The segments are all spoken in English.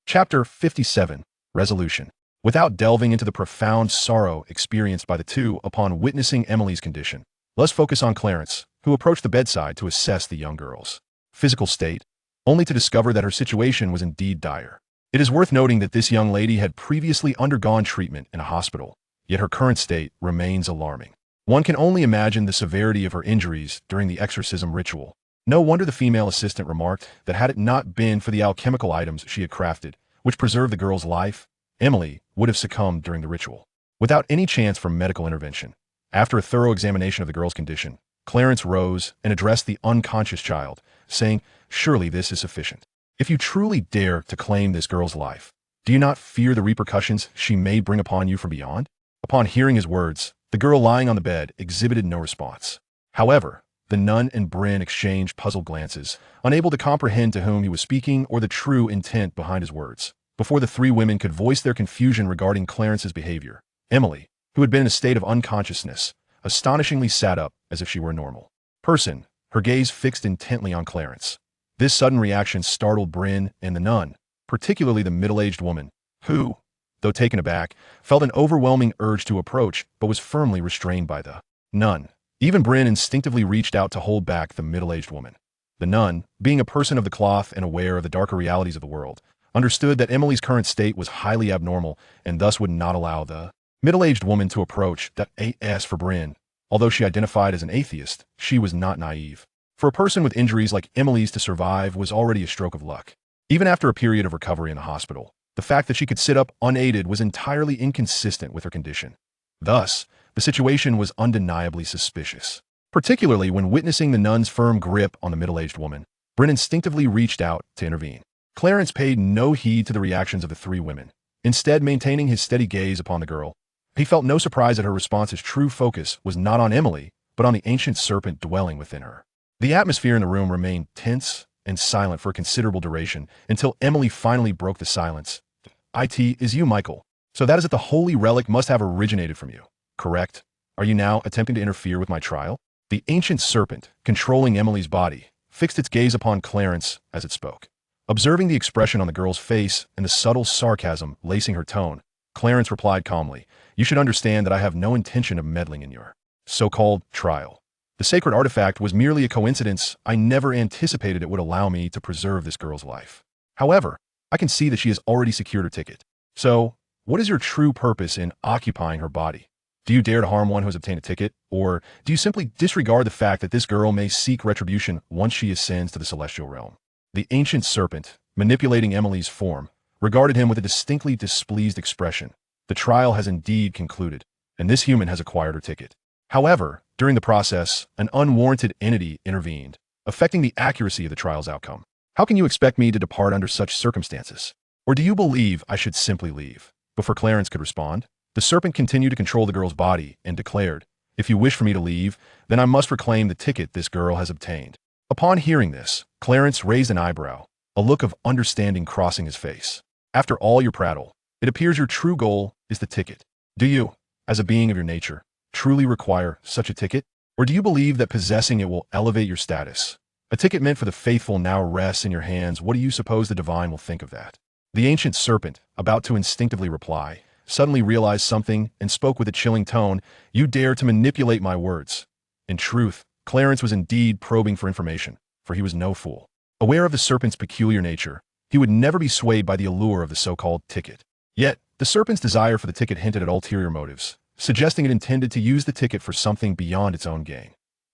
Chapter 57. Resolution. Without delving into the profound sorrow experienced by the two upon witnessing Emily's condition, let's focus on Clarence, who approached the bedside to assess the young girl's physical state, only to discover that her situation was indeed dire. It is worth noting that this young lady had previously undergone treatment in a hospital, yet her current state remains alarming. One can only imagine the severity of her injuries during the exorcism ritual. No wonder the female assistant remarked that had it not been for the alchemical items she had crafted, which preserved the girl's life, Emily would have succumbed during the ritual. Without any chance for medical intervention, after a thorough examination of the girl's condition, Clarence rose and addressed the unconscious child, saying, "Surely this is sufficient. If you truly dare to claim this girl's life, do you not fear the repercussions she may bring upon you from beyond?" Upon hearing his words, the girl lying on the bed exhibited no response. However, the nun and Bryn exchanged puzzled glances, unable to comprehend to whom he was speaking or the true intent behind his words. Before the three women could voice their confusion regarding Clarence's behavior, Emily, who had been in a state of unconsciousness, astonishingly sat up as if she were a normal person, her gaze fixed intently on Clarence. This sudden reaction startled Bryn and the nun, particularly the middle-aged woman, who, though taken aback, felt an overwhelming urge to approach but was firmly restrained by the nun. Even Bryn instinctively reached out to hold back the middle-aged woman. The nun, being a person of the cloth and aware of the darker realities of the world, understood that Emily's current state was highly abnormal and thus would not allow the middle-aged woman to approach. As for Bryn, although she identified as an atheist, she was not naive. For a person with injuries like Emily's to survive was already a stroke of luck. Even after a period of recovery in the hospital, the fact that she could sit up unaided was entirely inconsistent with her condition. Thus, the situation was undeniably suspicious. Particularly when witnessing the nun's firm grip on the middle-aged woman, Bryn instinctively reached out to intervene. Clarence paid no heed to the reactions of the three women, instead maintaining his steady gaze upon the girl. He felt no surprise that her response's true focus was not on Emily, but on the ancient serpent dwelling within her. The atmosphere in the room remained tense and silent for a considerable duration until Emily finally broke the silence. "It is you, Michael. So that is that the holy relic must have originated from you, correct? Are you now attempting to interfere with my trial?" The ancient serpent, controlling Emily's body, fixed its gaze upon Clarence as it spoke. Observing the expression on the girl's face and the subtle sarcasm lacing her tone, Clarence replied calmly, "You should understand that I have no intention of meddling in your so-called trial. The sacred artifact was merely a coincidence. I never anticipated it would allow me to preserve this girl's life. However, I can see that she has already secured her ticket. So, what is your true purpose in occupying her body? Do you dare to harm one who has obtained a ticket, or do you simply disregard the fact that this girl may seek retribution once she ascends to the celestial realm?" The ancient serpent, manipulating Emily's form, regarded him with a distinctly displeased expression. The trial has indeed concluded, and this human has acquired her ticket. However, during the process, an unwarranted entity intervened, affecting the accuracy of the trial's outcome. How can you expect me to depart under such circumstances? Or do you believe I should simply leave? Before Clarence could respond, the serpent continued to control the girl's body and declared, "If you wish for me to leave, then I must reclaim the ticket this girl has obtained." Upon hearing this, Clarence raised an eyebrow, a look of understanding crossing his face. "After all your prattle, it appears your true goal is the ticket. Do you, as a being of your nature, truly require such a ticket? Or do you believe that possessing it will elevate your status? A ticket meant for the faithful now rests in your hands. What do you suppose the divine will think of that?" The ancient serpent, about to instinctively reply, suddenly realized something and spoke with a chilling tone, "You dare to manipulate my words." In truth, Clarence was indeed probing for information, for he was no fool. Aware of the serpent's peculiar nature, he would never be swayed by the allure of the so-called ticket. Yet, the serpent's desire for the ticket hinted at ulterior motives, suggesting it intended to use the ticket for something beyond its own gain.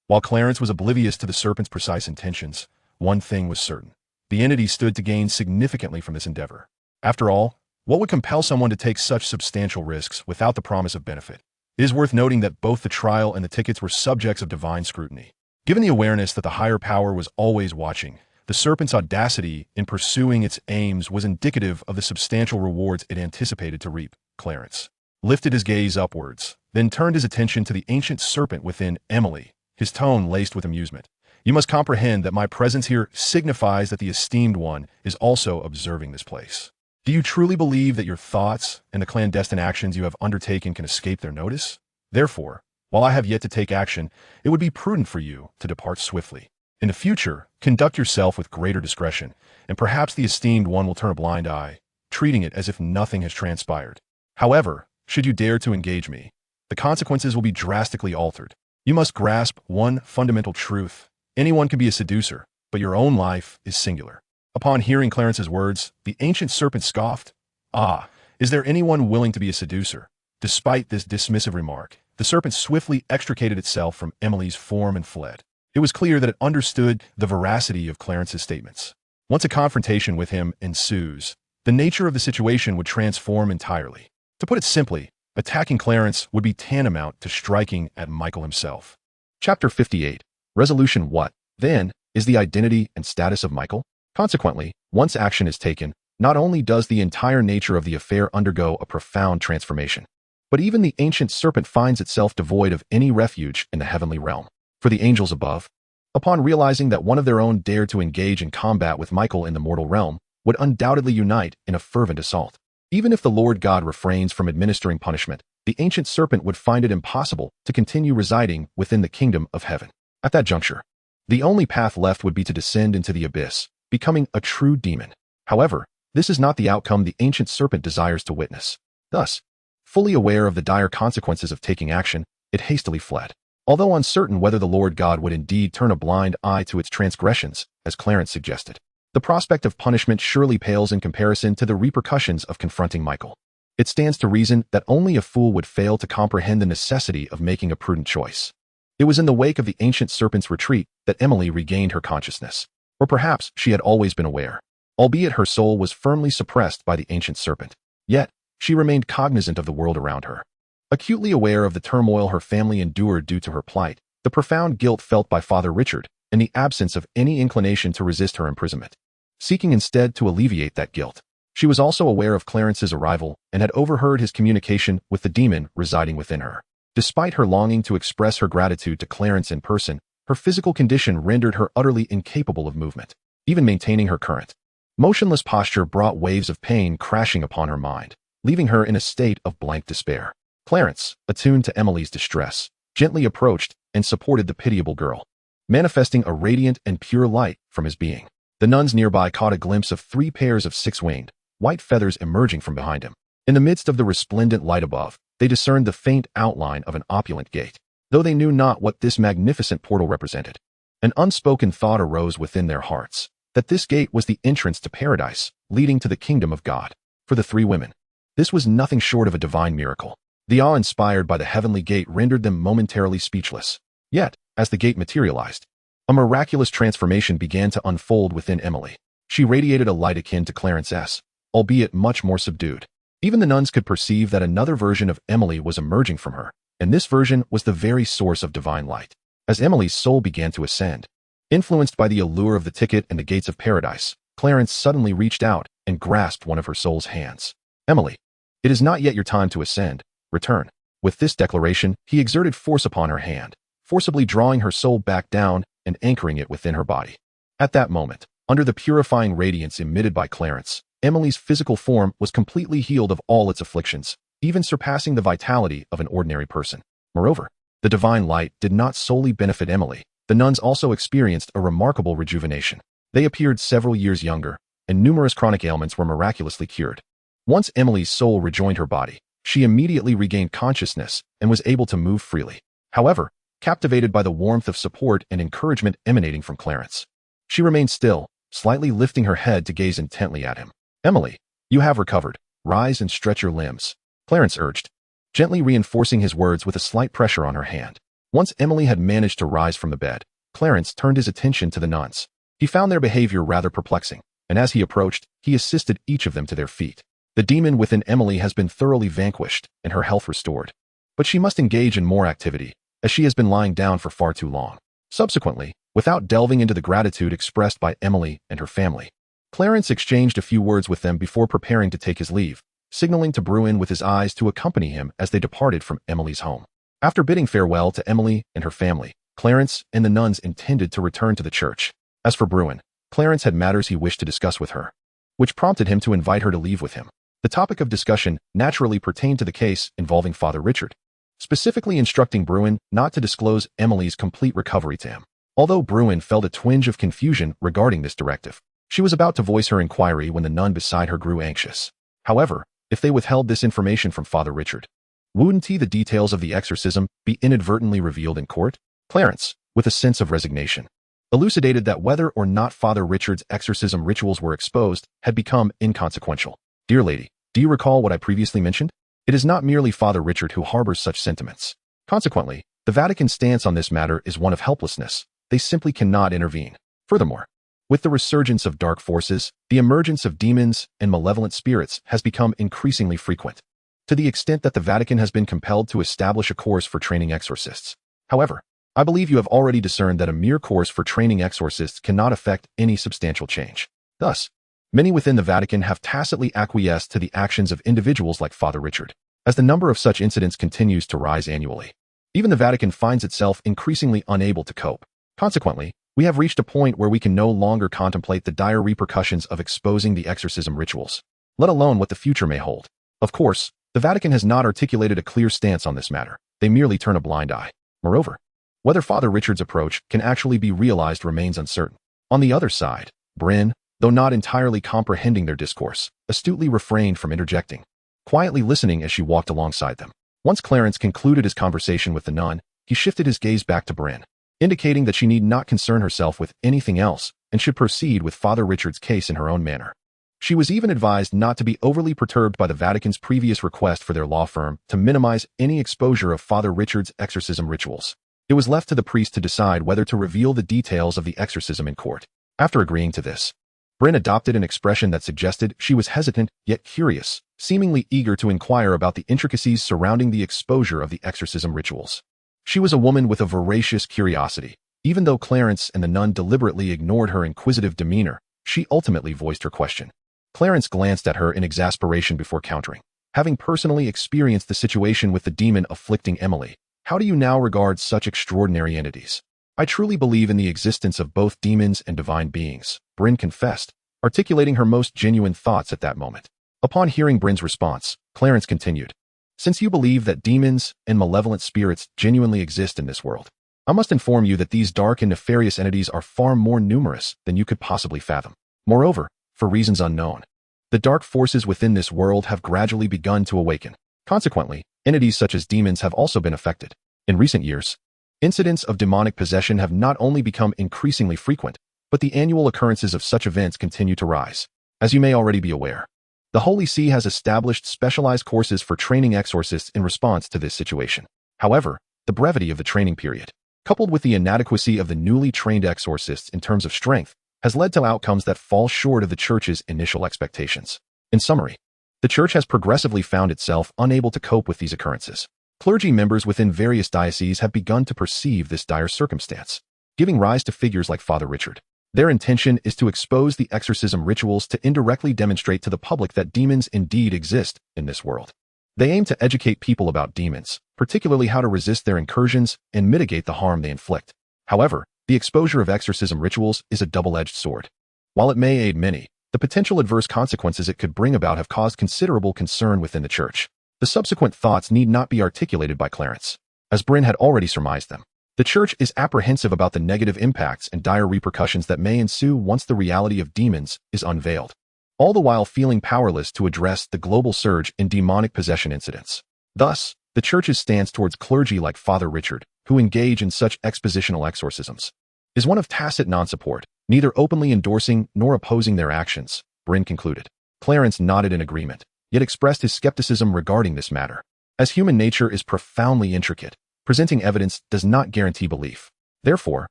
While Clarence was oblivious to the serpent's precise intentions, one thing was certain. The entity stood to gain significantly from this endeavor. After all, what would compel someone to take such substantial risks without the promise of benefit? It is worth noting that both the trial and the tickets were subjects of divine scrutiny. Given the awareness that the higher power was always watching, the serpent's audacity in pursuing its aims was indicative of the substantial rewards it anticipated to reap. Clarence lifted his gaze upwards, then turned his attention to the ancient serpent within Emily, his tone laced with amusement. "You must comprehend that my presence here signifies that the esteemed one is also observing this place. Do you truly believe that your thoughts and the clandestine actions you have undertaken can escape their notice? Therefore, while I have yet to take action, it would be prudent for you to depart swiftly. In the future, conduct yourself with greater discretion, and perhaps the esteemed one will turn a blind eye treating it as if nothing has transpired. However, should you dare to engage me, the consequences will be drastically altered. You must grasp one fundamental truth. Anyone can be a seducer, but your own life is singular. Upon hearing Clarence's words, the ancient serpent scoffed. Ah, is there anyone willing to be a seducer? Despite this dismissive remark, the serpent swiftly extricated itself from Emily's form and fled. It was clear that it understood the veracity of Clarence's statements. Once a confrontation with him ensues, the nature of the situation would transform entirely. To put it simply, attacking Clarence would be tantamount to striking at Michael himself. Chapter 58. Resolution. What, then, is the identity and status of Michael? Consequently, once action is taken, not only does the entire nature of the affair undergo a profound transformation, but even the ancient serpent finds itself devoid of any refuge in the heavenly realm. For the angels above, upon realizing that one of their own dared to engage in combat with Michael in the mortal realm, would undoubtedly unite in a fervent assault. Even if the Lord God refrains from administering punishment, the ancient serpent would find it impossible to continue residing within the kingdom of heaven. At that juncture, the only path left would be to descend into the abyss, becoming a true demon. However, this is not the outcome the ancient serpent desires to witness. Thus, fully aware of the dire consequences of taking action, it hastily fled. Although uncertain whether the Lord God would indeed turn a blind eye to its transgressions, as Clarence suggested, the prospect of punishment surely pales in comparison to the repercussions of confronting Michael. It stands to reason that only a fool would fail to comprehend the necessity of making a prudent choice. It was in the wake of the ancient serpent's retreat that Emily regained her consciousness. Or perhaps she had always been aware, albeit her soul was firmly suppressed by the ancient serpent. Yet, she remained cognizant of the world around her. Acutely aware of the turmoil her family endured due to her plight, the profound guilt felt by Father Richard, and the absence of any inclination to resist her imprisonment. Seeking instead to alleviate that guilt, she was also aware of Clarence's arrival and had overheard his communication with the demon residing within her. Despite her longing to express her gratitude to Clarence in person, her physical condition rendered her utterly incapable of movement. Even maintaining her current, motionless posture brought waves of pain crashing upon her mind, leaving her in a state of blank despair. Clarence, attuned to Emily's distress, gently approached and supported the pitiable girl, manifesting a radiant and pure light from his being. The nuns nearby caught a glimpse of 3 pairs of 6-winged, white feathers emerging from behind him. In the midst of the resplendent light above, they discerned the faint outline of an opulent gate, though they knew not what this magnificent portal represented. An unspoken thought arose within their hearts, that this gate was the entrance to paradise, leading to the kingdom of God. For the 3 women, this was nothing short of a divine miracle. The awe inspired by the heavenly gate rendered them momentarily speechless. Yet, as the gate materialized, a miraculous transformation began to unfold within Emily. She radiated a light akin to Clarence's, albeit much more subdued. Even the nuns could perceive that another version of Emily was emerging from her, and this version was the very source of divine light. As Emily's soul began to ascend, influenced by the allure of the ticket and the gates of paradise, Clarence suddenly reached out and grasped one of her soul's hands. "Emily, it is not yet your time to ascend. Return." With this declaration, he exerted force upon her hand, forcibly drawing her soul back down and anchoring it within her body. At that moment, under the purifying radiance emitted by Clarence, Emily's physical form was completely healed of all its afflictions, even surpassing the vitality of an ordinary person. Moreover, the divine light did not solely benefit Emily. The nuns also experienced a remarkable rejuvenation. They appeared several years younger, and numerous chronic ailments were miraculously cured. Once Emily's soul rejoined her body, she immediately regained consciousness and was able to move freely. However, captivated by the warmth of support and encouragement emanating from Clarence, she remained still, slightly lifting her head to gaze intently at him. "Emily, you have recovered. Rise and stretch your limbs," Clarence urged, gently reinforcing his words with a slight pressure on her hand. Once Emily had managed to rise from the bed, Clarence turned his attention to the nuns. He found their behavior rather perplexing, and as he approached, he assisted each of them to their feet. The demon within Emily has been thoroughly vanquished and her health restored, but she must engage in more activity, as she has been lying down for far too long. Subsequently, without delving into the gratitude expressed by Emily and her family, Clarence exchanged a few words with them before preparing to take his leave, signaling to Bruin with his eyes to accompany him as they departed from Emily's home. After bidding farewell to Emily and her family, Clarence and the nuns intended to return to the church. As for Bruin, Clarence had matters he wished to discuss with her, which prompted him to invite her to leave with him. The topic of discussion naturally pertained to the case involving Father Richard, specifically instructing Bruin not to disclose Emily's complete recovery to him. Although Bruin felt a twinge of confusion regarding this directive, she was about to voice her inquiry when the nun beside her grew anxious. However, if they withheld this information from Father Richard, wouldn't the details of the exorcism be inadvertently revealed in court? Clarence, with a sense of resignation, elucidated that whether or not Father Richard's exorcism rituals were exposed had become inconsequential. Dear lady, do you recall what I previously mentioned? It is not merely Father Richard who harbors such sentiments. Consequently, the Vatican's stance on this matter is one of helplessness. They simply cannot intervene. Furthermore, with the resurgence of dark forces, the emergence of demons and malevolent spirits has become increasingly frequent, to the extent that the Vatican has been compelled to establish a course for training exorcists. However, I believe you have already discerned that a mere course for training exorcists cannot affect any substantial change. Thus, many within the Vatican have tacitly acquiesced to the actions of individuals like Father Richard, as the number of such incidents continues to rise annually. Even the Vatican finds itself increasingly unable to cope. Consequently, we have reached a point where we can no longer contemplate the dire repercussions of exposing the exorcism rituals, let alone what the future may hold. Of course, the Vatican has not articulated a clear stance on this matter. They merely turn a blind eye. Moreover, whether Father Richard's approach can actually be realized remains uncertain. On the other side, Bryn, though not entirely comprehending their discourse, astutely refrained from interjecting, quietly listening as she walked alongside them. Once Clarence concluded his conversation with the nun, he shifted his gaze back to Bryn, indicating that she need not concern herself with anything else and should proceed with Father Richard's case in her own manner. She was even advised not to be overly perturbed by the Vatican's previous request for their law firm to minimize any exposure of Father Richard's exorcism rituals. It was left to the priest to decide whether to reveal the details of the exorcism in court. After agreeing to this, Bryn adopted an expression that suggested she was hesitant yet curious, seemingly eager to inquire about the intricacies surrounding the exposure of the exorcism rituals. She was a woman with a voracious curiosity. Even though Clarence and the nun deliberately ignored her inquisitive demeanor, she ultimately voiced her question. Clarence glanced at her in exasperation before countering. Having personally experienced the situation with the demon afflicting Emily, how do you now regard such extraordinary entities? I truly believe in the existence of both demons and divine beings, Bryn confessed, articulating her most genuine thoughts at that moment. Upon hearing Bryn's response, Clarence continued, since you believe that demons and malevolent spirits genuinely exist in this world, I must inform you that these dark and nefarious entities are far more numerous than you could possibly fathom. Moreover, for reasons unknown, the dark forces within this world have gradually begun to awaken. Consequently, entities such as demons have also been affected. In recent years, incidents of demonic possession have not only become increasingly frequent, but the annual occurrences of such events continue to rise. As you may already be aware, the Holy See has established specialized courses for training exorcists in response to this situation. However, the brevity of the training period, coupled with the inadequacy of the newly trained exorcists in terms of strength, has led to outcomes that fall short of the Church's initial expectations. In summary, the Church has progressively found itself unable to cope with these occurrences. Clergy members within various dioceses have begun to perceive this dire circumstance, giving rise to figures like Father Richard. Their intention is to expose the exorcism rituals to indirectly demonstrate to the public that demons indeed exist in this world. They aim to educate people about demons, particularly how to resist their incursions and mitigate the harm they inflict. However, the exposure of exorcism rituals is a double-edged sword. While it may aid many, the potential adverse consequences it could bring about have caused considerable concern within the Church. The subsequent thoughts need not be articulated by Clarence, as Bryn had already surmised them. The Church is apprehensive about the negative impacts and dire repercussions that may ensue once the reality of demons is unveiled, all the while feeling powerless to address the global surge in demonic possession incidents. Thus, the Church's stance towards clergy like Father Richard, who engage in such expositional exorcisms, is one of tacit non-support, neither openly endorsing nor opposing their actions, Bryn concluded. Clarence nodded in agreement, yet expressed his skepticism regarding this matter. As human nature is profoundly intricate, presenting evidence does not guarantee belief. Therefore,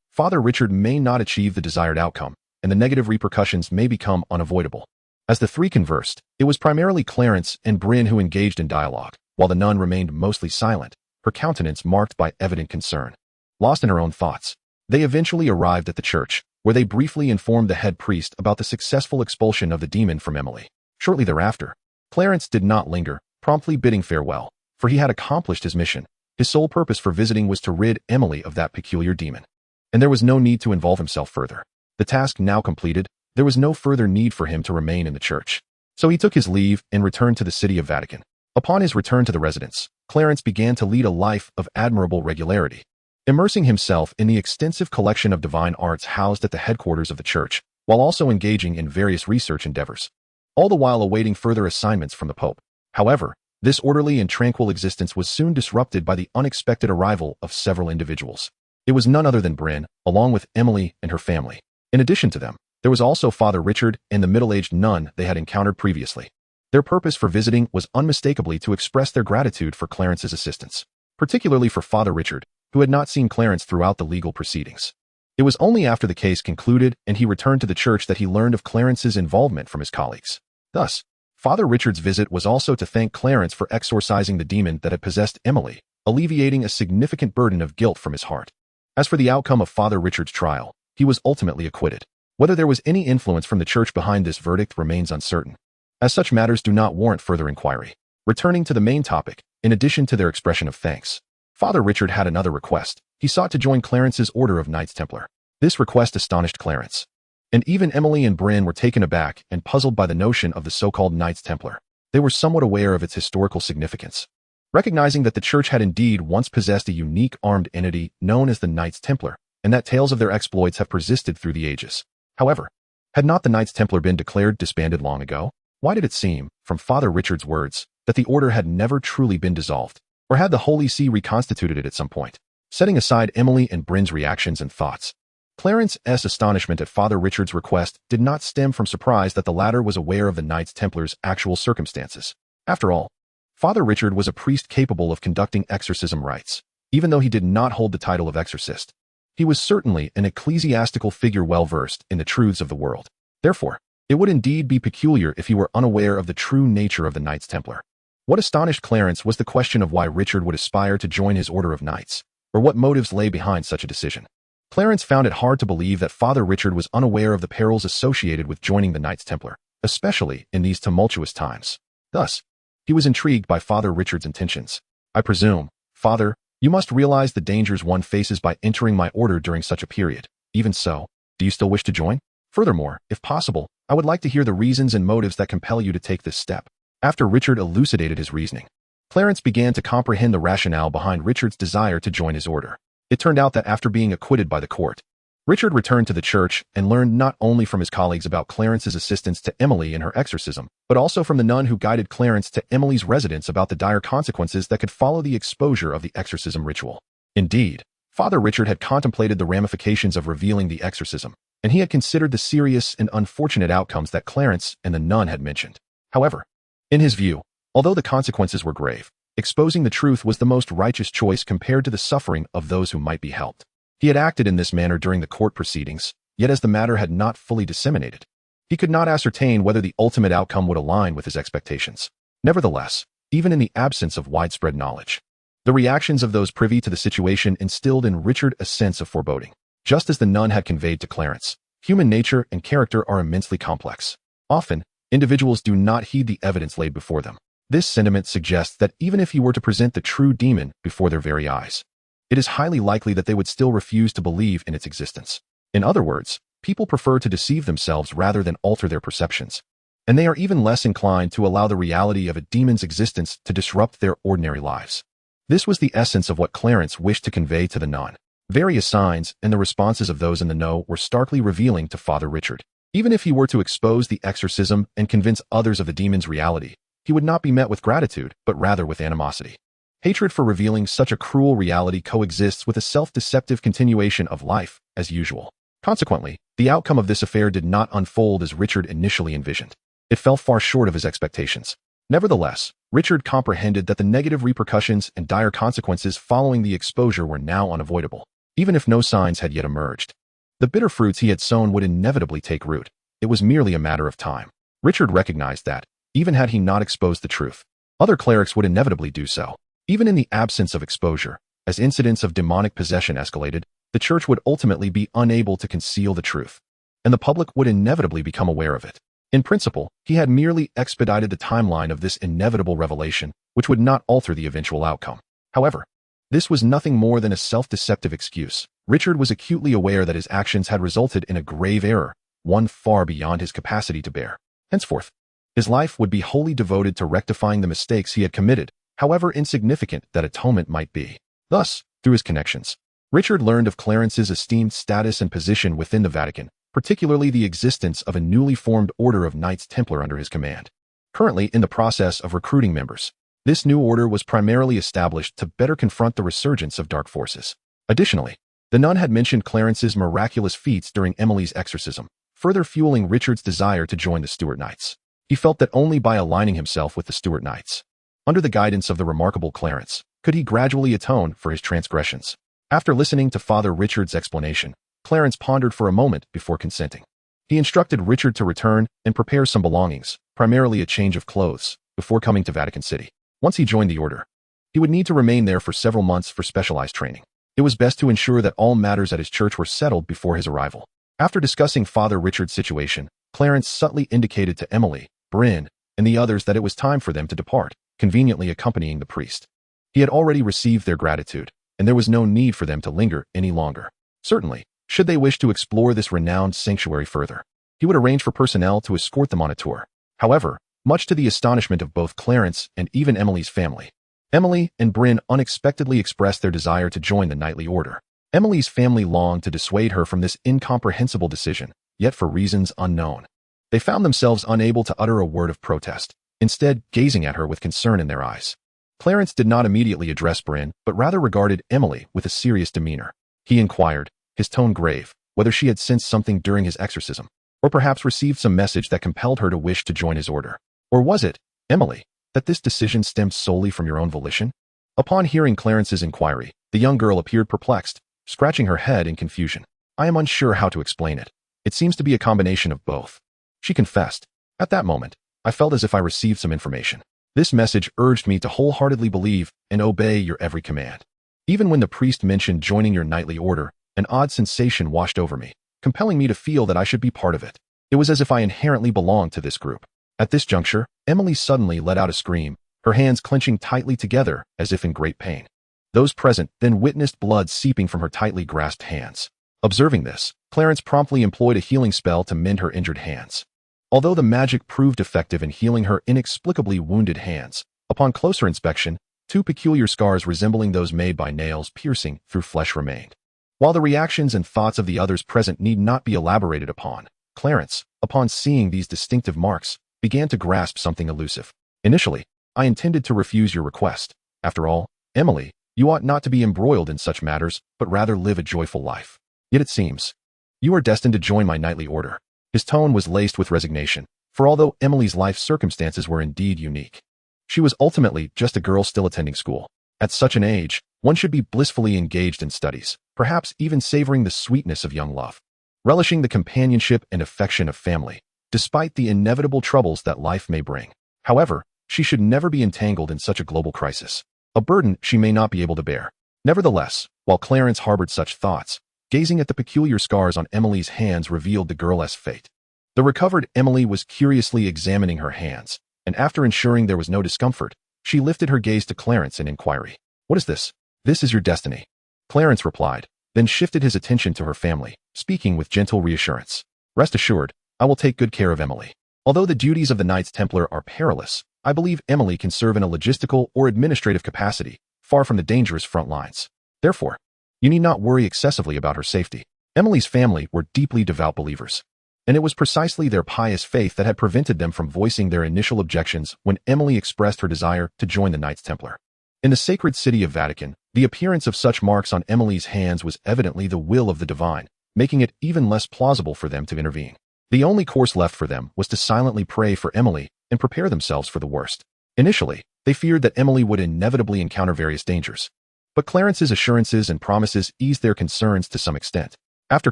Father Richard may not achieve the desired outcome, and the negative repercussions may become unavoidable. As the three conversed, it was primarily Clarence and Bryn who engaged in dialogue, while the nun remained mostly silent, her countenance marked by evident concern. Lost in her own thoughts, they eventually arrived at the church, where they briefly informed the head priest about the successful expulsion of the demon from Emily. Shortly thereafter, Clarence did not linger, promptly bidding farewell, for he had accomplished his mission. His sole purpose for visiting was to rid Emily of that peculiar demon, and there was no need to involve himself further. The task now completed, there was no further need for him to remain in the church. So he took his leave and returned to the city of Vatican. Upon his return to the residence, Clarence began to lead a life of admirable regularity, immersing himself in the extensive collection of divine arts housed at the headquarters of the church, while also engaging in various research endeavors. all the while awaiting further assignments from the Pope. However, this orderly and tranquil existence was soon disrupted by the unexpected arrival of several individuals. It was none other than Bryn, along with Emily and her family. In addition to them, there was also Father Richard and the middle-aged nun they had encountered previously. Their purpose for visiting was unmistakably to express their gratitude for Clarence's assistance, particularly for Father Richard, who had not seen Clarence throughout the legal proceedings. It was only after the case concluded and he returned to the church that he learned of Clarence's involvement from his colleagues. Thus, Father Richard's visit was also to thank Clarence for exorcising the demon that had possessed Emily, alleviating a significant burden of guilt from his heart. As for the outcome of Father Richard's trial, he was ultimately acquitted. Whether there was any influence from the church behind this verdict remains uncertain, as such matters do not warrant further inquiry. Returning to the main topic, in addition to their expression of thanks, Father Richard had another request. He sought to join Clarence's Order of Knights Templar. This request astonished Clarence, and even Emily and Bryn were taken aback and puzzled by the notion of the so-called Knights Templar. They were somewhat aware of its historical significance, recognizing that the church had indeed once possessed a unique armed entity known as the Knights Templar, and that tales of their exploits have persisted through the ages. However, had not the Knights Templar been declared disbanded long ago? Why did it seem, from Father Richard's words, that the order had never truly been dissolved, or had the Holy See reconstituted it at some point? Setting aside Emily and Bryn's reactions and thoughts, Clarence's astonishment at Father Richard's request did not stem from surprise that the latter was aware of the Knights Templar's actual circumstances. After all, Father Richard was a priest capable of conducting exorcism rites, even though he did not hold the title of exorcist. He was certainly an ecclesiastical figure well-versed in the truths of the world. Therefore, it would indeed be peculiar if he were unaware of the true nature of the Knights Templar. What astonished Clarence was the question of why Richard would aspire to join his order of knights, or what motives lay behind such a decision. Clarence found it hard to believe that Father Richard was unaware of the perils associated with joining the Knights Templar, especially in these tumultuous times. Thus, he was intrigued by Father Richard's intentions. "I presume, Father, you must realize the dangers one faces by entering my order during such a period. Even so, do you still wish to join? Furthermore, if possible, I would like to hear the reasons and motives that compel you to take this step." After Richard elucidated his reasoning, Clarence began to comprehend the rationale behind Richard's desire to join his order. It turned out that after being acquitted by the court, Richard returned to the church and learned not only from his colleagues about Clarence's assistance to Emily in her exorcism, but also from the nun who guided Clarence to Emily's residence about the dire consequences that could follow the exposure of the exorcism ritual. Indeed, Father Richard had contemplated the ramifications of revealing the exorcism, and he had considered the serious and unfortunate outcomes that Clarence and the nun had mentioned. However, in his view, although the consequences were grave, exposing the truth was the most righteous choice compared to the suffering of those who might be helped. He had acted in this manner during the court proceedings, yet as the matter had not fully disseminated, he could not ascertain whether the ultimate outcome would align with his expectations. Nevertheless, even in the absence of widespread knowledge, the reactions of those privy to the situation instilled in Richard a sense of foreboding. Just as the nun had conveyed to Clarence, human nature and character are immensely complex. Often, individuals do not heed the evidence laid before them. This sentiment suggests that even if he were to present the true demon before their very eyes, it is highly likely that they would still refuse to believe in its existence. In other words, people prefer to deceive themselves rather than alter their perceptions, and they are even less inclined to allow the reality of a demon's existence to disrupt their ordinary lives. This was the essence of what Clarence wished to convey to the nun. Various signs and the responses of those in the know were starkly revealing to Father Richard. Even if he were to expose the exorcism and convince others of the demon's reality, he would not be met with gratitude, but rather with animosity. Hatred for revealing such a cruel reality coexists with a self-deceptive continuation of life, as usual. Consequently, the outcome of this affair did not unfold as Richard initially envisioned. It fell far short of his expectations. Nevertheless, Richard comprehended that the negative repercussions and dire consequences following the exposure were now unavoidable, even if no signs had yet emerged. The bitter fruits he had sown would inevitably take root. It was merely a matter of time. Richard recognized that, even had he not exposed the truth, other clerics would inevitably do so. Even in the absence of exposure, as incidents of demonic possession escalated, the church would ultimately be unable to conceal the truth, and the public would inevitably become aware of it. In principle, he had merely expedited the timeline of this inevitable revelation, which would not alter the eventual outcome. However, this was nothing more than a self-deceptive excuse. Richard was acutely aware that his actions had resulted in a grave error, one far beyond his capacity to bear. Henceforth, his life would be wholly devoted to rectifying the mistakes he had committed, however insignificant that atonement might be. Thus, through his connections, Richard learned of Clarence's esteemed status and position within the Vatican, particularly the existence of a newly formed order of Knights Templar under his command. Currently in the process of recruiting members, this new order was primarily established to better confront the resurgence of dark forces. Additionally, the nun had mentioned Clarence's miraculous feats during Emily's exorcism, further fueling Richard's desire to join the Stuart Knights. He felt that only by aligning himself with the Stuart Knights, under the guidance of the remarkable Clarence, could he gradually atone for his transgressions. After listening to Father Richard's explanation, Clarence pondered for a moment before consenting. He instructed Richard to return and prepare some belongings, primarily a change of clothes, before coming to Vatican City. Once he joined the order, he would need to remain there for several months for specialized training. It was best to ensure that all matters at his church were settled before his arrival. After discussing Father Richard's situation, Clarence subtly indicated to Emily, Bryn, and the others that it was time for them to depart, conveniently accompanying the priest. He had already received their gratitude, and there was no need for them to linger any longer. Certainly, should they wish to explore this renowned sanctuary further, he would arrange for personnel to escort them on a tour. However, much to the astonishment of both Clarence and even Emily's family, Emily and Bryn unexpectedly expressed their desire to join the knightly order. Emily's family longed to dissuade her from this incomprehensible decision, yet for reasons unknown, they found themselves unable to utter a word of protest, instead gazing at her with concern in their eyes. Clarence did not immediately address Bryn, but rather regarded Emily with a serious demeanor. He inquired, his tone grave, whether she had sensed something during his exorcism, or perhaps received some message that compelled her to wish to join his order. Or was it, Emily, that this decision stemmed solely from your own volition? Upon hearing Clarence's inquiry, the young girl appeared perplexed, scratching her head in confusion. I am unsure how to explain it. It seems to be a combination of both, she confessed. At that moment, I felt as if I received some information. This message urged me to wholeheartedly believe and obey your every command. Even when the priest mentioned joining your knightly order, an odd sensation washed over me, compelling me to feel that I should be part of it. It was as if I inherently belonged to this group. At this juncture, Emily suddenly let out a scream, her hands clenching tightly together as if in great pain. Those present then witnessed blood seeping from her tightly grasped hands. Observing this, Clarence promptly employed a healing spell to mend her injured hands. Although the magic proved effective in healing her inexplicably wounded hands, upon closer inspection, two peculiar scars resembling those made by nails piercing through flesh remained. While the reactions and thoughts of the others present need not be elaborated upon, Clarence, upon seeing these distinctive marks, began to grasp something elusive. Initially, I intended to refuse your request. After all, Emily, you ought not to be embroiled in such matters, but rather live a joyful life. Yet it seems, you are destined to join my knightly order. His tone was laced with resignation, for although Emily's life circumstances were indeed unique, she was ultimately just a girl still attending school. At such an age, one should be blissfully engaged in studies, perhaps even savoring the sweetness of young love, relishing the companionship and affection of family, despite the inevitable troubles that life may bring. However, she should never be entangled in such a global crisis, a burden she may not be able to bear. Nevertheless, while Clarence harbored such thoughts, gazing at the peculiar scars on Emily's hands revealed the girl's fate. The recovered Emily was curiously examining her hands, and after ensuring there was no discomfort, she lifted her gaze to Clarence in inquiry. What is this? This is your destiny, Clarence replied, then shifted his attention to her family, speaking with gentle reassurance. Rest assured, I will take good care of Emily. Although the duties of the Knights Templar are perilous, I believe Emily can serve in a logistical or administrative capacity, far from the dangerous front lines. Therefore, you need not worry excessively about her safety. Emily's family were deeply devout believers, and it was precisely their pious faith that had prevented them from voicing their initial objections when Emily expressed her desire to join the Knights Templar. In the sacred city of Vatican, the appearance of such marks on Emily's hands was evidently the will of the divine, making it even less plausible for them to intervene. The only course left for them was to silently pray for Emily and prepare themselves for the worst. Initially, they feared that Emily would inevitably encounter various dangers, but Clarence's assurances and promises eased their concerns to some extent. After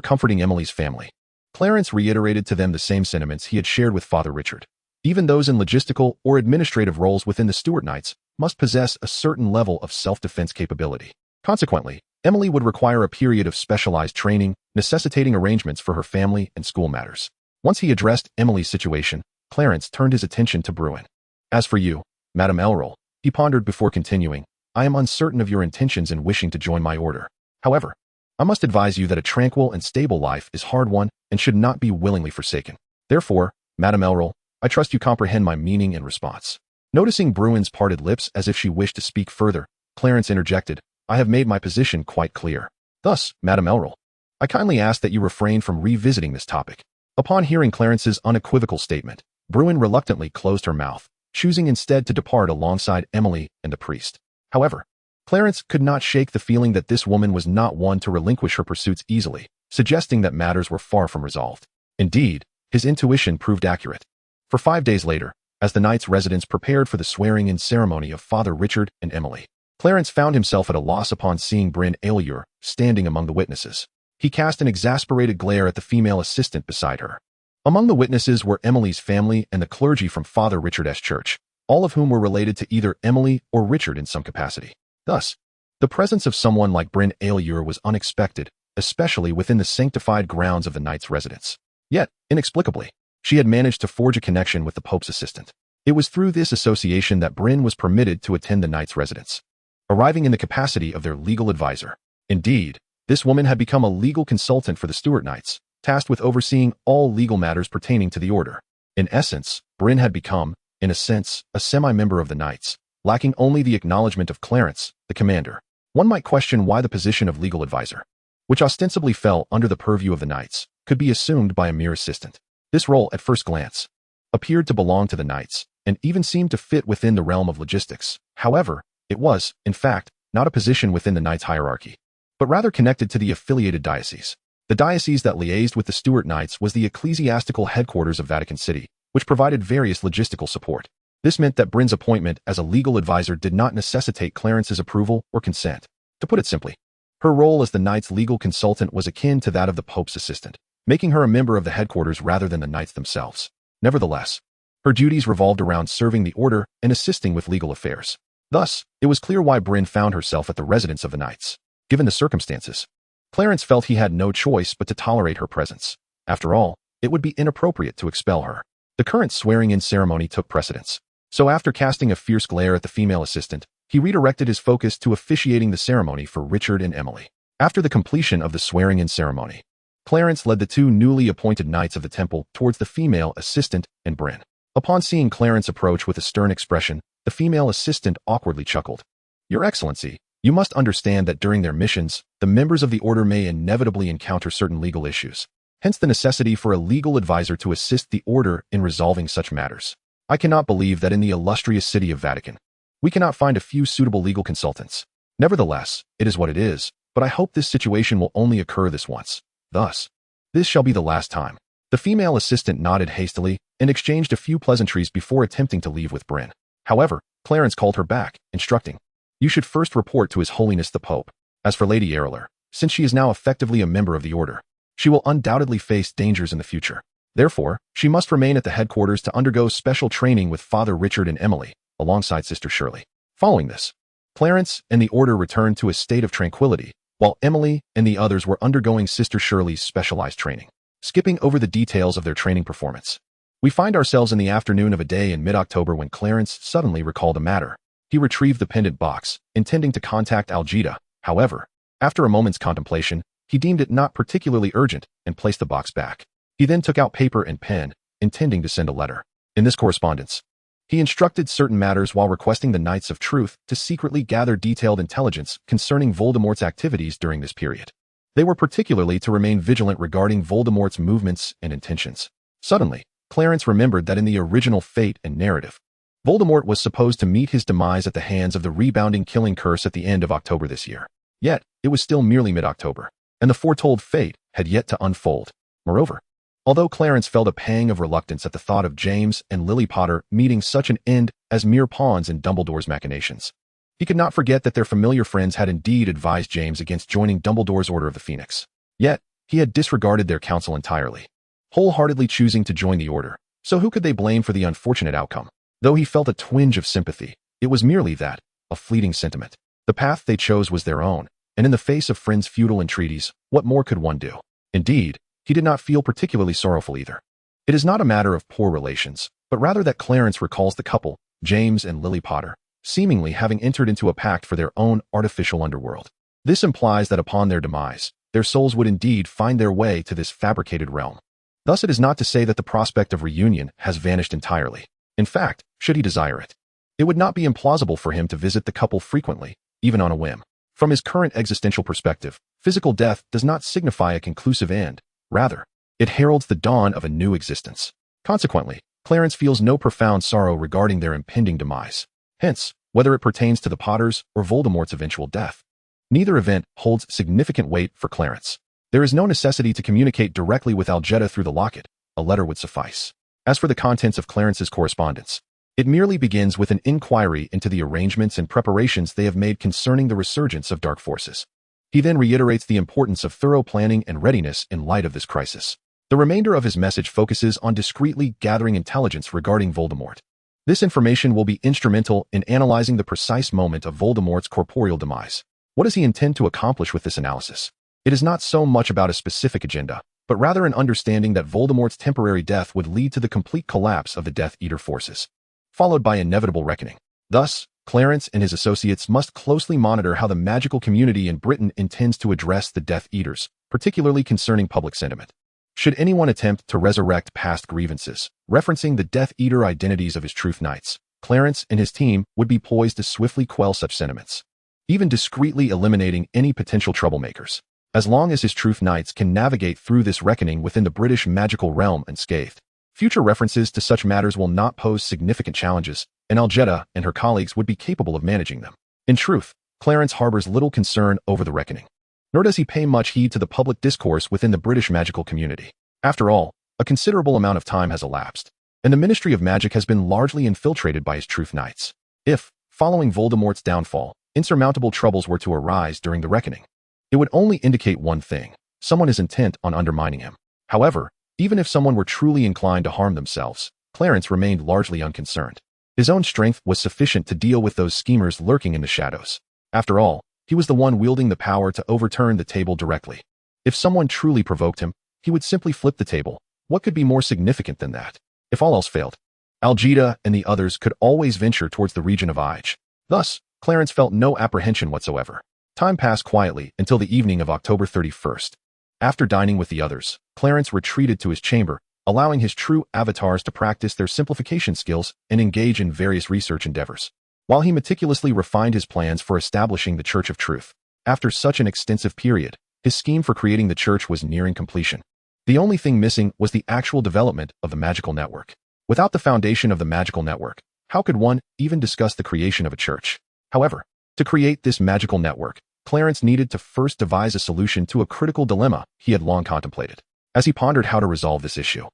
comforting Emily's family, Clarence reiterated to them the same sentiments he had shared with Father Richard. Even those in logistical or administrative roles within the Stuart Knights must possess a certain level of self-defense capability. Consequently, Emily would require a period of specialized training, necessitating arrangements for her family and school matters. Once he addressed Emily's situation, Clarence turned his attention to Bruin. As for you, Madame Elroll, he pondered before continuing, I am uncertain of your intentions in wishing to join my order. However, I must advise you that a tranquil and stable life is hard won and should not be willingly forsaken. Therefore, Madame Elroll, I trust you comprehend my meaning and response. Noticing Bruin's parted lips as if she wished to speak further, Clarence interjected, I have made my position quite clear. Thus, Madame Elroll, I kindly ask that you refrain from revisiting this topic." Upon hearing Clarence's unequivocal statement, Bruin reluctantly closed her mouth, choosing instead to depart alongside Emily and the priest. However, Clarence could not shake the feeling that this woman was not one to relinquish her pursuits easily, suggesting that matters were far from resolved. Indeed, his intuition proved accurate. For 5 days later, as the knight's residents prepared for the swearing-in ceremony of Father Richard and Emily, Clarence found himself at a loss upon seeing Bryn Aylure standing among the witnesses. He cast an exasperated glare at the female assistant beside her. Among the witnesses were Emily's family and the clergy from Father Richard's church, all of whom were related to either Emily or Richard in some capacity. Thus, the presence of someone like Bryn Aylure was unexpected, especially within the sanctified grounds of the knight's residence. Yet, inexplicably, she had managed to forge a connection with the Pope's assistant. It was through this association that Bryn was permitted to attend the knight's residence, arriving in the capacity of their legal advisor. Indeed, this woman had become a legal consultant for the Stuart Knights, tasked with overseeing all legal matters pertaining to the order. In essence, Bryn had become, in a sense, a semi-member of the Knights, lacking only the acknowledgement of Clarence, the commander. One might question why the position of legal advisor, which ostensibly fell under the purview of the Knights, could be assumed by a mere assistant. This role, at first glance, appeared to belong to the Knights, and even seemed to fit within the realm of logistics. However, it was, in fact, not a position within the Knights' hierarchy, but rather connected to the affiliated diocese. The diocese that liaised with the Stuart Knights was the ecclesiastical headquarters of Vatican City, which provided various logistical support. This meant that Bryn's appointment as a legal advisor did not necessitate Clarence's approval or consent. To put it simply, her role as the Knights' legal consultant was akin to that of the Pope's assistant, making her a member of the headquarters rather than the Knights themselves. Nevertheless, her duties revolved around serving the order and assisting with legal affairs. Thus, it was clear why Bryn found herself at the residence of the Knights. Given the circumstances, Clarence felt he had no choice but to tolerate her presence. After all, it would be inappropriate to expel her. The current swearing-in ceremony took precedence. So after casting a fierce glare at the female assistant, he redirected his focus to officiating the ceremony for Richard and Emily. After the completion of the swearing-in ceremony, Clarence led the two newly appointed Knights of the Temple towards the female assistant and Bryn. Upon seeing Clarence approach with a stern expression, the female assistant awkwardly chuckled. "Your Excellency, you must understand that during their missions, the members of the order may inevitably encounter certain legal issues, hence the necessity for a legal advisor to assist the order in resolving such matters. I cannot believe that in the illustrious city of Vatican, we cannot find a few suitable legal consultants. Nevertheless, it is what it is, but I hope this situation will only occur this once. Thus, this shall be the last time." The female assistant nodded hastily and exchanged a few pleasantries before attempting to leave with Bryn. However, Clarence called her back, instructing, "You should first report to His Holiness the Pope. As for Lady Aylure, since she is now effectively a member of the order, she will undoubtedly face dangers in the future. Therefore, she must remain at the headquarters to undergo special training with Father Richard and Emily, alongside Sister Shirley." Following this, Clarence and the order returned to a state of tranquility, while Emily and the others were undergoing Sister Shirley's specialized training. Skipping over the details of their training performance, we find ourselves in the afternoon of a day in mid-October when Clarence suddenly recalled a matter. He retrieved the pendant box, intending to contact Algida. However, after a moment's contemplation, he deemed it not particularly urgent and placed the box back. He then took out paper and pen, intending to send a letter. In this correspondence, he instructed certain matters while requesting the Knights of Truth to secretly gather detailed intelligence concerning Voldemort's activities during this period. They were particularly to remain vigilant regarding Voldemort's movements and intentions. Suddenly, Clarence remembered that in the original fate and narrative, Voldemort was supposed to meet his demise at the hands of the rebounding killing curse at the end of October this year. Yet, it was still merely mid-October, and the foretold fate had yet to unfold. Moreover, although Clarence felt a pang of reluctance at the thought of James and Lily Potter meeting such an end as mere pawns in Dumbledore's machinations, he could not forget that their familiar friends had indeed advised James against joining Dumbledore's Order of the Phoenix. Yet, he had disregarded their counsel entirely, wholeheartedly choosing to join the Order. So who could they blame for the unfortunate outcome? Though he felt a twinge of sympathy, it was merely that, a fleeting sentiment. The path they chose was their own, and in the face of friends' futile entreaties, what more could one do? Indeed, he did not feel particularly sorrowful either. It is not a matter of poor relations, but rather that Clarence recalls the couple, James and Lily Potter, seemingly having entered into a pact for their own artificial underworld. This implies that upon their demise, their souls would indeed find their way to this fabricated realm. Thus it is not to say that the prospect of reunion has vanished entirely. In fact, should he desire it, it would not be implausible for him to visit the couple frequently, even on a whim. From his current existential perspective, Physical death does not signify a conclusive end. Rather, it heralds the dawn of a new existence. Consequently, Clarence feels no profound sorrow regarding their impending demise. Hence, whether it pertains to the Potters or Voldemort's eventual death, neither event holds significant weight for Clarence. There is no necessity to communicate directly with Algeta through the locket. A letter would suffice. As for the contents of Clarence's correspondence, it merely begins with an inquiry into the arrangements and preparations they have made concerning the resurgence of dark forces. He then reiterates the importance of thorough planning and readiness in light of this crisis. The remainder of his message focuses on discreetly gathering intelligence regarding Voldemort. This information will be instrumental in analyzing the precise moment of Voldemort's corporeal demise. What does he intend to accomplish with this analysis? It is not so much about a specific agenda, but rather an understanding that Voldemort's temporary death would lead to the complete collapse of the Death Eater forces, followed by inevitable reckoning. Thus, Clarence and his associates must closely monitor how the magical community in Britain intends to address the Death Eaters, particularly concerning public sentiment. Should anyone attempt to resurrect past grievances, referencing the Death Eater identities of his Truth Knights, Clarence and his team would be poised to swiftly quell such sentiments, even discreetly eliminating any potential troublemakers. As long as his Truth Knights can navigate through this reckoning within the British magical realm unscathed, future references to such matters will not pose significant challenges, and Algeta and her colleagues would be capable of managing them. In truth, Clarence harbors little concern over the reckoning, nor does he pay much heed to the public discourse within the British magical community. After all, a considerable amount of time has elapsed, and the Ministry of Magic has been largely infiltrated by his Truth Knights. If, following Voldemort's downfall, insurmountable troubles were to arise during the reckoning, it would only indicate one thing: someone is intent on undermining him. However, even if someone were truly inclined to harm themselves, Clarence remained largely unconcerned. His own strength was sufficient to deal with those schemers lurking in the shadows. After all, he was the one wielding the power to overturn the table directly. If someone truly provoked him, he would simply flip the table. What could be more significant than that? If all else failed, Algeta and the others could always venture towards the region of Ige. Thus, Clarence felt no apprehension whatsoever. Time passed quietly until the evening of October 31st. After dining with the others, Clarence retreated to his chamber, allowing his true avatars to practice their simplification skills and engage in various research endeavors, while he meticulously refined his plans for establishing the Church of Truth. After such an extensive period, his scheme for creating the church was nearing completion. The only thing missing was the actual development of the magical network. Without the foundation of the magical network, how could one even discuss the creation of a church? However, to create this magical network, Clarence needed to first devise a solution to a critical dilemma he had long contemplated. As he pondered how to resolve this issue,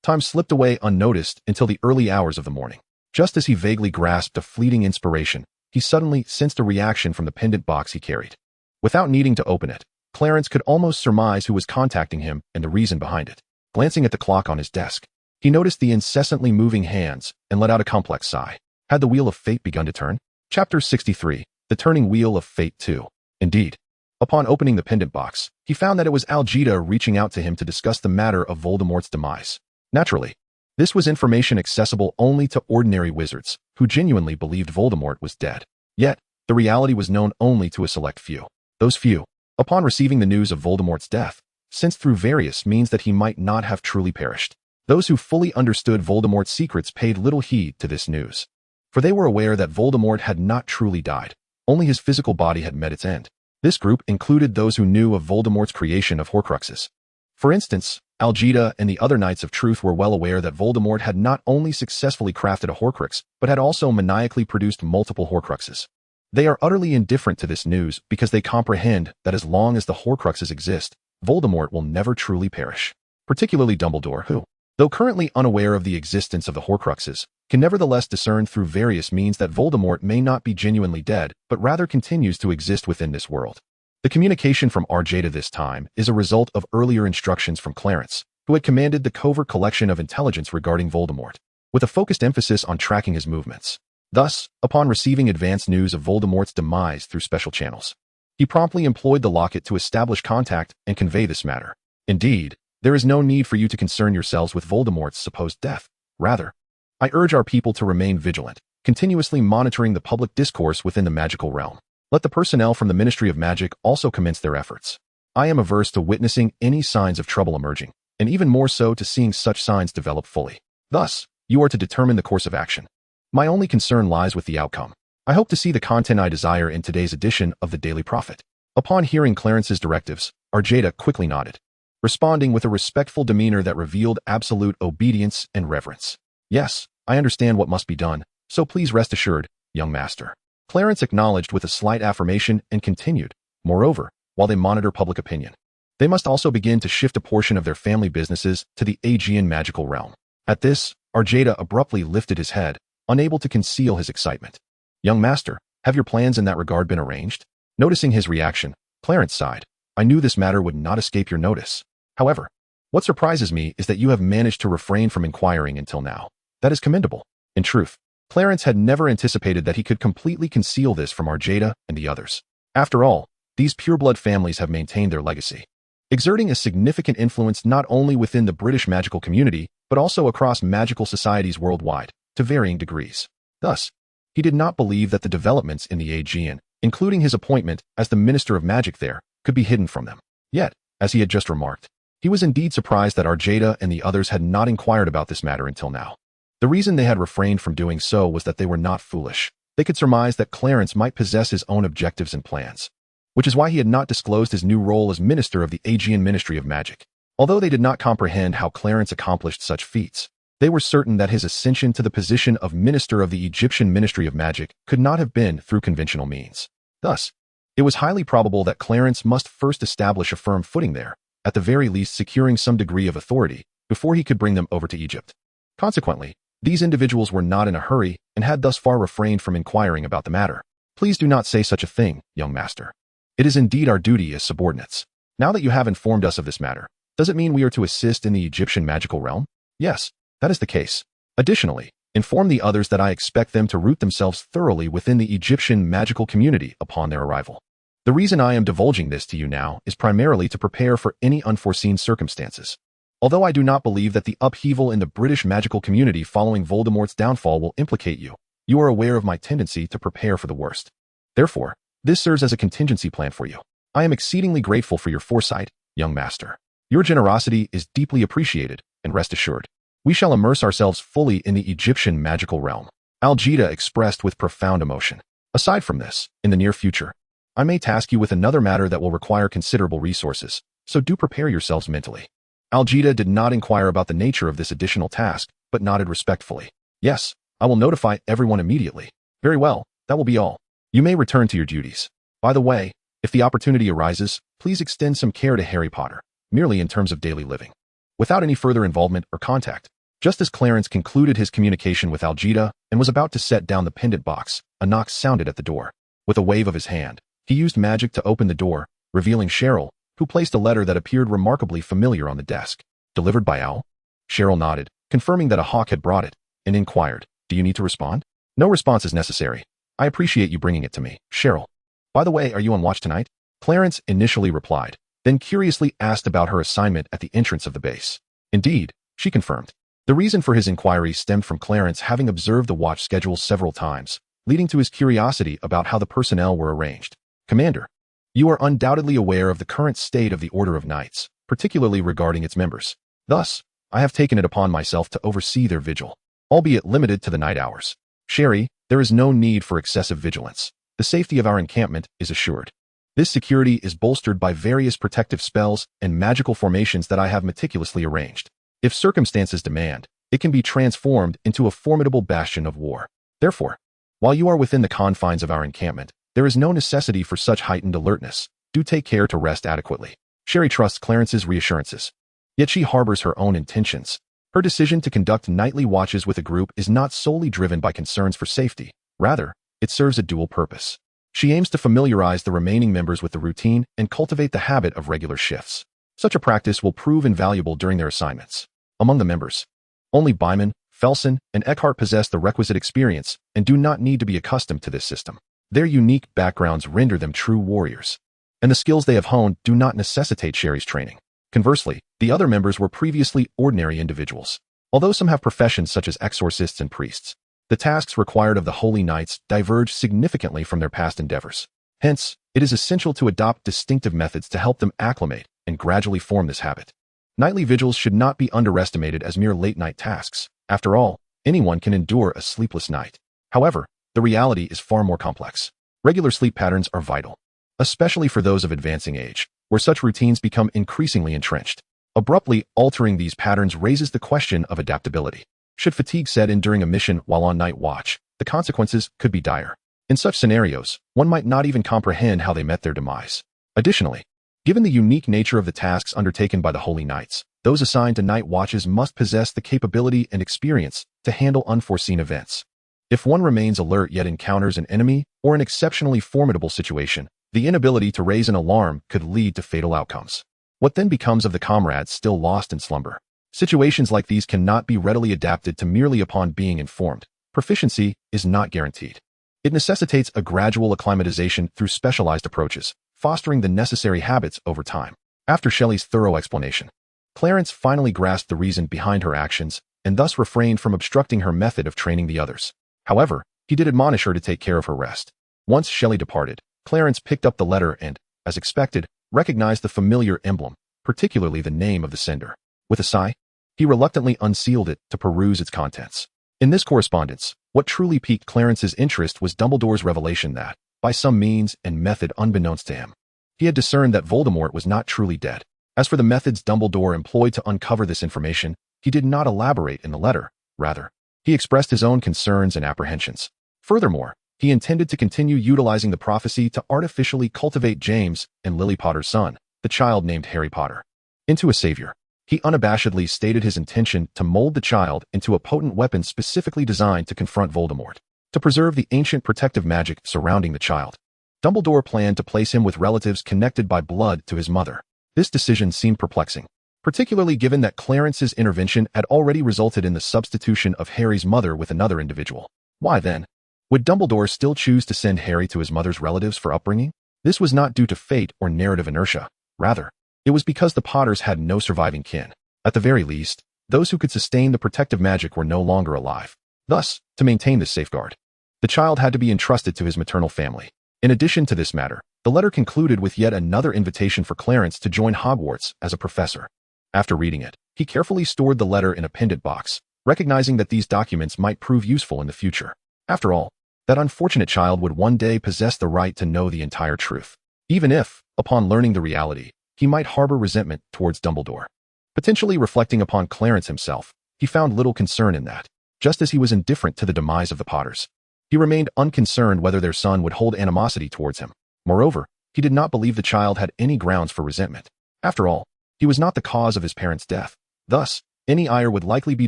time slipped away unnoticed until the early hours of the morning. Just as he vaguely grasped a fleeting inspiration, he suddenly sensed a reaction from the pendant box he carried. Without needing to open it, Clarence could almost surmise who was contacting him and the reason behind it. Glancing at the clock on his desk, he noticed the incessantly moving hands and let out a complex sigh. Had the wheel of fate begun to turn? Chapter 63, The Turning Wheel of Fate 2. Indeed. Upon opening the pendant box, he found that it was Algeta reaching out to him to discuss the matter of Voldemort's demise. Naturally, this was information accessible only to ordinary wizards, who genuinely believed Voldemort was dead. Yet, the reality was known only to a select few. Those few, upon receiving the news of Voldemort's death, sensed through various means that he might not have truly perished. Those who fully understood Voldemort's secrets paid little heed to this news, for they were aware that Voldemort had not truly died. Only his physical body had met its end. This group included those who knew of Voldemort's creation of Horcruxes. For instance, Algeta and the other Knights of Truth were well aware that Voldemort had not only successfully crafted a Horcrux, but had also maniacally produced multiple Horcruxes. They are utterly indifferent to this news because they comprehend that as long as the Horcruxes exist, Voldemort will never truly perish. Particularly Dumbledore, who, though currently unaware of the existence of the Horcruxes, can nevertheless discern through various means that Voldemort may not be genuinely dead, but rather continues to exist within this world. The communication from Algeta this time is a result of earlier instructions from Clarence, who had commanded the covert collection of intelligence regarding Voldemort, with a focused emphasis on tracking his movements. Thus, upon receiving advance news of Voldemort's demise through special channels, he promptly employed the locket to establish contact and convey this matter. Indeed, there is no need for you to concern yourselves with Voldemort's supposed death. Rather, I urge our people to remain vigilant, continuously monitoring the public discourse within the magical realm. Let the personnel from the Ministry of Magic also commence their efforts. I am averse to witnessing any signs of trouble emerging, and even more so to seeing such signs develop fully. Thus, you are to determine the course of action. My only concern lies with the outcome. I hope to see the content I desire in today's edition of the Daily Prophet. Upon hearing Clarence's directives, Arjada quickly nodded, responding with a respectful demeanor that revealed absolute obedience and reverence. Yes, I understand what must be done, so please rest assured, young master. Clarence acknowledged with a slight affirmation and continued. Moreover, while they monitor public opinion, they must also begin to shift a portion of their family businesses to the Aegean magical realm. At this, Arjada abruptly lifted his head, unable to conceal his excitement. Young master, have your plans in that regard been arranged? Noticing his reaction, Clarence sighed. I knew this matter would not escape your notice. However, what surprises me is that you have managed to refrain from inquiring until now. That is commendable. In truth, Clarence had never anticipated that he could completely conceal this from Arjada and the others. After all, these pureblood families have maintained their legacy, exerting a significant influence not only within the British magical community, but also across magical societies worldwide, to varying degrees. Thus, he did not believe that the developments in the Aegean, including his appointment as the Minister of Magic there, could be hidden from them. Yet, as he had just remarked, he was indeed surprised that Arjada and the others had not inquired about this matter until now. The reason they had refrained from doing so was that they were not foolish. They could surmise that Clarence might possess his own objectives and plans, which is why he had not disclosed his new role as Minister of the Aegean Ministry of Magic. Although they did not comprehend how Clarence accomplished such feats, they were certain that his ascension to the position of Minister of the Egyptian Ministry of Magic could not have been through conventional means. Thus, it was highly probable that Clarence must first establish a firm footing there, at the very least securing some degree of authority, before he could bring them over to Egypt. Consequently, these individuals were not in a hurry and had thus far refrained from inquiring about the matter. Please do not say such a thing, young master. It is indeed our duty as subordinates. Now that you have informed us of this matter, does it mean we are to assist in the Egyptian magical realm? Yes, that is the case. Additionally, inform the others that I expect them to root themselves thoroughly within the Egyptian magical community upon their arrival. The reason I am divulging this to you now is primarily to prepare for any unforeseen circumstances. Although I do not believe that the upheaval in the British magical community following Voldemort's downfall will implicate you, you are aware of my tendency to prepare for the worst. Therefore, this serves as a contingency plan for you. I am exceedingly grateful for your foresight, young master. Your generosity is deeply appreciated, and rest assured, we shall immerse ourselves fully in the Egyptian magical realm. Arjada expressed with profound emotion. Aside from this, in the near future, I may task you with another matter that will require considerable resources, so do prepare yourselves mentally. Arjada did not inquire about the nature of this additional task, but nodded respectfully. Yes, I will notify everyone immediately. Very well, that will be all. You may return to your duties. By the way, if the opportunity arises, please extend some care to Harry Potter, merely in terms of daily living, without any further involvement or contact. Just as Clarence concluded his communication with Arjada and was about to set down the pendant box, a knock sounded at the door. With a wave of his hand, he used magic to open the door, revealing Cheryl, who placed a letter that appeared remarkably familiar on the desk. Delivered by Owl? Cheryl nodded, confirming that a hawk had brought it, and inquired, do you need to respond? No response is necessary. I appreciate you bringing it to me, Cheryl. By the way, are you on watch tonight? Clarence initially replied, then curiously asked about her assignment at the entrance of the base. Indeed, she confirmed. The reason for his inquiry stemmed from Clarence having observed the watch schedule several times, leading to his curiosity about how the personnel were arranged. Commander, you are undoubtedly aware of the current state of the Order of Knights, particularly regarding its members. Thus, I have taken it upon myself to oversee their vigil, albeit limited to the night hours. Sherry, there is no need for excessive vigilance. The safety of our encampment is assured. This security is bolstered by various protective spells and magical formations that I have meticulously arranged. If circumstances demand, it can be transformed into a formidable bastion of war. Therefore, while you are within the confines of our encampment, there is no necessity for such heightened alertness. Do take care to rest adequately. Sherry trusts Clarence's reassurances. Yet she harbors her own intentions. Her decision to conduct nightly watches with a group is not solely driven by concerns for safety. Rather, it serves a dual purpose. She aims to familiarize the remaining members with the routine and cultivate the habit of regular shifts. Such a practice will prove invaluable during their assignments. Among the members, only Byman, Felsen, and Eckhart possess the requisite experience and do not need to be accustomed to this system. Their unique backgrounds render them true warriors, and the skills they have honed do not necessitate Sherry's training. Conversely, the other members were previously ordinary individuals. Although some have professions such as exorcists and priests, the tasks required of the Holy Knights diverge significantly from their past endeavors. Hence, it is essential to adopt distinctive methods to help them acclimate and gradually form this habit. Nightly vigils should not be underestimated as mere late-night tasks. After all, anyone can endure a sleepless night. However, the reality is far more complex. Regular sleep patterns are vital. especially for those of advancing age, where such routines become increasingly entrenched. Abruptly altering these patterns raises the question of adaptability. Should fatigue set in during a mission while on night watch, the consequences could be dire. In such scenarios, one might not even comprehend how they met their demise. Additionally, given the unique nature of the tasks undertaken by the Holy Knights, those assigned to night watches must possess the capability and experience to handle unforeseen events. If one remains alert yet encounters an enemy or an exceptionally formidable situation, the inability to raise an alarm could lead to fatal outcomes. What then becomes of the comrades still lost in slumber? Situations like these cannot be readily adapted to merely upon being informed. Proficiency is not guaranteed. It necessitates a gradual acclimatization through specialized approaches, fostering the necessary habits over time. After Shelley's thorough explanation, Clarence finally grasped the reason behind her actions and thus refrained from obstructing her method of training the others. However, he did admonish her to take care of her rest. Once Shelley departed, Clarence picked up the letter and, as expected, recognized the familiar emblem, particularly the name of the sender. With a sigh, he reluctantly unsealed it to peruse its contents. In this correspondence, what truly piqued Clarence's interest was Dumbledore's revelation that, by some means and method unbeknownst to him, he had discerned that Voldemort was not truly dead. As for the methods Dumbledore employed to uncover this information, he did not elaborate in the letter. Rather, he expressed his own concerns and apprehensions. Furthermore, he intended to continue utilizing the prophecy to artificially cultivate James and Lily Potter's son, the child named Harry Potter, into a savior. He unabashedly stated his intention to mold the child into a potent weapon specifically designed to confront Voldemort. To preserve the ancient protective magic surrounding the child, Dumbledore planned to place him with relatives connected by blood to his mother. This decision seemed perplexing, particularly given that Clarence's intervention had already resulted in the substitution of Harry's mother with another individual. Why then would Dumbledore still choose to send Harry to his mother's relatives for upbringing? This was not due to fate or narrative inertia. Rather, it was because the Potters had no surviving kin. At the very least, those who could sustain the protective magic were no longer alive. Thus, to maintain this safeguard, the child had to be entrusted to his maternal family. In addition to this matter, the letter concluded with yet another invitation for Clarence to join Hogwarts as a professor. After reading it, he carefully stored the letter in a pendant box, recognizing that these documents might prove useful in the future. After all, that unfortunate child would one day possess the right to know the entire truth, even if, upon learning the reality, he might harbor resentment towards Dumbledore. Potentially reflecting upon Clarence himself, he found little concern in that. Just as he was indifferent to the demise of the Potters, he remained unconcerned whether their son would hold animosity towards him. Moreover, he did not believe the child had any grounds for resentment. After all, he was not the cause of his parents' death. Thus, any ire would likely be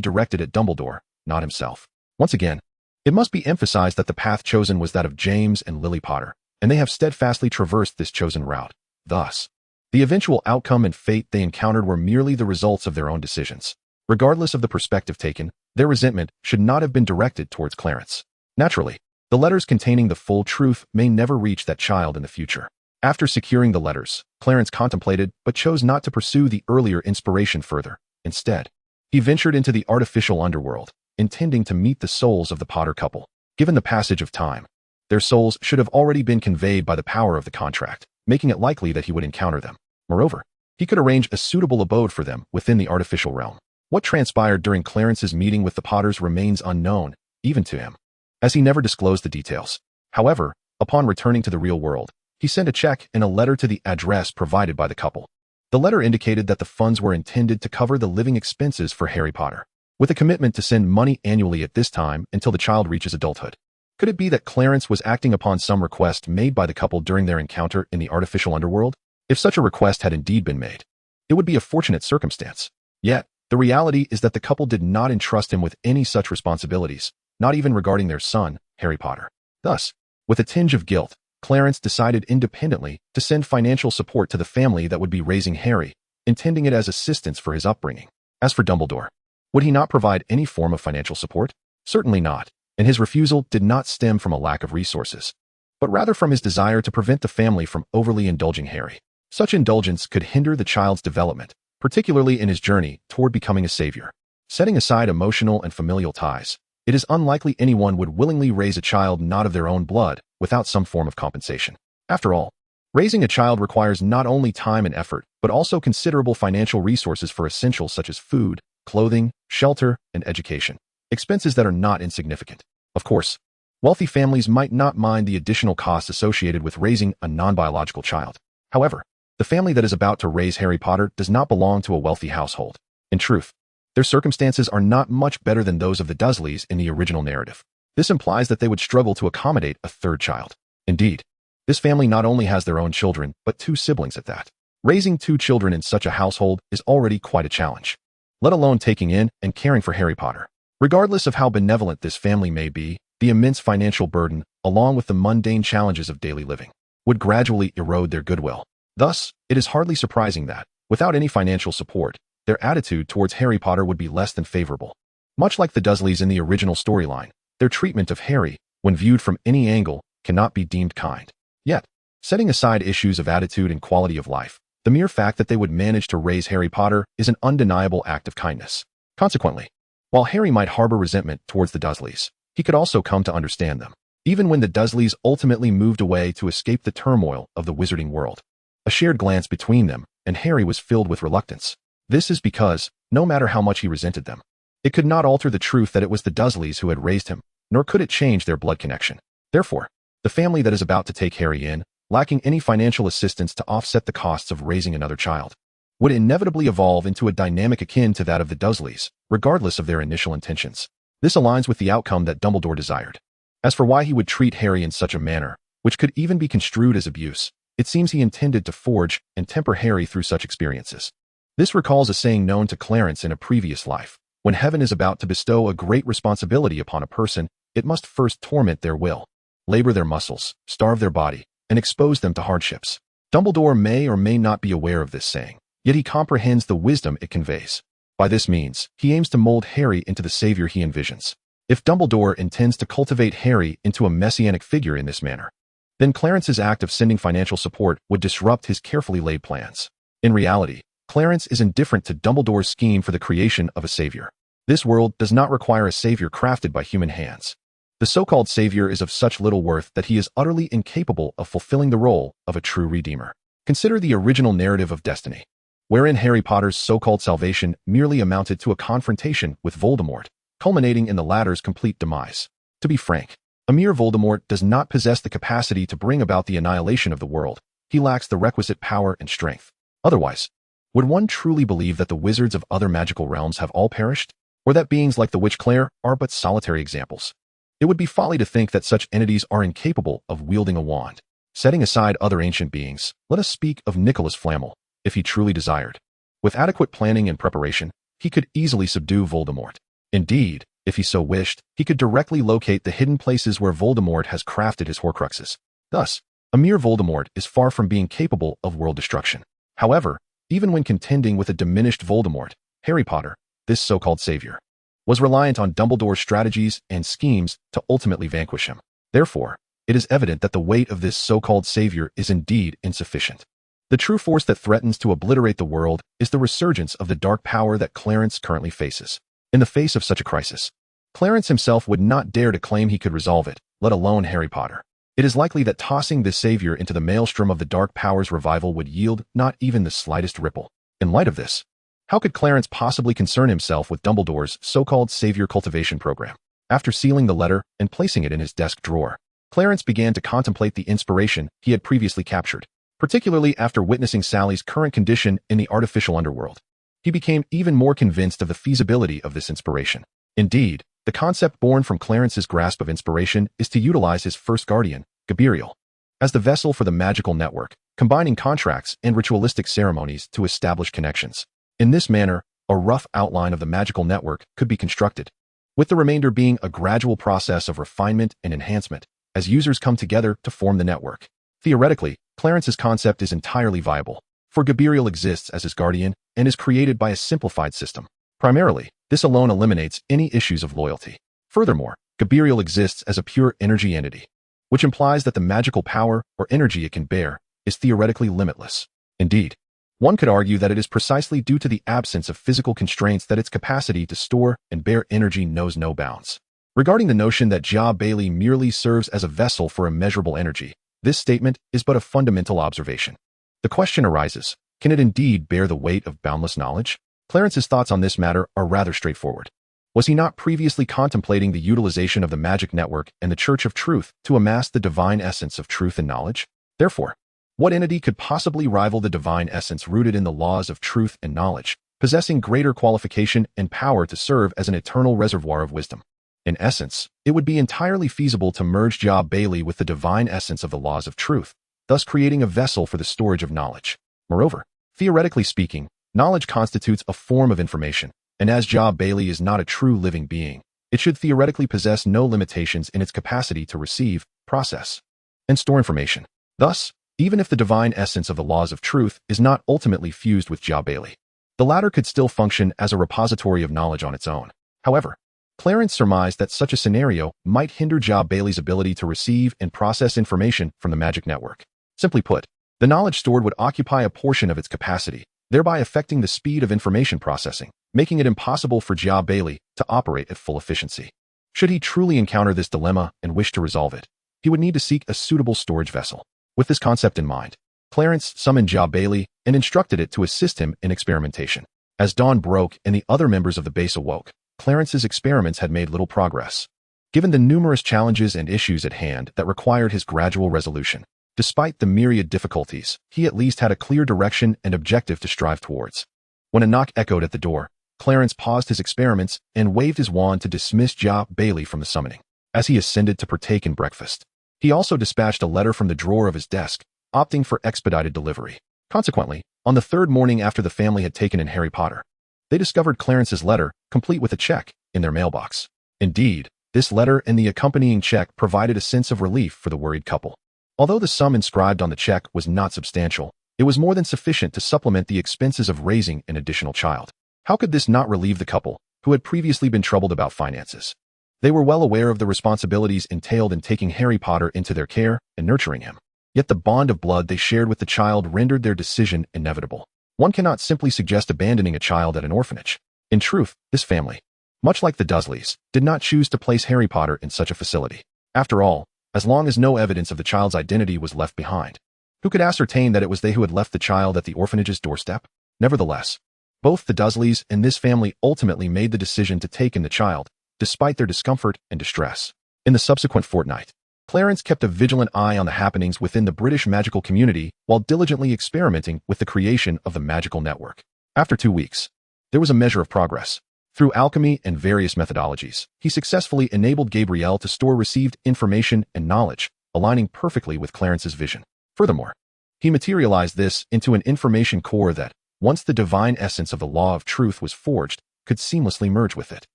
directed at Dumbledore, not himself. Once again, it must be emphasized that the path chosen was that of James and Lily Potter, and they have steadfastly traversed this chosen route. Thus, the eventual outcome and fate they encountered were merely the results of their own decisions. Regardless of the perspective taken, their resentment should not have been directed towards Clarence. Naturally, the letters containing the full truth may never reach that child in the future. After securing the letters, Clarence contemplated but chose not to pursue the earlier inspiration further. Instead, he ventured into the artificial underworld, intending to meet the souls of the Potter couple. Given the passage of time, their souls should have already been conveyed by the power of the contract, making it likely that he would encounter them. Moreover, he could arrange a suitable abode for them within the artificial realm. What transpired during Clarence's meeting with the Potters remains unknown, even to him, as he never disclosed the details. However, upon returning to the real world, he sent a check and a letter to the address provided by the couple. The letter indicated that the funds were intended to cover the living expenses for Harry Potter, with a commitment to send money annually at this time until the child reaches adulthood. Could it be that Clarence was acting upon some request made by the couple during their encounter in the artificial underworld? If such a request had indeed been made, it would be a fortunate circumstance. Yet, the reality is that the couple did not entrust him with any such responsibilities, not even regarding their son, Harry Potter. Thus, with a tinge of guilt, Clarence decided independently to send financial support to the family that would be raising Harry, intending it as assistance for his upbringing. As for Dumbledore, would he not provide any form of financial support? Certainly not, and his refusal did not stem from a lack of resources, but rather from his desire to prevent the family from overly indulging Harry. Such indulgence could hinder the child's development, particularly in his journey toward becoming a savior. Setting aside emotional and familial ties, it is unlikely anyone would willingly raise a child not of their own blood without some form of compensation. After all, raising a child requires not only time and effort, but also considerable financial resources for essentials such as food, clothing, shelter, and education, expenses that are not insignificant. Of course, Wealthy families might not mind the additional costs associated with raising a non-biological child. However, the family that is about to raise Harry Potter does not belong to a wealthy household. In truth, their circumstances are not much better than those of the Dursleys in the original narrative. This implies that they would struggle to accommodate a third child. Indeed, this family not only has their own children, but 2 siblings at that. Raising 2 children in such a household is already quite a challenge, let alone taking in and caring for Harry Potter. Regardless of how benevolent this family may be, the immense financial burden, along with the mundane challenges of daily living, would gradually erode their goodwill. Thus, it is hardly surprising that, without any financial support, their attitude towards Harry Potter would be less than favorable. Much like the Dursleys in the original storyline, their treatment of Harry, when viewed from any angle, cannot be deemed kind. Yet, setting aside issues of attitude and quality of life, the mere fact that they would manage to raise Harry Potter is an undeniable act of kindness. Consequently, while Harry might harbor resentment towards the Dursleys, he could also come to understand them. Even when the Dursleys ultimately moved away to escape the turmoil of the Wizarding World, a shared glance between them and Harry was filled with reluctance. This is because, no matter how much he resented them, it could not alter the truth that it was the Dursleys who had raised him, nor could it change their blood connection. Therefore, the family that is about to take Harry in, lacking any financial assistance to offset the costs of raising another child, would inevitably evolve into a dynamic akin to that of the Dursleys, regardless of their initial intentions. This aligns with the outcome that Dumbledore desired. As for why he would treat Harry in such a manner, which could even be construed as abuse, it seems he intended to forge and temper Harry through such experiences. This recalls a saying known to Clarence in a previous life: when heaven is about to bestow a great responsibility upon a person, it must first torment their will, labor their muscles, starve their body, and expose them to hardships. Dumbledore may or may not be aware of this saying, yet he comprehends the wisdom it conveys. By this means, he aims to mold Harry into the savior he envisions. If Dumbledore intends to cultivate Harry into a messianic figure in this manner, then Clarence's act of sending financial support would disrupt his carefully laid plans. In reality, Clarence is indifferent to Dumbledore's scheme for the creation of a savior. This world does not require a savior crafted by human hands. The so-called savior is of such little worth that he is utterly incapable of fulfilling the role of a true redeemer. Consider the original narrative of Destiny, wherein Harry Potter's so-called salvation merely amounted to a confrontation with Voldemort, culminating in the latter's complete demise. To be frank, a mere Voldemort does not possess the capacity to bring about the annihilation of the world. He lacks the requisite power and strength. Otherwise, would one truly believe that the wizards of other magical realms have all perished, or that beings like the Witch Claire are but solitary examples? It would be folly to think that such entities are incapable of wielding a wand. Setting aside other ancient beings, let us speak of Nicholas Flamel, if he truly desired. With adequate planning and preparation, he could easily subdue Voldemort. Indeed, if he so wished, he could directly locate the hidden places where Voldemort has crafted his Horcruxes. Thus, a mere Voldemort is far from being capable of world destruction. However, even when contending with a diminished Voldemort, Harry Potter, this so-called savior, was reliant on Dumbledore's strategies and schemes to ultimately vanquish him. Therefore, it is evident that the weight of this so-called savior is indeed insufficient. The true force that threatens to obliterate the world is the resurgence of the dark power that Clarence currently faces. In the face of such a crisis, Clarence himself would not dare to claim he could resolve it, let alone Harry Potter. It is likely that tossing this savior into the maelstrom of the dark power's revival would yield not even the slightest ripple. In light of this, how could Clarence possibly concern himself with Dumbledore's so-called savior cultivation program? After sealing the letter and placing it in his desk drawer, Clarence began to contemplate the inspiration he had previously captured, particularly after witnessing Sally's current condition in the artificial underworld. He became even more convinced of the feasibility of this inspiration. Indeed, the concept born from Clarence's grasp of inspiration is to utilize his first guardian, Gabriel, as the vessel for the magical network, combining contracts and ritualistic ceremonies to establish connections. In this manner, a rough outline of the magical network could be constructed, with the remainder being a gradual process of refinement and enhancement as users come together to form the network. Theoretically, Clarence's concept is entirely viable, for Gabriel exists as his guardian and is created by a simplified system. Primarily, this alone eliminates any issues of loyalty. Furthermore, Gabriel exists as a pure energy entity, which implies that the magical power or energy it can bear is theoretically limitless. Indeed, one could argue that it is precisely due to the absence of physical constraints that its capacity to store and bear energy knows no bounds. Regarding the notion that Ja Bailey merely serves as a vessel for immeasurable energy, this statement is but a fundamental observation. The question arises, can it indeed bear the weight of boundless knowledge? Clarence's thoughts on this matter are rather straightforward. Was he not previously contemplating the utilization of the magic network and the Church of Truth to amass the divine essence of truth and knowledge? Therefore, what entity could possibly rival the divine essence rooted in the laws of truth and knowledge, possessing greater qualification and power to serve as an eternal reservoir of wisdom? In essence, it would be entirely feasible to merge Job Bailey with the divine essence of the laws of truth, thus creating a vessel for the storage of knowledge. Moreover, theoretically speaking, knowledge constitutes a form of information, and as Job Bailey is not a true living being, it should theoretically possess no limitations in its capacity to receive, process, and store information. Thus, even if the divine essence of the laws of truth is not ultimately fused with Job Bailey, the latter could still function as a repository of knowledge on its own. However, Clarence surmised that such a scenario might hinder Job Bailey's ability to receive and process information from the magic network. Simply put, the knowledge stored would occupy a portion of its capacity, thereby affecting the speed of information processing, making it impossible for Job Bailey to operate at full efficiency. Should he truly encounter this dilemma and wish to resolve it, he would need to seek a suitable storage vessel. With this concept in mind, Clarence summoned Job Bailey and instructed it to assist him in experimentation. As dawn broke and the other members of the base awoke, Clarence's experiments had made little progress. Given the numerous challenges and issues at hand that required his gradual resolution, despite the myriad difficulties, he at least had a clear direction and objective to strive towards. When a knock echoed at the door, Clarence paused his experiments and waved his wand to dismiss Job Bailey from the summoning. As he ascended to partake in breakfast, he also dispatched a letter from the drawer of his desk, opting for expedited delivery. Consequently, on the third morning after the family had taken in Harry Potter, they discovered Clarence's letter, complete with a check, in their mailbox. Indeed, this letter and the accompanying check provided a sense of relief for the worried couple. Although the sum inscribed on the check was not substantial, it was more than sufficient to supplement the expenses of raising an additional child. How could this not relieve the couple, who had previously been troubled about finances? They were well aware of the responsibilities entailed in taking Harry Potter into their care and nurturing him. Yet the bond of blood they shared with the child rendered their decision inevitable. One cannot simply suggest abandoning a child at an orphanage. In truth, this family, much like the Dursleys, did not choose to place Harry Potter in such a facility. After all, as long as no evidence of the child's identity was left behind, who could ascertain that it was they who had left the child at the orphanage's doorstep? Nevertheless, both the Dursleys and this family ultimately made the decision to take in the child, despite their discomfort and distress. In the subsequent fortnight, Clarence kept a vigilant eye on the happenings within the British magical community while diligently experimenting with the creation of the magical network. After 2 weeks, there was a measure of progress. Through alchemy and various methodologies, he successfully enabled Gabrielle to store received information and knowledge, aligning perfectly with Clarence's vision. Furthermore, he materialized this into an information core that, once the divine essence of the law of truth was forged, could seamlessly merge with it.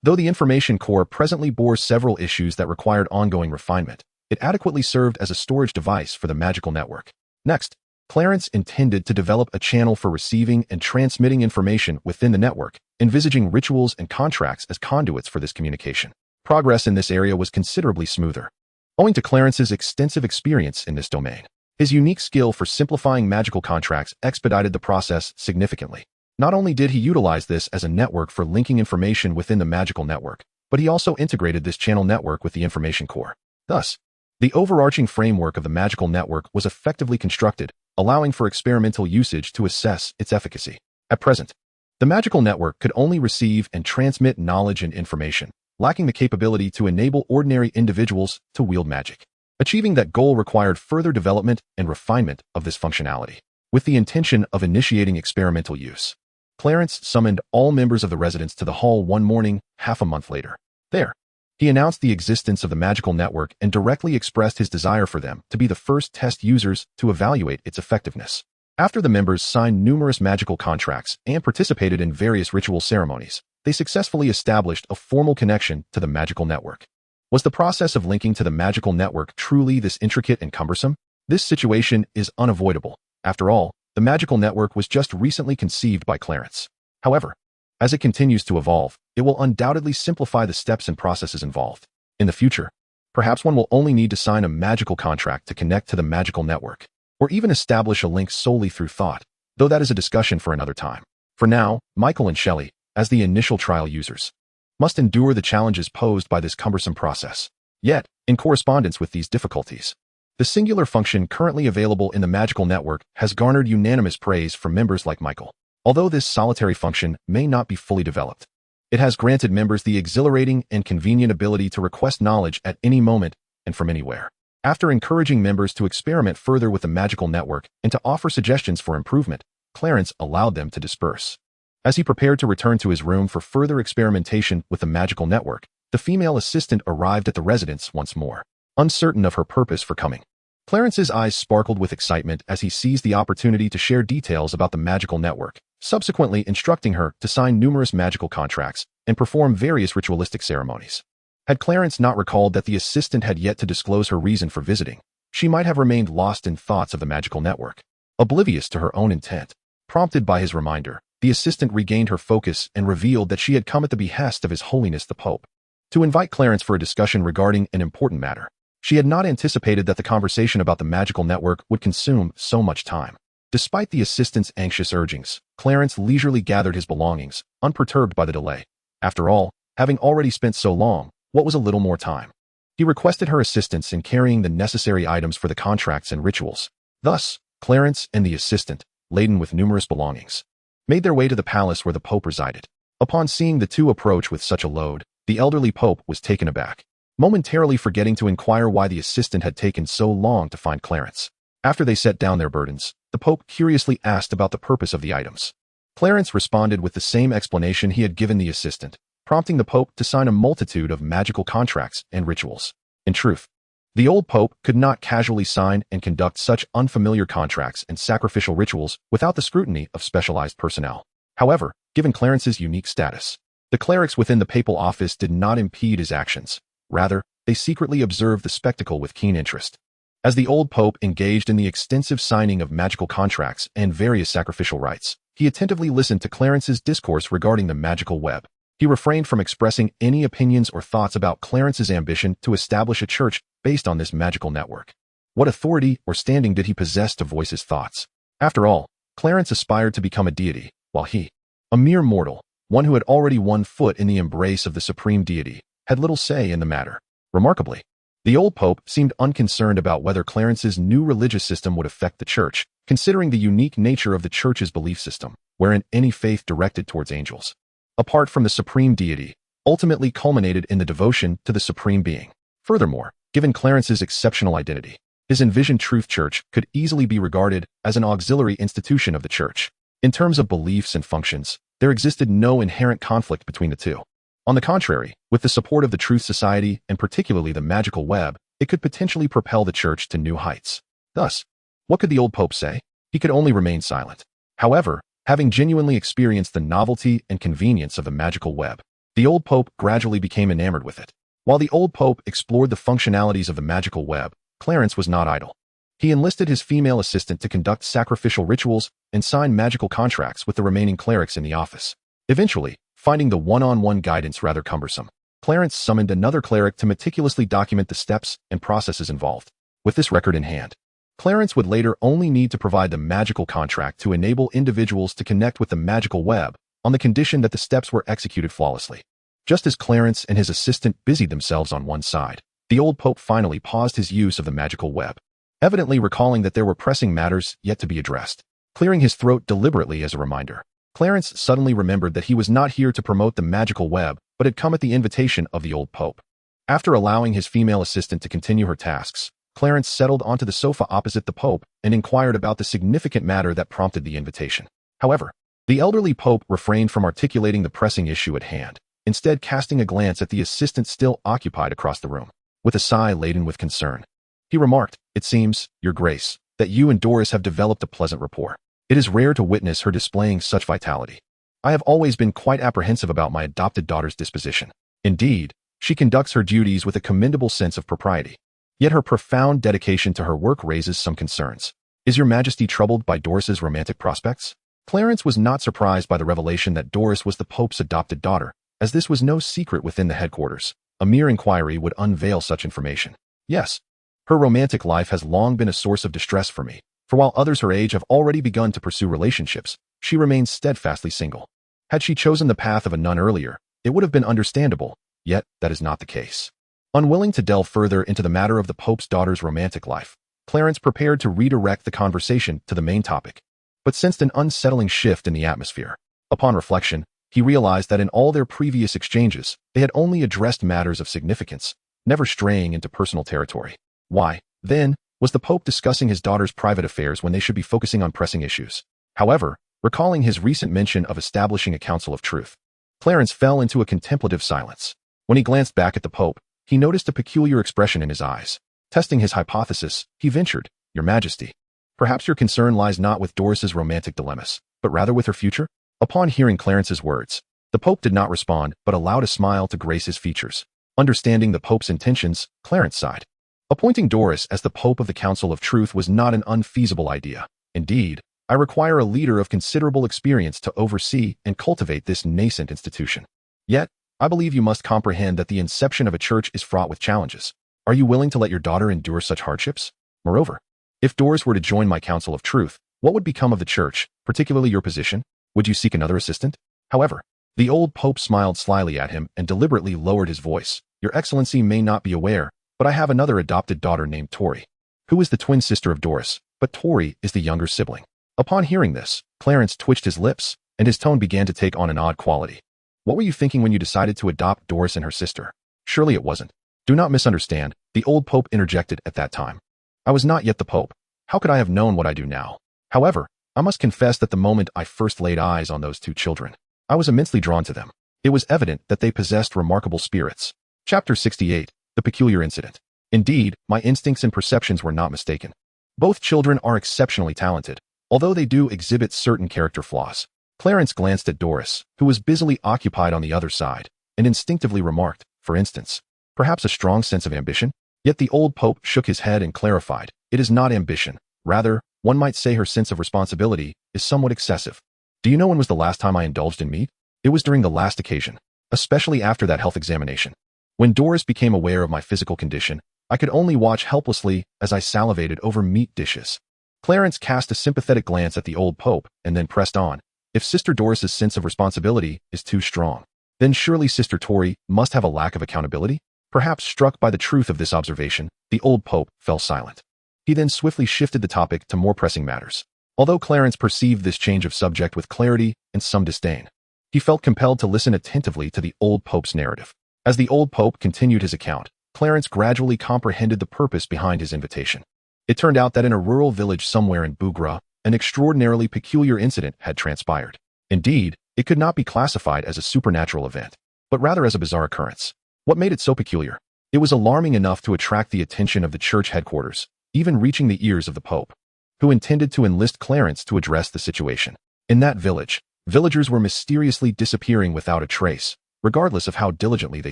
Though the information core presently bore several issues that required ongoing refinement, it adequately served as a storage device for the magical network. Next, Clarence intended to develop a channel for receiving and transmitting information within the network, envisaging rituals and contracts as conduits for this communication. Progress in this area was considerably smoother, owing to Clarence's extensive experience in this domain. His unique skill for simplifying magical contracts expedited the process significantly. Not only did he utilize this as a network for linking information within the magical network, but he also integrated this channel network with the information core. Thus, the overarching framework of the magical network was effectively constructed, allowing for experimental usage to assess its efficacy. At present, the magical network could only receive and transmit knowledge and information, lacking the capability to enable ordinary individuals to wield magic. Achieving that goal required further development and refinement of this functionality. With the intention of initiating experimental use, Clarence summoned all members of the residence to the hall one morning, half a month later. There, he announced the existence of the magical network and directly expressed his desire for them to be the first test users to evaluate its effectiveness. After the members signed numerous magical contracts and participated in various ritual ceremonies, they successfully established a formal connection to the magical network. Was the process of linking to the magical network truly this intricate and cumbersome? This situation is unavoidable. After all, the magical network was just recently conceived by Clarence. However, as it continues to evolve, it will undoubtedly simplify the steps and processes involved. In the future, perhaps one will only need to sign a magical contract to connect to the magical network, or even establish a link solely through thought, though that is a discussion for another time. For now, Michael and Shelley, as the initial trial users, must endure the challenges posed by this cumbersome process. Yet, in correspondence with these difficulties, the singular function currently available in the magical network has garnered unanimous praise from members like Michael. Although this solitary function may not be fully developed, It has granted members the exhilarating and convenient ability to request knowledge at any moment and from anywhere. After encouraging members to experiment further with the magical network and to offer suggestions for improvement, Clarence allowed them to disperse. As he prepared to return to his room for further experimentation with the magical network, the female assistant arrived at the residence once more, uncertain of her purpose for coming. Clarence's eyes sparkled with excitement as he seized the opportunity to share details about the magical network, subsequently instructing her to sign numerous magical contracts and perform various ritualistic ceremonies. Had Clarence not recalled that the assistant had yet to disclose her reason for visiting, she might have remained lost in thoughts of the magical network, oblivious to her own intent. Prompted by his reminder, the assistant regained her focus and revealed that she had come at the behest of His Holiness the Pope to invite Clarence for a discussion regarding an important matter. She had not anticipated that the conversation about the magical network would consume so much time. Despite the assistant's anxious urgings, Clarence leisurely gathered his belongings, unperturbed by the delay. After all, having already spent so long, what was a little more time? He requested her assistance in carrying the necessary items for the contracts and rituals. Thus, Clarence and the assistant, laden with numerous belongings, made their way to the palace where the Pope resided. Upon seeing the two approach with such a load, the elderly Pope was taken aback, momentarily forgetting to inquire why the assistant had taken so long to find Clarence. After they set down their burdens, the Pope curiously asked about the purpose of the items. Clarence responded with the same explanation he had given the assistant, prompting the Pope to sign a multitude of magical contracts and rituals. In truth, the old Pope could not casually sign and conduct such unfamiliar contracts and sacrificial rituals without the scrutiny of specialized personnel. However, given Clarence's unique status, the clerics within the papal office did not impede his actions. Rather, they secretly observed the spectacle with keen interest. As the old Pope engaged in the extensive signing of magical contracts and various sacrificial rites, he attentively listened to Clarence's discourse regarding the magical web. He refrained from expressing any opinions or thoughts about Clarence's ambition to establish a church based on this magical network. What authority or standing did he possess to voice his thoughts? After all, Clarence aspired to become a deity, while he, a mere mortal, one who had already won foot in the embrace of the supreme deity, had little say in the matter. Remarkably, the old Pope seemed unconcerned about whether Clarence's new religious system would affect the church, considering the unique nature of the church's belief system, wherein any faith directed towards angels, apart from the supreme deity, ultimately culminated in the devotion to the supreme being. Furthermore, given Clarence's exceptional identity, his envisioned truth church could easily be regarded as an auxiliary institution of the church. In terms of beliefs and functions, there existed no inherent conflict between the two. On the contrary, with the support of the Truth Society and particularly the magical web, it could potentially propel the church to new heights. Thus, what could the old Pope say? He could only remain silent. However, having genuinely experienced the novelty and convenience of the magical web, the old Pope gradually became enamored with it. While the old Pope explored the functionalities of the magical web, Clarence was not idle. He enlisted his female assistant to conduct sacrificial rituals and sign magical contracts with the remaining clerics in the office. Eventually, finding the one-on-one guidance rather cumbersome, Clarence summoned another cleric to meticulously document the steps and processes involved. With this record in hand, Clarence would later only need to provide the magical contract to enable individuals to connect with the magical web on the condition that the steps were executed flawlessly. Just as Clarence and his assistant busied themselves on one side, the old Pope finally paused his use of the magical web, evidently recalling that there were pressing matters yet to be addressed. Clearing his throat deliberately as a reminder, Clarence suddenly remembered that he was not here to promote the magical web, but had come at the invitation of the old Pope. After allowing his female assistant to continue her tasks, Clarence settled onto the sofa opposite the Pope and inquired about the significant matter that prompted the invitation. However, the elderly Pope refrained from articulating the pressing issue at hand, instead casting a glance at the assistant still occupied across the room. With a sigh laden with concern, he remarked, "It seems, Your Grace, that you and Doris have developed a pleasant rapport. It is rare to witness her displaying such vitality. I have always been quite apprehensive about my adopted daughter's disposition. Indeed, she conducts her duties with a commendable sense of propriety. Yet her profound dedication to her work raises some concerns. Is Your Majesty troubled by Doris's romantic prospects?" Clarence was not surprised by the revelation that Doris was the Pope's adopted daughter, as this was no secret within the headquarters. A mere inquiry would unveil such information. "Yes, her romantic life has long been a source of distress for me, for while others her age have already begun to pursue relationships, she remains steadfastly single. Had she chosen the path of a nun earlier, it would have been understandable, yet that is not the case." Unwilling to delve further into the matter of the Pope's daughter's romantic life, Clarence prepared to redirect the conversation to the main topic, but sensed an unsettling shift in the atmosphere. Upon reflection, He realized that in all their previous exchanges, they had only addressed matters of significance, never straying into personal territory. Why, then, was the Pope discussing his daughter's private affairs when they should be focusing on pressing issues? However, recalling his recent mention of establishing a council of truth, Clarence fell into a contemplative silence. When he glanced back at the Pope, he noticed a peculiar expression in his eyes. Testing his hypothesis, he ventured, "Your Majesty, perhaps your concern lies not with Doris's romantic dilemmas, but rather with her future?" Upon hearing Clarence's words, the Pope did not respond but allowed a smile to grace his features. Understanding the Pope's intentions, Clarence sighed. Appointing Doris as the Pope of the Council of Truth was not an unfeasible idea. Indeed, I require a leader of considerable experience to oversee and cultivate this nascent institution. Yet, I believe you must comprehend that the inception of a church is fraught with challenges. Are you willing to let your daughter endure such hardships? Moreover, if Doris were to join my Council of Truth, what would become of the church, particularly your position? Would you seek another assistant? However, the old Pope smiled slyly at him and deliberately lowered his voice. Your Excellency may not be aware, but I have another adopted daughter named Tori, who is the twin sister of Doris, but Tori is the younger sibling. Upon hearing this, Clarence twitched his lips, and his tone began to take on an odd quality. What were you thinking when you decided to adopt Doris and her sister? Surely it wasn't. Do not misunderstand, the old Pope interjected at that time. I was not yet the Pope. How could I have known what I do now? However, I must confess that the moment I first laid eyes on those two children, I was immensely drawn to them. It was evident that they possessed remarkable spirits. Chapter 68, The Peculiar Incident. Indeed, my instincts and perceptions were not mistaken. Both children are exceptionally talented, although they do exhibit certain character flaws. Clarence glanced at Doris, who was busily occupied on the other side, and instinctively remarked, for instance, perhaps a strong sense of ambition? Yet the old Pope shook his head and clarified, it is not ambition. Rather, one might say her sense of responsibility is somewhat excessive. Do you know when was the last time I indulged in meat? It was during the last occasion, especially after that health examination. When Doris became aware of my physical condition, I could only watch helplessly as I salivated over meat dishes. Clarence cast a sympathetic glance at the old Pope and then pressed on. If Sister Doris's sense of responsibility is too strong, then surely Sister Tori must have a lack of accountability? Perhaps struck by the truth of this observation, the old Pope fell silent. He then swiftly shifted the topic to more pressing matters. Although Clarence perceived this change of subject with clarity and some disdain, he felt compelled to listen attentively to the old Pope's narrative. As the old Pope continued his account, Clarence gradually comprehended the purpose behind his invitation. It turned out that in a rural village somewhere in Bugra, an extraordinarily peculiar incident had transpired. Indeed, it could not be classified as a supernatural event, but rather as a bizarre occurrence. What made it so peculiar? It was alarming enough to attract the attention of the church headquarters, even reaching the ears of the Pope, who intended to enlist Clarence to address the situation. In that village, villagers were mysteriously disappearing without a trace, regardless of how diligently they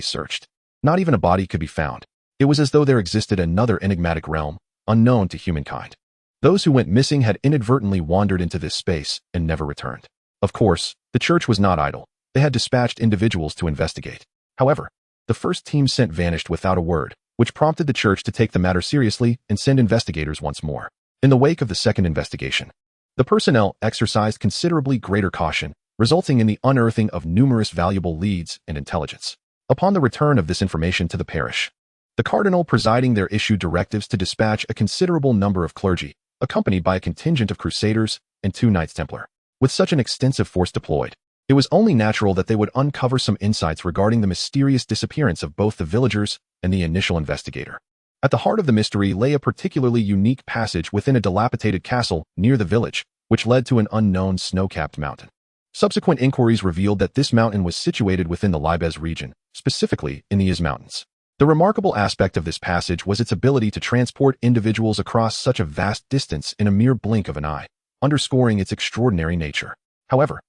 searched. Not even a body could be found. It was as though there existed another enigmatic realm, unknown to humankind. Those who went missing had inadvertently wandered into this space and never returned. Of course, the church was not idle. They had dispatched individuals to investigate. However, the first team sent vanished without a word, which prompted the church to take the matter seriously and send investigators once more. In the wake of the second investigation, the personnel exercised considerably greater caution, resulting in the unearthing of numerous valuable leads and intelligence. Upon the return of this information to the parish, the cardinal presiding there issued directives to dispatch a considerable number of clergy, accompanied by a contingent of crusaders and 2 Knights Templar. With such an extensive force deployed, it was only natural that they would uncover some insights regarding the mysterious disappearance of both the villagers and the initial investigator. At the heart of the mystery lay a particularly unique passage within a dilapidated castle near the village, which led to an unknown snow-capped mountain. Subsequent inquiries revealed that this mountain was situated within the Libez region, specifically in the Iz Mountains. The remarkable aspect of this passage was its ability to transport individuals across such a vast distance in a mere blink of an eye, underscoring its extraordinary nature. However,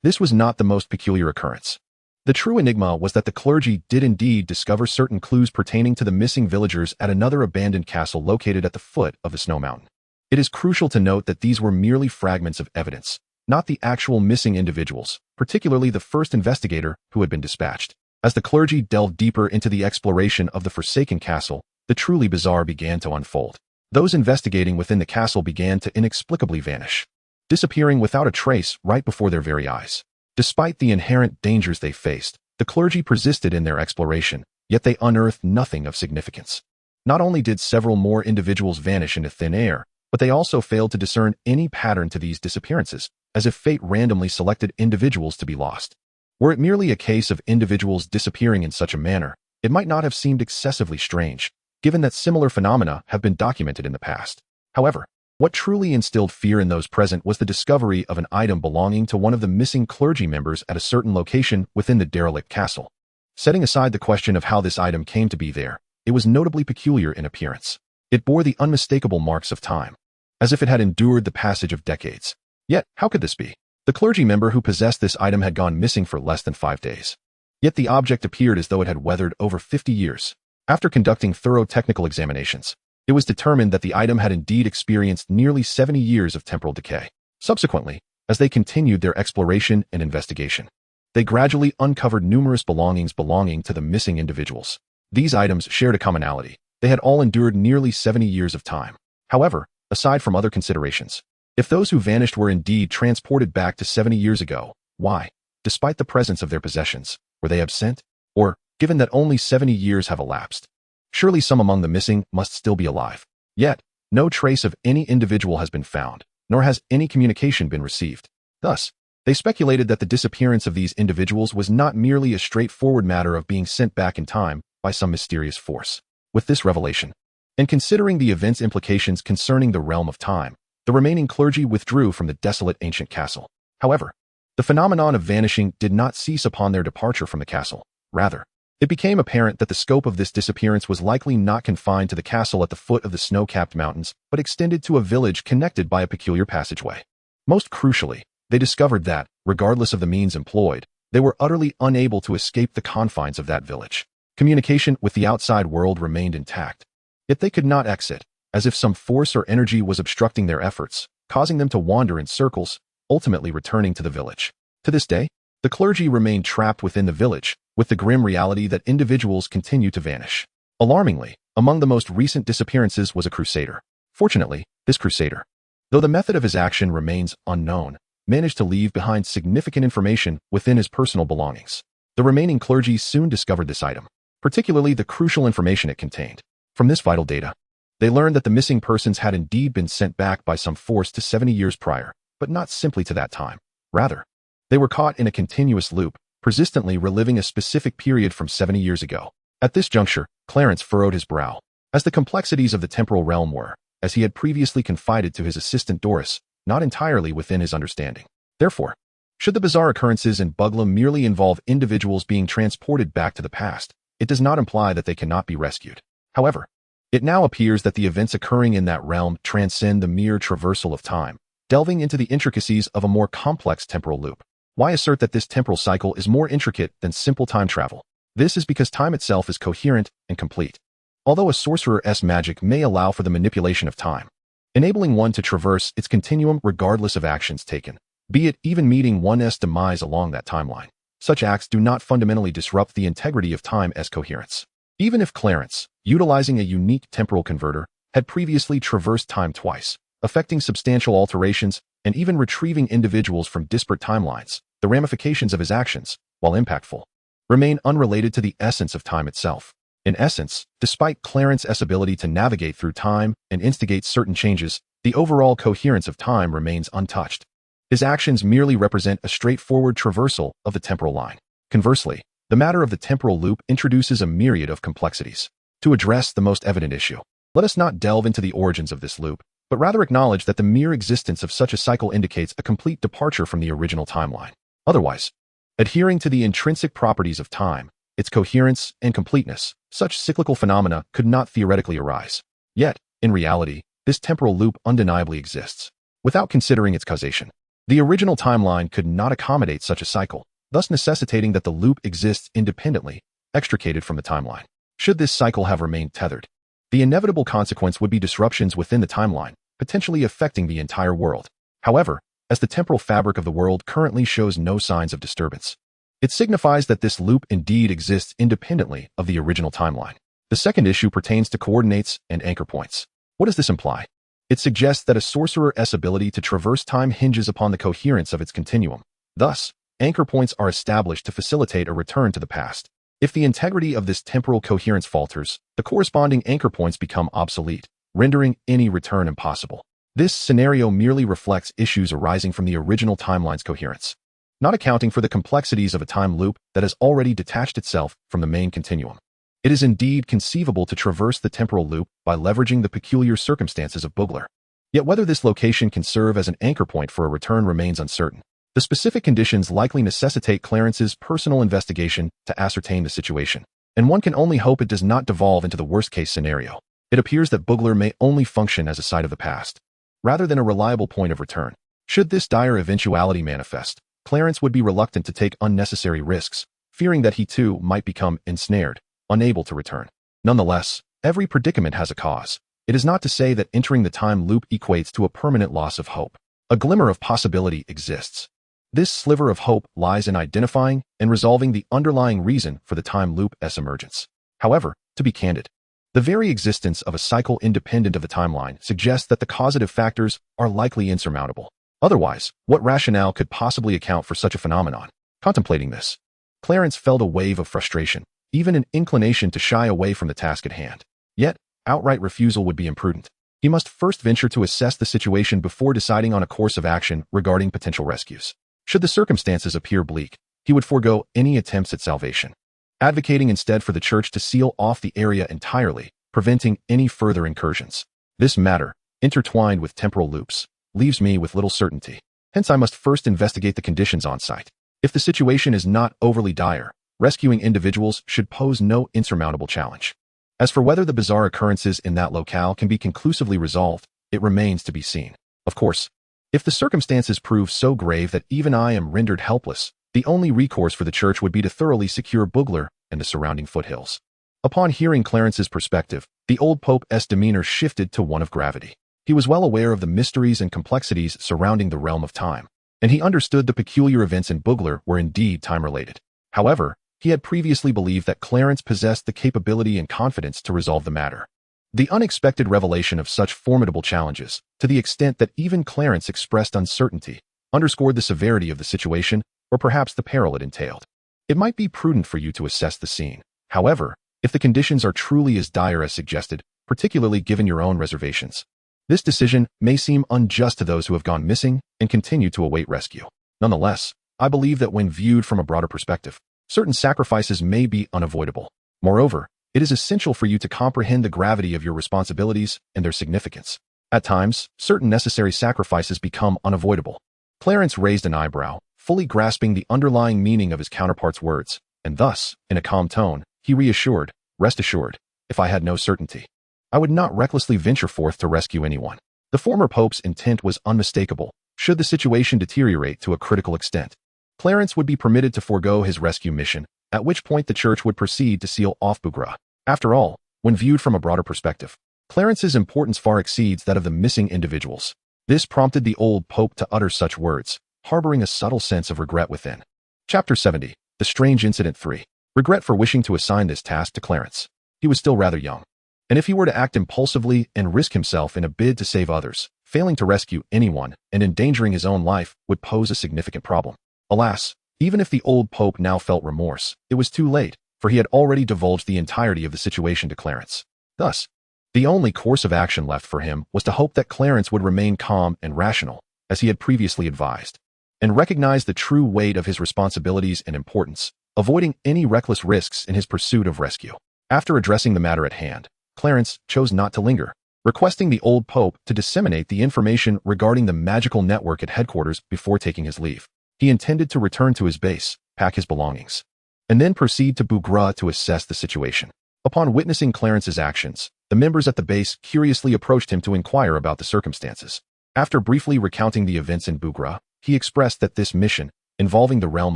this was not the most peculiar occurrence. The true enigma was that the clergy did indeed discover certain clues pertaining to the missing villagers at another abandoned castle located at the foot of the snow mountain. It is crucial to note that these were merely fragments of evidence, not the actual missing individuals, particularly the first investigator who had been dispatched. As the clergy delved deeper into the exploration of the forsaken castle, the truly bizarre began to unfold. Those investigating within the castle began to inexplicably vanish, disappearing without a trace right before their very eyes. Despite the inherent dangers they faced, the clergy persisted in their exploration, yet they unearthed nothing of significance. Not only did several more individuals vanish into thin air, but they also failed to discern any pattern to these disappearances, as if fate randomly selected individuals to be lost. Were it merely a case of individuals disappearing in such a manner, it might not have seemed excessively strange, given that similar phenomena have been documented in the past. However, what truly instilled fear in those present was the discovery of an item belonging to one of the missing clergy members at a certain location within the derelict castle. Setting aside the question of how this item came to be there, it was notably peculiar in appearance. It bore the unmistakable marks of time, as if it had endured the passage of decades. Yet, how could this be? The clergy member who possessed this item had gone missing for less than 5 days. Yet the object appeared as though it had weathered over 50 years. After conducting thorough technical examinations, it was determined that the item had indeed experienced nearly 70 years of temporal decay. Subsequently, as they continued their exploration and investigation, they gradually uncovered numerous belongings belonging to the missing individuals. These items shared a commonality. They had all endured nearly 70 years of time. However, aside from other considerations, if those who vanished were indeed transported back to 70 years ago, why, despite the presence of their possessions, were they absent? Or, given that only 70 years have elapsed, surely some among the missing must still be alive. Yet, no trace of any individual has been found, nor has any communication been received. Thus, they speculated that the disappearance of these individuals was not merely a straightforward matter of being sent back in time by some mysterious force. With this revelation, and considering the event's implications concerning the realm of time, the remaining clergy withdrew from the desolate ancient castle. However, the phenomenon of vanishing did not cease upon their departure from the castle. Rather, it became apparent that the scope of this disappearance was likely not confined to the castle at the foot of the snow-capped mountains, but extended to a village connected by a peculiar passageway. Most crucially, they discovered that, regardless of the means employed, they were utterly unable to escape the confines of that village. Communication with the outside world remained intact. Yet they could not exit, as if some force or energy was obstructing their efforts, causing them to wander in circles, ultimately returning to the village. To this day, the clergy remain trapped within the village, with the grim reality that individuals continue to vanish. Alarmingly, among the most recent disappearances was a crusader. Fortunately, this crusader, though the method of his action remains unknown, managed to leave behind significant information within his personal belongings. The remaining clergy soon discovered this item, particularly the crucial information it contained. From this vital data, they learned that the missing persons had indeed been sent back by some force to 70 years prior, but not simply to that time. Rather, they were caught in a continuous loop, persistently reliving a specific period from 70 years ago. At this juncture, Clarence furrowed his brow, as the complexities of the temporal realm were, as he had previously confided to his assistant Doris, not entirely within his understanding. Therefore, should the bizarre occurrences in Buglum merely involve individuals being transported back to the past, it does not imply that they cannot be rescued. However, it now appears that the events occurring in that realm transcend the mere traversal of time, delving into the intricacies of a more complex temporal loop. Why assert that this temporal cycle is more intricate than simple time travel? This is because time itself is coherent and complete. Although a sorcerer's magic may allow for the manipulation of time, enabling one to traverse its continuum regardless of actions taken, be it even meeting one's demise along that timeline, such acts do not fundamentally disrupt the integrity of time as coherence. Even if Clarence, utilizing a unique temporal converter, had previously traversed time twice, affecting substantial alterations and even retrieving individuals from disparate timelines, the ramifications of his actions, while impactful, remain unrelated to the essence of time itself. In essence, despite Clarence's ability to navigate through time and instigate certain changes, the overall coherence of time remains untouched. His actions merely represent a straightforward traversal of the temporal line. Conversely, the matter of the temporal loop introduces a myriad of complexities. To address the most evident issue, let us not delve into the origins of this loop, but rather acknowledge that the mere existence of such a cycle indicates a complete departure from the original timeline. Otherwise, adhering to the intrinsic properties of time, its coherence and completeness, such cyclical phenomena could not theoretically arise. Yet, in reality, this temporal loop undeniably exists. Without considering its causation, the original timeline could not accommodate such a cycle, thus necessitating that the loop exists independently, extricated from the timeline. Should this cycle have remained tethered, the inevitable consequence would be disruptions within the timeline, potentially affecting the entire world. However, as the temporal fabric of the world currently shows no signs of disturbance, it signifies that this loop indeed exists independently of the original timeline. The second issue pertains to coordinates and anchor points. What does this imply? It suggests that a sorcerer's ability to traverse time hinges upon the coherence of its continuum. Thus, anchor points are established to facilitate a return to the past. If the integrity of this temporal coherence falters, the corresponding anchor points become obsolete, rendering any return impossible. This scenario merely reflects issues arising from the original timeline's coherence. not accounting for the complexities of a time loop that has already detached itself from the main continuum. It is indeed conceivable to traverse the temporal loop by leveraging the peculiar circumstances of Boogler. Yet whether this location can serve as an anchor point for a return remains uncertain. The specific conditions likely necessitate Clarence's personal investigation to ascertain the situation, and one can only hope it does not devolve into the worst-case scenario. It appears that Boogler may only function as a site of the past, rather than a reliable point of return. Should this dire eventuality manifest, Clarence would be reluctant to take unnecessary risks, fearing that he too might become ensnared, unable to return. Nonetheless, every predicament has a cause. It is not to say that entering the time loop equates to a permanent loss of hope. A glimmer of possibility exists. This sliver of hope lies in identifying and resolving the underlying reason for the time loop's emergence. However, to be candid, the very existence of a cycle independent of the timeline suggests that the causative factors are likely insurmountable. Otherwise, what rationale could possibly account for such a phenomenon? Contemplating this, Clarence felt a wave of frustration, even an inclination to shy away from the task at hand. Yet, outright refusal would be imprudent. He must first venture to assess the situation before deciding on a course of action regarding potential rescues. Should the circumstances appear bleak, he would forego any attempts at salvation, advocating instead for the church to seal off the area entirely, preventing any further incursions. This matter, intertwined with temporal loops, leaves me with little certainty. Hence I must first investigate the conditions on site. If the situation is not overly dire, rescuing individuals should pose no insurmountable challenge. As for whether the bizarre occurrences in that locale can be conclusively resolved, it remains to be seen. Of course, if the circumstances prove so grave that even I am rendered helpless, the only recourse for the church would be to thoroughly secure Boogler and the surrounding foothills. Upon hearing Clarence's perspective, the old Pope's demeanor shifted to one of gravity. He was well aware of the mysteries and complexities surrounding the realm of time, and he understood the peculiar events in Boogler were indeed time-related. However, he had previously believed that Clarence possessed the capability and confidence to resolve the matter. The unexpected revelation of such formidable challenges, to the extent that even Clarence expressed uncertainty, underscored the severity of the situation, or perhaps the peril it entailed. It might be prudent for you to assess the scene. However, if the conditions are truly as dire as suggested, particularly given your own reservations, this decision may seem unjust to those who have gone missing and continue to await rescue. Nonetheless, I believe that when viewed from a broader perspective, certain sacrifices may be unavoidable. Moreover, it is essential for you to comprehend the gravity of your responsibilities and their significance. At times, certain necessary sacrifices become unavoidable. Clarence raised an eyebrow, fully grasping the underlying meaning of his counterpart's words, and thus, in a calm tone, he reassured, "Rest assured, if I had no certainty, I would not recklessly venture forth to rescue anyone." The former Pope's intent was unmistakable. Should the situation deteriorate to a critical extent, Clarence would be permitted to forego his rescue mission, at which point the church would proceed to seal off Boogler. After all, when viewed from a broader perspective, Clarence's importance far exceeds that of the missing individuals. This prompted the old Pope to utter such words, harboring a subtle sense of regret within. Chapter 70, The Strange Incident 3. Regret for wishing to assign this task to Clarence. He was still rather young, and if he were to act impulsively and risk himself in a bid to save others, failing to rescue anyone and endangering his own life would pose a significant problem. Alas, even if the old Pope now felt remorse, it was too late, for he had already divulged the entirety of the situation to Clarence. Thus, the only course of action left for him was to hope that Clarence would remain calm and rational, as he had previously advised, and recognize the true weight of his responsibilities and importance, avoiding any reckless risks in his pursuit of rescue. After addressing the matter at hand, Clarence chose not to linger, requesting the old Pope to disseminate the information regarding the magical network at headquarters before taking his leave. He intended to return to his base, pack his belongings, and then proceed to Boogler to assess the situation. Upon witnessing Clarence's actions, the members at the base curiously approached him to inquire about the circumstances. After briefly recounting the events in Boogler, he expressed that this mission, involving the realm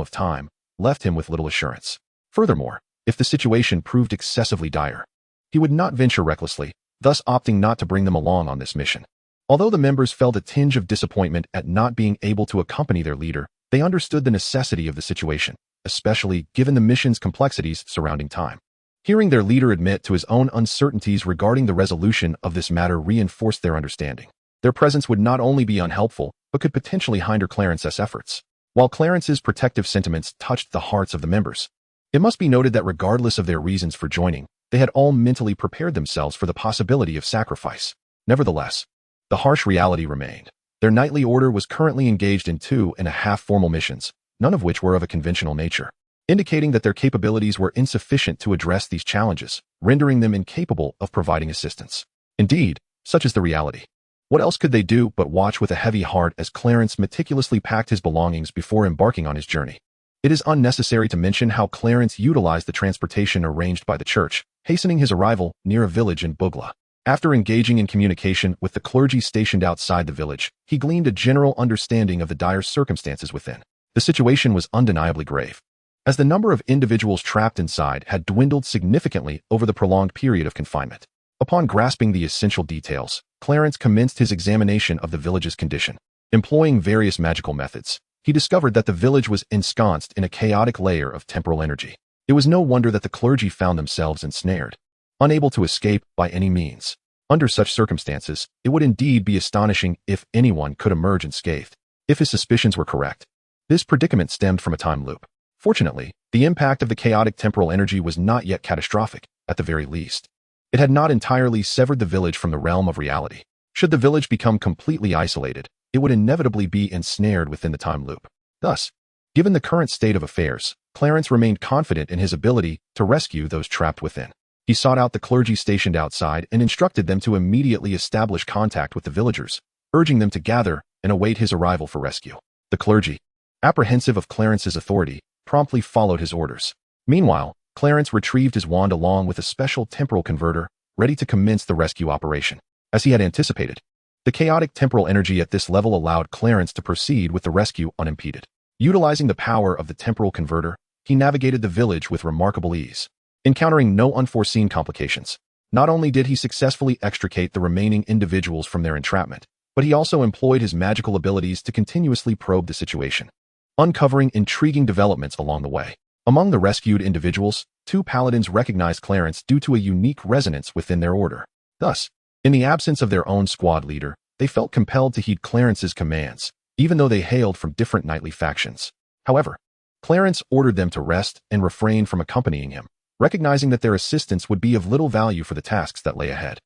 of time, left him with little assurance. Furthermore, if the situation proved excessively dire, he would not venture recklessly, thus opting not to bring them along on this mission. Although the members felt a tinge of disappointment at not being able to accompany their leader, they understood the necessity of the situation, especially given the mission's complexities surrounding time. Hearing their leader admit to his own uncertainties regarding the resolution of this matter reinforced their understanding. Their presence would not only be unhelpful, but could potentially hinder Clarence's efforts. While Clarence's protective sentiments touched the hearts of the members, it must be noted that regardless of their reasons for joining, they had all mentally prepared themselves for the possibility of sacrifice. Nevertheless, the harsh reality remained. Their nightly order was currently engaged in 2.5 formal missions, none of which were of a conventional nature, indicating that their capabilities were insufficient to address these challenges, rendering them incapable of providing assistance. Indeed, such is the reality. What else could they do but watch with a heavy heart as Clarence meticulously packed his belongings before embarking on his journey? It is unnecessary to mention how Clarence utilized the transportation arranged by the church, hastening his arrival near a village in Bugla. After engaging in communication with the clergy stationed outside the village, he gleaned a general understanding of the dire circumstances within. The situation was undeniably grave, as the number of individuals trapped inside had dwindled significantly over the prolonged period of confinement. Upon grasping the essential details, Clarence commenced his examination of the village's condition. Employing various magical methods, he discovered that the village was ensconced in a chaotic layer of temporal energy. It was no wonder that the clergy found themselves ensnared, unable to escape by any means. Under such circumstances, it would indeed be astonishing if anyone could emerge unscathed. If his suspicions were correct, this predicament stemmed from a time loop. Fortunately, the impact of the chaotic temporal energy was not yet catastrophic, at the very least. It had not entirely severed the village from the realm of reality. Should the village become completely isolated, it would inevitably be ensnared within the time loop. Thus, given the current state of affairs, Clarence remained confident in his ability to rescue those trapped within. He sought out the clergy stationed outside and instructed them to immediately establish contact with the villagers, urging them to gather and await his arrival for rescue. The clergy, apprehensive of Clarence's authority, promptly followed his orders. Meanwhile, Clarence retrieved his wand along with a special temporal converter, ready to commence the rescue operation. As he had anticipated, the chaotic temporal energy at this level allowed Clarence to proceed with the rescue unimpeded. Utilizing the power of the temporal converter, he navigated the village with remarkable ease, encountering no unforeseen complications. Not only did he successfully extricate the remaining individuals from their entrapment, but he also employed his magical abilities to continuously probe the situation, uncovering intriguing developments along the way. Among the rescued individuals, 2 paladins recognized Clarence due to a unique resonance within their order. Thus, in the absence of their own squad leader, they felt compelled to heed Clarence's commands, even though they hailed from different knightly factions. However, Clarence ordered them to rest and refrain from accompanying him, recognizing that their assistance would be of little value for the tasks that lay ahead.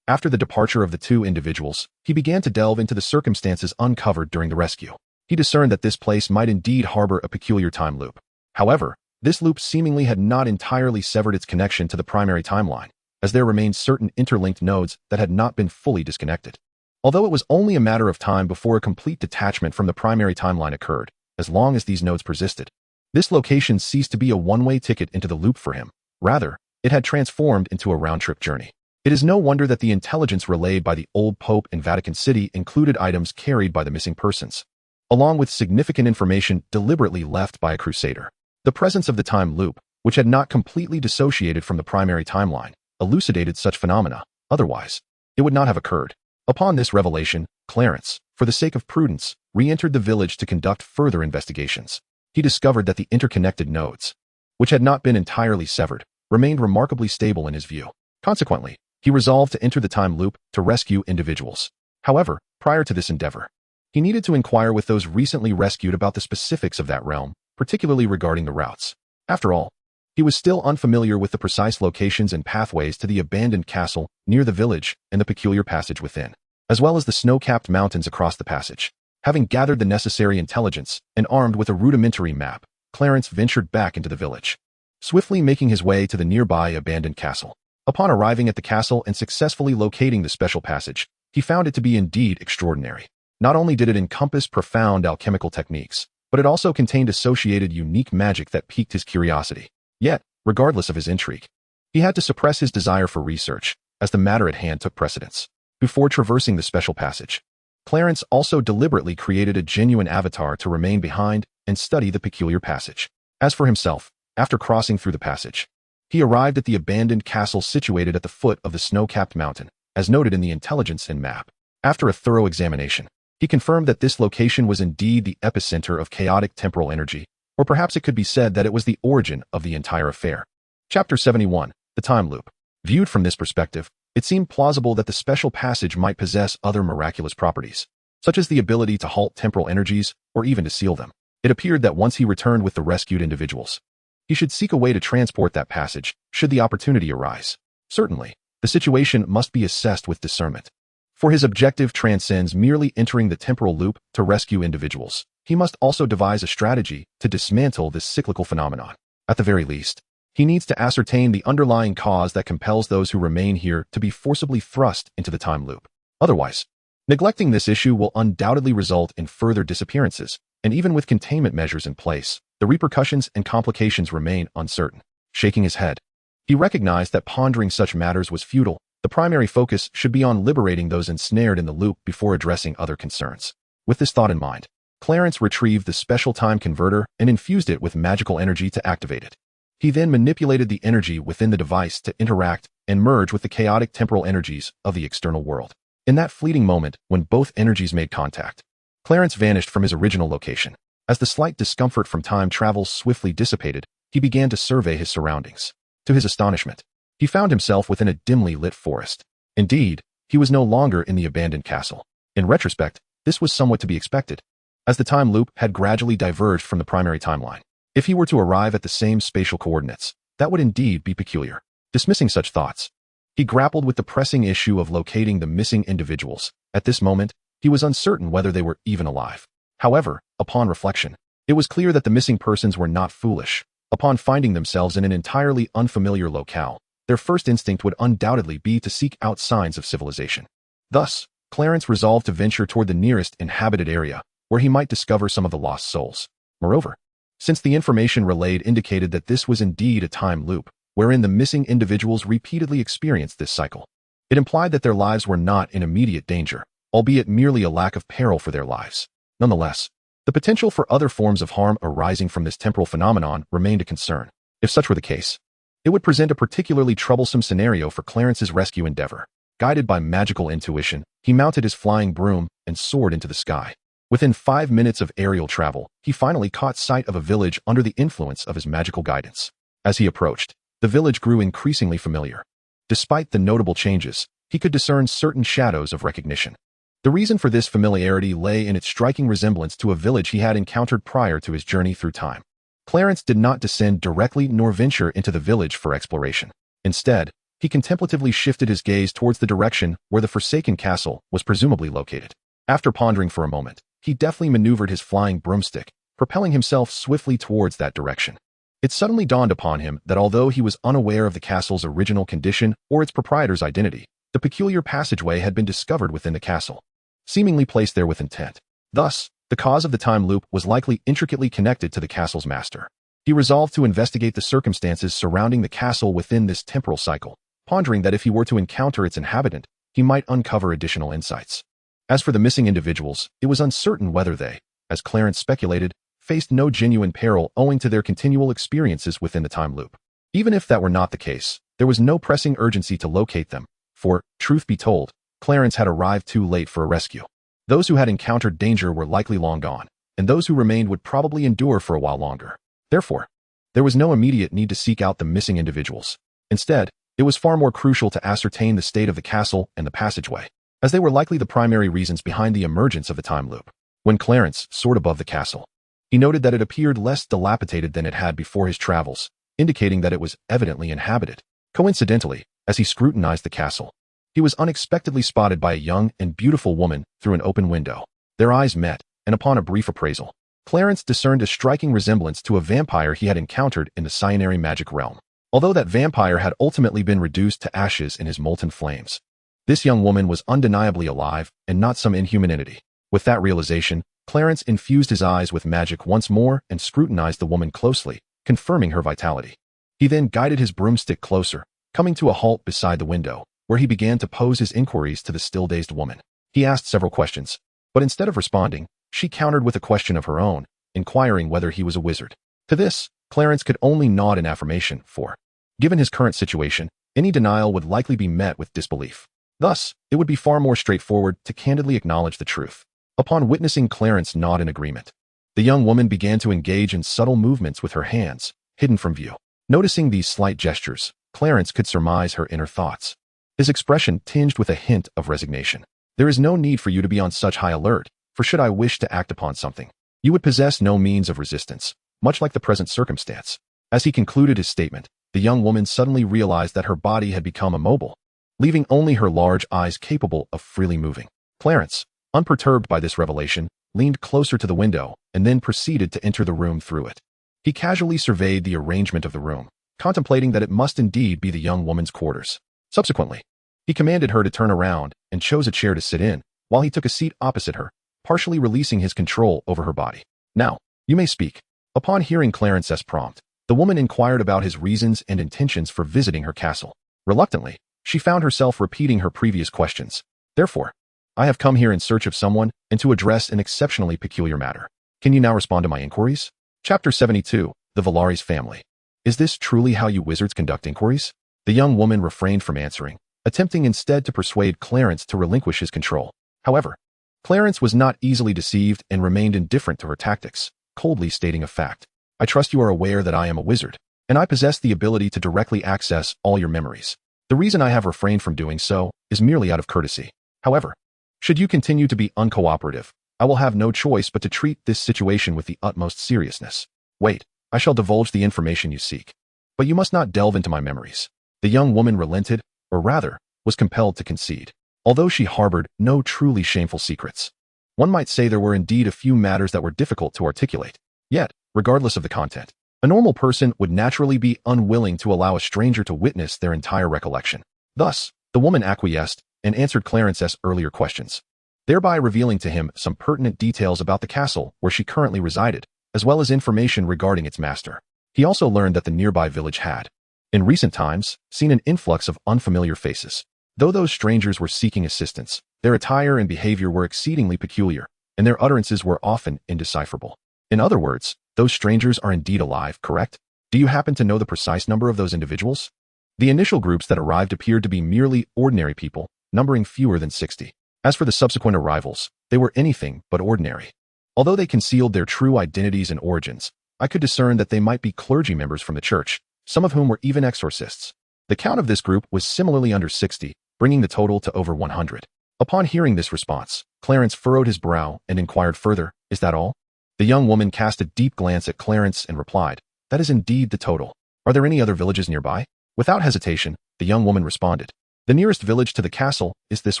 After the departure of the 2 individuals, he began to delve into the circumstances uncovered during the rescue. He discerned that this place might indeed harbor a peculiar time loop. However, this loop seemingly had not entirely severed its connection to the primary timeline, as there remained certain interlinked nodes that had not been fully disconnected. Although it was only a matter of time before a complete detachment from the primary timeline occurred, as long as these nodes persisted, this location ceased to be a one-way ticket into the loop for him. Rather, it had transformed into a round-trip journey. It is no wonder that the intelligence relayed by the old Pope in Vatican City included items carried by the missing persons, along with significant information deliberately left by a crusader. The presence of the time loop, which had not completely dissociated from the primary timeline, elucidated such phenomena. Otherwise, it would not have occurred. Upon this revelation, Clarence, for the sake of prudence, re-entered the village to conduct further investigations. He discovered that the interconnected nodes, which had not been entirely severed, remained remarkably stable in his view. Consequently, he resolved to enter the time loop to rescue individuals. However, prior to this endeavor, he needed to inquire with those recently rescued about the specifics of that realm, particularly regarding the routes. After all, he was still unfamiliar with the precise locations and pathways to the abandoned castle near the village and the peculiar passage within, as well as the snow-capped mountains across the passage. Having gathered the necessary intelligence and armed with a rudimentary map, Clarence ventured back into the village, swiftly making his way to the nearby abandoned castle. Upon arriving at the castle and successfully locating the special passage, he found it to be indeed extraordinary. Not only did it encompass profound alchemical techniques, but it also contained associated unique magic that piqued his curiosity. Yet, regardless of his intrigue, he had to suppress his desire for research, as the matter at hand took precedence. Before traversing the special passage, Clarence also deliberately created a genuine avatar to remain behind and study the peculiar passage. As for himself, after crossing through the passage, he arrived at the abandoned castle situated at the foot of the snow-capped mountain, as noted in the intelligence and map. After a thorough examination, he confirmed that this location was indeed the epicenter of chaotic temporal energy, or perhaps it could be said that it was the origin of the entire affair. Chapter 71, The Time Loop. Viewed from this perspective, it seemed plausible that the special passage might possess other miraculous properties, such as the ability to halt temporal energies or even to seal them. It appeared that once he returned with the rescued individuals, he should seek a way to transport that passage, should the opportunity arise. Certainly, the situation must be assessed with discernment, for his objective transcends merely entering the temporal loop to rescue individuals. he must also devise a strategy to dismantle this cyclical phenomenon. At the very least, he needs to ascertain the underlying cause that compels those who remain here to be forcibly thrust into the time loop. Otherwise, neglecting this issue will undoubtedly result in further disappearances, and even with containment measures in place, the repercussions and complications remain uncertain. Shaking his head, he recognized that pondering such matters was futile. The primary focus should be on liberating those ensnared in the loop before addressing other concerns. With this thought in mind, Clarence retrieved the special time converter and infused it with magical energy to activate it. He then manipulated the energy within the device to interact and merge with the chaotic temporal energies of the external world. In that fleeting moment, when both energies made contact, Clarence vanished from his original location. As the slight discomfort from time travel swiftly dissipated, he began to survey his surroundings. To his astonishment, he found himself within a dimly lit forest. Indeed, he was no longer in the abandoned castle. In retrospect, this was somewhat to be expected, as the time loop had gradually diverged from the primary timeline. If he were to arrive at the same spatial coordinates, that would indeed be peculiar. Dismissing such thoughts, he grappled with the pressing issue of locating the missing individuals. At this moment, he was uncertain whether they were even alive. However, upon reflection, it was clear that the missing persons were not foolish. Upon finding themselves in an entirely unfamiliar locale, their first instinct would undoubtedly be to seek out signs of civilization. Thus, Clarence resolved to venture toward the nearest inhabited area, where he might discover some of the lost souls. Moreover, since the information relayed indicated that this was indeed a time loop, wherein the missing individuals repeatedly experienced this cycle, it implied that their lives were not in immediate danger, albeit merely a lack of peril for their lives. Nonetheless, the potential for other forms of harm arising from this temporal phenomenon remained a concern. If such were the case, it would present a particularly troublesome scenario for Clarence's rescue endeavor. Guided by magical intuition, he mounted his flying broom and soared into the sky. Within 5 minutes of aerial travel, he finally caught sight of a village under the influence of his magical guidance. As he approached, the village grew increasingly familiar. Despite the notable changes, he could discern certain shadows of recognition. The reason for this familiarity lay in its striking resemblance to a village he had encountered prior to his journey through time. Clarence did not descend directly nor venture into the village for exploration. Instead, he contemplatively shifted his gaze towards the direction where the Forsaken Castle was presumably located. After pondering for a moment, he deftly maneuvered his flying broomstick, propelling himself swiftly towards that direction. It suddenly dawned upon him that although he was unaware of the castle's original condition or its proprietor's identity, the peculiar passageway had been discovered within the castle, seemingly placed there with intent. Thus, the cause of the time loop was likely intricately connected to the castle's master. He resolved to investigate the circumstances surrounding the castle within this temporal cycle, pondering that if he were to encounter its inhabitant, he might uncover additional insights. As for the missing individuals, it was uncertain whether they, as Clarence speculated, faced no genuine peril owing to their continual experiences within the time loop. Even if that were not the case, there was no pressing urgency to locate them, for, truth be told, Clarence had arrived too late for a rescue. Those who had encountered danger were likely long gone, and those who remained would probably endure for a while longer. Therefore, there was no immediate need to seek out the missing individuals. Instead, it was far more crucial to ascertain the state of the castle and the passageway, as they were likely the primary reasons behind the emergence of the time loop. When Clarence soared above the castle, he noted that it appeared less dilapidated than it had before his travels, indicating that it was evidently inhabited. Coincidentally, as he scrutinized the castle, he was unexpectedly spotted by a young and beautiful woman through an open window. Their eyes met, and upon a brief appraisal, Clarence discerned a striking resemblance to a vampire he had encountered in the cyanary magic realm. Although that vampire had ultimately been reduced to ashes in his molten flames, this young woman was undeniably alive and not some inhuman entity. With that realization, Clarence infused his eyes with magic once more and scrutinized the woman closely, confirming her vitality. He then guided his broomstick closer, coming to a halt beside the window, where he began to pose his inquiries to the still-dazed woman. He asked several questions, but instead of responding, she countered with a question of her own, inquiring whether he was a wizard. To this, Clarence could only nod in affirmation, for, given his current situation, any denial would likely be met with disbelief. Thus, it would be far more straightforward to candidly acknowledge the truth. Upon witnessing Clarence nod in agreement, the young woman began to engage in subtle movements with her hands, hidden from view. Noticing these slight gestures, Clarence could surmise her inner thoughts, his expression tinged with a hint of resignation. There is no need for you to be on such high alert, for should I wish to act upon something, you would possess no means of resistance, much like the present circumstance. As he concluded his statement, the young woman suddenly realized that her body had become immobile, leaving only her large eyes capable of freely moving. Clarence, unperturbed by this revelation, leaned closer to the window, and then proceeded to enter the room through it. He casually surveyed the arrangement of the room, contemplating that it must indeed be the young woman's quarters. Subsequently, he commanded her to turn around and chose a chair to sit in, while he took a seat opposite her, partially releasing his control over her body. "Now, you may speak." Upon hearing Clarence's prompt, the woman inquired about his reasons and intentions for visiting her castle. Reluctantly, she found herself repeating her previous questions. "Therefore, I have come here in search of someone and to address an exceptionally peculiar matter. Can you now respond to my inquiries?" Chapter 72, The Valaris Family. "Is this truly how you wizards conduct inquiries?" The young woman refrained from answering, attempting instead to persuade Clarence to relinquish his control. However, Clarence was not easily deceived and remained indifferent to her tactics, coldly stating a fact. "I trust you are aware that I am a wizard, and I possess the ability to directly access all your memories. The reason I have refrained from doing so is merely out of courtesy. However, should you continue to be uncooperative, I will have no choice but to treat this situation with the utmost seriousness. Wait, I shall divulge the information you seek. But you must not delve into my memories." The young woman relented, or rather, was compelled to concede. Although she harbored no truly shameful secrets, one might say there were indeed a few matters that were difficult to articulate. Yet, regardless of the content, a normal person would naturally be unwilling to allow a stranger to witness their entire recollection. Thus, the woman acquiesced and answered Clarence's earlier questions, thereby revealing to him some pertinent details about the castle where she currently resided, as well as information regarding its master. He also learned that the nearby village had, in recent times, seen an influx of unfamiliar faces. Though those strangers were seeking assistance, their attire and behavior were exceedingly peculiar, and their utterances were often indecipherable. In other words, those strangers are indeed alive, correct? Do you happen to know the precise number of those individuals? The initial groups that arrived appeared to be merely ordinary people, numbering fewer than 60. As for the subsequent arrivals, they were anything but ordinary. Although they concealed their true identities and origins, I could discern that they might be clergy members from the church, some of whom were even exorcists. The count of this group was similarly under 60, bringing the total to over 100. Upon hearing this response, Clarence furrowed his brow and inquired further, "Is that all?" The young woman cast a deep glance at Clarence and replied, "That is indeed the total. Are there any other villages nearby?" Without hesitation, the young woman responded, "The nearest village to the castle is this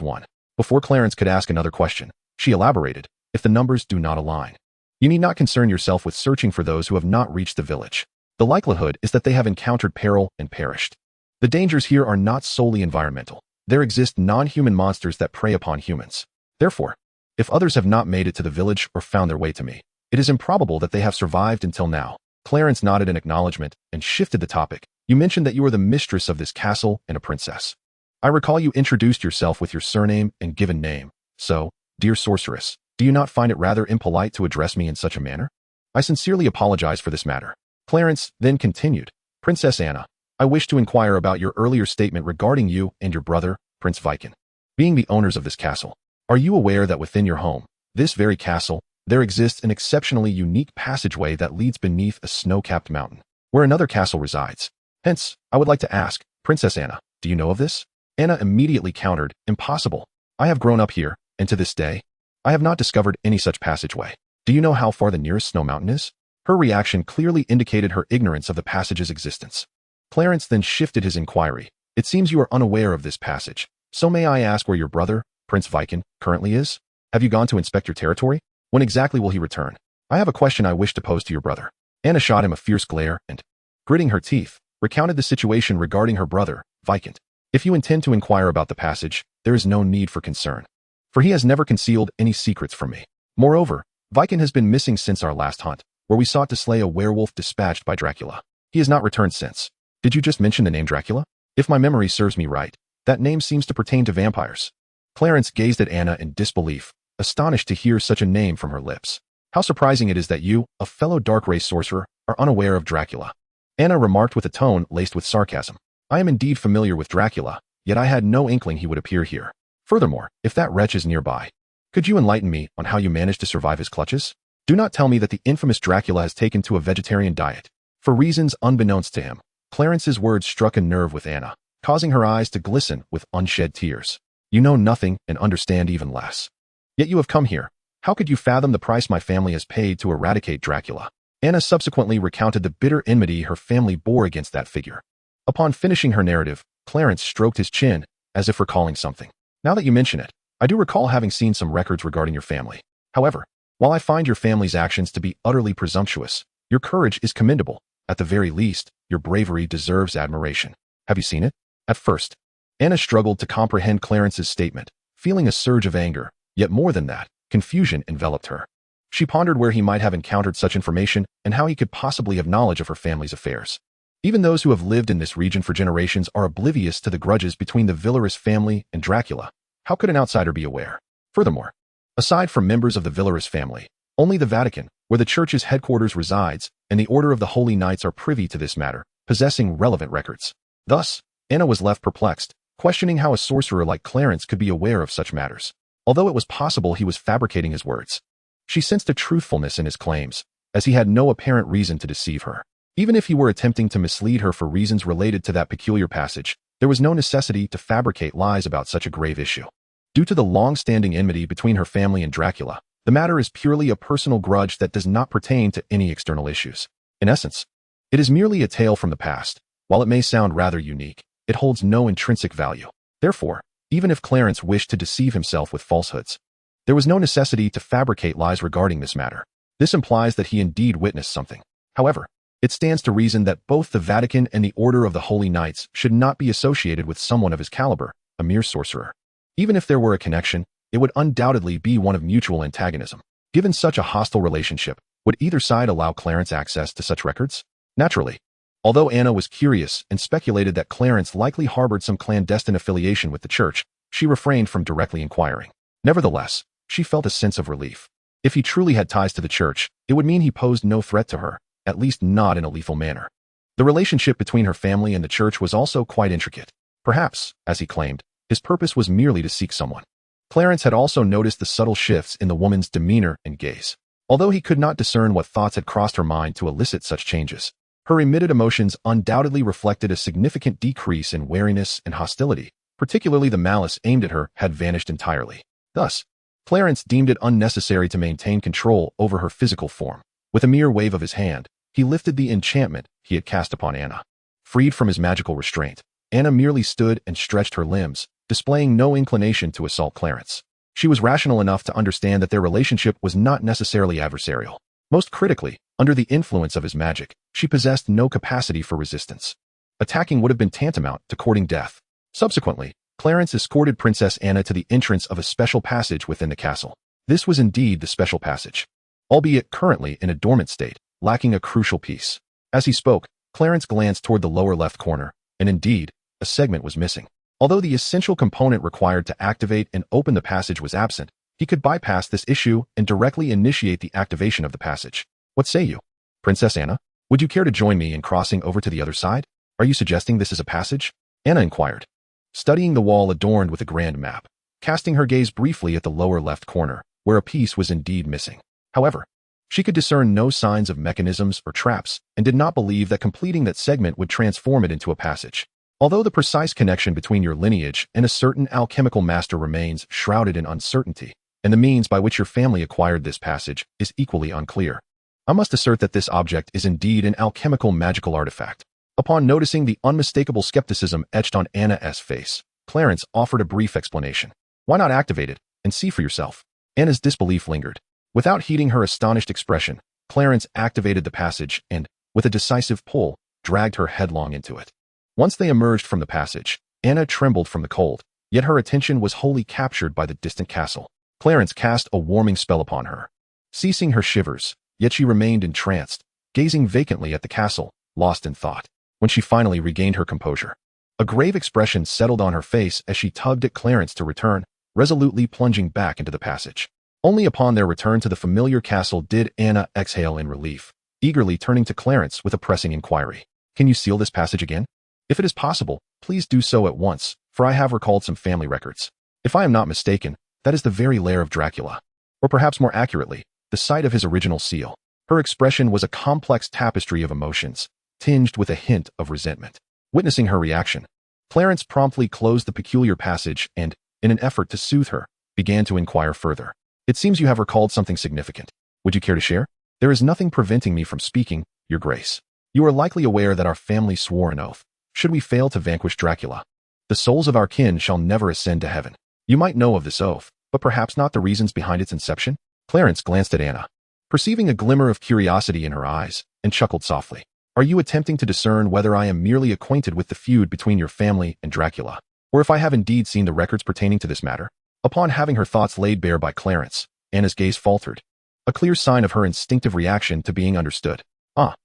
one." Before Clarence could ask another question, she elaborated, "If the numbers do not align, you need not concern yourself with searching for those who have not reached the village. The likelihood is that they have encountered peril and perished. The dangers here are not solely environmental. There exist non-human monsters that prey upon humans. Therefore, if others have not made it to the village or found their way to me, it is improbable that they have survived until now." Clarence nodded in acknowledgement and shifted the topic. "You mentioned that you are the mistress of this castle and a princess. I recall you introduced yourself with your surname and given name. So, dear sorceress, do you not find it rather impolite to address me in such a manner? I sincerely apologize for this matter." Clarence then continued, "Princess Anna, I wish to inquire about your earlier statement regarding you and your brother, Prince Viken, being the owners of this castle. Are you aware that within your home, this very castle, there exists an exceptionally unique passageway that leads beneath a snow-capped mountain, where another castle resides? Hence, I would like to ask, Princess Anna, do you know of this?" Anna immediately countered, "Impossible. I have grown up here, and to this day, I have not discovered any such passageway. Do you know how far the nearest snow mountain is?" Her reaction clearly indicated her ignorance of the passage's existence. Clarence then shifted his inquiry. "It seems you are unaware of this passage. So may I ask where your brother, Prince Viken, currently is? Have you gone to inspect your territory? When exactly will he return? I have a question I wish to pose to your brother." Anna shot him a fierce glare and, gritting her teeth, recounted the situation regarding her brother, Viken. "If you intend to inquire about the passage, there is no need for concern, for he has never concealed any secrets from me. Moreover, Viken has been missing since our last hunt, where we sought to slay a werewolf dispatched by Dracula. He has not returned since." "Did you just mention the name Dracula? If my memory serves me right, that name seems to pertain to vampires." Clarence gazed at Anna in disbelief, astonished to hear such a name from her lips. "How surprising it is that you, a fellow dark race sorcerer, are unaware of Dracula," Anna remarked with a tone laced with sarcasm. "I am indeed familiar with Dracula, yet I had no inkling he would appear here. Furthermore, if that wretch is nearby, could you enlighten me on how you managed to survive his clutches? Do not tell me that the infamous Dracula has taken to a vegetarian diet." For reasons unbeknownst to him, Clarence's words struck a nerve with Anna, causing her eyes to glisten with unshed tears. "You know nothing and understand even less. Yet you have come here. How could you fathom the price my family has paid to eradicate Dracula?" Anna subsequently recounted the bitter enmity her family bore against that figure. Upon finishing her narrative, Clarence stroked his chin, as if recalling something. "Now that you mention it, I do recall having seen some records regarding your family. However, While I find your family's actions to be utterly presumptuous, your courage is commendable. At the very least, your bravery deserves admiration. Have you seen it? At first, Anna struggled to comprehend Clarence's statement, feeling a surge of anger, yet more than that, confusion enveloped her. She pondered where he might have encountered such information and how he could possibly have knowledge of her family's affairs. Even those who have lived in this region for generations are oblivious to the grudges between the Villaris family and Dracula. How could an outsider be aware? Furthermore, aside from members of the Villaris family, only the Vatican, where the church's headquarters resides, and the Order of the Holy Knights are privy to this matter, possessing relevant records. Thus, Anna was left perplexed, questioning how a sorcerer like Clarence could be aware of such matters. Although it was possible he was fabricating his words, she sensed a truthfulness in his claims, as he had no apparent reason to deceive her. Even if he were attempting to mislead her for reasons related to that peculiar passage, there was no necessity to fabricate lies about such a grave issue. Due to the long-standing enmity between her family and Dracula, the matter is purely a personal grudge that does not pertain to any external issues. In essence, it is merely a tale from the past. While it may sound rather unique, it holds no intrinsic value. Therefore, even if Clarence wished to deceive himself with falsehoods, there was no necessity to fabricate lies regarding this matter. This implies that he indeed witnessed something. However, it stands to reason that both the Vatican and the Order of the Holy Knights should not be associated with someone of his caliber, a mere sorcerer. Even if there were a connection, it would undoubtedly be one of mutual antagonism. Given such a hostile relationship, would either side allow Clarence access to such records? Naturally. Although Anna was curious and speculated that Clarence likely harbored some clandestine affiliation with the church, she refrained from directly inquiring. Nevertheless, she felt a sense of relief. If he truly had ties to the church, it would mean he posed no threat to her, at least not in a lethal manner. The relationship between her family and the church was also quite intricate. Perhaps, as he claimed, his purpose was merely to seek someone. Clarence had also noticed the subtle shifts in the woman's demeanor and gaze. Although he could not discern what thoughts had crossed her mind to elicit such changes, her emitted emotions undoubtedly reflected a significant decrease in wariness and hostility, particularly the malice aimed at her had vanished entirely. Thus, Clarence deemed it unnecessary to maintain control over her physical form. With a mere wave of his hand, he lifted the enchantment he had cast upon Anna. Freed from his magical restraint, Anna merely stood and stretched her limbs, displaying no inclination to assault Clarence. She was rational enough to understand that their relationship was not necessarily adversarial. Most critically, under the influence of his magic, she possessed no capacity for resistance. Attacking would have been tantamount to courting death. Subsequently, Clarence escorted Princess Anna to the entrance of a special passage within the castle. This was indeed the special passage, albeit currently in a dormant state, lacking a crucial piece. As he spoke, Clarence glanced toward the lower left corner, and indeed, a segment was missing. Although the essential component required to activate and open the passage was absent, he could bypass this issue and directly initiate the activation of the passage. What say you? Princess Anna, would you care to join me in crossing over to the other side? Are you suggesting this is a passage? Anna inquired, studying the wall adorned with a grand map, casting her gaze briefly at the lower left corner, where a piece was indeed missing. However, she could discern no signs of mechanisms or traps and did not believe that completing that segment would transform it into a passage. Although the precise connection between your lineage and a certain alchemical master remains shrouded in uncertainty, and the means by which your family acquired this passage is equally unclear, I must assert that this object is indeed an alchemical magical artifact. Upon noticing the unmistakable skepticism etched on Anna's face, Clarence offered a brief explanation. Why not activate it and see for yourself? Anna's disbelief lingered. Without heeding her astonished expression, Clarence activated the passage and, with a decisive pull, dragged her headlong into it. Once they emerged from the passage, Anna trembled from the cold, yet her attention was wholly captured by the distant castle. Clarence cast a warming spell upon her, ceasing her shivers, yet she remained entranced, gazing vacantly at the castle, lost in thought. When she finally regained her composure, a grave expression settled on her face as she tugged at Clarence to return, resolutely plunging back into the passage. Only upon their return to the familiar castle did Anna exhale in relief, eagerly turning to Clarence with a pressing inquiry. Can you seal this passage again? If it is possible, please do so at once, for I have recalled some family records. If I am not mistaken, that is the very lair of Dracula. Or perhaps more accurately, the site of his original seal. Her expression was a complex tapestry of emotions, tinged with a hint of resentment. Witnessing her reaction, Clarence promptly closed the peculiar passage and, in an effort to soothe her, began to inquire further. It seems you have recalled something significant. Would you care to share? There is nothing preventing me from speaking, Your Grace. You are likely aware that our family swore an oath. Should we fail to vanquish Dracula, the souls of our kin shall never ascend to heaven. You might know of this oath, but perhaps not the reasons behind its inception? Clarence glanced at Anna, perceiving a glimmer of curiosity in her eyes, and chuckled softly. Are you attempting to discern whether I am merely acquainted with the feud between your family and Dracula, or if I have indeed seen the records pertaining to this matter? Upon having her thoughts laid bare by Clarence, Anna's gaze faltered, a clear sign of her instinctive reaction to being understood.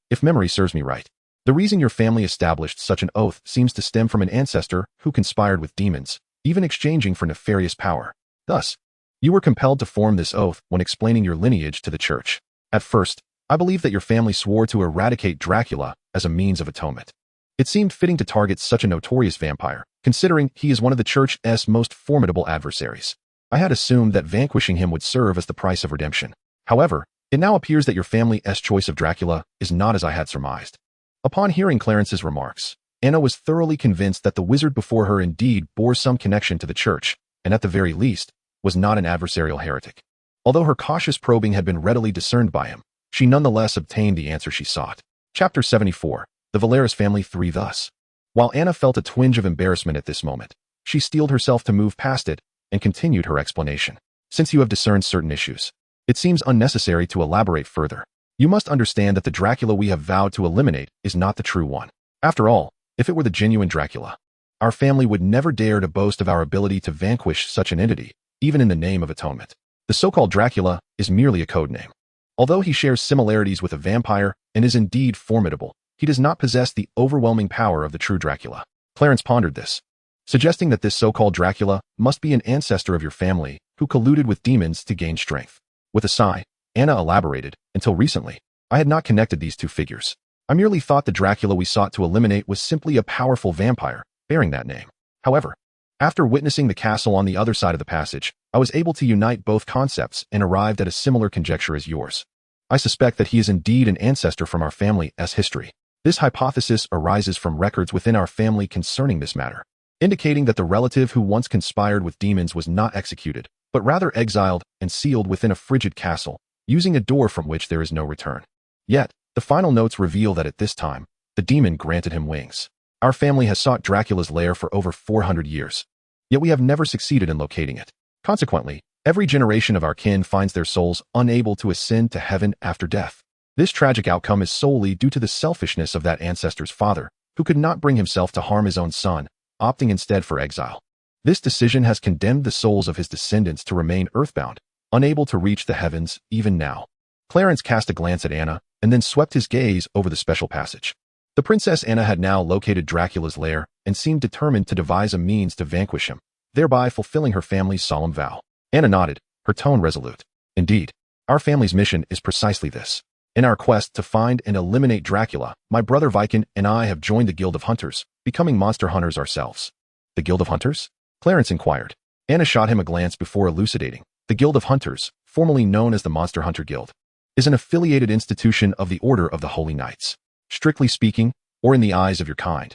If memory serves me right, the reason your family established such an oath seems to stem from an ancestor who conspired with demons, even exchanging for nefarious power. Thus, you were compelled to form this oath when explaining your lineage to the church. At first, I believe that your family swore to eradicate Dracula as a means of atonement. It seemed fitting to target such a notorious vampire, considering he is one of the church's most formidable adversaries. I had assumed that vanquishing him would serve as the price of redemption. However, it now appears that your family's choice of Dracula is not as I had surmised. Upon hearing Clarence's remarks, Anna was thoroughly convinced that the wizard before her indeed bore some connection to the church, and at the very least, was not an adversarial heretic. Although her cautious probing had been readily discerned by him, she nonetheless obtained the answer she sought. Chapter 74. The Valeris Family 3. Thus, while Anna felt a twinge of embarrassment at this moment, she steeled herself to move past it and continued her explanation. Since you have discerned certain issues, it seems unnecessary to elaborate further. You must understand that the Dracula we have vowed to eliminate is not the true one. After all, if it were the genuine Dracula, our family would never dare to boast of our ability to vanquish such an entity, even in the name of atonement. The so-called Dracula is merely a code name. Although he shares similarities with a vampire and is indeed formidable, he does not possess the overwhelming power of the true Dracula. Clarence pondered this, suggesting that this so-called Dracula must be an ancestor of your family who colluded with demons to gain strength. With a sigh, Anna elaborated, until recently, I had not connected these two figures. I merely thought the Dracula we sought to eliminate was simply a powerful vampire, bearing that name. However, after witnessing the castle on the other side of the passage, I was able to unite both concepts and arrived at a similar conjecture as yours. I suspect that he is indeed an ancestor from our family's history. This hypothesis arises from records within our family concerning this matter, indicating that the relative who once conspired with demons was not executed, but rather exiled and sealed within a frigid castle, using a door from which there is no return. Yet, the final notes reveal that at this time, the demon granted him wings. Our family has sought Dracula's lair for over 400 years, yet we have never succeeded in locating it. Consequently, every generation of our kin finds their souls unable to ascend to heaven after death. This tragic outcome is solely due to the selfishness of that ancestor's father, who could not bring himself to harm his own son, opting instead for exile. This decision has condemned the souls of his descendants to remain earthbound, unable to reach the heavens even now. Clarence cast a glance at Anna, and then swept his gaze over the special passage. The Princess Anna had now located Dracula's lair and seemed determined to devise a means to vanquish him, thereby fulfilling her family's solemn vow. Anna nodded, her tone resolute. Indeed, our family's mission is precisely this. In our quest to find and eliminate Dracula, my brother Viken and I have joined the Guild of Hunters, becoming monster hunters ourselves. The Guild of Hunters? Clarence inquired. Anna shot him a glance before elucidating. The Guild of Hunters, formerly known as the Monster Hunter Guild, is an affiliated institution of the Order of the Holy Knights. Strictly speaking, or in the eyes of your kind,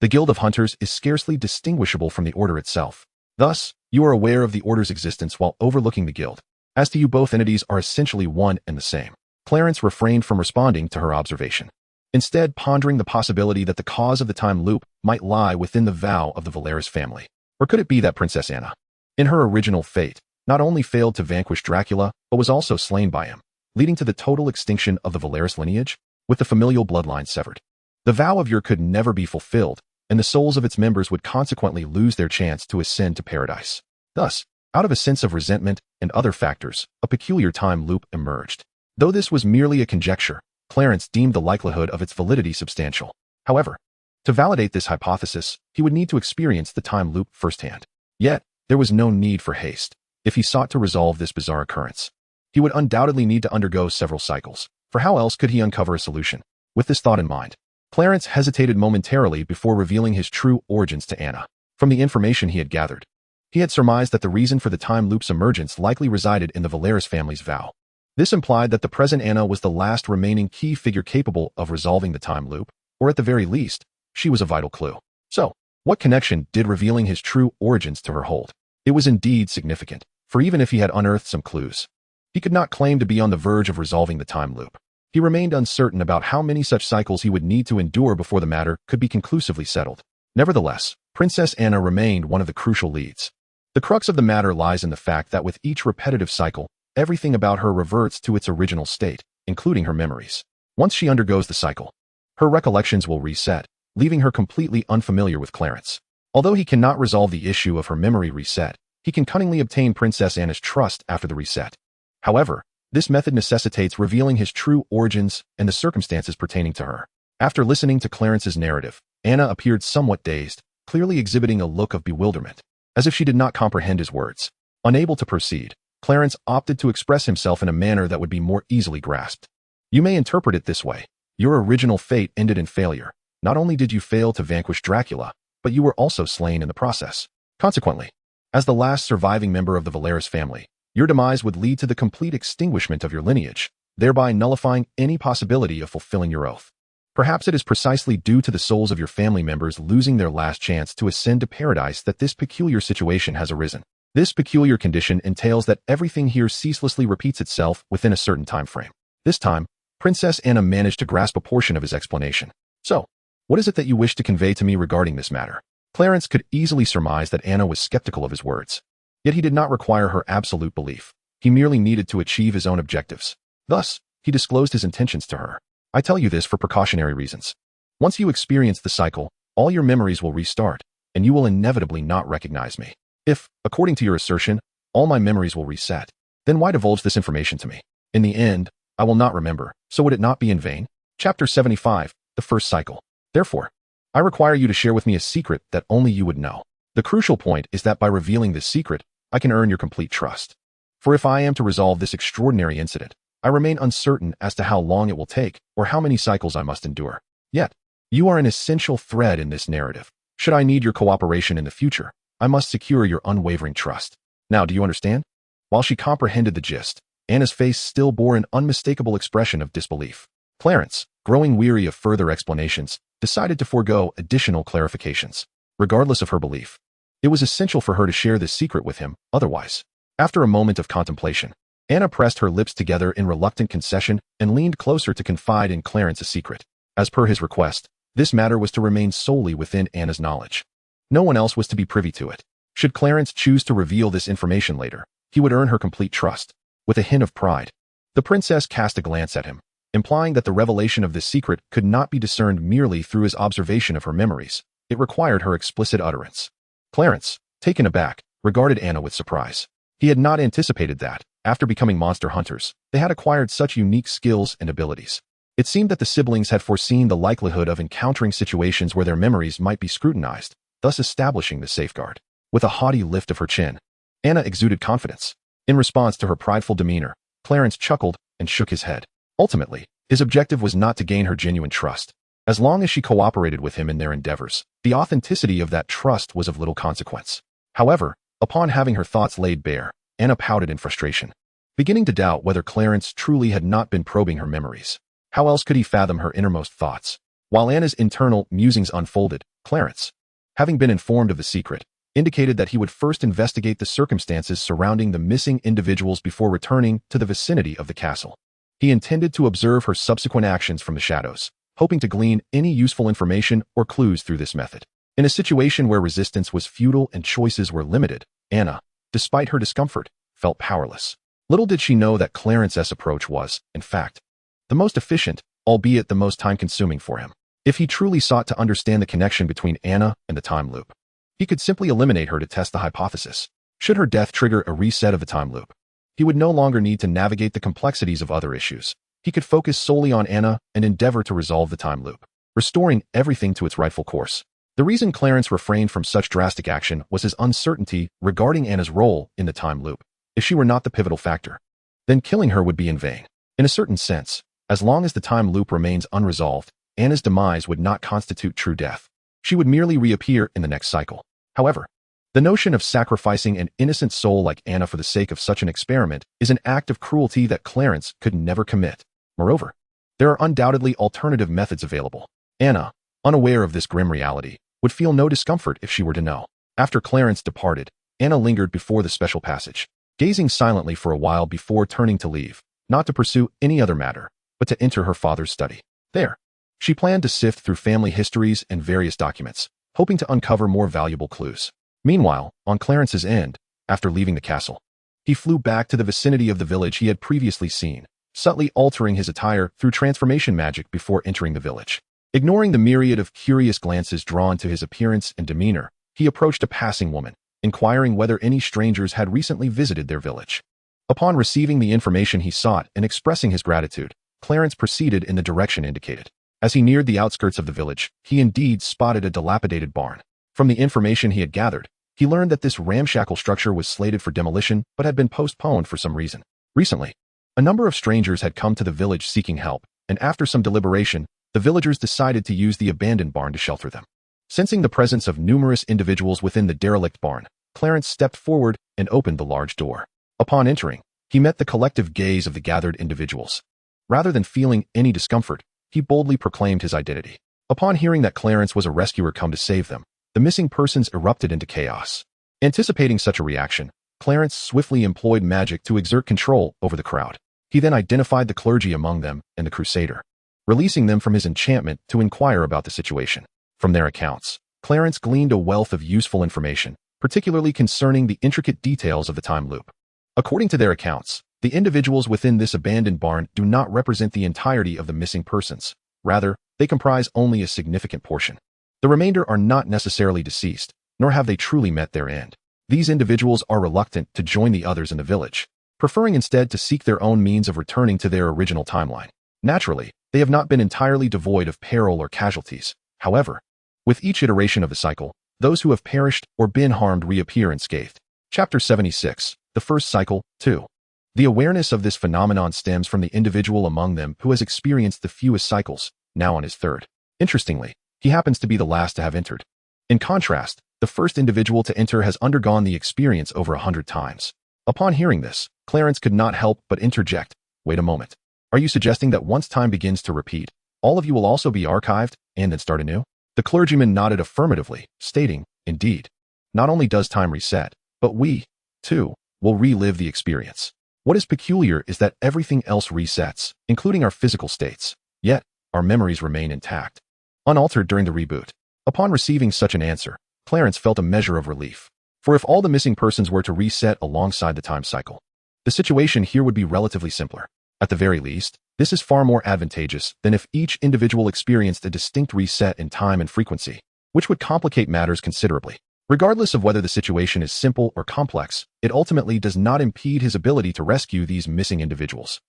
the Guild of Hunters is scarcely distinguishable from the Order itself. Thus, you are aware of the Order's existence while overlooking the Guild. As to you, both entities are essentially one and the same. Clarence refrained from responding to her observation, instead pondering the possibility that the cause of the time loop might lie within the vow of the Valeris family. Or could it be that Princess Anna, in her original fate, not only failed to vanquish Dracula, but was also slain by him, leading to the total extinction of the Valeris lineage, with the familial bloodline severed? The vow of Ur could never be fulfilled, and the souls of its members would consequently lose their chance to ascend to paradise. Thus, out of a sense of resentment and other factors, a peculiar time loop emerged. Though this was merely a conjecture, Clarence deemed the likelihood of its validity substantial. However, to validate this hypothesis, he would need to experience the time loop firsthand. Yet, there was no need for haste. If he sought to resolve this bizarre occurrence, he would undoubtedly need to undergo several cycles, for how else could he uncover a solution? With this thought in mind, Clarence hesitated momentarily before revealing his true origins to Anna. From the information he had gathered, he had surmised that the reason for the time loop's emergence likely resided in the Valeris family's vow. This implied that the present Anna was the last remaining key figure capable of resolving the time loop, or at the very least, she was a vital clue. So, what connection did revealing his true origins to her hold? It was indeed significant, for even if he had unearthed some clues, he could not claim to be on the verge of resolving the time loop. He remained uncertain about how many such cycles he would need to endure before the matter could be conclusively settled. Nevertheless, Princess Anna remained one of the crucial leads. The crux of the matter lies in the fact that with each repetitive cycle, everything about her reverts to its original state, including her memories. Once she undergoes the cycle, her recollections will reset, leaving her completely unfamiliar with Clarence. Although he cannot resolve the issue of her memory reset, he can cunningly obtain Princess Anna's trust after the reset. However, this method necessitates revealing his true origins and the circumstances pertaining to her. After listening to Clarence's narrative, Anna appeared somewhat dazed, clearly exhibiting a look of bewilderment, as if she did not comprehend his words. Unable to proceed, Clarence opted to express himself in a manner that would be more easily grasped. You may interpret it this way. Your original fate ended in failure. Not only did you fail to vanquish Dracula, but you were also slain in the process. Consequently, as the last surviving member of the Valeris family, your demise would lead to the complete extinguishment of your lineage, thereby nullifying any possibility of fulfilling your oath. Perhaps it is precisely due to the souls of your family members losing their last chance to ascend to paradise that this peculiar situation has arisen. This peculiar condition entails that everything here ceaselessly repeats itself within a certain time frame. This time, Princess Anna managed to grasp a portion of his explanation. So, what is it that you wish to convey to me regarding this matter? Clarence could easily surmise that Anna was skeptical of his words. Yet he did not require her absolute belief. He merely needed to achieve his own objectives. Thus, he disclosed his intentions to her. I tell you this for precautionary reasons. Once you experience the cycle, all your memories will restart, and you will inevitably not recognize me. If, according to your assertion, all my memories will reset, then why divulge this information to me? In the end, I will not remember, so would it not be in vain? Chapter 75, The First Cycle. Therefore, I require you to share with me a secret that only you would know. The crucial point is that by revealing this secret, I can earn your complete trust. For if I am to resolve this extraordinary incident, I remain uncertain as to how long it will take or how many cycles I must endure. Yet, you are an essential thread in this narrative. Should I need your cooperation in the future, I must secure your unwavering trust. Now, do you understand? While she comprehended the gist, Anna's face still bore an unmistakable expression of disbelief. Clarence, growing weary of further explanations, decided to forego additional clarifications. Regardless of her belief, it was essential for her to share this secret with him, otherwise. After a moment of contemplation, Anna pressed her lips together in reluctant concession and leaned closer to confide in Clarence a secret. As per his request, this matter was to remain solely within Anna's knowledge. No one else was to be privy to it. Should Clarence choose to reveal this information later, he would earn her complete trust. With a hint of pride, the princess cast a glance at him, implying that the revelation of this secret could not be discerned merely through his observation of her memories. It required her explicit utterance. Clarence, taken aback, regarded Anna with surprise. He had not anticipated that, after becoming monster hunters, they had acquired such unique skills and abilities. It seemed that the siblings had foreseen the likelihood of encountering situations where their memories might be scrutinized, thus establishing the safeguard. With a haughty lift of her chin, Anna exuded confidence. In response to her prideful demeanor, Clarence chuckled and shook his head. Ultimately, his objective was not to gain her genuine trust. As long as she cooperated with him in their endeavors, the authenticity of that trust was of little consequence. However, upon having her thoughts laid bare, Anna pouted in frustration, beginning to doubt whether Clarence truly had not been probing her memories. How else could he fathom her innermost thoughts? While Anna's internal musings unfolded, Clarence, having been informed of the secret, indicated that he would first investigate the circumstances surrounding the missing individuals before returning to the vicinity of the castle. He intended to observe her subsequent actions from the shadows, hoping to glean any useful information or clues through this method. In a situation where resistance was futile and choices were limited, Anna, despite her discomfort, felt powerless. Little did she know that Clarence's approach was, in fact, the most efficient, albeit the most time-consuming for him. If he truly sought to understand the connection between Anna and the time loop, he could simply eliminate her to test the hypothesis. Should her death trigger a reset of the time loop, he would no longer need to navigate the complexities of other issues. He could focus solely on Anna and endeavor to resolve the time loop, restoring everything to its rightful course. The reason Clarence refrained from such drastic action was his uncertainty regarding Anna's role in the time loop. If she were not the pivotal factor, then killing her would be in vain. In a certain sense, as long as the time loop remains unresolved, Anna's demise would not constitute true death. She would merely reappear in the next cycle. However, the notion of sacrificing an innocent soul like Anna for the sake of such an experiment is an act of cruelty that Clarence could never commit. Moreover, there are undoubtedly alternative methods available. Anna, unaware of this grim reality, would feel no discomfort if she were to know. After Clarence departed, Anna lingered before the special passage, gazing silently for a while before turning to leave, not to pursue any other matter, but to enter her father's study. There, she planned to sift through family histories and various documents, hoping to uncover more valuable clues. Meanwhile, on Clarence's end, after leaving the castle, He flew back to the vicinity of the village he had previously seen, subtly altering his attire through transformation magic before entering the village. Ignoring the myriad of curious glances drawn to his appearance and demeanor, he approached a passing woman, inquiring whether any strangers had recently visited their village. Upon receiving the information he sought and expressing his gratitude, Clarence proceeded in the direction indicated. As he neared the outskirts of the village, he indeed spotted a dilapidated barn. From the information he had gathered, he learned that this ramshackle structure was slated for demolition but had been postponed for some reason. Recently, a number of strangers had come to the village seeking help, and after some deliberation, the villagers decided to use the abandoned barn to shelter them. Sensing the presence of numerous individuals within the derelict barn, Clarence stepped forward and opened the large door. Upon entering, he met the collective gaze of the gathered individuals. Rather than feeling any discomfort, he boldly proclaimed his identity. Upon hearing that Clarence was a rescuer come to save them, the missing persons erupted into chaos. Anticipating such a reaction, Clarence swiftly employed magic to exert control over the crowd. He then identified the clergy among them and the crusader, releasing them from his enchantment to inquire about the situation. From their accounts, Clarence gleaned a wealth of useful information, particularly concerning the intricate details of the time loop. According to their accounts, the individuals within this abandoned barn do not represent the entirety of the missing persons. Rather, they comprise only a significant portion. The remainder are not necessarily deceased, nor have they truly met their end. These individuals are reluctant to join the others in the village, preferring instead to seek their own means of returning to their original timeline. Naturally, they have not been entirely devoid of peril or casualties. However, with each iteration of the cycle, those who have perished or been harmed reappear unscathed. Chapter 76, The First Cycle, 2. The awareness of this phenomenon stems from the individual among them who has experienced the fewest cycles, now on his third. Interestingly, he happens to be the last to have entered. In contrast, the first individual to enter has undergone the experience over 100 times. Upon hearing this, Clarence could not help but interject, "Wait a moment. Are you suggesting that once time begins to repeat, all of you will also be archived and then start anew?" The clergyman nodded affirmatively, stating, "Indeed. Not only does time reset, but we, too, will relive the experience. What is peculiar is that everything else resets, including our physical states, yet our memories remain intact, unaltered during the reboot." Upon receiving such an answer, Clarence felt a measure of relief. For if all the missing persons were to reset alongside the time cycle, the situation here would be relatively simpler. At the very least, this is far more advantageous than if each individual experienced a distinct reset in time and frequency, which would complicate matters considerably. Regardless of whether the situation is simple or complex, it ultimately does not impede his ability to rescue these missing individuals.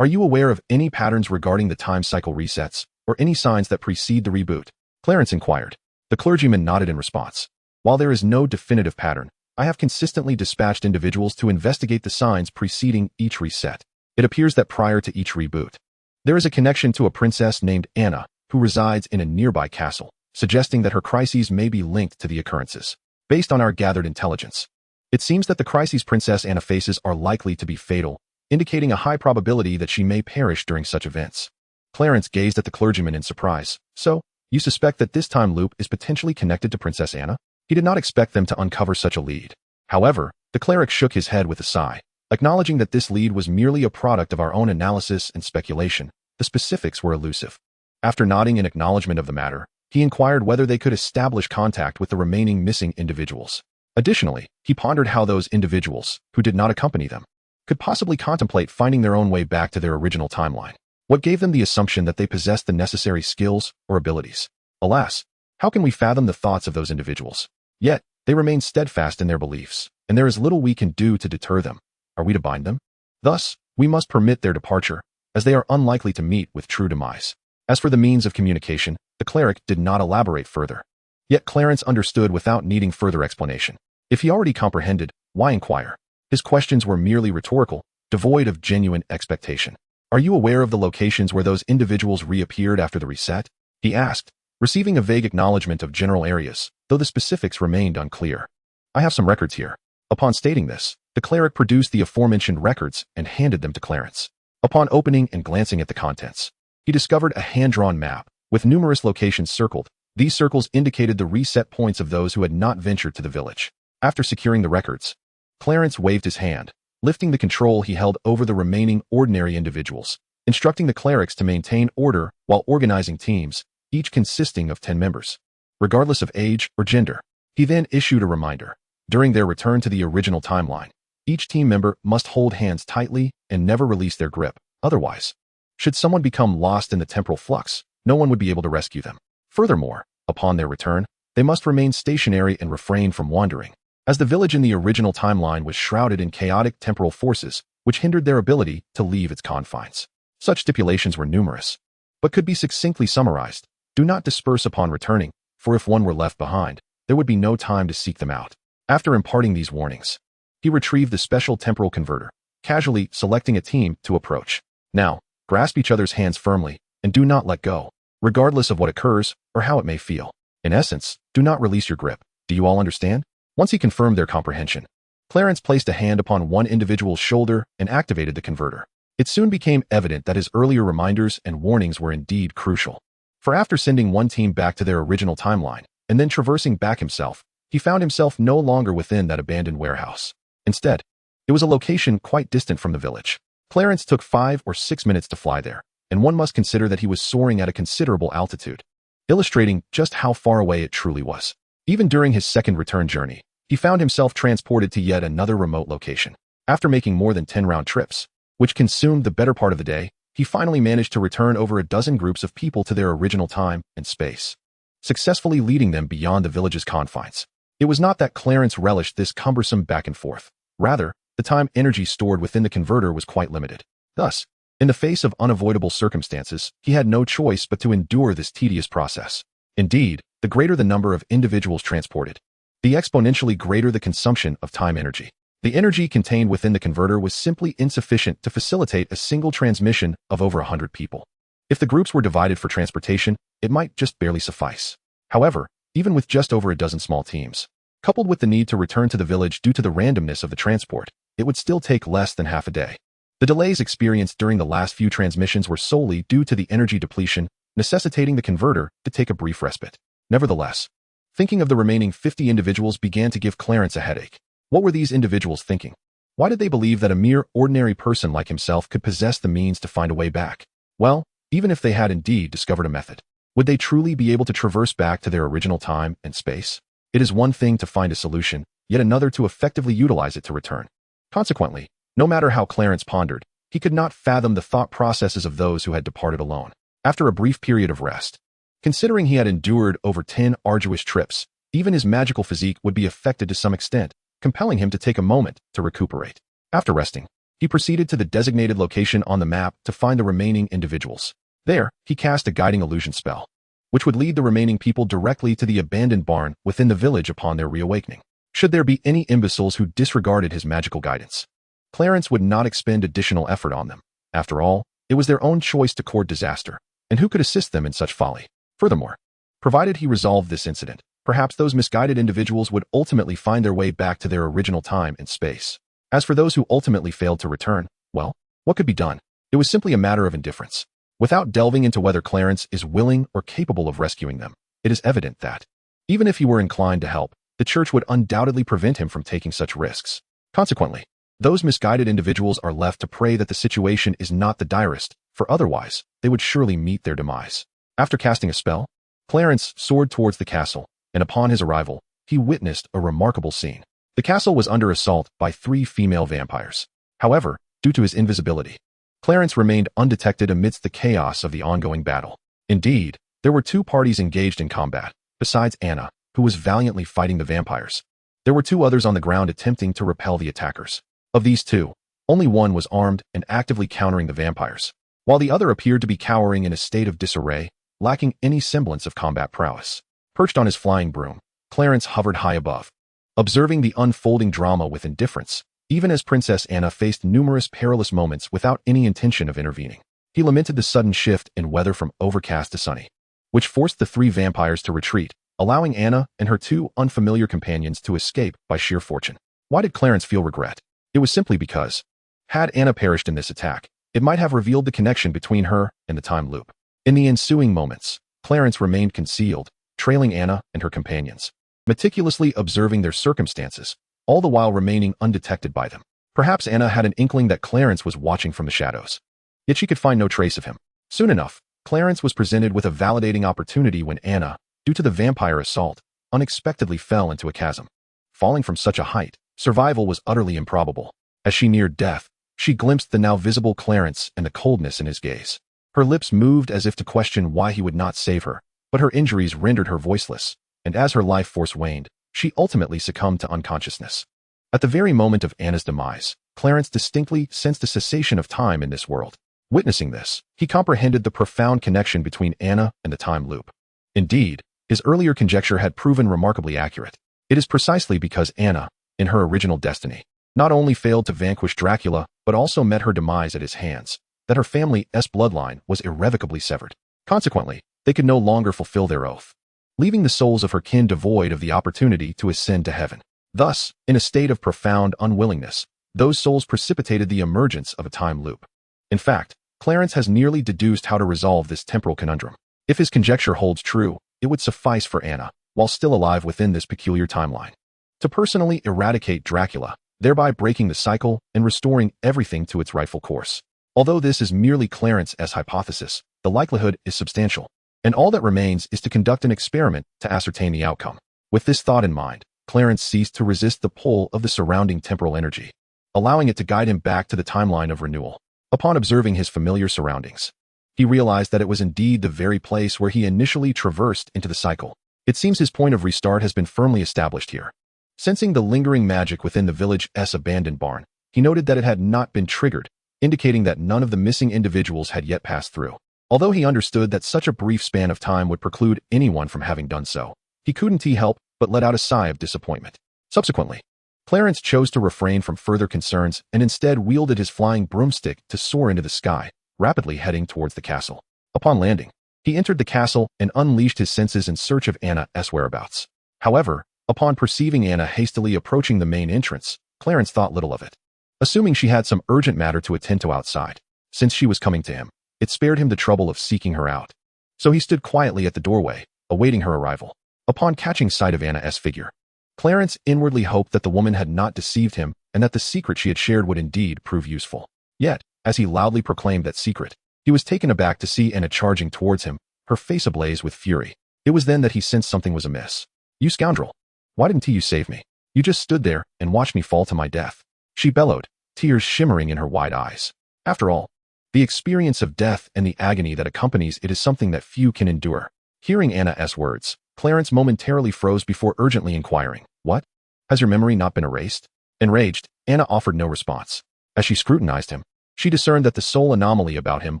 Are you aware of any patterns regarding the time cycle resets, or any signs that precede the reboot? Clarence inquired. The clergyman nodded in response. While there is no definitive pattern, I have consistently dispatched individuals to investigate the signs preceding each reset. It appears that prior to each reboot, there is a connection to a princess named Anna, who resides in a nearby castle, suggesting that her crises may be linked to the occurrences. Based on our gathered intelligence, it seems that the crises Princess Anna faces are likely to be fatal, indicating a high probability that she may perish during such events. Clarence gazed at the clergyman in surprise. "So, you suspect that this time loop is potentially connected to Princess Anna?" He did not expect them to uncover such a lead. However, the cleric shook his head with a sigh, acknowledging that this lead was merely a product of our own analysis and speculation. The specifics were elusive. After nodding in acknowledgement of the matter, he inquired whether they could establish contact with the remaining missing individuals. Additionally, he pondered how those individuals, who did not accompany them, could possibly contemplate finding their own way back to their original timeline. What gave them the assumption that they possessed the necessary skills or abilities? Alas, how can we fathom the thoughts of those individuals? Yet, they remain steadfast in their beliefs, and there is little we can do to deter them. Are we to bind them? Thus, we must permit their departure, as they are unlikely to meet with true demise. As for the means of communication, the cleric did not elaborate further. Yet Clarence understood without needing further explanation. If he already comprehended, why inquire? His questions were merely rhetorical, devoid of genuine expectation. "Are you aware of the locations where those individuals reappeared after the reset?" he asked, receiving a vague acknowledgement of general areas, though the specifics remained unclear. "I have some records here." Upon stating this, the cleric produced the aforementioned records and handed them to Clarence. Upon opening and glancing at the contents, he discovered a hand-drawn map, with numerous locations circled. These circles indicated the reset points of those who had not ventured to the village. After securing the records, Clarence waved his hand, lifting the control he held over the remaining ordinary individuals, instructing the clerics to maintain order while organizing teams, each consisting of 10 members, regardless of age or gender. He then issued a reminder. During their return to the original timeline, Each team member must hold hands tightly and never release their grip. Otherwise, should someone become lost in the temporal flux, no one would be able to rescue them. Furthermore, upon their return, they must remain stationary and refrain from wandering, as the village in the original timeline was shrouded in chaotic temporal forces which hindered their ability to leave its confines. Such stipulations were numerous, but could be succinctly summarized. Do not disperse upon returning, for if one were left behind, there would be no time to seek them out. After imparting these warnings, he retrieved the special temporal converter, casually selecting a team to approach. Now, grasp each other's hands firmly and do not let go, regardless of what occurs or how it may feel. In essence, do not release your grip. Do you all understand? Once he confirmed their comprehension, Clarence placed a hand upon one individual's shoulder and activated the converter. It soon became evident that his earlier reminders and warnings were indeed crucial. For after sending one team back to their original timeline and then traversing back himself, he found himself no longer within that abandoned warehouse. Instead, it was a location quite distant from the village. Clarence took 5 or 6 minutes to fly there, and one must consider that he was soaring at a considerable altitude, illustrating just how far away it truly was. Even during his second return journey, he found himself transported to yet another remote location. After making more than 10 round trips, which consumed the better part of the day, he finally managed to return over a dozen groups of people to their original time and space, successfully leading them beyond the village's confines. It was not that Clarence relished this cumbersome back and forth. Rather, the time energy stored within the converter was quite limited. Thus, in the face of unavoidable circumstances, he had no choice but to endure this tedious process. Indeed, the greater the number of individuals transported, the exponentially greater the consumption of time energy. The energy contained within the converter was simply insufficient to facilitate a single transmission of over 100 people. If the groups were divided for transportation, it might just barely suffice. However, even with just over a dozen small teams, coupled with the need to return to the village due to the randomness of the transport, it would still take less than half a day. The delays experienced during the last few transmissions were solely due to the energy depletion, necessitating the converter to take a brief respite. Nevertheless, thinking of the remaining 50 individuals began to give Clarence a headache. What were these individuals thinking? Why did they believe that a mere ordinary person like himself could possess the means to find a way back? Well, even if they had indeed discovered a method, would they truly be able to traverse back to their original time and space? It is one thing to find a solution, yet another to effectively utilize it to return. Consequently, no matter how Clarence pondered, he could not fathom the thought processes of those who had departed alone. After a brief period of rest, considering he had endured over 10 arduous trips, even his magical physique would be affected to some extent, compelling him to take a moment to recuperate. After resting, he proceeded to the designated location on the map to find the remaining individuals. There, he cast a guiding illusion spell, which would lead the remaining people directly to the abandoned barn within the village upon their reawakening. Should there be any imbeciles who disregarded his magical guidance, Clarence would not expend additional effort on them. After all, it was their own choice to court disaster, and who could assist them in such folly? Furthermore, provided he resolved this incident, perhaps those misguided individuals would ultimately find their way back to their original time and space. As for those who ultimately failed to return, well, what could be done? It was simply a matter of indifference. Without delving into whether Clarence is willing or capable of rescuing them, it is evident that, even if he were inclined to help, the church would undoubtedly prevent him from taking such risks. Consequently, those misguided individuals are left to pray that the situation is not the direst, for otherwise, they would surely meet their demise. After casting a spell, Clarence soared towards the castle, and upon his arrival, he witnessed a remarkable scene. The castle was under assault by 3 female vampires. However, due to his invisibility, Clarence remained undetected amidst the chaos of the ongoing battle. Indeed, there were 2 parties engaged in combat, besides Anna, who was valiantly fighting the vampires. There were 2 others on the ground attempting to repel the attackers. Of these 2, only one was armed and actively countering the vampires, while the other appeared to be cowering in a state of disarray, lacking any semblance of combat prowess. Perched on his flying broom, Clarence hovered high above, observing the unfolding drama with indifference, even as Princess Anna faced numerous perilous moments without any intention of intervening. He lamented the sudden shift in weather from overcast to sunny, which forced the 3 vampires to retreat, allowing Anna and her 2 unfamiliar companions to escape by sheer fortune. Why did Clarence feel regret? It was simply because, had Anna perished in this attack, it might have revealed the connection between her and the time loop. In the ensuing moments, Clarence remained concealed, trailing Anna and her companions, meticulously observing their circumstances, all the while remaining undetected by them. Perhaps Anna had an inkling that Clarence was watching from the shadows, yet she could find no trace of him. Soon enough, Clarence was presented with a validating opportunity when Anna, due to the vampire assault, unexpectedly fell into a chasm. Falling from such a height, Survival was utterly improbable. As she neared death, she glimpsed the now visible Clarence and the coldness in his gaze. Her lips moved as if to question why he would not save her, but her injuries rendered her voiceless, and as her life force waned, she ultimately succumbed to unconsciousness. At the very moment of Anna's demise, Clarence distinctly sensed a cessation of time in this world. Witnessing this, he comprehended the profound connection between Anna and the time loop. Indeed, his earlier conjecture had proven remarkably accurate. It is precisely because Anna, in her original destiny, not only failed to vanquish Dracula, but also met her demise at his hands, that her family's bloodline was irrevocably severed. Consequently, they could no longer fulfill their oath, leaving the souls of her kin devoid of the opportunity to ascend to heaven. Thus, in a state of profound unwillingness, those souls precipitated the emergence of a time loop. In fact, Clarence has nearly deduced how to resolve this temporal conundrum. If his conjecture holds true, it would suffice for Anna, while still alive within this peculiar timeline, to personally eradicate Dracula, thereby breaking the cycle and restoring everything to its rightful course. Although this is merely Clarence's hypothesis, the likelihood is substantial, and all that remains is to conduct an experiment to ascertain the outcome. With this thought in mind, Clarence ceased to resist the pull of the surrounding temporal energy, allowing it to guide him back to the timeline of renewal. Upon observing his familiar surroundings, he realized that it was indeed the very place where he initially traversed into the cycle. It seems his point of restart has been firmly established here. Sensing the lingering magic within the village's abandoned barn, he noted that it had not been triggered, indicating that none of the missing individuals had yet passed through. Although he understood that such a brief span of time would preclude anyone from having done so, he couldn't help but let out a sigh of disappointment. Subsequently, Clarence chose to refrain from further concerns and instead wielded his flying broomstick to soar into the sky, rapidly heading towards the castle. Upon landing, he entered the castle and unleashed his senses in search of Anna's whereabouts. However, upon perceiving Anna hastily approaching the main entrance, Clarence thought little of it. Assuming she had some urgent matter to attend to outside, since she was coming to him, it spared him the trouble of seeking her out. So he stood quietly at the doorway, awaiting her arrival. Upon catching sight of Anna's figure, Clarence inwardly hoped that the woman had not deceived him and that the secret she had shared would indeed prove useful. Yet, as he loudly proclaimed that secret, he was taken aback to see Anna charging towards him, her face ablaze with fury. It was then that he sensed something was amiss. "You scoundrel! Why didn't you save me? You just stood there and watched me fall to my death," she bellowed, tears shimmering in her wide eyes. After all, the experience of death and the agony that accompanies it is something that few can endure. Hearing Anna's words, Clarence momentarily froze before urgently inquiring, "What? Has your memory not been erased?" Enraged, Anna offered no response. As she scrutinized him, she discerned that the sole anomaly about him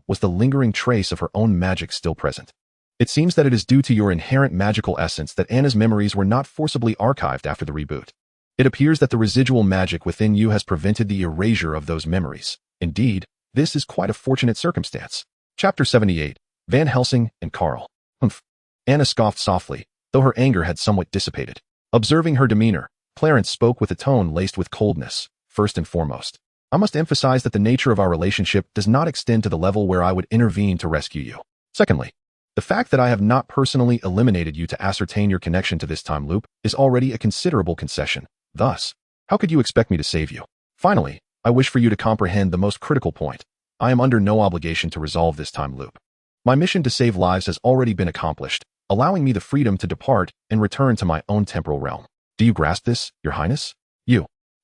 was the lingering trace of her own magic still present. "It seems that it is due to your inherent magical essence that Anna's memories were not forcibly archived after the reboot. It appears that the residual magic within you has prevented the erasure of those memories. Indeed, this is quite a fortunate circumstance." Chapter 78, Van Helsing and Carl. "Humph." Anna scoffed softly, though her anger had somewhat dissipated. Observing her demeanor, Clarence spoke with a tone laced with coldness. "First and foremost, I must emphasize that the nature of our relationship does not extend to the level where I would intervene to rescue you. Secondly, the fact that I have not personally eliminated you to ascertain your connection to this time loop is already a considerable concession. Thus, how could you expect me to save you? Finally, I wish for you to comprehend the most critical point. I am under no obligation to resolve this time loop. My mission to save lives has already been accomplished, allowing me the freedom to depart and return to my own temporal realm. Do you grasp this, Your Highness?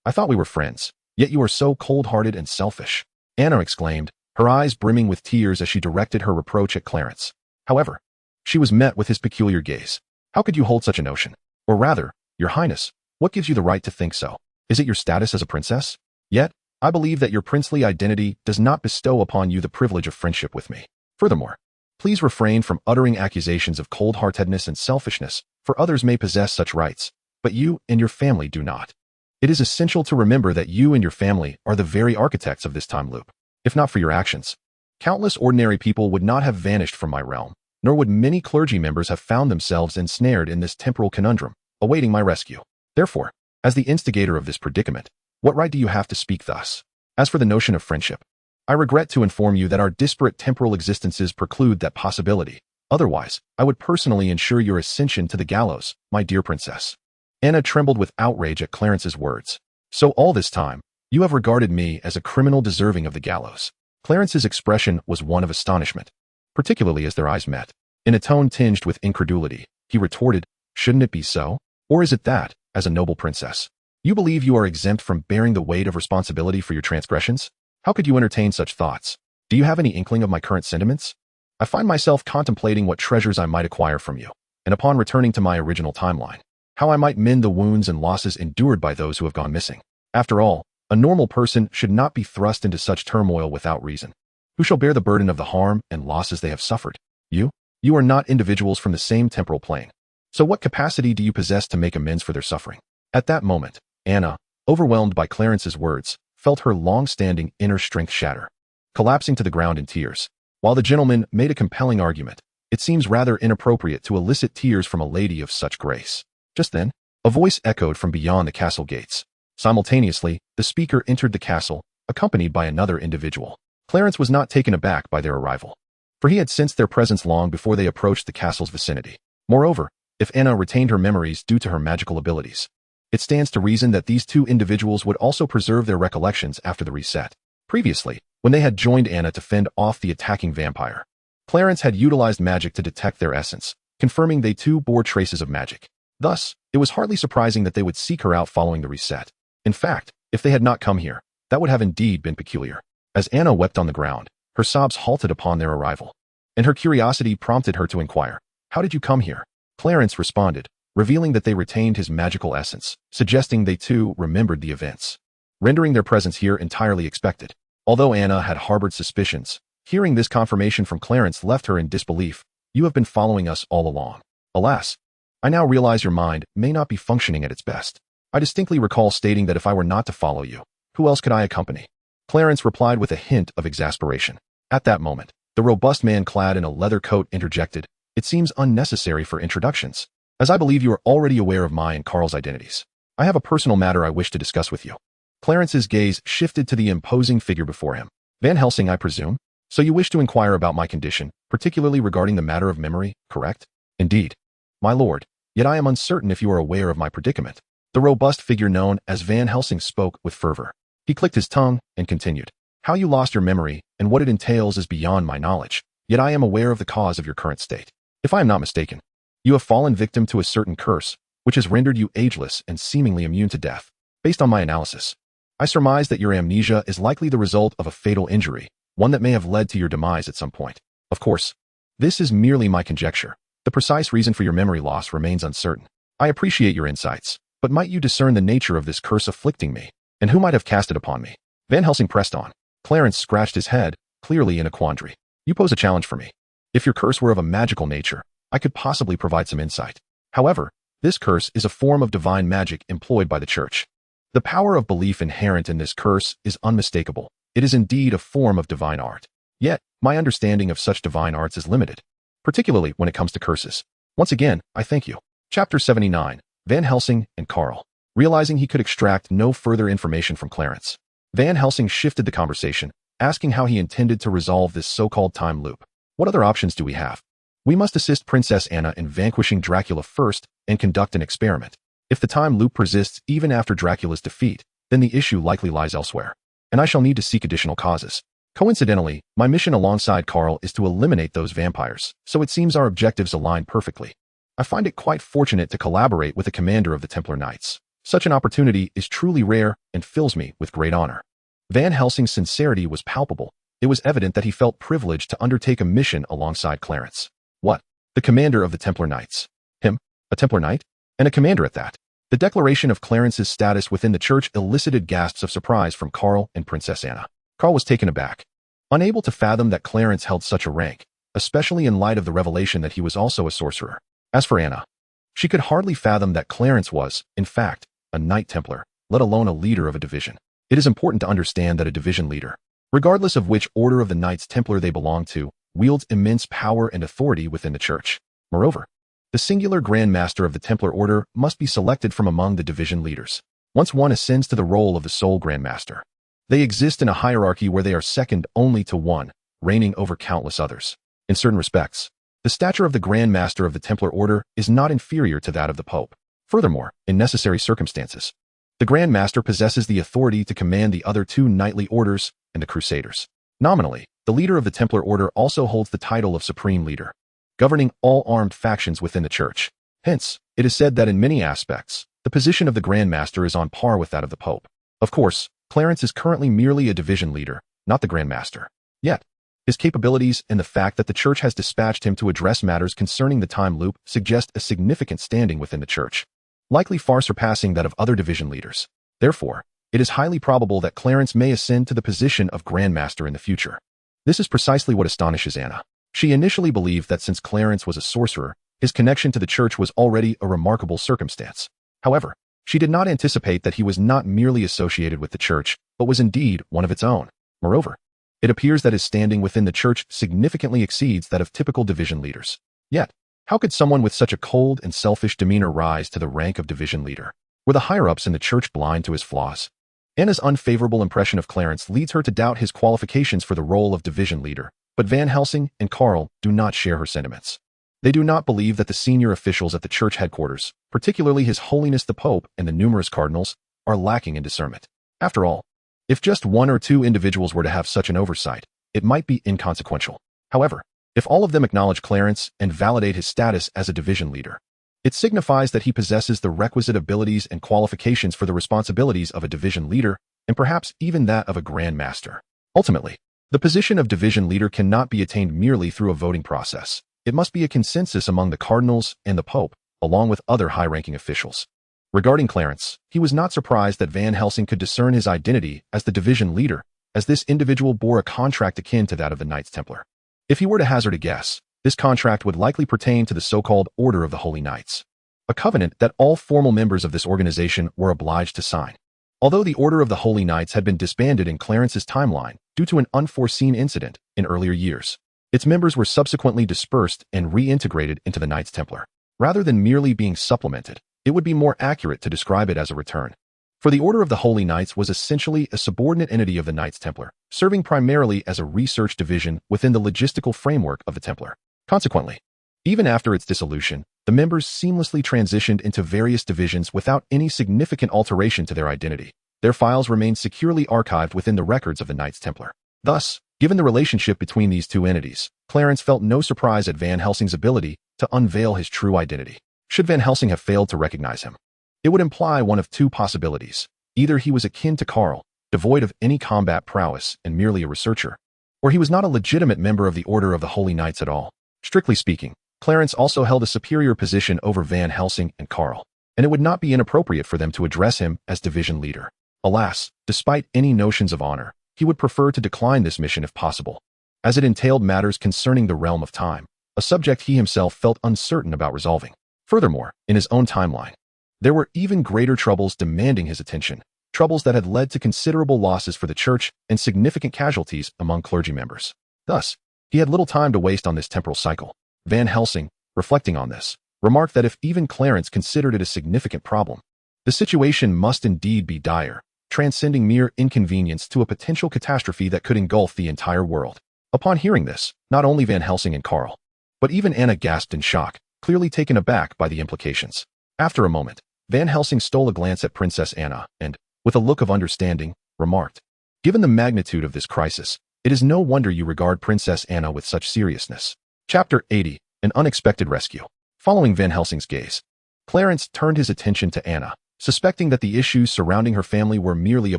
I thought we were friends, yet you are so cold-hearted and selfish," Anna exclaimed, her eyes brimming with tears as she directed her reproach at Clarence. However, she was met with his peculiar gaze. "How could you hold such a notion? Or rather, Your Highness, what gives you the right to think so? Is it your status as a princess? Yet, I believe that your princely identity does not bestow upon you the privilege of friendship with me. Furthermore, please refrain from uttering accusations of cold-heartedness and selfishness, for others may possess such rights, but you and your family do not. It is essential to remember that you and your family are the very architects of this time loop. If not for your actions, countless ordinary people would not have vanished from my realm, nor would many clergy members have found themselves ensnared in this temporal conundrum, awaiting my rescue. Therefore, as the instigator of this predicament, what right do you have to speak thus? As for the notion of friendship, I regret to inform you that our disparate temporal existences preclude that possibility. Otherwise, I would personally ensure your ascension to the gallows, my dear princess." Anna trembled with outrage at Clarence's words. "So all this time, you have regarded me as a criminal deserving of the gallows?" Clarence's expression was one of astonishment, particularly as their eyes met. In a tone tinged with incredulity, he retorted, "Shouldn't it be so? Or is it that, as a noble princess, You believe you are exempt from bearing the weight of responsibility for your transgressions? How could you entertain such thoughts? Do you have any inkling of my current sentiments? I find myself contemplating what treasures I might acquire from you, and upon returning to my original timeline, how I might mend the wounds and losses endured by those who have gone missing. After all, a normal person should not be thrust into such turmoil without reason. Who shall bear the burden of the harm and losses they have suffered? You? You are not individuals from the same temporal plane. So what capacity do you possess to make amends for their suffering? At that moment, Anna, overwhelmed by Clarence's words, felt her long-standing inner strength shatter, collapsing to the ground in tears. While the gentleman made a compelling argument, it seems rather inappropriate to elicit tears from a lady of such grace. Just then, a voice echoed from beyond the castle gates. Simultaneously, the speaker entered the castle, accompanied by another individual. Clarence was not taken aback by their arrival, for he had sensed their presence long before they approached the castle's vicinity. Moreover, if Anna retained her memories due to her magical abilities, it stands to reason that these two individuals would also preserve their recollections after the reset. Previously, when they had joined Anna to fend off the attacking vampire, Clarence had utilized magic to detect their essence, confirming they too bore traces of magic. Thus, it was hardly surprising that they would seek her out following the reset. In fact, if they had not come here, that would have indeed been peculiar. As Anna wept on the ground, her sobs halted upon their arrival, and her curiosity prompted her to inquire, "How did you come here?" Clarence responded, revealing that they retained his magical essence, suggesting they too remembered the events, rendering their presence here entirely expected. Although Anna had harbored suspicions, hearing this confirmation from Clarence left her in disbelief. "You have been following us all along." "Alas, I now realize your mind may not be functioning at its best. I distinctly recall stating that if I were not to follow you, who else could I accompany?" Clarence replied with a hint of exasperation. At that moment, the robust man clad in a leather coat interjected, "It seems unnecessary for introductions, as I believe you are already aware of my and Carl's identities. I have a personal matter I wish to discuss with you." Clarence's gaze shifted to the imposing figure before him. "Van Helsing, I presume? So you wish to inquire about my condition, particularly regarding the matter of memory, correct?" "Indeed, my lord, yet I am uncertain if you are aware of my predicament." The robust figure known as Van Helsing spoke with fervor. He clicked his tongue and continued, "How you lost your memory and what it entails is beyond my knowledge, yet I am aware of the cause of your current state. If I am not mistaken, you have fallen victim to a certain curse, which has rendered you ageless and seemingly immune to death. Based on my analysis, I surmise that your amnesia is likely the result of a fatal injury, one that may have led to your demise at some point. Of course, this is merely my conjecture. The precise reason for your memory loss remains uncertain. I appreciate your insights, but might you discern the nature of this curse afflicting me, and who might have cast it upon me?" Van Helsing pressed on. Clarence scratched his head, clearly in a quandary. "You pose a challenge for me. If your curse were of a magical nature, I could possibly provide some insight. However, this curse is a form of divine magic employed by the Church. The power of belief inherent in this curse is unmistakable. It is indeed a form of divine art. Yet, my understanding of such divine arts is limited, particularly when it comes to curses. Once again, I thank you." Chapter 79, Van Helsing and Carl. Realizing he could extract no further information from Clarence, Van Helsing shifted the conversation, asking how he intended to resolve this so-called time loop. "What other options do we have? We must assist Princess Anna in vanquishing Dracula first and conduct an experiment. If the time loop persists even after Dracula's defeat, then the issue likely lies elsewhere, and I shall need to seek additional causes. Coincidentally, my mission alongside Carl is to eliminate those vampires, so it seems our objectives align perfectly. I find it quite fortunate to collaborate with the commander of the Templar Knights. Such an opportunity is truly rare and fills me with great honor." Van Helsing's sincerity was palpable. It was evident that he felt privileged to undertake a mission alongside Clarence. What? The commander of the Templar Knights? Him? A Templar Knight? And a commander at that? The declaration of Clarence's status within the church elicited gasps of surprise from Carl and Princess Anna. Carl was taken aback, unable to fathom that Clarence held such a rank, especially in light of the revelation that he was also a sorcerer. As for Anna, she could hardly fathom that Clarence was, in fact, a Knight Templar, let alone a leader of a division. It is important to understand that a division leader, regardless of which order of the Knights Templar they belong to, wields immense power and authority within the church. Moreover, the singular Grand Master of the Templar Order must be selected from among the division leaders. Once one ascends to the role of the sole Grand Master, they exist in a hierarchy where they are second only to one, reigning over countless others. In certain respects, the stature of the Grand Master of the Templar Order is not inferior to that of the Pope. Furthermore, in necessary circumstances, the Grand Master possesses the authority to command the other two knightly orders and the Crusaders. Nominally, the leader of the Templar Order also holds the title of Supreme Leader, governing all armed factions within the church. Hence, it is said that in many aspects, The position of the Grand Master is on par with that of the Pope. Of course, Clarence is currently merely a division leader, not the Grand Master. Yet, his capabilities and the fact that the Church has dispatched him to address matters concerning the time loop suggest a significant standing within the Church, likely far surpassing that of other division leaders. Therefore, it is highly probable that Clarence may ascend to the position of Grand Master in the future. This is precisely what astonishes Anna. She initially believed that since Clarence was a sorcerer, his connection to the Church was already a remarkable circumstance. However, she did not anticipate that he was not merely associated with the Church, but was indeed one of its own. Moreover, it appears that his standing within the Church significantly exceeds that of typical division leaders. Yet, how could someone with such a cold and selfish demeanor rise to the rank of division leader? Were the higher-ups in the Church blind to his flaws? Anna's unfavorable impression of Clarence leads her to doubt his qualifications for the role of division leader, but Van Helsing and Carl do not share her sentiments. They do not believe that the senior officials at the Church headquarters, particularly His Holiness the Pope and the numerous cardinals, are lacking in discernment. After all, if just one or two individuals were to have such an oversight, it might be inconsequential. However, if all of them acknowledge Clarence and validate his status as a division leader, it signifies that he possesses the requisite abilities and qualifications for the responsibilities of a division leader, and perhaps even that of a Grand Master. Ultimately, the position of division leader cannot be attained merely through a voting process. It must be a consensus among the cardinals and the Pope, along with other high-ranking officials. Regarding Clarence, he was not surprised that Van Helsing could discern his identity as the division leader, as this individual bore a contract akin to that of the Knights Templar. If he were to hazard a guess, this contract would likely pertain to the so-called Order of the Holy Knights, a covenant that all formal members of this organization were obliged to sign. Although the Order of the Holy Knights had been disbanded in Clarence's timeline due to an unforeseen incident in earlier years, its members were subsequently dispersed and reintegrated into the Knights Templar. Rather than merely being supplemented, it would be more accurate to describe it as a return. For the Order of the Holy Knights was essentially a subordinate entity of the Knights Templar, serving primarily as a research division within the logistical framework of the Templar. Consequently, even after its dissolution, the members seamlessly transitioned into various divisions without any significant alteration to their identity. Their files remained securely archived within the records of the Knights Templar. Thus, given the relationship between these two entities, Clarence felt no surprise at Van Helsing's ability to unveil his true identity. Should Van Helsing have failed to recognize him, it would imply one of two possibilities. Either he was akin to Carl, devoid of any combat prowess and merely a researcher, or he was not a legitimate member of the Order of the Holy Knights at all. Strictly speaking, Clarence also held a superior position over Van Helsing and Carl, and it would not be inappropriate for them to address him as division leader. Alas, despite any notions of honor, he would prefer to decline this mission if possible, as it entailed matters concerning the realm of time, a subject he himself felt uncertain about resolving. Furthermore, in his own timeline, there were even greater troubles demanding his attention, troubles that had led to considerable losses for the Church and significant casualties among clergy members. Thus, he had little time to waste on this temporal cycle. Van Helsing, reflecting on this, remarked that if even Clarence considered it a significant problem, the situation must indeed be dire, transcending mere inconvenience to a potential catastrophe that could engulf the entire world. Upon hearing this, not only Van Helsing and Carl, but even Anna gasped in shock, clearly taken aback by the implications. After a moment, Van Helsing stole a glance at Princess Anna and, with a look of understanding, remarked, "Given the magnitude of this crisis, it is no wonder you regard Princess Anna with such seriousness." Chapter 80, An Unexpected Rescue. Following Van Helsing's gaze, Clarence turned his attention to Anna, suspecting that the issues surrounding her family were merely a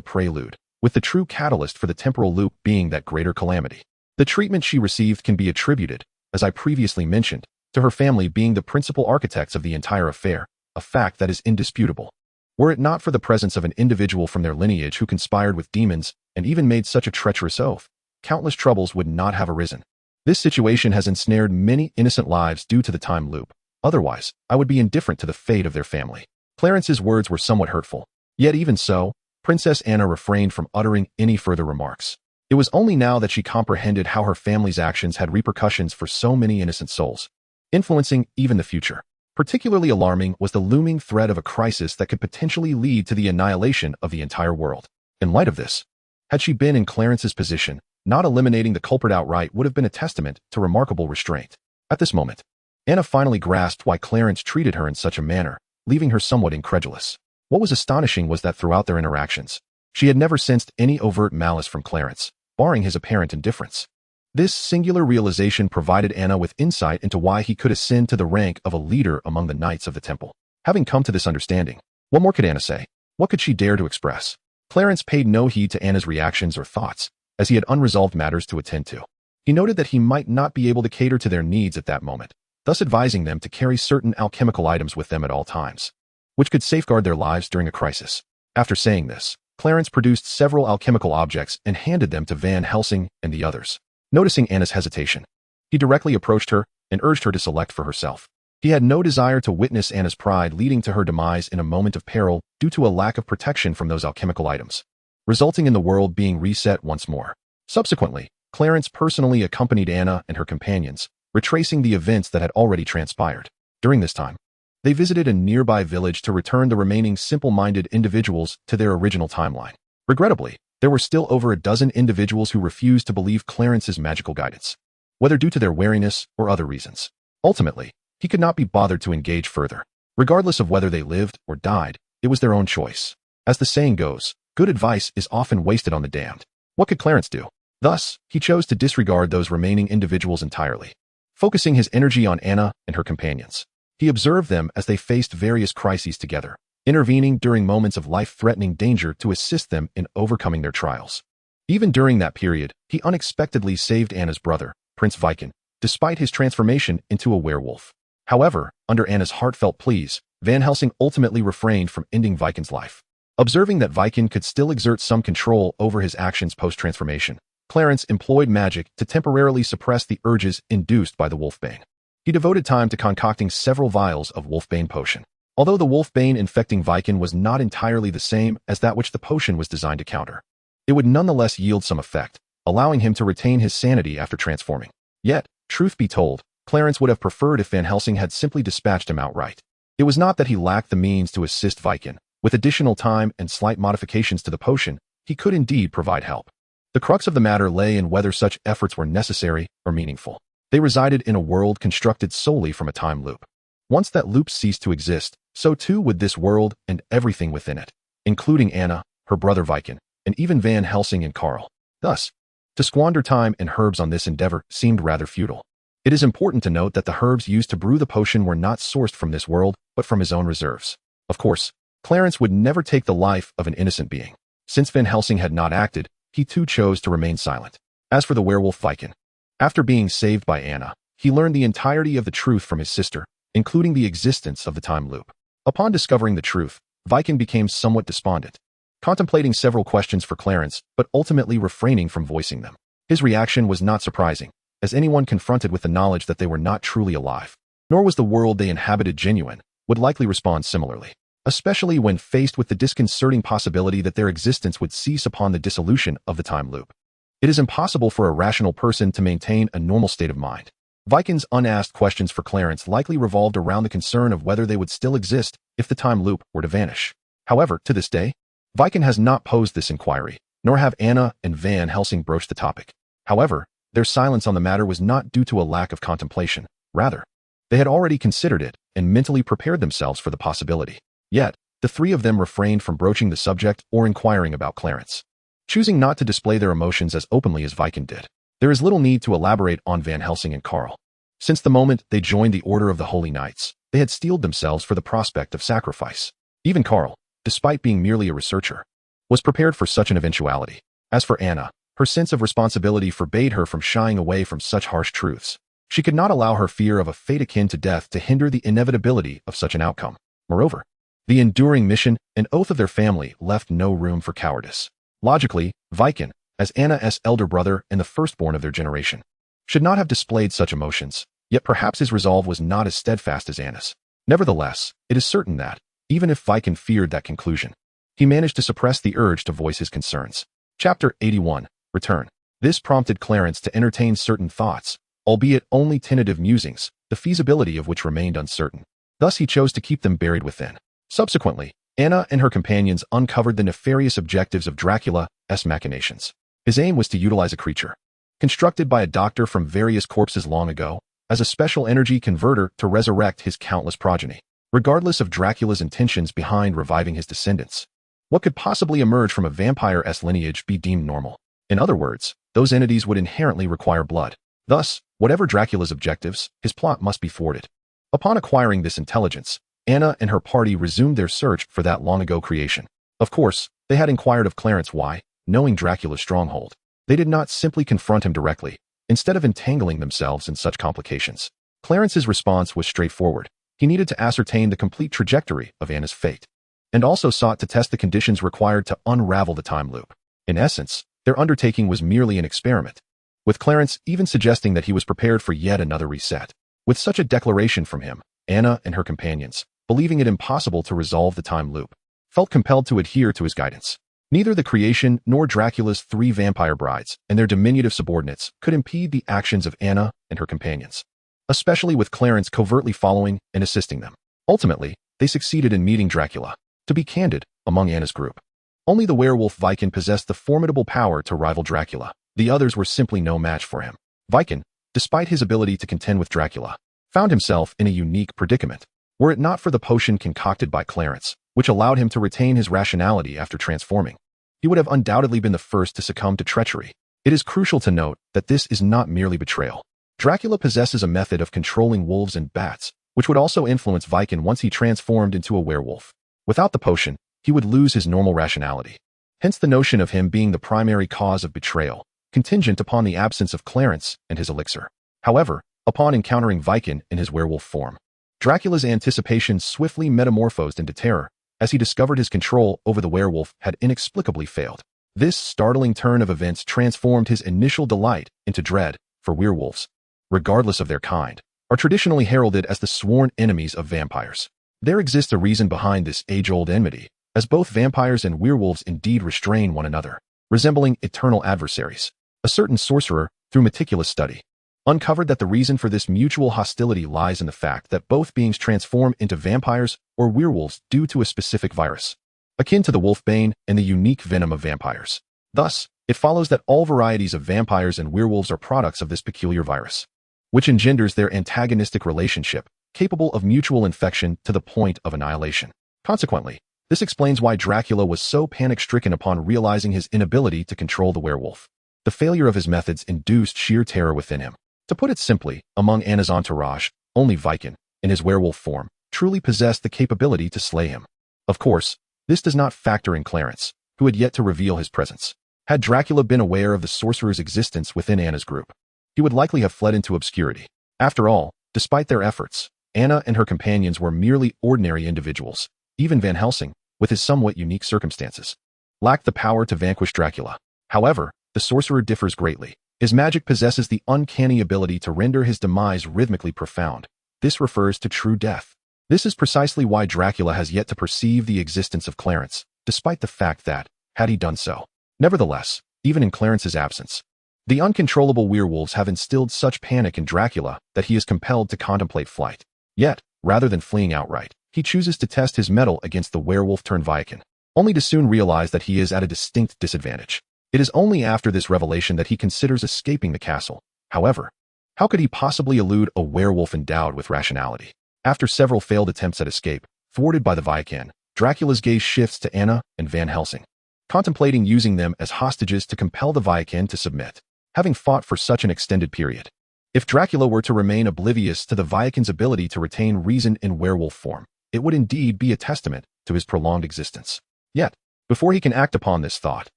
prelude, with the true catalyst for the temporal loop being that greater calamity. The treatment she received can be attributed, as I previously mentioned, to her family being the principal architects of the entire affair, a fact that is indisputable. Were it not for the presence of an individual from their lineage who conspired with demons and even made such a treacherous oath, countless troubles would not have arisen. This situation has ensnared many innocent lives due to the time loop. Otherwise, I would be indifferent to the fate of their family. Clarence's words were somewhat hurtful. Yet even so, Princess Anna refrained from uttering any further remarks. It was only now that she comprehended how her family's actions had repercussions for so many innocent souls, influencing even the future. Particularly alarming was the looming threat of a crisis that could potentially lead to the annihilation of the entire world. In light of this, had she been in Clarence's position, not eliminating the culprit outright would have been a testament to remarkable restraint. At this moment, Anna finally grasped why Clarence treated her in such a manner, leaving her somewhat incredulous. What was astonishing was that throughout their interactions, she had never sensed any overt malice from Clarence, barring his apparent indifference. This singular realization provided Anna with insight into why he could ascend to the rank of a leader among the Knights of the Temple. Having come to this understanding, What more could Anna say? What could she dare to express? Clarence paid no heed to Anna's reactions or thoughts, as he had unresolved matters to attend to. He noted that he might not be able to cater to their needs at that moment, thus advising them to carry certain alchemical items with them at all times, which could safeguard their lives during a crisis. After saying this, Clarence produced several alchemical objects and handed them to Van Helsing and the others. Noticing Anna's hesitation, he directly approached her and urged her to select for herself. He had no desire to witness Anna's pride leading to her demise in a moment of peril due to a lack of protection from those alchemical items, resulting in the world being reset once more. Subsequently, Clarence personally accompanied Anna and her companions, retracing the events that had already transpired. During this time, they visited a nearby village to return the remaining simple-minded individuals to their original timeline. Regrettably, there were still over a dozen individuals who refused to believe Clarence's magical guidance, whether due to their wariness or other reasons. Ultimately, he could not be bothered to engage further. Regardless of whether they lived or died, it was their own choice. As the saying goes, good advice is often wasted on the damned. What could Clarence do? Thus, he chose to disregard those remaining individuals entirely, focusing his energy on Anna and her companions. He observed them as they faced various crises together, intervening during moments of life-threatening danger to assist them in overcoming their trials. Even during that period, he unexpectedly saved Anna's brother, Prince Viken, despite his transformation into a werewolf. However, under Anna's heartfelt pleas, Van Helsing ultimately refrained from ending Viken's life. Observing that Viken could still exert some control over his actions post-transformation, Clarence employed magic to temporarily suppress the urges induced by the wolfbane. He devoted time to concocting several vials of wolfbane potion. Although the wolfbane infecting Viken was not entirely the same as that which the potion was designed to counter, it would nonetheless yield some effect, allowing him to retain his sanity after transforming. Yet, truth be told, Clarence would have preferred if Van Helsing had simply dispatched him outright. It was not that he lacked the means to assist Viken. With additional time and slight modifications to the potion, he could indeed provide help. The crux of the matter lay in whether such efforts were necessary or meaningful. They resided in a world constructed solely from a time loop. Once that loop ceased to exist, so too would this world and everything within it, including Anna, her brother Viken, and even Van Helsing and Carl. Thus, to squander time and herbs on this endeavor seemed rather futile. It is important to note that the herbs used to brew the potion were not sourced from this world, but from his own reserves. Of course, Clarence would never take the life of an innocent being. Since Van Helsing had not acted, he too chose to remain silent. As for the werewolf Viken, after being saved by Anna, he learned the entirety of the truth from his sister, including the existence of the time loop. Upon discovering the truth, Viken became somewhat despondent, contemplating several questions for Clarence, but ultimately refraining from voicing them. His reaction was not surprising, as anyone confronted with the knowledge that they were not truly alive, nor was the world they inhabited genuine, would likely respond similarly, especially when faced with the disconcerting possibility that their existence would cease upon the dissolution of the time loop. It is impossible for a rational person to maintain a normal state of mind. Viken's unasked questions for Clarence likely revolved around the concern of whether they would still exist if the time loop were to vanish. However, to this day, Viken has not posed this inquiry, nor have Anna and Van Helsing broached the topic. However, their silence on the matter was not due to a lack of contemplation. Rather, they had already considered it and mentally prepared themselves for the possibility. Yet, the three of them refrained from broaching the subject or inquiring about Clarence, choosing not to display their emotions as openly as Viken did. There is little need to elaborate on Van Helsing and Carl. Since the moment they joined the Order of the Holy Knights, they had steeled themselves for the prospect of sacrifice. Even Carl, despite being merely a researcher, was prepared for such an eventuality. As for Anna, her sense of responsibility forbade her from shying away from such harsh truths. She could not allow her fear of a fate akin to death to hinder the inevitability of such an outcome. Moreover, the enduring mission and oath of their family left no room for cowardice. Logically, Viken, as Anna's elder brother and the firstborn of their generation, should not have displayed such emotions, yet perhaps his resolve was not as steadfast as Anna's. Nevertheless, it is certain that, even if Viken feared that conclusion, he managed to suppress the urge to voice his concerns. Chapter 81. Return. This prompted Clarence to entertain certain thoughts, albeit only tentative musings, the feasibility of which remained uncertain. Thus he chose to keep them buried within. Subsequently, Anna and her companions uncovered the nefarious objectives of Dracula's machinations. His aim was to utilize a creature, constructed by a doctor from various corpses long ago, as a special energy converter to resurrect his countless progeny. Regardless of Dracula's intentions behind reviving his descendants, what could possibly emerge from a vampire's lineage be deemed normal? In other words, those entities would inherently require blood. Thus, whatever Dracula's objectives, his plot must be thwarted. Upon acquiring this intelligence, Anna and her party resumed their search for that long-ago creation. Of course, they had inquired of Clarence why, knowing Dracula's stronghold, they did not simply confront him directly, instead of entangling themselves in such complications. Clarence's response was straightforward. He needed to ascertain the complete trajectory of Anna's fate, and also sought to test the conditions required to unravel the time loop. In essence, their undertaking was merely an experiment, with Clarence even suggesting that he was prepared for yet another reset. With such a declaration from him, Anna and her companions, believing it impossible to resolve the time loop, felt compelled to adhere to his guidance. Neither the creation nor Dracula's 3 vampire brides and their diminutive subordinates could impede the actions of Anna and her companions, especially with Clarence covertly following and assisting them. Ultimately, they succeeded in meeting Dracula. To be candid, among Anna's group, only the werewolf Viken possessed the formidable power to rival Dracula. The others were simply no match for him. Viken, despite his ability to contend with Dracula, found himself in a unique predicament. Were it not for the potion concocted by Clarence, which allowed him to retain his rationality after transforming, he would have undoubtedly been the first to succumb to treachery. It is crucial to note that this is not merely betrayal. Dracula possesses a method of controlling wolves and bats, which would also influence Viken once he transformed into a werewolf. Without the potion, he would lose his normal rationality. Hence the notion of him being the primary cause of betrayal, contingent upon the absence of Clarence and his elixir. However, upon encountering Viken in his werewolf form, Dracula's anticipation swiftly metamorphosed into terror, as he discovered his control over the werewolf had inexplicably failed. This startling turn of events transformed his initial delight into dread, for werewolves, regardless of their kind, are traditionally heralded as the sworn enemies of vampires. There exists a reason behind this age-old enmity, as both vampires and werewolves indeed restrain one another, resembling eternal adversaries. A certain sorcerer, through meticulous study, uncovered that the reason for this mutual hostility lies in the fact that both beings transform into vampires or werewolves due to a specific virus, akin to the wolfbane and the unique venom of vampires. Thus, it follows that all varieties of vampires and werewolves are products of this peculiar virus, which engenders their antagonistic relationship, capable of mutual infection to the point of annihilation. Consequently, this explains why Dracula was so panic-stricken upon realizing his inability to control the werewolf. The failure of his methods induced sheer terror within him. To put it simply, among Anna's entourage, only Viken, in his werewolf form, truly possessed the capability to slay him. Of course, this does not factor in Clarence, who had yet to reveal his presence. Had Dracula been aware of the sorcerer's existence within Anna's group, he would likely have fled into obscurity. After all, despite their efforts, Anna and her companions were merely ordinary individuals. Even Van Helsing, with his somewhat unique circumstances, lacked the power to vanquish Dracula. However, the sorcerer differs greatly. His magic possesses the uncanny ability to render his demise rhythmically profound. This refers to true death. This is precisely why Dracula has yet to perceive the existence of Clarence, despite the fact that, had he done so. Nevertheless, even in Clarence's absence, the uncontrollable werewolves have instilled such panic in Dracula that he is compelled to contemplate flight. Yet, rather than fleeing outright, he chooses to test his mettle against the werewolf-turned-Viken, only to soon realize that he is at a distinct disadvantage. It is only after this revelation that he considers escaping the castle. However, how could he possibly elude a werewolf endowed with rationality? After several failed attempts at escape, thwarted by the Viken, Dracula's gaze shifts to Anna and Van Helsing, contemplating using them as hostages to compel the Viken to submit. Having fought for such an extended period, if Dracula were to remain oblivious to the Viken's ability to retain reason in werewolf form, it would indeed be a testament to his prolonged existence. Yet, before he can act upon this thought,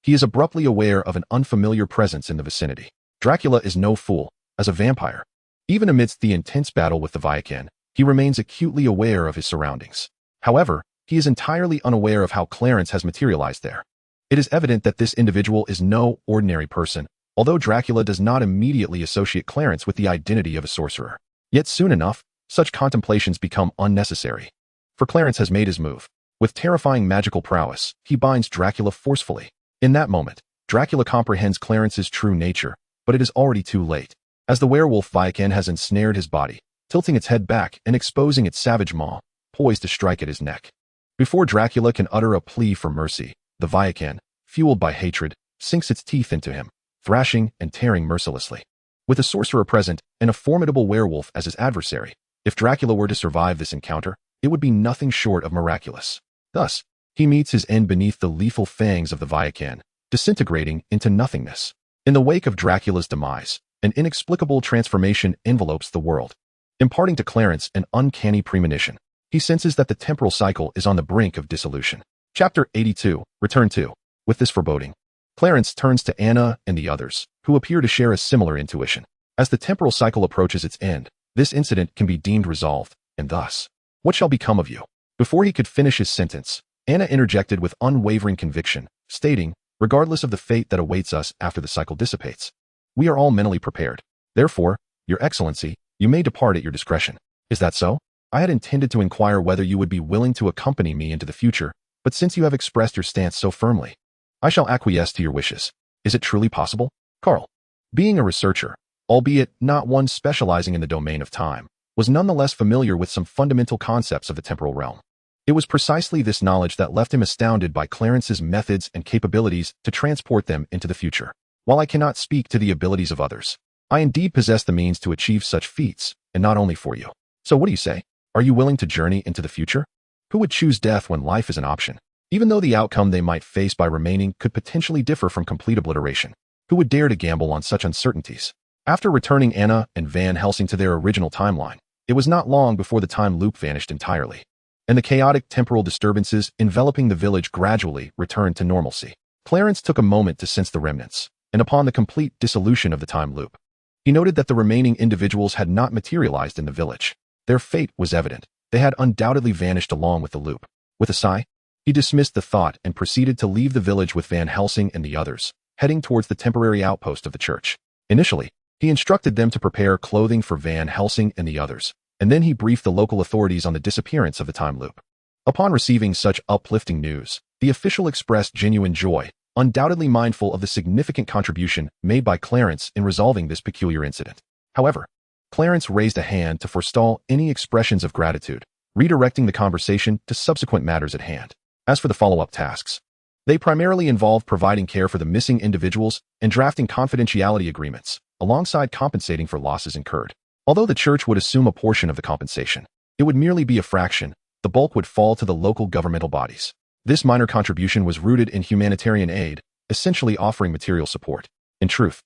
he is abruptly aware of an unfamiliar presence in the vicinity. Dracula is no fool. As a vampire, even amidst the intense battle with the Viken, he remains acutely aware of his surroundings. However, he is entirely unaware of how Clarence has materialized there. It is evident that this individual is no ordinary person, although Dracula does not immediately associate Clarence with the identity of a sorcerer. Yet soon enough, such contemplations become unnecessary. For Clarence has made his move. With terrifying magical prowess, he binds Dracula forcefully. In that moment, Dracula comprehends Clarence's true nature, but it is already too late. As the werewolf Viken has ensnared his body, tilting its head back and exposing its savage maw, poised to strike at his neck. Before Dracula can utter a plea for mercy, the Viken, fueled by hatred, sinks its teeth into him, thrashing and tearing mercilessly. With a sorcerer present and a formidable werewolf as his adversary, if Dracula were to survive this encounter, it would be nothing short of miraculous. Thus, he meets his end beneath the lethal fangs of the Viken, disintegrating into nothingness. In the wake of Dracula's demise, an inexplicable transformation envelopes the world, imparting to Clarence an uncanny premonition. He senses that the temporal cycle is on the brink of dissolution. Chapter 82, Return to. With this foreboding, Clarence turns to Anna and the others, who appear to share a similar intuition. As the temporal cycle approaches its end, this incident can be deemed resolved, and thus, what shall become of you? Before he could finish his sentence, Anna interjected with unwavering conviction, stating, regardless of the fate that awaits us after the cycle dissipates, we are all mentally prepared. Therefore, Your Excellency, you may depart at your discretion. Is that so? I had intended to inquire whether you would be willing to accompany me into the future, but since you have expressed your stance so firmly, I shall acquiesce to your wishes. Is it truly possible? Carl, being a researcher, albeit not one specializing in the domain of time, was nonetheless familiar with some fundamental concepts of the temporal realm. It was precisely this knowledge that left him astounded by Clarence's methods and capabilities to transport them into the future. While I cannot speak to the abilities of others, I indeed possess the means to achieve such feats, and not only for you. So what do you say? Are you willing to journey into the future? Who would choose death when life is an option? Even though the outcome they might face by remaining could potentially differ from complete obliteration, who would dare to gamble on such uncertainties? After returning Anna and Van Helsing to their original timeline, it was not long before the time loop vanished entirely, and the chaotic temporal disturbances enveloping the village gradually returned to normalcy. Clarence took a moment to sense the remnants, and upon the complete dissolution of the time loop, he noted that the remaining individuals had not materialized in the village. Their fate was evident. They had undoubtedly vanished along with the loop. With a sigh, he dismissed the thought and proceeded to leave the village with Van Helsing and the others, heading towards the temporary outpost of the church. Initially, he instructed them to prepare clothing for Van Helsing and the others, and then he briefed the local authorities on the disappearance of the time loop. Upon receiving such uplifting news, the official expressed genuine joy, undoubtedly mindful of the significant contribution made by Clarence in resolving this peculiar incident. However, Clarence raised a hand to forestall any expressions of gratitude, redirecting the conversation to subsequent matters at hand. As for the follow-up tasks, they primarily involved providing care for the missing individuals and drafting confidentiality agreements, alongside compensating for losses incurred. Although the church would assume a portion of the compensation, it would merely be a fraction. The bulk would fall to the local governmental bodies. This minor contribution was rooted in humanitarian aid, essentially offering material support. In truth,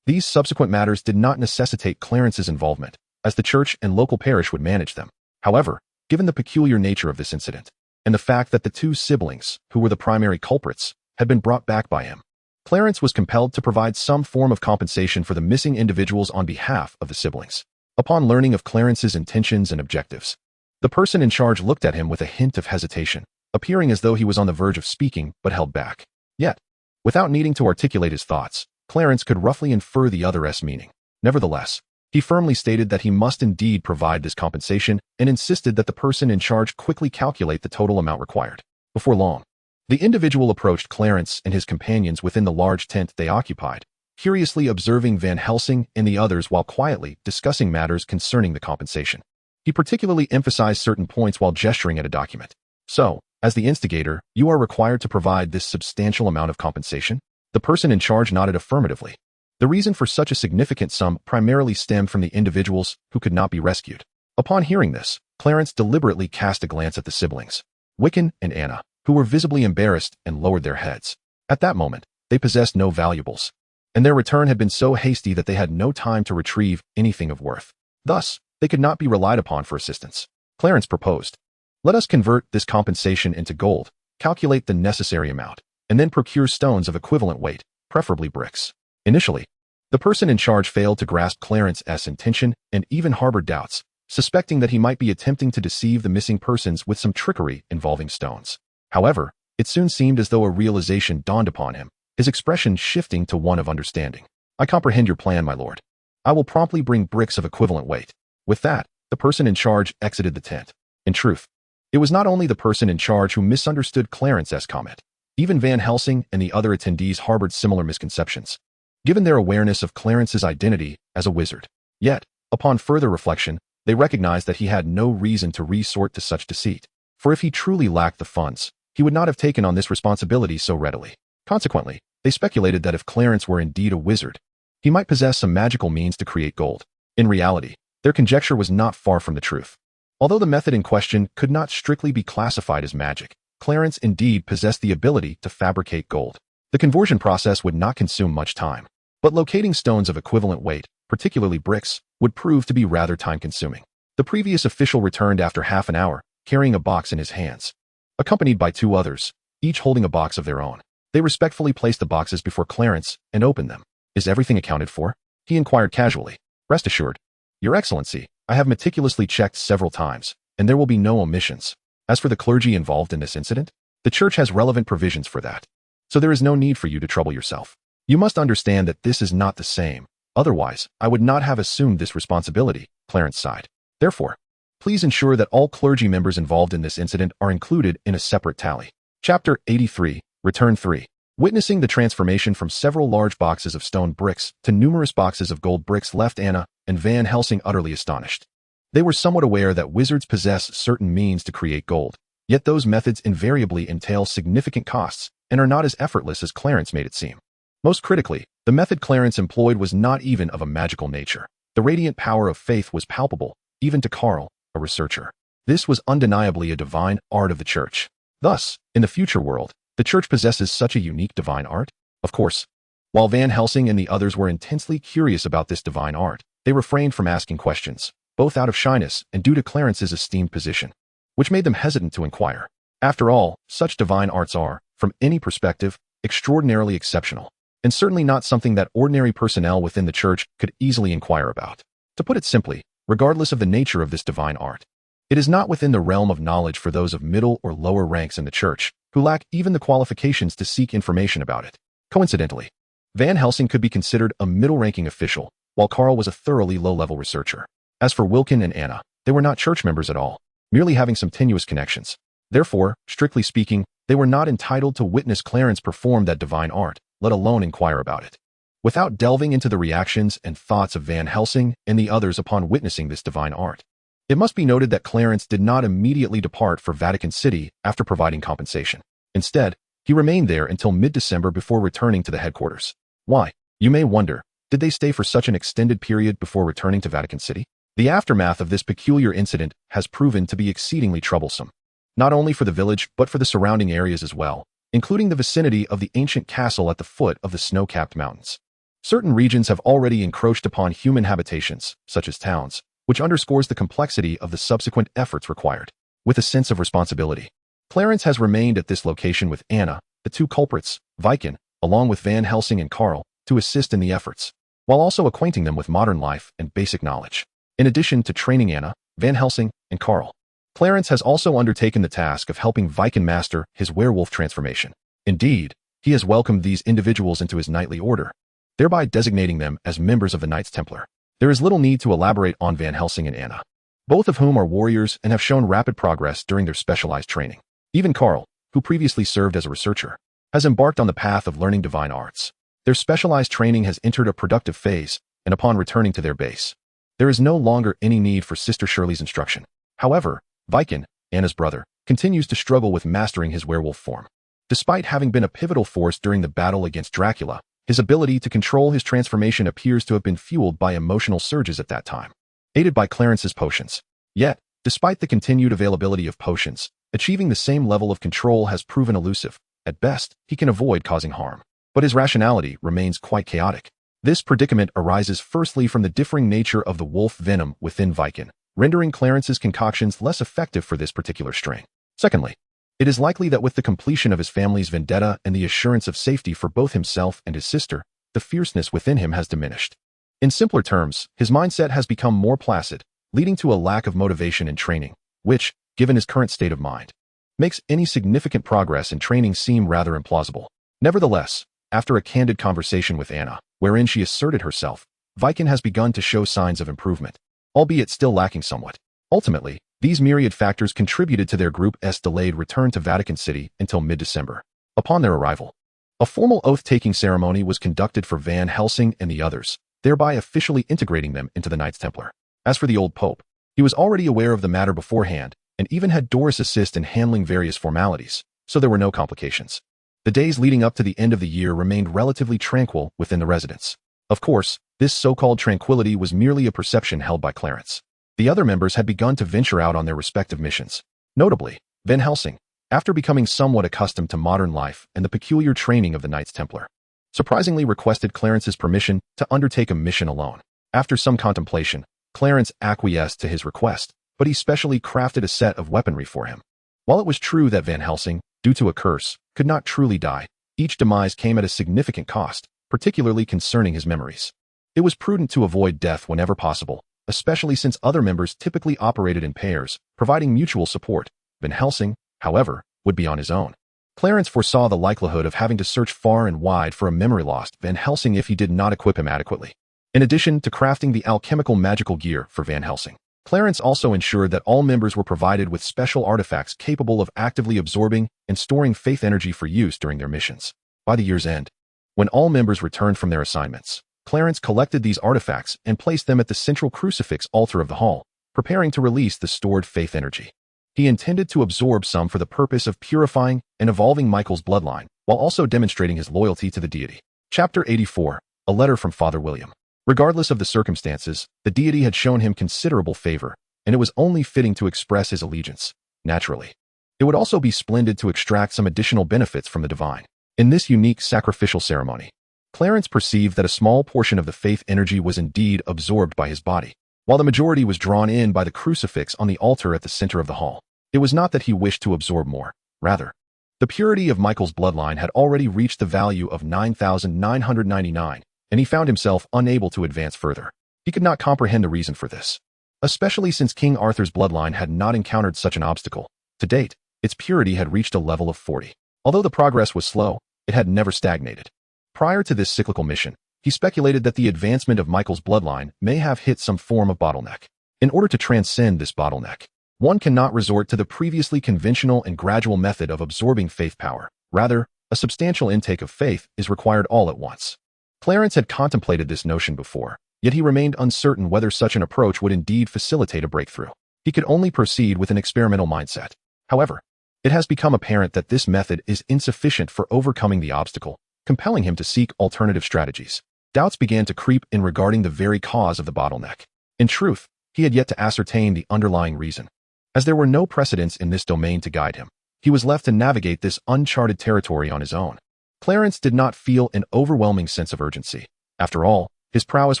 these subsequent matters did not necessitate Clarence's involvement, as the church and local parish would manage them. However, given the peculiar nature of this incident, and the fact that the two siblings, who were the primary culprits, had been brought back by him, Clarence was compelled to provide some form of compensation for the missing individuals on behalf of the siblings. Upon learning of Clarence's intentions and objectives, the person in charge looked at him with a hint of hesitation, appearing as though he was on the verge of speaking but held back. Yet, without needing to articulate his thoughts, Clarence could roughly infer the other's meaning. Nevertheless, he firmly stated that he must indeed provide this compensation and insisted that the person in charge quickly calculate the total amount required. Before long, the individual approached Clarence and his companions within the large tent they occupied, curiously observing Van Helsing and the others while quietly discussing matters concerning the compensation. He particularly emphasized certain points while gesturing at a document. So, as the instigator, you are required to provide this substantial amount of compensation? The person in charge nodded affirmatively. The reason for such a significant sum primarily stemmed from the individuals who could not be rescued. Upon hearing this, Clarence deliberately cast a glance at the siblings, Wiccan and Anna, who were visibly embarrassed and lowered their heads. At that moment, they possessed no valuables, and their return had been so hasty that they had no time to retrieve anything of worth. Thus, they could not be relied upon for assistance. Clarence proposed, let us convert this compensation into gold, calculate the necessary amount, and then procure stones of equivalent weight, preferably bricks. Initially, the person in charge failed to grasp Clarence's intention and even harbored doubts, suspecting that he might be attempting to deceive the missing persons with some trickery involving stones. However, it soon seemed as though a realization dawned upon him, his expression shifting to one of understanding. I comprehend your plan, my lord. I will promptly bring bricks of equivalent weight. With that, the person in charge exited the tent. In truth, it was not only the person in charge who misunderstood Clarence's comment. Even Van Helsing and the other attendees harbored similar misconceptions, given their awareness of Clarence's identity as a wizard. Yet, upon further reflection, they recognized that he had no reason to resort to such deceit. For if he truly lacked the funds, he would not have taken on this responsibility so readily. Consequently, they speculated that if Clarence were indeed a wizard, he might possess some magical means to create gold. In reality, their conjecture was not far from the truth. Although the method in question could not strictly be classified as magic, Clarence indeed possessed the ability to fabricate gold. The conversion process would not consume much time, but locating stones of equivalent weight, particularly bricks, would prove to be rather time-consuming. The previous official returned after half an hour, carrying a box in his hands. Accompanied by two others, each holding a box of their own. They respectfully placed the boxes before Clarence and opened them. "Is everything accounted for?" he inquired casually. "Rest assured, Your Excellency, I have meticulously checked several times, and there will be no omissions. As for the clergy involved in this incident, the church has relevant provisions for that. So there is no need for you to trouble yourself. You must understand that this is not the same. Otherwise, I would not have assumed this responsibility," Clarence sighed. "Therefore, please ensure that all clergy members involved in this incident are included in a separate tally." Chapter 83, Return 3. Witnessing the transformation from several large boxes of stone bricks to numerous boxes of gold bricks left Anna and Van Helsing utterly astonished. They were somewhat aware that wizards possess certain means to create gold, yet those methods invariably entail significant costs and are not as effortless as Clarence made it seem. Most critically, the method Clarence employed was not even of a magical nature. The radiant power of faith was palpable, even to Carl, a researcher. This was undeniably a divine art of the church. Thus, in the future world, the church possesses such a unique divine art? Of course. While Van Helsing and the others were intensely curious about this divine art, they refrained from asking questions, both out of shyness and due to Clarence's esteemed position, which made them hesitant to inquire. After all, such divine arts are, from any perspective, extraordinarily exceptional, and certainly not something that ordinary personnel within the church could easily inquire about. To put it simply, regardless of the nature of this divine art, it is not within the realm of knowledge for those of middle or lower ranks in the church, who lack even the qualifications to seek information about it. Coincidentally, Van Helsing could be considered a middle-ranking official, while Carl was a thoroughly low-level researcher. As for Wilkin and Anna, they were not church members at all, merely having some tenuous connections. Therefore, strictly speaking, they were not entitled to witness Clarence perform that divine art, let alone inquire about it. Without delving into the reactions and thoughts of Van Helsing and the others upon witnessing this divine art, it must be noted that Clarence did not immediately depart for Vatican City after providing compensation. Instead, he remained there until mid-December before returning to the headquarters. Why, you may wonder, did they stay for such an extended period before returning to Vatican City? The aftermath of this peculiar incident has proven to be exceedingly troublesome, not only for the village but for the surrounding areas as well, including the vicinity of the ancient castle at the foot of the snow-capped mountains. Certain regions have already encroached upon human habitations, such as towns, which underscores the complexity of the subsequent efforts required. With a sense of responsibility, Clarence has remained at this location with Anna, the two culprits, Viken, along with Van Helsing and Carl, to assist in the efforts, while also acquainting them with modern life and basic knowledge. In addition to training Anna, Van Helsing, and Carl, Clarence has also undertaken the task of helping Viken master his werewolf transformation. Indeed, he has welcomed these individuals into his knightly order, thereby designating them as members of the Knights Templar. There is little need to elaborate on Van Helsing and Anna, both of whom are warriors and have shown rapid progress during their specialized training. Even Carl, who previously served as a researcher, has embarked on the path of learning divine arts. Their specialized training has entered a productive phase, and upon returning to their base, there is no longer any need for Sister Shirley's instruction. However, Viken, Anna's brother, continues to struggle with mastering his werewolf form. Despite having been a pivotal force during the battle against Dracula, his ability to control his transformation appears to have been fueled by emotional surges at that time, aided by Clarence's potions. Yet, despite the continued availability of potions, achieving the same level of control has proven elusive. At best, he can avoid causing harm, but his rationality remains quite chaotic. This predicament arises firstly from the differing nature of the wolf venom within Viken, rendering Clarence's concoctions less effective for this particular strain. Secondly, it is likely that with the completion of his family's vendetta and the assurance of safety for both himself and his sister, the fierceness within him has diminished. In simpler terms, his mindset has become more placid, leading to a lack of motivation in training, which, given his current state of mind, makes any significant progress in training seem rather implausible. Nevertheless, after a candid conversation with Anna, wherein she asserted herself, Viken has begun to show signs of improvement, albeit still lacking somewhat. Ultimately, these myriad factors contributed to their group's delayed return to Vatican City until mid-December. Upon their arrival, a formal oath-taking ceremony was conducted for Van Helsing and the others, thereby officially integrating them into the Knights Templar. As for the old pope, he was already aware of the matter beforehand and even had Doris assist in handling various formalities, so there were no complications. The days leading up to the end of the year remained relatively tranquil within the residence. Of course, this so-called tranquility was merely a perception held by Clarence. The other members had begun to venture out on their respective missions. Notably, Van Helsing, after becoming somewhat accustomed to modern life and the peculiar training of the Knights Templar, surprisingly requested Clarence's permission to undertake a mission alone. After some contemplation, Clarence acquiesced to his request, but he specially crafted a set of weaponry for him. While it was true that Van Helsing, due to a curse, could not truly die, each demise came at a significant cost, particularly concerning his memories. It was prudent to avoid death whenever possible, especially since other members typically operated in pairs, providing mutual support. Van Helsing, however, would be on his own. Clarence foresaw the likelihood of having to search far and wide for a memory-lost Van Helsing if he did not equip him adequately. In addition to crafting the alchemical magical gear for Van Helsing, Clarence also ensured that all members were provided with special artifacts capable of actively absorbing and storing faith energy for use during their missions. By the year's end, when all members returned from their assignments, Clarence collected these artifacts and placed them at the central crucifix altar of the hall, preparing to release the stored faith energy. He intended to absorb some for the purpose of purifying and evolving Michael's bloodline, while also demonstrating his loyalty to the deity. Chapter 84. A Letter from Father William. Regardless of the circumstances, the deity had shown him considerable favor, and it was only fitting to express his allegiance. Naturally, it would also be splendid to extract some additional benefits from the divine. In this unique sacrificial ceremony, Clarence perceived that a small portion of the faith energy was indeed absorbed by his body, while the majority was drawn in by the crucifix on the altar at the center of the hall. It was not that he wished to absorb more. Rather, the purity of Michael's bloodline had already reached the value of 9,999, and he found himself unable to advance further. He could not comprehend the reason for this, especially since King Arthur's bloodline had not encountered such an obstacle. To date, its purity had reached a level of 40. Although the progress was slow, it had never stagnated. Prior to this cyclical mission, he speculated that the advancement of Michael's bloodline may have hit some form of bottleneck. In order to transcend this bottleneck, one cannot resort to the previously conventional and gradual method of absorbing faith power. Rather, a substantial intake of faith is required all at once. Clarence had contemplated this notion before, yet he remained uncertain whether such an approach would indeed facilitate a breakthrough. He could only proceed with an experimental mindset. However, it has become apparent that this method is insufficient for overcoming the obstacle, compelling him to seek alternative strategies. Doubts began to creep in regarding the very cause of the bottleneck. In truth, he had yet to ascertain the underlying reason. As there were no precedents in this domain to guide him, he was left to navigate this uncharted territory on his own. Clarence did not feel an overwhelming sense of urgency. After all, his prowess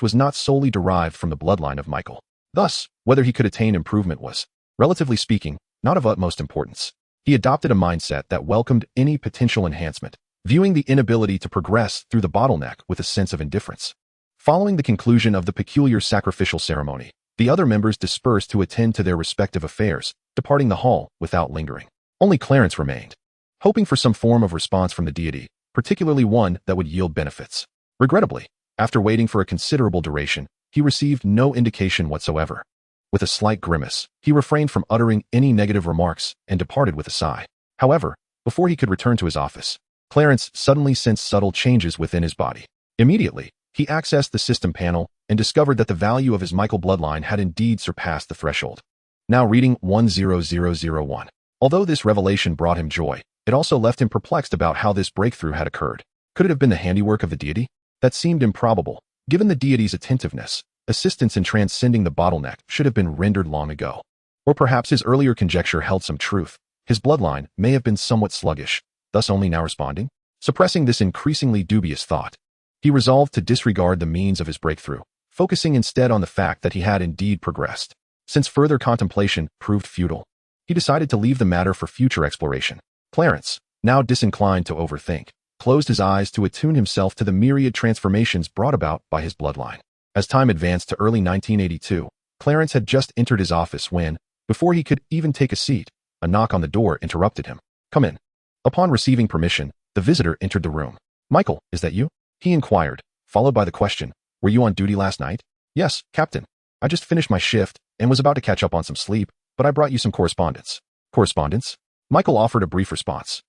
was not solely derived from the bloodline of Michael. Thus, whether he could attain improvement was, relatively speaking, not of utmost importance. He adopted a mindset that welcomed any potential enhancement, viewing the inability to progress through the bottleneck with a sense of indifference. Following the conclusion of the peculiar sacrificial ceremony, the other members dispersed to attend to their respective affairs, departing the hall without lingering. Only Clarence remained, hoping for some form of response from the deity, particularly one that would yield benefits. Regrettably, after waiting for a considerable duration, he received no indication whatsoever. With a slight grimace, he refrained from uttering any negative remarks and departed with a sigh. However, before he could return to his office, Clarence suddenly sensed subtle changes within his body. Immediately, he accessed the system panel and discovered that the value of his Michael bloodline had indeed surpassed the threshold. Now reading 10001. Although this revelation brought him joy, it also left him perplexed about how this breakthrough had occurred. Could it have been the handiwork of the deity? That seemed improbable. Given the deity's attentiveness, assistance in transcending the bottleneck should have been rendered long ago. Or perhaps his earlier conjecture held some truth. His bloodline may have been somewhat sluggish, thus only now responding. Suppressing this increasingly dubious thought, he resolved to disregard the means of his breakthrough, focusing instead on the fact that he had indeed progressed. Since further contemplation proved futile, he decided to leave the matter for future exploration. Clarence, now disinclined to overthink, closed his eyes to attune himself to the myriad transformations brought about by his bloodline. As time advanced to early 1982, Clarence had just entered his office when, before he could even take a seat, a knock on the door interrupted him. "Come in." Upon receiving permission, the visitor entered the room. "Michael, is that you?" he inquired, followed by the question, "Were you on duty last night?" "Yes, Captain. I just finished my shift and was about to catch up on some sleep, but I brought you some correspondence." "Correspondence?" Michael offered a brief response.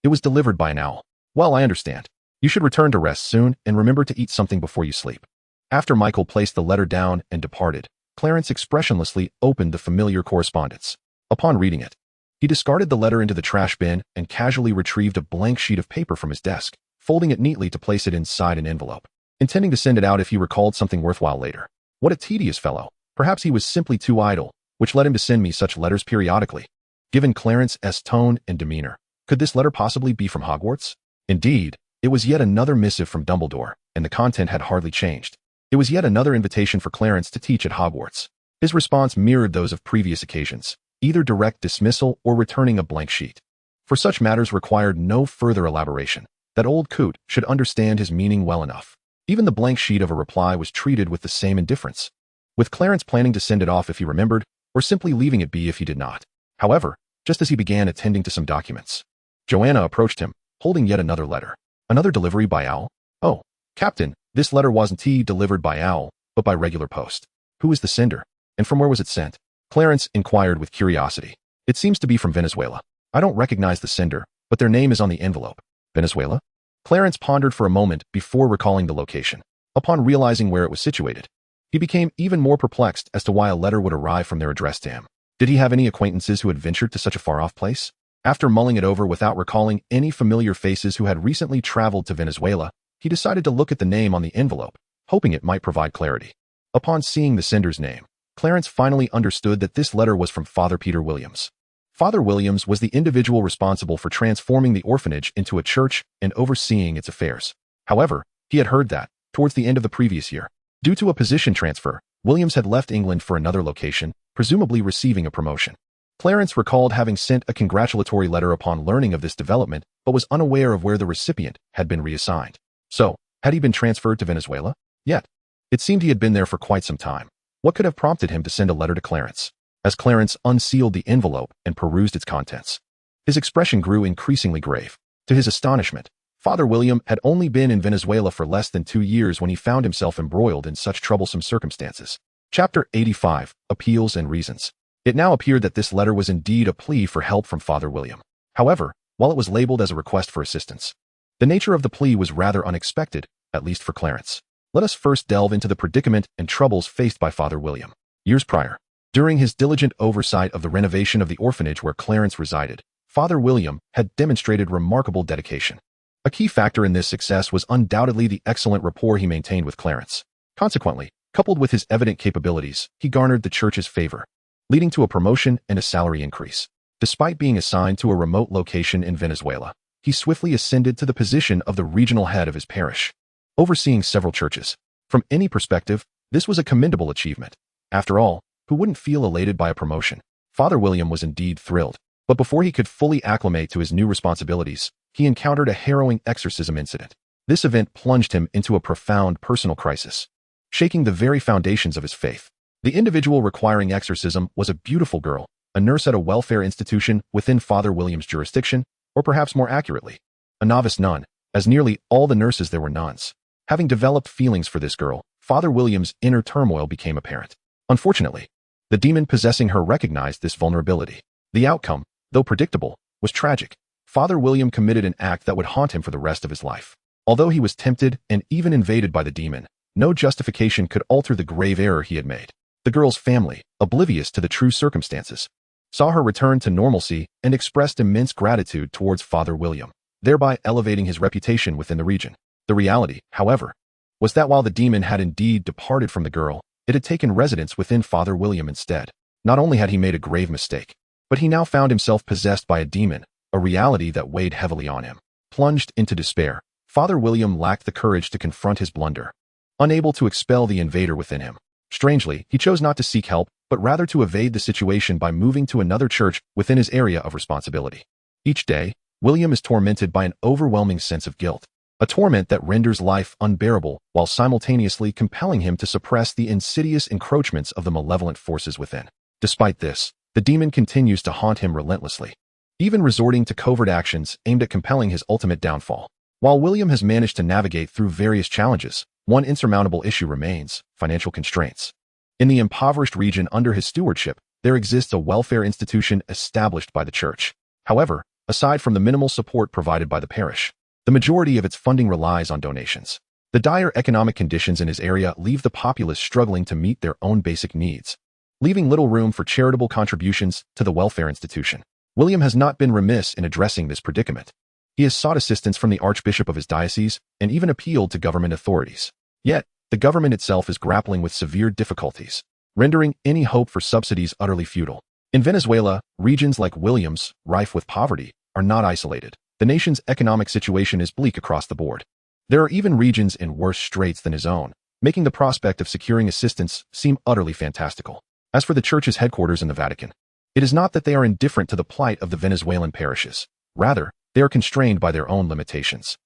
It was delivered by an owl." "Well, I understand. You should return to rest soon and remember to eat something before you sleep." After Michael placed the letter down and departed, Clarence expressionlessly opened the familiar correspondence. Upon reading it, he discarded the letter into the trash bin and casually retrieved a blank sheet of paper from his desk, folding it neatly to place it inside an envelope, intending to send it out if he recalled something worthwhile later. What a tedious fellow. Perhaps he was simply too idle, which led him to send me such letters periodically. Given Clarence's tone and demeanor, could this letter possibly be from Hogwarts? Indeed, it was yet another missive from Dumbledore, and the content had hardly changed. It was yet another invitation for Clarence to teach at Hogwarts. His response mirrored those of previous occasions, either direct dismissal or returning a blank sheet. For such matters required no further elaboration. That old coot should understand his meaning well enough. Even the blank sheet of a reply was treated with the same indifference, with Clarence planning to send it off if he remembered, or simply leaving it be if he did not. However, just as he began attending to some documents, Joanna approached him, holding yet another letter. Another delivery by owl? Oh, Captain, this letter wasn't delivered by owl, but by regular post. Who is the sender? And from where was it sent? Clarence inquired with curiosity. It seems to be from Venezuela. I don't recognize the sender, but their name is on the envelope. Venezuela? Clarence pondered for a moment before recalling the location. Upon realizing where it was situated, he became even more perplexed as to why a letter would arrive from their address to him. Did he have any acquaintances who had ventured to such a far-off place? After mulling it over without recalling any familiar faces who had recently traveled to Venezuela, he decided to look at the name on the envelope, hoping it might provide clarity. Upon seeing the sender's name, Clarence finally understood that this letter was from Father Peter Williams. Father Williams was the individual responsible for transforming the orphanage into a church and overseeing its affairs. However, he had heard that, towards the end of the previous year, due to a position transfer, Williams had left England for another location, presumably receiving a promotion. Clarence recalled having sent a congratulatory letter upon learning of this development, but was unaware of where the recipient had been reassigned. So, had he been transferred to Venezuela? Yet. It seemed he had been there for quite some time. What could have prompted him to send a letter to Clarence? As Clarence unsealed the envelope and perused its contents, his expression grew increasingly grave. To his astonishment, Father William had only been in Venezuela for less than 2 years when he found himself embroiled in such troublesome circumstances. Chapter 85, Appeals and Reasons. It now appeared that this letter was indeed a plea for help from Father William. However, while it was labeled as a request for assistance, the nature of the plea was rather unexpected, at least for Clarence. Let us first delve into the predicament and troubles faced by Father William. Years prior, during his diligent oversight of the renovation of the orphanage where Clarence resided, Father William had demonstrated remarkable dedication. A key factor in this success was undoubtedly the excellent rapport he maintained with Clarence. Consequently, coupled with his evident capabilities, he garnered the church's favor, leading to a promotion and a salary increase. Despite being assigned to a remote location in Venezuela, he swiftly ascended to the position of the regional head of his parish, overseeing several churches. From any perspective, this was a commendable achievement. After all, who wouldn't feel elated by a promotion? Father William was indeed thrilled, but before he could fully acclimate to his new responsibilities, he encountered a harrowing exorcism incident. This event plunged him into a profound personal crisis, shaking the very foundations of his faith. The individual requiring exorcism was a beautiful girl, a nurse at a welfare institution within Father William's jurisdiction, or perhaps more accurately, a novice nun, as nearly all the nurses there were nuns. Having developed feelings for this girl, Father William's inner turmoil became apparent. Unfortunately, the demon possessing her recognized this vulnerability. The outcome, though predictable, was tragic. Father William committed an act that would haunt him for the rest of his life. Although he was tempted and even invaded by the demon, no justification could alter the grave error he had made. The girl's family, oblivious to the true circumstances, saw her return to normalcy and expressed immense gratitude towards Father William, thereby elevating his reputation within the region. The reality, however, was that while the demon had indeed departed from the girl, it had taken residence within Father William instead. Not only had he made a grave mistake, but he now found himself possessed by a demon, a reality that weighed heavily on him. Plunged into despair, Father William lacked the courage to confront his blunder. Unable to expel the invader within him, strangely, he chose not to seek help, but rather to evade the situation by moving to another church within his area of responsibility. Each day, William is tormented by an overwhelming sense of guilt, a torment that renders life unbearable while simultaneously compelling him to suppress the insidious encroachments of the malevolent forces within. Despite this, the demon continues to haunt him relentlessly, even resorting to covert actions aimed at compelling his ultimate downfall. While William has managed to navigate through various challenges, one insurmountable issue remains: financial constraints. In the impoverished region under his stewardship, there exists a welfare institution established by the church. However, aside from the minimal support provided by the parish, the majority of its funding relies on donations. The dire economic conditions in his area leave the populace struggling to meet their own basic needs, leaving little room for charitable contributions to the welfare institution. William has not been remiss in addressing this predicament. He has sought assistance from the archbishop of his diocese and even appealed to government authorities. Yet, the government itself is grappling with severe difficulties, rendering any hope for subsidies utterly futile. In Venezuela, regions like William's, rife with poverty, are not isolated. The nation's economic situation is bleak across the board. There are even regions in worse straits than his own, making the prospect of securing assistance seem utterly fantastical. As for the church's headquarters in the Vatican, it is not that they are indifferent to the plight of the Venezuelan parishes. Rather, they are constrained by their own limitations.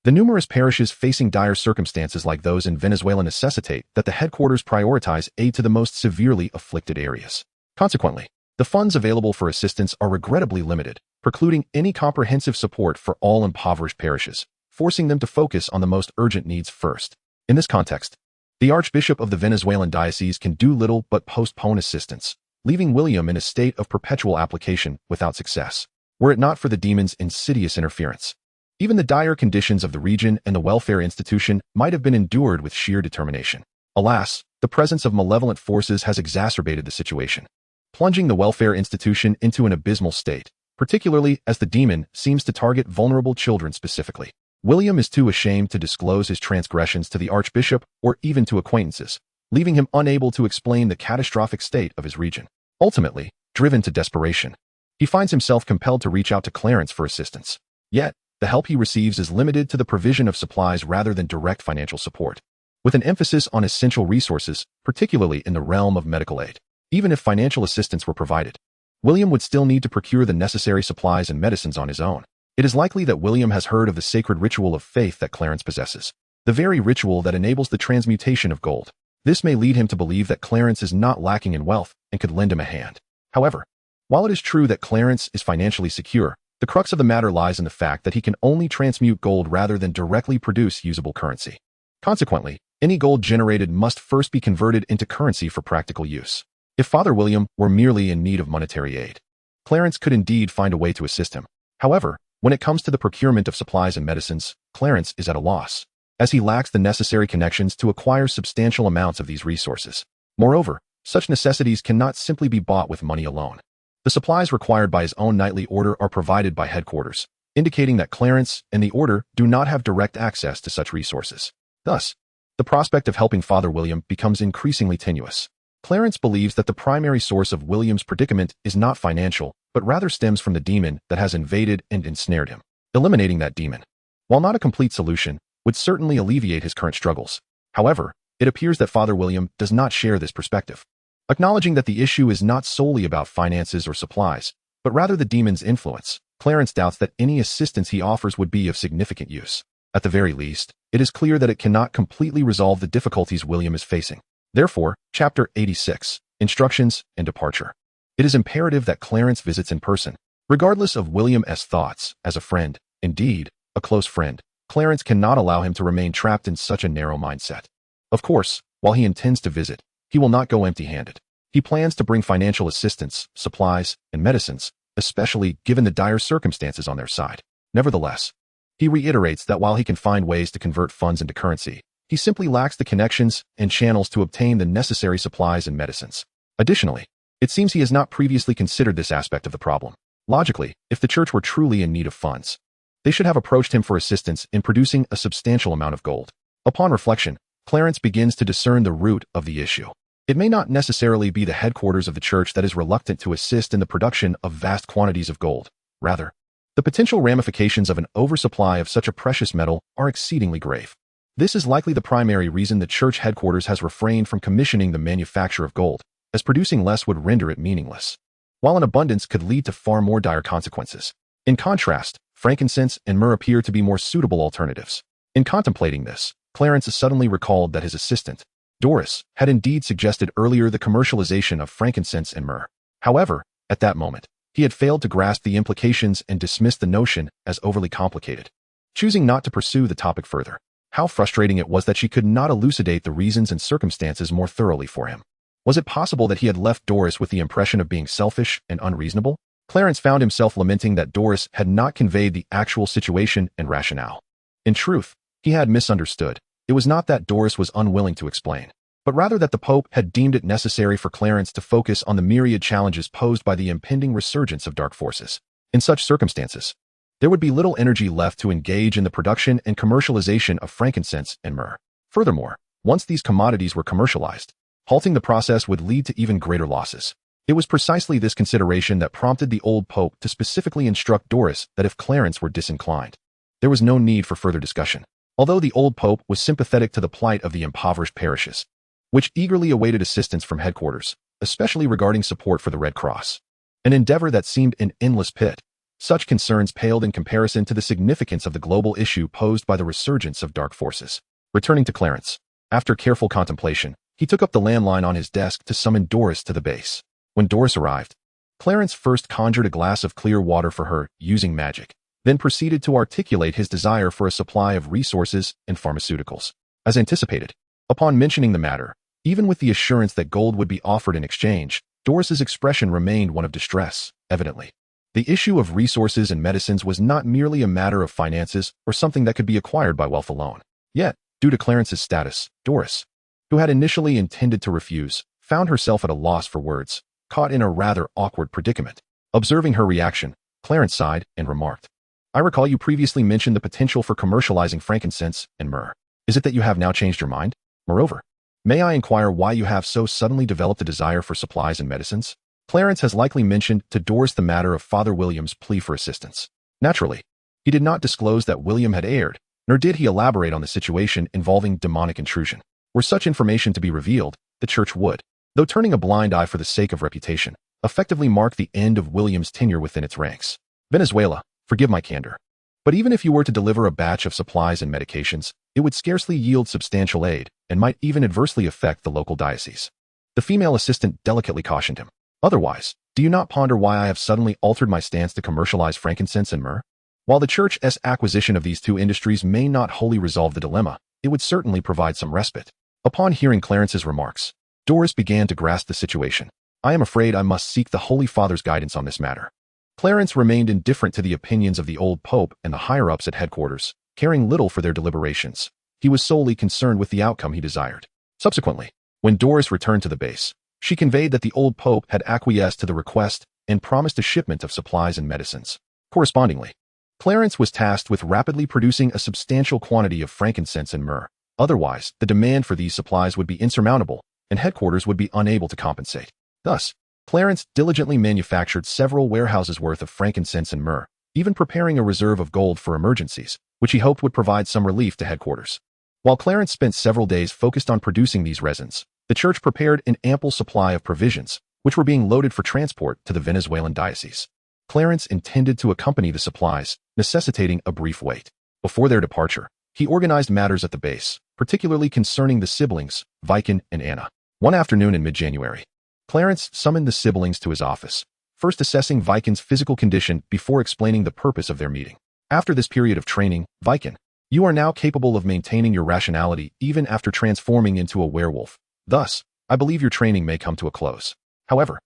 The numerous parishes facing dire circumstances like those in Venezuela necessitate that the headquarters prioritize aid to the most severely afflicted areas. Consequently, the funds available for assistance are regrettably limited, precluding any comprehensive support for all impoverished parishes, forcing them to focus on the most urgent needs first. In this context, the Archbishop of the Venezuelan diocese can do little but postpone assistance, leaving William in a state of perpetual application without success, were it not for the demon's insidious interference. Even the dire conditions of the region and the welfare institution might have been endured with sheer determination. Alas, the presence of malevolent forces has exacerbated the situation, plunging the welfare institution into an abysmal state, particularly as the demon seems to target vulnerable children specifically. William is too ashamed to disclose his transgressions to the Archbishop or even to acquaintances, leaving him unable to explain the catastrophic state of his region. Ultimately, driven to desperation, he finds himself compelled to reach out to Clarence for assistance. Yet, the help he receives is limited to the provision of supplies rather than direct financial support, with an emphasis on essential resources, particularly in the realm of medical aid. Even if financial assistance were provided, William would still need to procure the necessary supplies and medicines on his own. It is likely that William has heard of the sacred ritual of faith that Clarence possesses, the very ritual that enables the transmutation of gold. This may lead him to believe that Clarence is not lacking in wealth and could lend him a hand. However, while it is true that Clarence is financially secure, the crux of the matter lies in the fact that he can only transmute gold rather than directly produce usable currency. Consequently, any gold generated must first be converted into currency for practical use. If Father William were merely in need of monetary aid, Clarence could indeed find a way to assist him. However, when it comes to the procurement of supplies and medicines, Clarence is at a loss, as he lacks the necessary connections to acquire substantial amounts of these resources. Moreover, such necessities cannot simply be bought with money alone. The supplies required by his own knightly order are provided by headquarters, indicating that Clarence and the order do not have direct access to such resources. Thus, the prospect of helping Father William becomes increasingly tenuous. Clarence believes that the primary source of William's predicament is not financial, but rather stems from the demon that has invaded and ensnared him. Eliminating that demon, while not a complete solution, would certainly alleviate his current struggles. However, it appears that Father William does not share this perspective. Acknowledging that the issue is not solely about finances or supplies, but rather the demon's influence, Clarence doubts that any assistance he offers would be of significant use. At the very least, it is clear that it cannot completely resolve the difficulties William is facing. Therefore, Chapter 86, Instructions and Departure. It is imperative that Clarence visits in person. Regardless of William's thoughts, as a friend, indeed, a close friend, Clarence cannot allow him to remain trapped in such a narrow mindset. Of course, while he intends to visit, he will not go empty-handed. He plans to bring financial assistance, supplies, and medicines, especially given the dire circumstances on their side. Nevertheless, he reiterates that while he can find ways to convert funds into currency, he simply lacks the connections and channels to obtain the necessary supplies and medicines. Additionally, it seems he has not previously considered this aspect of the problem. Logically, if the church were truly in need of funds, they should have approached him for assistance in producing a substantial amount of gold. Upon reflection, Clarence begins to discern the root of the issue. It may not necessarily be the headquarters of the church that is reluctant to assist in the production of vast quantities of gold. Rather, the potential ramifications of an oversupply of such a precious metal are exceedingly grave. This is likely the primary reason the church headquarters has refrained from commissioning the manufacture of gold, as producing less would render it meaningless, while an abundance could lead to far more dire consequences. In contrast, frankincense and myrrh appear to be more suitable alternatives. In contemplating this, Clarence suddenly recalled that his assistant, Doris, had indeed suggested earlier the commercialization of frankincense and myrrh. However, at that moment, he had failed to grasp the implications and dismissed the notion as overly complicated, choosing not to pursue the topic further. How frustrating it was that she could not elucidate the reasons and circumstances more thoroughly for him. Was it possible that he had left Doris with the impression of being selfish and unreasonable? Clarence found himself lamenting that Doris had not conveyed the actual situation and rationale. In truth, he had misunderstood. It was not that Doris was unwilling to explain, but rather that the Pope had deemed it necessary for Clarence to focus on the myriad challenges posed by the impending resurgence of dark forces. In such circumstances, there would be little energy left to engage in the production and commercialization of frankincense and myrrh. Furthermore, once these commodities were commercialized, halting the process would lead to even greater losses. It was precisely this consideration that prompted the old Pope to specifically instruct Doris that if Clarence were disinclined, there was no need for further discussion. Although the old Pope was sympathetic to the plight of the impoverished parishes, which eagerly awaited assistance from headquarters, especially regarding support for the Red Cross. An endeavor that seemed an endless pit. Such concerns paled in comparison to the significance of the global issue posed by the resurgence of dark forces. Returning to Clarence, after careful contemplation, he took up the landline on his desk to summon Doris to the base. When Doris arrived, Clarence first conjured a glass of clear water for her using magic, then proceeded to articulate his desire for a supply of resources and pharmaceuticals. As anticipated, upon mentioning the matter, even with the assurance that gold would be offered in exchange, Doris's expression remained one of distress, evidently. The issue of resources and medicines was not merely a matter of finances or something that could be acquired by wealth alone. Yet, due to Clarence's status, Doris, who had initially intended to refuse, found herself at a loss for words, caught in a rather awkward predicament. Observing her reaction, Clarence sighed and remarked, "I recall you previously mentioned the potential for commercializing frankincense and myrrh. Is it that you have now changed your mind? Moreover, may I inquire why you have so suddenly developed a desire for supplies and medicines?" Clarence has likely mentioned to Doris the matter of Father William's plea for assistance. Naturally, he did not disclose that William had erred, nor did he elaborate on the situation involving demonic intrusion. Were such information to be revealed, the church would, though turning a blind eye for the sake of reputation, effectively mark the end of William's tenure within its ranks. Venezuela, forgive my candor. But even if you were to deliver a batch of supplies and medications, it would scarcely yield substantial aid, and might even adversely affect the local diocese. The female assistant delicately cautioned him. Otherwise, do you not ponder why I have suddenly altered my stance to commercialize frankincense and myrrh? While the church's acquisition of these two industries may not wholly resolve the dilemma, it would certainly provide some respite. Upon hearing Clarence's remarks, Doris began to grasp the situation. I am afraid I must seek the Holy Father's guidance on this matter. Clarence remained indifferent to the opinions of the old pope and the higher-ups at headquarters, caring little for their deliberations. He was solely concerned with the outcome he desired. Subsequently, when Doris returned to the base, she conveyed that the old pope had acquiesced to the request and promised a shipment of supplies and medicines. Correspondingly, Clarence was tasked with rapidly producing a substantial quantity of frankincense and myrrh. Otherwise, the demand for these supplies would be insurmountable, and headquarters would be unable to compensate. Thus, Clarence diligently manufactured several warehouses worth of frankincense and myrrh, even preparing a reserve of gold for emergencies, which he hoped would provide some relief to headquarters. While Clarence spent several days focused on producing these resins, the church prepared an ample supply of provisions, which were being loaded for transport to the Venezuelan diocese. Clarence intended to accompany the supplies, necessitating a brief wait. Before their departure, he organized matters at the base, particularly concerning the siblings, Viken and Anna. One afternoon in mid-January, Clarence summoned the siblings to his office, first assessing Viken's physical condition before explaining the purpose of their meeting. After this period of training, Viken, you are now capable of maintaining your rationality even after transforming into a werewolf. Thus, I believe your training may come to a close. However,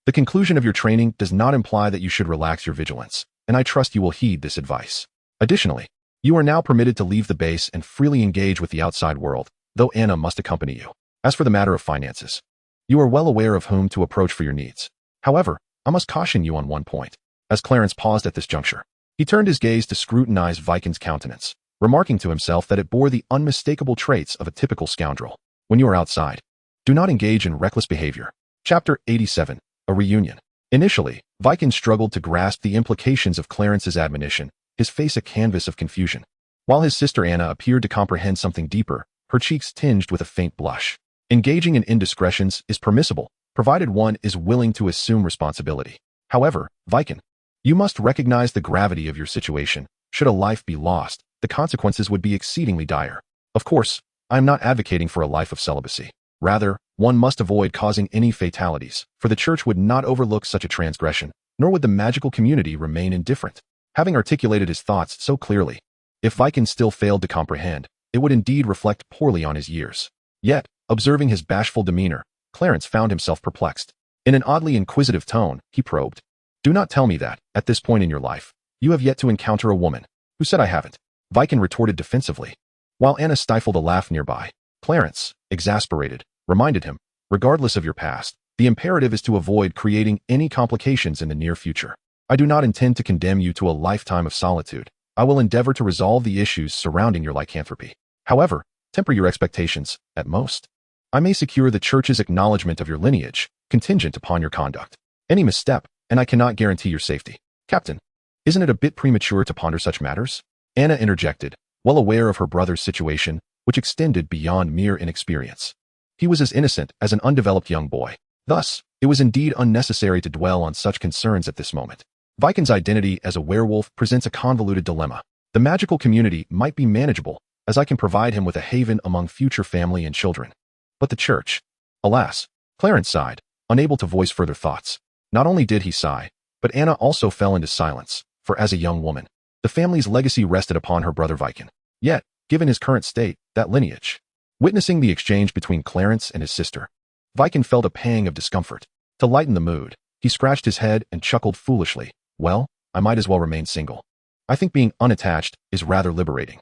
the conclusion of your training does not imply that you should relax your vigilance, and I trust you will heed this advice. Additionally, you are now permitted to leave the base and freely engage with the outside world, though Anna must accompany you. As for the matter of finances, you are well aware of whom to approach for your needs. However, I must caution you on one point. As Clarence paused at this juncture, he turned his gaze to scrutinize Viken's countenance, remarking to himself that it bore the unmistakable traits of a typical scoundrel. When you are outside, do not engage in reckless behavior. Chapter 87, A Reunion. Initially, Viken struggled to grasp the implications of Clarence's admonition, his face a canvas of confusion. While his sister Anna appeared to comprehend something deeper, her cheeks tinged with a faint blush. Engaging in indiscretions is permissible, provided one is willing to assume responsibility. However, Viken, you must recognize the gravity of your situation. Should a life be lost, the consequences would be exceedingly dire. Of course, I am not advocating for a life of celibacy. Rather, one must avoid causing any fatalities, for the church would not overlook such a transgression, nor would the magical community remain indifferent. Having articulated his thoughts so clearly, if Viken still failed to comprehend, it would indeed reflect poorly on his years. Yet, observing his bashful demeanor, Clarence found himself perplexed. In an oddly inquisitive tone, he probed, "Do not tell me that, at this point in your life, you have yet to encounter a woman." "Who said I haven't?" Viken retorted defensively. While Anna stifled a laugh nearby, Clarence, exasperated, reminded him, regardless of your past, the imperative is to avoid creating any complications in the near future. I do not intend to condemn you to a lifetime of solitude. I will endeavor to resolve the issues surrounding your lycanthropy. However, temper your expectations, at most. I may secure the church's acknowledgement of your lineage, contingent upon your conduct. Any misstep, and I cannot guarantee your safety. Captain, isn't it a bit premature to ponder such matters? Anna interjected, well aware of her brother's situation, which extended beyond mere inexperience. He was as innocent as an undeveloped young boy. Thus, It was indeed unnecessary to dwell on such concerns at this moment. Viking's identity as a werewolf presents a convoluted dilemma. The magical community might be manageable, as I can provide him with a haven among future family and children. But the church? Alas, Clarence sighed, unable to voice further thoughts. Not only did he sigh, but Anna also fell into silence, for as a young woman, the family's legacy rested upon her brother Viking. Yet, given his current state, that lineage. Witnessing the exchange between Clarence and his sister, Viking felt a pang of discomfort. To lighten the mood, he scratched his head and chuckled foolishly. Well, I might as well remain single. I think being unattached is rather liberating.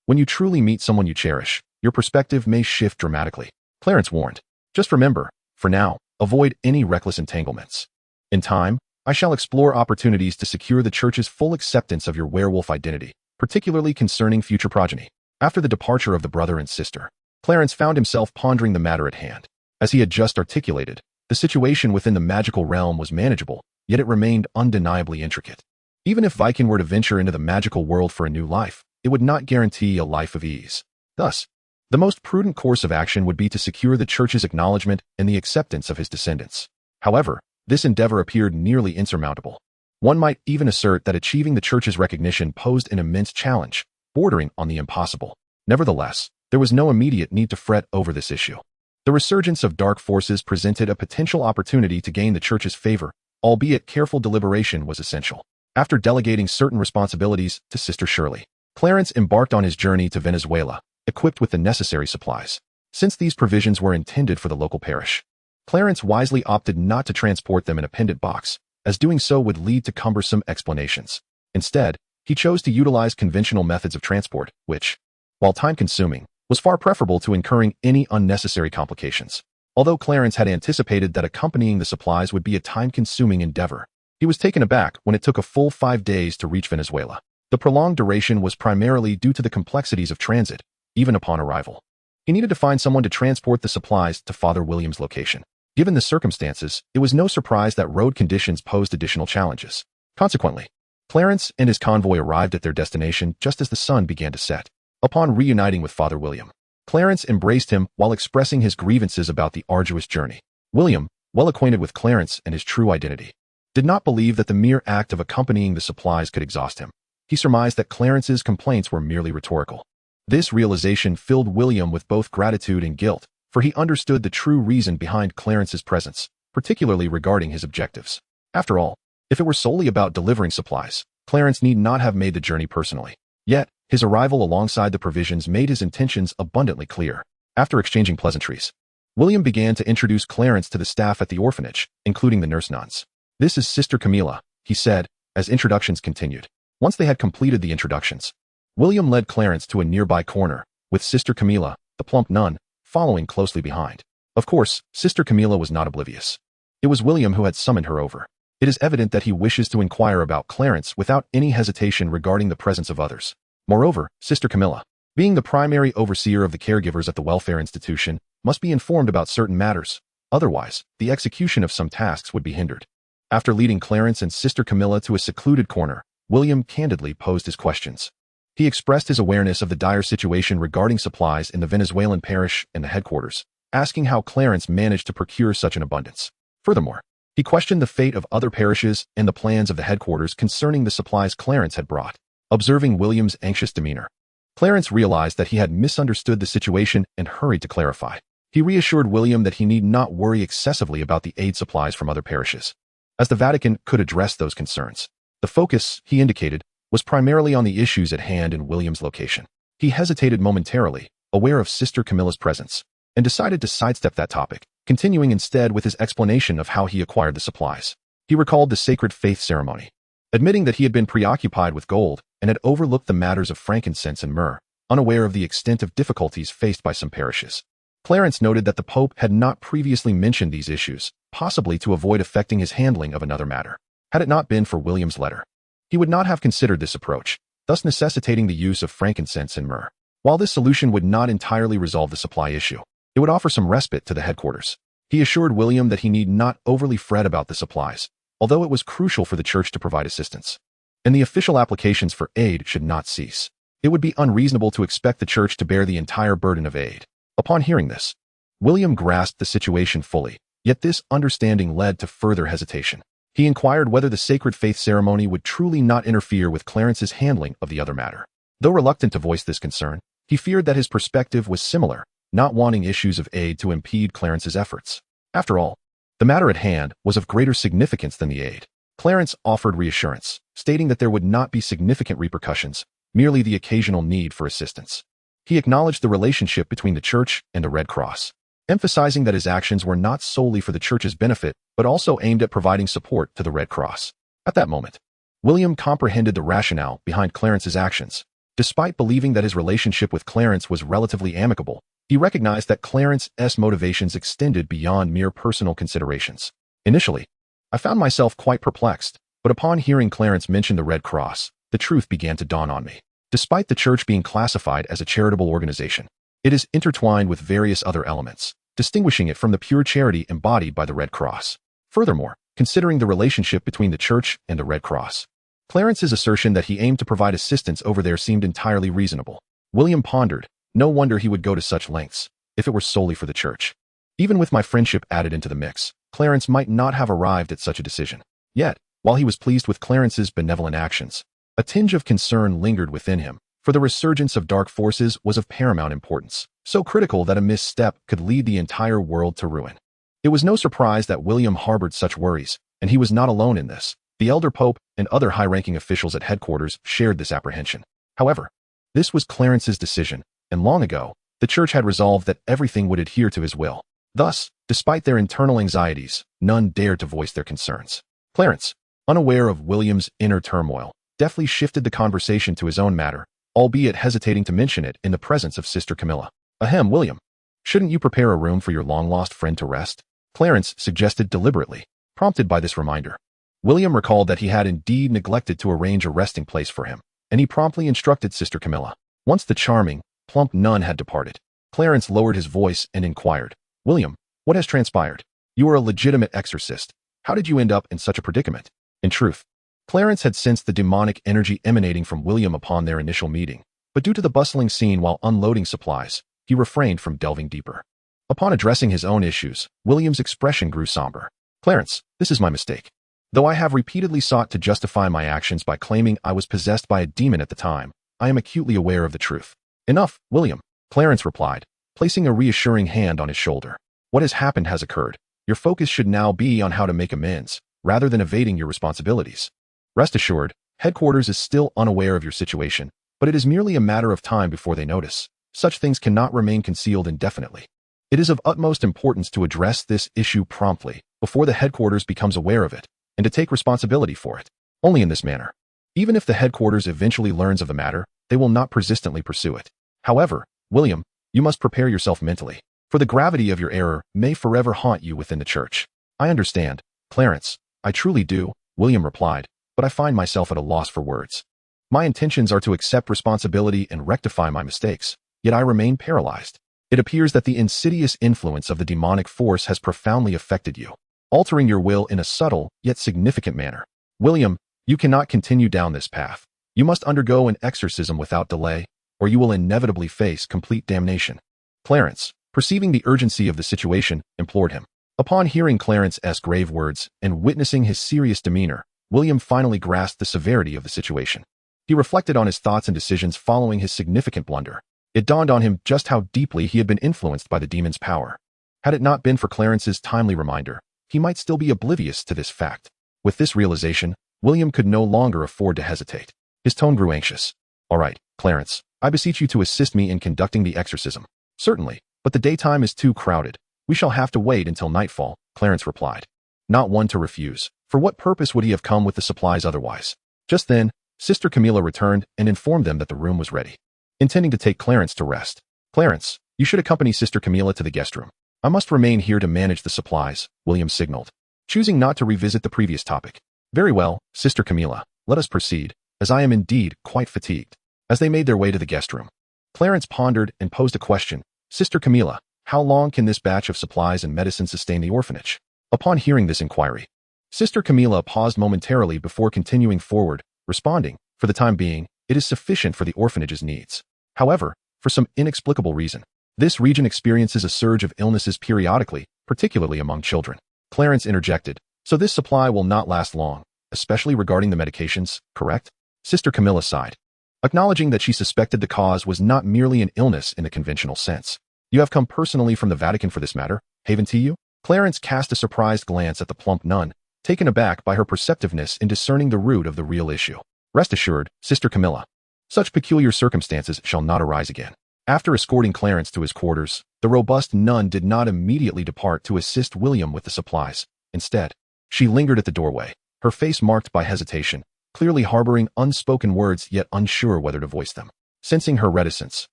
When you truly meet someone you cherish, your perspective may shift dramatically. Clarence warned. Just remember, for now, avoid any reckless entanglements. In time, I shall explore opportunities to secure the church's full acceptance of your werewolf identity, particularly concerning future progeny. After the departure of the brother and sister, Clarence found himself pondering the matter at hand. As he had just articulated, the situation within the magical realm was manageable, yet it remained undeniably intricate. Even if Viking were to venture into the magical world for a new life, it would not guarantee a life of ease. Thus, the most prudent course of action would be to secure the church's acknowledgement and the acceptance of his descendants. However, this endeavor appeared nearly insurmountable. One might even assert that achieving the church's recognition posed an immense challenge, bordering on the impossible. Nevertheless, there was no immediate need to fret over this issue. The resurgence of dark forces presented a potential opportunity to gain the church's favor, albeit careful deliberation was essential. After delegating certain responsibilities to Sister Shirley, Clarence embarked on his journey to Venezuela, equipped with the necessary supplies. Since these provisions were intended for the local parish, Clarence wisely opted not to transport them in a pendant box, as doing so would lead to cumbersome explanations. Instead, he chose to utilize conventional methods of transport, which, while time-consuming, was far preferable to incurring any unnecessary complications. Although Clarence had anticipated that accompanying the supplies would be a time-consuming endeavor, he was taken aback when it took a full 5 days to reach Venezuela. The prolonged duration was primarily due to the complexities of transit, even upon arrival. He needed to find someone to transport the supplies to Father William's location. Given the circumstances, it was no surprise that road conditions posed additional challenges. Consequently, Clarence and his convoy arrived at their destination just as the sun began to set. Upon reuniting with Father William, Clarence embraced him while expressing his grievances about the arduous journey. William, well acquainted with Clarence and his true identity, did not believe that the mere act of accompanying the supplies could exhaust him. He surmised that Clarence's complaints were merely rhetorical. This realization filled William with both gratitude and guilt, for he understood the true reason behind Clarence's presence, particularly regarding his objectives. After all, if it were solely about delivering supplies, Clarence need not have made the journey personally. Yet, his arrival alongside the provisions made his intentions abundantly clear. After exchanging pleasantries, William began to introduce Clarence to the staff at the orphanage, including the nurse nuns. "This is Sister Camilla," he said, as introductions continued. Once they had completed the introductions, William led Clarence to a nearby corner, with Sister Camilla, the plump nun, following closely behind. Of course, Sister Camilla was not oblivious. It was William who had summoned her over. It is evident that he wishes to inquire about Clarence without any hesitation regarding the presence of others. Moreover, Sister Camilla, being the primary overseer of the caregivers at the welfare institution, must be informed about certain matters. Otherwise, the execution of some tasks would be hindered. After leading Clarence and Sister Camilla to a secluded corner, William candidly posed his questions. He expressed his awareness of the dire situation regarding supplies in the Venezuelan parish and the headquarters, asking how Clarence managed to procure such an abundance. Furthermore, he questioned the fate of other parishes and the plans of the headquarters concerning the supplies Clarence had brought. Observing William's anxious demeanor, Clarence realized that he had misunderstood the situation and hurried to clarify. He reassured William that he need not worry excessively about the aid supplies from other parishes, as the Vatican could address those concerns. The focus, he indicated, was primarily on the issues at hand in William's location. He hesitated momentarily, aware of Sister Camilla's presence, and decided to sidestep that topic, continuing instead with his explanation of how he acquired the supplies. He recalled the sacred faith ceremony, admitting that he had been preoccupied with gold and had overlooked the matters of frankincense and myrrh, unaware of the extent of difficulties faced by some parishes. Clarence noted that the Pope had not previously mentioned these issues, possibly to avoid affecting his handling of another matter. Had it not been for William's letter, he would not have considered this approach, thus necessitating the use of frankincense and myrrh. While this solution would not entirely resolve the supply issue, it would offer some respite to the headquarters. He assured William that he need not overly fret about the supplies, although it was crucial for the church to provide assistance, and the official applications for aid should not cease. It would be unreasonable to expect the church to bear the entire burden of aid. Upon hearing this, William grasped the situation fully, Yet this understanding led to further hesitation. He inquired whether the sacred faith ceremony would truly not interfere with Clarence's handling of the other matter. Though reluctant to voice this concern, he feared that his perspective was similar, not wanting issues of aid to impede Clarence's efforts. After all, the matter at hand was of greater significance than the aid. Clarence offered reassurance, stating that there would not be significant repercussions, merely the occasional need for assistance. He acknowledged the relationship between the Church and the Red Cross, emphasizing that his actions were not solely for the Church's benefit, but also aimed at providing support to the Red Cross. At that moment, William comprehended the rationale behind Clarence's actions. Despite believing that his relationship with Clarence was relatively amicable, he recognized that Clarence's motivations extended beyond mere personal considerations. Initially, I found myself quite perplexed, but upon hearing Clarence mention the Red Cross, the truth began to dawn on me. Despite the Church being classified as a charitable organization, it is intertwined with various other elements, distinguishing it from the pure charity embodied by the Red Cross. Furthermore, considering the relationship between the Church and the Red Cross, Clarence's assertion that he aimed to provide assistance over there seemed entirely reasonable. William pondered. No wonder he would go to such lengths, if it were solely for the Church. Even with my friendship added into the mix, Clarence might not have arrived at such a decision. Yet, while he was pleased with Clarence's benevolent actions, a tinge of concern lingered within him, for the resurgence of dark forces was of paramount importance, so critical that a misstep could lead the entire world to ruin. It was no surprise that William harbored such worries, and he was not alone in this. The elder pope and other high-ranking officials at headquarters shared this apprehension. However, this was Clarence's decision, and long ago, the Church had resolved that everything would adhere to his will. Thus, despite their internal anxieties, none dared to voice their concerns. Clarence, unaware of William's inner turmoil, deftly shifted the conversation to his own matter, albeit hesitating to mention it in the presence of Sister Camilla. Ahem, William, shouldn't you prepare a room for your long-lost friend to rest? Clarence suggested deliberately, prompted by this reminder. William recalled that he had indeed neglected to arrange a resting place for him, and he promptly instructed Sister Camilla. Once the charming, plump nun had departed, Clarence lowered his voice and inquired, William, what has transpired? You are a legitimate exorcist. How did you end up in such a predicament? In truth, Clarence had sensed the demonic energy emanating from William upon their initial meeting, but due to the bustling scene while unloading supplies, he refrained from delving deeper. Upon addressing his own issues, William's expression grew somber. Clarence, this is my mistake. Though I have repeatedly sought to justify my actions by claiming I was possessed by a demon at the time, I am acutely aware of the truth. Enough, William, Clarence replied, placing a reassuring hand on his shoulder. What has happened has occurred. Your focus should now be on how to make amends, rather than evading your responsibilities. Rest assured, headquarters is still unaware of your situation, but it is merely a matter of time before they notice. Such things cannot remain concealed indefinitely. It is of utmost importance to address this issue promptly, before the headquarters becomes aware of it, and to take responsibility for it. Only in this manner. Even if the headquarters eventually learns of the matter, they will not persistently pursue it. However, William, you must prepare yourself mentally, for the gravity of your error may forever haunt you within the Church. I understand, Clarence, I truly do, William replied, but I find myself at a loss for words. My intentions are to accept responsibility and rectify my mistakes, yet I remain paralyzed. It appears that the insidious influence of the demonic force has profoundly affected you, altering your will in a subtle yet significant manner. William, you cannot continue down this path. You must undergo an exorcism without delay, or you will inevitably face complete damnation. Clarence, perceiving the urgency of the situation, implored him. Upon hearing Clarence's grave words and witnessing his serious demeanor, William finally grasped the severity of the situation. He reflected on his thoughts and decisions following his significant blunder. It dawned on him just how deeply he had been influenced by the demon's power. Had it not been for Clarence's timely reminder, he might still be oblivious to this fact. With this realization, William could no longer afford to hesitate. His tone grew anxious. All right, Clarence, I beseech you to assist me in conducting the exorcism. Certainly, but the daytime is too crowded. We shall have to wait until nightfall, Clarence replied. Not one to refuse. For what purpose would he have come with the supplies otherwise? Just then, Sister Camilla returned and informed them that the room was ready. Intending to take Clarence to rest. Clarence, you should accompany Sister Camilla to the guest room. I must remain here to manage the supplies, William signaled, choosing not to revisit the previous topic. Very well, Sister Camilla, let us proceed, as I am indeed quite fatigued. As they made their way to the guest room, Clarence pondered and posed a question. Sister Camilla, how long can this batch of supplies and medicine sustain the orphanage? Upon hearing this inquiry, Sister Camilla paused momentarily before continuing forward, responding, for the time being, it is sufficient for the orphanage's needs. However, for some inexplicable reason, this region experiences a surge of illnesses periodically, particularly among children. Clarence interjected, so this supply will not last long, especially regarding the medications, correct? Sister Camilla sighed, acknowledging that she suspected the cause was not merely an illness in the conventional sense. You have come personally from the Vatican for this matter, Haven to you? Clarence cast a surprised glance at the plump nun, taken aback by her perceptiveness in discerning the root of the real issue. Rest assured, Sister Camilla, such peculiar circumstances shall not arise again. After escorting Clarence to his quarters, the robust nun did not immediately depart to assist William with the supplies. Instead, she lingered at the doorway, her face marked by hesitation, clearly harboring unspoken words yet unsure whether to voice them. Sensing her reticence,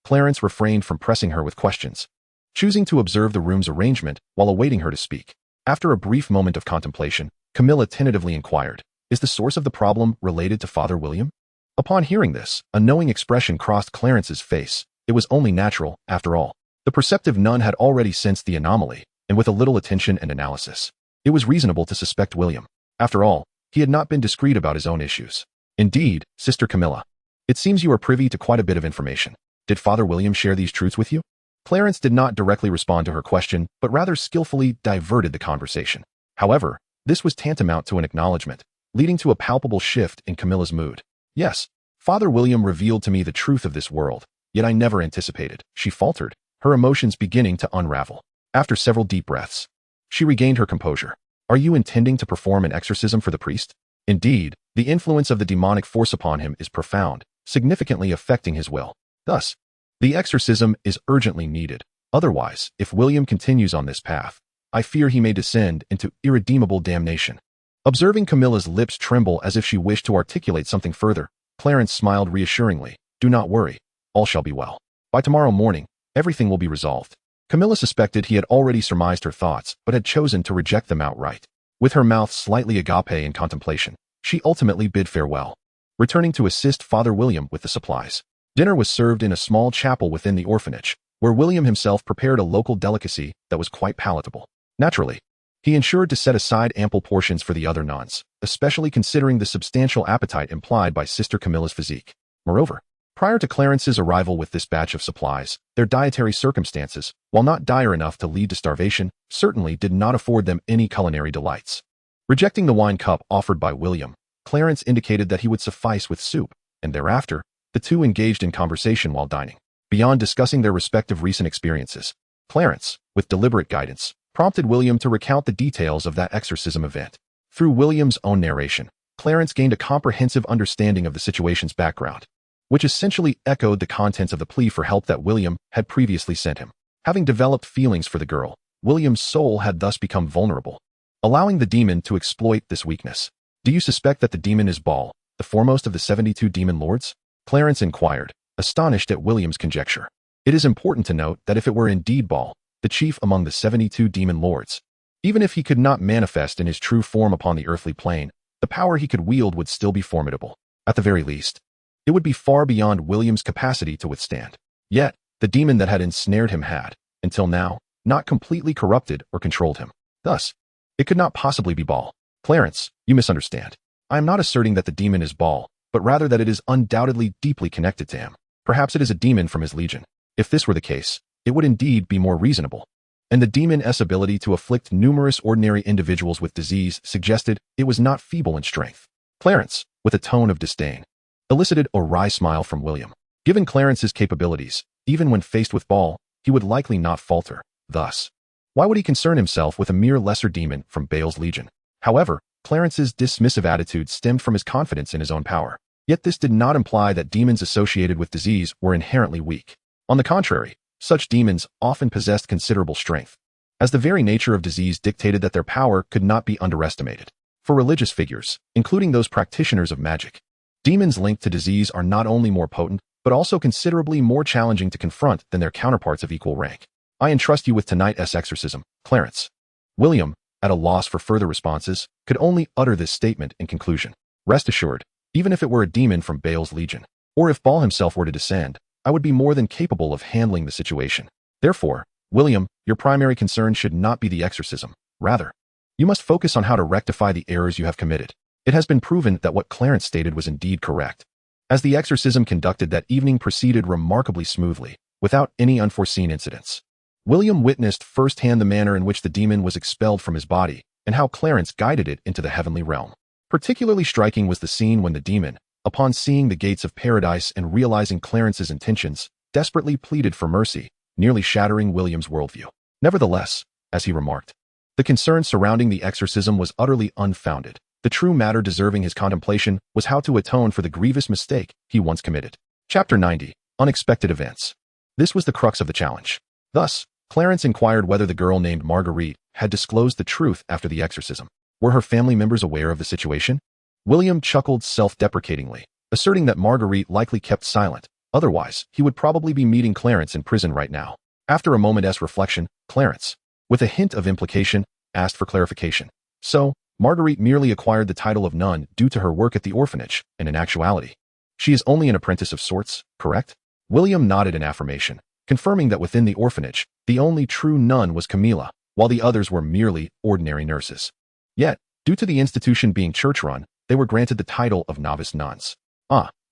Clarence refrained from pressing her with questions, choosing to observe the room's arrangement while awaiting her to speak. After a brief moment of contemplation, Camilla tentatively inquired, "Is the source of the problem related to Father William?" Upon hearing this, a knowing expression crossed Clarence's face. It was only natural, after all. The perceptive nun had already sensed the anomaly, and with a little attention and analysis, it was reasonable to suspect William. After all, he had not been discreet about his own issues. Indeed, Sister Camilla, it seems you are privy to quite a bit of information. Did Father William share these truths with you? Clarence did not directly respond to her question, but rather skillfully diverted the conversation. However, this was tantamount to an acknowledgement, leading to a palpable shift in Camilla's mood. Yes, Father William revealed to me the truth of this world, yet I never anticipated, she faltered, her emotions beginning to unravel. After several deep breaths, she regained her composure. Are you intending to perform an exorcism for the priest? Indeed, the influence of the demonic force upon him is profound, significantly affecting his will. Thus, the exorcism is urgently needed. Otherwise, if William continues on this path, I fear he may descend into irredeemable damnation. Observing Camilla's lips tremble as if she wished to articulate something further, Clarence smiled reassuringly. Do not worry. All shall be well. By tomorrow morning, everything will be resolved. Camilla suspected he had already surmised her thoughts, but had chosen to reject them outright. With her mouth slightly agape in contemplation, she ultimately bid farewell, returning to assist Father William with the supplies. Dinner was served in a small chapel within the orphanage, where William himself prepared a local delicacy that was quite palatable. Naturally, he ensured to set aside ample portions for the other nuns, especially considering the substantial appetite implied by Sister Camilla's physique. Moreover, prior to Clarence's arrival with this batch of supplies, their dietary circumstances, while not dire enough to lead to starvation, certainly did not afford them any culinary delights. Rejecting the wine cup offered by William, Clarence indicated that he would suffice with soup, and thereafter, the two engaged in conversation while dining. Beyond discussing their respective recent experiences, Clarence, with deliberate guidance, prompted William to recount the details of that exorcism event. Through William's own narration, Clarence gained a comprehensive understanding of the situation's background, which essentially echoed the contents of the plea for help that William had previously sent him. Having developed feelings for the girl, William's soul had thus become vulnerable, allowing the demon to exploit this weakness. Do you suspect that the demon is Baal, the foremost of the 72 demon lords? Clarence inquired, astonished at William's conjecture. It is important to note that if it were indeed Baal, the chief among the 72 demon lords, even if he could not manifest in his true form upon the earthly plane, the power he could wield would still be formidable. At the very least, it would be far beyond William's capacity to withstand. Yet, the demon that had ensnared him had, until now, not completely corrupted or controlled him. Thus, it could not possibly be Baal. Clarence, you misunderstand. I am not asserting that the demon is Baal, but rather that it is undoubtedly deeply connected to him. Perhaps it is a demon from his legion. If this were the case, it would indeed be more reasonable. And the demon's ability to afflict numerous ordinary individuals with disease suggested it was not feeble in strength. Clarence, with a tone of disdain, elicited a wry smile from William. Given Clarence's capabilities, even when faced with Baal, he would likely not falter. Thus, why would he concern himself with a mere lesser demon from Baal's legion? However, Clarence's dismissive attitude stemmed from his confidence in his own power. Yet this did not imply that demons associated with disease were inherently weak. On the contrary, such demons often possessed considerable strength, as the very nature of disease dictated that their power could not be underestimated. For religious figures, including those practitioners of magic, demons linked to disease are not only more potent, but also considerably more challenging to confront than their counterparts of equal rank. I entrust you with tonight's exorcism, Clarence. William, at a loss for further responses, could only utter this statement in conclusion. Rest assured, even if it were a demon from Baal's legion, or if Baal himself were to descend, I would be more than capable of handling the situation. Therefore, William, your primary concern should not be the exorcism. Rather, you must focus on how to rectify the errors you have committed. It has been proven that what Clarence stated was indeed correct, as the exorcism conducted that evening proceeded remarkably smoothly, without any unforeseen incidents. William witnessed firsthand the manner in which the demon was expelled from his body and how Clarence guided it into the heavenly realm. Particularly striking was the scene when the demon, upon seeing the gates of paradise and realizing Clarence's intentions, desperately pleaded for mercy, nearly shattering William's worldview. Nevertheless, as he remarked, the concern surrounding the exorcism was utterly unfounded. The true matter deserving his contemplation was how to atone for the grievous mistake he once committed. Chapter 90. Unexpected Events. This was the crux of the challenge. Thus, Clarence inquired whether the girl named Marguerite had disclosed the truth after the exorcism. Were her family members aware of the situation? William chuckled self-deprecatingly, asserting that Marguerite likely kept silent. Otherwise, he would probably be meeting Clarence in prison right now. After a moment's reflection, Clarence, with a hint of implication, asked for clarification. So, Marguerite merely acquired the title of nun due to her work at the orphanage, and in actuality, she is only an apprentice of sorts, correct? William nodded in affirmation, confirming that within the orphanage, the only true nun was Camilla, while the others were merely ordinary nurses. Yet, due to the institution being church-run, they were granted the title of novice nuns.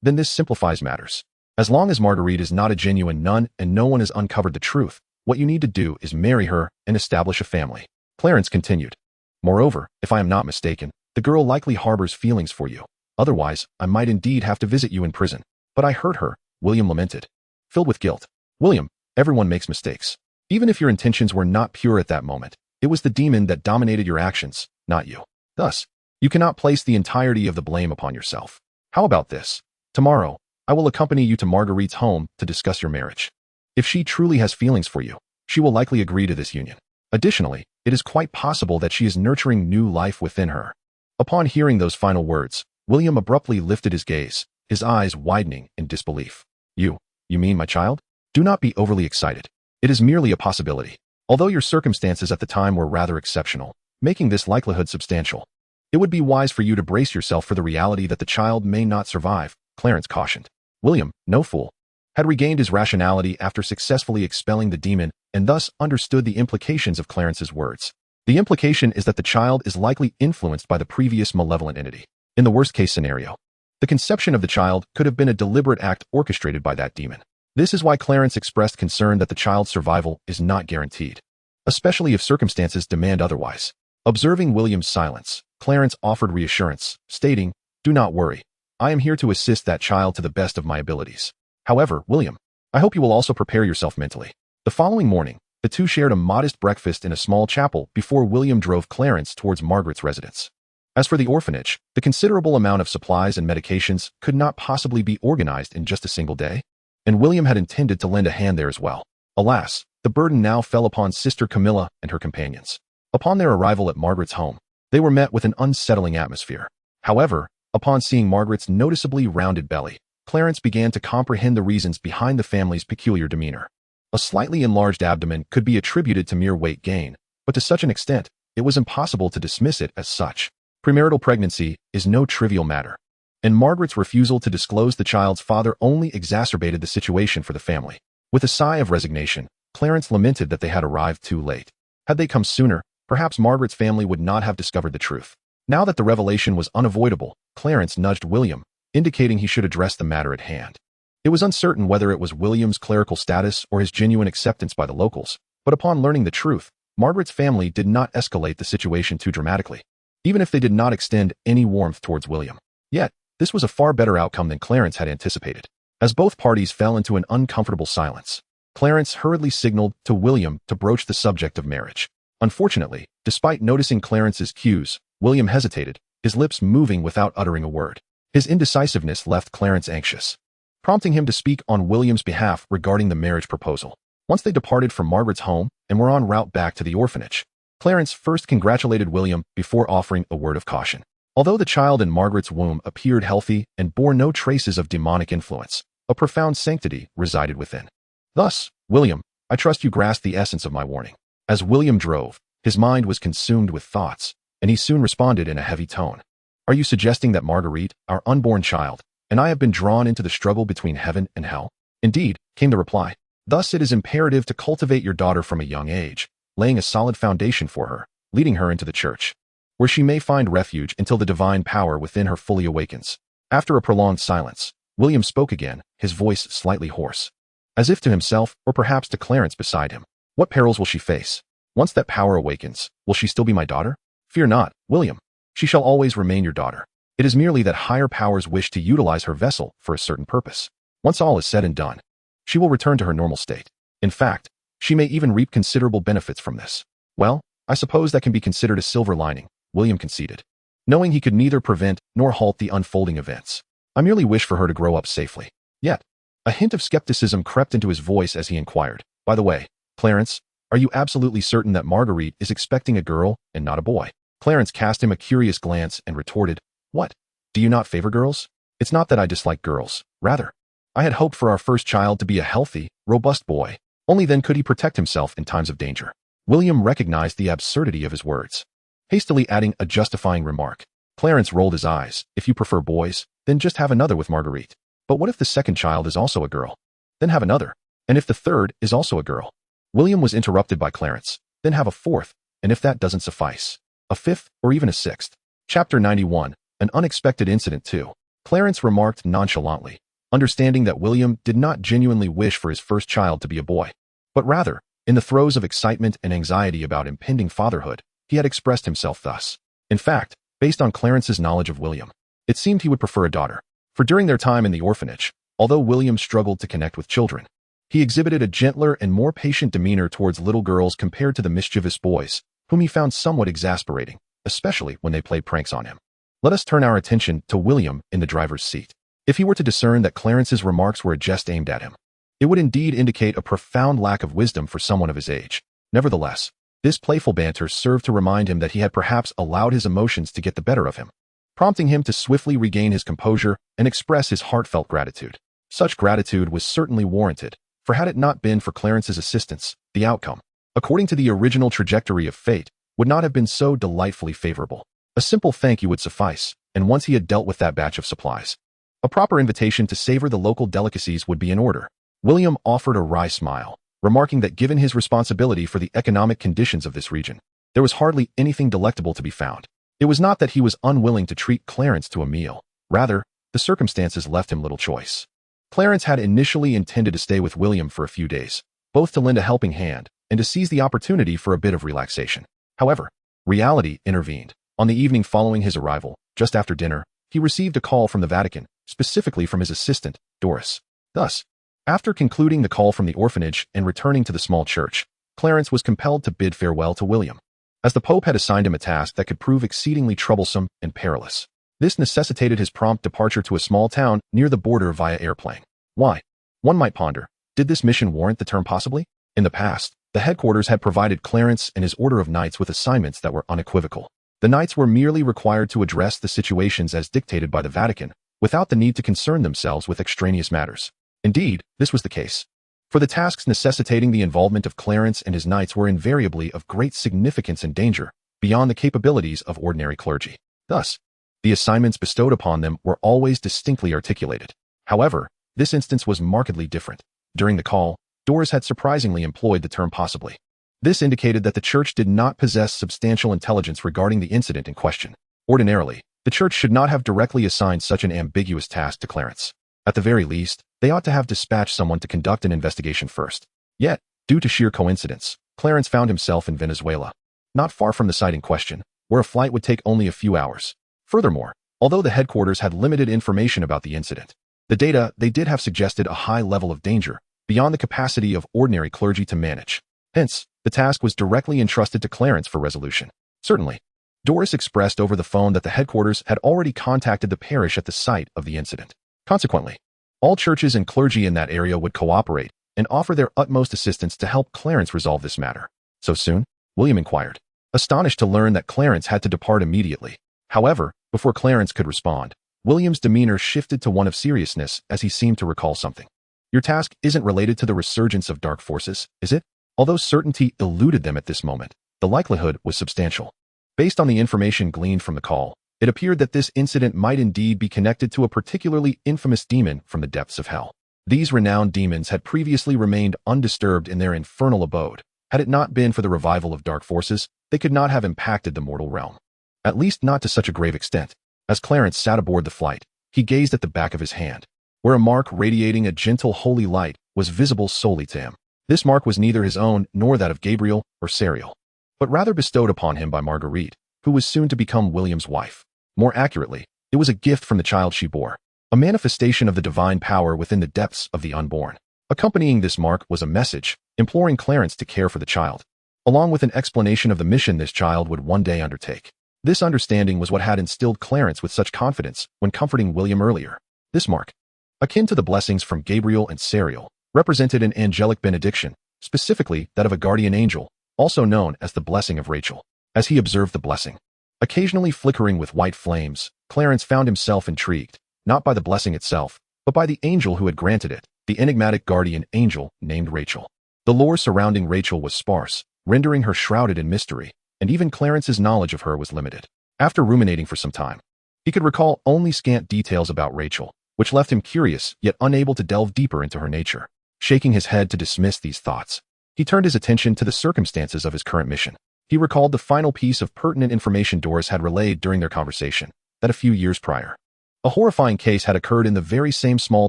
Then this simplifies matters. As long as Marguerite is not a genuine nun and no one has uncovered the truth, what you need to do is marry her and establish a family. Clarence continued. Moreover, if I am not mistaken, the girl likely harbors feelings for you. Otherwise, I might indeed have to visit you in prison. But I hurt her, William lamented, filled with guilt. William, everyone makes mistakes. Even if your intentions were not pure at that moment, it was the demon that dominated your actions, not you. Thus, you cannot place the entirety of the blame upon yourself. How about this? Tomorrow, I will accompany you to Marguerite's home to discuss your marriage. If she truly has feelings for you, she will likely agree to this union. Additionally, it is quite possible that she is nurturing new life within her. Upon hearing those final words, William abruptly lifted his gaze, his eyes widening in disbelief. You mean my child? Do not be overly excited. It is merely a possibility. Although your circumstances at the time were rather exceptional, making this likelihood substantial, it would be wise for you to brace yourself for the reality that the child may not survive, Clarence cautioned. William, no fool, had regained his rationality after successfully expelling the demon and thus understood the implications of Clarence's words. The implication is that the child is likely influenced by the previous malevolent entity. In the worst-case scenario, the conception of the child could have been a deliberate act orchestrated by that demon. This is why Clarence expressed concern that the child's survival is not guaranteed, especially if circumstances demand otherwise. Observing William's silence, Clarence offered reassurance, stating, "Do not worry. I am here to assist that child to the best of my abilities. However, William, I hope you will also prepare yourself mentally." The following morning, the two shared a modest breakfast in a small chapel before William drove Clarence towards Margaret's residence. As for the orphanage, the considerable amount of supplies and medications could not possibly be organized in just a single day, and William had intended to lend a hand there as well. Alas, the burden now fell upon Sister Camilla and her companions. Upon their arrival at Margaret's home, they were met with an unsettling atmosphere. However, upon seeing Margaret's noticeably rounded belly, Clarence began to comprehend the reasons behind the family's peculiar demeanor. A slightly enlarged abdomen could be attributed to mere weight gain, but to such an extent, it was impossible to dismiss it as such. Premarital pregnancy is no trivial matter, and Margaret's refusal to disclose the child's father only exacerbated the situation for the family. With a sigh of resignation, Clarence lamented that they had arrived too late. Had they come sooner, perhaps Margaret's family would not have discovered the truth. Now that the revelation was unavoidable, Clarence nudged William, indicating he should address the matter at hand. It was uncertain whether it was William's clerical status or his genuine acceptance by the locals, but upon learning the truth, Margaret's family did not escalate the situation too dramatically, even if they did not extend any warmth towards William. Yet, this was a far better outcome than Clarence had anticipated. As both parties fell into an uncomfortable silence, Clarence hurriedly signaled to William to broach the subject of marriage. Unfortunately, despite noticing Clarence's cues, William hesitated, his lips moving without uttering a word. His indecisiveness left Clarence anxious, prompting him to speak on William's behalf regarding the marriage proposal. Once they departed from Margaret's home and were en route back to the orphanage, Clarence first congratulated William before offering a word of caution. Although the child in Margaret's womb appeared healthy and bore no traces of demonic influence, a profound sanctity resided within. Thus, William, I trust you grasp the essence of my warning. As William drove, his mind was consumed with thoughts, and he soon responded in a heavy tone. Are you suggesting that Marguerite, our unborn child, and I have been drawn into the struggle between heaven and hell? Indeed, came the reply. Thus it is imperative to cultivate your daughter from a young age, laying a solid foundation for her, leading her into the church, where she may find refuge until the divine power within her fully awakens. After a prolonged silence, William spoke again, his voice slightly hoarse, as if to himself or perhaps to Clarence beside him. What perils will she face? Once that power awakens, will she still be my daughter? Fear not, William. She shall always remain your daughter. It is merely that higher powers wish to utilize her vessel for a certain purpose. Once all is said and done, she will return to her normal state. In fact, she may even reap considerable benefits from this. Well, I suppose that can be considered a silver lining, William conceded, knowing he could neither prevent nor halt the unfolding events. I merely wish for her to grow up safely. Yet, a hint of skepticism crept into his voice as he inquired, by the way, Clarence, are you absolutely certain that Marguerite is expecting a girl and not a boy? Clarence cast him a curious glance and retorted, what? Do you not favor girls? It's not that I dislike girls. Rather, I had hoped for our first child to be a healthy, robust boy. Only then could he protect himself in times of danger. William recognized the absurdity of his words, hastily adding a justifying remark. Clarence rolled his eyes. If you prefer boys, then just have another with Marguerite. But what if the second child is also a girl? Then have another. And if the third is also a girl? William was interrupted by Clarence. Then have a fourth, and if that doesn't suffice, a fifth or even a sixth. Chapter 91, An Unexpected Incident 2. Clarence remarked nonchalantly, understanding that William did not genuinely wish for his first child to be a boy, but rather, in the throes of excitement and anxiety about impending fatherhood, he had expressed himself thus. In fact, based on Clarence's knowledge of William, it seemed he would prefer a daughter. For during their time in the orphanage, although William struggled to connect with children, he exhibited a gentler and more patient demeanor towards little girls compared to the mischievous boys, whom he found somewhat exasperating, especially when they played pranks on him. Let us turn our attention to William in the driver's seat. If he were to discern that Clarence's remarks were a jest aimed at him, it would indeed indicate a profound lack of wisdom for someone of his age. Nevertheless, this playful banter served to remind him that he had perhaps allowed his emotions to get the better of him, prompting him to swiftly regain his composure and express his heartfelt gratitude. Such gratitude was certainly warranted, for had it not been for Clarence's assistance, the outcome, according to the original trajectory of fate, would not have been so delightfully favorable. A simple thank you would suffice, and once he had dealt with that batch of supplies, a proper invitation to savor the local delicacies would be in order. William offered a wry smile, remarking that given his responsibility for the economic conditions of this region, there was hardly anything delectable to be found. It was not that he was unwilling to treat Clarence to a meal. Rather, the circumstances left him little choice. Clarence had initially intended to stay with William for a few days, both to lend a helping hand and to seize the opportunity for a bit of relaxation. However, reality intervened. On the evening following his arrival, just after dinner, he received a call from the Vatican, specifically from his assistant, Doris. Thus, after concluding the call from the orphanage and returning to the small church, Clarence was compelled to bid farewell to William, as the Pope had assigned him a task that could prove exceedingly troublesome and perilous. This necessitated his prompt departure to a small town near the border via airplane. Why? One might ponder, did this mission warrant the term possibly? In the past, the headquarters had provided Clarence and his order of knights with assignments that were unequivocal. The knights were merely required to address the situations as dictated by the Vatican, without the need to concern themselves with extraneous matters. Indeed, this was the case. For the tasks necessitating the involvement of Clarence and his knights were invariably of great significance and danger, beyond the capabilities of ordinary clergy. Thus, the assignments bestowed upon them were always distinctly articulated. However, this instance was markedly different. During the call, Doris had surprisingly employed the term possibly. This indicated that the church did not possess substantial intelligence regarding the incident in question. Ordinarily, the church should not have directly assigned such an ambiguous task to Clarence. At the very least, they ought to have dispatched someone to conduct an investigation first. Yet, due to sheer coincidence, Clarence found himself in Venezuela, not far from the site in question, where a flight would take only a few hours. Furthermore, although the headquarters had limited information about the incident, the data they did have suggested a high level of danger, beyond the capacity of ordinary clergy to manage. Hence, the task was directly entrusted to Clarence for resolution. Certainly, Doris expressed over the phone that the headquarters had already contacted the parish at the site of the incident. Consequently, all churches and clergy in that area would cooperate and offer their utmost assistance to help Clarence resolve this matter. So soon? William inquired, astonished to learn that Clarence had to depart immediately. However, before Clarence could respond, William's demeanor shifted to one of seriousness as he seemed to recall something. Your task isn't related to the resurgence of dark forces, is it? Although certainty eluded them at this moment, the likelihood was substantial. Based on the information gleaned from the call, it appeared that this incident might indeed be connected to a particularly infamous demon from the depths of hell. These renowned demons had previously remained undisturbed in their infernal abode. Had it not been for the revival of dark forces, they could not have impacted the mortal realm. At least not to such a grave extent. As Clarence sat aboard the flight, he gazed at the back of his hand, where a mark radiating a gentle holy light was visible solely to him. This mark was neither his own nor that of Gabriel or Serial, but rather bestowed upon him by Marguerite, who was soon to become William's wife. More accurately, it was a gift from the child she bore, a manifestation of the divine power within the depths of the unborn. Accompanying this mark was a message, imploring Clarence to care for the child, along with an explanation of the mission this child would one day undertake. This understanding was what had instilled Clarence with such confidence when comforting William earlier. This mark, akin to the blessings from Gabriel and Serial, represented an angelic benediction, specifically that of a guardian angel, also known as the blessing of Rachel. As he observed the blessing, occasionally flickering with white flames, Clarence found himself intrigued, not by the blessing itself, but by the angel who had granted it, the enigmatic guardian angel named Rachel. The lore surrounding Rachel was sparse, rendering her shrouded in mystery, and even Clarence's knowledge of her was limited. After ruminating for some time, he could recall only scant details about Rachel, which left him curious yet unable to delve deeper into her nature. Shaking his head to dismiss these thoughts, he turned his attention to the circumstances of his current mission. He recalled the final piece of pertinent information Doris had relayed during their conversation, that a few years prior, a horrifying case had occurred in the very same small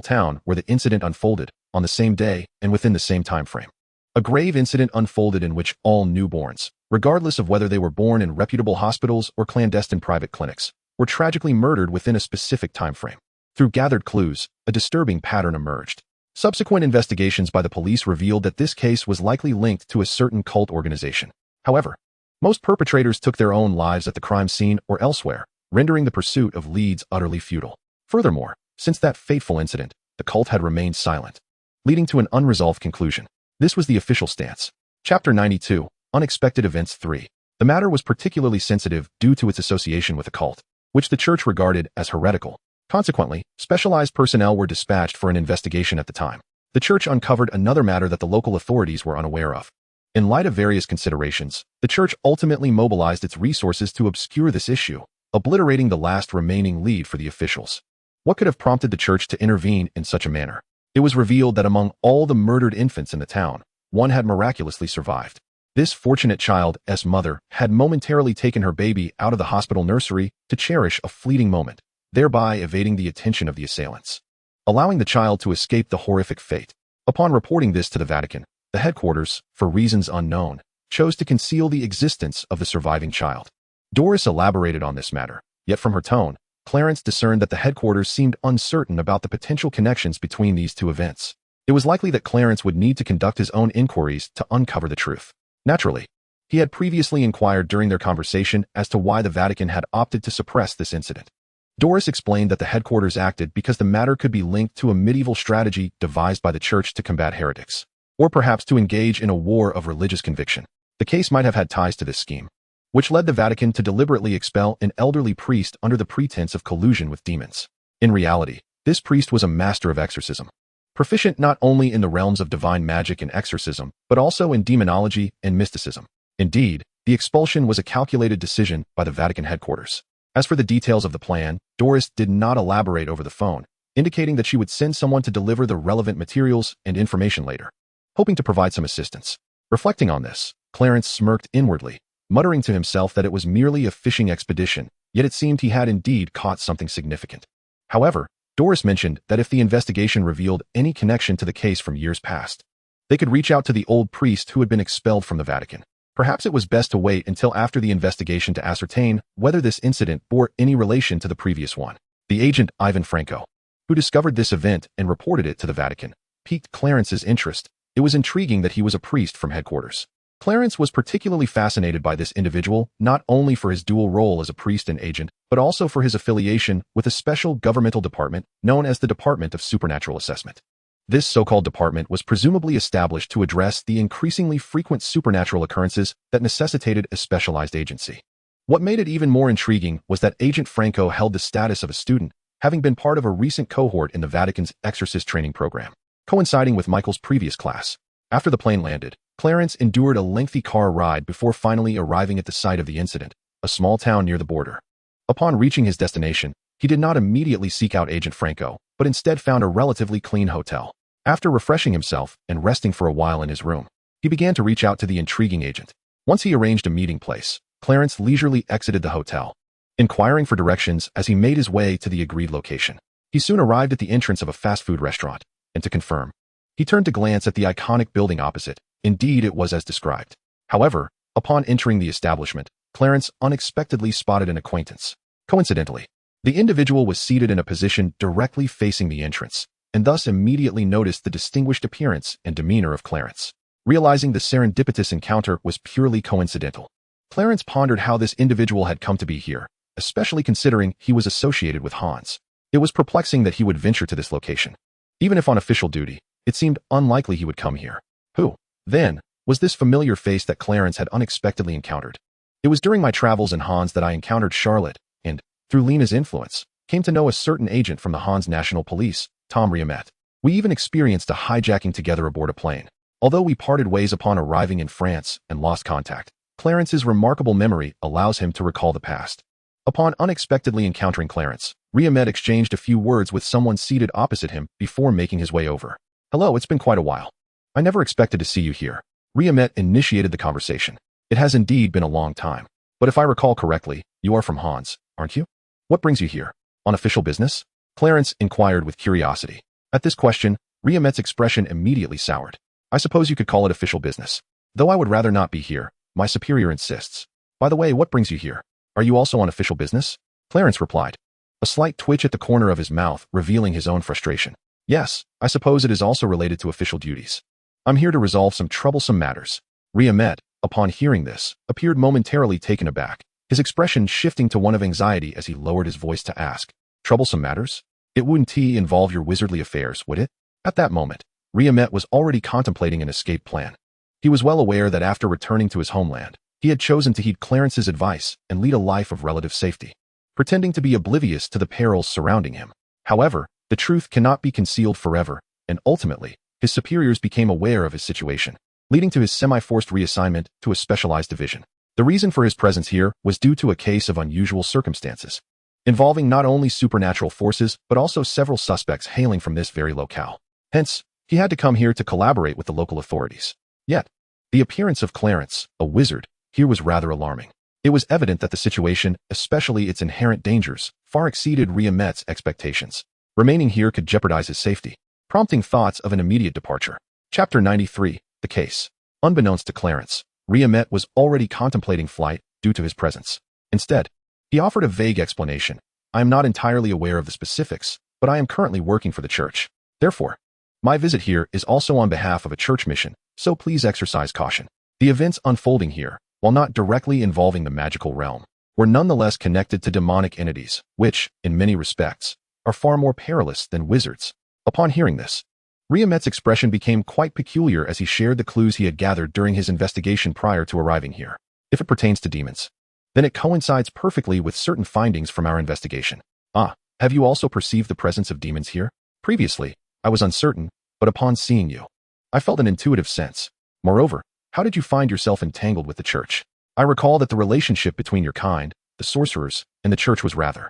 town where the incident unfolded, on the same day and within the same time frame. A grave incident unfolded in which all newborns, regardless of whether they were born in reputable hospitals or clandestine private clinics, were tragically murdered within a specific time frame. Through gathered clues, a disturbing pattern emerged. Subsequent investigations by the police revealed that this case was likely linked to a certain cult organization. However, most perpetrators took their own lives at the crime scene or elsewhere, rendering the pursuit of leads utterly futile. Furthermore, since that fateful incident, the cult had remained silent, leading to an unresolved conclusion. This was the official stance. Chapter 92, Unexpected Events 3. The matter was particularly sensitive due to its association with a cult, which the church regarded as heretical. Consequently, specialized personnel were dispatched for an investigation at the time. The church uncovered another matter that the local authorities were unaware of. In light of various considerations, the church ultimately mobilized its resources to obscure this issue, obliterating the last remaining lead for the officials. What could have prompted the church to intervene in such a manner? It was revealed that among all the murdered infants in the town, one had miraculously survived. This fortunate child's mother had momentarily taken her baby out of the hospital nursery to cherish a fleeting moment, thereby evading the attention of the assailants, allowing the child to escape the horrific fate. Upon reporting this to the Vatican, the headquarters, for reasons unknown, chose to conceal the existence of the surviving child. Doris elaborated on this matter, yet from her tone, Clarence discerned that the headquarters seemed uncertain about the potential connections between these two events. It was likely that Clarence would need to conduct his own inquiries to uncover the truth. Naturally, he had previously inquired during their conversation as to why the Vatican had opted to suppress this incident. Doris explained that the headquarters acted because the matter could be linked to a medieval strategy devised by the church to combat heretics, or perhaps to engage in a war of religious conviction. The case might have had ties to this scheme, which led the Vatican to deliberately expel an elderly priest under the pretense of collusion with demons. In reality, this priest was a master of exorcism, proficient not only in the realms of divine magic and exorcism, but also in demonology and mysticism. Indeed, the expulsion was a calculated decision by the Vatican headquarters. As for the details of the plan, Doris did not elaborate over the phone, indicating that she would send someone to deliver the relevant materials and information later, hoping to provide some assistance. Reflecting on this, Clarence smirked inwardly, muttering to himself that it was merely a fishing expedition, yet it seemed he had indeed caught something significant. However, Doris mentioned that if the investigation revealed any connection to the case from years past, they could reach out to the old priest who had been expelled from the Vatican. Perhaps it was best to wait until after the investigation to ascertain whether this incident bore any relation to the previous one. The agent Ivan Franco, who discovered this event and reported it to the Vatican, piqued Clarence's interest. It was intriguing that he was a priest from headquarters. Clarence was particularly fascinated by this individual, not only for his dual role as a priest and agent, but also for his affiliation with a special governmental department known as the Department of Supernatural Assessment. This so-called department was presumably established to address the increasingly frequent supernatural occurrences that necessitated a specialized agency. What made it even more intriguing was that Agent Franco held the status of a student, having been part of a recent cohort in the Vatican's exorcist training program, coinciding with Michael's previous class. After the plane landed, Clarence endured a lengthy car ride before finally arriving at the site of the incident, a small town near the border. Upon reaching his destination, he did not immediately seek out Agent Franco, but instead found a relatively clean hotel. After refreshing himself and resting for a while in his room, he began to reach out to the intriguing agent. Once he arranged a meeting place, Clarence leisurely exited the hotel, inquiring for directions as he made his way to the agreed location. He soon arrived at the entrance of a fast food restaurant, and to confirm, He turned to glance at the iconic building opposite. Indeed, it was as described. However, upon entering the establishment, Clarence unexpectedly spotted an acquaintance. Coincidentally, the individual was seated in a position directly facing the entrance, and thus immediately noticed the distinguished appearance and demeanor of Clarence. Realizing the serendipitous encounter was purely coincidental, Clarence pondered how this individual had come to be here, especially considering he was associated with Hans. It was perplexing that he would venture to this location. Even if on official duty, it seemed unlikely he would come here. Who, then, was this familiar face that Clarence had unexpectedly encountered? It was during my travels in Hans that I encountered Charlotte, and, through Lena's influence, came to know a certain agent from the Hans National Police, Tom Riemet. We even experienced a hijacking together aboard a plane. Although we parted ways upon arriving in France and lost contact, Clarence's remarkable memory allows him to recall the past. Upon unexpectedly encountering Clarence, Riemet exchanged a few words with someone seated opposite him before making his way over. Hello, it's been quite a while. I never expected to see you here. Riemet initiated the conversation. It has indeed been a long time. But if I recall correctly, you are from Hans, aren't you? What brings you here? On official business? Clarence inquired with curiosity. At this question, Riemet's expression immediately soured. I suppose you could call it official business. Though I would rather not be here, my superior insists. By the way, what brings you here? Are you also on official business? Clarence replied, a slight twitch at the corner of his mouth revealing his own frustration. Yes, I suppose it is also related to official duties. I'm here to resolve some troublesome matters. Riemet, upon hearing this, appeared momentarily taken aback, his expression shifting to one of anxiety as he lowered his voice to ask, troublesome matters? It wouldn't involve your wizardly affairs, would it? At that moment, Riemet was already contemplating an escape plan. He was well aware that after returning to his homeland, he had chosen to heed Clarence's advice and lead a life of relative safety, pretending to be oblivious to the perils surrounding him. However, the truth cannot be concealed forever, and ultimately, his superiors became aware of his situation, leading to his semi-forced reassignment to a specialized division. The reason for his presence here was due to a case of unusual circumstances, involving not only supernatural forces but also several suspects hailing from this very locale. Hence, he had to come here to collaborate with the local authorities. Yet, the appearance of Clarence, a wizard, here was rather alarming. It was evident that the situation, especially its inherent dangers, far exceeded Riemet's expectations. Remaining here could jeopardize his safety, prompting thoughts of an immediate departure. Chapter 93, The Case. Unbeknownst to Clarence, Riemet was already contemplating flight due to his presence. Instead, he offered a vague explanation. I am not entirely aware of the specifics, but I am currently working for the church. Therefore, my visit here is also on behalf of a church mission, so please exercise caution. The events unfolding here, while not directly involving the magical realm, were nonetheless connected to demonic entities, which, in many respects, are far more perilous than wizards. Upon hearing this, Riemet's expression became quite peculiar as he shared the clues he had gathered during his investigation prior to arriving here. If it pertains to demons, then it coincides perfectly with certain findings from our investigation. Have you also perceived the presence of demons here? Previously, I was uncertain, but upon seeing you, I felt an intuitive sense. Moreover, how did you find yourself entangled with the church? I recall that the relationship between your kind, the sorcerers, and the church was rather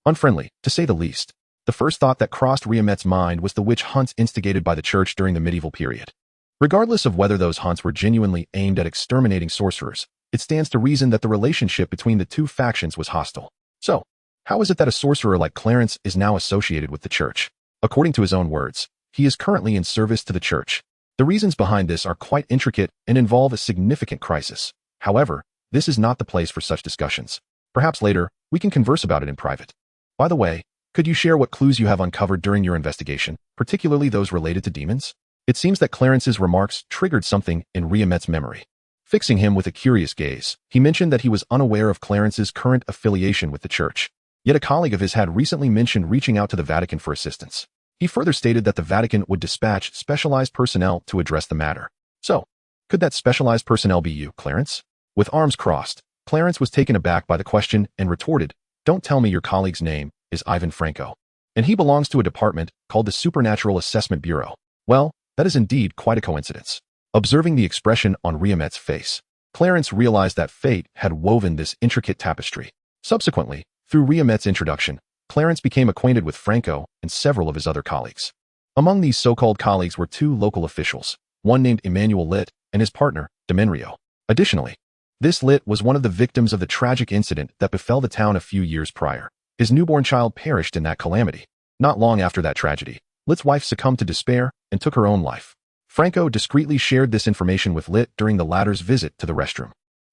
unfriendly, to say the least. The first thought that crossed Riemet's mind was the witch hunts instigated by the church during the medieval period. Regardless of whether those hunts were genuinely aimed at exterminating sorcerers, it stands to reason that the relationship between the two factions was hostile. So, how is it that a sorcerer like Clarence is now associated with the church? According to his own words, he is currently in service to the church. The reasons behind this are quite intricate and involve a significant crisis. However, this is not the place for such discussions. Perhaps later, we can converse about it in private. By the way, could you share what clues you have uncovered during your investigation, particularly those related to demons? It seems that Clarence's remarks triggered something in Riemet's memory. Fixing him with a curious gaze, he mentioned that he was unaware of Clarence's current affiliation with the church. Yet a colleague of his had recently mentioned reaching out to the Vatican for assistance. He further stated that the Vatican would dispatch specialized personnel to address the matter. So, could that specialized personnel be you, Clarence? With arms crossed, Clarence was taken aback by the question and retorted, don't tell me your colleague's name is Ivan Franco, and he belongs to a department called the Supernatural Assessment Bureau. Well, that is indeed quite a coincidence. Observing the expression on Riemet's face, Clarence realized that fate had woven this intricate tapestry. Subsequently, through Riemet's introduction, Clarence became acquainted with Franco and several of his other colleagues. Among these so-called colleagues were two local officials, one named Emmanuel Litt and his partner, Demenrio. Additionally, this Litt was one of the victims of the tragic incident that befell the town a few years prior. His newborn child perished in that calamity. Not long after that tragedy, Lit's wife succumbed to despair and took her own life. Franco discreetly shared this information with Lit during the latter's visit to the restroom.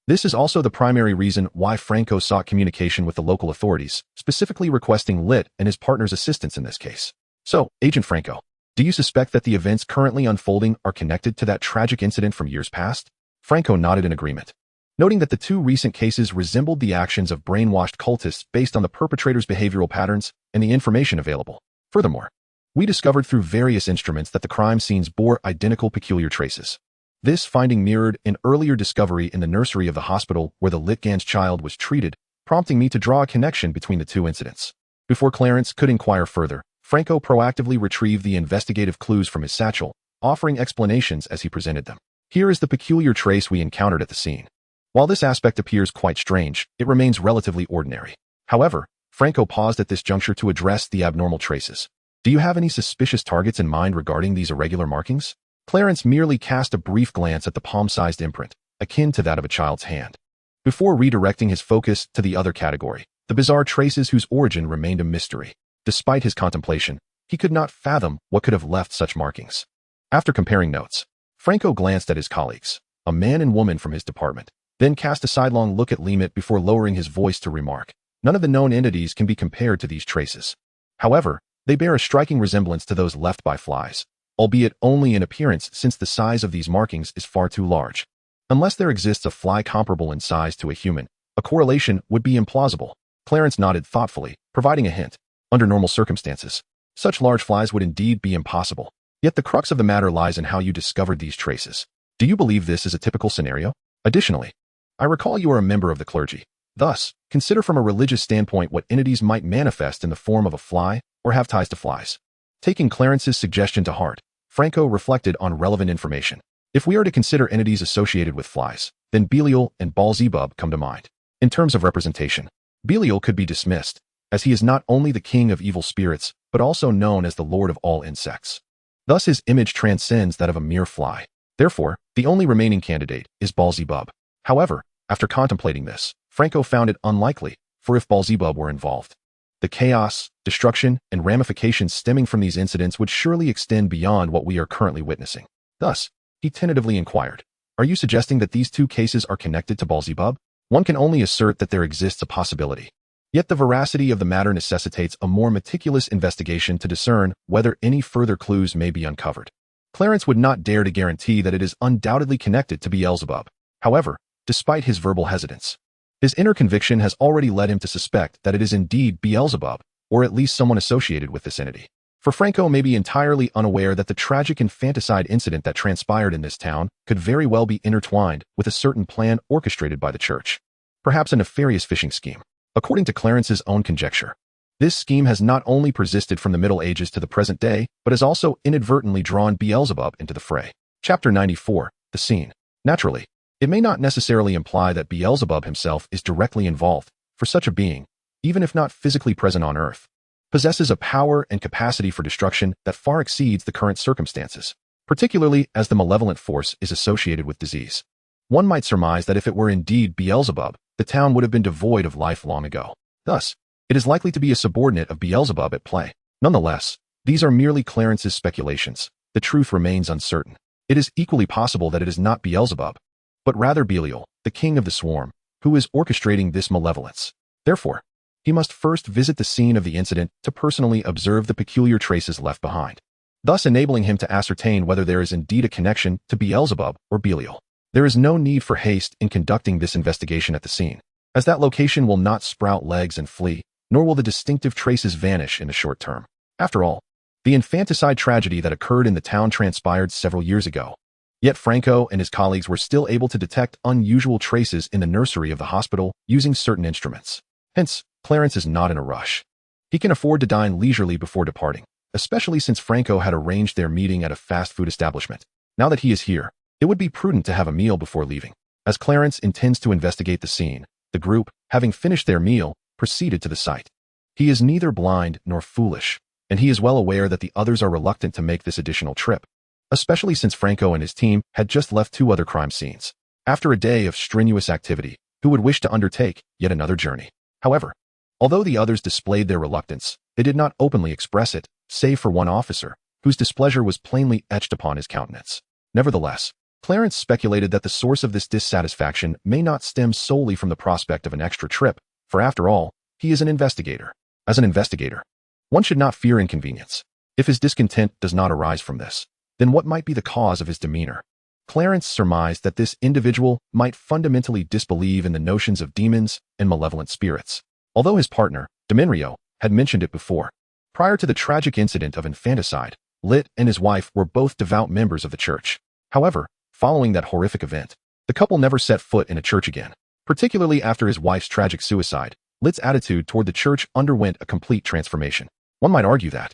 This is also the primary reason why Franco sought communication with the local authorities, specifically requesting Lit and his partner's assistance in this case. So, Agent Franco, do you suspect that the events currently unfolding are connected to that tragic incident from years past? Franco nodded in agreement, noting that the two recent cases resembled the actions of brainwashed cultists based on the perpetrator's behavioral patterns and the information available. Furthermore, we discovered through various instruments that the crime scenes bore identical peculiar traces. This finding mirrored an earlier discovery in the nursery of the hospital where the Litgan's child was treated, prompting me to draw a connection between the two incidents. Before Clarence could inquire further, Franco proactively retrieved the investigative clues from his satchel, offering explanations as he presented them. Here is the peculiar trace we encountered at the scene. While this aspect appears quite strange, it remains relatively ordinary. However, Franco paused at this juncture to address the abnormal traces. Do you have any suspicious targets in mind regarding these irregular markings? Clarence merely cast a brief glance at the palm-sized imprint, akin to that of a child's hand, before redirecting his focus to the other category, the bizarre traces whose origin remained a mystery. Despite his contemplation, he could not fathom what could have left such markings. After comparing notes, Franco glanced at his colleagues, a man and woman from his department, then cast a sidelong look at Limit before lowering his voice to remark, none of the known entities can be compared to these traces. However, they bear a striking resemblance to those left by flies, albeit only in appearance since the size of these markings is far too large. Unless there exists a fly comparable in size to a human, a correlation would be implausible. Clarence nodded thoughtfully, providing a hint. Under normal circumstances, such large flies would indeed be impossible. Yet the crux of the matter lies in how you discovered these traces. Do you believe this is a typical scenario? Additionally, I recall you are a member of the clergy. Thus, consider from a religious standpoint what entities might manifest in the form of a fly or have ties to flies. Taking Clarence's suggestion to heart, Franco reflected on relevant information. If we are to consider entities associated with flies, then Belial and Beelzebub come to mind. In terms of representation, Belial could be dismissed, as he is not only the king of evil spirits, but also known as the lord of all insects. Thus his image transcends that of a mere fly. Therefore, the only remaining candidate is Beelzebub. However, after contemplating this, Franco found it unlikely, for if Beelzebub were involved, the chaos, destruction, and ramifications stemming from these incidents would surely extend beyond what we are currently witnessing. Thus, he tentatively inquired, are you suggesting that these two cases are connected to Beelzebub? One can only assert that there exists a possibility. Yet the veracity of the matter necessitates a more meticulous investigation to discern whether any further clues may be uncovered. Clarence would not dare to guarantee that it is undoubtedly connected to Beelzebub. However, despite his verbal hesitance, his inner conviction has already led him to suspect that it is indeed Beelzebub, or at least someone associated with this entity. For Franco may be entirely unaware that the tragic infanticide incident that transpired in this town could very well be intertwined with a certain plan orchestrated by the church. Perhaps a nefarious phishing scheme. According to Clarence's own conjecture, this scheme has not only persisted from the Middle Ages to the present day, but has also inadvertently drawn Beelzebub into the fray. Chapter 94, The Scene. Naturally, it may not necessarily imply that Beelzebub himself is directly involved, for such a being, even if not physically present on Earth, possesses a power and capacity for destruction that far exceeds the current circumstances, particularly as the malevolent force is associated with disease. One might surmise that if it were indeed Beelzebub, the town would have been devoid of life long ago. Thus, it is likely to be a subordinate of Beelzebub at play. Nonetheless, these are merely Clarence's speculations. The truth remains uncertain. It is equally possible that it is not Beelzebub, but rather Belial, the king of the swarm, who is orchestrating this malevolence. Therefore, he must first visit the scene of the incident to personally observe the peculiar traces left behind, thus enabling him to ascertain whether there is indeed a connection to Beelzebub or Belial. There is no need for haste in conducting this investigation at the scene, as that location will not sprout legs and flee, nor will the distinctive traces vanish in the short term. After all, the infanticide tragedy that occurred in the town transpired several years ago. Yet Franco and his colleagues were still able to detect unusual traces in the nursery of the hospital using certain instruments. Hence, Clarence is not in a rush. He can afford to dine leisurely before departing, especially since Franco had arranged their meeting at a fast food establishment. Now that he is here, it would be prudent to have a meal before leaving. As Clarence intends to investigate the scene, the group, having finished their meal, proceeded to the site. He is neither blind nor foolish, and he is well aware that the others are reluctant to make this additional trip, especially since Franco and his team had just left 2 other crime scenes. After a day of strenuous activity, who would wish to undertake yet another journey? However, although the others displayed their reluctance, they did not openly express it, save for one officer, whose displeasure was plainly etched upon his countenance. Nevertheless, Clarence speculated that the source of this dissatisfaction may not stem solely from the prospect of an extra trip, for after all, he is an investigator. As an investigator, one should not fear inconvenience. If his discontent does not arise from this, then what might be the cause of his demeanor? Clarence surmised that this individual might fundamentally disbelieve in the notions of demons and malevolent spirits. Although his partner, Dramione, had mentioned it before. Prior to the tragic incident of infanticide, Lit and his wife were both devout members of the church. However, following that horrific event, the couple never set foot in a church again. Particularly after his wife's tragic suicide, Lit's attitude toward the church underwent a complete transformation. One might argue that,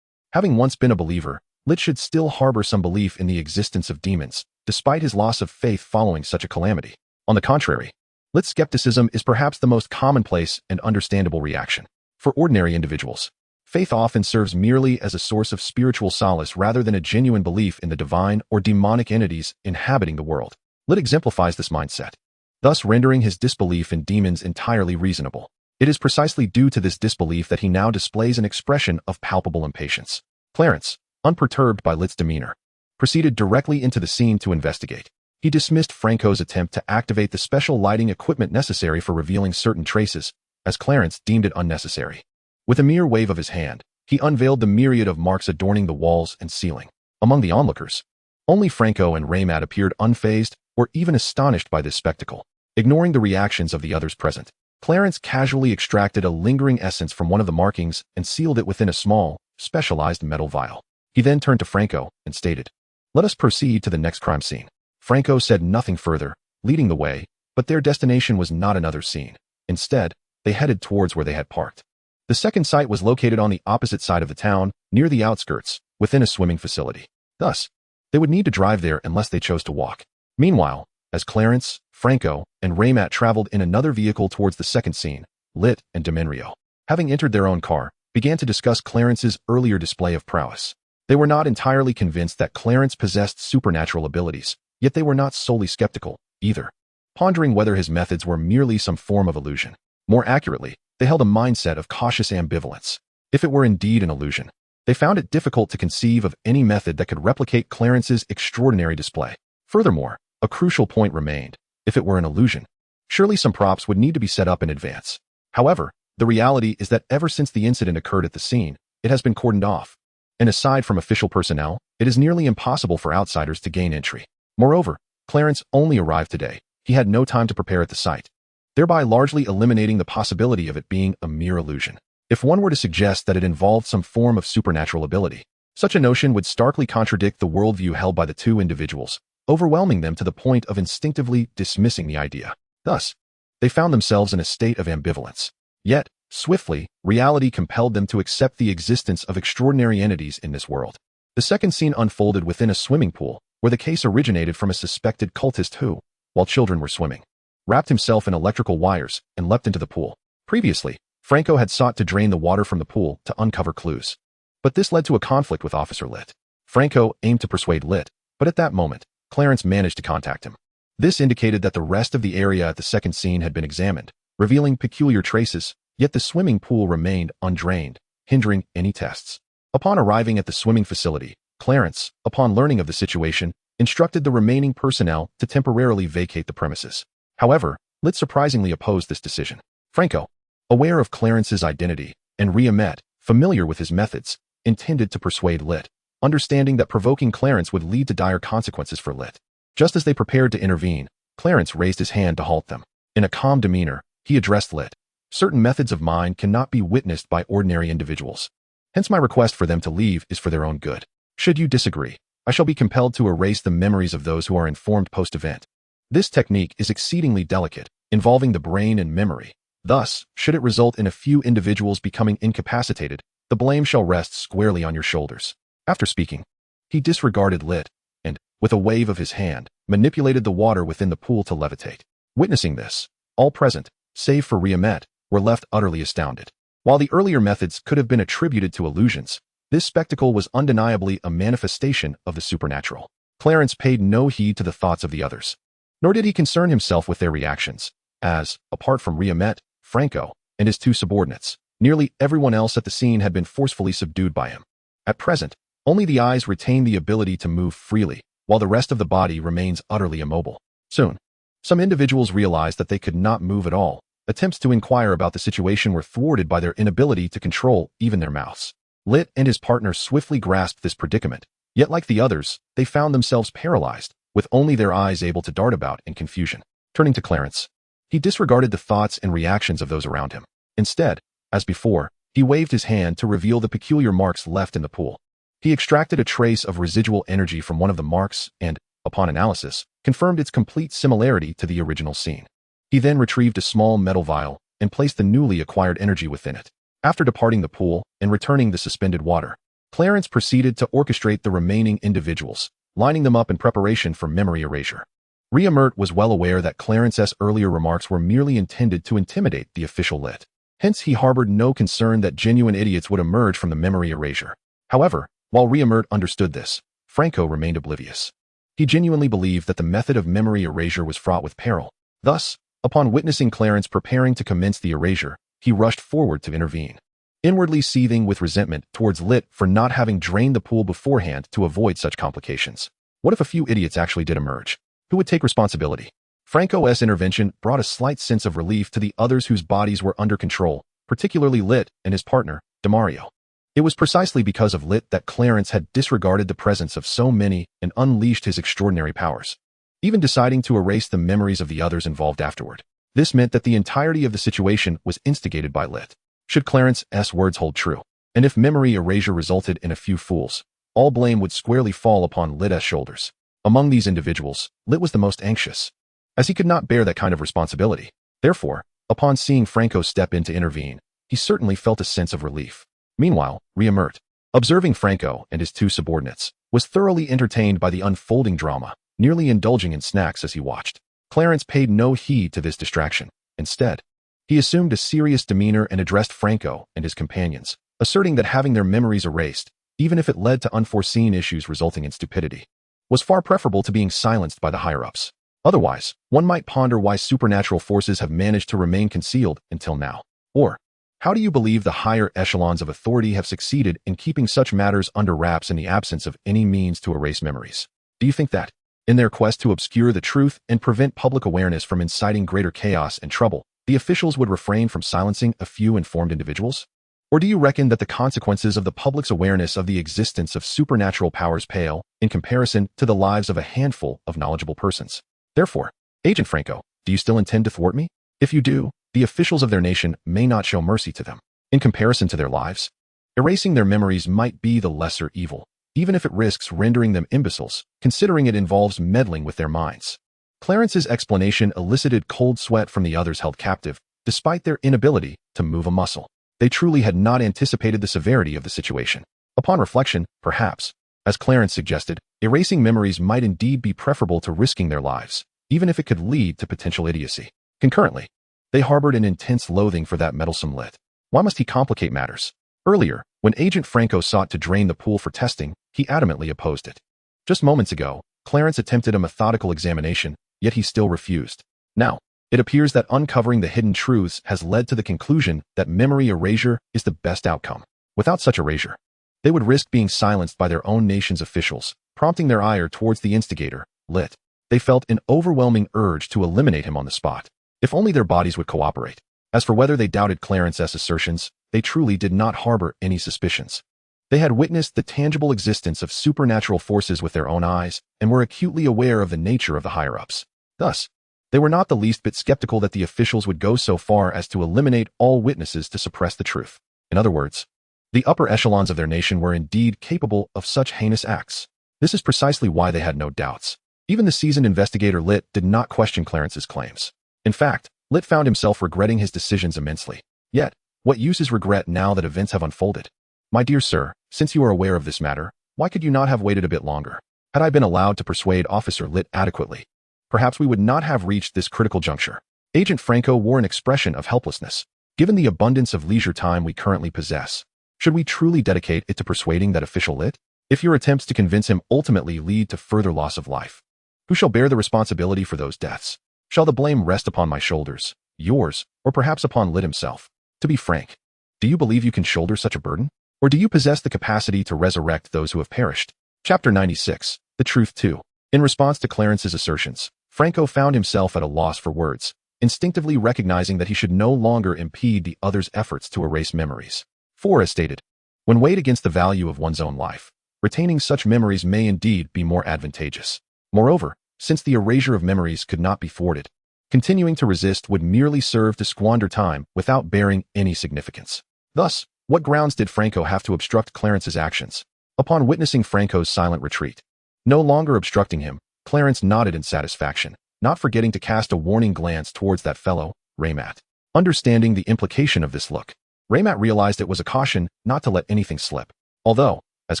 having once been a believer, Lit should still harbor some belief in the existence of demons, despite his loss of faith following such a calamity. On the contrary, Lit's skepticism is perhaps the most commonplace and understandable reaction. For ordinary individuals, faith often serves merely as a source of spiritual solace rather than a genuine belief in the divine or demonic entities inhabiting the world. Lit exemplifies this mindset, thus rendering his disbelief in demons entirely reasonable. It is precisely due to this disbelief that he now displays an expression of palpable impatience. Clarence, unperturbed by Lit's demeanor, proceeded directly into the scene to investigate. He dismissed Franco's attempt to activate the special lighting equipment necessary for revealing certain traces, as Clarence deemed it unnecessary. With a mere wave of his hand, he unveiled the myriad of marks adorning the walls and ceiling. Among the onlookers, only Franco and Raymat appeared unfazed or even astonished by this spectacle. Ignoring the reactions of the others present, Clarence casually extracted a lingering essence from one of the markings and sealed it within a small, specialized metal vial. He then turned to Franco and stated, "Let us proceed to the next crime scene." Franco said nothing further, leading the way, but their destination was not another scene. Instead, they headed towards where they had parked. The second site was located on the opposite side of the town, near the outskirts, within a swimming facility. Thus, they would need to drive there unless they chose to walk. Meanwhile, as Clarence, Franco, and Raymat traveled in another vehicle towards the second scene, Lit and Dramione, having entered their own car, began to discuss Clarence's earlier display of prowess. They were not entirely convinced that Clarence possessed supernatural abilities, yet they were not solely skeptical, either, pondering whether his methods were merely some form of illusion. More accurately, they held a mindset of cautious ambivalence. If it were indeed an illusion, they found it difficult to conceive of any method that could replicate Clarence's extraordinary display. Furthermore, a crucial point remained. If it were an illusion, surely some props would need to be set up in advance. However, the reality is that ever since the incident occurred at the scene, it has been cordoned off. And aside from official personnel, it is nearly impossible for outsiders to gain entry. Moreover, Clarence only arrived today. He had no time to prepare at the site, thereby largely eliminating the possibility of it being a mere illusion. If one were to suggest that it involved some form of supernatural ability, such a notion would starkly contradict the worldview held by the two individuals, overwhelming them to the point of instinctively dismissing the idea. Thus, they found themselves in a state of ambivalence. Yet, swiftly, reality compelled them to accept the existence of extraordinary entities in this world. The second scene unfolded within a swimming pool, where the case originated from a suspected cultist who, while children were swimming, wrapped himself in electrical wires and leapt into the pool. Previously, Franco had sought to drain the water from the pool to uncover clues. But this led to a conflict with Officer Lit. Franco aimed to persuade Lit, but at that moment, Clarence managed to contact him. This indicated that the rest of the area at the second scene had been examined, revealing peculiar traces, yet the swimming pool remained undrained, hindering any tests. Upon arriving at the swimming facility, Clarence, upon learning of the situation, instructed the remaining personnel to temporarily vacate the premises. However, Lit surprisingly opposed this decision. Franco, aware of Clarence's identity, and Raymat, familiar with his methods, intended to persuade Lit, understanding that provoking Clarence would lead to dire consequences for Lit. Just as they prepared to intervene, Clarence raised his hand to halt them. In a calm demeanor, he addressed Lit. "Certain methods of mine cannot be witnessed by ordinary individuals. Hence my request for them to leave is for their own good. Should you disagree, I shall be compelled to erase the memories of those who are informed post-event. This technique is exceedingly delicate, involving the brain and memory. Thus, should it result in a few individuals becoming incapacitated, the blame shall rest squarely on your shoulders." After speaking, he disregarded Lit, and, with a wave of his hand, manipulated the water within the pool to levitate. Witnessing this, all present, save for Raymat, were left utterly astounded. While the earlier methods could have been attributed to illusions, this spectacle was undeniably a manifestation of the supernatural. Clarence paid no heed to the thoughts of the others, nor did he concern himself with their reactions, as, apart from Raymat, Franco, and his two subordinates, nearly everyone else at the scene had been forcefully subdued by him. At present, Only the eyes retain the ability to move freely, while the rest of the body remains utterly immobile. Soon, some individuals realized that they could not move at all. Attempts to inquire about the situation were thwarted by their inability to control even their mouths. Lit and his partner swiftly grasped this predicament, yet like the others, they found themselves paralyzed, with only their eyes able to dart about in confusion. Turning to Clarence, he disregarded the thoughts and reactions of those around him. Instead, as before, he waved his hand to reveal the peculiar marks left in the pool. He extracted a trace of residual energy from one of the marks and, upon analysis, confirmed its complete similarity to the original scene. He then retrieved a small metal vial and placed the newly acquired energy within it. After departing the pool and returning the suspended water, Clarence proceeded to orchestrate the remaining individuals, lining them up in preparation for memory erasure. Reamert was well aware that Clarence's earlier remarks were merely intended to intimidate the official Lit. Hence, he harbored no concern that genuine idiots would emerge from the memory erasure. However, while Reamert understood this, Franco remained oblivious. He genuinely believed that the method of memory erasure was fraught with peril. Thus, upon witnessing Clarence preparing to commence the erasure, he rushed forward to intervene. Inwardly seething with resentment towards Lit for not having drained the pool beforehand to avoid such complications. What if a few idiots actually did emerge? Who would take responsibility? Franco's intervention brought a slight sense of relief to the others whose bodies were under control, particularly Lit and his partner, Demario. It was precisely because of Lit that Clarence had disregarded the presence of so many and unleashed his extraordinary powers, even deciding to erase the memories of the others involved afterward. This meant that the entirety of the situation was instigated by Lit. Should Clarence's words hold true, and if memory erasure resulted in a few fools, all blame would squarely fall upon Lit's shoulders. Among these individuals, Lit was the most anxious, as he could not bear that kind of responsibility. Therefore, upon seeing Franco step in to intervene, he certainly felt a sense of relief. Meanwhile, Reamert, observing Franco and his two subordinates, was thoroughly entertained by the unfolding drama, nearly indulging in snacks as he watched. Clarence paid no heed to this distraction. Instead, he assumed a serious demeanor and addressed Franco and his companions, asserting that having their memories erased, even if it led to unforeseen issues resulting in stupidity, was far preferable to being silenced by the higher-ups. Otherwise, one might ponder why supernatural forces have managed to remain concealed until now. Or, how do you believe the higher echelons of authority have succeeded in keeping such matters under wraps in the absence of any means to erase memories? Do you think that, in their quest to obscure the truth and prevent public awareness from inciting greater chaos and trouble, the officials would refrain from silencing a few informed individuals? Or do you reckon that the consequences of the public's awareness of the existence of supernatural powers pale in comparison to the lives of a handful of knowledgeable persons? Therefore, Agent Franco, do you still intend to thwart me? If you do, the officials of their nation may not show mercy to them. In comparison to their lives, erasing their memories might be the lesser evil, even if it risks rendering them imbeciles, considering it involves meddling with their minds. Clarence's explanation elicited cold sweat from the others held captive, despite their inability to move a muscle. They truly had not anticipated the severity of the situation. Upon reflection, perhaps, as Clarence suggested, erasing memories might indeed be preferable to risking their lives, even if it could lead to potential idiocy. Concurrently, they harbored an intense loathing for that meddlesome Lit. Why must he complicate matters? Earlier, when Agent Franco sought to drain the pool for testing, he adamantly opposed it. Just moments ago, Clarence attempted a methodical examination, yet he still refused. Now, it appears that uncovering the hidden truths has led to the conclusion that memory erasure is the best outcome. Without such erasure, they would risk being silenced by their own nation's officials, prompting their ire towards the instigator, Lit. They felt an overwhelming urge to eliminate him on the spot. If only their bodies would cooperate. As for whether they doubted Clarence's assertions, they truly did not harbor any suspicions. They had witnessed the tangible existence of supernatural forces with their own eyes and were acutely aware of the nature of the higher-ups. Thus, they were not the least bit skeptical that the officials would go so far as to eliminate all witnesses to suppress the truth. In other words, the upper echelons of their nation were indeed capable of such heinous acts. This is precisely why they had no doubts. Even the seasoned investigator Lit did not question Clarence's claims. In fact, Lit found himself regretting his decisions immensely. Yet, what use is regret now that events have unfolded? My dear sir, since you are aware of this matter, why could you not have waited a bit longer? Had I been allowed to persuade Officer Lit adequately, perhaps we would not have reached this critical juncture. Agent Franco wore an expression of helplessness. Given the abundance of leisure time we currently possess, should we truly dedicate it to persuading that official Lit? If your attempts to convince him ultimately lead to further loss of life, who shall bear the responsibility for those deaths? Shall the blame rest upon my shoulders, yours, or perhaps upon Lit himself? To be frank, do you believe you can shoulder such a burden? Or do you possess the capacity to resurrect those who have perished? Chapter 96. The Truth Too. In response to Clarence's assertions, Franco found himself at a loss for words, instinctively recognizing that he should no longer impede the other's efforts to erase memories. For, as stated, when weighed against the value of one's own life, retaining such memories may indeed be more advantageous. Moreover, since the erasure of memories could not be thwarted, continuing to resist would merely serve to squander time without bearing any significance. Thus, what grounds did Franco have to obstruct Clarence's actions? Upon witnessing Franco's silent retreat, no longer obstructing him, Clarence nodded in satisfaction, not forgetting to cast a warning glance towards that fellow, Raymat. Understanding the implication of this look, Raymat realized it was a caution not to let anything slip. Although, as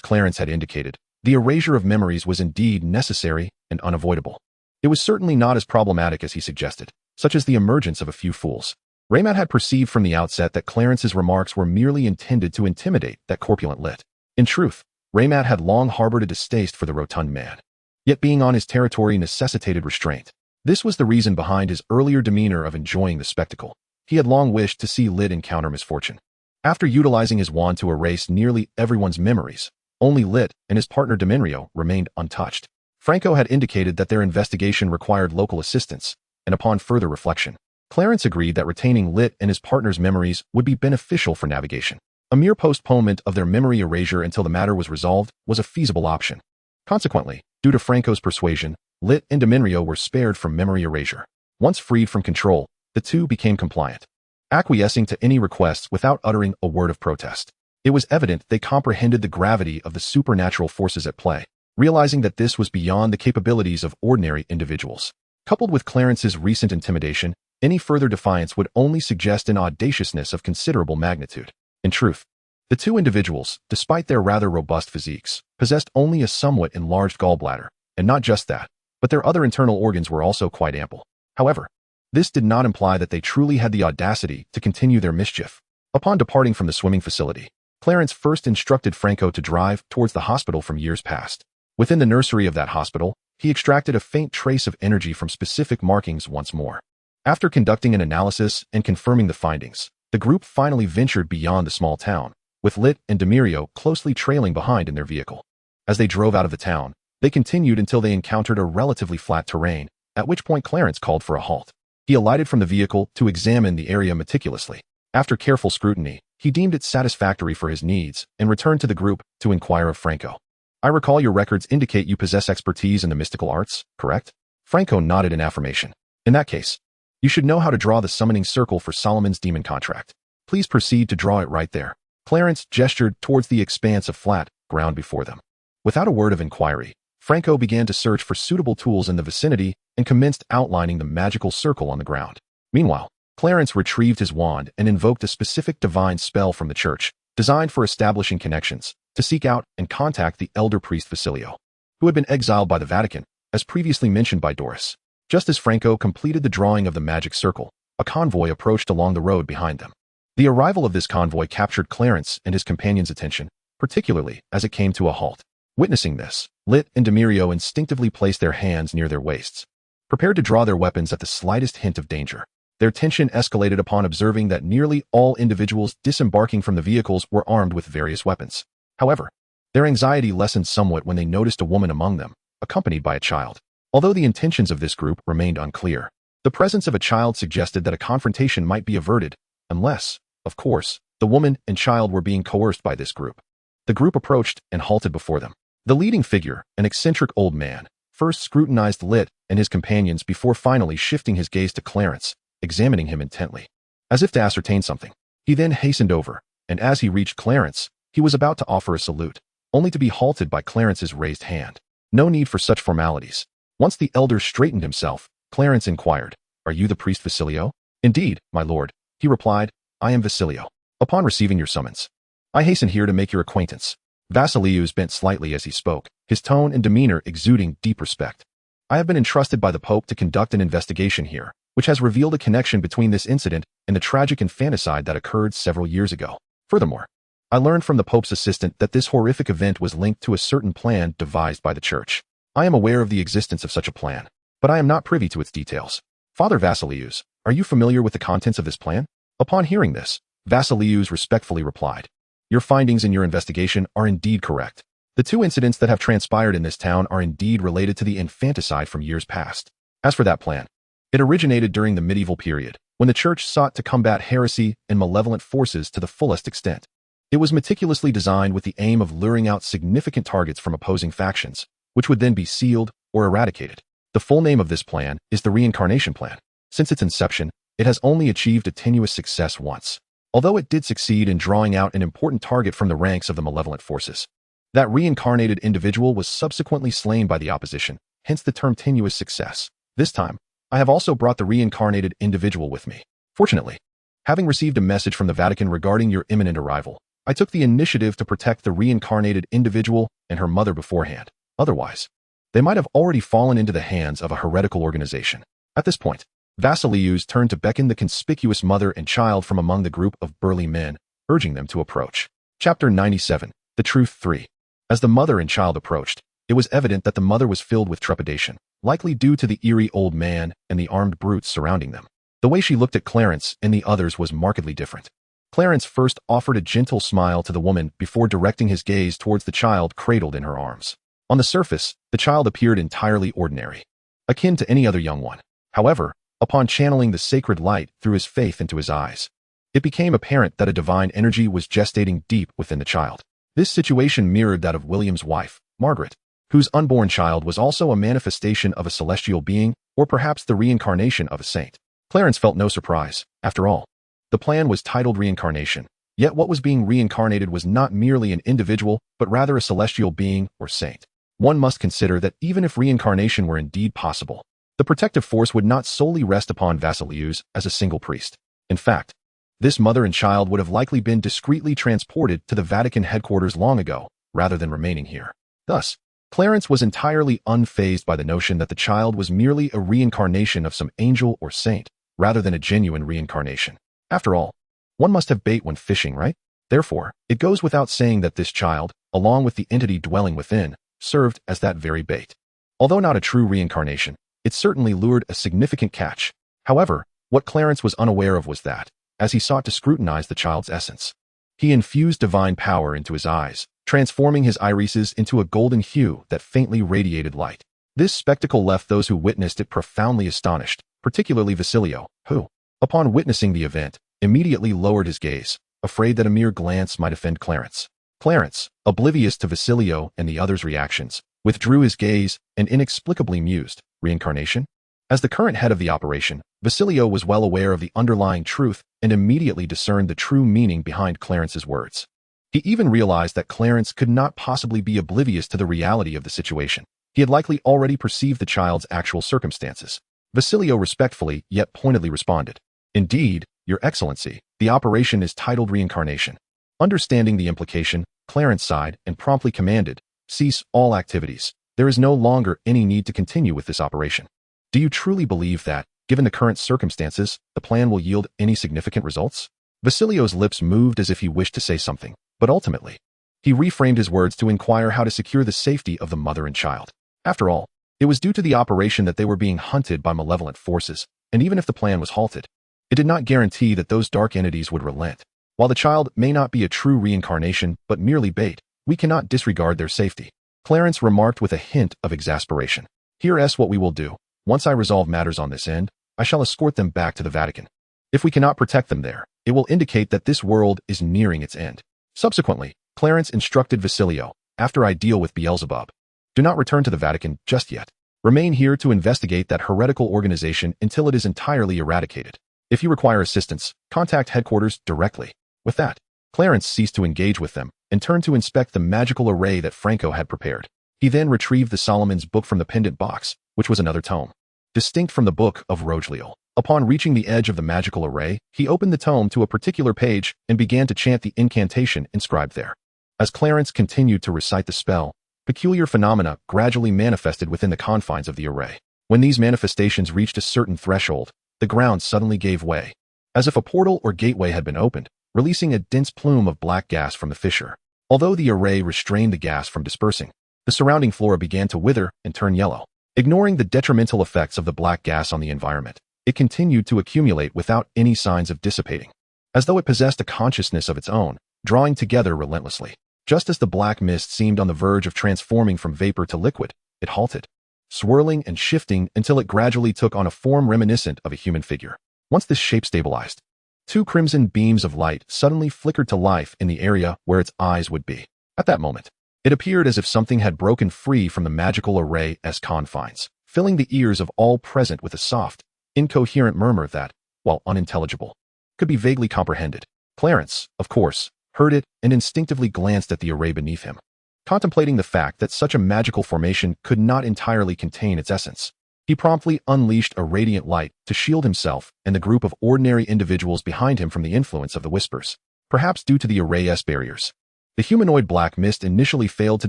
Clarence had indicated, the erasure of memories was indeed necessary and unavoidable. It was certainly not as problematic as he suggested, such as the emergence of a few fools. Raymat had perceived from the outset that Clarence's remarks were merely intended to intimidate that corpulent lit. In truth, Raymat had long harbored a distaste for the rotund man. Yet being on his territory necessitated restraint. This was the reason behind his earlier demeanor of enjoying the spectacle. He had long wished to see Lit encounter misfortune. After utilizing his wand to erase nearly everyone's memories, only Lit and his partner Demenrio remained untouched. Franco had indicated that their investigation required local assistance, and upon further reflection, Clarence agreed that retaining Lit and his partner's memories would be beneficial for navigation. A mere postponement of their memory erasure until the matter was resolved was a feasible option. Consequently, due to Franco's persuasion, Lit and Demenrio were spared from memory erasure. Once freed from control, the two became compliant, acquiescing to any requests without uttering a word of protest. It was evident they comprehended the gravity of the supernatural forces at play, realizing that this was beyond the capabilities of ordinary individuals. Coupled with Clarence's recent intimidation, any further defiance would only suggest an audaciousness of considerable magnitude. In truth, the two individuals, despite their rather robust physiques, possessed only a somewhat enlarged gallbladder, and not just that, but their other internal organs were also quite ample. However, this did not imply that they truly had the audacity to continue their mischief. Upon departing from the swimming facility, Clarence first instructed Franco to drive towards the hospital from years past. Within the nursery of that hospital, he extracted a faint trace of energy from specific markings once more. After conducting an analysis and confirming the findings, the group finally ventured beyond the small town, with Lit and Demenrio closely trailing behind in their vehicle. As they drove out of the town, they continued until they encountered a relatively flat terrain, at which point Clarence called for a halt. He alighted from the vehicle to examine the area meticulously. After careful scrutiny, he deemed it satisfactory for his needs and returned to the group to inquire of Franco. I recall your records indicate you possess expertise in the mystical arts, correct? Franco nodded in affirmation. In that case, you should know how to draw the summoning circle for Solomon's demon contract. Please proceed to draw it right there. Clarence gestured towards the expanse of flat ground before them. Without a word of inquiry, Franco began to search for suitable tools in the vicinity and commenced outlining the magical circle on the ground. Meanwhile, Clarence retrieved his wand and invoked a specific divine spell from the church, designed for establishing connections, to seek out and contact the elder priest Facilio, who had been exiled by the Vatican, as previously mentioned by Doris. Just as Franco completed the drawing of the magic circle, a convoy approached along the road behind them. The arrival of this convoy captured Clarence and his companion's attention, particularly as it came to a halt. Witnessing this, Lit and Demenrio instinctively placed their hands near their waists, prepared to draw their weapons at the slightest hint of danger. Their tension escalated upon observing that nearly all individuals disembarking from the vehicles were armed with various weapons. However, their anxiety lessened somewhat when they noticed a woman among them, accompanied by a child. Although the intentions of this group remained unclear, the presence of a child suggested that a confrontation might be averted, unless, of course, the woman and child were being coerced by this group. The group approached and halted before them. The leading figure, an eccentric old man, first scrutinized Lit and his companions before finally shifting his gaze to Clarence, examining him intently, as if to ascertain something. He then hastened over, and as he reached Clarence, he was about to offer a salute, only to be halted by Clarence's raised hand. No need for such formalities. Once the elder straightened himself, Clarence inquired, "Are you the priest Facilio?" "Indeed, my lord," he replied, "I am Facilio. Upon receiving your summons, I hasten here to make your acquaintance." Vasilius bent slightly as he spoke, his tone and demeanor exuding deep respect. "I have been entrusted by the Pope to conduct an investigation here, which has revealed a connection between this incident and the tragic infanticide that occurred several years ago. Furthermore, I learned from the Pope's assistant that this horrific event was linked to a certain plan devised by the Church. I am aware of the existence of such a plan, but I am not privy to its details. Father Vasilius, are you familiar with the contents of this plan?" Upon hearing this, Vasilius respectfully replied, Your findings in your investigation are indeed correct. The two incidents that have transpired in this town are indeed related to the infanticide from years past. As for that plan, it originated during the medieval period, when the church sought to combat heresy and malevolent forces to the fullest extent. It was meticulously designed with the aim of luring out significant targets from opposing factions, which would then be sealed or eradicated. The full name of this plan is the Reincarnation Plan. Since its inception, it has only achieved a tenuous success once, although it did succeed in drawing out an important target from the ranks of the malevolent forces. That reincarnated individual was subsequently slain by the opposition, hence the term tenuous success. This time, I have also brought the reincarnated individual with me. Fortunately, having received a message from the Vatican regarding your imminent arrival, I took the initiative to protect the reincarnated individual and her mother beforehand. Otherwise, they might have already fallen into the hands of a heretical organization. At this point, Vasilius turned to beckon the conspicuous mother and child from among the group of burly men, urging them to approach. Chapter 97. The Truth 3. As the mother and child approached, it was evident that the mother was filled with trepidation, likely due to the eerie old man and the armed brutes surrounding them. The way she looked at Clarence and the others was markedly different. Clarence first offered a gentle smile to the woman before directing his gaze towards the child cradled in her arms. On the surface, the child appeared entirely ordinary, akin to any other young one. However, upon channeling the sacred light through his faith into his eyes, it became apparent that a divine energy was gestating deep within the child. This situation mirrored that of William's wife, Margaret, whose unborn child was also a manifestation of a celestial being, or perhaps the reincarnation of a saint. Clarence felt no surprise. After all, the plan was titled Reincarnation, yet what was being reincarnated was not merely an individual, but rather a celestial being or saint. One must consider that even if reincarnation were indeed possible, the protective force would not solely rest upon Vasilius as a single priest. In fact, this mother and child would have likely been discreetly transported to the Vatican headquarters long ago, rather than remaining here. Thus, Clarence was entirely unfazed by the notion that the child was merely a reincarnation of some angel or saint, rather than a genuine reincarnation. After all, one must have bait when fishing, right? Therefore, it goes without saying that this child, along with the entity dwelling within, served as that very bait. Although not a true reincarnation, it certainly lured a significant catch. However, what Clarence was unaware of was that, as he sought to scrutinize the child's essence, he infused divine power into his eyes, transforming his irises into a golden hue that faintly radiated light. This spectacle left those who witnessed it profoundly astonished, particularly Vasilius, who, upon witnessing the event, immediately lowered his gaze, afraid that a mere glance might offend Clarence. Clarence, oblivious to Vasilius and the others' reactions, withdrew his gaze and inexplicably mused, reincarnation? As the current head of the operation, Vasilius was well aware of the underlying truth and immediately discerned the true meaning behind Clarence's words. He even realized that Clarence could not possibly be oblivious to the reality of the situation. He had likely already perceived the child's actual circumstances. Vasilius respectfully yet pointedly responded, "Indeed, Your Excellency, the operation is titled Reincarnation." Understanding the implication, Clarence sighed and promptly commanded, "Cease all activities. There is no longer any need to continue with this operation." Do you truly believe that, given the current circumstances, the plan will yield any significant results? Vasilios's lips moved as if he wished to say something, but ultimately, he reframed his words to inquire how to secure the safety of the mother and child. After all, it was due to the operation that they were being hunted by malevolent forces, and even if the plan was halted, it did not guarantee that those dark entities would relent. While the child may not be a true reincarnation, but merely bait, we cannot disregard their safety. Clarence remarked with a hint of exasperation. "Here's what we will do. Once I resolve matters on this end, I shall escort them back to the Vatican. If we cannot protect them there, it will indicate that this world is nearing its end." Subsequently, Clarence instructed Vasilius, "After I deal with Beelzebub, do not return to the Vatican just yet. Remain here to investigate that heretical organization until it is entirely eradicated. If you require assistance, contact headquarters directly." With that, Clarence ceased to engage with them and turned to inspect the magical array that Franco had prepared. He then retrieved the Solomon's book from the pendant box, which was another tome, distinct from the book of Rogeliel. Upon reaching the edge of the magical array, he opened the tome to a particular page and began to chant the incantation inscribed there. As Clarence continued to recite the spell, peculiar phenomena gradually manifested within the confines of the array. When these manifestations reached a certain threshold, the ground suddenly gave way, as if a portal or gateway had been opened, releasing a dense plume of black gas from the fissure. Although the array restrained the gas from dispersing, the surrounding flora began to wither and turn yellow. Ignoring the detrimental effects of the black gas on the environment, it continued to accumulate without any signs of dissipating. As though it possessed a consciousness of its own, drawing together relentlessly. Just as the black mist seemed on the verge of transforming from vapor to liquid, it halted, swirling and shifting until it gradually took on a form reminiscent of a human figure. Once this shape stabilized, two crimson beams of light suddenly flickered to life in the area where its eyes would be. At that moment, it appeared as if something had broken free from the magical array's confines, filling the ears of all present with a soft, incoherent murmur that, while unintelligible, could be vaguely comprehended. Clarence, of course, heard it and instinctively glanced at the array beneath him, contemplating the fact that such a magical formation could not entirely contain its essence. He promptly unleashed a radiant light to shield himself and the group of ordinary individuals behind him from the influence of the whispers, perhaps due to the array's barriers. The humanoid black mist initially failed to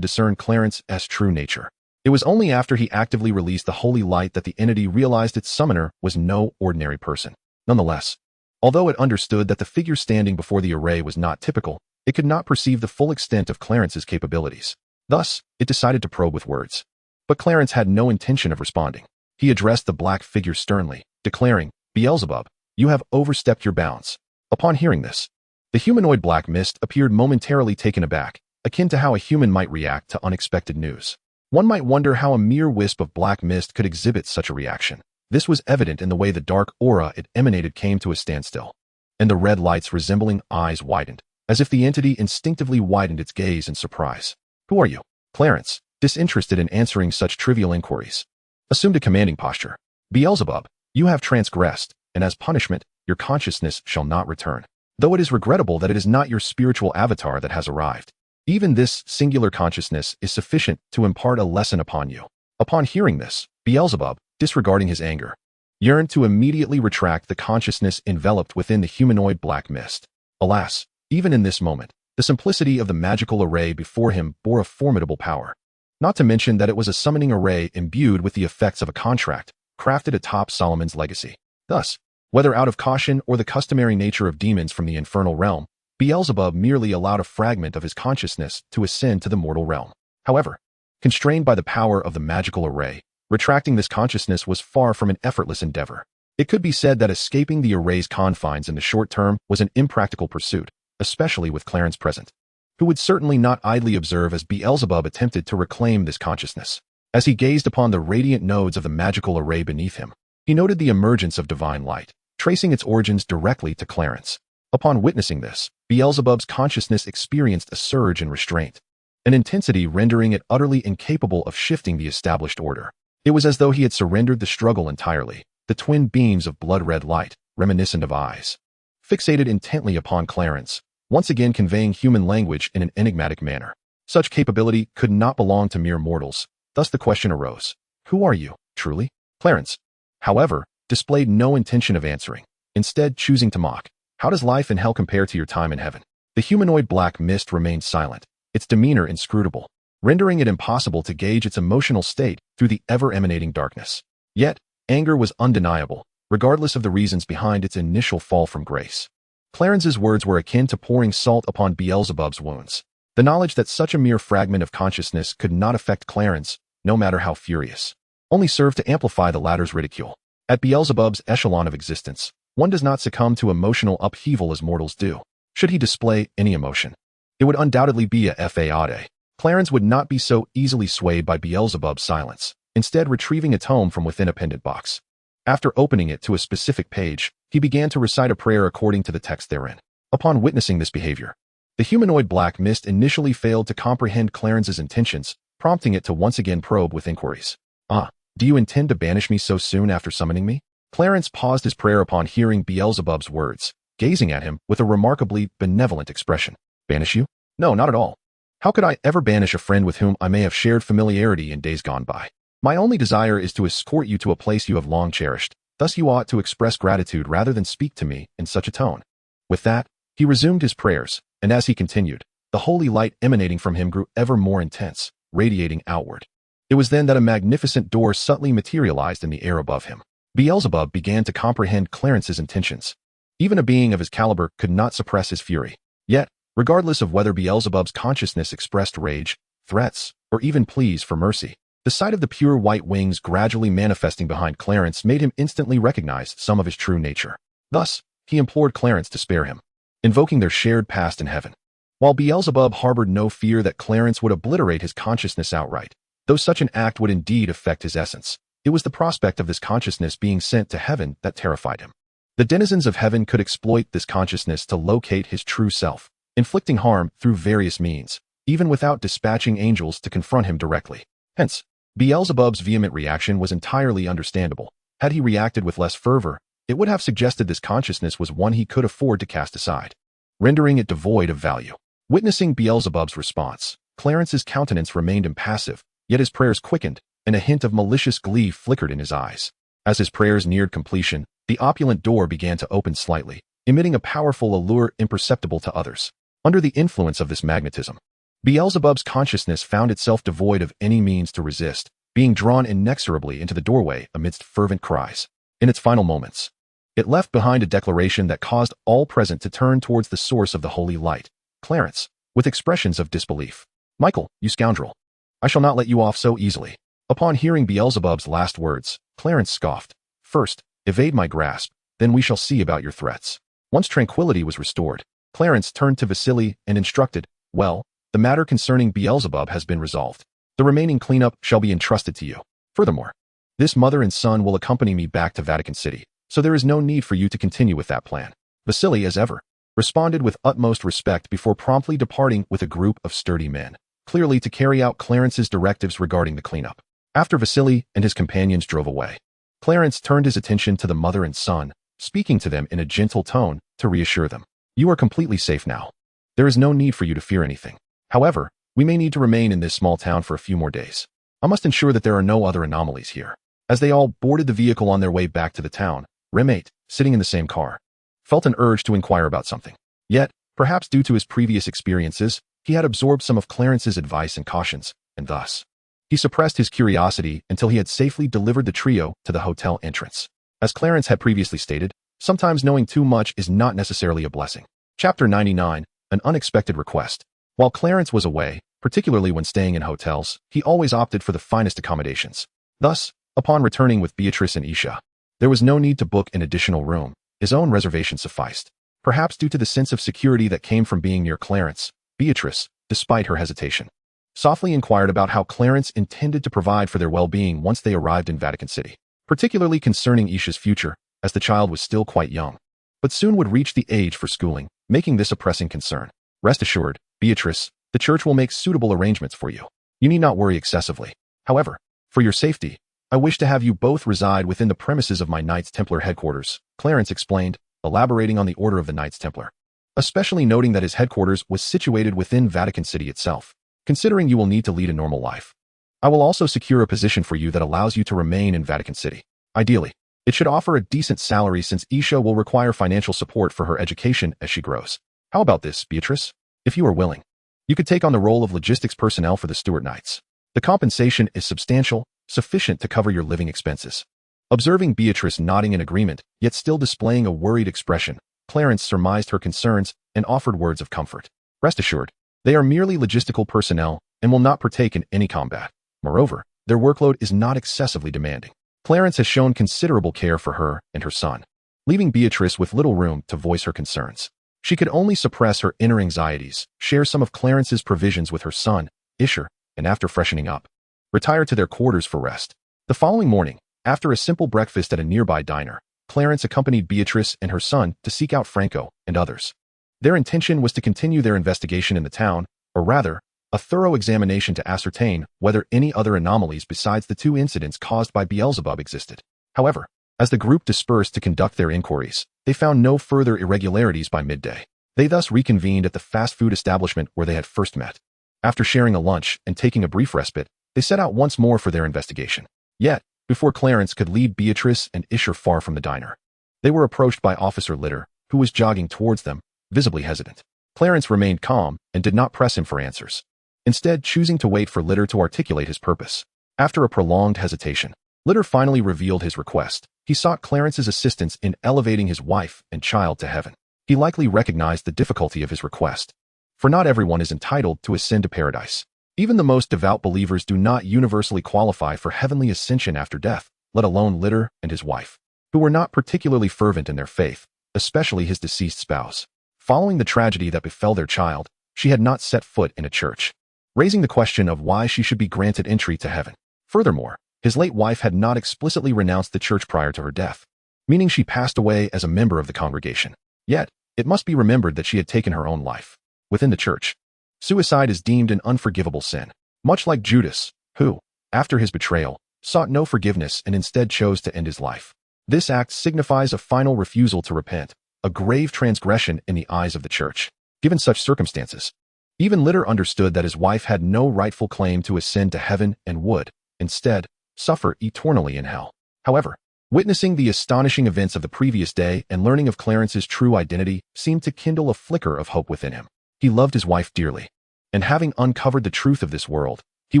discern Clarence's true nature. It was only after he actively released the holy light that the entity realized its summoner was no ordinary person. Nonetheless, although it understood that the figure standing before the array was not typical, it could not perceive the full extent of Clarence's capabilities. Thus, it decided to probe with words. But Clarence had no intention of responding. He addressed the black figure sternly, declaring, "Beelzebub, you have overstepped your bounds." Upon hearing this, the humanoid black mist appeared momentarily taken aback, akin to how a human might react to unexpected news. One might wonder how a mere wisp of black mist could exhibit such a reaction. This was evident in the way the dark aura it emanated came to a standstill, and the red lights resembling eyes widened, as if the entity instinctively widened its gaze in surprise. "Who are you?" Clarence, disinterested in answering such trivial inquiries, assumed a commanding posture. "Beelzebub, you have transgressed, and as punishment, your consciousness shall not return. Though it is regrettable that it is not your spiritual avatar that has arrived. Even this singular consciousness is sufficient to impart a lesson upon you." Upon hearing this, Beelzebub, disregarding his anger, yearned to immediately retract the consciousness enveloped within the humanoid black mist. Alas, even in this moment, the simplicity of the magical array before him bore a formidable power. Not to mention that it was a summoning array imbued with the effects of a contract, crafted atop Solomon's legacy. Thus, whether out of caution or the customary nature of demons from the infernal realm, Beelzebub merely allowed a fragment of his consciousness to ascend to the mortal realm. However, constrained by the power of the magical array, retracting this consciousness was far from an effortless endeavor. It could be said that escaping the array's confines in the short term was an impractical pursuit, especially with Clarence present, who would certainly not idly observe as Beelzebub attempted to reclaim this consciousness. As he gazed upon the radiant nodes of the magical array beneath him, he noted the emergence of divine light, tracing its origins directly to Clarence. Upon witnessing this, Beelzebub's consciousness experienced a surge in restraint, an intensity rendering it utterly incapable of shifting the established order. It was as though he had surrendered the struggle entirely. The twin beams of blood-red light, reminiscent of eyes, fixated intently upon Clarence, once again conveying human language in an enigmatic manner. Such capability could not belong to mere mortals. Thus the question arose, "Who are you, truly?" Clarence, however, displayed no intention of answering, instead choosing to mock. "How does life in hell compare to your time in heaven?" The humanoid black mist remained silent, its demeanor inscrutable, rendering it impossible to gauge its emotional state through the ever-emanating darkness. Yet, anger was undeniable, regardless of the reasons behind its initial fall from grace. Clarence's words were akin to pouring salt upon Beelzebub's wounds. The knowledge that such a mere fragment of consciousness could not affect Clarence, no matter how furious, only served to amplify the latter's ridicule. At Beelzebub's echelon of existence, one does not succumb to emotional upheaval as mortals do. Should he display any emotion, it would undoubtedly be a fade. Clarence would not be so easily swayed by Beelzebub's silence, instead retrieving a tome from within a pendant box. After opening it to a specific page, he began to recite a prayer according to the text therein. Upon witnessing this behavior, the humanoid black mist initially failed to comprehend Clarence's intentions, prompting it to once again probe with inquiries. Do you intend to banish me so soon after summoning me?" Clarence paused his prayer upon hearing Beelzebub's words, gazing at him with a remarkably benevolent expression. "Banish you? No, not at all. How could I ever banish a friend with whom I may have shared familiarity in days gone by? My only desire is to escort you to a place you have long cherished. Thus you ought to express gratitude rather than speak to me in such a tone." With that, he resumed his prayers, and as he continued, the holy light emanating from him grew ever more intense, radiating outward. It was then that a magnificent door subtly materialized in the air above him. Beelzebub began to comprehend Clarence's intentions. Even a being of his caliber could not suppress his fury. Yet, regardless of whether Beelzebub's consciousness expressed rage, threats, or even pleas for mercy, the sight of the pure white wings gradually manifesting behind Clarence made him instantly recognize some of his true nature. Thus, he implored Clarence to spare him, invoking their shared past in heaven. While Beelzebub harbored no fear that Clarence would obliterate his consciousness outright, though such an act would indeed affect his essence, it was the prospect of this consciousness being sent to heaven that terrified him. The denizens of heaven could exploit this consciousness to locate his true self, inflicting harm through various means, even without dispatching angels to confront him directly. Hence, Beelzebub's vehement reaction was entirely understandable. Had he reacted with less fervor, it would have suggested this consciousness was one he could afford to cast aside, rendering it devoid of value. Witnessing Beelzebub's response, Clarence's countenance remained impassive, yet his prayers quickened, and a hint of malicious glee flickered in his eyes. As his prayers neared completion, the opulent door began to open slightly, emitting a powerful allure imperceptible to others. Under the influence of this magnetism, Beelzebub's consciousness found itself devoid of any means to resist, being drawn inexorably into the doorway amidst fervent cries. In its final moments, it left behind a declaration that caused all present to turn towards the source of the holy light, Clarence, with expressions of disbelief. "Michael, you scoundrel! I shall not let you off so easily." Upon hearing Beelzebub's last words, Clarence scoffed. "First, evade my grasp, then we shall see about your threats." Once tranquility was restored, Clarence turned to Vasily and instructed, "Well, the matter concerning Beelzebub has been resolved. The remaining cleanup shall be entrusted to you. Furthermore, this mother and son will accompany me back to Vatican City, so there is no need for you to continue with that plan." Vasily, as ever, responded with utmost respect before promptly departing with a group of sturdy men, clearly to carry out Clarence's directives regarding the cleanup. After Vasily and his companions drove away, Clarence turned his attention to the mother and son, speaking to them in a gentle tone to reassure them. "You are completely safe now. There is no need for you to fear anything. However, we may need to remain in this small town for a few more days. I must ensure that there are no other anomalies here." As they all boarded the vehicle on their way back to the town, Rem8, sitting in the same car, felt an urge to inquire about something. Yet, perhaps due to his previous experiences, he had absorbed some of Clarence's advice and cautions, and thus, he suppressed his curiosity until he had safely delivered the trio to the hotel entrance. As Clarence had previously stated, sometimes knowing too much is not necessarily a blessing. Chapter 99, An Unexpected Request. While Clarence was away, particularly when staying in hotels, he always opted for the finest accommodations. Thus, upon returning with Beatrice and Isha, there was no need to book an additional room. His own reservation sufficed. Perhaps due to the sense of security that came from being near Clarence, Beatrice, despite her hesitation, softly inquired about how Clarence intended to provide for their well-being once they arrived in Vatican City, particularly concerning Isha's future, as the child was still quite young, but soon would reach the age for schooling, making this a pressing concern. "Rest assured, Beatrice, the church will make suitable arrangements for you. You need not worry excessively. However, for your safety, I wish to have you both reside within the premises of my Knights Templar headquarters," Clarence explained, elaborating on the order of the Knights Templar, especially noting that his headquarters was situated within Vatican City itself. "Considering you will need to lead a normal life, I will also secure a position for you that allows you to remain in Vatican City. Ideally, it should offer a decent salary since Isha will require financial support for her education as she grows. How about this, Beatrice? If you are willing, you could take on the role of logistics personnel for the Stuart Knights. The compensation is substantial, sufficient to cover your living expenses." Observing Beatrice nodding in agreement, yet still displaying a worried expression, Clarence surmised her concerns and offered words of comfort. "Rest assured, they are merely logistical personnel and will not partake in any combat. Moreover, their workload is not excessively demanding." Clarence has shown considerable care for her and her son, leaving Beatrice with little room to voice her concerns. She could only suppress her inner anxieties, share some of Clarence's provisions with her son, Isher, and after freshening up, retire to their quarters for rest. The following morning, after a simple breakfast at a nearby diner, Clarence accompanied Beatrice and her son to seek out Franco and others. Their intention was to continue their investigation in the town, or rather, a thorough examination to ascertain whether any other anomalies besides the two incidents caused by Beelzebub existed. However, as the group dispersed to conduct their inquiries, they found no further irregularities by midday. They thus reconvened at the fast food establishment where they had first met. After sharing a lunch and taking a brief respite, they set out once more for their investigation. Yet, before Clarence could lead Beatrice and Isher far from the diner, they were approached by Officer Litter, who was jogging towards them, visibly hesitant. Clarence remained calm and did not press him for answers, instead choosing to wait for Litter to articulate his purpose. After a prolonged hesitation, Litter finally revealed his request. He sought Clarence's assistance in elevating his wife and child to heaven. He likely recognized the difficulty of his request, for not everyone is entitled to ascend to paradise. Even the most devout believers do not universally qualify for heavenly ascension after death, let alone Litter and his wife, who were not particularly fervent in their faith, especially his deceased spouse. Following the tragedy that befell their child, she had not set foot in a church, raising the question of why she should be granted entry to heaven. Furthermore, his late wife had not explicitly renounced the church prior to her death, meaning she passed away as a member of the congregation. Yet, it must be remembered that she had taken her own life. Within the church, suicide is deemed an unforgivable sin, much like Judas, who, after his betrayal, sought no forgiveness and instead chose to end his life. This act signifies a final refusal to repent, a grave transgression in the eyes of the church. Given such circumstances, even Litter understood that his wife had no rightful claim to ascend to heaven and would, instead, suffer eternally in hell. However, witnessing the astonishing events of the previous day and learning of Clarence's true identity seemed to kindle a flicker of hope within him. He loved his wife dearly, and having uncovered the truth of this world, he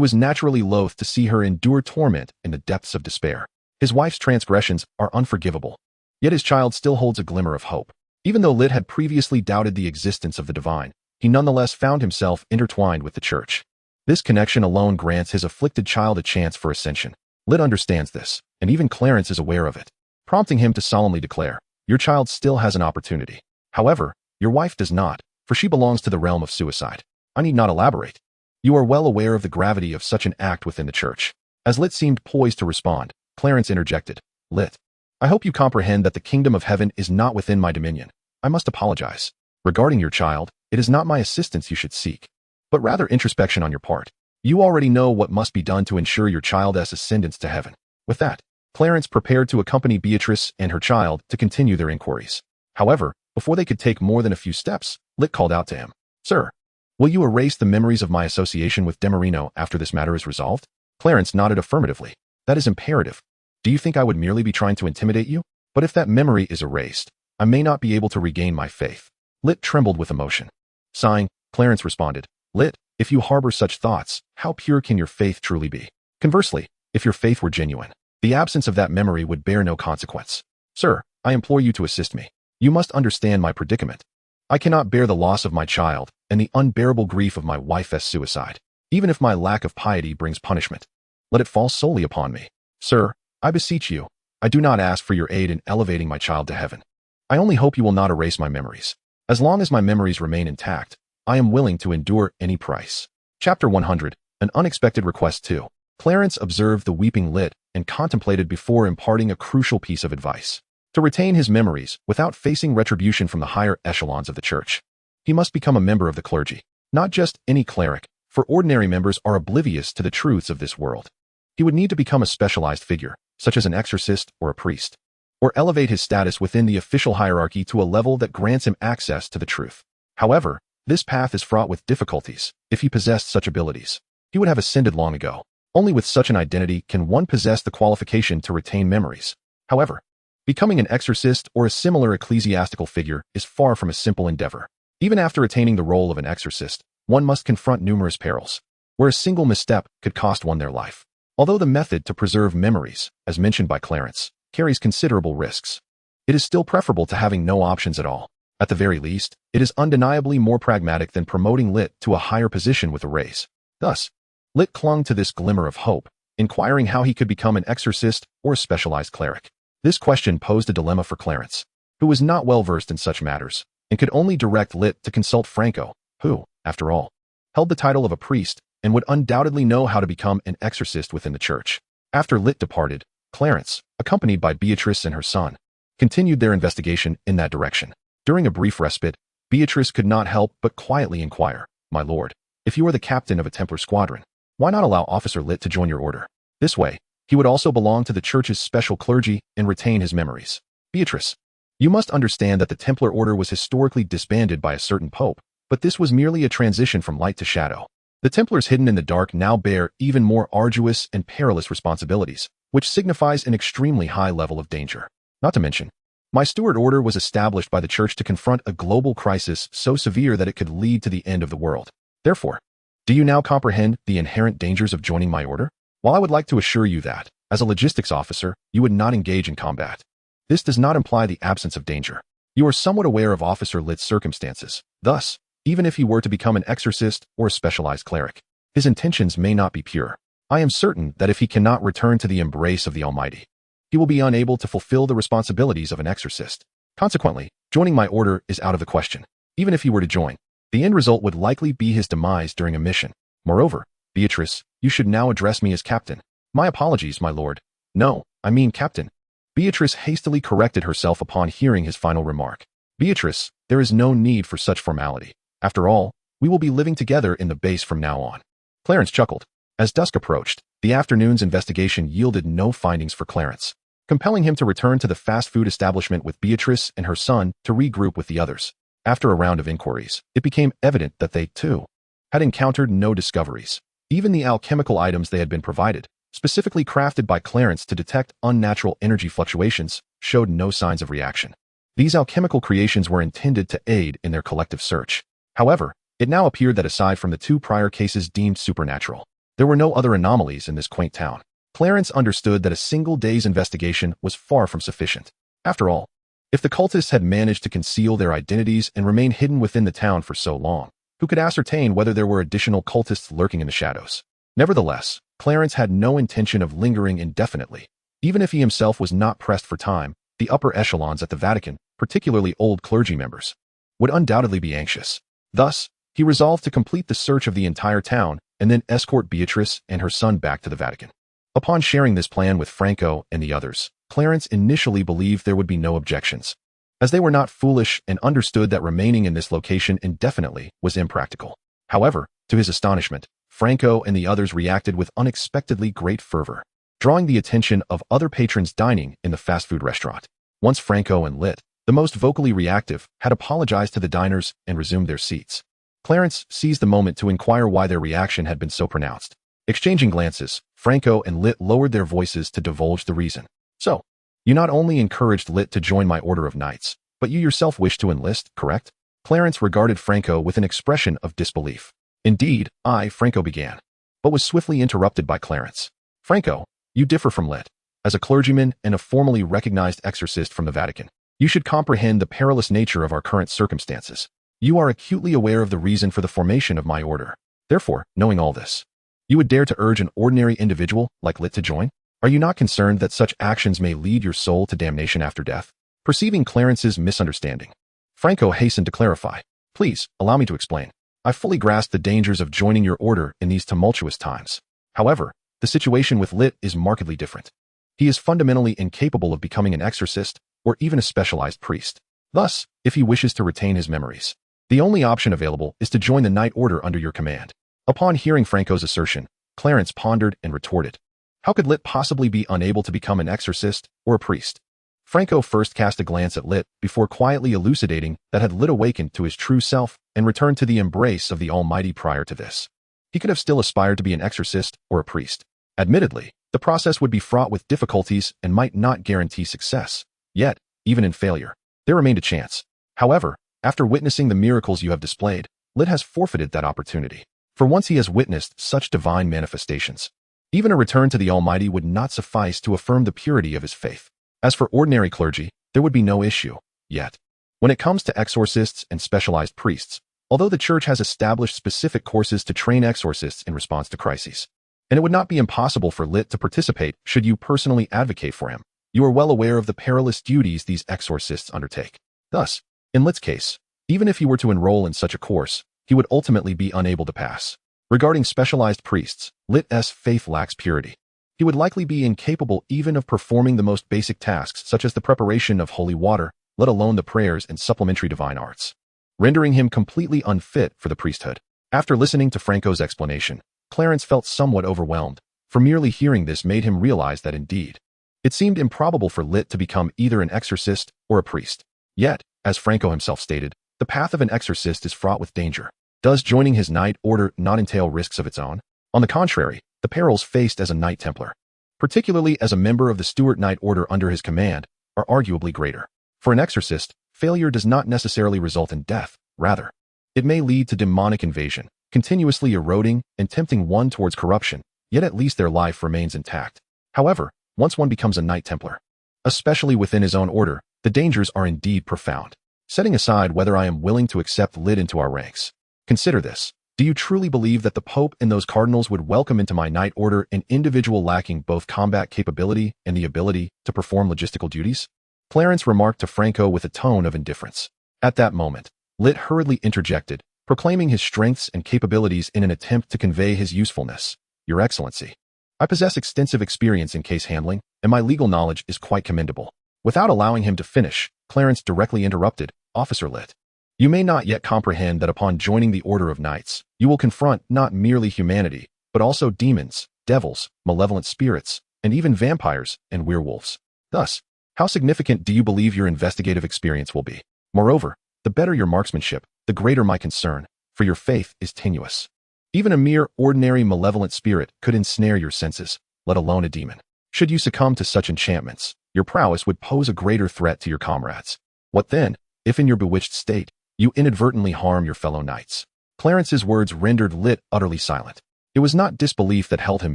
was naturally loath to see her endure torment in the depths of despair. His wife's transgressions are unforgivable, yet his child still holds a glimmer of hope. Even though Lit had previously doubted the existence of the divine, he nonetheless found himself intertwined with the church. This connection alone grants his afflicted child a chance for ascension. Lit understands this, and even Clarence is aware of it, prompting him to solemnly declare, "Your child still has an opportunity. However, your wife does not, for she belongs to the realm of suicide. I need not elaborate. You are well aware of the gravity of such an act within the church." As Lit seemed poised to respond, Clarence interjected, "Lit, I hope you comprehend that the kingdom of heaven is not within my dominion. I must apologize. Regarding your child, it is not my assistance you should seek, but rather introspection on your part. You already know what must be done to ensure your child's ascendance to heaven." With that, Clarence prepared to accompany Beatrice and her child to continue their inquiries. However, before they could take more than a few steps, Lit called out to him, "Sir, will you erase the memories of my association with Demarino after this matter is resolved?" Clarence nodded affirmatively. "That is imperative. Do you think I would merely be trying to intimidate you? But if that memory is erased, I may not be able to regain my faith." Lit trembled with emotion. Sighing, Clarence responded, "Lit, if you harbor such thoughts, how pure can your faith truly be? Conversely, if your faith were genuine, the absence of that memory would bear no consequence. Sir, I implore you to assist me. You must understand my predicament. I cannot bear the loss of my child and the unbearable grief of my wife's suicide. Even if my lack of piety brings punishment, let it fall solely upon me. Sir, I beseech you, I do not ask for your aid in elevating my child to heaven. I only hope you will not erase my memories. As long as my memories remain intact, I am willing to endure any price." Chapter 100, An Unexpected Request 2. Clarence observed the weeping Lit and contemplated before imparting a crucial piece of advice. To retain his memories without facing retribution from the higher echelons of the church, he must become a member of the clergy, not just any cleric, for ordinary members are oblivious to the truths of this world. He would need to become a specialized figure, such as an exorcist or a priest, or elevate his status within the official hierarchy to a level that grants him access to the truth. However, this path is fraught with difficulties. If he possessed such abilities, he would have ascended long ago. Only with such an identity can one possess the qualification to retain memories. However, becoming an exorcist or a similar ecclesiastical figure is far from a simple endeavor. Even after attaining the role of an exorcist, one must confront numerous perils, where a single misstep could cost one their life. Although the method to preserve memories, as mentioned by Clarence, carries considerable risks, it is still preferable to having no options at all. At the very least, it is undeniably more pragmatic than promoting Lit to a higher position with a raise. Thus, Lit clung to this glimmer of hope, inquiring how he could become an exorcist or a specialized cleric. This question posed a dilemma for Clarence, who was not well versed in such matters, and could only direct Lit to consult Franco, who, after all, held the title of a priest and would undoubtedly know how to become an exorcist within the church. After Lit departed, Clarence, accompanied by Beatrice and her son, continued their investigation in that direction. During a brief respite, Beatrice could not help but quietly inquire, "My lord, if you are the captain of a Templar squadron, why not allow Officer Lit to join your order? This way, he would also belong to the church's special clergy and retain his memories." "Beatrice, you must understand that the Templar order was historically disbanded by a certain pope, but this was merely a transition from light to shadow. The Templars hidden in the dark now bear even more arduous and perilous responsibilities, which signifies an extremely high level of danger. Not to mention, my steward order was established by the church to confront a global crisis so severe that it could lead to the end of the world. Therefore, do you now comprehend the inherent dangers of joining my order? While I would like to assure you that, as a logistics officer, you would not engage in combat, this does not imply the absence of danger. You are somewhat aware of Officer Lit's circumstances. Thus, even if he were to become an exorcist or a specialized cleric, his intentions may not be pure. I am certain that if he cannot return to the embrace of the Almighty, he will be unable to fulfill the responsibilities of an exorcist. Consequently, joining my order is out of the question. Even if he were to join, The end result would likely be his demise during a mission. Moreover, Beatrice, you should now address me as Captain. My apologies, my lord. No, I mean Captain. Beatrice hastily corrected herself upon hearing his final remark. Beatrice, there is no need for such formality. After all, we will be living together in the base from now on. Clarence chuckled. As dusk approached, the afternoon's investigation yielded no findings for Clarence, compelling him to return to the fast food establishment with Beatrice and her son to regroup with the others. After a round of inquiries, it became evident that they, too, had encountered no discoveries. Even the alchemical items they had been provided, specifically crafted by Clarence to detect unnatural energy fluctuations, showed no signs of reaction. These alchemical creations were intended to aid in their collective search. However, it now appeared that aside from the 2 prior cases deemed supernatural, there were no other anomalies in this quaint town. Clarence understood that a single day's investigation was far from sufficient. After all, if the cultists had managed to conceal their identities and remain hidden within the town for so long, who could ascertain whether there were additional cultists lurking in the shadows? Nevertheless, Clarence had no intention of lingering indefinitely. Even if he himself was not pressed for time, the upper echelons at the Vatican, particularly old clergy members, would undoubtedly be anxious. Thus, he resolved to complete the search of the entire town and then escort Beatrice and her son back to the Vatican. Upon sharing this plan with Franco and the others, Clarence initially believed there would be no objections, as they were not foolish and understood that remaining in this location indefinitely was impractical. However, to his astonishment, Franco and the others reacted with unexpectedly great fervor, drawing the attention of other patrons dining in the fast food restaurant. Once Franco and Lit, the most vocally reactive, had apologized to the diners and resumed their seats, Clarence seized the moment to inquire why their reaction had been so pronounced. Exchanging glances, Franco and Lit lowered their voices to divulge the reason. So, you not only encouraged Lit to join my order of knights, but you yourself wish to enlist, correct? Clarence regarded Franco with an expression of disbelief. Indeed, Franco began, but was swiftly interrupted by Clarence. Franco, you differ from Lit. As a clergyman and a formally recognized exorcist from the Vatican, you should comprehend the perilous nature of our current circumstances. You are acutely aware of the reason for the formation of my order. Therefore, knowing all this, you would dare to urge an ordinary individual like Lit to join? Are you not concerned that such actions may lead your soul to damnation after death? Perceiving Clarence's misunderstanding, Franco hastened to clarify. Please, allow me to explain. I fully grasp the dangers of joining your order in these tumultuous times. However, the situation with Lit is markedly different. He is fundamentally incapable of becoming an exorcist or even a specialized priest. Thus, if he wishes to retain his memories, the only option available is to join the knight order under your command. Upon hearing Franco's assertion, Clarence pondered and retorted. How could Lit possibly be unable to become an exorcist or a priest? Franco first cast a glance at Lit before quietly elucidating that had Lit awakened to his true self and returned to the embrace of the Almighty prior to this. He could have still aspired to be an exorcist or a priest. Admittedly, the process would be fraught with difficulties and might not guarantee success. Yet, even in failure, there remained a chance. However, after witnessing the miracles you have displayed, Lit has forfeited that opportunity. For once he has witnessed such divine manifestations, even a return to the Almighty would not suffice to affirm the purity of his faith. As for ordinary clergy, there would be no issue. Yet, when it comes to exorcists and specialized priests, although the Church has established specific courses to train exorcists in response to crises, and it would not be impossible for Lit to participate should you personally advocate for him, you are well aware of the perilous duties these exorcists undertake. Thus, in Lit's case, even if he were to enroll in such a course, he would ultimately be unable to pass. Regarding specialized priests, Lit's faith lacks purity. He would likely be incapable even of performing the most basic tasks such as the preparation of holy water, let alone the prayers and supplementary divine arts, rendering him completely unfit for the priesthood. After listening to Franco's explanation, Clarence felt somewhat overwhelmed, for merely hearing this made him realize that indeed, it seemed improbable for Lit to become either an exorcist or a priest. Yet, as Franco himself stated, the path of an exorcist is fraught with danger. Does joining his knight order not entail risks of its own? On the contrary, the perils faced as a Knight Templar, particularly as a member of the Stuart Knight Order under his command, are arguably greater. For an exorcist, failure does not necessarily result in death. Rather, it may lead to demonic invasion, continuously eroding and tempting one towards corruption, yet at least their life remains intact. However, once one becomes a Knight Templar, especially within his own order, the dangers are indeed profound. Setting aside whether I am willing to accept Lit into our ranks, consider this. Do you truly believe that the Pope and those cardinals would welcome into my knight order an individual lacking both combat capability and the ability to perform logistical duties? Clarence remarked to Franco with a tone of indifference. At that moment, Lit hurriedly interjected, proclaiming his strengths and capabilities in an attempt to convey his usefulness. Your Excellency, I possess extensive experience in case handling, and my legal knowledge is quite commendable. Without allowing him to finish, Clarence directly interrupted, Officer Lit. You may not yet comprehend that upon joining the Order of Knights, you will confront not merely humanity, but also demons, devils, malevolent spirits, and even vampires and werewolves. Thus, how significant do you believe your investigative experience will be? Moreover, the better your marksmanship, the greater my concern, for your faith is tenuous. Even a mere ordinary malevolent spirit could ensnare your senses, let alone a demon. Should you succumb to such enchantments, your prowess would pose a greater threat to your comrades. What then, if in your bewitched state, you inadvertently harm your fellow knights? Clarence's words rendered Lit utterly silent. It was not disbelief that held him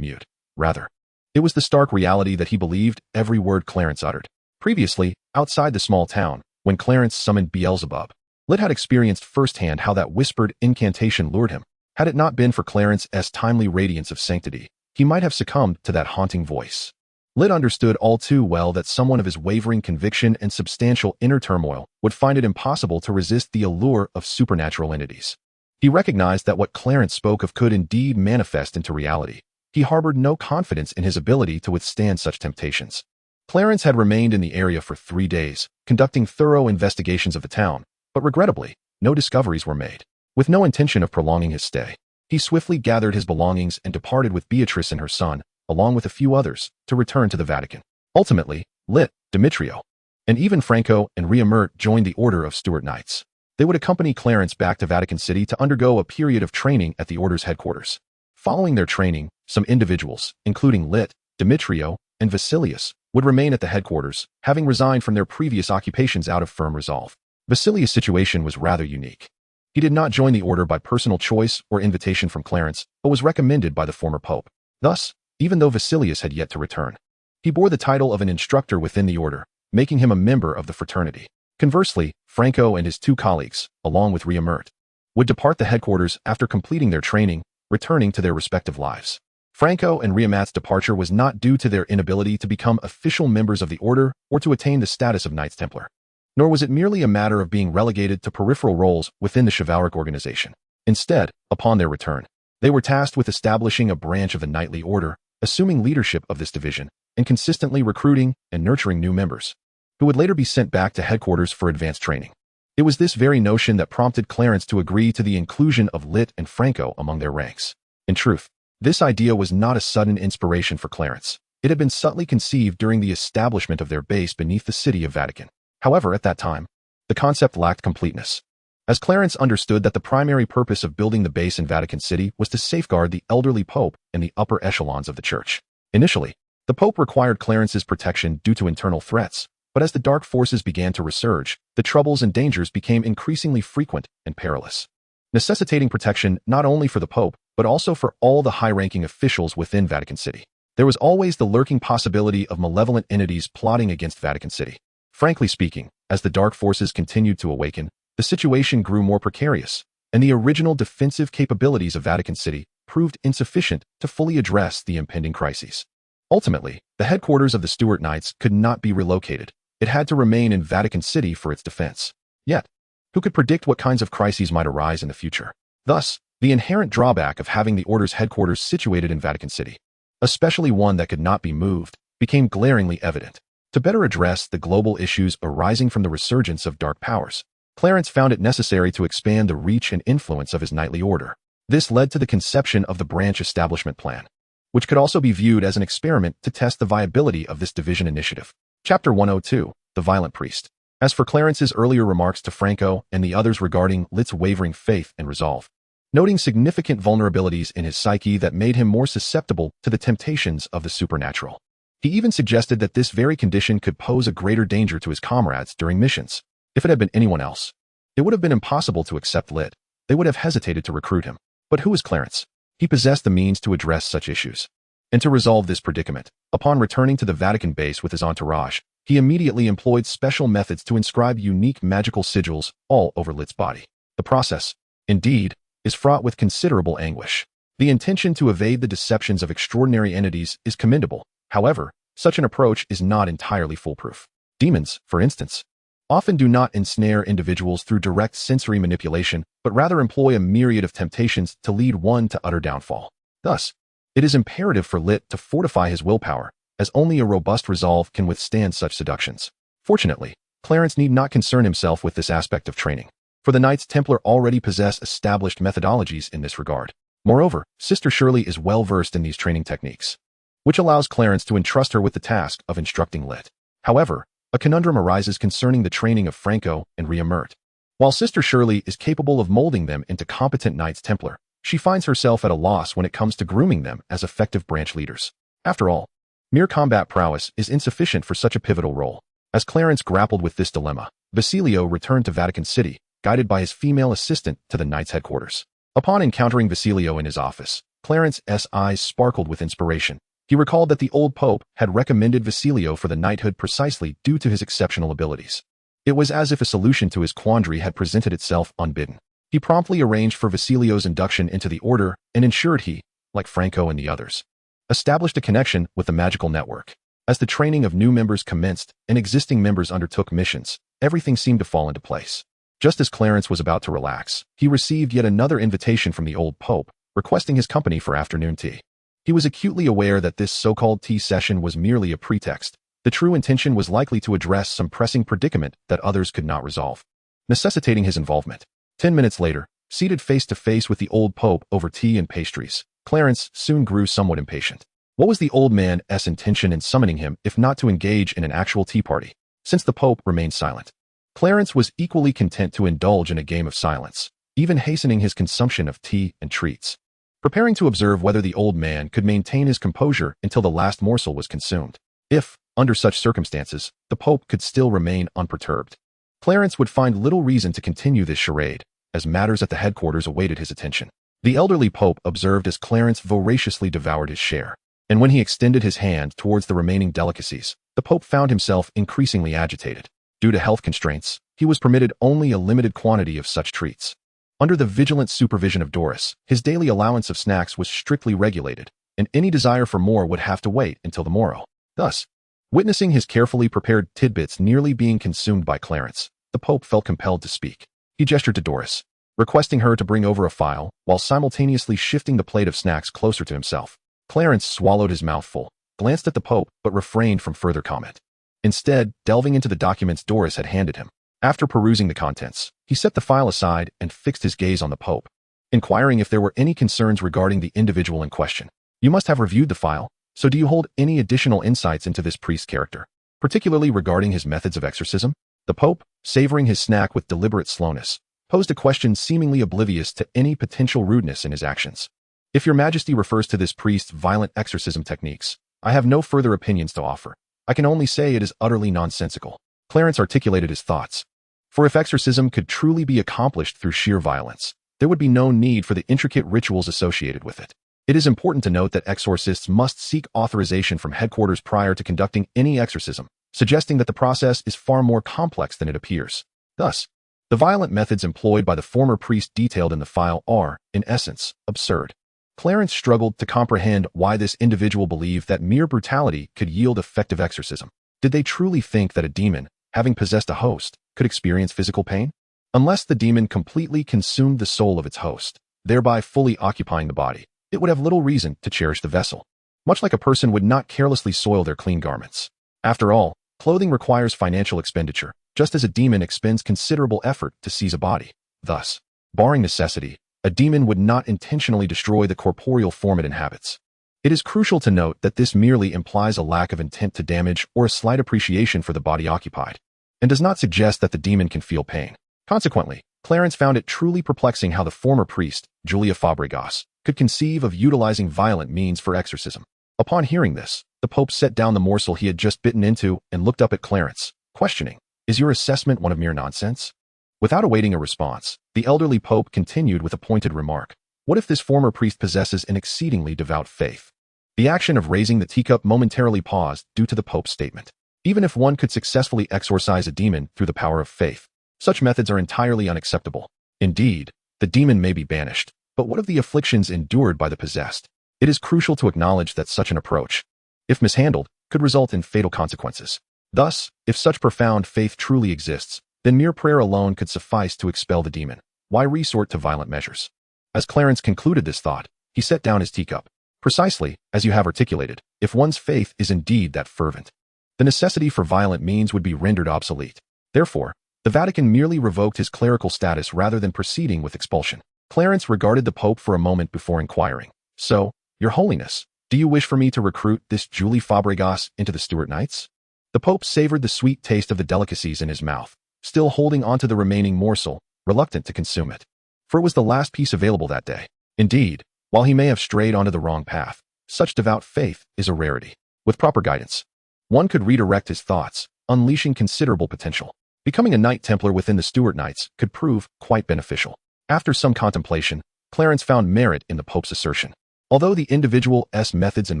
mute. Rather, it was the stark reality that he believed every word Clarence uttered. Previously, outside the small town, when Clarence summoned Beelzebub, Lit had experienced firsthand how that whispered incantation lured him. Had it not been for Clarence's timely radiance of sanctity, he might have succumbed to that haunting voice. Lit understood all too well that someone of his wavering conviction and substantial inner turmoil would find it impossible to resist the allure of supernatural entities. He recognized that what Clarence spoke of could indeed manifest into reality. He harbored no confidence in his ability to withstand such temptations. Clarence had remained in the area for 3 days, conducting thorough investigations of the town, but regrettably, no discoveries were made. With no intention of prolonging his stay, he swiftly gathered his belongings and departed with Beatrice and her son, along with a few others, to return to the Vatican. Ultimately, Lit, Demetrio, and even Franco and Riamert joined the Order of Stuart Knights. They would accompany Clarence back to Vatican City to undergo a period of training at the Order's headquarters. Following their training, some individuals, including Lit, Demetrio, and Vasilius, would remain at the headquarters, having resigned from their previous occupations out of firm resolve. Vasilius' situation was rather unique. He did not join the Order by personal choice or invitation from Clarence, but was recommended by the former Pope. Thus, even though Vasilius had yet to return, he bore the title of an instructor within the Order, making him a member of the fraternity. Conversely, Franco and his 2 colleagues, along with Riamert, would depart the headquarters after completing their training, returning to their respective lives. Franco and Riamert's departure was not due to their inability to become official members of the Order or to attain the status of Knights Templar. Nor was it merely a matter of being relegated to peripheral roles within the chivalric organization. Instead, upon their return, they were tasked with establishing a branch of the Knightly Order, assuming leadership of this division, and consistently recruiting and nurturing new members, who would later be sent back to headquarters for advanced training. It was this very notion that prompted Clarence to agree to the inclusion of Lit and Franco among their ranks. In truth, this idea was not a sudden inspiration for Clarence. It had been subtly conceived during the establishment of their base beneath the city of Vatican. However, at that time, the concept lacked completeness, as Clarence understood that the primary purpose of building the base in Vatican City was to safeguard the elderly Pope and the upper echelons of the Church. Initially, the Pope required Clarence's protection due to internal threats, but as the dark forces began to resurge, the troubles and dangers became increasingly frequent and perilous, necessitating protection not only for the Pope, but also for all the high-ranking officials within Vatican City. There was always the lurking possibility of malevolent entities plotting against Vatican City. Frankly speaking, as the dark forces continued to awaken, the situation grew more precarious, and the original defensive capabilities of Vatican City proved insufficient to fully address the impending crises. Ultimately, the headquarters of the Stuart Knights could not be relocated. It had to remain in Vatican City for its defense. Yet, who could predict what kinds of crises might arise in the future? Thus, the inherent drawback of having the Order's headquarters situated in Vatican City, especially one that could not be moved, became glaringly evident. To better address the global issues arising from the resurgence of dark powers, Clarence found it necessary to expand the reach and influence of his knightly order. This led to the conception of the branch establishment plan, which could also be viewed as an experiment to test the viability of this division initiative. Chapter 102, The Violent Priest. As for Clarence's earlier remarks to Franco and the others regarding Lit's wavering faith and resolve, noting significant vulnerabilities in his psyche that made him more susceptible to the temptations of the supernatural, he even suggested that this very condition could pose a greater danger to his comrades during missions. If it had been anyone else, it would have been impossible to accept Lit. They would have hesitated to recruit him. But who was Clarence? He possessed the means to address such issues. And to resolve this predicament, upon returning to the Vatican base with his entourage, he immediately employed special methods to inscribe unique magical sigils all over Lit's body. The process, indeed, is fraught with considerable anguish. The intention to evade the deceptions of extraordinary entities is commendable. However, such an approach is not entirely foolproof. Demons, for instance, often do not ensnare individuals through direct sensory manipulation, but rather employ a myriad of temptations to lead one to utter downfall. Thus, it is imperative for Lit to fortify his willpower, as only a robust resolve can withstand such seductions. Fortunately, Clarence need not concern himself with this aspect of training, for the Knights Templar already possess established methodologies in this regard. Moreover, Sister Shirley is well versed in these training techniques, which allows Clarence to entrust her with the task of instructing Lit. However, a conundrum arises concerning the training of Franco and Ria Mert. While Sister Shirley is capable of molding them into competent Knights Templar, she finds herself at a loss when it comes to grooming them as effective branch leaders. After all, mere combat prowess is insufficient for such a pivotal role. As Clarence grappled with this dilemma, Basilio returned to Vatican City, guided by his female assistant to the Knights' headquarters. Upon encountering Basilio in his office, Clarence's eyes sparkled with inspiration. He recalled that the old Pope had recommended Basilio for the knighthood precisely due to his exceptional abilities. It was as if a solution to his quandary had presented itself unbidden. He promptly arranged for Basilio's induction into the order and ensured he, like Franco and the others, established a connection with the magical network. As the training of new members commenced and existing members undertook missions, everything seemed to fall into place. Just as Clarence was about to relax, he received yet another invitation from the old Pope, requesting his company for afternoon tea. He was acutely aware that this so-called tea session was merely a pretext. The true intention was likely to address some pressing predicament that others could not resolve, necessitating his involvement. 10 minutes later, seated face-to-face with the old Pope over tea and pastries, Clarence soon grew somewhat impatient. What was the old man's intention in summoning him if not to engage in an actual tea party? Since the Pope remained silent, Clarence was equally content to indulge in a game of silence, even hastening his consumption of tea and treats, preparing to observe whether the old man could maintain his composure until the last morsel was consumed. If, under such circumstances, the Pope could still remain unperturbed, Clarence would find little reason to continue this charade, as matters at the headquarters awaited his attention. The elderly Pope observed as Clarence voraciously devoured his share, and when he extended his hand towards the remaining delicacies, the Pope found himself increasingly agitated. Due to health constraints, he was permitted only a limited quantity of such treats. Under the vigilant supervision of Doris, his daily allowance of snacks was strictly regulated, and any desire for more would have to wait until the morrow. Thus, witnessing his carefully prepared tidbits nearly being consumed by Clarence, the Pope felt compelled to speak. He gestured to Doris, requesting her to bring over a file, while simultaneously shifting the plate of snacks closer to himself. Clarence swallowed his mouthful, glanced at the Pope, but refrained from further comment, instead delving into the documents Doris had handed him. After perusing the contents, he set the file aside and fixed his gaze on the Pope, inquiring if there were any concerns regarding the individual in question. You must have reviewed the file, so do you hold any additional insights into this priest's character, particularly regarding his methods of exorcism? The Pope, savoring his snack with deliberate slowness, posed a question seemingly oblivious to any potential rudeness in his actions. If your Majesty refers to this priest's violent exorcism techniques, I have no further opinions to offer. I can only say it is utterly nonsensical. Clarence articulated his thoughts. For if exorcism could truly be accomplished through sheer violence, there would be no need for the intricate rituals associated with it. It is important to note that exorcists must seek authorization from headquarters prior to conducting any exorcism, suggesting that the process is far more complex than it appears. Thus, the violent methods employed by the former priest detailed in the file are, in essence, absurd. Clarence struggled to comprehend why this individual believed that mere brutality could yield effective exorcism. Did they truly think that a demon, having possessed a host, could experience physical pain? Unless the demon completely consumed the soul of its host, thereby fully occupying the body, it would have little reason to cherish the vessel, much like a person would not carelessly soil their clean garments. After all, clothing requires financial expenditure, just as a demon expends considerable effort to seize a body. Thus, barring necessity, a demon would not intentionally destroy the corporeal form it inhabits. It is crucial to note that this merely implies a lack of intent to damage or a slight appreciation for the body occupied, and does not suggest that the demon can feel pain. Consequently, Clarence found it truly perplexing how the former priest, Julia Fabregas, could conceive of utilizing violent means for exorcism. Upon hearing this, the Pope set down the morsel he had just bitten into and looked up at Clarence, questioning, "Is your assessment one of mere nonsense?" Without awaiting a response, the elderly Pope continued with a pointed remark. What if this former priest possesses an exceedingly devout faith? The action of raising the teacup momentarily paused due to the Pope's statement. Even if one could successfully exorcise a demon through the power of faith, such methods are entirely unacceptable. Indeed, the demon may be banished, but what of the afflictions endured by the possessed? It is crucial to acknowledge that such an approach, if mishandled, could result in fatal consequences. Thus, if such profound faith truly exists, then mere prayer alone could suffice to expel the demon. Why resort to violent measures? As Clarence concluded this thought, he set down his teacup. Precisely, as you have articulated, if one's faith is indeed that fervent, the necessity for violent means would be rendered obsolete. Therefore, the Vatican merely revoked his clerical status rather than proceeding with expulsion. Clarence regarded the Pope for a moment before inquiring. So, Your Holiness, do you wish for me to recruit this Julie Fabregas into the Stuart Knights? The Pope savored the sweet taste of the delicacies in his mouth, still holding onto the remaining morsel, reluctant to consume it. For it was the last piece available that day. Indeed, while he may have strayed onto the wrong path, such devout faith is a rarity. With proper guidance, one could redirect his thoughts, unleashing considerable potential. Becoming a Knight Templar within the Stuart Knights could prove quite beneficial. After some contemplation, Clarence found merit in the Pope's assertion. Although the individual's methods and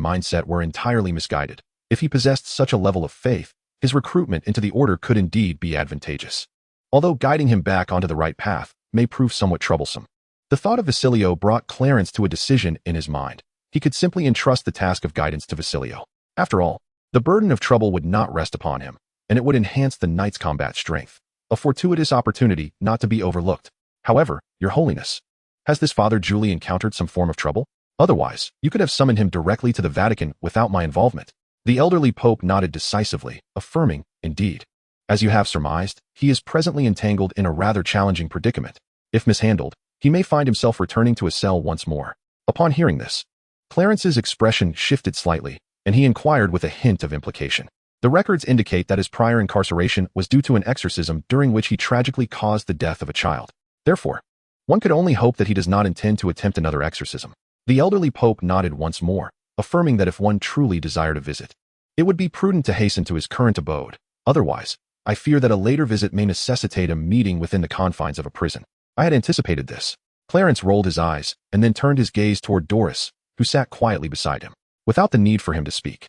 mindset were entirely misguided, if he possessed such a level of faith, his recruitment into the order could indeed be advantageous. Although guiding him back onto the right path may prove somewhat troublesome. The thought of Vasilio brought Clarence to a decision in his mind. He could simply entrust the task of guidance to Vasilio. After all, the burden of trouble would not rest upon him, and it would enhance the knight's combat strength. A fortuitous opportunity not to be overlooked. However, Your Holiness, has this Father Julie encountered some form of trouble? Otherwise, you could have summoned him directly to the Vatican without my involvement. The elderly Pope nodded decisively, affirming, indeed. As you have surmised, he is presently entangled in a rather challenging predicament. If mishandled, he may find himself returning to his cell once more. Upon hearing this, Clarence's expression shifted slightly, and he inquired with a hint of implication. The records indicate that his prior incarceration was due to an exorcism during which he tragically caused the death of a child. Therefore, one could only hope that he does not intend to attempt another exorcism. The elderly Pope nodded once more, affirming that if one truly desired a visit, it would be prudent to hasten to his current abode. Otherwise, I fear that a later visit may necessitate a meeting within the confines of a prison. I had anticipated this. Clarence rolled his eyes and then turned his gaze toward Doris, who sat quietly beside him, without the need for him to speak.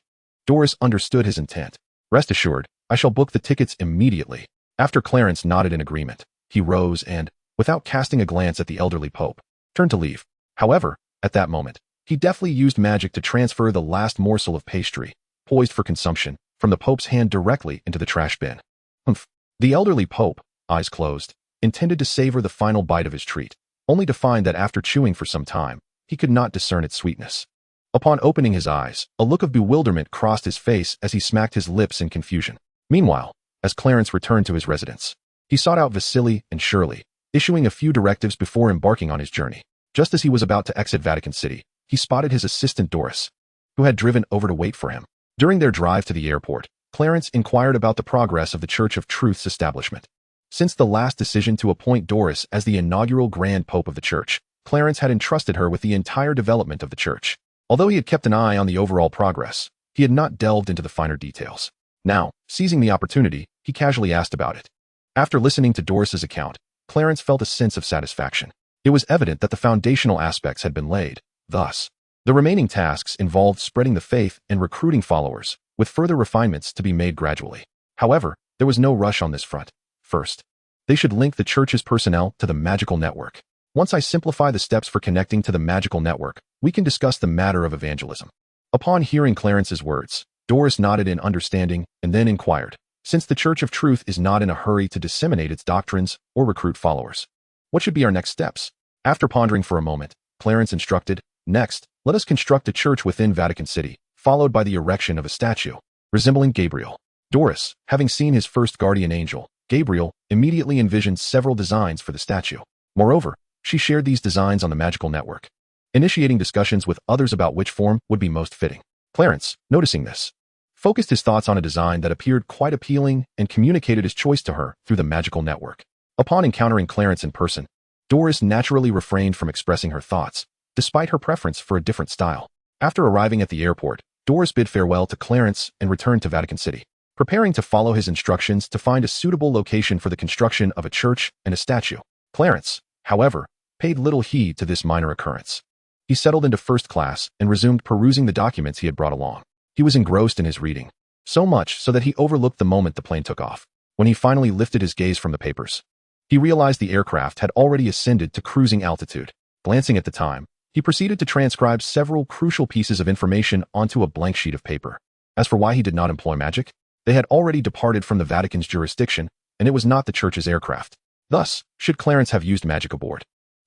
Doris understood his intent. Rest assured, I shall book the tickets immediately. After Clarence nodded in agreement, he rose and, without casting a glance at the elderly Pope, turned to leave. However, at that moment, he deftly used magic to transfer the last morsel of pastry, poised for consumption, from the Pope's hand directly into the trash bin. Humph. The elderly Pope, eyes closed, intended to savor the final bite of his treat, only to find that after chewing for some time, he could not discern its sweetness. Upon opening his eyes, a look of bewilderment crossed his face as he smacked his lips in confusion. Meanwhile, as Clarence returned to his residence, he sought out Vasily and Shirley, issuing a few directives before embarking on his journey. Just as he was about to exit Vatican City, he spotted his assistant Doris, who had driven over to wait for him. During their drive to the airport, Clarence inquired about the progress of the Church of Truth's establishment. Since the last decision to appoint Doris as the inaugural Grand Pope of the Church, Clarence had entrusted her with the entire development of the Church. Although he had kept an eye on the overall progress, he had not delved into the finer details. Now, seizing the opportunity, he casually asked about it. After listening to Doris's account, Clarence felt a sense of satisfaction. It was evident that the foundational aspects had been laid. Thus, the remaining tasks involved spreading the faith and recruiting followers, with further refinements to be made gradually. However, there was no rush on this front. First, they should link the Church's personnel to the magical network. Once I simplify the steps for connecting to the magical network, we can discuss the matter of evangelism. Upon hearing Clarence's words, Doris nodded in understanding and then inquired, since the Church of Truth is not in a hurry to disseminate its doctrines or recruit followers, what should be our next steps? After pondering for a moment, Clarence instructed, next, let us construct a church within Vatican City, followed by the erection of a statue, resembling Gabriel. Doris, having seen his first guardian angel, Gabriel, immediately envisioned several designs for the statue. Moreover, she shared these designs on the magical network, initiating discussions with others about which form would be most fitting. Clarence, noticing this, focused his thoughts on a design that appeared quite appealing and communicated his choice to her through the magical network. Upon encountering Clarence in person, Doris naturally refrained from expressing her thoughts, despite her preference for a different style. After arriving at the airport, Doris bid farewell to Clarence and returned to Vatican City, preparing to follow his instructions to find a suitable location for the construction of a church and a statue. Clarence, however, paid little heed to this minor occurrence. He settled into first class and resumed perusing the documents he had brought along. He was engrossed in his reading, so much so that he overlooked the moment the plane took off. When he finally lifted his gaze from the papers, he realized the aircraft had already ascended to cruising altitude. Glancing at the time, he proceeded to transcribe several crucial pieces of information onto a blank sheet of paper. As for why he did not employ magic, They had already departed from the Vatican's jurisdiction, and it was not the Church's aircraft. Thus, should Clarence have used magic aboard,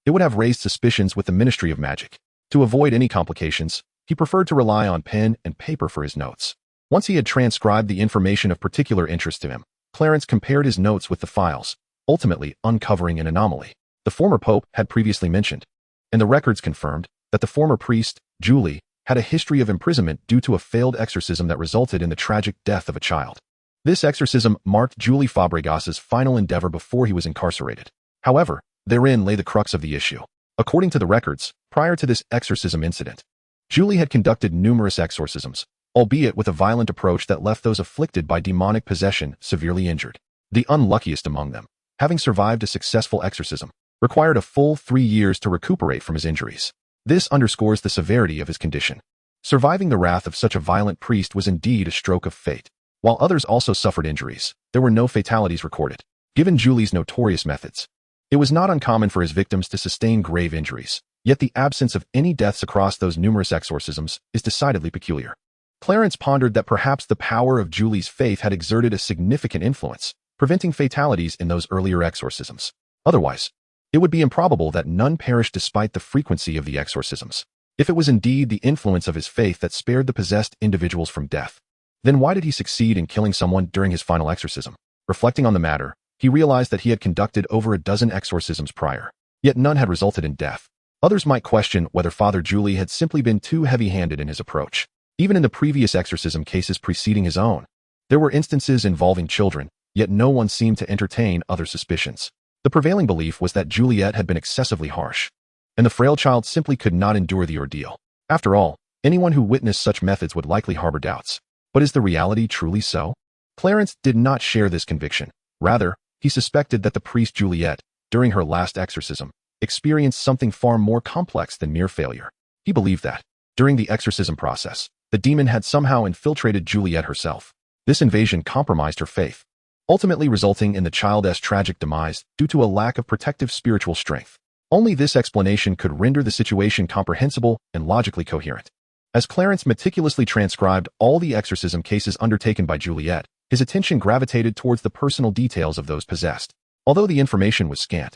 it would have raised suspicions with the Ministry of Magic. To avoid any complications, he preferred to rely on pen and paper for his notes. Once he had transcribed the information of particular interest to him, Clarence compared his notes with the files, ultimately uncovering an anomaly the former pope had previously mentioned, and the records confirmed that the former priest, Julie, had a history of imprisonment due to a failed exorcism that resulted in the tragic death of a child. This exorcism marked Julie Fabregas's final endeavor before he was incarcerated. However, therein lay the crux of the issue. According to the records, prior to this exorcism incident, Julie had conducted numerous exorcisms, albeit with a violent approach that left those afflicted by demonic possession severely injured. The unluckiest among them, having survived a successful exorcism, required a full 3 years to recuperate from his injuries. This underscores the severity of his condition. Surviving the wrath of such a violent priest was indeed a stroke of fate. While others also suffered injuries, there were no fatalities recorded. Given Julie's notorious methods, it was not uncommon for his victims to sustain grave injuries, yet the absence of any deaths across those numerous exorcisms is decidedly peculiar. Clarence pondered that perhaps the power of Julie's faith had exerted a significant influence, preventing fatalities in those earlier exorcisms. Otherwise, it would be improbable that none perished despite the frequency of the exorcisms. If it was indeed the influence of his faith that spared the possessed individuals from death, then why did he succeed in killing someone during his final exorcism? Reflecting on the matter, he realized that he had conducted over a dozen exorcisms prior, yet none had resulted in death. Others might question whether Father Julie had simply been too heavy-handed in his approach. Even in the previous exorcism cases preceding his own, there were instances involving children, yet no one seemed to entertain other suspicions. The prevailing belief was that Juliet had been excessively harsh, and the frail child simply could not endure the ordeal. After all, anyone who witnessed such methods would likely harbor doubts. But is the reality truly so? Clarence did not share this conviction. Rather, he suspected that the priest Juliet, during her last exorcism, experienced something far more complex than mere failure. He believed that, during the exorcism process, the demon had somehow infiltrated Juliet herself. This invasion compromised her faith, ultimately resulting in the child's tragic demise due to a lack of protective spiritual strength. Only this explanation could render the situation comprehensible and logically coherent. As Clarence meticulously transcribed all the exorcism cases undertaken by Juliet, his attention gravitated towards the personal details of those possessed. Although the information was scant,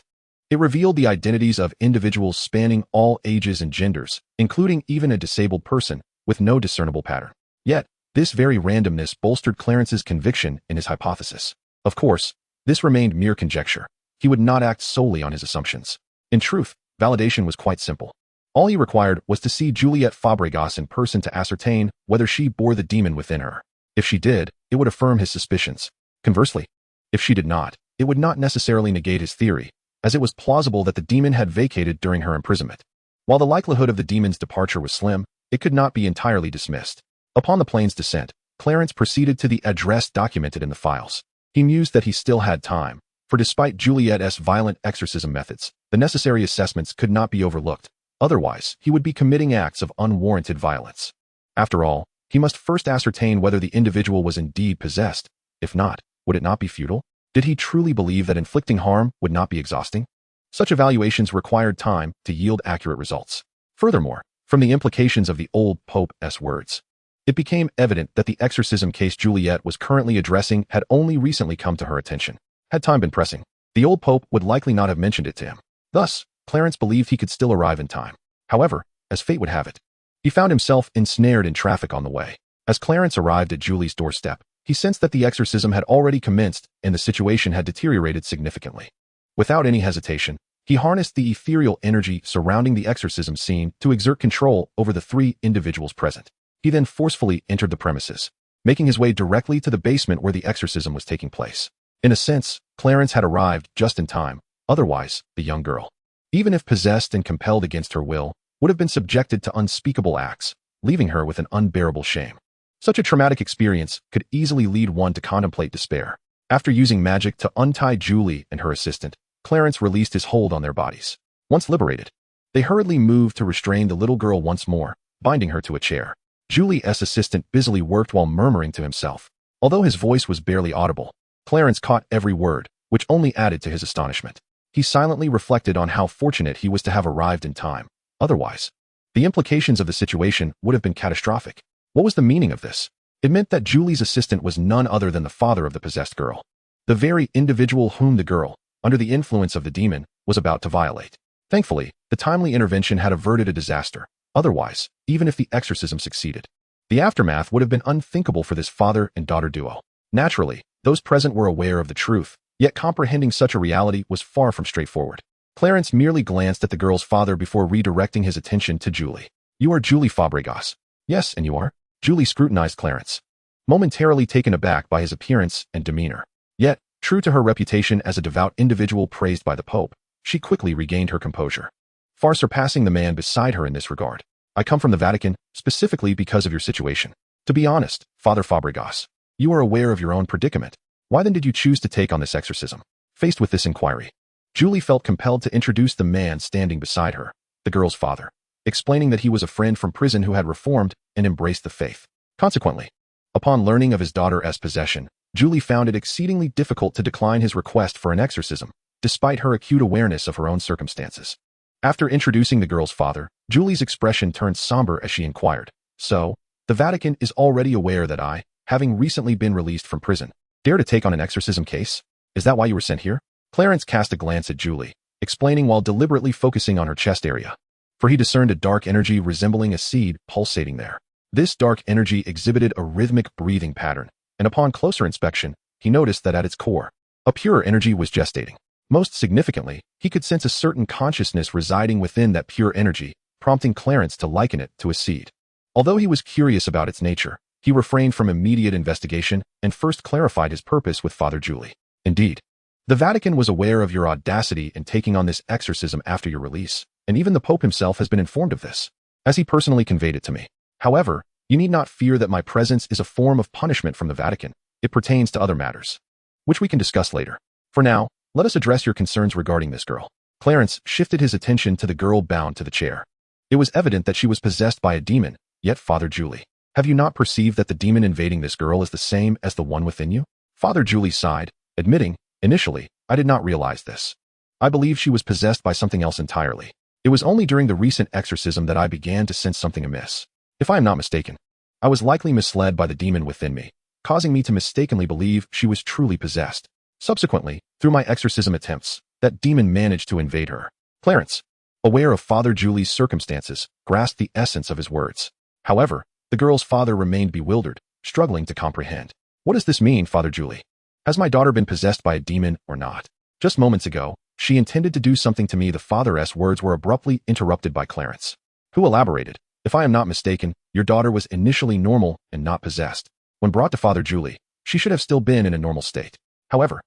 it revealed the identities of individuals spanning all ages and genders, including even a disabled person, with no discernible pattern. Yet, this very randomness bolstered Clarence's conviction in his hypothesis. Of course, this remained mere conjecture. He would not act solely on his assumptions. In truth, validation was quite simple. All he required was to see Juliet Fabregas in person to ascertain whether she bore the demon within her. If she did, it would affirm his suspicions. Conversely, if she did not, it would not necessarily negate his theory, as it was plausible that the demon had vacated during her imprisonment. While the likelihood of the demon's departure was slim, it could not be entirely dismissed. Upon the plane's descent, Clarence proceeded to the address documented in the files. He mused that he still had time, for despite Juliet's violent exorcism methods, the necessary assessments could not be overlooked. Otherwise, he would be committing acts of unwarranted violence. After all, he must first ascertain whether the individual was indeed possessed. If not, would it not be futile? Did he truly believe that inflicting harm would not be exhausting? Such evaluations required time to yield accurate results. Furthermore, from the implications of the old Pope's words, it became evident that the exorcism case Juliet was currently addressing had only recently come to her attention. Had time been pressing, the old Pope would likely not have mentioned it to him. Thus, Clarence believed he could still arrive in time. However, as fate would have it, he found himself ensnared in traffic on the way. As Clarence arrived at Julie's doorstep, he sensed that the exorcism had already commenced and the situation had deteriorated significantly. Without any hesitation, he harnessed the ethereal energy surrounding the exorcism scene to exert control over the 3 individuals present. He then forcefully entered the premises, making his way directly to the basement where the exorcism was taking place. In a sense, Clarence had arrived just in time. Otherwise, the young girl, even if possessed and compelled against her will, would have been subjected to unspeakable acts, leaving her with an unbearable shame. Such a traumatic experience could easily lead one to contemplate despair. After using magic to untie Julie and her assistant, Clarence released his hold on their bodies. Once liberated, they hurriedly moved to restrain the little girl once more, binding her to a chair. Julie's assistant busily worked while murmuring to himself. Although his voice was barely audible, Clarence caught every word, which only added to his astonishment. He silently reflected on how fortunate he was to have arrived in time. Otherwise, the implications of the situation would have been catastrophic. What was the meaning of this? It meant that Julie's assistant was none other than the father of the possessed girl, the very individual whom the girl, under the influence of the demon, was about to violate. Thankfully, the timely intervention had averted a disaster. Otherwise, even if the exorcism succeeded, the aftermath would have been unthinkable for this father and daughter duo. Naturally, those present were aware of the truth, yet comprehending such a reality was far from straightforward. Clarence merely glanced at the girl's father before redirecting his attention to Julie. "You are Julie Fabregas." "Yes, and you are?" Julie scrutinized Clarence, momentarily taken aback by his appearance and demeanor. Yet, true to her reputation as a devout individual praised by the Pope, she quickly regained her composure, far surpassing the man beside her in this regard. "I come from the Vatican, specifically because of your situation. To be honest, Father Fabregas, you are aware of your own predicament. Why then did you choose to take on this exorcism?" Faced with this inquiry, Julie felt compelled to introduce the man standing beside her, the girl's father, explaining that he was a friend from prison who had reformed and embraced the faith. Consequently, upon learning of his daughter's possession, Julie found it exceedingly difficult to decline his request for an exorcism, despite her acute awareness of her own circumstances. After introducing the girl's father, Julie's expression turned somber as she inquired, "So, the Vatican is already aware that I, having recently been released from prison, dare to take on an exorcism case? Is that why you were sent here?" Clarence cast a glance at Julie, explaining while deliberately focusing on her chest area, for he discerned a dark energy resembling a seed pulsating there. This dark energy exhibited a rhythmic breathing pattern, and upon closer inspection, he noticed that at its core, a pure energy was gestating. Most significantly, he could sense a certain consciousness residing within that pure energy, prompting Clarence to liken it to a seed. Although he was curious about its nature, he refrained from immediate investigation and first clarified his purpose with Father Julie. "Indeed, the Vatican was aware of your audacity in taking on this exorcism after your release, and even the Pope himself has been informed of this, as he personally conveyed it to me. However, you need not fear that my presence is a form of punishment from the Vatican. It pertains to other matters, which we can discuss later. For now, let us address your concerns regarding this girl." Clarence shifted his attention to the girl bound to the chair. It was evident that she was possessed by a demon, yet Father Julie, have you not perceived that the demon invading this girl is the same as the one within you? Father Julie sighed, admitting, "Initially, I did not realize this. I believed she was possessed by something else entirely. It was only during the recent exorcism that I began to sense something amiss. If I am not mistaken, I was likely misled by the demon within me, causing me to mistakenly believe she was truly possessed. Subsequently, through my exorcism attempts, that demon managed to invade her." Clarence, aware of Father Julie's circumstances, grasped the essence of his words. However, the girl's father remained bewildered, struggling to comprehend. "What does this mean, Father Julie? Has my daughter been possessed by a demon or not? Just moments ago, she intended to do something to me." The father's words were abruptly interrupted by Clarence, who elaborated, "If I am not mistaken, your daughter was initially normal and not possessed. When brought to Father Julie, she should have still been in a normal state. However,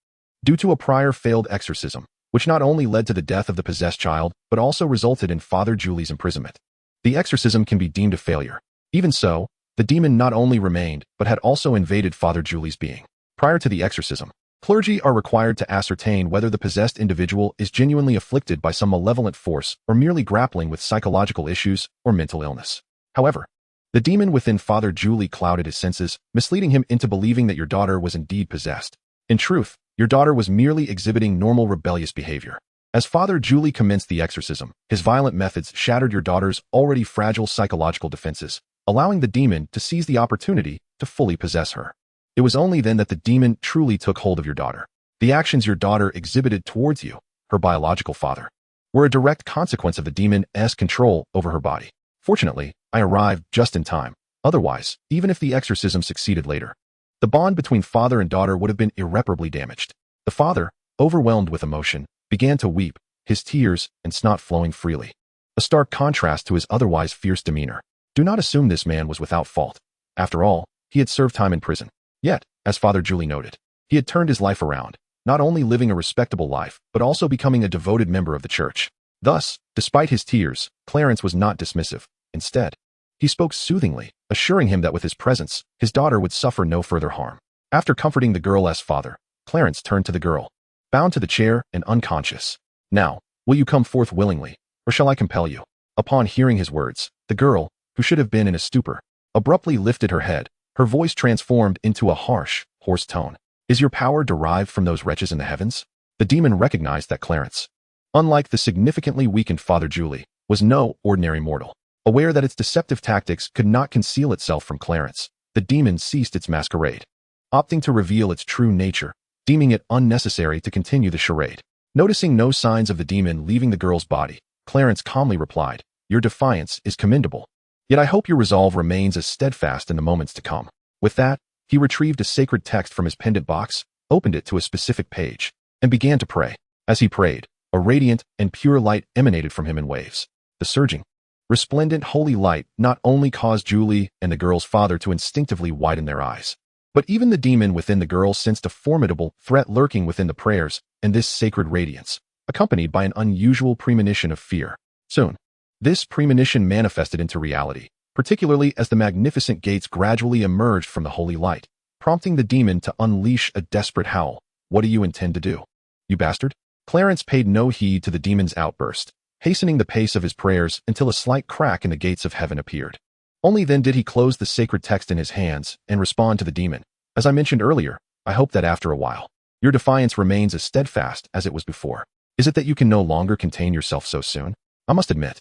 due to a prior failed exorcism, which not only led to the death of the possessed child, but also resulted in Father Julie's imprisonment, the exorcism can be deemed a failure. Even so, the demon not only remained, but had also invaded Father Julie's being. Prior to the exorcism, clergy are required to ascertain whether the possessed individual is genuinely afflicted by some malevolent force or merely grappling with psychological issues or mental illness. However, the demon within Father Julie clouded his senses, misleading him into believing that your daughter was indeed possessed. In truth, your daughter was merely exhibiting normal rebellious behavior. As Father Julie commenced the exorcism, his violent methods shattered your daughter's already fragile psychological defenses, allowing the demon to seize the opportunity to fully possess her. It was only then that the demon truly took hold of your daughter. The actions your daughter exhibited towards you, her biological father, were a direct consequence of the demon's control over her body. Fortunately, I arrived just in time. Otherwise, even if the exorcism succeeded later, the bond between father and daughter would have been irreparably damaged." The father, overwhelmed with emotion, began to weep, his tears and snot flowing freely, a stark contrast to his otherwise fierce demeanor. Do not assume this man was without fault. After all, he had served time in prison. Yet, as Father Julie noted, he had turned his life around, not only living a respectable life, but also becoming a devoted member of the church. Thus, despite his tears, Clarence was not dismissive. Instead, he spoke soothingly, assuring him that with his presence, his daughter would suffer no further harm. After comforting the girl's father, Clarence turned to the girl, bound to the chair and unconscious. "Now, will you come forth willingly, or shall I compel you?" Upon hearing his words, the girl, who should have been in a stupor, abruptly lifted her head, her voice transformed into a harsh, hoarse tone. "Is your power derived from those wretches in the heavens?" The demon recognized that Clarence, unlike the significantly weakened Father Julie, was no ordinary mortal. Aware that its deceptive tactics could not conceal itself from Clarence, the demon ceased its masquerade, opting to reveal its true nature, deeming it unnecessary to continue the charade. Noticing no signs of the demon leaving the girl's body, Clarence calmly replied, "Your defiance is commendable. Yet I hope your resolve remains as steadfast in the moments to come." With that, he retrieved a sacred text from his pendant box, opened it to a specific page, and began to pray. As he prayed, a radiant and pure light emanated from him in waves. The surging, resplendent holy light not only caused Julie and the girl's father to instinctively widen their eyes, but even the demon within the girl sensed a formidable threat lurking within the prayers and this sacred radiance, accompanied by an unusual premonition of fear. Soon, this premonition manifested into reality, particularly as the magnificent gates gradually emerged from the holy light, prompting the demon to unleash a desperate howl. "What do you intend to do, you bastard?" Clarence paid no heed to the demon's outburst, hastening the pace of his prayers until a slight crack in the gates of heaven appeared. Only then did he close the sacred text in his hands and respond to the demon. "As I mentioned earlier, I hope that after a while, your defiance remains as steadfast as it was before. Is it that you can no longer contain yourself so soon? I must admit,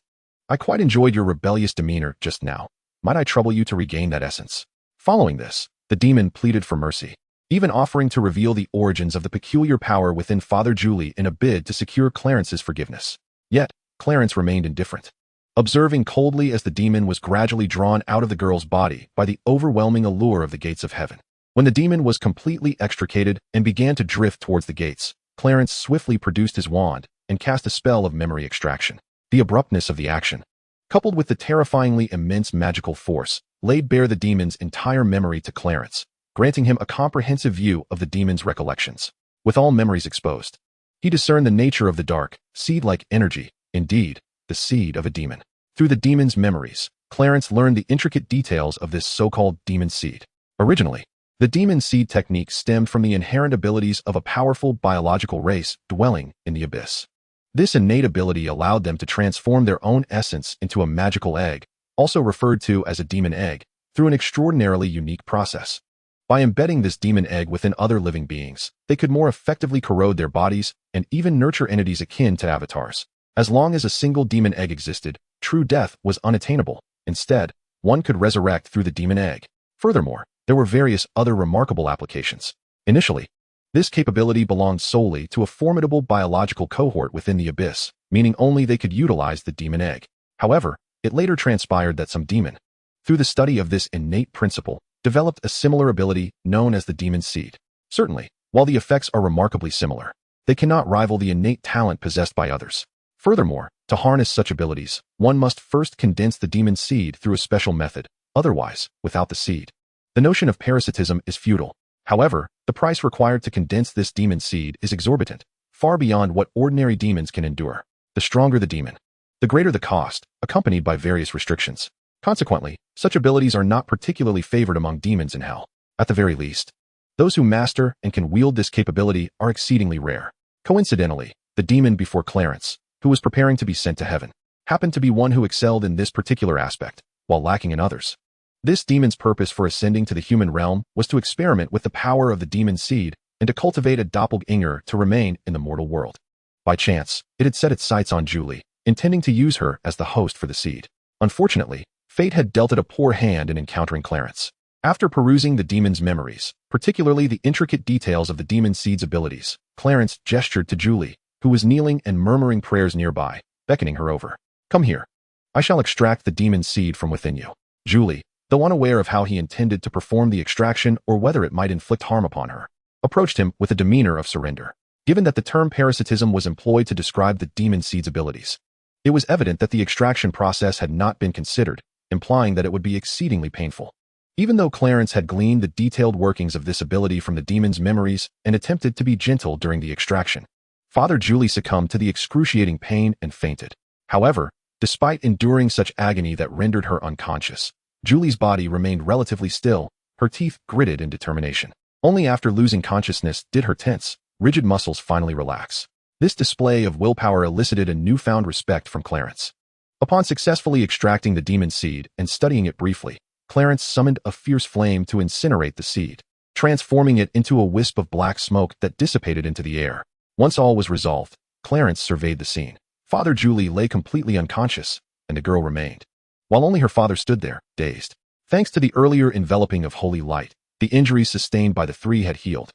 I quite enjoyed your rebellious demeanor just now. Might I trouble you to regain that essence?" Following this, the demon pleaded for mercy, even offering to reveal the origins of the peculiar power within Father Julie in a bid to secure Clarence's forgiveness. Yet, Clarence remained indifferent, observing coldly as the demon was gradually drawn out of the girl's body by the overwhelming allure of the gates of heaven. When the demon was completely extricated and began to drift towards the gates, Clarence swiftly produced his wand and cast a spell of memory extraction. The abruptness of the action, coupled with the terrifyingly immense magical force, laid bare the demon's entire memory to Clarence, granting him a comprehensive view of the demon's recollections. With all memories exposed, he discerned the nature of the dark, seed-like energy, indeed, the seed of a demon. Through the demon's memories, Clarence learned the intricate details of this so-called demon seed. Originally, the demon seed technique stemmed from the inherent abilities of a powerful biological race dwelling in the abyss. This innate ability allowed them to transform their own essence into a magical egg, also referred to as a demon egg, through an extraordinarily unique process. By embedding this demon egg within other living beings, they could more effectively corrode their bodies and even nurture entities akin to avatars. As long as a single demon egg existed, true death was unattainable. Instead, one could resurrect through the demon egg. Furthermore, there were various other remarkable applications. Initially, this capability belonged solely to a formidable biological cohort within the abyss, meaning only they could utilize the demon egg. However, it later transpired that some demon, through the study of this innate principle, developed a similar ability known as the demon seed. Certainly, while the effects are remarkably similar, they cannot rival the innate talent possessed by others. Furthermore, to harness such abilities, one must first condense the demon seed through a special method. Otherwise, without the seed, the notion of parasitism is futile. However, the price required to condense this demon seed is exorbitant, far beyond what ordinary demons can endure. The stronger the demon, the greater the cost, accompanied by various restrictions. Consequently, such abilities are not particularly favored among demons in hell. At the very least, those who master and can wield this capability are exceedingly rare. Coincidentally, the demon before Clarence, who was preparing to be sent to heaven, happened to be one who excelled in this particular aspect, while lacking in others. This demon's purpose for ascending to the human realm was to experiment with the power of the demon seed and to cultivate a doppelganger to remain in the mortal world. By chance, it had set its sights on Julie, intending to use her as the host for the seed. Unfortunately, fate had dealt it a poor hand in encountering Clarence. After perusing the demon's memories, particularly the intricate details of the demon seed's abilities, Clarence gestured to Julie, who was kneeling and murmuring prayers nearby, beckoning her over. "Come here. I shall extract the demon seed from within you." Julie, though unaware of how he intended to perform the extraction or whether it might inflict harm upon her, approached him with a demeanor of surrender. Given that the term parasitism was employed to describe the demon seed's abilities, it was evident that the extraction process had not been considered, implying that it would be exceedingly painful. Even though Clarence had gleaned the detailed workings of this ability from the demon's memories and attempted to be gentle during the extraction, Father Julie succumbed to the excruciating pain and fainted. However, despite enduring such agony that rendered her unconscious, Julie's body remained relatively still, her teeth gritted in determination. Only after losing consciousness did her tense, rigid muscles finally relax. This display of willpower elicited a newfound respect from Clarence. Upon successfully extracting the demon seed and studying it briefly, Clarence summoned a fierce flame to incinerate the seed, transforming it into a wisp of black smoke that dissipated into the air. Once all was resolved, Clarence surveyed the scene. Father Julie lay completely unconscious, and the girl remained, while only her father stood there, dazed. Thanks to the earlier enveloping of holy light, the injuries sustained by the three had healed,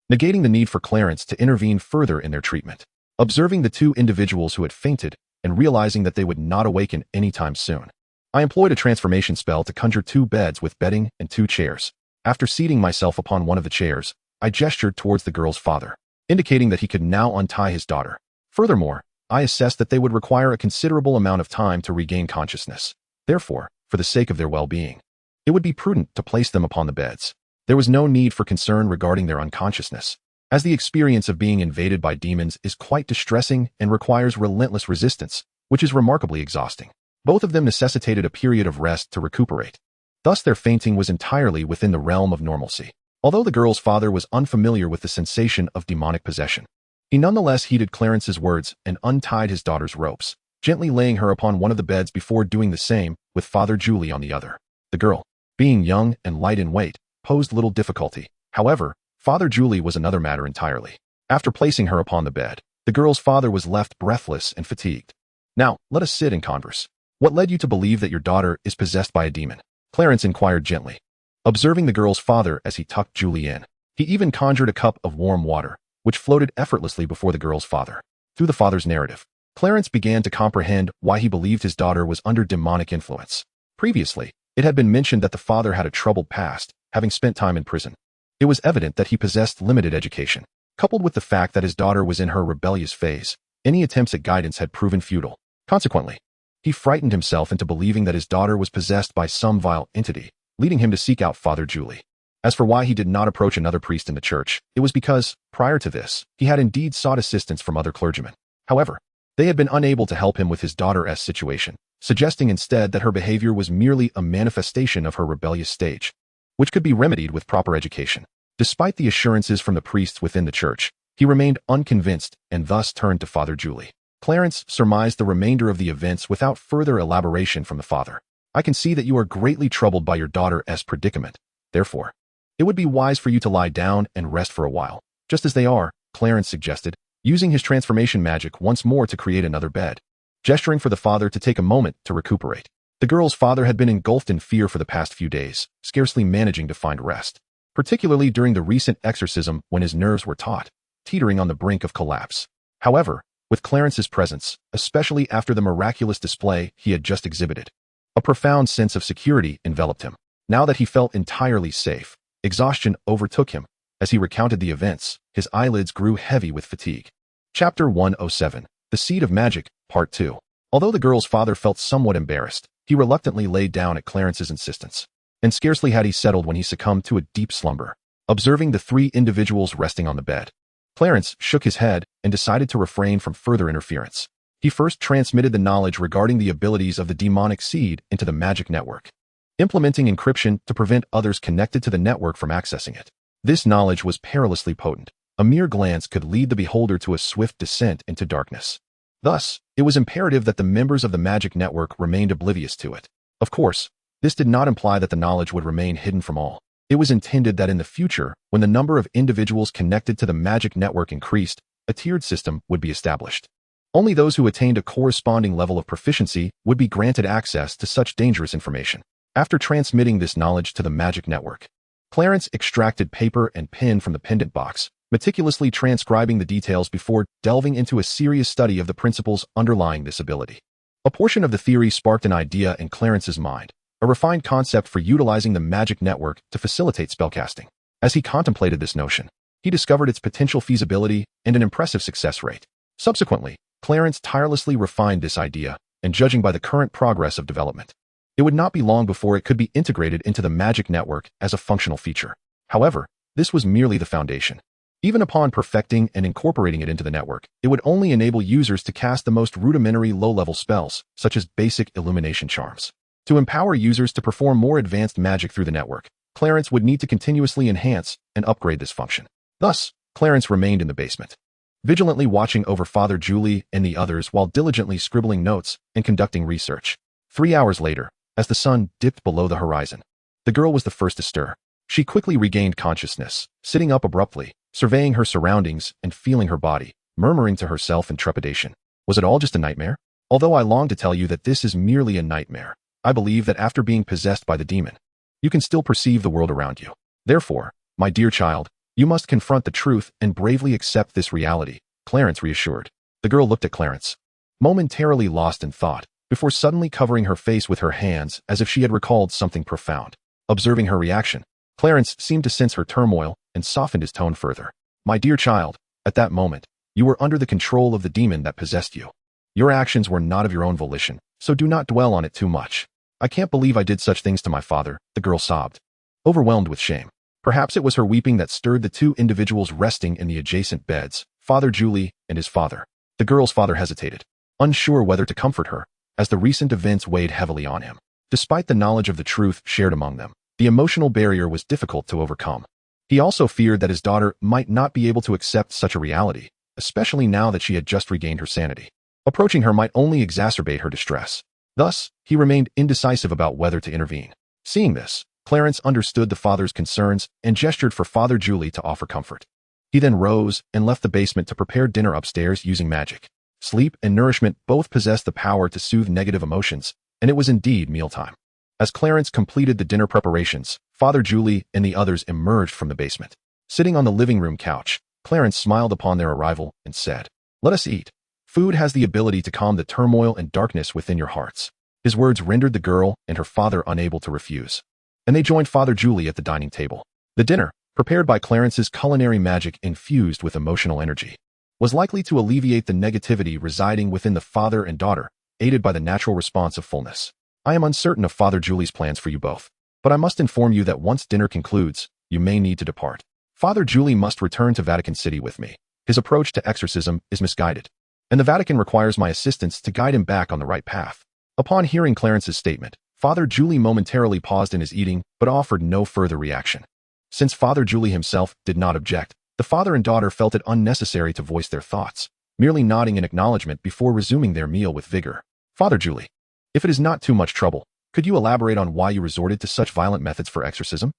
negating the need for Clarence to intervene further in their treatment. Observing the two individuals who had fainted and realizing that they would not awaken anytime soon, I employed a transformation spell to conjure 2 beds with bedding and 2 chairs. After seating myself upon one of the chairs, I gestured towards the girl's father, indicating that he could now untie his daughter. Furthermore, I assessed that they would require a considerable amount of time to regain consciousness. Therefore, for the sake of their well-being, it would be prudent to place them upon the beds. There was no need for concern regarding their unconsciousness, as the experience of being invaded by demons is quite distressing and requires relentless resistance, which is remarkably exhausting. Both of them necessitated a period of rest to recuperate. Thus their fainting was entirely within the realm of normalcy. Although the girl's father was unfamiliar with the sensation of demonic possession, he nonetheless heeded Clarence's words and untied his daughter's ropes, gently laying her upon one of the beds before doing the same with Father Julie on the other. The girl, being young and light in weight, posed little difficulty. However, Father Julie was another matter entirely. After placing her upon the bed, the girl's father was left breathless and fatigued. "Now, let us sit and converse. What led you to believe that your daughter is possessed by a demon?" Clarence inquired gently. Observing the girl's father as he tucked Julie in, he even conjured a cup of warm water, which floated effortlessly before the girl's father. Through the father's narrative, Clarence began to comprehend why he believed his daughter was under demonic influence. Previously, it had been mentioned that the father had a troubled past, having spent time in prison. It was evident that he possessed limited education. Coupled with the fact that his daughter was in her rebellious phase, any attempts at guidance had proven futile. Consequently, he frightened himself into believing that his daughter was possessed by some vile entity, leading him to seek out Father Julie. As for why he did not approach another priest in the church, it was because, prior to this, he had indeed sought assistance from other clergymen. However, they had been unable to help him with his daughter's situation, suggesting instead that her behavior was merely a manifestation of her rebellious stage, which could be remedied with proper education. Despite the assurances from the priests within the church, he remained unconvinced and thus turned to Father Julie. Clarence surmised the remainder of the events without further elaboration from the father. "I can see that you are greatly troubled by your daughter's predicament. Therefore, it would be wise for you to lie down and rest for a while, just as they are," Clarence suggested, using his transformation magic once more to create another bed, gesturing for the father to take a moment to recuperate. The girl's father had been engulfed in fear for the past few days, scarcely managing to find rest, particularly during the recent exorcism when his nerves were taut, teetering on the brink of collapse. However, with Clarence's presence, especially after the miraculous display he had just exhibited, a profound sense of security enveloped him. Now that he felt entirely safe, exhaustion overtook him. As he recounted the events, his eyelids grew heavy with fatigue. Chapter 107, The Seed of Magic, Part 2. Although the girl's father felt somewhat embarrassed, he reluctantly laid down at Clarence's insistence, and scarcely had he settled when he succumbed to a deep slumber. Observing the 3 individuals resting on the bed, Clarence shook his head and decided to refrain from further interference. He first transmitted the knowledge regarding the abilities of the demonic seed into the magic network, implementing encryption to prevent others connected to the network from accessing it. This knowledge was perilously potent. A mere glance could lead the beholder to a swift descent into darkness. Thus, it was imperative that the members of the magic network remained oblivious to it. Of course, this did not imply that the knowledge would remain hidden from all. It was intended that in the future, when the number of individuals connected to the magic network increased, a tiered system would be established. Only those who attained a corresponding level of proficiency would be granted access to such dangerous information. After transmitting this knowledge to the magic network, Clarence extracted paper and pen from the pendant box, meticulously transcribing the details before delving into a serious study of the principles underlying this ability. A portion of the theory sparked an idea in Clarence's mind, a refined concept for utilizing the magic network to facilitate spellcasting. As he contemplated this notion, he discovered its potential feasibility and an impressive success rate. Subsequently, Clarence tirelessly refined this idea, and judging by the current progress of development, it would not be long before it could be integrated into the magic network as a functional feature. However, this was merely the foundation. Even upon perfecting and incorporating it into the network, it would only enable users to cast the most rudimentary low-level spells, such as basic illumination charms. To empower users to perform more advanced magic through the network, Clarence would need to continuously enhance and upgrade this function. Thus, Clarence remained in the basement, vigilantly watching over Father Julie and the others while diligently scribbling notes and conducting research. 3 hours later, as the sun dipped below the horizon, the girl was the first to stir. She quickly regained consciousness, sitting up abruptly, surveying her surroundings and feeling her body, murmuring to herself in trepidation, "Was it all just a nightmare? Although I long to tell you that this is merely a nightmare, I believe that after being possessed by the demon, you can still perceive the world around you. Therefore, my dear child, you must confront the truth and bravely accept this reality, Clarence reassured. The girl looked at Clarence, momentarily lost in thought, before suddenly covering her face with her hands as if she had recalled something profound. Observing her reaction, Clarence seemed to sense her turmoil and softened his tone further. My dear child, at that moment, you were under the control of the demon that possessed you. Your actions were not of your own volition, so do not dwell on it too much. I can't believe I did such things to my father, the girl sobbed, overwhelmed with shame. Perhaps it was her weeping that stirred the two individuals resting in the adjacent beds, Father Julie and his father. The girl's father hesitated, unsure whether to comfort her, as the recent events weighed heavily on him. Despite the knowledge of the truth shared among them, the emotional barrier was difficult to overcome. He also feared that his daughter might not be able to accept such a reality, especially now that she had just regained her sanity. Approaching her might only exacerbate her distress. Thus, he remained indecisive about whether to intervene. Seeing this, Clarence understood the father's concerns and gestured for Father Julie to offer comfort. He then rose and left the basement to prepare dinner upstairs using magic. Sleep and nourishment both possessed the power to soothe negative emotions, and it was indeed mealtime. As Clarence completed the dinner preparations, Father Julie and the others emerged from the basement. Sitting on the living room couch, Clarence smiled upon their arrival and said, "Let us eat. Food has the ability to calm the turmoil and darkness within your hearts." His words rendered the girl and her father unable to refuse, and they joined Father Julie at the dining table. The dinner, prepared by Clarence's culinary magic infused with emotional energy, was likely to alleviate the negativity residing within the father and daughter, aided by the natural response of fullness. I am uncertain of Father Julie's plans for you both, but I must inform you that once dinner concludes, you may need to depart. Father Julie must return to Vatican City with me. His approach to exorcism is misguided, and the Vatican requires my assistance to guide him back on the right path. Upon hearing Clarence's statement, Father Julie momentarily paused in his eating but offered no further reaction. Since Father Julie himself did not object, the father and daughter felt it unnecessary to voice their thoughts, merely nodding in acknowledgement before resuming their meal with vigor. Father Julie, if it is not too much trouble, could you elaborate on why you resorted to such violent methods for exorcism?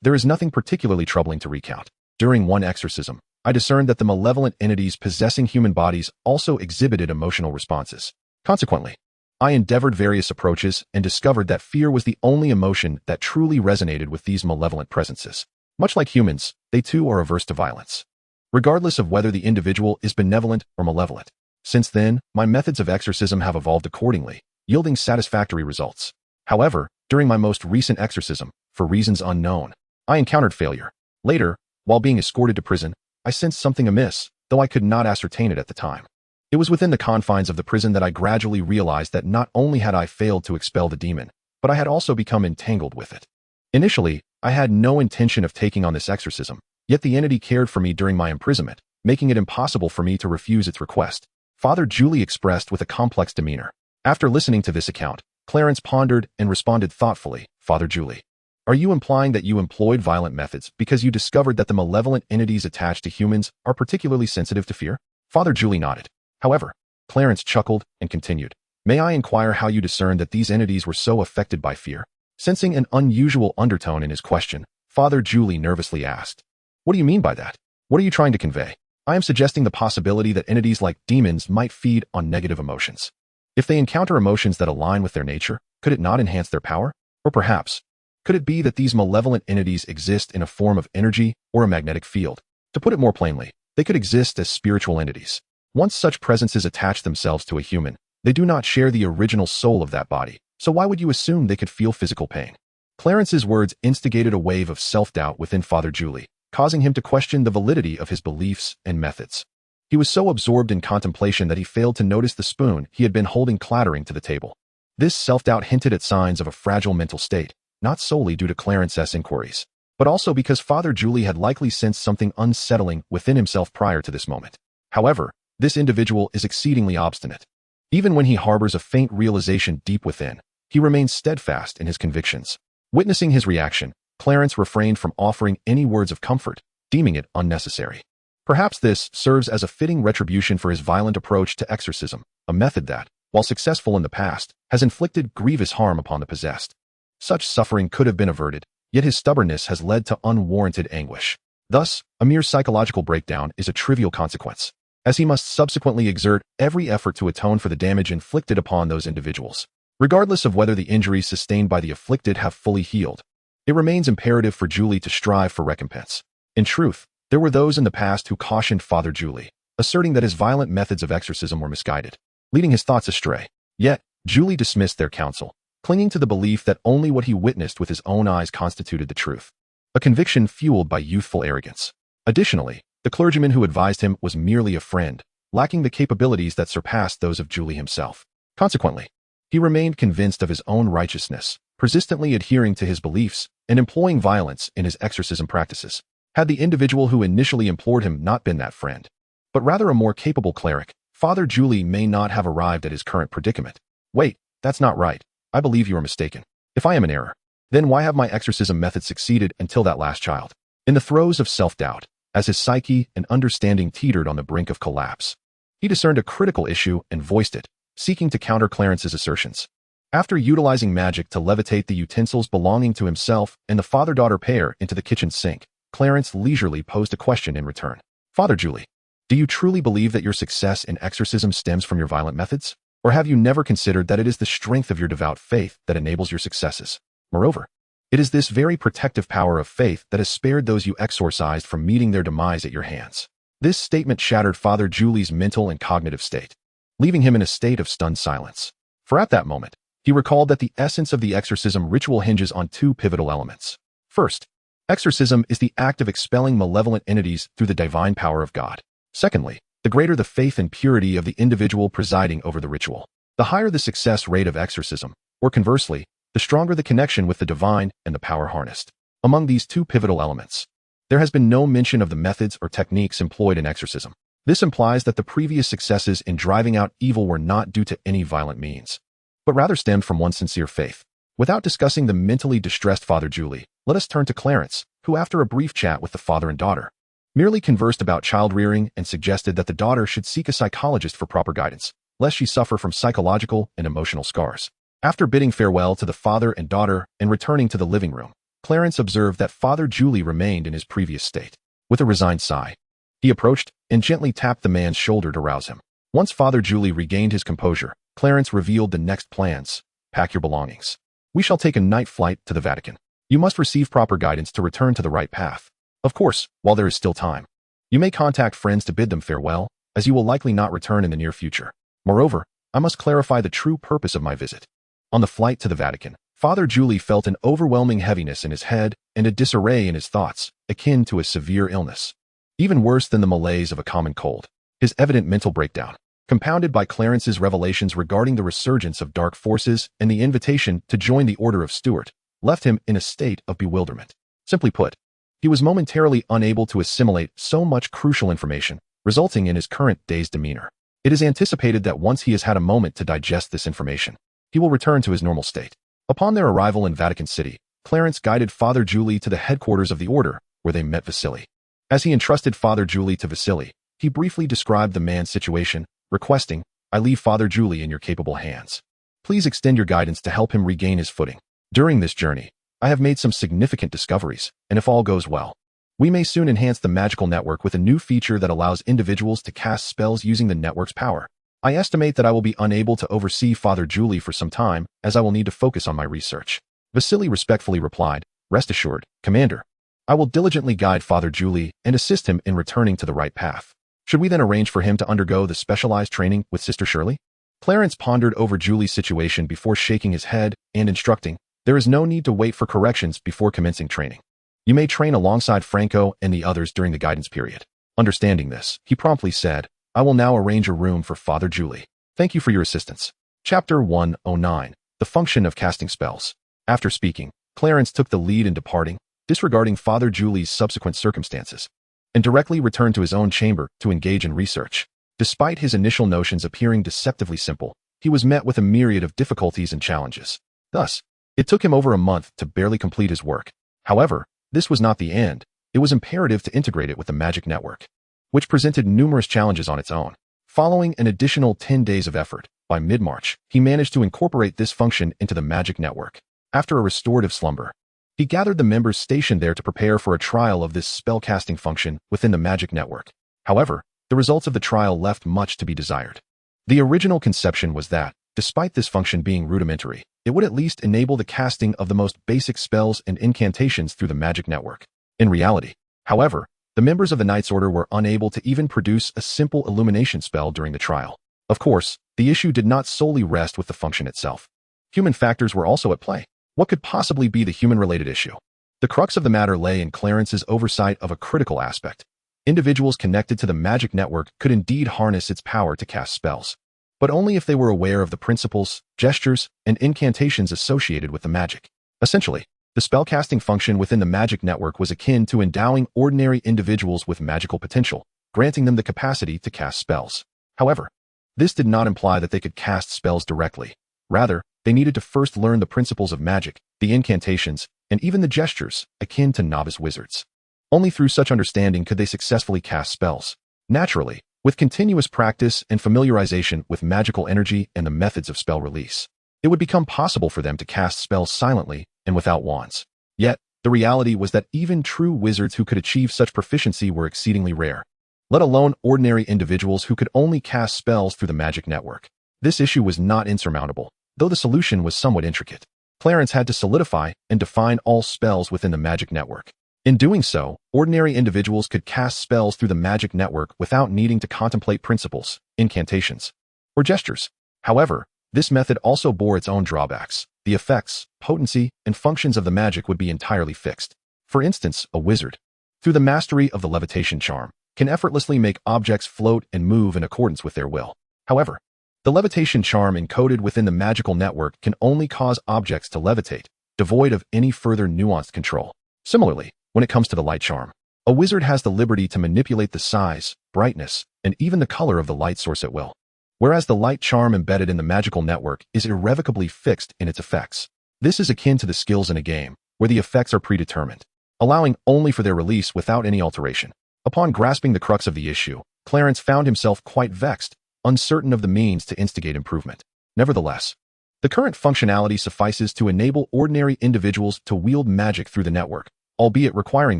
There is nothing particularly troubling to recount. During one exorcism, I discerned that the malevolent entities possessing human bodies also exhibited emotional responses. Consequently, I endeavored various approaches and discovered that fear was the only emotion that truly resonated with these malevolent presences. Much like humans, they too are averse to violence, regardless of whether the individual is benevolent or malevolent. Since then, my methods of exorcism have evolved accordingly, yielding satisfactory results. However, during my most recent exorcism, for reasons unknown, I encountered failure. Later, while being escorted to prison, I sensed something amiss, though I could not ascertain it at the time. It was within the confines of the prison that I gradually realized that not only had I failed to expel the demon, but I had also become entangled with it. Initially, I had no intention of taking on this exorcism, yet the entity cared for me during my imprisonment, making it impossible for me to refuse its request. Father Julie expressed with a complex demeanor. After listening to this account, Clarence pondered and responded thoughtfully. Father Julie, are you implying that you employed violent methods because you discovered that the malevolent entities attached to humans are particularly sensitive to fear? Father Julie nodded. However, Clarence chuckled and continued, "May I inquire how you discerned that these entities were so affected by fear?" Sensing an unusual undertone in his question, Father Julie nervously asked, "What do you mean by that? What are you trying to convey?" "I am suggesting the possibility that entities like demons might feed on negative emotions. If they encounter emotions that align with their nature, could it not enhance their power? Or perhaps, could it be that these malevolent entities exist in a form of energy or a magnetic field? To put it more plainly, they could exist as spiritual entities. Once such presences attach themselves to a human, they do not share the original soul of that body, so why would you assume they could feel physical pain?" Clarence's words instigated a wave of self-doubt within Father Julie, causing him to question the validity of his beliefs and methods. He was so absorbed in contemplation that he failed to notice the spoon he had been holding clattering to the table. This self-doubt hinted at signs of a fragile mental state, not solely due to Clarence's inquiries, but also because Father Julie had likely sensed something unsettling within himself prior to this moment. However, this individual is exceedingly obstinate. Even when he harbors a faint realization deep within, he remains steadfast in his convictions. Witnessing his reaction, Clarence refrained from offering any words of comfort, deeming it unnecessary. Perhaps this serves as a fitting retribution for his violent approach to exorcism, a method that, while successful in the past, has inflicted grievous harm upon the possessed. Such suffering could have been averted, yet his stubbornness has led to unwarranted anguish. Thus, a mere psychological breakdown is a trivial consequence, as he must subsequently exert every effort to atone for the damage inflicted upon those individuals, regardless of whether the injuries sustained by the afflicted have fully healed. it remains imperative for Julie to strive for recompense. In truth, there were those in the past who cautioned Father Julie, asserting that his violent methods of exorcism were misguided, leading his thoughts astray. Yet, Julie dismissed their counsel, clinging to the belief that only what he witnessed with his own eyes constituted the truth, a conviction fueled by youthful arrogance. Additionally, the clergyman who advised him was merely a friend, lacking the capabilities that surpassed those of Julie himself. Consequently, he remained convinced of his own righteousness, persistently adhering to his beliefs and employing violence in his exorcism practices. Had the individual who initially implored him not been that friend, but rather a more capable cleric, Father Julie may not have arrived at his current predicament. Wait, that's not right. I believe you are mistaken. If I am in error, then why have my exorcism methods succeeded until that last child? In the throes of self-doubt, as his psyche and understanding teetered on the brink of collapse, he discerned a critical issue and voiced it, seeking to counter Clarence's assertions. After utilizing magic to levitate the utensils belonging to himself and the father-daughter pair into the kitchen sink, Clarence leisurely posed a question in return. Father Julie, do you truly believe that your success in exorcism stems from your violent methods? Or have you never considered that it is the strength of your devout faith that enables your successes? Moreover, it is this very protective power of faith that has spared those you exorcised from meeting their demise at your hands. This statement shattered Father Julie's mental and cognitive state, leaving him in a state of stunned silence. For at that moment, he recalled that the essence of the exorcism ritual hinges on two pivotal elements. First, exorcism is the act of expelling malevolent entities through the divine power of God. Secondly, the greater the faith and purity of the individual presiding over the ritual, the higher the success rate of exorcism, or conversely, the stronger the connection with the divine and the power harnessed. Among these two pivotal elements, there has been no mention of the methods or techniques employed in exorcism. This implies that the previous successes in driving out evil were not due to any violent means, but rather stemmed from one's sincere faith. Without discussing the mentally distressed Father Julie, let us turn to Clarence, who after a brief chat with the father and daughter, merely conversed about child rearing and suggested that the daughter should seek a psychologist for proper guidance, lest she suffer from psychological and emotional scars. After bidding farewell to the father and daughter and returning to the living room, Clarence observed that Father Julie remained in his previous state. With a resigned sigh, he approached and gently tapped the man's shoulder to rouse him. Once Father Julie regained his composure, Clarence revealed the next plans. Pack your belongings. We shall take a night flight to the Vatican. You must receive proper guidance to return to the right path. Of course, while there is still time, you may contact friends to bid them farewell, as you will likely not return in the near future. Moreover, I must clarify the true purpose of my visit. On the flight to the Vatican, Father Julie felt an overwhelming heaviness in his head and a disarray in his thoughts, akin to a severe illness. Even worse than the malaise of a common cold, his evident mental breakdown, compounded by Clarence's revelations regarding the resurgence of dark forces and the invitation to join the Order of Stuart, left him in a state of bewilderment. Simply put, he was momentarily unable to assimilate so much crucial information, resulting in his current dazed demeanor. It is anticipated that once he has had a moment to digest this information, he will return to his normal state. Upon their arrival in Vatican City, Clarence guided Father Julie to the headquarters of the order, where they met Vasily. As he entrusted Father Julie to Vasily, he briefly described the man's situation, requesting, "I leave Father Julie in your capable hands. Please extend your guidance to help him regain his footing. During this journey, I have made some significant discoveries, and if all goes well, we may soon enhance the magical network with a new feature that allows individuals to cast spells using the network's power. I estimate that I will be unable to oversee Father Julie for some time, as I will need to focus on my research." Vasily respectfully replied, "Rest assured, Commander. I will diligently guide Father Julie and assist him in returning to the right path. Should we then arrange for him to undergo the specialized training with Sister Shirley?" Clarence pondered over Julie's situation before shaking his head and instructing, "There is no need to wait for corrections before commencing training. You may train alongside Franco and the others during the guidance period." Understanding this, he promptly said, "I will now arrange a room for Father Julie. Thank you for your assistance." Chapter 109. The Function of Casting Spells. After speaking, Clarence took the lead in departing, disregarding Father Julie's subsequent circumstances, and directly returned to his own chamber to engage in research. Despite his initial notions appearing deceptively simple, he was met with a myriad of difficulties and challenges. Thus, it took him over a month to barely complete his work. However, this was not the end. It was imperative to integrate it with the magic network, which presented numerous challenges on its own. Following an additional 10 days of effort, by mid-March, he managed to incorporate this function into the magic network. After a restorative slumber, he gathered the members stationed there to prepare for a trial of this spellcasting function within the magic network. However, the results of the trial left much to be desired. The original conception was that, Despite this function being rudimentary, it would at least enable the casting of the most basic spells and incantations through the magic network. In reality, however, the members of the Knights Order were unable to even produce a simple illumination spell during the trial. Of course, the issue did not solely rest with the function itself. Human factors were also at play. What could possibly be the human-related issue? The crux of the matter lay in Clarence's oversight of a critical aspect. Individuals connected to the magic network could indeed harness its power to cast spells, but only if they were aware of the principles, gestures, and incantations associated with the magic. Essentially, the spellcasting function within the magic network was akin to endowing ordinary individuals with magical potential, granting them the capacity to cast spells. However, this did not imply that they could cast spells directly. Rather, they needed to first learn the principles of magic, the incantations, and even the gestures, akin to novice wizards. Only through such understanding could they successfully cast spells. Naturally, with continuous practice and familiarization with magical energy and the methods of spell release, it would become possible for them to cast spells silently and without wands. Yet, the reality was that even true wizards who could achieve such proficiency were exceedingly rare, let alone ordinary individuals who could only cast spells through the magic network. This issue was not insurmountable, though the solution was somewhat intricate. Clarence had to solidify and define all spells within the magic network. In doing so, ordinary individuals could cast spells through the magic network without needing to contemplate principles, incantations, or gestures. However, this method also bore its own drawbacks. The effects, potency, and functions of the magic would be entirely fixed. For instance, a wizard, through the mastery of the levitation charm, can effortlessly make objects float and move in accordance with their will. However, the levitation charm encoded within the magical network can only cause objects to levitate, devoid of any further nuanced control. Similarly, when it comes to the light charm, a wizard has the liberty to manipulate the size, brightness, and even the color of the light source at will, whereas the light charm embedded in the magical network is irrevocably fixed in its effects. This is akin to the skills in a game, where the effects are predetermined, allowing only for their release without any alteration. Upon grasping the crux of the issue, Clarence found himself quite vexed, uncertain of the means to instigate improvement. Nevertheless, the current functionality suffices to enable ordinary individuals to wield magic through the network, albeit requiring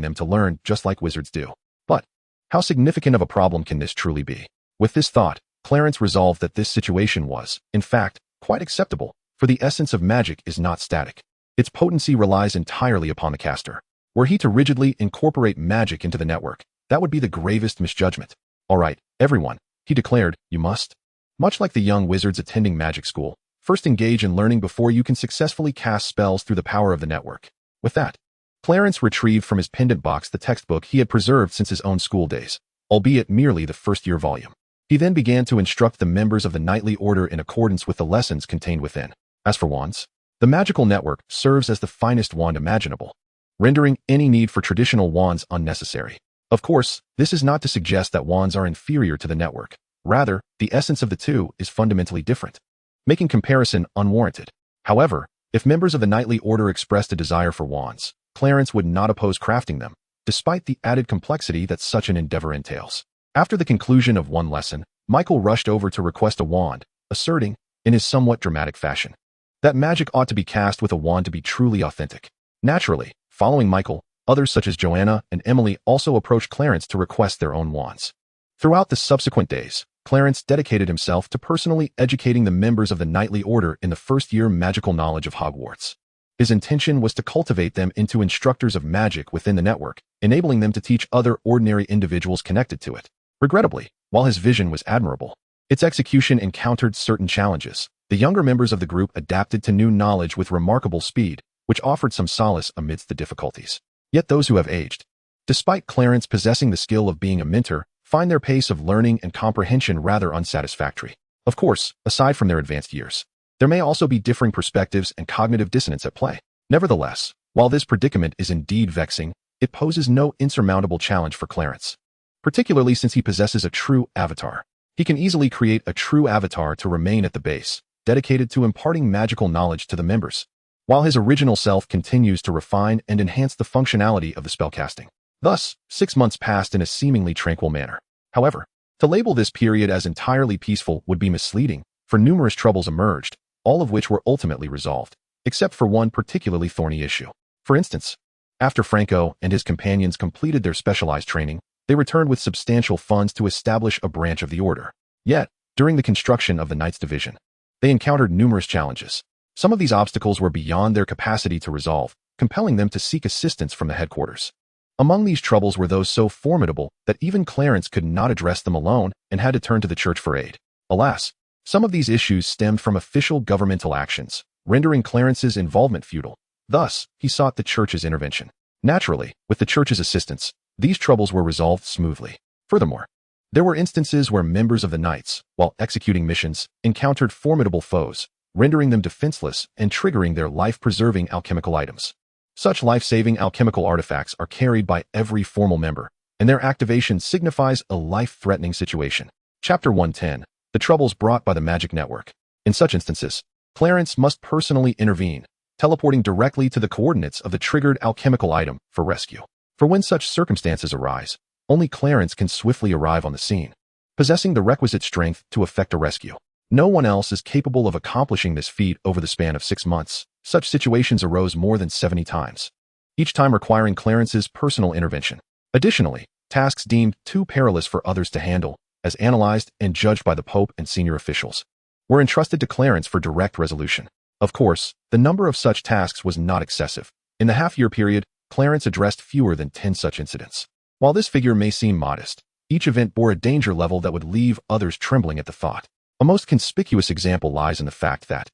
them to learn just like wizards do. But how significant of a problem can this truly be? With this thought, Clarence resolved that this situation was, in fact, quite acceptable, for the essence of magic is not static. Its potency relies entirely upon the caster. Were he to rigidly incorporate magic into the network, that would be the gravest misjudgment. All right, everyone, he declared, you must, much like the young wizards attending magic school, first engage in learning before you can successfully cast spells through the power of the network. With that, Clarence retrieved from his pendant box the textbook he had preserved since his own school days, albeit merely the first-year volume. He then began to instruct the members of the knightly order in accordance with the lessons contained within. As for wands, the magical network serves as the finest wand imaginable, rendering any need for traditional wands unnecessary. Of course, this is not to suggest that wands are inferior to the network. Rather, the essence of the two is fundamentally different, making comparison unwarranted. However, if members of the knightly order expressed a desire for wands, Clarence would not oppose crafting them, despite the added complexity that such an endeavor entails. After the conclusion of one lesson, Michael rushed over to request a wand, asserting, in his somewhat dramatic fashion, that magic ought to be cast with a wand to be truly authentic. Naturally, following Michael, others such as Joanna and Emily also approached Clarence to request their own wands. Throughout the subsequent days, Clarence dedicated himself to personally educating the members of the knightly order in the first-year magical knowledge of Hogwarts. His intention was to cultivate them into instructors of magic within the network, enabling them to teach other ordinary individuals connected to it. Regrettably, while his vision was admirable, its execution encountered certain challenges. The younger members of the group adapted to new knowledge with remarkable speed, which offered some solace amidst the difficulties. Yet those who have aged, despite Clarence possessing the skill of being a mentor, find their pace of learning and comprehension rather unsatisfactory. Of course, aside from their advanced years, there may also be differing perspectives and cognitive dissonance at play. Nevertheless, while this predicament is indeed vexing, it poses no insurmountable challenge for Clarence, particularly since he possesses a true avatar. He can easily create a true avatar to remain at the base, dedicated to imparting magical knowledge to the members, while his original self continues to refine and enhance the functionality of the spellcasting. Thus, 6 months passed in a seemingly tranquil manner. However, to label this period as entirely peaceful would be misleading, for numerous troubles emerged, all of which were ultimately resolved, except for one particularly thorny issue. For instance, after Franco and his companions completed their specialized training, they returned with substantial funds to establish a branch of the order. Yet, during the construction of the Knights Division, They encountered numerous challenges. Some of these obstacles were beyond their capacity to resolve, compelling them to seek assistance from the headquarters. Among these troubles were those so formidable that even Clarence could not address them alone and had to turn to the church for aid. Alas, some of these issues stemmed from official governmental actions, rendering Clarence's involvement futile. Thus, he sought the church's intervention. Naturally, with the church's assistance, these troubles were resolved smoothly. Furthermore, there were instances where members of the Knights, while executing missions, encountered formidable foes, rendering them defenseless and triggering their life-preserving alchemical items. Such life-saving alchemical artifacts are carried by every formal member, and their activation signifies a life-threatening situation. Chapter 110. The Troubles Brought by the Magic Network. In such instances, Clarence must personally intervene, teleporting directly to the coordinates of the triggered alchemical item for rescue. For when such circumstances arise, only Clarence can swiftly arrive on the scene, possessing the requisite strength to effect a rescue. No one else is capable of accomplishing this feat over the span of 6 months. Such situations arose more than 70 times, each time requiring Clarence's personal intervention. Additionally, tasks deemed too perilous for others to handle, as analyzed and judged by the Pope and senior officials, were entrusted to Clarence for direct resolution. Of course, the number of such tasks was not excessive. In the half-year period, Clarence addressed fewer than 10 such incidents. While this figure may seem modest, each event bore a danger level that would leave others trembling at the thought. A most conspicuous example lies in the fact that,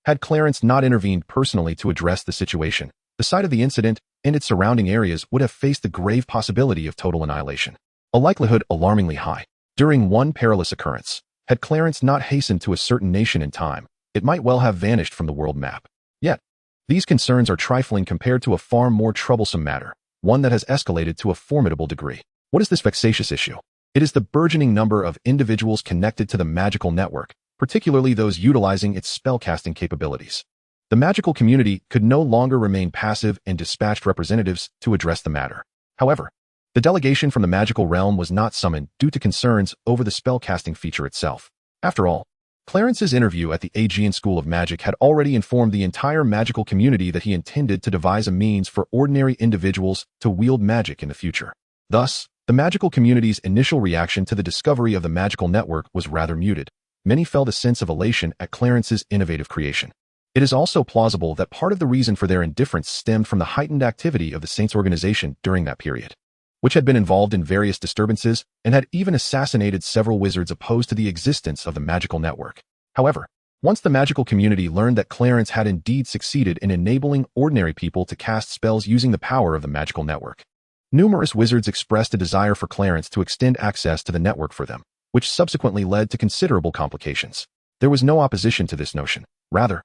had Clarence not intervened personally to address the situation, the site of the incident and its surrounding areas would have faced the grave possibility of total annihilation, a likelihood alarmingly high. During one perilous occurrence, had Clarence not hastened to a certain nation in time, it might well have vanished from the world map. Yet, these concerns are trifling compared to a far more troublesome matter, one that has escalated to a formidable degree. What is this vexatious issue? It is the burgeoning number of individuals connected to the magical network, particularly those utilizing its spellcasting capabilities. The magical community could no longer remain passive and dispatched representatives to address the matter. However, the delegation from the magical realm was not summoned due to concerns over the spellcasting feature itself. After all, Clarence's interview at the Aegean School of Magic had already informed the entire magical community that he intended to devise a means for ordinary individuals to wield magic in the future. Thus, the magical community's initial reaction to the discovery of the magical network was rather muted. Many felt a sense of elation at Clarence's innovative creation. It is also plausible that part of the reason for their indifference stemmed from the heightened activity of the Saints organization during that period, which had been involved in various disturbances and had even assassinated several wizards opposed to the existence of the magical network. However, once the magical community learned that Clarence had indeed succeeded in enabling ordinary people to cast spells using the power of the magical network, numerous wizards expressed a desire for Clarence to extend access to the network for them, which subsequently led to considerable complications. There was no opposition to this notion. Rather,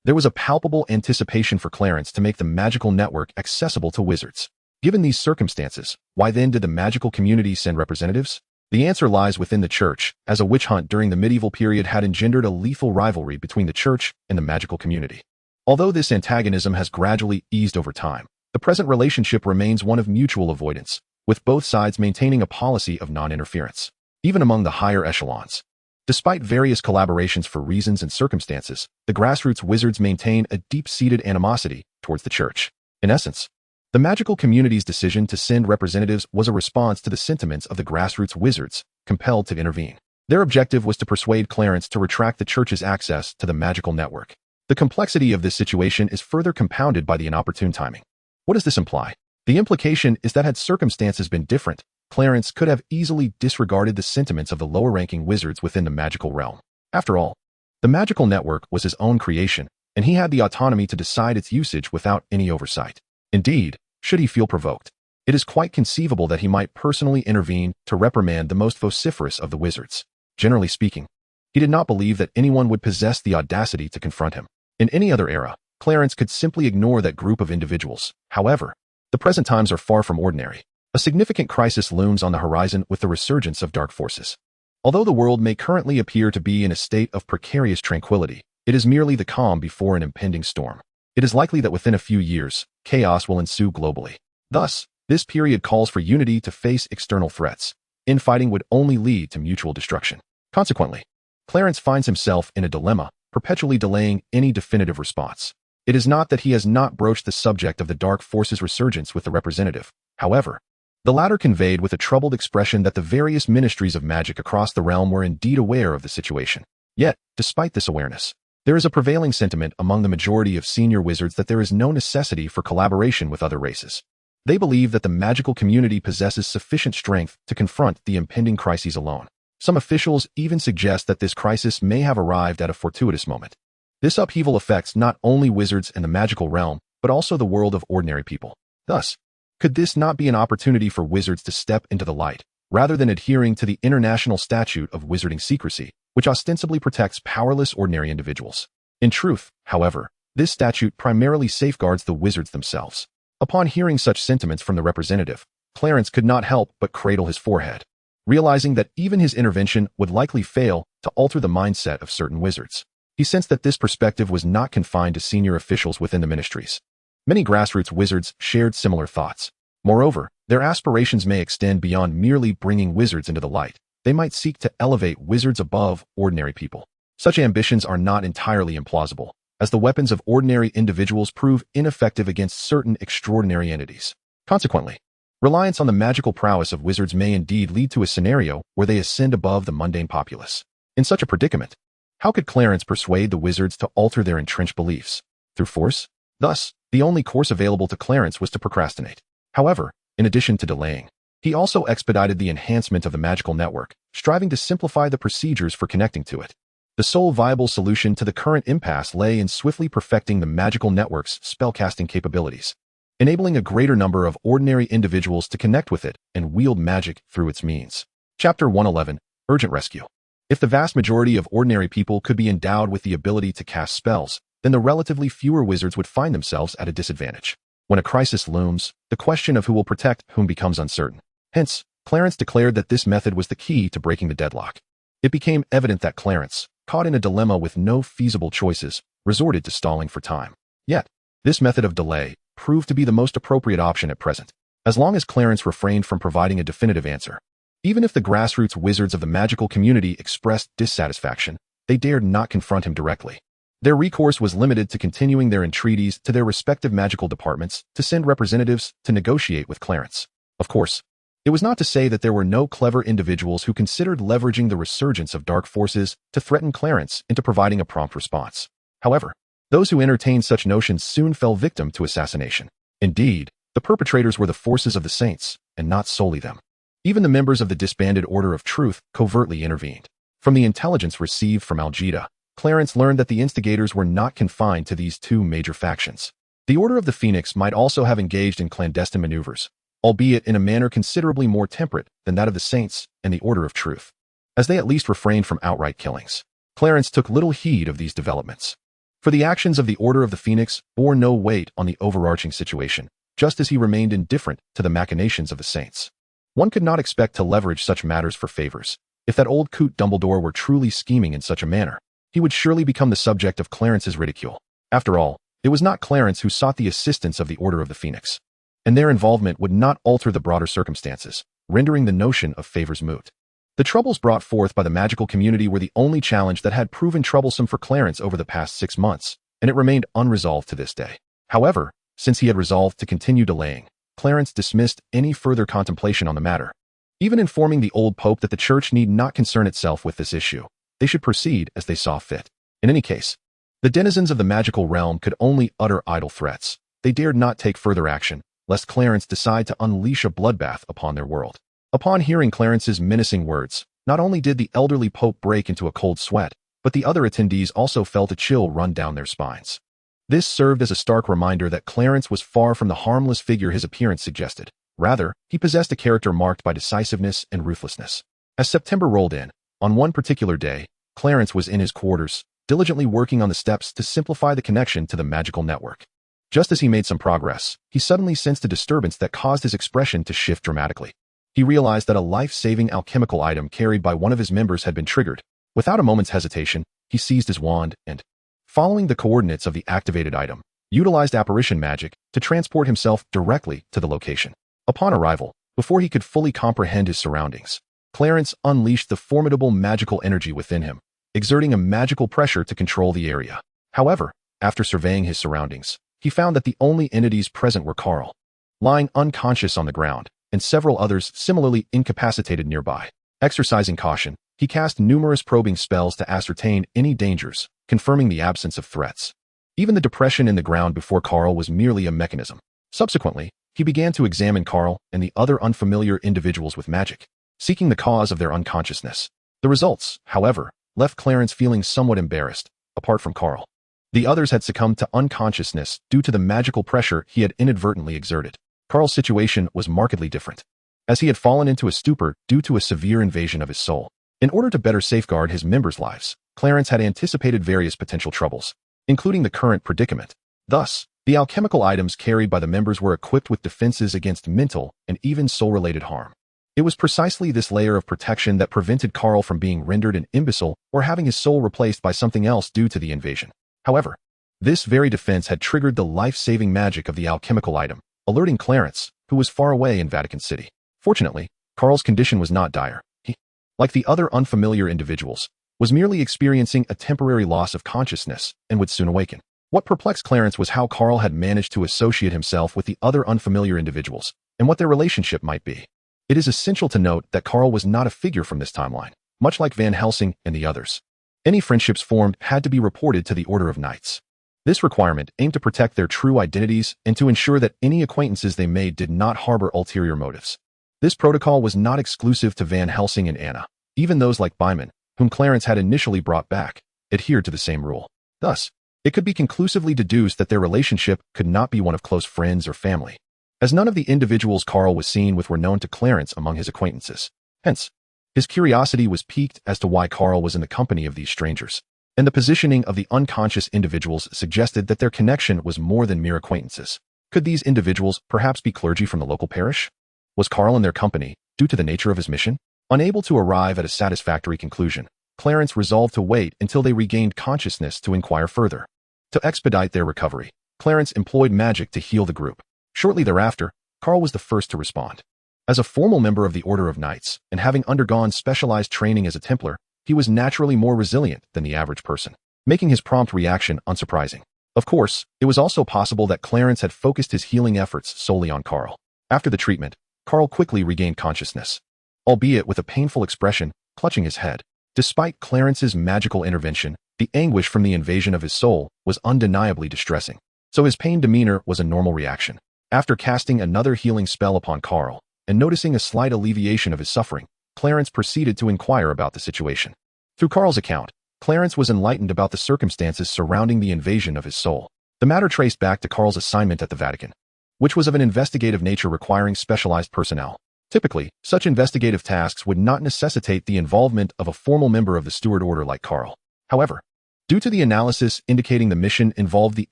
there was a palpable anticipation for Clarence to make the magical network accessible to wizards. Given these circumstances, why then did the magical community send representatives? The answer lies within the church, as a witch hunt during the medieval period had engendered a lethal rivalry between the church and the magical community. Although this antagonism has gradually eased over time, the present relationship remains one of mutual avoidance, with both sides maintaining a policy of non-interference. Even among the higher echelons, despite various collaborations for reasons and circumstances, the grassroots wizards maintain a deep-seated animosity towards the church. In essence, the magical community's decision to send representatives was a response to the sentiments of the grassroots wizards, compelled to intervene. Their objective was to persuade Clarence to retract the church's access to the magical network. The complexity of this situation is further compounded by the inopportune timing. What does this imply? The implication is that had circumstances been different, Clarence could have easily disregarded the sentiments of the lower-ranking wizards within the magical realm. After all, the magical network was his own creation, and he had the autonomy to decide its usage without any oversight. Indeed, should he feel provoked, it is quite conceivable that he might personally intervene to reprimand the most vociferous of the wizards. Generally speaking, he did not believe that anyone would possess the audacity to confront him. In any other era, Clarence could simply ignore that group of individuals. However, the present times are far from ordinary. A significant crisis looms on the horizon with the resurgence of dark forces. Although the world may currently appear to be in a state of precarious tranquility, it is merely the calm before an impending storm. It is likely that within a few years, chaos will ensue globally. Thus, this period calls for unity to face external threats. Infighting would only lead to mutual destruction. Consequently, Clarence finds himself in a dilemma, perpetually delaying any definitive response. It is not that he has not broached the subject of the dark forces' resurgence with the representative. However, the latter conveyed with a troubled expression that the various ministries of magic across the realm were indeed aware of the situation. Yet, despite this awareness, There is a prevailing sentiment among the majority of senior wizards that there is no necessity for collaboration with other races. They believe that the magical community possesses sufficient strength to confront the impending crises alone. Some officials even suggest that this crisis may have arrived at a fortuitous moment. This upheaval affects not only wizards and the magical realm, but also the world of ordinary people. Thus, could this not be an opportunity for wizards to step into the light, rather than adhering to the international statute of wizarding secrecy, which ostensibly protects powerless ordinary individuals? In truth, however, this statute primarily safeguards the wizards themselves. Upon hearing such sentiments from the representative, Clarence could not help but cradle his forehead, realizing that even his intervention would likely fail to alter the mindset of certain wizards. He sensed that this perspective was not confined to senior officials within the ministries. Many grassroots wizards shared similar thoughts. Moreover, their aspirations may extend beyond merely bringing wizards into the light. They might seek to elevate wizards above ordinary people. Such ambitions are not entirely implausible, as the weapons of ordinary individuals prove ineffective against certain extraordinary entities. Consequently, reliance on the magical prowess of wizards may indeed lead to a scenario where they ascend above the mundane populace. In such a predicament, how could Clarence persuade the wizards to alter their entrenched beliefs? Through force? Thus, the only course available to Clarence was to procrastinate. However, in addition to delaying, he also expedited the enhancement of the magical network, striving to simplify the procedures for connecting to it. The sole viable solution to the current impasse lay in swiftly perfecting the magical network's spellcasting capabilities, enabling a greater number of ordinary individuals to connect with it and wield magic through its means. Chapter 111, Urgent Rescue. If the vast majority of ordinary people could be endowed with the ability to cast spells, then the relatively fewer wizards would find themselves at a disadvantage. When a crisis looms, the question of who will protect whom becomes uncertain. Hence, Clarence declared that this method was the key to breaking the deadlock. It became evident that Clarence, caught in a dilemma with no feasible choices, resorted to stalling for time. Yet, this method of delay proved to be the most appropriate option at present, as long as Clarence refrained from providing a definitive answer. Even if the grassroots wizards of the magical community expressed dissatisfaction, they dared not confront him directly. Their recourse was limited to continuing their entreaties to their respective magical departments to send representatives to negotiate with Clarence. Of course, it was not to say that there were no clever individuals who considered leveraging the resurgence of dark forces to threaten Clarence into providing a prompt response. However, those who entertained such notions soon fell victim to assassination. Indeed, the perpetrators were the forces of the saints, and not solely them. Even the members of the disbanded Order of Truth covertly intervened. From the intelligence received from Algeta, Clarence learned that the instigators were not confined to these two major factions. The Order of the Phoenix might also have engaged in clandestine maneuvers, albeit in a manner considerably more temperate than that of the Saints and the Order of Truth, as they at least refrained from outright killings. Clarence took little heed of these developments, for the actions of the Order of the Phoenix bore no weight on the overarching situation, just as he remained indifferent to the machinations of the Saints. One could not expect to leverage such matters for favors. If that old coot Dumbledore were truly scheming in such a manner, he would surely become the subject of Clarence's ridicule. After all, it was not Clarence who sought the assistance of the Order of the Phoenix, and their involvement would not alter the broader circumstances, rendering the notion of favors moot. The troubles brought forth by the magical community were the only challenge that had proven troublesome for Clarence over the past 6 months, and it remained unresolved to this day. However, since he had resolved to continue delaying, Clarence dismissed any further contemplation on the matter, even informing the old pope that the church need not concern itself with this issue. They should proceed as they saw fit. In any case, the denizens of the magical realm could only utter idle threats. They dared not take further action, lest Clarence decide to unleash a bloodbath upon their world. Upon hearing Clarence's menacing words, not only did the elderly pope break into a cold sweat, but the other attendees also felt a chill run down their spines. This served as a stark reminder that Clarence was far from the harmless figure his appearance suggested. Rather, he possessed a character marked by decisiveness and ruthlessness. As September rolled in, on one particular day, Clarence was in his quarters, diligently working on the steps to simplify the connection to the magical network. Just as he made some progress, he suddenly sensed a disturbance that caused his expression to shift dramatically. He realized that a life-saving alchemical item carried by one of his members had been triggered. Without a moment's hesitation, he seized his wand and, following the coordinates of the activated item, utilized apparition magic to transport himself directly to the location. Upon arrival, before he could fully comprehend his surroundings, Clarence unleashed the formidable magical energy within him, exerting a magical pressure to control the area. However, after surveying his surroundings, he found that the only entities present were Carl, lying unconscious on the ground, and several others similarly incapacitated nearby. Exercising caution, He cast numerous probing spells to ascertain any dangers, confirming the absence of threats. Even the depression in the ground before Carl was merely a mechanism. Subsequently, he began to examine Carl and the other unfamiliar individuals with magic, seeking the cause of their unconsciousness. The results, however, left Clarence feeling somewhat embarrassed, apart from Carl. The others had succumbed to unconsciousness due to the magical pressure he had inadvertently exerted. Carl's situation was markedly different, as he had fallen into a stupor due to a severe invasion of his soul. In order to better safeguard his members' lives, Clarence had anticipated various potential troubles, including the current predicament. Thus, the alchemical items carried by the members were equipped with defenses against mental and even soul-related harm. It was precisely this layer of protection that prevented Carl from being rendered an imbecile or having his soul replaced by something else due to the invasion. However, this very defense had triggered the life-saving magic of the alchemical item, alerting Clarence, who was far away in Vatican City. Fortunately, Carl's condition was not dire. He, like the other unfamiliar individuals, was merely experiencing a temporary loss of consciousness and would soon awaken. What perplexed Clarence was how Carl had managed to associate himself with the other unfamiliar individuals and what their relationship might be. It is essential to note that Carl was not a figure from this timeline, much like Van Helsing and the others. Any friendships formed had to be reported to the Order of Knights. This requirement aimed to protect their true identities and to ensure that any acquaintances they made did not harbor ulterior motives. This protocol was not exclusive to Van Helsing and Anna. Even those like Byman, whom Clarence had initially brought back, adhered to the same rule. Thus, it could be conclusively deduced that their relationship could not be one of close friends or family, as none of the individuals Carl was seen with were known to Clarence among his acquaintances. Hence, his curiosity was piqued as to why Carl was in the company of these strangers, and the positioning of the unconscious individuals suggested that their connection was more than mere acquaintances. Could these individuals perhaps be clergy from the local parish? Was Carl in their company, due to the nature of his mission? Unable to arrive at a satisfactory conclusion, Clarence resolved to wait until they regained consciousness to inquire further. To expedite their recovery, Clarence employed magic to heal the group. Shortly thereafter, Carl was the first to respond. As a formal member of the Order of Knights, and having undergone specialized training as a Templar, he was naturally more resilient than the average person, making his prompt reaction unsurprising. Of course, it was also possible that Clarence had focused his healing efforts solely on Carl. After the treatment, Carl quickly regained consciousness, albeit with a painful expression, clutching his head. Despite Clarence's magical intervention, the anguish from the invasion of his soul was undeniably distressing, so his pained demeanor was a normal reaction. After casting another healing spell upon Carl, and noticing a slight alleviation of his suffering, Clarence proceeded to inquire about the situation. Through Carl's account, Clarence was enlightened about the circumstances surrounding the invasion of his soul. The matter traced back to Carl's assignment at the Vatican, which was of an investigative nature requiring specialized personnel. Typically, such investigative tasks would not necessitate the involvement of a formal member of the Steward Order like Carl. However, due to the analysis indicating the mission involved the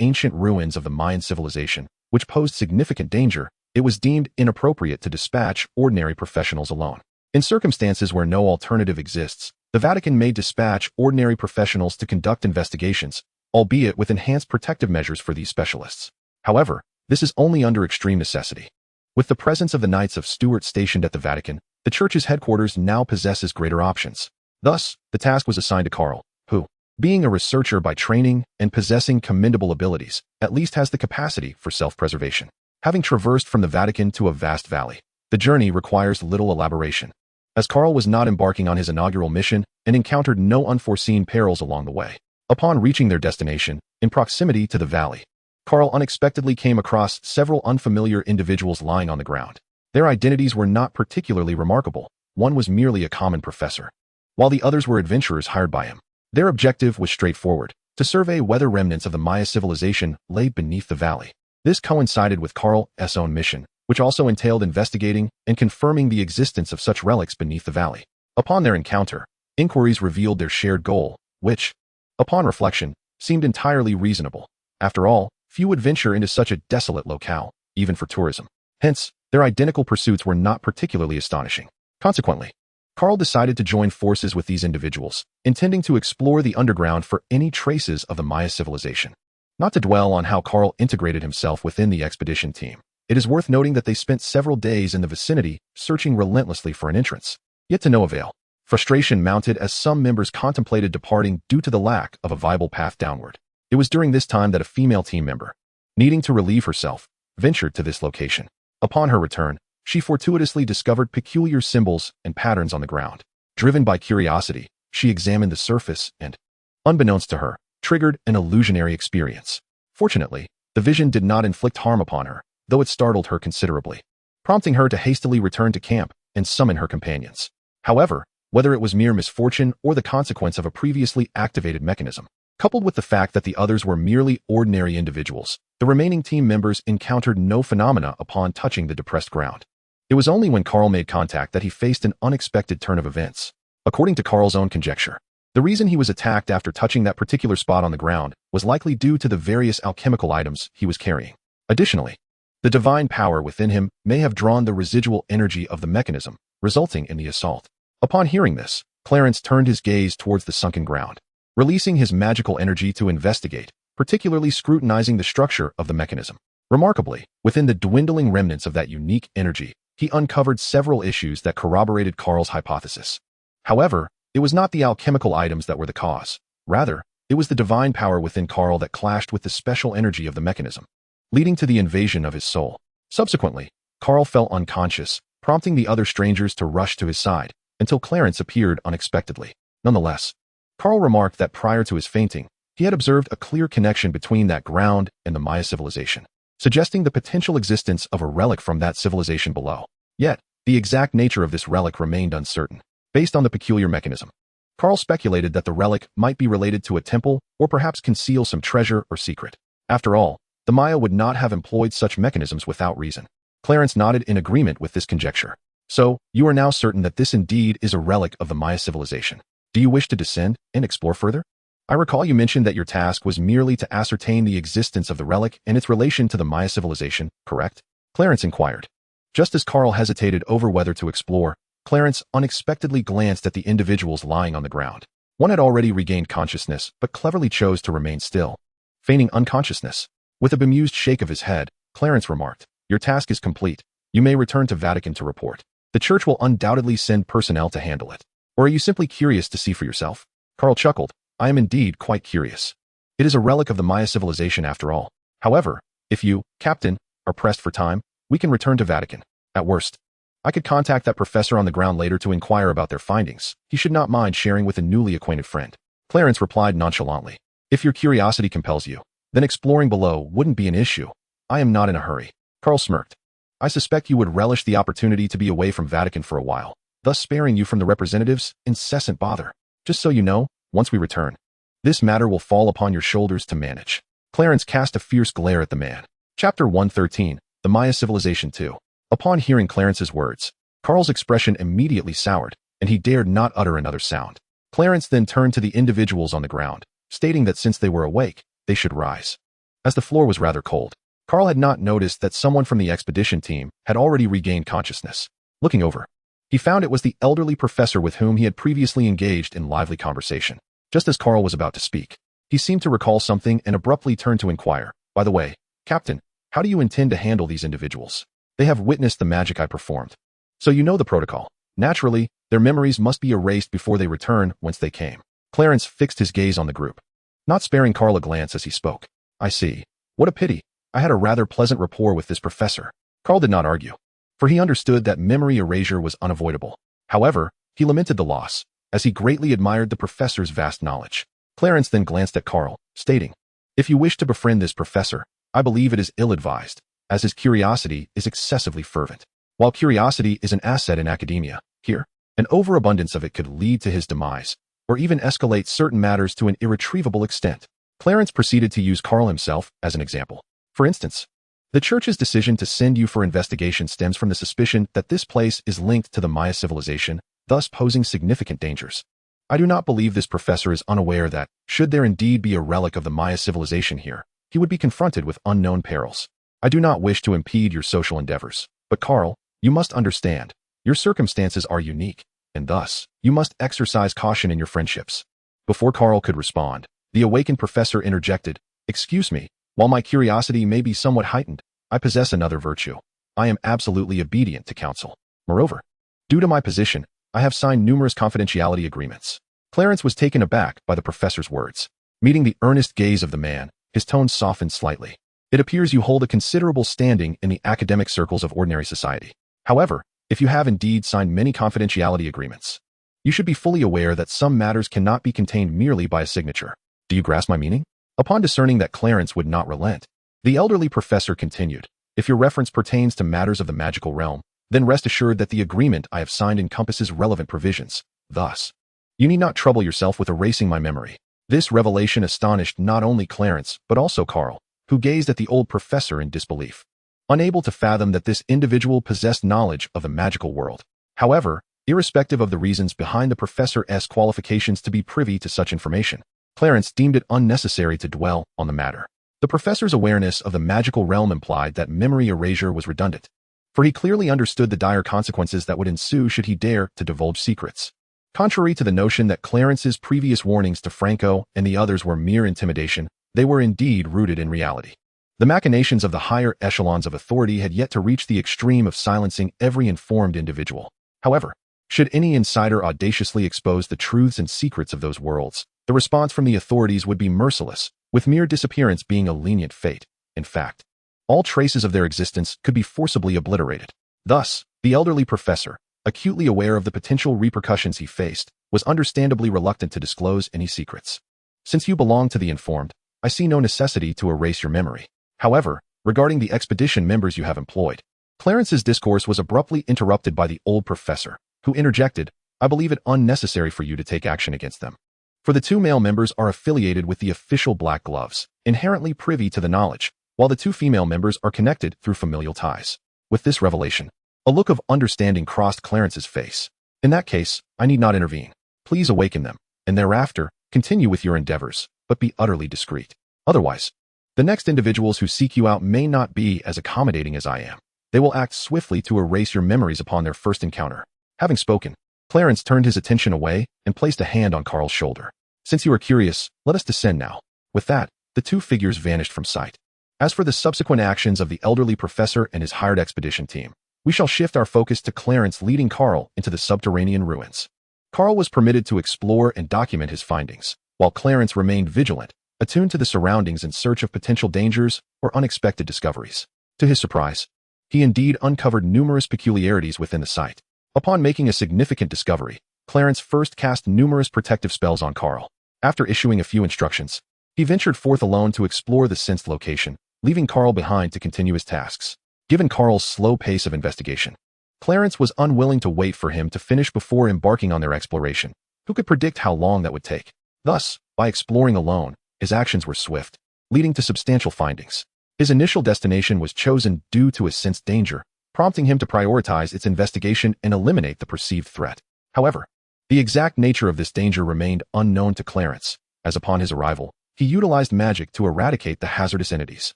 ancient ruins of the Mayan civilization, which posed significant danger, it was deemed inappropriate to dispatch ordinary professionals alone. In circumstances where no alternative exists, the Vatican may dispatch ordinary professionals to conduct investigations, albeit with enhanced protective measures for these specialists. However, this is only under extreme necessity. With the presence of the Knights of Stuart stationed at the Vatican, the Church's headquarters now possesses greater options. Thus, the task was assigned to Carl, who, being a researcher by training and possessing commendable abilities, at least has the capacity for self-preservation. Having traversed from the Vatican to a vast valley, the journey requires little elaboration, as Carl was not embarking on his inaugural mission and encountered no unforeseen perils along the way. Upon reaching their destination, in proximity to the valley, Carl unexpectedly came across several unfamiliar individuals lying on the ground. Their identities were not particularly remarkable. One was merely a common professor, while the others were adventurers hired by him. Their objective was straightforward: to survey whether remnants of the Maya civilization lay beneath the valley. This coincided with Carl's own mission, which also entailed investigating and confirming the existence of such relics beneath the valley. Upon their encounter, inquiries revealed their shared goal, which, upon reflection, seemed entirely reasonable. After all, few would venture into such a desolate locale, even for tourism. Hence, their identical pursuits were not particularly astonishing. Consequently, Carl decided to join forces with these individuals, intending to explore the underground for any traces of the Maya civilization. Not to dwell on how Carl integrated himself within the expedition team, it is worth noting that they spent several days in the vicinity searching relentlessly for an entrance, yet to no avail. Frustration mounted as some members contemplated departing due to the lack of a viable path downward. It was during this time that a female team member, needing to relieve herself, ventured to this location. Upon her return, she fortuitously discovered peculiar symbols and patterns on the ground. Driven by curiosity, she examined the surface and, unbeknownst to her, triggered an illusionary experience. Fortunately, the vision did not inflict harm upon her, though it startled her considerably, prompting her to hastily return to camp and summon her companions. However, whether it was mere misfortune or the consequence of a previously activated mechanism, coupled with the fact that the others were merely ordinary individuals, the remaining team members encountered no phenomena upon touching the depressed ground. It was only when Carl made contact that he faced an unexpected turn of events. According to Carl's own conjecture, the reason he was attacked after touching that particular spot on the ground was likely due to the various alchemical items he was carrying. Additionally, the divine power within him may have drawn the residual energy of the mechanism, resulting in the assault. Upon hearing this, Clarence turned his gaze towards the sunken ground, releasing his magical energy to investigate, particularly scrutinizing the structure of the mechanism. Remarkably, within the dwindling remnants of that unique energy, he uncovered several issues that corroborated Carl's hypothesis. However, it was not the alchemical items that were the cause. Rather, it was the divine power within Carl that clashed with the special energy of the mechanism, leading to the invasion of his soul. Subsequently, Carl fell unconscious, prompting the other strangers to rush to his side, until Clarence appeared unexpectedly. Nonetheless, Carl remarked that prior to his fainting, he had observed a clear connection between that ground and the Maya civilization, suggesting the potential existence of a relic from that civilization below. Yet, the exact nature of this relic remained uncertain. Based on the peculiar mechanism, Carl speculated that the relic might be related to a temple or perhaps conceal some treasure or secret. After all, the Maya would not have employed such mechanisms without reason. Clarence nodded in agreement with this conjecture. So, you are now certain that this indeed is a relic of the Maya civilization. Do you wish to descend and explore further? I recall you mentioned that your task was merely to ascertain the existence of the relic and its relation to the Maya civilization, correct? Clarence inquired. Just as Carl hesitated over whether to explore, Clarence unexpectedly glanced at the individuals lying on the ground. One had already regained consciousness, but cleverly chose to remain still, feigning unconsciousness. With a bemused shake of his head, Clarence remarked, "Your task is complete. You may return to Vatican to report. The church will undoubtedly send personnel to handle it. Or are you simply curious to see for yourself?" Carl chuckled. "I am indeed quite curious. It is a relic of the Maya civilization after all. However, if you, Captain, are pressed for time, we can return to Vatican. At worst, I could contact that professor on the ground later to inquire about their findings. He should not mind sharing with a newly acquainted friend." Clarence replied nonchalantly, "If your curiosity compels you, then exploring below wouldn't be an issue. I am not in a hurry." Carl smirked. "I suspect you would relish the opportunity to be away from Vatican for a while, thus sparing you from the representatives' incessant bother. Just so you know, once we return, this matter will fall upon your shoulders to manage." Clarence cast a fierce glare at the man. Chapter 113, The Maya Civilization 2. Upon hearing Clarence's words, Carl's expression immediately soured, and he dared not utter another sound. Clarence then turned to the individuals on the ground, stating that since they were awake, they should rise. As the floor was rather cold, Carl had not noticed that someone from the expedition team had already regained consciousness. Looking over, he found it was the elderly professor with whom he had previously engaged in lively conversation. Just as Carl was about to speak, he seemed to recall something and abruptly turned to inquire, "By the way, Captain, how do you intend to handle these individuals? They have witnessed the magic I performed. So you know the protocol. Naturally, their memories must be erased before they return whence they came." Clarence fixed his gaze on the group, not sparing Carl a glance as he spoke. "I see. What a pity. I had a rather pleasant rapport with this professor." Carl did not argue, for he understood that memory erasure was unavoidable. However, he lamented the loss, as he greatly admired the professor's vast knowledge. Clarence then glanced at Carl, stating, "If you wish to befriend this professor, I believe it is ill-advised, as his curiosity is excessively fervent. While curiosity is an asset in academia, here, an overabundance of it could lead to his demise, or even escalate certain matters to an irretrievable extent." Clarence proceeded to use Carl himself as an example. "For instance, the church's decision to send you for investigation stems from the suspicion that this place is linked to the Maya civilization, thus posing significant dangers. I do not believe this professor is unaware that, should there indeed be a relic of the Maya civilization here, he would be confronted with unknown perils. I do not wish to impede your social endeavors, but Carl, you must understand, your circumstances are unique, and thus, you must exercise caution in your friendships." Before Carl could respond, the awakened professor interjected, "Excuse me, while my curiosity may be somewhat heightened, I possess another virtue. I am absolutely obedient to counsel. Moreover, due to my position, I have signed numerous confidentiality agreements." Clarence was taken aback by the professor's words. Meeting the earnest gaze of the man, his tone softened slightly. "It appears you hold a considerable standing in the academic circles of ordinary society. However, if you have indeed signed many confidentiality agreements, You should be fully aware that some matters cannot be contained merely by a signature. Do you grasp my meaning? Upon discerning that Clarence would not relent, the elderly professor continued, if your reference pertains to matters of the magical realm, then rest assured that the agreement I have signed encompasses relevant provisions. Thus, you need not trouble yourself with erasing my memory. This revelation astonished not only Clarence, but also Carl, who gazed at the old professor in disbelief, unable to fathom that this individual possessed knowledge of the magical world. However, irrespective of the reasons behind the professor's qualifications to be privy to such information, Clarence deemed it unnecessary to dwell on the matter. The professor's awareness of the magical realm implied that memory erasure was redundant, for he clearly understood the dire consequences that would ensue should he dare to divulge secrets. Contrary to the notion that Clarence's previous warnings to Franco and the others were mere intimidation, they were indeed rooted in reality. The machinations of the higher echelons of authority had yet to reach the extreme of silencing every informed individual. However, should any insider audaciously expose the truths and secrets of those worlds, the response from the authorities would be merciless, with mere disappearance being a lenient fate. In fact, all traces of their existence could be forcibly obliterated. Thus, the elderly professor, acutely aware of the potential repercussions he faced, was understandably reluctant to disclose any secrets. Since you belong to the informed, I see no necessity to erase your memory. However, regarding the expedition members you have employed, Clarence's discourse was abruptly interrupted by the old professor, who interjected, I believe it unnecessary for you to take action against them. For the 2 male members are affiliated with the official Black Gloves, inherently privy to the knowledge, while the 2 female members are connected through familial ties. With this revelation, a look of understanding crossed Clarence's face. In that case, I need not intervene. Please awaken them, and thereafter, continue with your endeavors, but be utterly discreet. Otherwise, the next individuals who seek you out may not be as accommodating as I am. They will act swiftly to erase your memories upon their first encounter. Having spoken, Clarence turned his attention away and placed a hand on Carl's shoulder. Since you are curious, let us descend now. With that, the 2 figures vanished from sight. As for the subsequent actions of the elderly professor and his hired expedition team, we shall shift our focus to Clarence leading Carl into the subterranean ruins. Carl was permitted to explore and document his findings, while Clarence remained vigilant, attuned to the surroundings in search of potential dangers or unexpected discoveries. To his surprise, he indeed uncovered numerous peculiarities within the site. Upon making a significant discovery, Clarence first cast numerous protective spells on Carl. After issuing a few instructions, he ventured forth alone to explore the sensed location, leaving Carl behind to continue his tasks. Given Carl's slow pace of investigation, Clarence was unwilling to wait for him to finish before embarking on their exploration. Who could predict how long that would take? Thus, by exploring alone, his actions were swift, leading to substantial findings. His initial destination was chosen due to a sensed danger, prompting him to prioritize its investigation and eliminate the perceived threat. However, the exact nature of this danger remained unknown to Clarence, as upon his arrival, he utilized magic to eradicate the hazardous entities.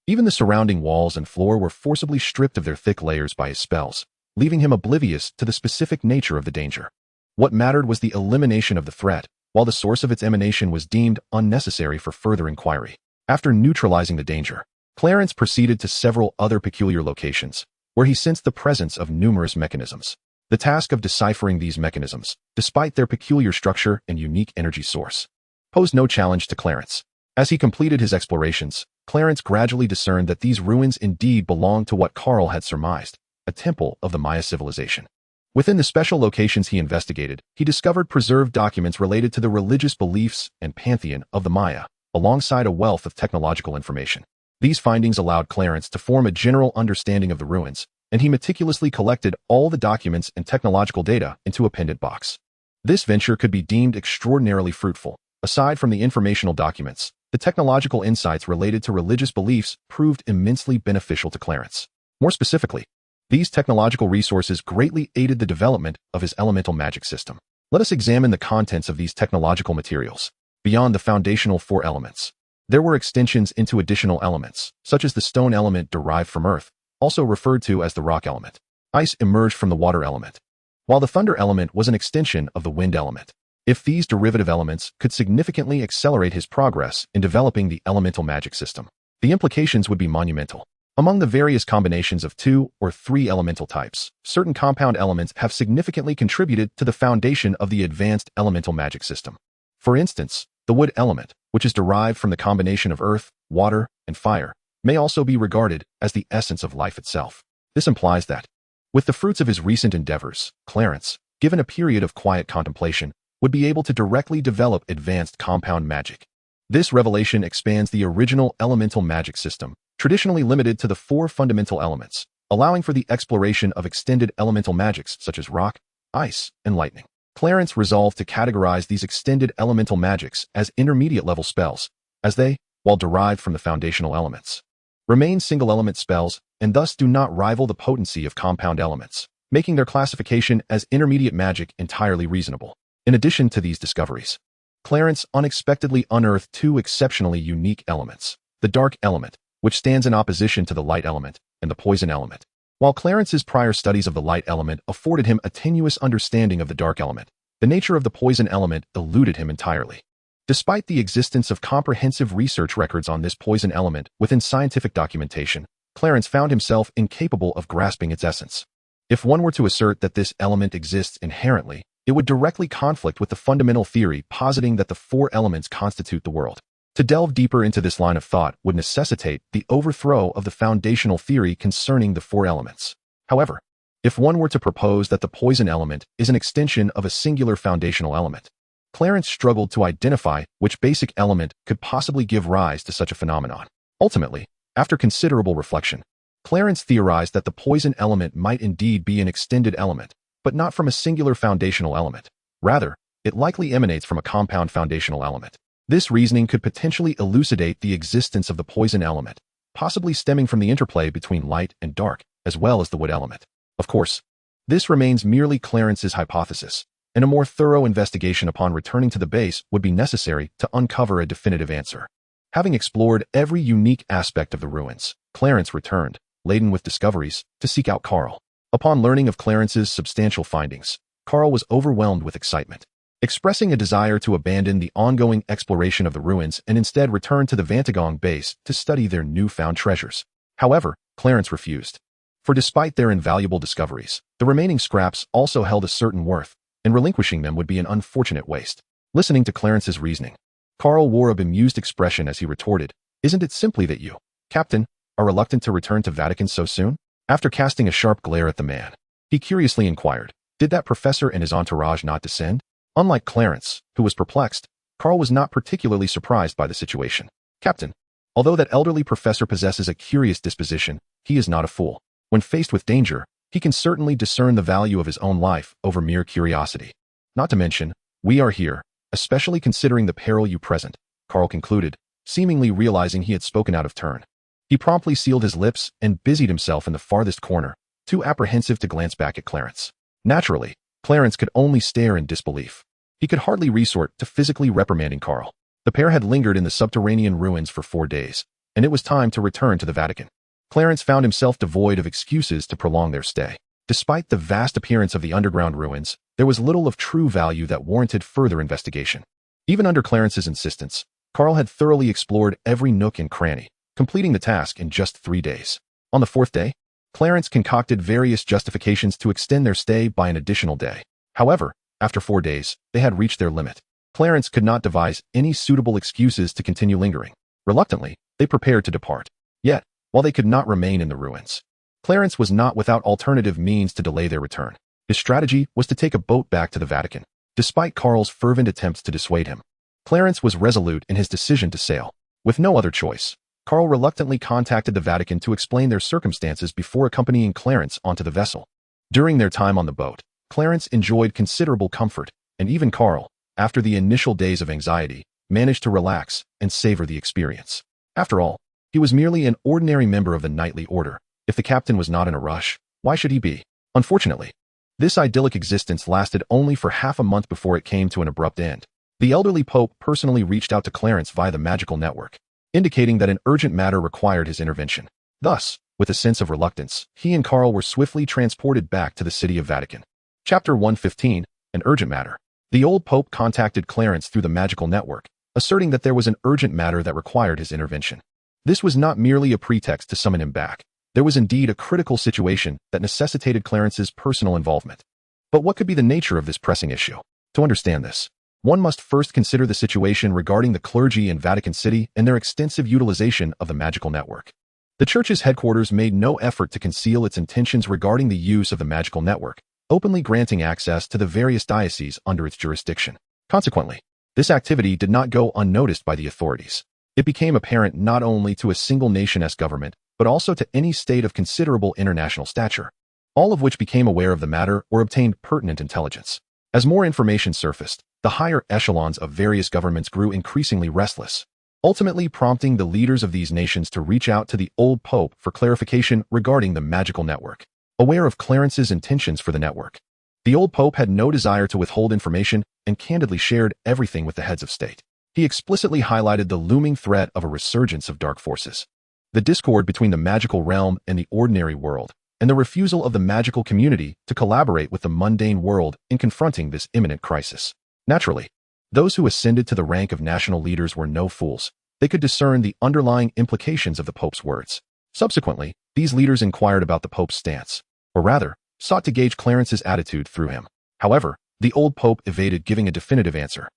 Even the surrounding walls and floor were forcibly stripped of their thick layers by his spells, leaving him oblivious to the specific nature of the danger. What mattered was the elimination of the threat, while the source of its emanation was deemed unnecessary for further inquiry. After neutralizing the danger, Clarence proceeded to several other peculiar locations, where he sensed the presence of numerous mechanisms. The task of deciphering these mechanisms, despite their peculiar structure and unique energy source, posed no challenge to Clarence. As he completed his explorations, Clarence gradually discerned that these ruins indeed belonged to what Carl had surmised, a temple of the Maya civilization. Within the special locations he investigated, he discovered preserved documents related to the religious beliefs and pantheon of the Maya, alongside a wealth of technological information. These findings allowed Clarence to form a general understanding of the ruins, and he meticulously collected all the documents and technological data into a pendant box. This venture could be deemed extraordinarily fruitful. Aside from the informational documents, the technological insights related to religious beliefs proved immensely beneficial to Clarence. More specifically, these technological resources greatly aided the development of his elemental magic system. Let us examine the contents of these technological materials. Beyond the foundational 4 elements, there were extensions into additional elements, such as the stone element derived from earth, also referred to as the rock element. Ice emerged from the water element, while the thunder element was an extension of the wind element. If these derivative elements could significantly accelerate his progress in developing the elemental magic system, the implications would be monumental. Among the various combinations of 2 or 3 elemental types, certain compound elements have significantly contributed to the foundation of the advanced elemental magic system. For instance, the wood element, which is derived from the combination of earth, water, and fire, may also be regarded as the essence of life itself. This implies that, with the fruits of his recent endeavors, Clarence, given a period of quiet contemplation, would be able to directly develop advanced compound magic. This revelation expands the original elemental magic system, traditionally limited to the 4 fundamental elements, allowing for the exploration of extended elemental magics such as rock, ice, and lightning. Clarence resolved to categorize these extended elemental magics as intermediate-level spells, as they, while derived from the foundational elements, remain single-element spells and thus do not rival the potency of compound elements, making their classification as intermediate magic entirely reasonable. In addition to these discoveries, Clarence unexpectedly unearthed 2 exceptionally unique elements: the dark element, which stands in opposition to the light element, and the poison element. While Clarence's prior studies of the light element afforded him a tenuous understanding of the dark element, the nature of the poison element eluded him entirely. Despite the existence of comprehensive research records on this poison element within scientific documentation, Clarence found himself incapable of grasping its essence. If one were to assert that this element exists inherently, it would directly conflict with the fundamental theory positing that the 4 elements constitute the world. To delve deeper into this line of thought would necessitate the overthrow of the foundational theory concerning the 4 elements. However, if one were to propose that the poison element is an extension of a singular foundational element, Clarence struggled to identify which basic element could possibly give rise to such a phenomenon. Ultimately, after considerable reflection, Clarence theorized that the poison element might indeed be an extended element, but not from a singular foundational element. Rather, it likely emanates from a compound foundational element. This reasoning could potentially elucidate the existence of the poison element, possibly stemming from the interplay between light and dark, as well as the wood element. Of course, this remains merely Clarence's hypothesis, and a more thorough investigation upon returning to the base would be necessary to uncover a definitive answer. Having explored every unique aspect of the ruins, Clarence returned, laden with discoveries, to seek out Carl. Upon learning of Clarence's substantial findings, Carl was overwhelmed with excitement, expressing a desire to abandon the ongoing exploration of the ruins and instead return to the Vantagong base to study their newfound treasures. However, Clarence refused, for despite their invaluable discoveries, the remaining scraps also held a certain worth, and relinquishing them would be an unfortunate waste. Listening to Clarence's reasoning, Carl wore a bemused expression as he retorted, "Isn't it simply that you, Captain, are reluctant to return to Vatican so soon?" After casting a sharp glare at the man, he curiously inquired, "Did that professor and his entourage not descend?" Unlike Clarence, who was perplexed, Carl was not particularly surprised by the situation. "Captain, although that elderly professor possesses a curious disposition, he is not a fool. When faced with danger, he can certainly discern the value of his own life over mere curiosity. Not to mention, we are here, especially considering the peril you present," Carl concluded, seemingly realizing he had spoken out of turn. He promptly sealed his lips and busied himself in the farthest corner, too apprehensive to glance back at Clarence. Naturally, Clarence could only stare in disbelief. He could hardly resort to physically reprimanding Carl. The pair had lingered in the subterranean ruins for 4 days, and it was time to return to the Vatican. Clarence found himself devoid of excuses to prolong their stay. Despite the vast appearance of the underground ruins, there was little of true value that warranted further investigation. Even under Clarence's insistence, Carl had thoroughly explored every nook and cranny, completing the task in just 3 days. On the 4th day, Clarence concocted various justifications to extend their stay by an additional day. However, after 4 days, they had reached their limit. Clarence could not devise any suitable excuses to continue lingering. Reluctantly, they prepared to depart. Yet, while they could not remain in the ruins, Clarence was not without alternative means to delay their return. His strategy was to take a boat back to the Vatican. Despite Carl's fervent attempts to dissuade him, Clarence was resolute in his decision to sail. With no other choice, Carl reluctantly contacted the Vatican to explain their circumstances before accompanying Clarence onto the vessel. During their time on the boat, Clarence enjoyed considerable comfort, and even Carl, after the initial days of anxiety, managed to relax and savor the experience. After all, he was merely an ordinary member of the knightly order. If the captain was not in a rush, why should he be? Unfortunately, this idyllic existence lasted only for half a month before it came to an abrupt end. The elderly Pope personally reached out to Clarence via the magical network, indicating that an urgent matter required his intervention. Thus, with a sense of reluctance, he and Carl were swiftly transported back to the city of Vatican. Chapter 115, An Urgent Matter. The old Pope contacted Clarence through the magical network, asserting that there was an urgent matter that required his intervention. This was not merely a pretext to summon him back. There was indeed a critical situation that necessitated Clarence's personal involvement. But what could be the nature of this pressing issue? To understand this, one must first consider the situation regarding the clergy in Vatican City and their extensive utilization of the magical network. The church's headquarters made no effort to conceal its intentions regarding the use of the magical network, openly granting access to the various dioceses under its jurisdiction. Consequently, this activity did not go unnoticed by the authorities. It became apparent not only to a single nation's government, but also to any state of considerable international stature, all of which became aware of the matter or obtained pertinent intelligence. As more information surfaced, the higher echelons of various governments grew increasingly restless, ultimately prompting the leaders of these nations to reach out to the old pope for clarification regarding the magical network. Aware of Clarence's intentions for the network, the old pope had no desire to withhold information and candidly shared everything with the heads of state. He explicitly highlighted the looming threat of a resurgence of dark forces, the discord between the magical realm and the ordinary world, and the refusal of the magical community to collaborate with the mundane world in confronting this imminent crisis. Naturally, those who ascended to the rank of national leaders were no fools. They could discern the underlying implications of the pope's words. Subsequently, these leaders inquired about the pope's stance, or rather, sought to gauge Clarence's attitude through him. However, the old pope evaded giving a definitive answer,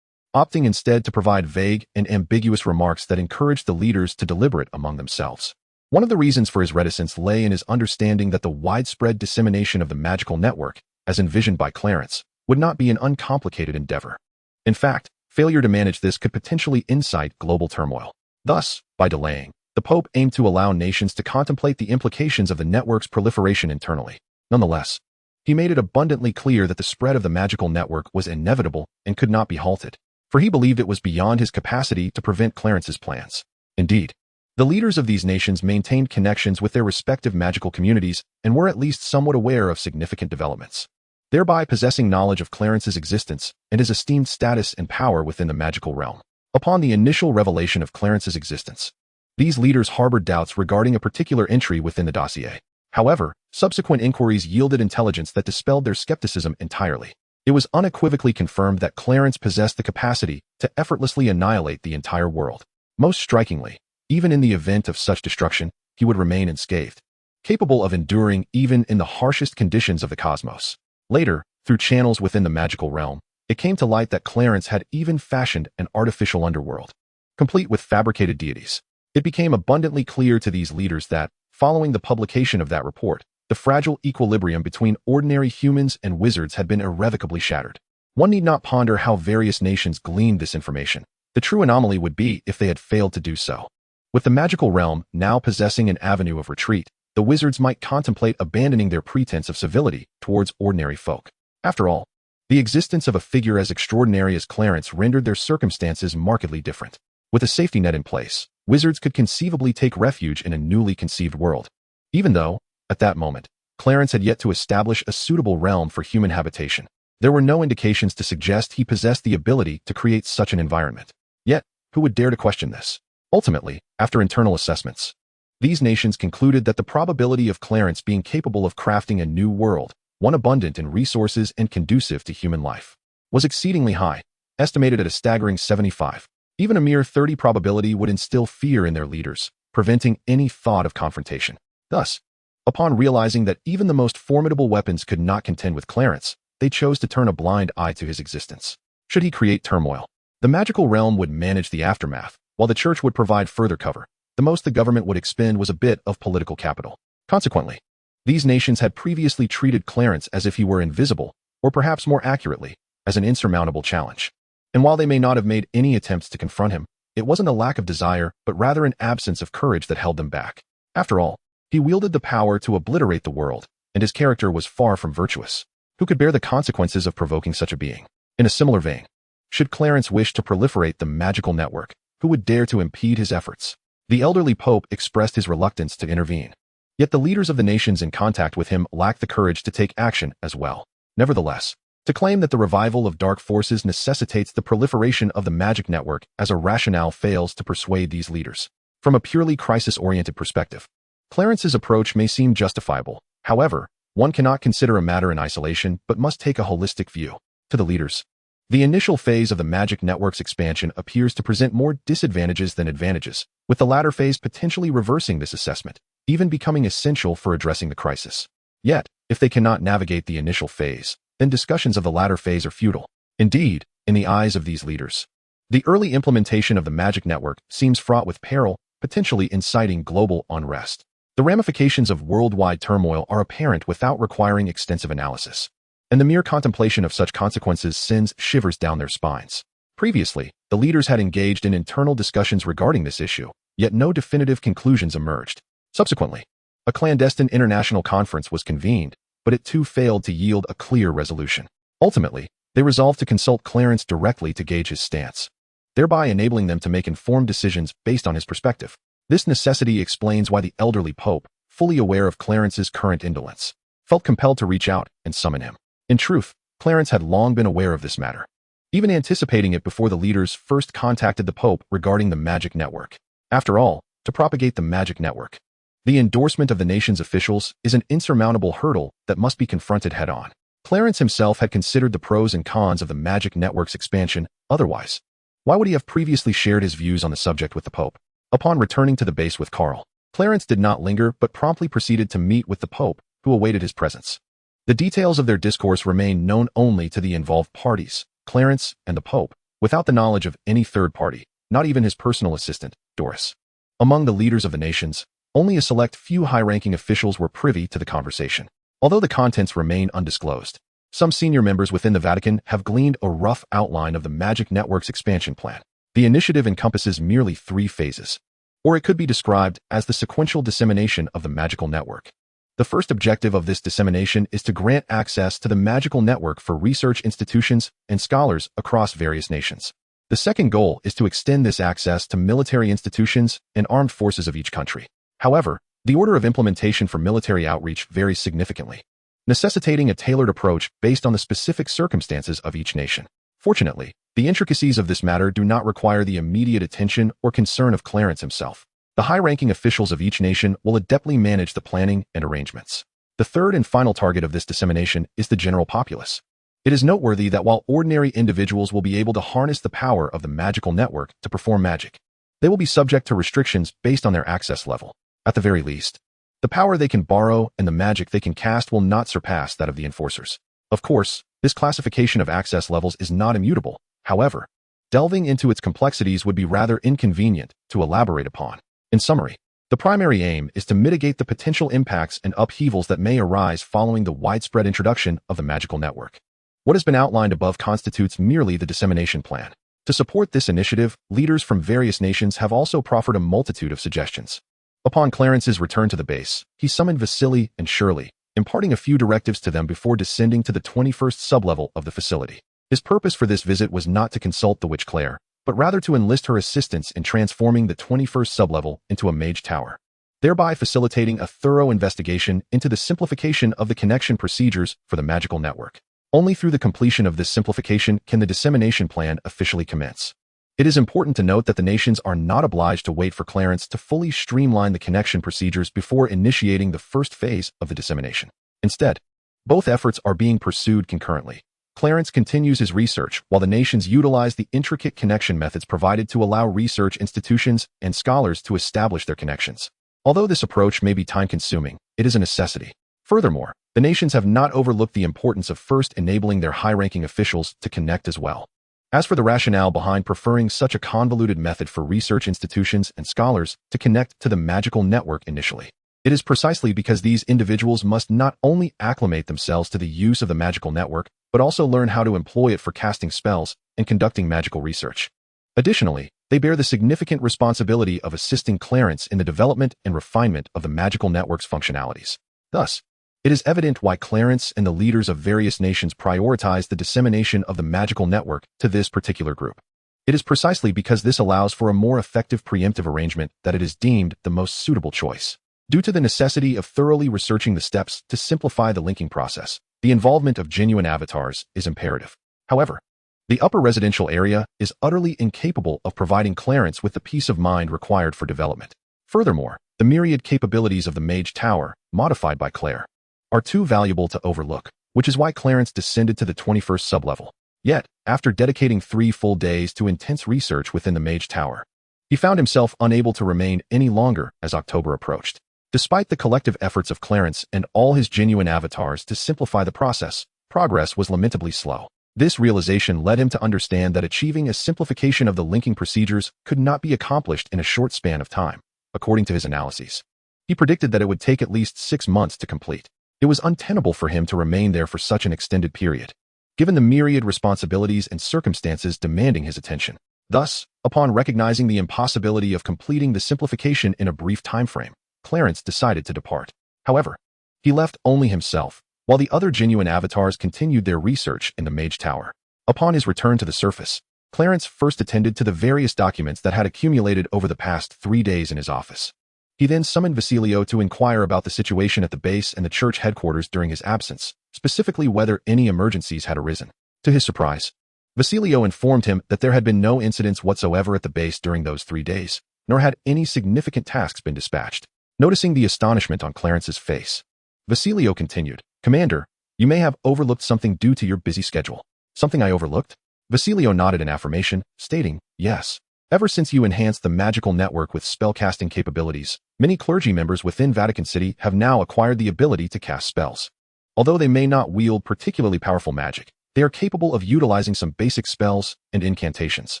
opting instead to provide vague and ambiguous remarks that encouraged the leaders to deliberate among themselves. One of the reasons for his reticence lay in his understanding that the widespread dissemination of the magical network, as envisioned by Clarence, would not be an uncomplicated endeavor. In fact, failure to manage this could potentially incite global turmoil. Thus, by delaying, the Pope aimed to allow nations to contemplate the implications of the network's proliferation internally. Nonetheless, he made it abundantly clear that the spread of the magical network was inevitable and could not be halted, for he believed it was beyond his capacity to prevent Clarence's plans. Indeed, the leaders of these nations maintained connections with their respective magical communities and were at least somewhat aware of significant developments, thereby possessing knowledge of Clarence's existence and his esteemed status and power within the magical realm. Upon the initial revelation of Clarence's existence, these leaders harbored doubts regarding a particular entry within the dossier. However, subsequent inquiries yielded intelligence that dispelled their skepticism entirely. It was unequivocally confirmed that Clarence possessed the capacity to effortlessly annihilate the entire world. Most strikingly, even in the event of such destruction, he would remain unscathed, capable of enduring even in the harshest conditions of the cosmos. Later, through channels within the magical realm, it came to light that Clarence had even fashioned an artificial underworld, complete with fabricated deities. It became abundantly clear to these leaders that, following the publication of that report, the fragile equilibrium between ordinary humans and wizards had been irrevocably shattered. One need not ponder how various nations gleaned this information. The true anomaly would be if they had failed to do so. With the magical realm now possessing an avenue of retreat, the wizards might contemplate abandoning their pretense of civility towards ordinary folk. After all, the existence of a figure as extraordinary as Clarence rendered their circumstances markedly different. With a safety net in place, wizards could conceivably take refuge in a newly conceived world. Even though, at that moment, Clarence had yet to establish a suitable realm for human habitation, there were no indications to suggest he possessed the ability to create such an environment. Yet, who would dare to question this? Ultimately, after internal assessments, these nations concluded that the probability of Clarence being capable of crafting a new world, one abundant in resources and conducive to human life, was exceedingly high, estimated at a staggering 75. Even a mere 30 probability would instill fear in their leaders, preventing any thought of confrontation. Thus, upon realizing that even the most formidable weapons could not contend with Clarence, they chose to turn a blind eye to his existence. Should he create turmoil, the magical realm would manage the aftermath, while the church would provide further cover. The most the government would expend was a bit of political capital. Consequently, these nations had previously treated Clarence as if he were invisible, or perhaps more accurately, as an insurmountable challenge. And while they may not have made any attempts to confront him, it wasn't a lack of desire, but rather an absence of courage that held them back. After all, he wielded the power to obliterate the world, and his character was far from virtuous. Who could bear the consequences of provoking such a being? In a similar vein, should Clarence wish to proliferate the magical network, who would dare to impede his efforts? The elderly pope expressed his reluctance to intervene. Yet the leaders of the nations in contact with him lacked the courage to take action as well. Nevertheless, to claim that the revival of dark forces necessitates the proliferation of the magic network as a rationale fails to persuade these leaders. From a purely crisis-oriented perspective, Clarence's approach may seem justifiable. However, one cannot consider a matter in isolation but must take a holistic view. To the leaders, the initial phase of the magic network's expansion appears to present more disadvantages than advantages, with the latter phase potentially reversing this assessment, even becoming essential for addressing the crisis. Yet, if they cannot navigate the initial phase, then discussions of the latter phase are futile. Indeed, in the eyes of these leaders, the early implementation of the magic network seems fraught with peril, potentially inciting global unrest. The ramifications of worldwide turmoil are apparent without requiring extensive analysis. and the mere contemplation of such consequences sends shivers down their spines. Previously, the leaders had engaged in internal discussions regarding this issue, yet no definitive conclusions emerged. Subsequently, a clandestine international conference was convened, but it too failed to yield a clear resolution. Ultimately, they resolved to consult Clarence directly to gauge his stance, thereby enabling them to make informed decisions based on his perspective. This necessity explains why the elderly Pope, fully aware of Clarence's current indolence, felt compelled to reach out and summon him. In truth, Clarence had long been aware of this matter, even anticipating it before the leaders first contacted the Pope regarding the magic network. After all, to propagate the magic network, the endorsement of the nation's officials is an insurmountable hurdle that must be confronted head-on. Clarence himself had considered the pros and cons of the magic network's expansion. Otherwise, why would he have previously shared his views on the subject with the Pope? Upon returning to the base with Carl, Clarence did not linger but promptly proceeded to meet with the Pope, who awaited his presence. The details of their discourse remained known only to the involved parties, Clarence and the Pope, without the knowledge of any third party, not even his personal assistant, Doris. Among the leaders of the nations, only a select few high-ranking officials were privy to the conversation. Although the contents remain undisclosed, some senior members within the Vatican have gleaned a rough outline of the magic network's expansion plan. The initiative encompasses merely 3 phases, or it could be described as the sequential dissemination of the magical network. The first objective of this dissemination is to grant access to the magical network for research institutions and scholars across various nations. The second goal is to extend this access to military institutions and armed forces of each country. However, the order of implementation for military outreach varies significantly, necessitating a tailored approach based on the specific circumstances of each nation. Fortunately, the intricacies of this matter do not require the immediate attention or concern of Clarence himself. The high-ranking officials of each nation will adeptly manage the planning and arrangements. The third and final target of this dissemination is the general populace. It is noteworthy that while ordinary individuals will be able to harness the power of the magical network to perform magic, they will be subject to restrictions based on their access level. At the very least, the power they can borrow and the magic they can cast will not surpass that of the enforcers. Of course, this classification of access levels is not immutable. However, delving into its complexities would be rather inconvenient to elaborate upon. In summary, the primary aim is to mitigate the potential impacts and upheavals that may arise following the widespread introduction of the magical network. What has been outlined above constitutes merely the dissemination plan. To support this initiative, leaders from various nations have also proffered a multitude of suggestions. Upon Clarence's return to the base, he summoned Vasily and Shirley, imparting a few directives to them before descending to the 21st sublevel of the facility. His purpose for this visit was not to consult the witch Claire, but rather to enlist her assistance in transforming the 21st sublevel into a mage tower, thereby facilitating a thorough investigation into the simplification of the connection procedures for the magical network. Only through the completion of this simplification can the dissemination plan officially commence. It is important to note that the nations are not obliged to wait for Clarence to fully streamline the connection procedures before initiating the first phase of the dissemination. Instead, both efforts are being pursued concurrently. Clarence continues his research while the nations utilize the intricate connection methods provided to allow research institutions and scholars to establish their connections. Although this approach may be time-consuming, it is a necessity. Furthermore, the nations have not overlooked the importance of first enabling their high-ranking officials to connect as well. As for the rationale behind preferring such a convoluted method for research institutions and scholars to connect to the magical network initially, it is precisely because these individuals must not only acclimate themselves to the use of the magical network, but also learn how to employ it for casting spells and conducting magical research. Additionally, they bear the significant responsibility of assisting Clarence in the development and refinement of the magical network's functionalities. Thus, it is evident why Clarence and the leaders of various nations prioritize the dissemination of the magical network to this particular group. It is precisely because this allows for a more effective preemptive arrangement that it is deemed the most suitable choice. Due to the necessity of thoroughly researching the steps to simplify the linking process, the involvement of genuine avatars is imperative. However, the upper residential area is utterly incapable of providing Clarence with the peace of mind required for development. Furthermore, the myriad capabilities of the Mage Tower, modified by Claire, are too valuable to overlook, which is why Clarence descended to the 21st sublevel. Yet, after dedicating 3 full days to intense research within the Mage Tower, he found himself unable to remain any longer as October approached. Despite the collective efforts of Clarence and all his genuine avatars to simplify the process, progress was lamentably slow. This realization led him to understand that achieving a simplification of the linking procedures could not be accomplished in a short span of time. According to his analyses, he predicted that it would take at least 6 months to complete. It was untenable for him to remain there for such an extended period, given the myriad responsibilities and circumstances demanding his attention. Thus, upon recognizing the impossibility of completing the simplification in a brief time frame, Clarence decided to depart. However, he left only himself, while the other genuine avatars continued their research in the Mage Tower. Upon his return to the surface, Clarence first attended to the various documents that had accumulated over the past 3 days in his office. He then summoned Basilio to inquire about the situation at the base and the church headquarters during his absence, specifically whether any emergencies had arisen. To his surprise, Basilio informed him that there had been no incidents whatsoever at the base during those 3 days, nor had any significant tasks been dispatched. Noticing the astonishment on Clarence's face, Basilio continued, "Commander, you may have overlooked something due to your busy schedule." "Something I overlooked?" Basilio nodded in affirmation, stating, "Yes. Ever since you enhanced the magical network with spellcasting capabilities, many clergy members within Vatican City have now acquired the ability to cast spells. Although they may not wield particularly powerful magic, they are capable of utilizing some basic spells and incantations."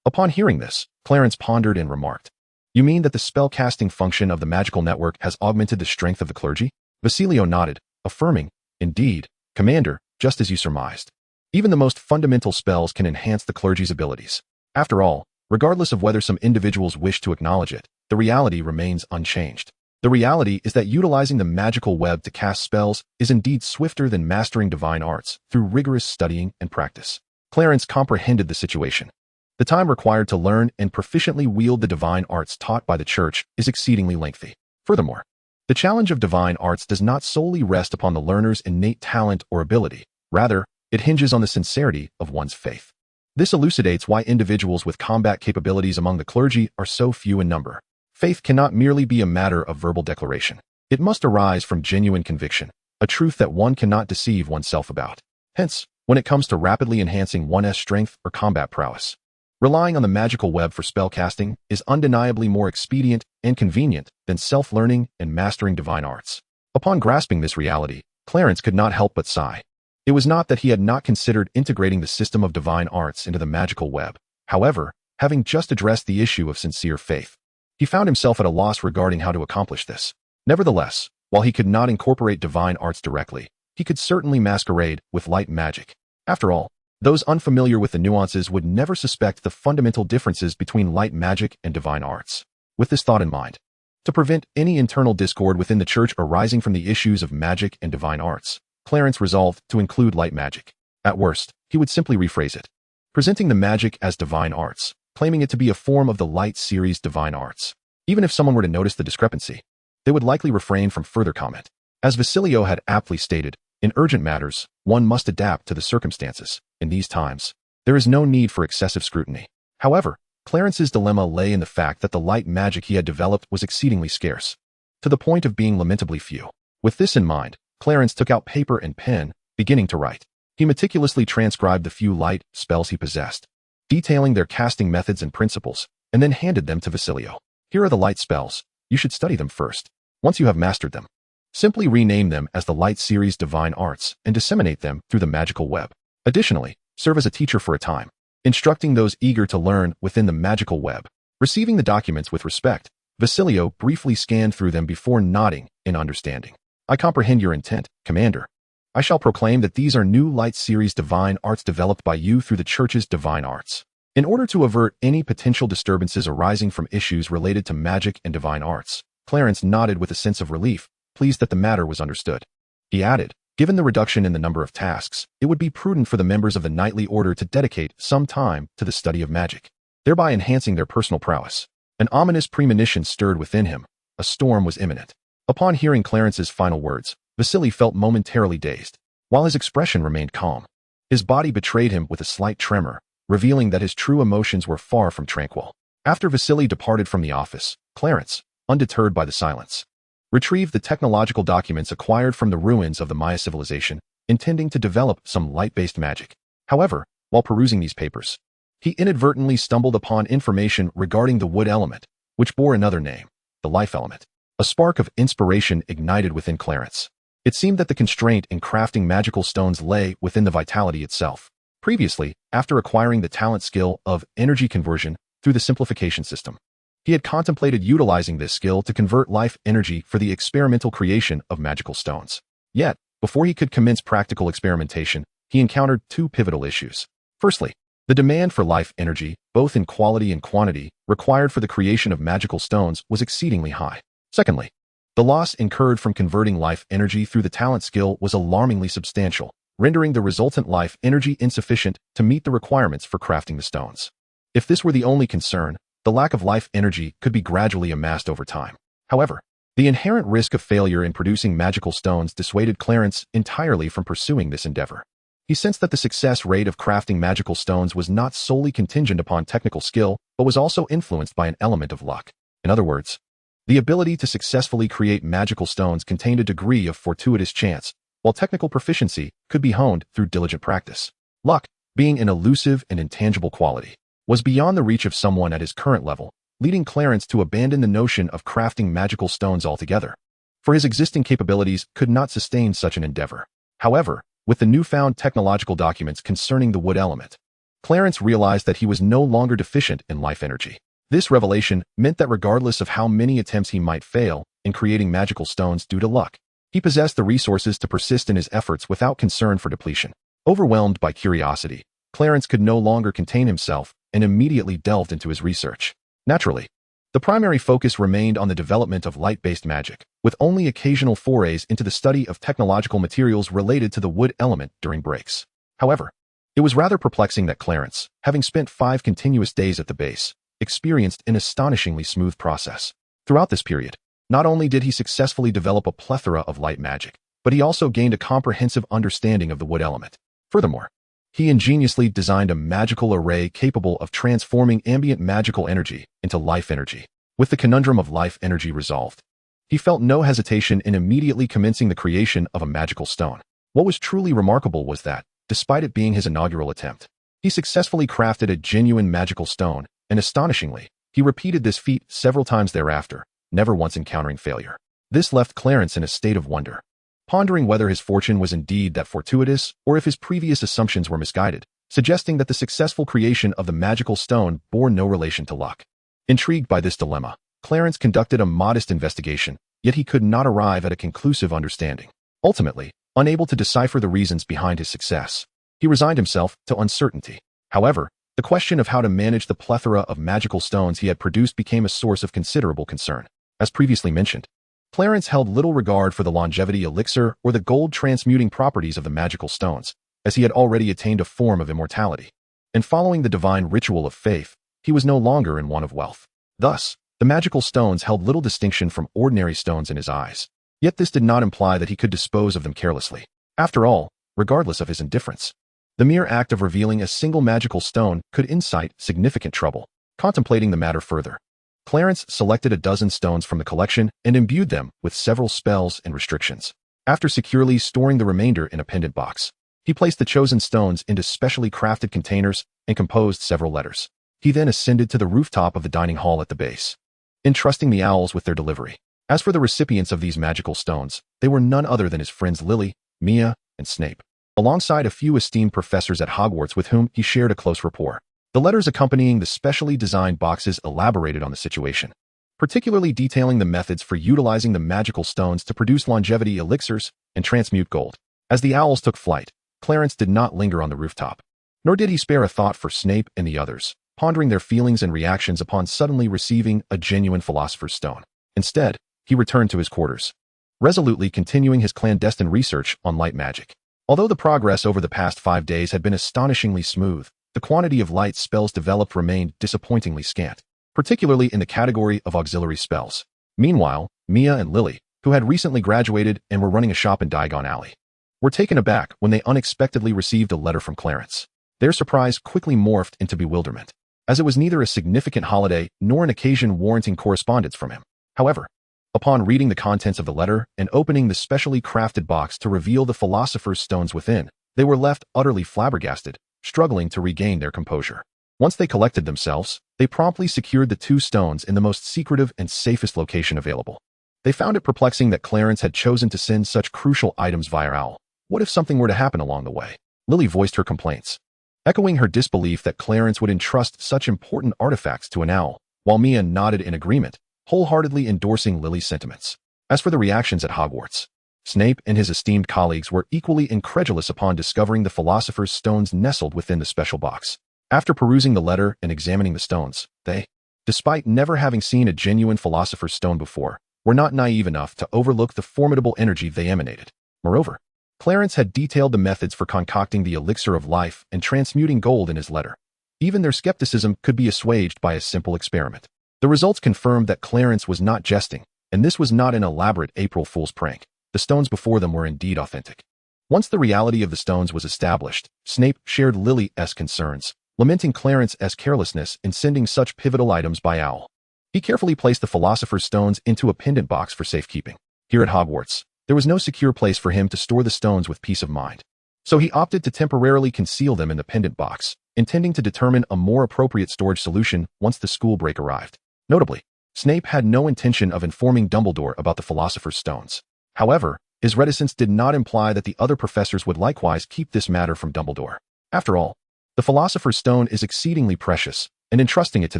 Upon hearing this, Clarence pondered and remarked, "You mean that the spellcasting function of the magical network has augmented the strength of the clergy?" Basilio nodded, affirming, "Indeed, Commander, just as you surmised. Even the most fundamental spells can enhance the clergy's abilities. After all, regardless of whether some individuals wish to acknowledge it, the reality remains unchanged. The reality is that utilizing the magical web to cast spells is indeed swifter than mastering divine arts through rigorous studying and practice." Clarence comprehended the situation. The time required to learn and proficiently wield the divine arts taught by the church is exceedingly lengthy. Furthermore, the challenge of divine arts does not solely rest upon the learner's innate talent or ability. Rather, it hinges on the sincerity of one's faith. This elucidates why individuals with combat capabilities among the clergy are so few in number. Faith cannot merely be a matter of verbal declaration. It must arise from genuine conviction, a truth that one cannot deceive oneself about. Hence, when it comes to rapidly enhancing one's strength or combat prowess, relying on the magical web for spellcasting is undeniably more expedient and convenient than self-learning and mastering divine arts. Upon grasping this reality, Clarence could not help but sigh. It was not that he had not considered integrating the system of divine arts into the magical web. However, having just addressed the issue of sincere faith, he found himself at a loss regarding how to accomplish this. Nevertheless, while he could not incorporate divine arts directly, he could certainly masquerade with light magic. After all, those unfamiliar with the nuances would never suspect the fundamental differences between light magic and divine arts. With this thought in mind, to prevent any internal discord within the church arising from the issues of magic and divine arts, Clarence resolved to include light magic. At worst, he would simply rephrase it, presenting the magic as divine arts, claiming it to be a form of the light series divine arts. Even if someone were to notice the discrepancy, they would likely refrain from further comment. As Basilio had aptly stated, in urgent matters, one must adapt to the circumstances. In these times, there is no need for excessive scrutiny. However, Clarence's dilemma lay in the fact that the light magic he had developed was exceedingly scarce, to the point of being lamentably few. With this in mind, Clarence took out paper and pen, beginning to write. He meticulously transcribed the few light spells he possessed, detailing their casting methods and principles, and then handed them to Basilio. "Here are the light spells. You should study them first. Once you have mastered them, simply rename them as the Light Series Divine Arts and disseminate them through the magical web. Additionally, serve as a teacher for a time, instructing those eager to learn within the magical web." Receiving the documents with respect, Basilio briefly scanned through them before nodding in understanding. "I comprehend your intent, Commander. I shall proclaim that these are new Light Series Divine Arts developed by you through the Church's Divine Arts. In order to avert any potential disturbances arising from issues related to magic and divine arts," Clarence nodded with a sense of relief, pleased that the matter was understood. He added, "Given the reduction in the number of tasks, it would be prudent for the members of the Knightly Order to dedicate some time to the study of magic, thereby enhancing their personal prowess." An ominous premonition stirred within him. A storm was imminent. Upon hearing Clarence's final words, Vasily felt momentarily dazed, while his expression remained calm. His body betrayed him with a slight tremor, revealing that his true emotions were far from tranquil. After Vasily departed from the office, Clarence, undeterred by the silence, retrieved the technological documents acquired from the ruins of the Maya civilization, intending to develop some light-based magic. However, while perusing these papers, he inadvertently stumbled upon information regarding the wood element, which bore another name, the life element. A spark of inspiration ignited within Clarence. It seemed that the constraint in crafting magical stones lay within the vitality itself. Previously, after acquiring the talent skill of energy conversion through the simplification system, he had contemplated utilizing this skill to convert life energy for the experimental creation of magical stones. Yet, Before he could commence practical experimentation, he encountered two pivotal issues. Firstly, the demand for life energy, both in quality and quantity, required for the creation of magical stones was exceedingly high. Secondly, the loss incurred from converting life energy through the talent skill was alarmingly substantial, rendering the resultant life energy insufficient to meet the requirements for crafting the stones. If this were the only concern, the lack of life energy could be gradually amassed over time. However, the inherent risk of failure in producing magical stones dissuaded Clarence entirely from pursuing this endeavor. He sensed that the success rate of crafting magical stones was not solely contingent upon technical skill, but was also influenced by an element of luck. In other words, the ability to successfully create magical stones contained a degree of fortuitous chance, while technical proficiency could be honed through diligent practice. Luck, being an elusive and intangible quality, was beyond the reach of someone at his current level, leading Clarence to abandon the notion of crafting magical stones altogether, for his existing capabilities could not sustain such an endeavor. However, with the newfound technological documents concerning the wood element, Clarence realized that he was no longer deficient in life energy. This revelation meant that regardless of how many attempts he might fail in creating magical stones due to luck, he possessed the resources to persist in his efforts without concern for depletion. Overwhelmed by curiosity, Clarence could no longer contain himself and immediately delved into his research. Naturally, the primary focus remained on the development of light-based magic, with only occasional forays into the study of technological materials related to the wood element during breaks. However, it was rather perplexing that Clarence, having spent 5 continuous days at the base, experienced an astonishingly smooth process. Throughout this period, not only did he successfully develop a plethora of light magic, but he also gained a comprehensive understanding of the wood element. Furthermore, he ingeniously designed a magical array capable of transforming ambient magical energy into life energy. With the conundrum of life energy resolved, he felt no hesitation in immediately commencing the creation of a magical stone. What was truly remarkable was that, despite it being his inaugural attempt, he successfully crafted a genuine magical stone, and astonishingly, he repeated this feat several times thereafter, never once encountering failure. This left Clarence in a state of wonder, pondering whether his fortune was indeed that fortuitous or if his previous assumptions were misguided, suggesting that the successful creation of the magical stone bore no relation to luck. Intrigued by this dilemma, Clarence conducted a modest investigation, yet he could not arrive at a conclusive understanding. Ultimately, unable to decipher the reasons behind his success, he resigned himself to uncertainty. However, the question of how to manage the plethora of magical stones he had produced became a source of considerable concern. As previously mentioned, Clarence held little regard for the longevity elixir or the gold transmuting properties of the magical stones, as he had already attained a form of immortality. In following the divine ritual of faith, he was no longer in want of wealth. Thus, the magical stones held little distinction from ordinary stones in his eyes. Yet this did not imply that he could dispose of them carelessly. After all, regardless of his indifference, the mere act of revealing a single magical stone could incite significant trouble. Contemplating the matter further, Clarence selected a dozen stones from the collection and imbued them with several spells and restrictions. After securely storing the remainder in a pendant box, he placed the chosen stones into specially crafted containers and composed several letters. He then ascended to the rooftop of the dining hall at the base, entrusting the owls with their delivery. As for the recipients of these magical stones, they were none other than his friends Lily, Mia, and Snape, alongside a few esteemed professors at Hogwarts with whom he shared a close rapport. The letters accompanying the specially designed boxes elaborated on the situation, particularly detailing the methods for utilizing the magical stones to produce longevity elixirs and transmute gold. As the owls took flight, Clarence did not linger on the rooftop, nor did he spare a thought for Snape and the others, pondering their feelings and reactions upon suddenly receiving a genuine philosopher's stone. Instead, he returned to his quarters, resolutely continuing his clandestine research on light magic. Although the progress over the past 5 days had been astonishingly smooth, the quantity of light spells developed remained disappointingly scant, particularly in the category of auxiliary spells. Meanwhile, Mia and Lily, who had recently graduated and were running a shop in Diagon Alley, were taken aback when they unexpectedly received a letter from Clarence. Their surprise quickly morphed into bewilderment, as it was neither a significant holiday nor an occasion warranting correspondence from him. However, upon reading the contents of the letter and opening the specially crafted box to reveal the philosopher's stones within, they were left utterly flabbergasted, struggling to regain their composure. Once they collected themselves, they promptly secured the 2 stones in the most secretive and safest location available. They found it perplexing that Clarence had chosen to send such crucial items via owl. What if something were to happen along the way? Lily voiced her complaints, echoing her disbelief that Clarence would entrust such important artifacts to an owl, while Mia nodded in agreement, wholeheartedly endorsing Lily's sentiments. As for the reactions at Hogwarts, Snape and his esteemed colleagues were equally incredulous upon discovering the Philosopher's Stones nestled within the special box. After perusing the letter and examining the stones, they, despite never having seen a genuine Philosopher's Stone before, were not naive enough to overlook the formidable energy they emanated. Moreover, Clarence had detailed the methods for concocting the elixir of life and transmuting gold in his letter. Even their skepticism could be assuaged by a simple experiment. The results confirmed that Clarence was not jesting, and this was not an elaborate April Fool's prank. The stones before them were indeed authentic. Once the reality of the stones was established, Snape shared Lily's concerns, lamenting Clarence's carelessness in sending such pivotal items by owl. He carefully placed the Philosopher's Stones into a pendant box for safekeeping. Here at Hogwarts, there was no secure place for him to store the stones with peace of mind. So he opted to temporarily conceal them in the pendant box, intending to determine a more appropriate storage solution once the school break arrived. Notably, Snape had no intention of informing Dumbledore about the Philosopher's Stones. However, his reticence did not imply that the other professors would likewise keep this matter from Dumbledore. After all, the Philosopher's Stone is exceedingly precious, and entrusting it to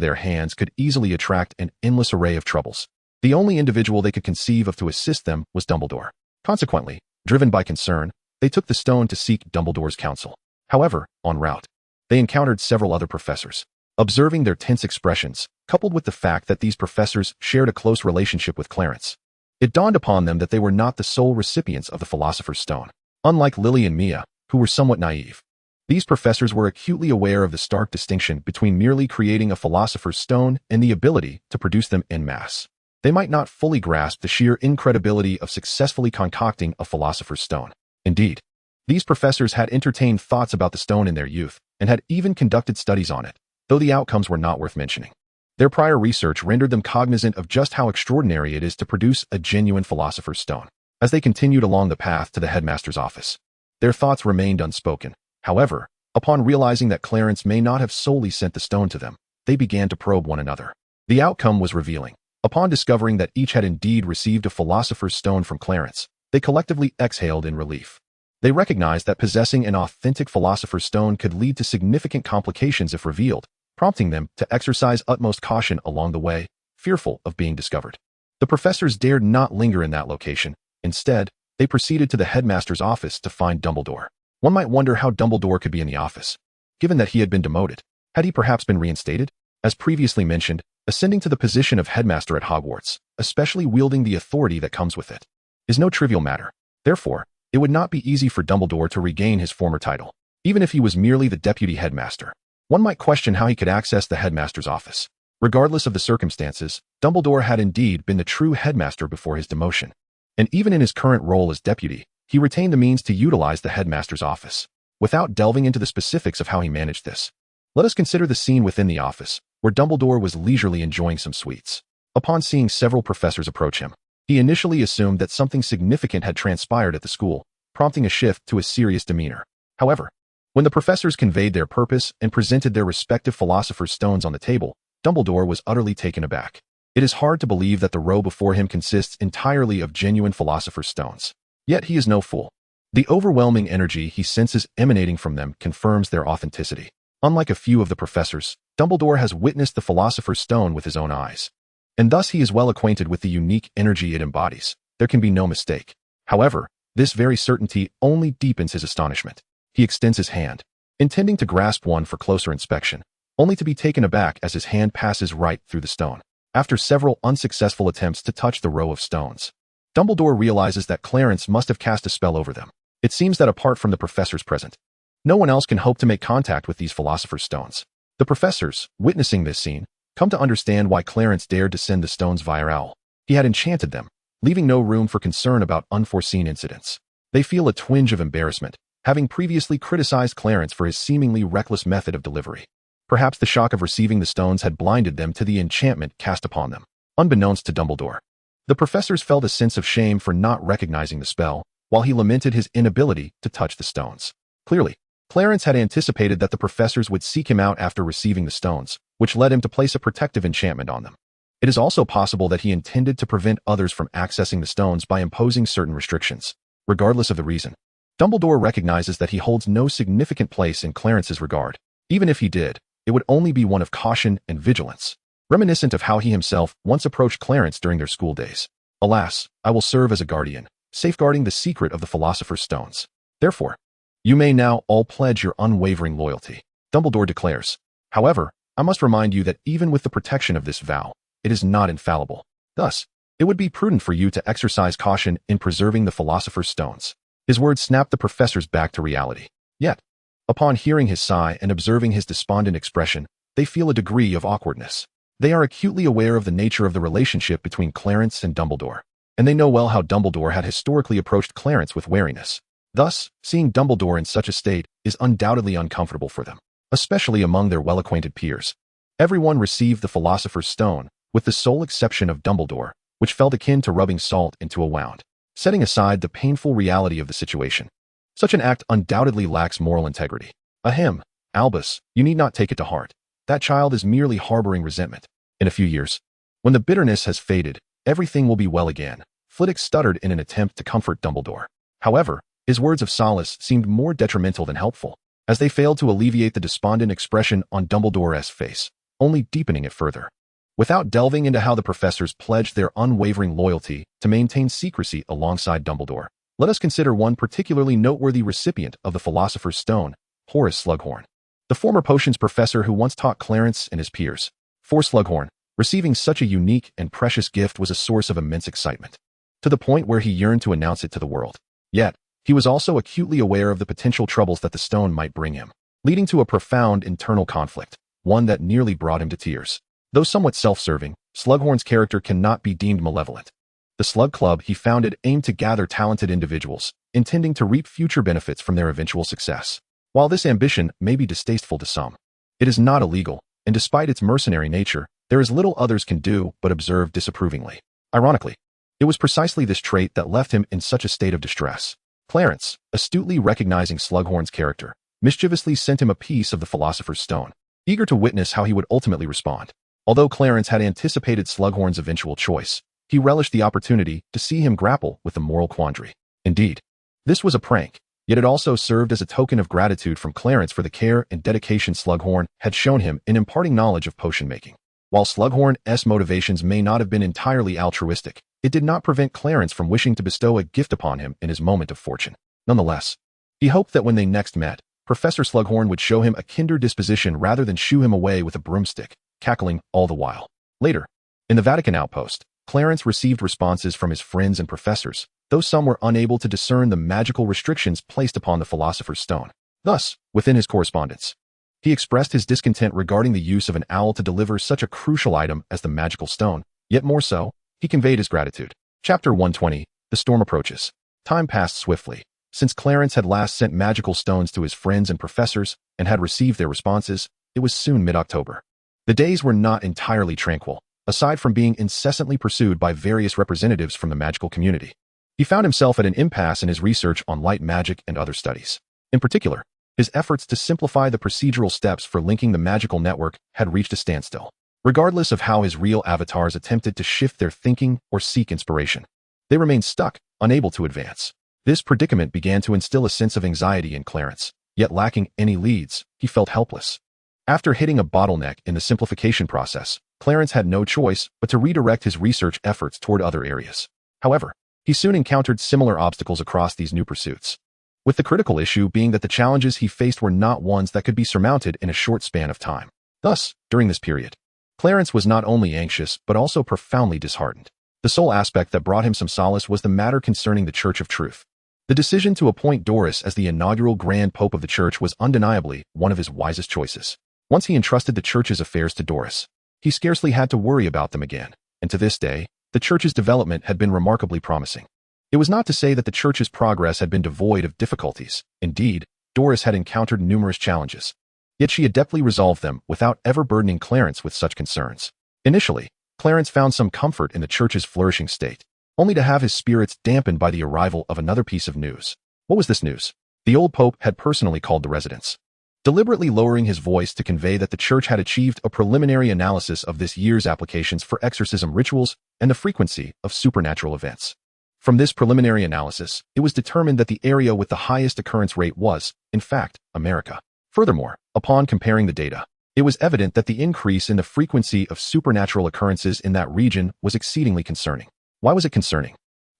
their hands could easily attract an endless array of troubles. The only individual they could conceive of to assist them was Dumbledore. Consequently, driven by concern, they took the stone to seek Dumbledore's counsel. However, en route, they encountered several other professors. Observing their tense expressions, coupled with the fact that these professors shared a close relationship with Clarence, it dawned upon them that they were not the sole recipients of the Philosopher's Stone. Unlike Lily and Mia, who were somewhat naive, these professors were acutely aware of the stark distinction between merely creating a Philosopher's Stone and the ability to produce them en masse. They might not fully grasp the sheer incredibility of successfully concocting a Philosopher's Stone. Indeed, these professors had entertained thoughts about the stone in their youth and had even conducted studies on it, though the outcomes were not worth mentioning. Their prior research rendered them cognizant of just how extraordinary it is to produce a genuine Philosopher's Stone. As they continued along the path to the headmaster's office, their thoughts remained unspoken. However, upon realizing that Clarence may not have solely sent the stone to them, they began to probe one another. The outcome was revealing. Upon discovering that each had indeed received a Philosopher's Stone from Clarence, they collectively exhaled in relief. They recognized that possessing an authentic Philosopher's Stone could lead to significant complications if revealed, prompting them to exercise utmost caution along the way, fearful of being discovered. The professors dared not linger in that location. Instead, they proceeded to the headmaster's office to find Dumbledore. One might wonder how Dumbledore could be in the office, given that he had been demoted. Had he perhaps been reinstated? As previously mentioned, ascending to the position of headmaster at Hogwarts, especially wielding the authority that comes with it, is no trivial matter. Therefore, it would not be easy for Dumbledore to regain his former title, even if he was merely the deputy headmaster. One might question how he could access the headmaster's office. Regardless of the circumstances, Dumbledore had indeed been the true headmaster before his demotion. And even in his current role as deputy, he retained the means to utilize the headmaster's office. Without delving into the specifics of how he managed this, let us consider the scene within the office, where Dumbledore was leisurely enjoying some sweets. Upon seeing several professors approach him, he initially assumed that something significant had transpired at the school, prompting a shift to a serious demeanor. However, when the professors conveyed their purpose and presented their respective Philosopher's Stones on the table, Dumbledore was utterly taken aback. It is hard to believe that the row before him consists entirely of genuine Philosopher's Stones. Yet he is no fool. The overwhelming energy he senses emanating from them confirms their authenticity. Unlike a few of the professors, Dumbledore has witnessed the Philosopher's Stone with his own eyes, and thus he is well acquainted with the unique energy it embodies. There can be no mistake. However, this very certainty only deepens his astonishment. He extends his hand, intending to grasp one for closer inspection, only to be taken aback as his hand passes right through the stone. After several unsuccessful attempts to touch the row of stones, Dumbledore realizes that Clarence must have cast a spell over them. It seems that apart from the professors present, no one else can hope to make contact with these Philosopher's Stones. The professors, witnessing this scene, come to understand why Clarence dared to send the stones via owl. He had enchanted them, leaving no room for concern about unforeseen incidents. They feel a twinge of embarrassment, having previously criticized Clarence for his seemingly reckless method of delivery. Perhaps the shock of receiving the stones had blinded them to the enchantment cast upon them. Unbeknownst to Dumbledore, the professors felt a sense of shame for not recognizing the spell, while he lamented his inability to touch the stones. Clearly, Clarence had anticipated that the professors would seek him out after receiving the stones, which led him to place a protective enchantment on them. It is also possible that he intended to prevent others from accessing the stones by imposing certain restrictions. Regardless of the reason, Dumbledore recognizes that he holds no significant place in Clarence's regard. Even if he did, it would only be one of caution and vigilance, reminiscent of how he himself once approached Clarence during their school days. "Alas, I will serve as a guardian," safeguarding the secret of the Philosopher's Stones. Therefore, you may now all pledge your unwavering loyalty, Dumbledore declares. However, I must remind you that even with the protection of this vow, it is not infallible. Thus, it would be prudent for you to exercise caution in preserving the Philosopher's Stones. His words snapped the professors back to reality. Yet, upon hearing his sigh and observing his despondent expression, they feel a degree of awkwardness. They are acutely aware of the nature of the relationship between Clarence and Dumbledore, and they know well how Dumbledore had historically approached Clarence with wariness. Thus, seeing Dumbledore in such a state is undoubtedly uncomfortable for them, especially among their well-acquainted peers. Everyone received the Philosopher's Stone, with the sole exception of Dumbledore, which felt akin to rubbing salt into a wound. Setting aside the painful reality of the situation, such an act undoubtedly lacks moral integrity. Ahem, Albus, you need not take it to heart. That child is merely harboring resentment. In a few years, when the bitterness has faded, everything will be well again. Flitwick stuttered in an attempt to comfort Dumbledore. However, his words of solace seemed more detrimental than helpful, as they failed to alleviate the despondent expression on Dumbledore's face, only deepening it further. Without delving into how the professors pledged their unwavering loyalty to maintain secrecy alongside Dumbledore, let us consider one particularly noteworthy recipient of the Philosopher's Stone, Horace Slughorn, the former potions professor who once taught Clarence and his peers. For Slughorn, receiving such a unique and precious gift was a source of immense excitement, to the point where he yearned to announce it to the world. Yet, he was also acutely aware of the potential troubles that the stone might bring him, leading to a profound internal conflict, one that nearly brought him to tears. Though somewhat self-serving, Slughorn's character cannot be deemed malevolent. The Slug Club he founded aimed to gather talented individuals, intending to reap future benefits from their eventual success. While this ambition may be distasteful to some, it is not illegal, and despite its mercenary nature, there is little others can do but observe disapprovingly. Ironically, it was precisely this trait that left him in such a state of distress. Clarence, astutely recognizing Slughorn's character, mischievously sent him a piece of the Philosopher's Stone, eager to witness how he would ultimately respond. Although Clarence had anticipated Slughorn's eventual choice, he relished the opportunity to see him grapple with the moral quandary. Indeed, this was a prank, yet it also served as a token of gratitude from Clarence for the care and dedication Slughorn had shown him in imparting knowledge of potion making. While Slughorn's motivations may not have been entirely altruistic, it did not prevent Clarence from wishing to bestow a gift upon him in his moment of fortune. Nonetheless, he hoped that when they next met, Professor Slughorn would show him a kinder disposition rather than shoo him away with a broomstick, cackling all the while. Later, in the Vatican outpost, Clarence received responses from his friends and professors, though some were unable to discern the magical restrictions placed upon the Philosopher's Stone. Thus, within his correspondence, he expressed his discontent regarding the use of an owl to deliver such a crucial item as the magical stone. Yet more so, he conveyed his gratitude. Chapter 120, The Storm Approaches. Time passed swiftly. Since Clarence had last sent magical stones to his friends and professors and had received their responses, it was soon mid-October. The days were not entirely tranquil, aside from being incessantly pursued by various representatives from the magical community. He found himself at an impasse in his research on light magic and other studies. In particular, his efforts to simplify the procedural steps for linking the magical network had reached a standstill. Regardless of how his real avatars attempted to shift their thinking or seek inspiration, they remained stuck, unable to advance. This predicament began to instill a sense of anxiety in Clarence, yet lacking any leads, he felt helpless. After hitting a bottleneck in the simplification process, Clarence had no choice but to redirect his research efforts toward other areas. However, he soon encountered similar obstacles across these new pursuits, with the critical issue being that the challenges he faced were not ones that could be surmounted in a short span of time. Thus, during this period, Clarence was not only anxious but also profoundly disheartened. The sole aspect that brought him some solace was the matter concerning the Church of Truth. The decision to appoint Doris as the inaugural Grand Pope of the Church was undeniably one of his wisest choices. Once he entrusted the Church's affairs to Doris, he scarcely had to worry about them again, and to this day, the Church's development had been remarkably promising. It was not to say that the Church's progress had been devoid of difficulties. Indeed, Doris had encountered numerous challenges. Yet she adeptly resolved them without ever burdening Clarence with such concerns. Initially, Clarence found some comfort in the Church's flourishing state, only to have his spirits dampened by the arrival of another piece of news. What was this news? The old Pope had personally called the residents, deliberately lowering his voice to convey that the Church had achieved a preliminary analysis of this year's applications for exorcism rituals and the frequency of supernatural events. From this preliminary analysis, it was determined that the area with the highest occurrence rate was, in fact, America. Furthermore, upon comparing the data, it was evident that the increase in the frequency of supernatural occurrences in that region was exceedingly concerning. Why was it concerning?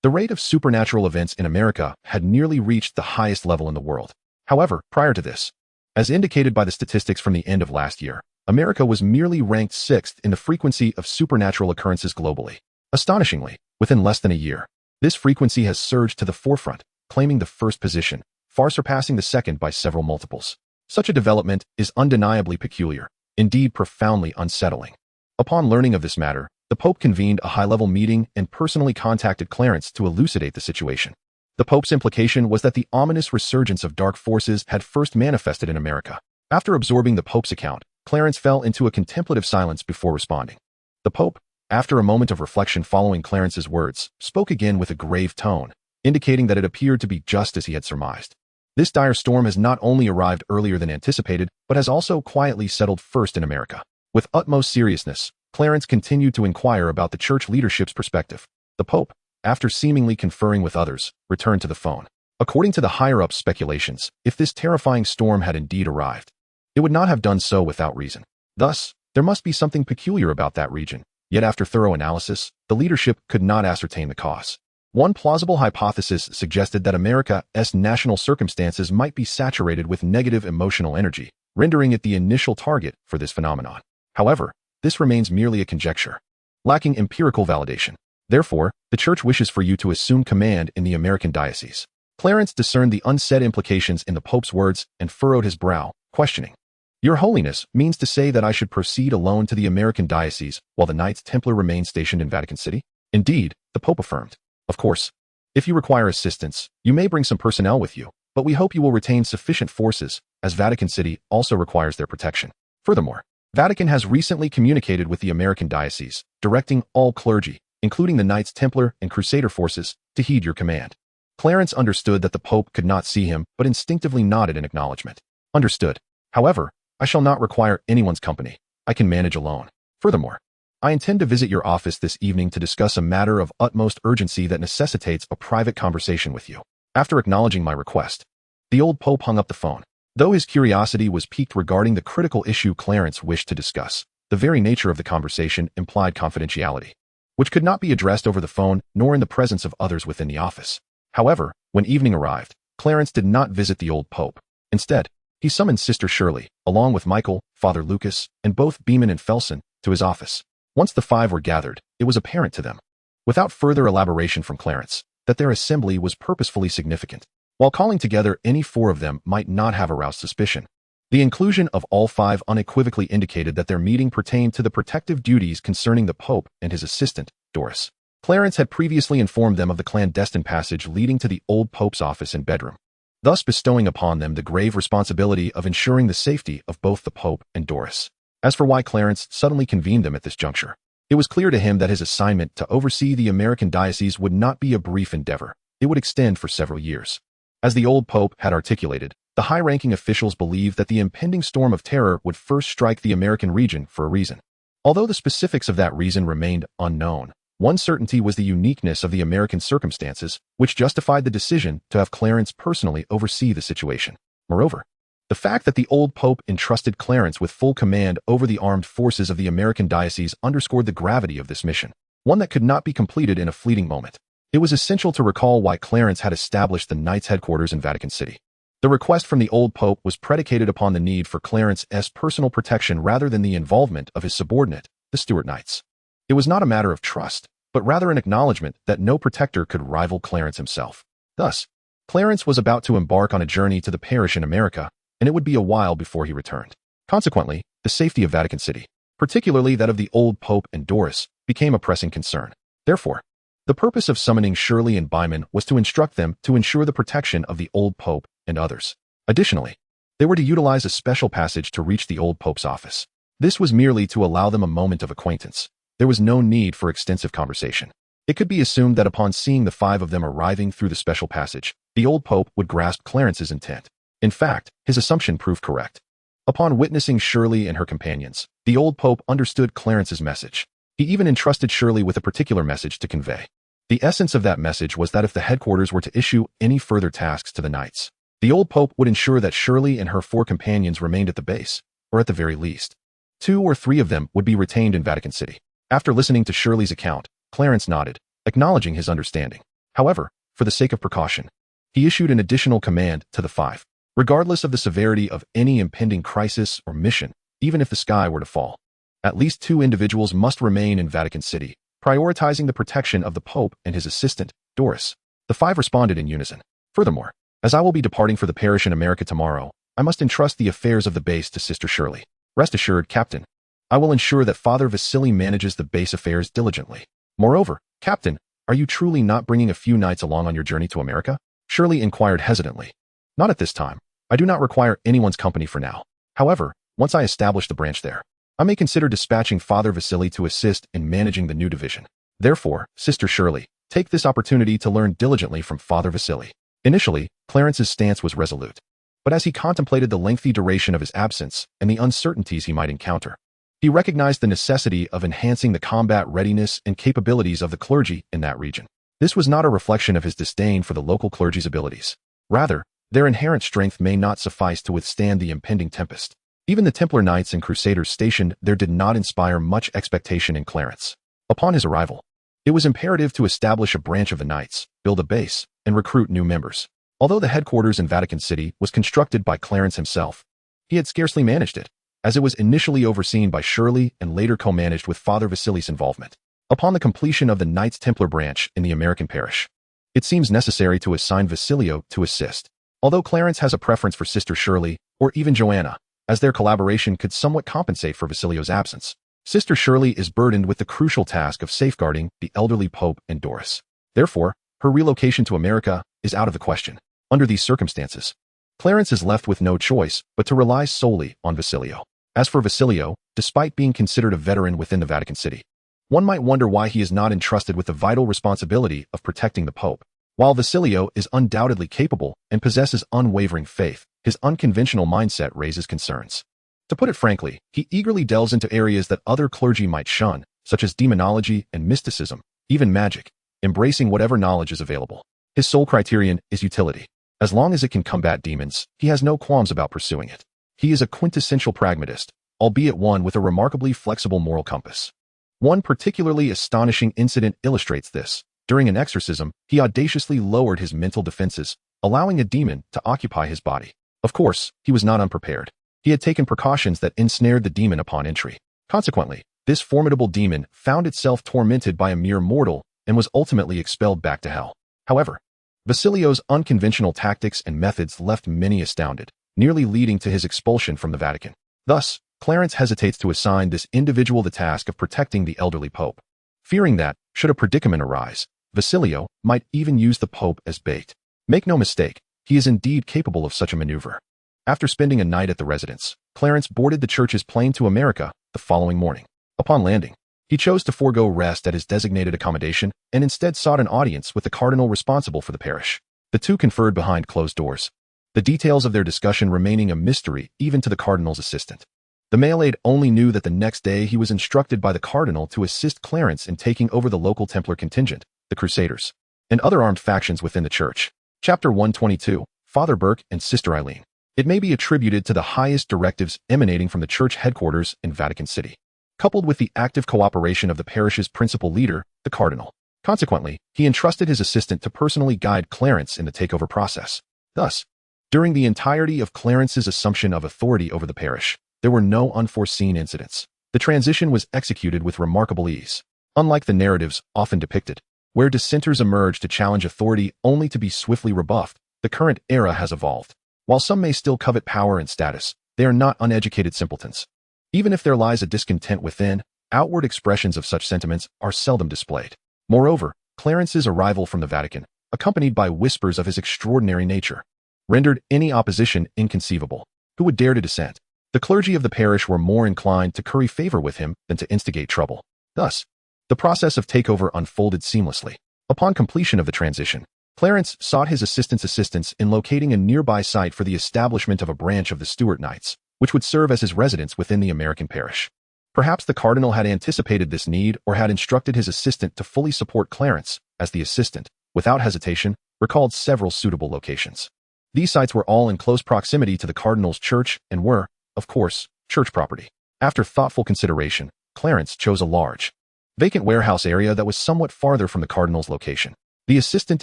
The rate of supernatural events in America had nearly reached the highest level in the world. However, prior to this, as indicated by the statistics from the end of last year, America was merely ranked 6th in the frequency of supernatural occurrences globally. Astonishingly, within less than a year, this frequency has surged to the forefront, claiming the first position, far surpassing the second by several multiples. Such a development is undeniably peculiar, indeed profoundly unsettling. Upon learning of this matter, the Pope convened a high-level meeting and personally contacted Clarence to elucidate the situation. The Pope's implication was that the ominous resurgence of dark forces had first manifested in America. After absorbing the Pope's account, Clarence fell into a contemplative silence before responding. The Pope, after a moment of reflection following Clarence's words, spoke again with a grave tone, indicating that it appeared to be just as he had surmised. This dire storm has not only arrived earlier than anticipated, but has also quietly settled first in America. With utmost seriousness, Clarence continued to inquire about the church leadership's perspective. The Pope, after seemingly conferring with others, returned to the phone. According to the higher-ups' speculations, if this terrifying storm had indeed arrived, it would not have done so without reason. Thus, there must be something peculiar about that region, yet after thorough analysis, the leadership could not ascertain the cause. One plausible hypothesis suggested that America's national circumstances might be saturated with negative emotional energy, rendering it the initial target for this phenomenon. However, this remains merely a conjecture, lacking empirical validation. Therefore, the Church wishes for you to assume command in the American diocese. Clarence discerned the unsaid implications in the Pope's words and furrowed his brow, questioning. Your Holiness means to say that I should proceed alone to the American diocese while the Knights Templar remain stationed in Vatican City? Indeed, the Pope affirmed. Of course, if you require assistance, you may bring some personnel with you, but we hope you will retain sufficient forces, as Vatican City also requires their protection. Furthermore, Vatican has recently communicated with the American diocese, directing all clergy, including the Knights Templar and Crusader forces, to heed your command. Clarence understood that the Pope could not see him, but instinctively nodded in acknowledgement. Understood. However, I shall not require anyone's company. I can manage alone. Furthermore, I intend to visit your office this evening to discuss a matter of utmost urgency that necessitates a private conversation with you. After acknowledging my request, the old Pope hung up the phone. Though his curiosity was piqued regarding the critical issue Clarence wished to discuss, the very nature of the conversation implied confidentiality, which could not be addressed over the phone nor in the presence of others within the office. However, when evening arrived, Clarence did not visit the old Pope. Instead, he summoned Sister Shirley, along with Michael, Father Lucas, and both Beeman and Felsen, to his office. Once the five were gathered, it was apparent to them, without further elaboration from Clarence, that their assembly was purposefully significant. While calling together any four of them might not have aroused suspicion, the inclusion of all five unequivocally indicated that their meeting pertained to the protective duties concerning the Pope and his assistant, Doris. Clarence had previously informed them of the clandestine passage leading to the old Pope's office and bedroom, thus bestowing upon them the grave responsibility of ensuring the safety of both the Pope and Doris. As for why Clarence suddenly convened them at this juncture, it was clear to him that his assignment to oversee the American diocese would not be a brief endeavor. It would extend for several years. As the old Pope had articulated, the high-ranking officials believed that the impending storm of terror would first strike the American region for a reason. Although the specifics of that reason remained unknown, one certainty was the uniqueness of the American circumstances, which justified the decision to have Clarence personally oversee the situation. Moreover, the fact that the old Pope entrusted Clarence with full command over the armed forces of the American diocese underscored the gravity of this mission, one that could not be completed in a fleeting moment. It was essential to recall why Clarence had established the Knights' headquarters in Vatican City. The request from the old Pope was predicated upon the need for Clarence's personal protection rather than the involvement of his subordinate, the Stuart Knights. It was not a matter of trust, but rather an acknowledgement that no protector could rival Clarence himself. Thus, Clarence was about to embark on a journey to the parish in America, and it would be a while before he returned. Consequently, the safety of Vatican City, particularly that of the old Pope and Doris, became a pressing concern. Therefore, the purpose of summoning Shirley and Byman was to instruct them to ensure the protection of the old Pope and others. Additionally, they were to utilize a special passage to reach the old Pope's office. This was merely to allow them a moment of acquaintance. There was no need for extensive conversation. It could be assumed that upon seeing the five of them arriving through the special passage, the old Pope would grasp Clarence's intent. In fact, his assumption proved correct. Upon witnessing Shirley and her companions, the old Pope understood Clarence's message. He even entrusted Shirley with a particular message to convey. The essence of that message was that if the headquarters were to issue any further tasks to the Knights, the old Pope would ensure that Shirley and her four companions remained at the base, or at the very least, 2 or 3 of them would be retained in Vatican City. After listening to Shirley's account, Clarence nodded, acknowledging his understanding. However, for the sake of precaution, he issued an additional command to the 5. Regardless of the severity of any impending crisis or mission, even if the sky were to fall, at least 2 individuals must remain in Vatican City, prioritizing the protection of the Pope and his assistant, Doris. The 5 responded in unison. Furthermore, as I will be departing for the parish in America tomorrow, I must entrust the affairs of the base to Sister Shirley. Rest assured, Captain, I will ensure that Father Vasily manages the base affairs diligently. Moreover, Captain, are you truly not bringing a few knights along on your journey to America? Shirley inquired hesitantly. Not at this time. I do not require anyone's company for now. However, once I establish the branch there, I may consider dispatching Father Vasily to assist in managing the new division. Therefore, Sister Shirley, take this opportunity to learn diligently from Father Vasily. Initially, Clarence's stance was resolute, but as he contemplated the lengthy duration of his absence and the uncertainties he might encounter, he recognized the necessity of enhancing the combat readiness and capabilities of the clergy in that region. This was not a reflection of his disdain for the local clergy's abilities. Rather, their inherent strength may not suffice to withstand the impending tempest. Even the Templar Knights and Crusaders stationed there did not inspire much expectation in Clarence. Upon his arrival, it was imperative to establish a branch of the Knights, build a base, and recruit new members. Although the headquarters in Vatican City was constructed by Clarence himself, he had scarcely managed it, as it was initially overseen by Shirley and later co-managed with Father Vasily's involvement. Upon the completion of the Knights Templar branch in the American parish, it seems necessary to assign Vasilio to assist. Although Clarence has a preference for Sister Shirley, or even Joanna, as their collaboration could somewhat compensate for Vasilio's absence, Sister Shirley is burdened with the crucial task of safeguarding the elderly Pope and Doris. Therefore, her relocation to America is out of the question. Under these circumstances, Clarence is left with no choice but to rely solely on Vasilio. As for Vasilio, despite being considered a veteran within the Vatican City, one might wonder why he is not entrusted with the vital responsibility of protecting the Pope. While Vasilio is undoubtedly capable and possesses unwavering faith, his unconventional mindset raises concerns. To put it frankly, he eagerly delves into areas that other clergy might shun, such as demonology and mysticism, even magic, embracing whatever knowledge is available. His sole criterion is utility. As long as it can combat demons, he has no qualms about pursuing it. He is a quintessential pragmatist, albeit one with a remarkably flexible moral compass. One particularly astonishing incident illustrates this. During an exorcism, he audaciously lowered his mental defenses, allowing a demon to occupy his body. Of course, he was not unprepared. He had taken precautions that ensnared the demon upon entry. Consequently, this formidable demon found itself tormented by a mere mortal and was ultimately expelled back to hell. However, Vasilio's unconventional tactics and methods left many astounded, nearly leading to his expulsion from the Vatican. Thus, Clarence hesitates to assign this individual the task of protecting the elderly Pope, fearing that, should a predicament arise, Vasilio might even use the Pope as bait. Make no mistake, he is indeed capable of such a maneuver. After spending a night at the residence, Clarence boarded the church's plane to America the following morning. Upon landing, he chose to forego rest at his designated accommodation and instead sought an audience with the cardinal responsible for the parish. The two conferred behind closed doors, the details of their discussion remaining a mystery even to the cardinal's assistant. The male aide only knew that the next day he was instructed by the cardinal to assist Clarence in taking over the local Templar contingent, the Crusaders, and other armed factions within the church. Chapter 122, Father Burke and Sister Eileen. It may be attributed to the highest directives emanating from the church headquarters in Vatican City, coupled with the active cooperation of the parish's principal leader, the cardinal. Consequently, he entrusted his assistant to personally guide Clarence in the takeover process. Thus, during the entirety of Clarence's assumption of authority over the parish, there were no unforeseen incidents. The transition was executed with remarkable ease. Unlike the narratives often depicted, where dissenters emerge to challenge authority only to be swiftly rebuffed, the current era has evolved. While some may still covet power and status, they are not uneducated simpletons. Even if there lies a discontent within, outward expressions of such sentiments are seldom displayed. Moreover, Clarence's arrival from the Vatican, accompanied by whispers of his extraordinary nature, rendered any opposition inconceivable. Who would dare to dissent? The clergy of the parish were more inclined to curry favor with him than to instigate trouble. Thus, the process of takeover unfolded seamlessly. Upon completion of the transition, Clarence sought his assistant's assistance in locating a nearby site for the establishment of a branch of the Stuart Knights, which would serve as his residence within the American parish. Perhaps the cardinal had anticipated this need or had instructed his assistant to fully support Clarence, as the assistant, without hesitation, recalled several suitable locations. These sites were all in close proximity to the cardinal's church and were, of course, church property. After thoughtful consideration, Clarence chose a large, vacant warehouse area that was somewhat farther from the cardinal's location. The assistant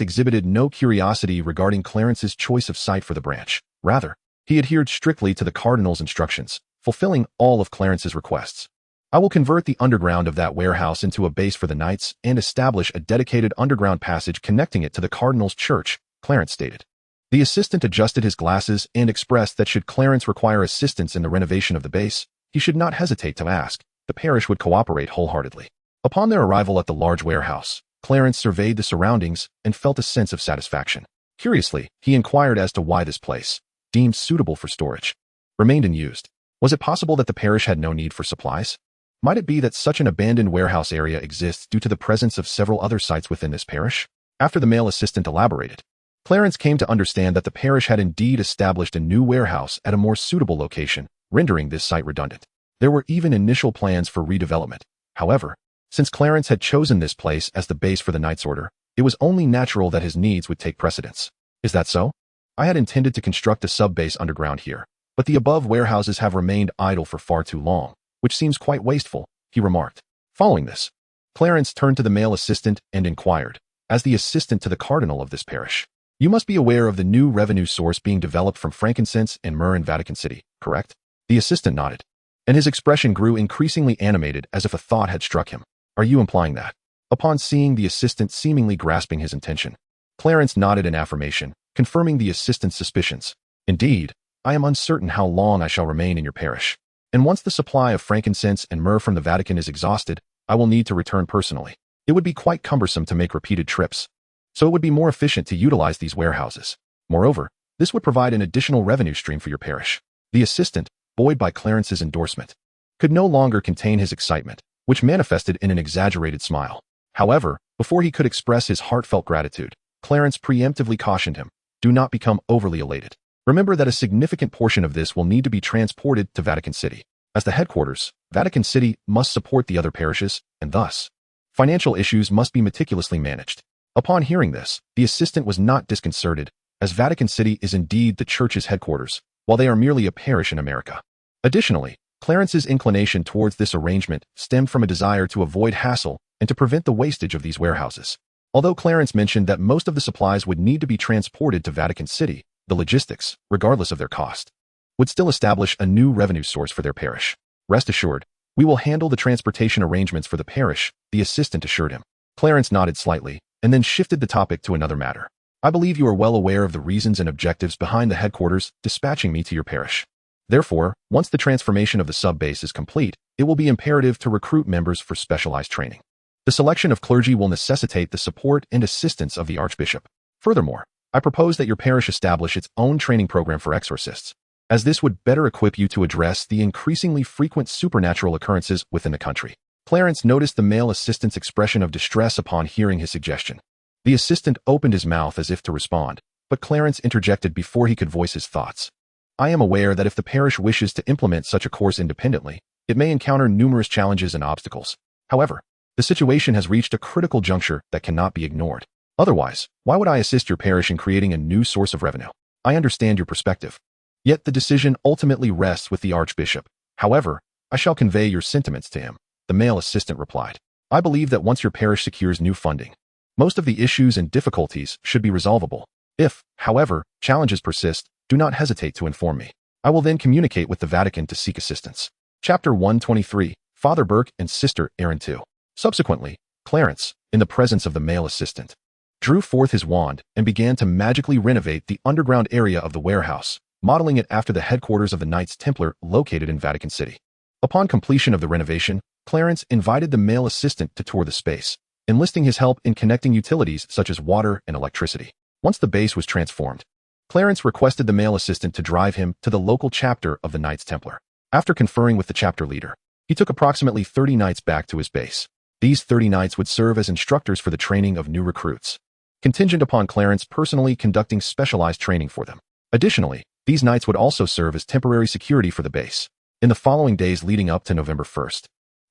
exhibited no curiosity regarding Clarence's choice of site for the branch. Rather, he adhered strictly to the cardinal's instructions, fulfilling all of Clarence's requests. I will convert the underground of that warehouse into a base for the knights and establish a dedicated underground passage connecting it to the cardinal's church, Clarence stated. The assistant adjusted his glasses and expressed that should Clarence require assistance in the renovation of the base, he should not hesitate to ask. The parish would cooperate wholeheartedly. Upon their arrival at the large warehouse, Clarence surveyed the surroundings and felt a sense of satisfaction. Curiously, he inquired as to why this place, deemed suitable for storage, remained unused. Was it possible that the parish had no need for supplies? Might it be that such an abandoned warehouse area exists due to the presence of several other sites within this parish? After the male assistant elaborated, Clarence came to understand that the parish had indeed established a new warehouse at a more suitable location, rendering this site redundant. There were even initial plans for redevelopment. However, since Clarence had chosen this place as the base for the Knights Order, it was only natural that his needs would take precedence. Is that so? I had intended to construct a sub-base underground here, but the above warehouses have remained idle for far too long, which seems quite wasteful, he remarked. Following this, Clarence turned to the male assistant and inquired, as the assistant to the cardinal of this parish. You must be aware of the new revenue source being developed from frankincense and myrrh in Vatican City, correct? The assistant nodded, and his expression grew increasingly animated as if a thought had struck him. Are you implying that? Upon seeing the assistant seemingly grasping his intention, Clarence nodded in affirmation, confirming the assistant's suspicions. Indeed, I am uncertain how long I shall remain in your parish, and once the supply of frankincense and myrrh from the Vatican is exhausted, I will need to return personally. It would be quite cumbersome to make repeated trips, so it would be more efficient to utilize these warehouses. Moreover, this would provide an additional revenue stream for your parish. The assistant, buoyed by Clarence's endorsement, could no longer contain his excitement, which manifested in an exaggerated smile. However, before he could express his heartfelt gratitude, Clarence preemptively cautioned him, do not become overly elated. Remember that a significant portion of this will need to be transported to Vatican City. As the headquarters, Vatican City must support the other parishes, and thus, financial issues must be meticulously managed. Upon hearing this, the assistant was not disconcerted, as Vatican City is indeed the church's headquarters, while they are merely a parish in America. Additionally, Clarence's inclination towards this arrangement stemmed from a desire to avoid hassle and to prevent the wastage of these warehouses. Although Clarence mentioned that most of the supplies would need to be transported to Vatican City, the logistics, regardless of their cost, would still establish a new revenue source for their parish. Rest assured, we will handle the transportation arrangements for the parish, the assistant assured him. Clarence nodded slightly, and then shifted the topic to another matter. I believe you are well aware of the reasons and objectives behind the headquarters dispatching me to your parish. Therefore, once the transformation of the sub-base is complete, it will be imperative to recruit members for specialized training. The selection of clergy will necessitate the support and assistance of the Archbishop. Furthermore, I propose that your parish establish its own training program for exorcists, as this would better equip you to address the increasingly frequent supernatural occurrences within the country. Clarence noticed the male assistant's expression of distress upon hearing his suggestion. The assistant opened his mouth as if to respond, but Clarence interjected before he could voice his thoughts. I am aware that if the parish wishes to implement such a course independently, it may encounter numerous challenges and obstacles. However, the situation has reached a critical juncture that cannot be ignored. Otherwise, why would I assist your parish in creating a new source of revenue? I understand your perspective. Yet the decision ultimately rests with the Archbishop. However, I shall convey your sentiments to him, the male assistant replied. I believe that once your parish secures new funding, most of the issues and difficulties should be resolvable. If, however, challenges persist, do not hesitate to inform me. I will then communicate with the Vatican to seek assistance. Chapter 123, Father Burke and Sister Erin 2. Subsequently, Clarence, in the presence of the male assistant, drew forth his wand and began to magically renovate the underground area of the warehouse, modeling it after the headquarters of the Knights Templar located in Vatican City. Upon completion of the renovation, Clarence invited the male assistant to tour the space, enlisting his help in connecting utilities such as water and electricity. Once the base was transformed, Clarence requested the male assistant to drive him to the local chapter of the Knights Templar. After conferring with the chapter leader, he took approximately 30 knights back to his base. These 30 knights would serve as instructors for the training of new recruits, contingent upon Clarence personally conducting specialized training for them. Additionally, these knights would also serve as temporary security for the base. In the following days leading up to November 1st,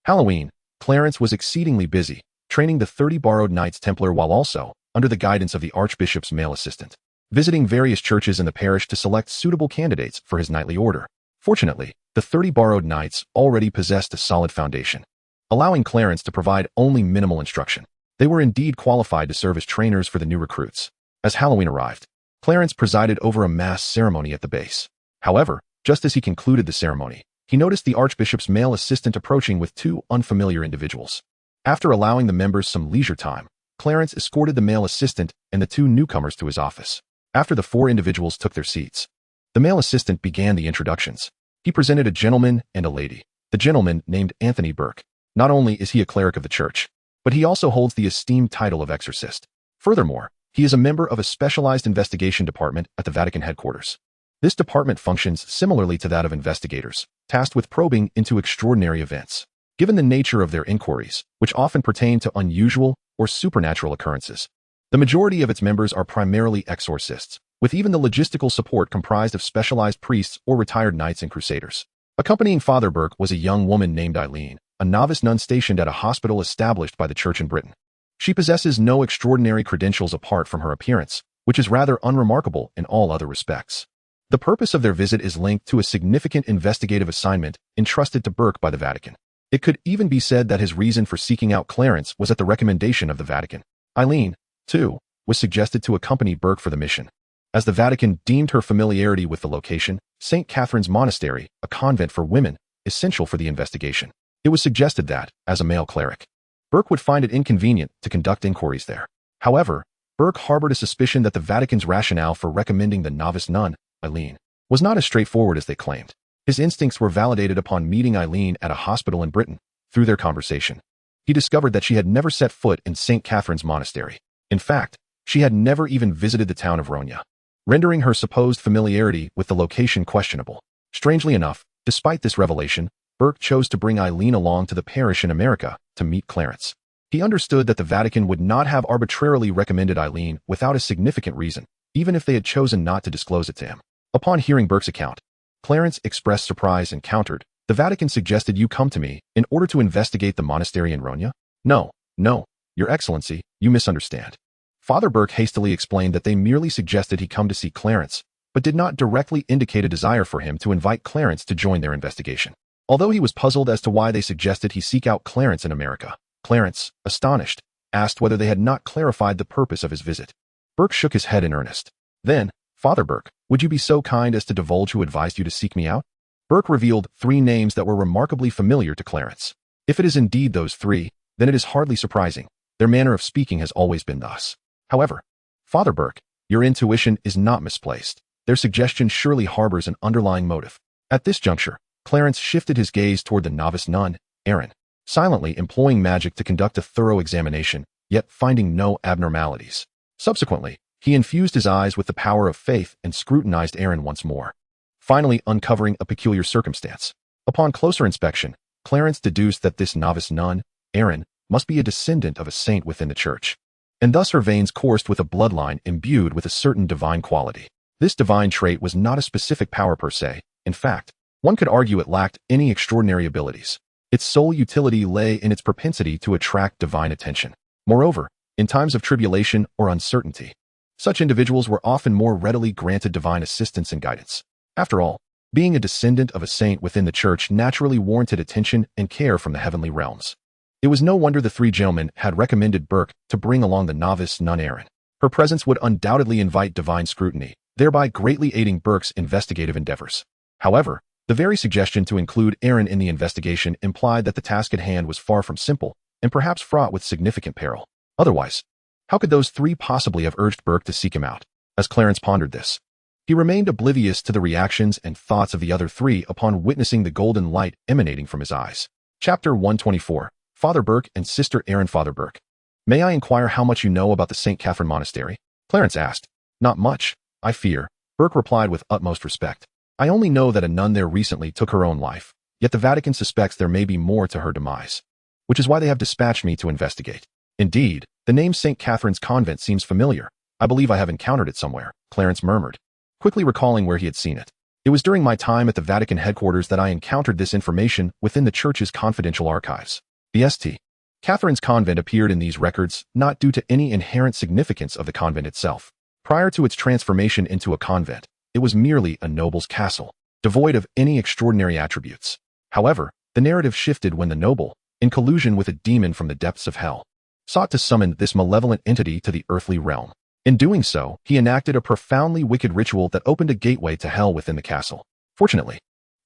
Halloween, Clarence was exceedingly busy, training the 30 borrowed Knights Templar while also, under the guidance of the Archbishop's male assistant, visiting various churches in the parish to select suitable candidates for his knightly order. Fortunately, the 30 borrowed knights already possessed a solid foundation, allowing Clarence to provide only minimal instruction. They were indeed qualified to serve as trainers for the new recruits. As Halloween arrived, Clarence presided over a mass ceremony at the base. However, just as he concluded the ceremony, he noticed the Archbishop's male assistant approaching with two unfamiliar individuals. After allowing the members some leisure time, Clarence escorted the male assistant and the two newcomers to his office. After the four individuals took their seats, the male assistant began the introductions. He presented a gentleman and a lady. The gentleman, named Anthony Burke. Not only is he a cleric of the church, but he also holds the esteemed title of exorcist. Furthermore, he is a member of a specialized investigation department at the Vatican headquarters. This department functions similarly to that of investigators, tasked with probing into extraordinary events. Given the nature of their inquiries, which often pertain to unusual or supernatural occurrences, the majority of its members are primarily exorcists, with even the logistical support comprised of specialized priests or retired knights and crusaders. Accompanying Father Burke was a young woman named Eileen, a novice nun stationed at a hospital established by the church in Britain. She possesses no extraordinary credentials apart from her appearance, which is rather unremarkable in all other respects. The purpose of their visit is linked to a significant investigative assignment entrusted to Burke by the Vatican. It could even be said that his reason for seeking out Clarence was at the recommendation of the Vatican. Eileen, too, was suggested to accompany Burke for the mission, as the Vatican deemed her familiarity with the location, St. Catherine's Monastery, a convent for women, essential for the investigation. It was suggested that, as a male cleric, Burke would find it inconvenient to conduct inquiries there. However, Burke harbored a suspicion that the Vatican's rationale for recommending the novice nun, Eileen, was not as straightforward as they claimed. His instincts were validated upon meeting Eileen at a hospital in Britain. Through their conversation, he discovered that she had never set foot in St. Catherine's Monastery. In fact, she had never even visited the town of Ronya, rendering her supposed familiarity with the location questionable. Strangely enough, despite this revelation, Burke chose to bring Eileen along to the parish in America to meet Clarence. He understood that the Vatican would not have arbitrarily recommended Eileen without a significant reason, even if they had chosen not to disclose it to him. Upon hearing Burke's account, Clarence expressed surprise and countered, "The Vatican suggested you come to me in order to investigate the monastery in Ronya? No, Your Excellency, you misunderstand." Father Burke hastily explained that they merely suggested he come to see Clarence, but did not directly indicate a desire for him to invite Clarence to join their investigation. Although he was puzzled as to why they suggested he seek out Clarence in America, Clarence, astonished, asked whether they had not clarified the purpose of his visit. Burke shook his head in earnest. Then, "Father Burke, would you be so kind as to divulge who advised you to seek me out?" Burke revealed 3 names that were remarkably familiar to Clarence. If it is indeed those 3, then it is hardly surprising. Their manner of speaking has always been thus. However, Father Burke, your intuition is not misplaced. Their suggestion surely harbors an underlying motive. At this juncture, Clarence shifted his gaze toward the novice nun, Erin, silently employing magic to conduct a thorough examination, yet finding no abnormalities. Subsequently, he infused his eyes with the power of faith and scrutinized Erin once more, finally uncovering a peculiar circumstance. Upon closer inspection, Clarence deduced that this novice nun, Erin, must be a descendant of a saint within the church, and thus her veins coursed with a bloodline imbued with a certain divine quality. This divine trait was not a specific power per se. In fact, one could argue it lacked any extraordinary abilities. Its sole utility lay in its propensity to attract divine attention. Moreover, in times of tribulation or uncertainty, such individuals were often more readily granted divine assistance and guidance. After all, being a descendant of a saint within the church naturally warranted attention and care from the heavenly realms. It was no wonder the 3 gentlemen had recommended Burke to bring along the novice nun Erin. Her presence would undoubtedly invite divine scrutiny, thereby greatly aiding Burke's investigative endeavors. However, the very suggestion to include Erin in the investigation implied that the task at hand was far from simple and perhaps fraught with significant peril. Otherwise, how could those 3 possibly have urged Burke to seek him out? As Clarence pondered this, he remained oblivious to the reactions and thoughts of the other 3 upon witnessing the golden light emanating from his eyes. Chapter 124. Father Burke and Sister Erin. Father Burke, may I inquire how much you know about the St. Catherine Monastery? Clarence asked. Not much, I fear, Burke replied with utmost respect. I only know that a nun there recently took her own life, yet the Vatican suspects there may be more to her demise, which is why they have dispatched me to investigate. Indeed, the name St. Catherine's Convent seems familiar. I believe I have encountered it somewhere, Clarence murmured, quickly recalling where he had seen it. It was during my time at the Vatican headquarters that I encountered this information within the church's confidential archives. The St. Catherine's Convent appeared in these records not due to any inherent significance of the convent itself. Prior to its transformation into a convent, it was merely a noble's castle, devoid of any extraordinary attributes. However, the narrative shifted when the noble, in collusion with a demon from the depths of hell, sought to summon this malevolent entity to the earthly realm. In doing so, he enacted a profoundly wicked ritual that opened a gateway to hell within the castle. Fortunately,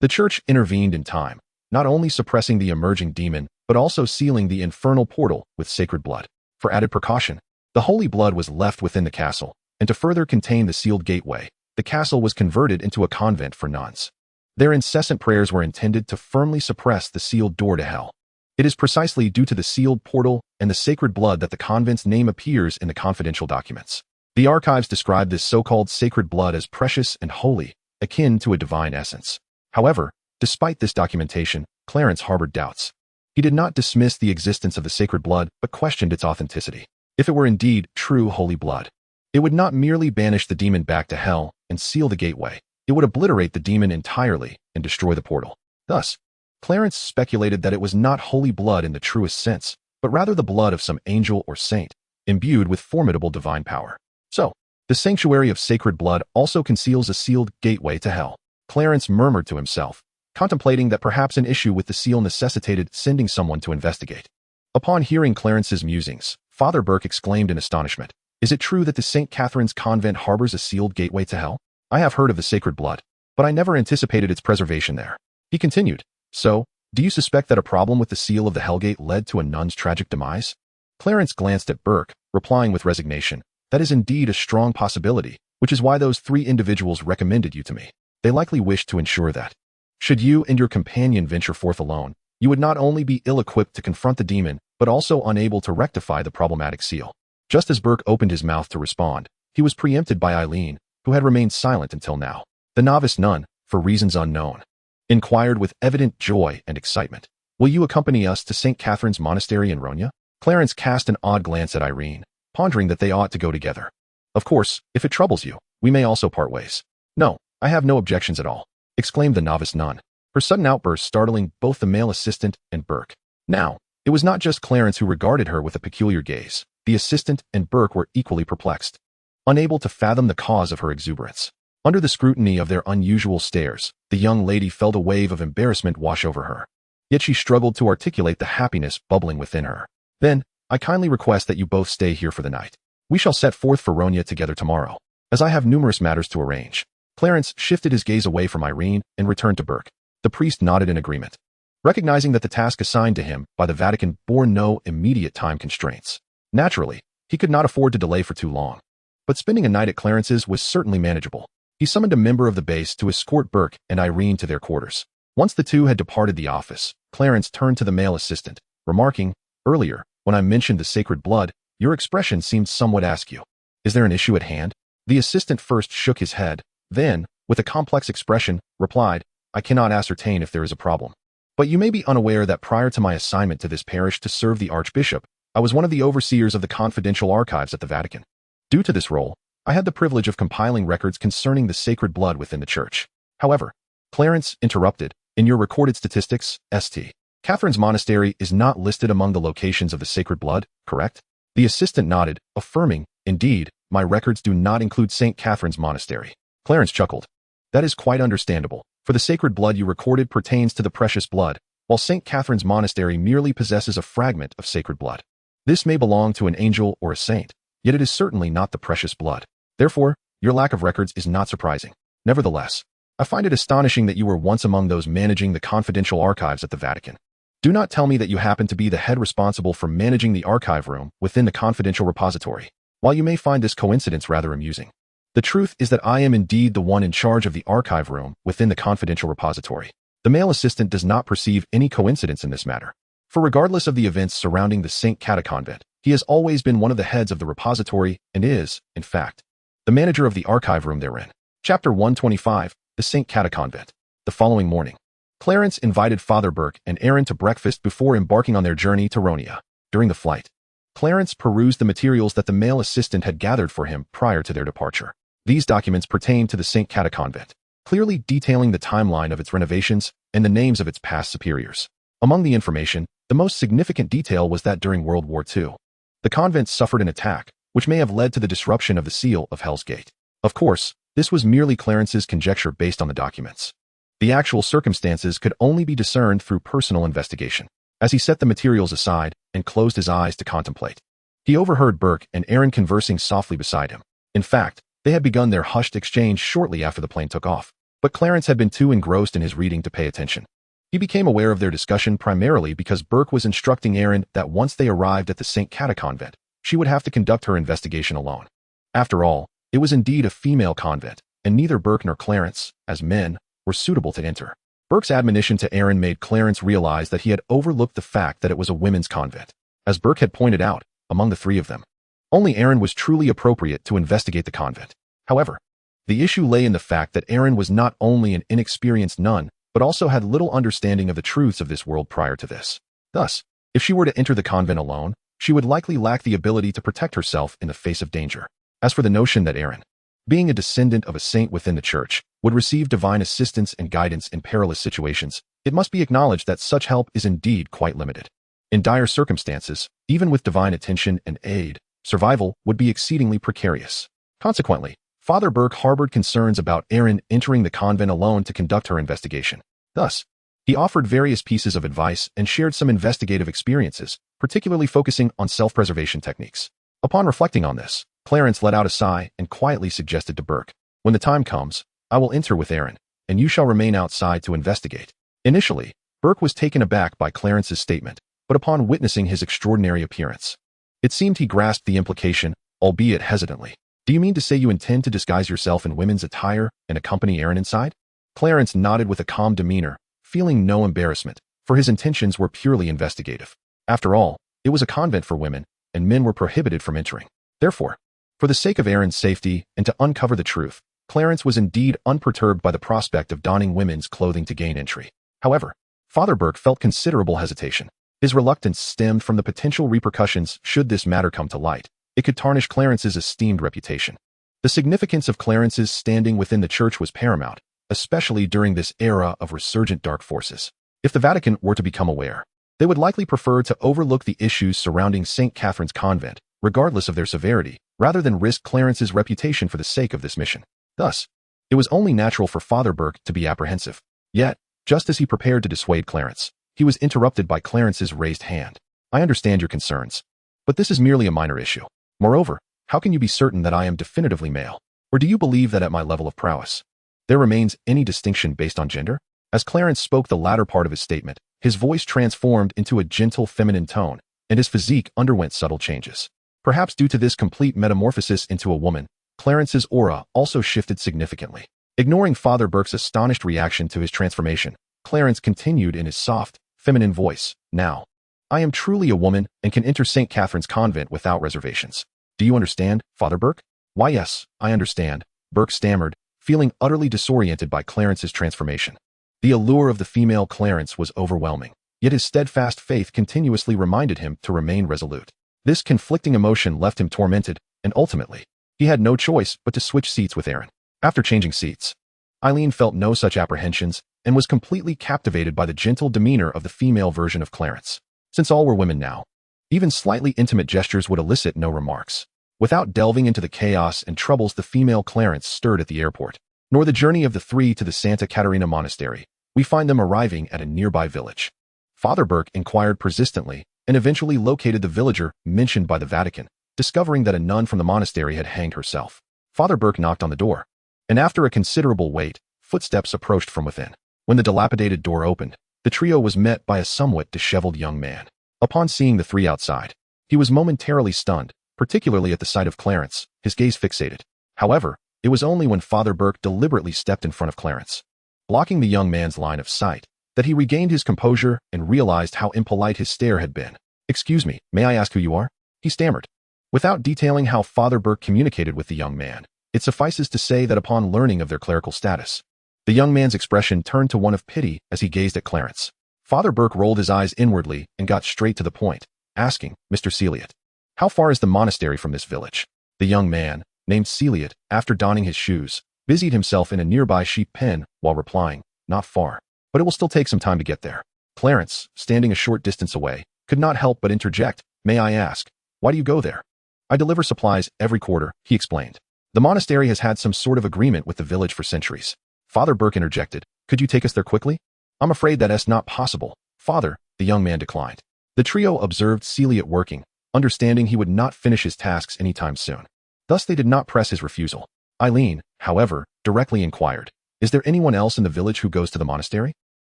the church intervened in time, not only suppressing the emerging demon, but also sealing the infernal portal with sacred blood. For added precaution, the holy blood was left within the castle, and to further contain the sealed gateway, the castle was converted into a convent for nuns. Their incessant prayers were intended to firmly suppress the sealed door to hell. It is precisely due to the sealed portal and the sacred blood that the convent's name appears in the confidential documents. The archives describe this so-called sacred blood as precious and holy, akin to a divine essence. However, despite this documentation, Clarence harbored doubts. He did not dismiss the existence of the sacred blood, but questioned its authenticity. If it were indeed true holy blood, it would not merely banish the demon back to hell and seal the gateway. It would obliterate the demon entirely and destroy the portal. Thus, Clarence speculated that it was not holy blood in the truest sense, but rather the blood of some angel or saint, imbued with formidable divine power. So, the sanctuary of sacred blood also conceals a sealed gateway to hell. Clarence murmured to himself, contemplating that perhaps an issue with the seal necessitated sending someone to investigate. Upon hearing Clarence's musings, Father Burke exclaimed in astonishment, "Is it true that the St. Catherine's convent harbors a sealed gateway to hell? I have heard of the sacred blood, but I never anticipated its preservation there." He continued, "So, do you suspect that a problem with the seal of the Hellgate led to a nun's tragic demise?" Clarence glanced at Burke, replying with resignation, "That is indeed a strong possibility, which is why those 3 individuals recommended you to me. They likely wished to ensure that, should you and your companion venture forth alone, you would not only be ill-equipped to confront the demon, but also unable to rectify the problematic seal." Just as Burke opened his mouth to respond, he was preempted by Eileen, who had remained silent until now. The novice nun, for reasons unknown, inquired with evident joy and excitement, "Will you accompany us to St. Catherine's Monastery in Ronya?" Clarence cast an odd glance at Irene, pondering that they ought to go together. "Of course, if it troubles you, we may also part ways." "No, I have no objections at all," exclaimed the novice nun, her sudden outburst startling both the male assistant and Burke. Now, it was not just Clarence who regarded her with a peculiar gaze. The assistant and Burke were equally perplexed, unable to fathom the cause of her exuberance. Under the scrutiny of their unusual stares, the young lady felt a wave of embarrassment wash over her. Yet she struggled to articulate the happiness bubbling within her. "Then, I kindly request that you both stay here for the night. We shall set forth for Ronya together tomorrow, as I have numerous matters to arrange." Clarence shifted his gaze away from Irene and returned to Burke. The priest nodded in agreement, recognizing that the task assigned to him by the Vatican bore no immediate time constraints. Naturally, he could not afford to delay for too long, but spending a night at Clarence's was certainly manageable. He summoned a member of the base to escort Burke and Irene to their quarters. Once the two had departed the office, Clarence turned to the male assistant, remarking, "Earlier, when I mentioned the sacred blood, your expression seemed somewhat askew. Is there an issue at hand?" The assistant first shook his head, then, with a complex expression, replied, "I cannot ascertain if there is a problem. But you may be unaware that prior to my assignment to this parish to serve the Archbishop, I was one of the overseers of the confidential archives at the Vatican. Due to this role, I had the privilege of compiling records concerning the sacred blood within the church. However," Clarence interrupted, "in your recorded statistics, St. Catherine's Monastery is not listed among the locations of the sacred blood, correct?" The assistant nodded, affirming, "Indeed, my records do not include St. Catherine's Monastery." Clarence chuckled. "That is quite understandable, for the sacred blood you recorded pertains to the precious blood, while St. Catherine's Monastery merely possesses a fragment of sacred blood. This may belong to an angel or a saint, yet it is certainly not the precious blood. Therefore, your lack of records is not surprising. Nevertheless, I find it astonishing that you were once among those managing the confidential archives at the Vatican. Do not tell me that you happen to be the head responsible for managing the archive room within the confidential repository. While you may find this coincidence rather amusing, the truth is that I am indeed the one in charge of the archive room within the confidential repository." The male assistant does not perceive any coincidence in this matter, for regardless of the events surrounding the St. Cata convent, he has always been one of the heads of the repository and is, in fact, the manager of the archive room therein. Chapter 125, The St. Cata Convent. The following morning, Clarence invited Father Burke and Aaron to breakfast before embarking on their journey to Ronya. During the flight, Clarence perused the materials that the male assistant had gathered for him prior to their departure. These documents pertain to the St. Cata convent, clearly detailing the timeline of its renovations and the names of its past superiors. Among the information, the most significant detail was that during World War II, the convent suffered an attack, which may have led to the disruption of the seal of Hell's Gate. Of course, this was merely Clarence's conjecture based on the documents. The actual circumstances could only be discerned through personal investigation. As he set the materials aside and closed his eyes to contemplate, He overheard Burke and Aaron conversing softly beside him. In fact, they had begun their hushed exchange shortly after the plane took off, but Clarence had been too engrossed in his reading to pay attention. He became aware of their discussion primarily because Burke was instructing Aaron that once they arrived at the St. Cata convent, she would have to conduct her investigation alone. After all, it was indeed a female convent, and neither Burke nor Clarence, as men, were suitable to enter. Burke's admonition to Aaron made Clarence realize that he had overlooked the fact that it was a women's convent. As Burke had pointed out, among the three of them, only Aaron was truly appropriate to investigate the convent. However, the issue lay in the fact that Aaron was not only an inexperienced nun, but also had little understanding of the truths of this world prior to this. Thus, if she were to enter the convent alone, she would likely lack the ability to protect herself in the face of danger. As for the notion that Aaron, being a descendant of a saint within the church, would receive divine assistance and guidance in perilous situations, it must be acknowledged that such help is indeed quite limited. In dire circumstances, even with divine attention and aid, survival would be exceedingly precarious. Consequently, Father Burke harbored concerns about Aaron entering the convent alone to conduct her investigation. Thus, he offered various pieces of advice and shared some investigative experiences, particularly focusing on self-preservation techniques. Upon reflecting on this, Clarence let out a sigh and quietly suggested to Burke, "When the time comes, I will enter with Aaron, and you shall remain outside to investigate." Initially, Burke was taken aback by Clarence's statement, but upon witnessing his extraordinary appearance, it seemed he grasped the implication, albeit hesitantly. "Do you mean to say you intend to disguise yourself in women's attire and accompany Aaron inside?" Clarence nodded with a calm demeanor, feeling no embarrassment, for his intentions were purely investigative. After all, it was a convent for women, and men were prohibited from entering. Therefore, for the sake of Aaron's safety and to uncover the truth, Clarence was indeed unperturbed by the prospect of donning women's clothing to gain entry. However, Father Burke felt considerable hesitation. His reluctance stemmed from the potential repercussions should this matter come to light. It could tarnish Clarence's esteemed reputation. The significance of Clarence's standing within the church was paramount, especially during this era of resurgent dark forces. If the Vatican were to become aware, they would likely prefer to overlook the issues surrounding St. Catherine's convent, regardless of their severity, rather than risk Clarence's reputation for the sake of this mission. Thus, it was only natural for Father Burke to be apprehensive. Yet, just as he prepared to dissuade Clarence, he was interrupted by Clarence's raised hand. "I understand your concerns, but this is merely a minor issue. Moreover, how can you be certain that I am definitively male? Or do you believe that at my level of prowess, there remains any distinction based on gender?" As Clarence spoke the latter part of his statement, his voice transformed into a gentle feminine tone, and his physique underwent subtle changes. Perhaps due to this complete metamorphosis into a woman, Clarence's aura also shifted significantly. Ignoring Father Burke's astonished reaction to his transformation, Clarence continued in his soft, feminine voice, "Now, I am truly a woman and can enter St. Catherine's convent without reservations. Do you understand, Father Burke?" "Why, yes, I understand," Burke stammered, feeling utterly disoriented by Clarence's transformation. The allure of the female Clarence was overwhelming, yet his steadfast faith continuously reminded him to remain resolute. This conflicting emotion left him tormented, and ultimately, he had no choice but to switch seats with Aaron. After changing seats, Eileen felt no such apprehensions and was completely captivated by the gentle demeanor of the female version of Clarence. Since all were women now, even slightly intimate gestures would elicit no remarks. Without delving into the chaos and troubles the female Clarence stirred at the airport, nor the journey of the three to the Santa Caterina Monastery, we find them arriving at a nearby village. Father Burke inquired persistently and eventually located the villager mentioned by the Vatican, discovering that a nun from the monastery had hanged herself. Father Burke knocked on the door, and after a considerable wait, footsteps approached from within. When the dilapidated door opened, the trio was met by a somewhat disheveled young man. Upon seeing the three outside, he was momentarily stunned, particularly at the sight of Clarence, his gaze fixated. However, it was only when Father Burke deliberately stepped in front of Clarence, blocking the young man's line of sight, that he regained his composure and realized how impolite his stare had been. "Excuse me, may I ask who you are?" he stammered. Without detailing how Father Burke communicated with the young man, it suffices to say that upon learning of their clerical status, the young man's expression turned to one of pity as he gazed at Clarence. Father Burke rolled his eyes inwardly and got straight to the point, asking, "Mr. Celiot, how far is the monastery from this village?" The young man, named Celiot, after donning his shoes, busied himself in a nearby sheep pen while replying, "Not far, but it will still take some time to get there." Clarence, standing a short distance away, could not help but interject, "May I ask, why do you go there?" "I deliver supplies every quarter," he explained. "The monastery has had some sort of agreement with the village for centuries." Father Burke interjected, "Could you take us there quickly?" "I'm afraid that's not possible, Father," the young man declined. The trio observed Celiot working, understanding he would not finish his tasks anytime soon. Thus they did not press his refusal. Eileen, however, directly inquired, "Is there anyone else in the village who goes to the monastery?"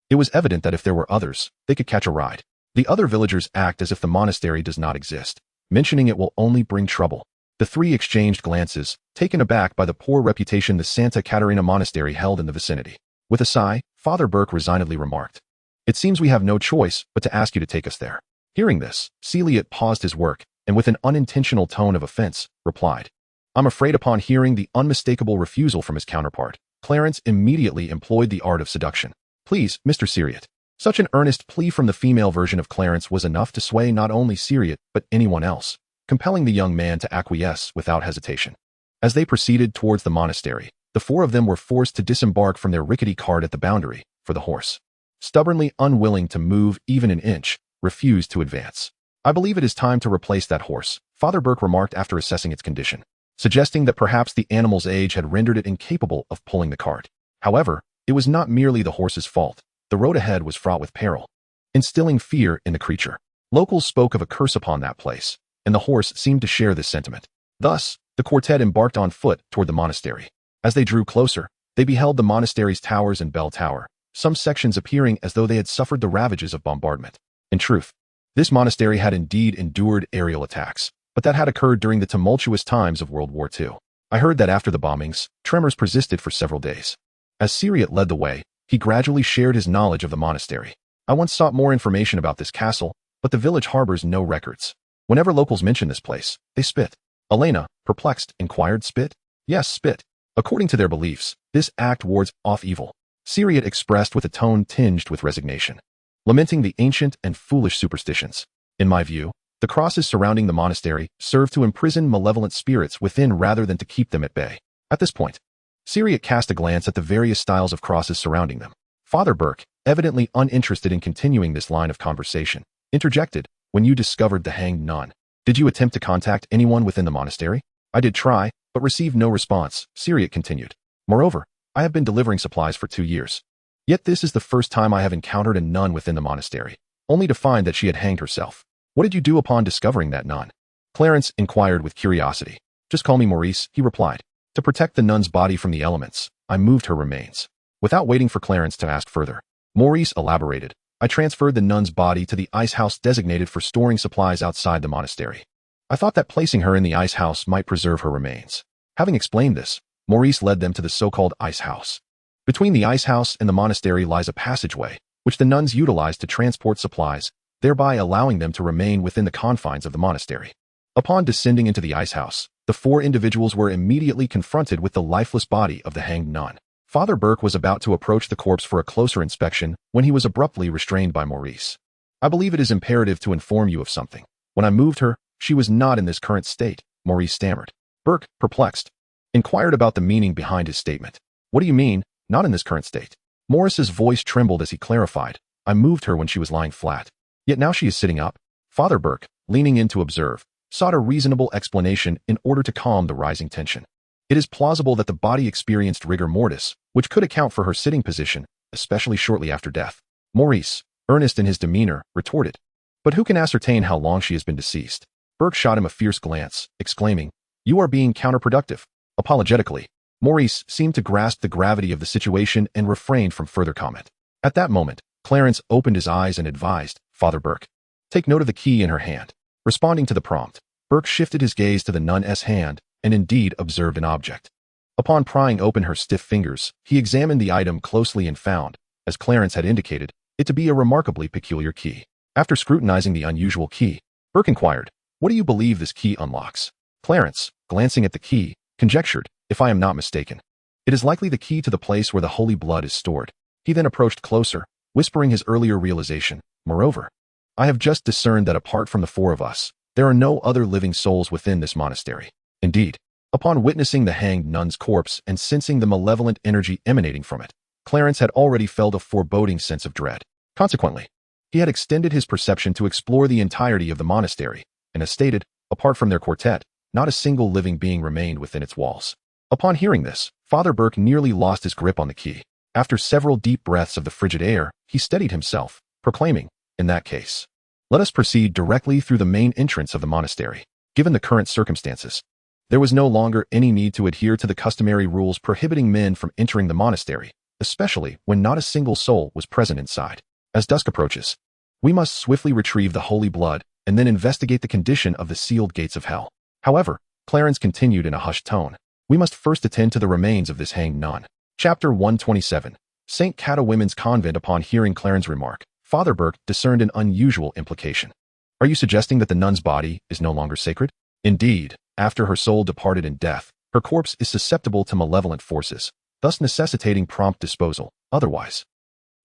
It was evident that if there were others, they could catch a ride. The other villagers act as if the monastery does not exist. Mentioning it will only bring trouble. The three exchanged glances, taken aback by the poor reputation the Santa Caterina Monastery held in the vicinity. With a sigh, Father Burke resignedly remarked, "It seems we have no choice but to ask you to take us there." Hearing this, Celiot paused his work, and with an unintentional tone of offense, replied, "I'm afraid upon hearing the unmistakable refusal from his counterpart, Clarence immediately employed the art of seduction. Please, Mr. Celiot." Such an earnest plea from the female version of Clarence was enough to sway not only Celiot, but anyone else, compelling the young man to acquiesce without hesitation. As they proceeded towards the monastery, the four of them were forced to disembark from their rickety cart at the boundary, for the horse, stubbornly unwilling to move even an inch, refused to advance. "I believe it is time to replace that horse," Father Burke remarked after assessing its condition, suggesting that perhaps the animal's age had rendered it incapable of pulling the cart. However, it was not merely the horse's fault. The road ahead was fraught with peril, instilling fear in the creature. Locals spoke of a curse upon that place, and the horse seemed to share this sentiment. Thus, the quartet embarked on foot toward the monastery. As they drew closer, they beheld the monastery's towers and bell tower, some sections appearing as though they had suffered the ravages of bombardment. In truth, this monastery had indeed endured aerial attacks, but that had occurred during the tumultuous times of World War II. I heard that after the bombings, tremors persisted for several days. As Celiot led the way, he gradually shared his knowledge of the monastery. "I once sought more information about this castle, but the village harbors no records. Whenever locals mention this place, they spit." Elena, perplexed, inquired, "Spit?" "Yes, spit. According to their beliefs, this act wards off evil," Celiot expressed with a tone tinged with resignation, lamenting the ancient and foolish superstitions. "In my view, the crosses surrounding the monastery serve to imprison malevolent spirits within rather than to keep them at bay." At this point, Celiot cast a glance at the various styles of crosses surrounding them. Father Burke, evidently uninterested in continuing this line of conversation, interjected, "When you discovered the hanged nun, did you attempt to contact anyone within the monastery?" "I did try, but received no response," Celiot continued. "Moreover, I have been delivering supplies for 2 years. Yet this is the first time I have encountered a nun within the monastery, only to find that she had hanged herself." "What did you do upon discovering that nun?" Clarence inquired with curiosity. "Just call me Maurice," he replied. "To protect the nun's body from the elements, I moved her remains." Without waiting for Clarence to ask further, Maurice elaborated, "I transferred the nun's body to the ice house designated for storing supplies outside the monastery. I thought that placing her in the ice house might preserve her remains." Having explained this, Maurice led them to the so-called ice house. Between the ice house and the monastery lies a passageway, which the nuns utilized to transport supplies, thereby allowing them to remain within the confines of the monastery. Upon descending into the ice house, the four individuals were immediately confronted with the lifeless body of the hanged nun. Father Burke was about to approach the corpse for a closer inspection when he was abruptly restrained by Maurice. "I believe it is imperative to inform you of something. When I moved her, she was not in this current state," Maurice stammered. Burke, perplexed, inquired about the meaning behind his statement. "What do you mean, not in this current state?" Maurice's voice trembled as he clarified, "I moved her when she was lying flat. Yet now she is sitting up." Father Burke, leaning in to observe, sought a reasonable explanation in order to calm the rising tension. "It is plausible that the body experienced rigor mortis, which could account for her sitting position, especially shortly after death." Maurice, earnest in his demeanor, retorted, "But who can ascertain how long she has been deceased?" Burke shot him a fierce glance, exclaiming, "You are being counterproductive." Apologetically, Maurice seemed to grasp the gravity of the situation and refrained from further comment. At that moment, Clarence opened his eyes and advised, "Father Burke, take note of the key in her hand." Responding to the prompt, Burke shifted his gaze to the nun's hand and indeed observed an object. Upon prying open her stiff fingers, he examined the item closely and found, as Clarence had indicated, it to be a remarkably peculiar key. After scrutinizing the unusual key, Burke inquired, "What do you believe this key unlocks?" Clarence, glancing at the key, conjectured, "If I am not mistaken, it is likely the key to the place where the holy blood is stored." He then approached closer, whispering his earlier realization, "Moreover, I have just discerned that apart from the four of us, there are no other living souls within this monastery." Indeed, upon witnessing the hanged nun's corpse and sensing the malevolent energy emanating from it, Clarence had already felt a foreboding sense of dread. Consequently, he had extended his perception to explore the entirety of the monastery, and as stated, apart from their quartet, not a single living being remained within its walls. Upon hearing this, Father Burke nearly lost his grip on the key. After several deep breaths of the frigid air, he steadied himself, proclaiming, "In that case, Let us proceed directly through the main entrance of the monastery. Given the current circumstances, there was no longer any need to adhere to the customary rules prohibiting men from entering the monastery, especially when not a single soul was present inside. As dusk approaches, we must swiftly retrieve the holy blood and then investigate the condition of the sealed gates of hell. However, Clarence continued in a hushed tone. We must first attend to the remains of this hanged nun. Chapter 127. St. Cata Women's Convent. Upon hearing Clarence's remark, Father Burke discerned an unusual implication. Are you suggesting that the nun's body is no longer sacred? Indeed, after her soul departed in death, her corpse is susceptible to malevolent forces, thus necessitating prompt disposal. Otherwise,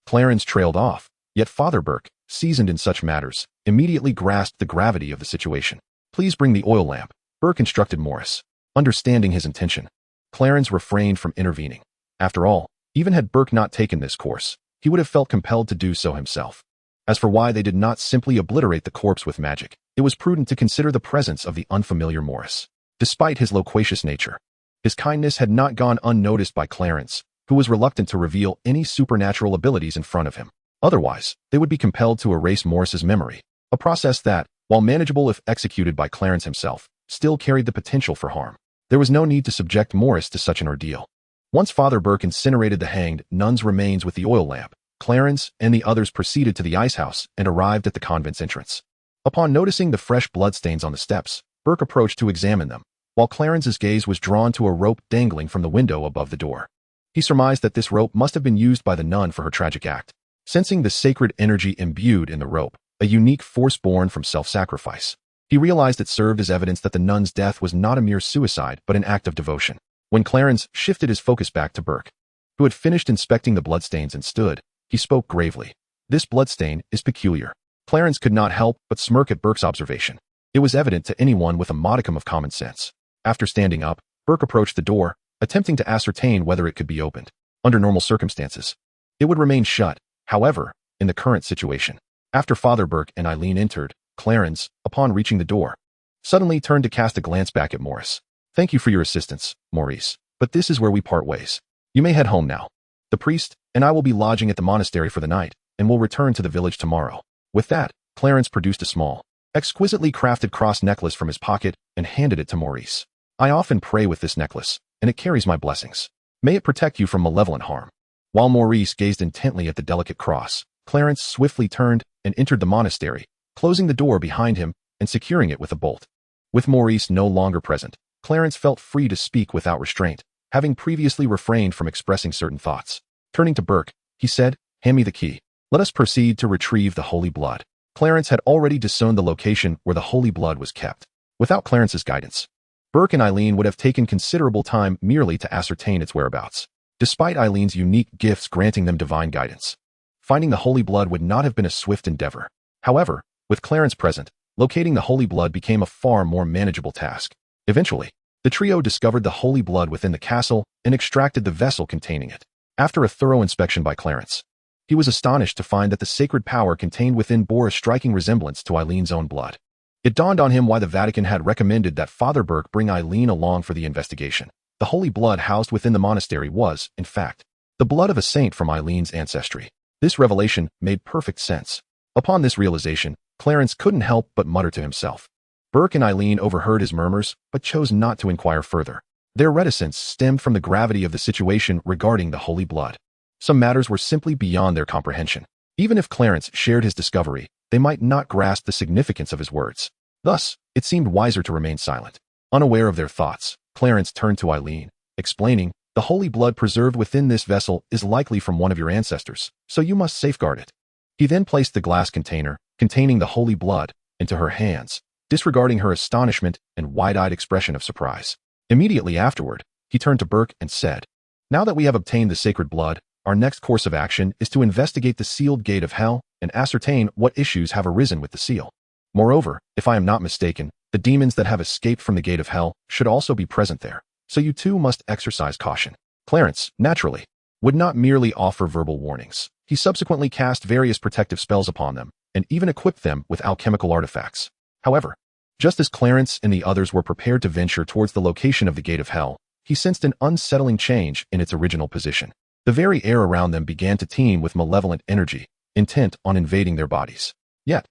Clarence trailed off, yet Father Burke, seasoned in such matters, immediately grasped the gravity of the situation. Please bring the oil lamp, Burke instructed Morris. Understanding his intention, Clarence refrained from intervening. After all, even had Burke not taken this course, he would have felt compelled to do so himself. As for why they did not simply obliterate the corpse with magic, it was prudent to consider the presence of the unfamiliar Morris. Despite his loquacious nature, his kindness had not gone unnoticed by Clarence, who was reluctant to reveal any supernatural abilities in front of him. Otherwise, they would be compelled to erase Morris's memory, a process that, while manageable if executed by Clarence himself, still carried the potential for harm. There was no need to subject Morris to such an ordeal. Once Father Burke incinerated the hanged nun's remains with the oil lamp, Clarence and the others proceeded to the ice house and arrived at the convent's entrance. Upon noticing the fresh bloodstains on the steps, Burke approached to examine them, while Clarence's gaze was drawn to a rope dangling from the window above the door. He surmised that this rope must have been used by the nun for her tragic act. Sensing the sacred energy imbued in the rope, a unique force born from self-sacrifice, he realized it served as evidence that the nun's death was not a mere suicide but an act of devotion. When Clarence shifted his focus back to Burke, who had finished inspecting the bloodstains and stood, he spoke gravely. This bloodstain is peculiar. Clarence could not help but smirk at Burke's observation. It was evident to anyone with a modicum of common sense. After standing up, Burke approached the door, attempting to ascertain whether it could be opened. Under normal circumstances, it would remain shut. However, in the current situation, after Father Burke and Eileen entered, Clarence, upon reaching the door, suddenly turned to cast a glance back at Morris. Thank you for your assistance, Maurice, but this is where we part ways. You may head home now. The priest and I will be lodging at the monastery for the night, and will return to the village tomorrow. With that, Clarence produced a small, exquisitely crafted cross necklace from his pocket and handed it to Maurice. I often pray with this necklace, and it carries my blessings. May it protect you from malevolent harm. While Maurice gazed intently at the delicate cross, Clarence swiftly turned and entered the monastery, closing the door behind him and securing it with a bolt. With Maurice no longer present, Clarence felt free to speak without restraint, having previously refrained from expressing certain thoughts. Turning to Burke, he said, "Hand me the key. Let us proceed to retrieve the holy blood." Clarence had already discerned the location where the holy blood was kept. Without Clarence's guidance, Burke and Eileen would have taken considerable time merely to ascertain its whereabouts. Despite Eileen's unique gifts granting them divine guidance, finding the holy blood would not have been a swift endeavor. However, with Clarence present, locating the holy blood became a far more manageable task. Eventually, the trio discovered the holy blood within the castle and extracted the vessel containing it. After a thorough inspection by Clarence, he was astonished to find that the sacred power contained within bore a striking resemblance to Eileen's own blood. It dawned on him why the Vatican had recommended that Father Burke bring Eileen along for the investigation. The holy blood housed within the monastery was, in fact, the blood of a saint from Eileen's ancestry. This revelation made perfect sense. Upon this realization, Clarence couldn't help but mutter to himself. Burke and Eileen overheard his murmurs, but chose not to inquire further. Their reticence stemmed from the gravity of the situation regarding the holy blood. Some matters were simply beyond their comprehension. Even if Clarence shared his discovery, they might not grasp the significance of his words. Thus, it seemed wiser to remain silent. Unaware of their thoughts, Clarence turned to Eileen, explaining, "The holy blood preserved within this vessel is likely from one of your ancestors, so you must safeguard it." He then placed the glass container, containing the holy blood, into her hands, disregarding her astonishment and wide-eyed expression of surprise. Immediately afterward, he turned to Burke and said, "Now that we have obtained the sacred blood, our next course of action is to investigate the sealed gate of hell and ascertain what issues have arisen with the seal. Moreover, if I am not mistaken, the demons that have escaped from the gate of hell should also be present there, so you too must exercise caution." Clarence, naturally, would not merely offer verbal warnings. He subsequently cast various protective spells upon them, and even equipped them with alchemical artifacts. However, just as Clarence and the others were prepared to venture towards the location of the gate of hell, he sensed an unsettling change in its original position. The very air around them began to teem with malevolent energy, intent on invading their bodies. Yet,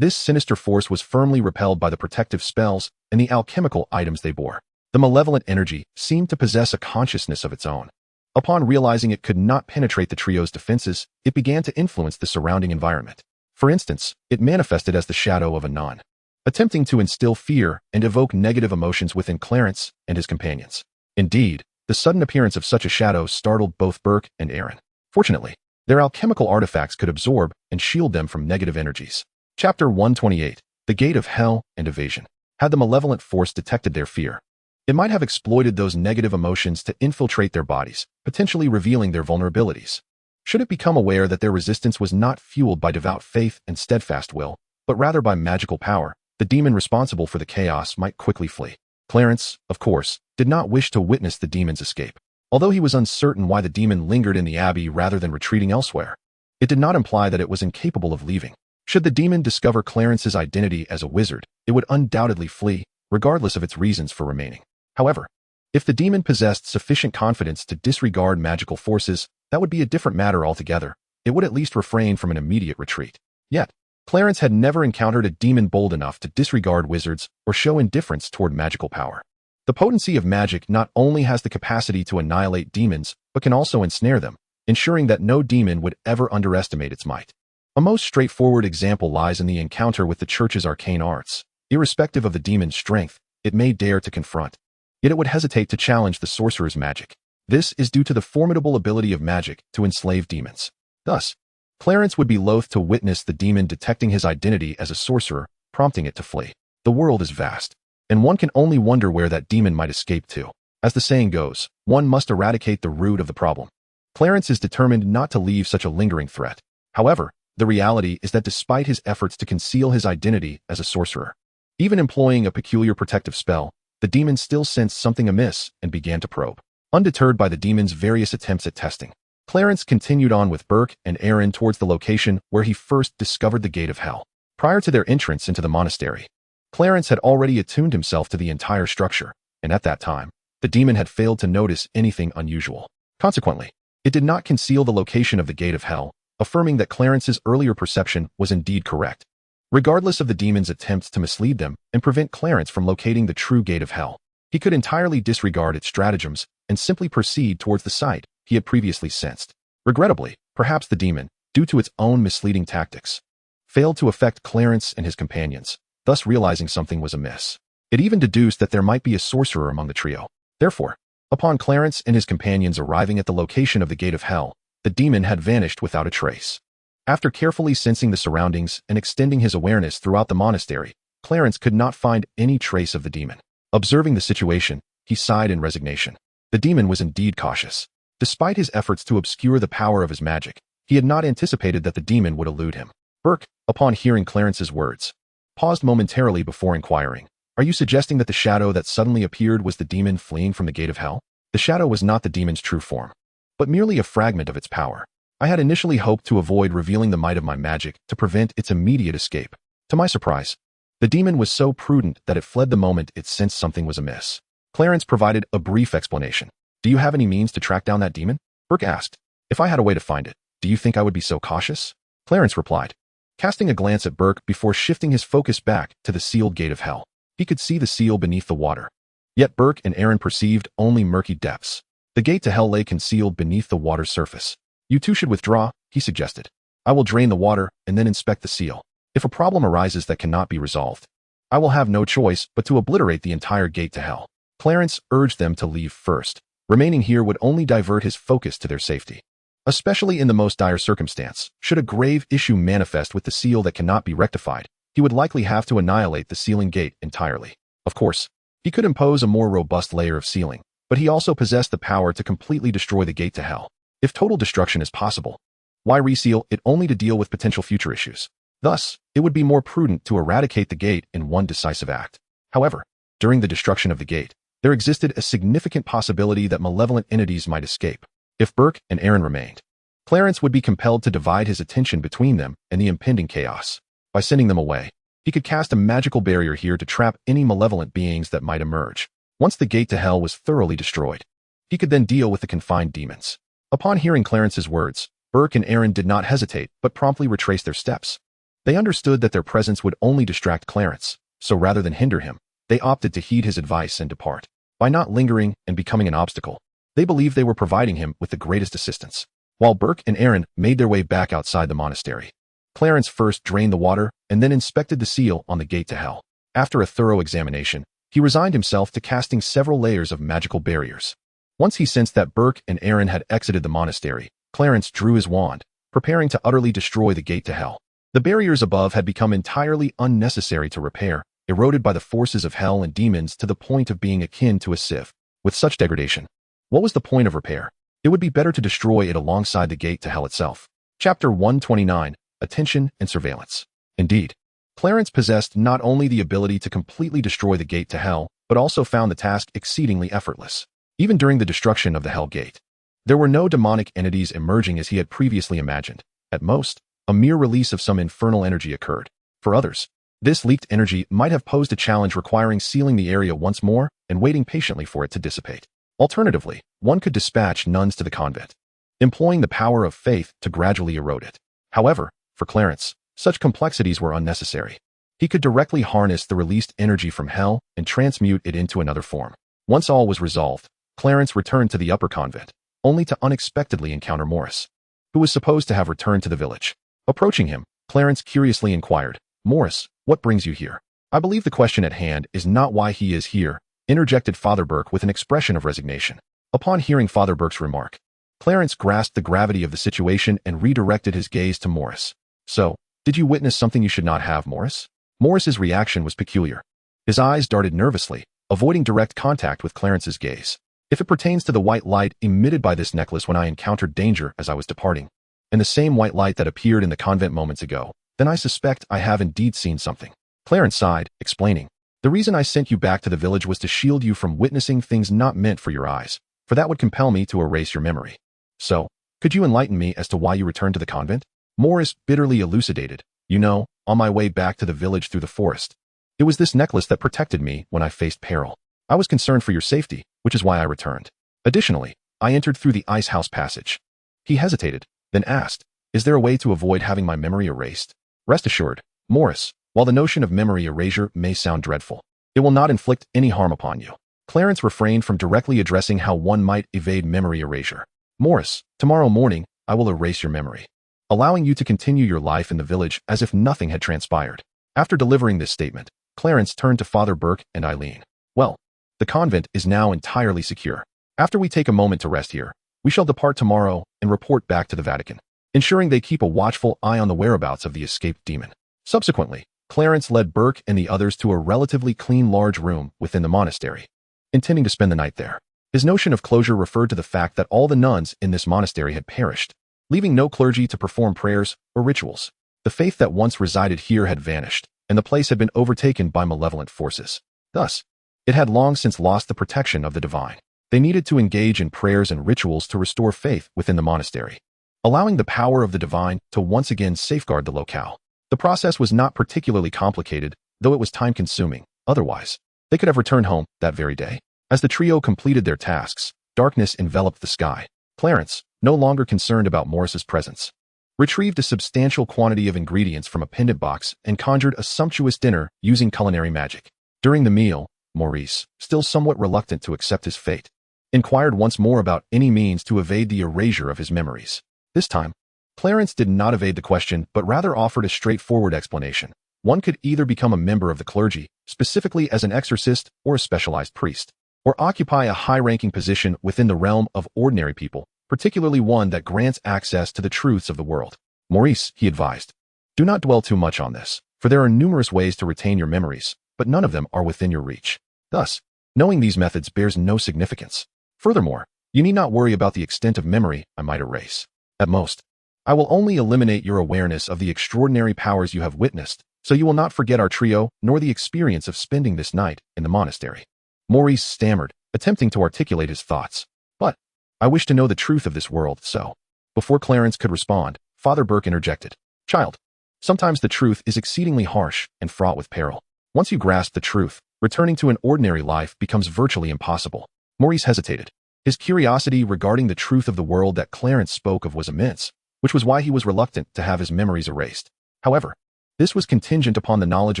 This sinister force was firmly repelled by the protective spells and the alchemical items they bore. The malevolent energy seemed to possess a consciousness of its own. Upon realizing it could not penetrate the trio's defenses, it began to influence the surrounding environment. For instance, it manifested as the shadow of a nun, attempting to instill fear and evoke negative emotions within Clarence and his companions. Indeed, the sudden appearance of such a shadow startled both Burke and Aaron. Fortunately, their alchemical artifacts could absorb and shield them from negative energies. Chapter 128, The Gate of Hell and Evasion. Had the malevolent force detected their fear, it might have exploited those negative emotions to infiltrate their bodies, potentially revealing their vulnerabilities. Should it become aware that their resistance was not fueled by devout faith and steadfast will, but rather by magical power, the demon responsible for the chaos might quickly flee. Clarence, of course, did not wish to witness the demon's escape. Although he was uncertain why the demon lingered in the abbey rather than retreating elsewhere, it did not imply that it was incapable of leaving. Should the demon discover Clarence's identity as a wizard, it would undoubtedly flee, regardless of its reasons for remaining. However, if the demon possessed sufficient confidence to disregard magical forces, that would be a different matter altogether. It would at least refrain from an immediate retreat. Yet, Clarence had never encountered a demon bold enough to disregard wizards or show indifference toward magical power. The potency of magic not only has the capacity to annihilate demons, but can also ensnare them, ensuring that no demon would ever underestimate its might. A most straightforward example lies in the encounter with the Church's arcane arts. Irrespective of the demon's strength, it may dare to confront. Yet it would hesitate to challenge the sorcerer's magic. This is due to the formidable ability of magic to enslave demons. Thus, Clarence would be loath to witness the demon detecting his identity as a sorcerer, prompting it to flee. The world is vast, and one can only wonder where that demon might escape to. As the saying goes, one must eradicate the root of the problem. Clarence is determined not to leave such a lingering threat. However, the reality is that despite his efforts to conceal his identity as a sorcerer, even employing a peculiar protective spell, the demon still sensed something amiss and began to probe. Undeterred by the demon's various attempts at testing, Clarence continued on with Burke and Aaron towards the location where he first discovered the Gate of Hell. Prior to their entrance into the monastery, Clarence had already attuned himself to the entire structure, and at that time, the demon had failed to notice anything unusual. Consequently, it did not conceal the location of the Gate of Hell, affirming that Clarence's earlier perception was indeed correct. Regardless of the demon's attempts to mislead them and prevent Clarence from locating the true Gate of Hell, he could entirely disregard its stratagems and simply proceed towards the site he had previously sensed. Regrettably, perhaps the demon, due to its own misleading tactics, failed to affect Clarence and his companions, thus realizing something was amiss. It even deduced that there might be a sorcerer among the trio. Therefore, upon Clarence and his companions arriving at the location of the Gate of Hell, the demon had vanished without a trace. After carefully sensing the surroundings and extending his awareness throughout the monastery, Clarence could not find any trace of the demon. Observing the situation, he sighed in resignation. The demon was indeed cautious. Despite his efforts to obscure the power of his magic, he had not anticipated that the demon would elude him. Burke, upon hearing Clarence's words, paused momentarily before inquiring, "Are you suggesting that the shadow that suddenly appeared was the demon fleeing from the Gate of Hell?" The shadow was not the demon's true form, but merely a fragment of its power. I had initially hoped to avoid revealing the might of my magic to prevent its immediate escape. To my surprise, the demon was so prudent that it fled the moment it sensed something was amiss. Clarence provided a brief explanation. "Do you have any means to track down that demon?" Burke asked. "If I had a way to find it, do you think I would be so cautious?" Clarence replied, casting a glance at Burke before shifting his focus back to the sealed Gate of Hell. He could see the seal beneath the water. Yet Burke and Aaron perceived only murky depths. The gate to hell lay concealed beneath the water's surface. "You two should withdraw," he suggested. "I will drain the water and then inspect the seal. If a problem arises that cannot be resolved, I will have no choice but to obliterate the entire gate to hell." Clarence urged them to leave first. Remaining here would only divert his focus to their safety. Especially in the most dire circumstance, should a grave issue manifest with the seal that cannot be rectified, he would likely have to annihilate the sealing gate entirely. Of course, he could impose a more robust layer of sealing, but he also possessed the power to completely destroy the gate to hell. If total destruction is possible, why reseal it only to deal with potential future issues? Thus, it would be more prudent to eradicate the gate in one decisive act. However, during the destruction of the gate, there existed a significant possibility that malevolent entities might escape. If Burke and Aaron remained, Clarence would be compelled to divide his attention between them and the impending chaos. By sending them away, he could cast a magical barrier here to trap any malevolent beings that might emerge. Once the gate to hell was thoroughly destroyed, he could then deal with the confined demons. Upon hearing Clarence's words, Burke and Aaron did not hesitate, but promptly retraced their steps. They understood that their presence would only distract Clarence, so rather than hinder him, they opted to heed his advice and depart. By not lingering and becoming an obstacle, they believed they were providing him with the greatest assistance. While Burke and Aaron made their way back outside the monastery, Clarence first drained the water and then inspected the seal on the gate to hell. After a thorough examination, he resigned himself to casting several layers of magical barriers. Once he sensed that Burke and Aaron had exited the monastery, Clarence drew his wand, preparing to utterly destroy the gate to hell. The barriers above had become entirely unnecessary to repair, eroded by the forces of hell and demons to the point of being akin to a sieve. With such degradation, what was the point of repair? It would be better to destroy it alongside the gate to hell itself. Chapter 129, Attention and Surveillance. Indeed, Clarence possessed not only the ability to completely destroy the gate to hell, but also found the task exceedingly effortless. Even during the destruction of the Hell Gate, there were no demonic entities emerging as he had previously imagined. At most, a mere release of some infernal energy occurred. For others, this leaked energy might have posed a challenge requiring sealing the area once more and waiting patiently for it to dissipate. Alternatively, one could dispatch nuns to the convent, employing the power of faith to gradually erode it. However, for Clarence, such complexities were unnecessary. He could directly harness the released energy from hell and transmute it into another form. Once all was resolved, Clarence returned to the upper convent, only to unexpectedly encounter Morris, who was supposed to have returned to the village. Approaching him, Clarence curiously inquired, "Morris, what brings you here?" "I believe the question at hand is not why he is here," interjected Father Burke with an expression of resignation. Upon hearing Father Burke's remark, Clarence grasped the gravity of the situation and redirected his gaze to Morris. "So, did you witness something you should not have, Morris?" Morris's reaction was peculiar. His eyes darted nervously, avoiding direct contact with Clarence's gaze. "If it pertains to the white light emitted by this necklace when I encountered danger as I was departing, and the same white light that appeared in the convent moments ago, then I suspect I have indeed seen something." Clarence sighed, explaining, "The reason I sent you back to the village was to shield you from witnessing things not meant for your eyes, for that would compel me to erase your memory. So, could you enlighten me as to why you returned to the convent?" Morris bitterly elucidated, "You know, on my way back to the village through the forest, it was this necklace that protected me when I faced peril. I was concerned for your safety, which is why I returned. Additionally, I entered through the ice house passage." He hesitated, then asked, "Is there a way to avoid having my memory erased?" "Rest assured, Morris, while the notion of memory erasure may sound dreadful, it will not inflict any harm upon you." Clarence refrained from directly addressing how one might evade memory erasure. "Morris, tomorrow morning, I will erase your memory, allowing you to continue your life in the village as if nothing had transpired." After delivering this statement, Clarence turned to Father Burke and Eileen. "Well, the convent is now entirely secure. After we take a moment to rest here, we shall depart tomorrow and report back to the Vatican, ensuring they keep a watchful eye on the whereabouts of the escaped demon." Subsequently, Clarence led Burke and the others to a relatively clean large room within the monastery, intending to spend the night there. His notion of closure referred to the fact that all the nuns in this monastery had perished, leaving no clergy to perform prayers or rituals. The faith that once resided here had vanished, and the place had been overtaken by malevolent forces. Thus, it had long since lost the protection of the divine. They needed to engage in prayers and rituals to restore faith within the monastery, allowing the power of the divine to once again safeguard the locale. The process was not particularly complicated, though it was time-consuming. Otherwise, they could have returned home that very day. As the trio completed their tasks, darkness enveloped the sky. Clarence, no longer concerned about Morris's presence, retrieved a substantial quantity of ingredients from a pendant box and conjured a sumptuous dinner using culinary magic. During the meal, Maurice, still somewhat reluctant to accept his fate, inquired once more about any means to evade the erasure of his memories. This time, Clarence did not evade the question, but rather offered a straightforward explanation. One could either become a member of the clergy, specifically as an exorcist or a specialized priest, or occupy a high-ranking position within the realm of ordinary people, particularly one that grants access to the truths of the world. "Maurice," he advised, "do not dwell too much on this, for there are numerous ways to retain your memories, but none of them are within your reach. Thus, knowing these methods bears no significance. Furthermore, you need not worry about the extent of memory I might erase. At most, I will only eliminate your awareness of the extraordinary powers you have witnessed, so you will not forget our trio nor the experience of spending this night in the monastery." Maurice stammered, attempting to articulate his thoughts. "But I wish to know the truth of this world, so..." Before Clarence could respond, Father Burke interjected. "Child, sometimes the truth is exceedingly harsh and fraught with peril. Once you grasp the truth, returning to an ordinary life becomes virtually impossible." Maurice hesitated. His curiosity regarding the truth of the world that Clarence spoke of was immense, which was why he was reluctant to have his memories erased. However, This was contingent upon the knowledge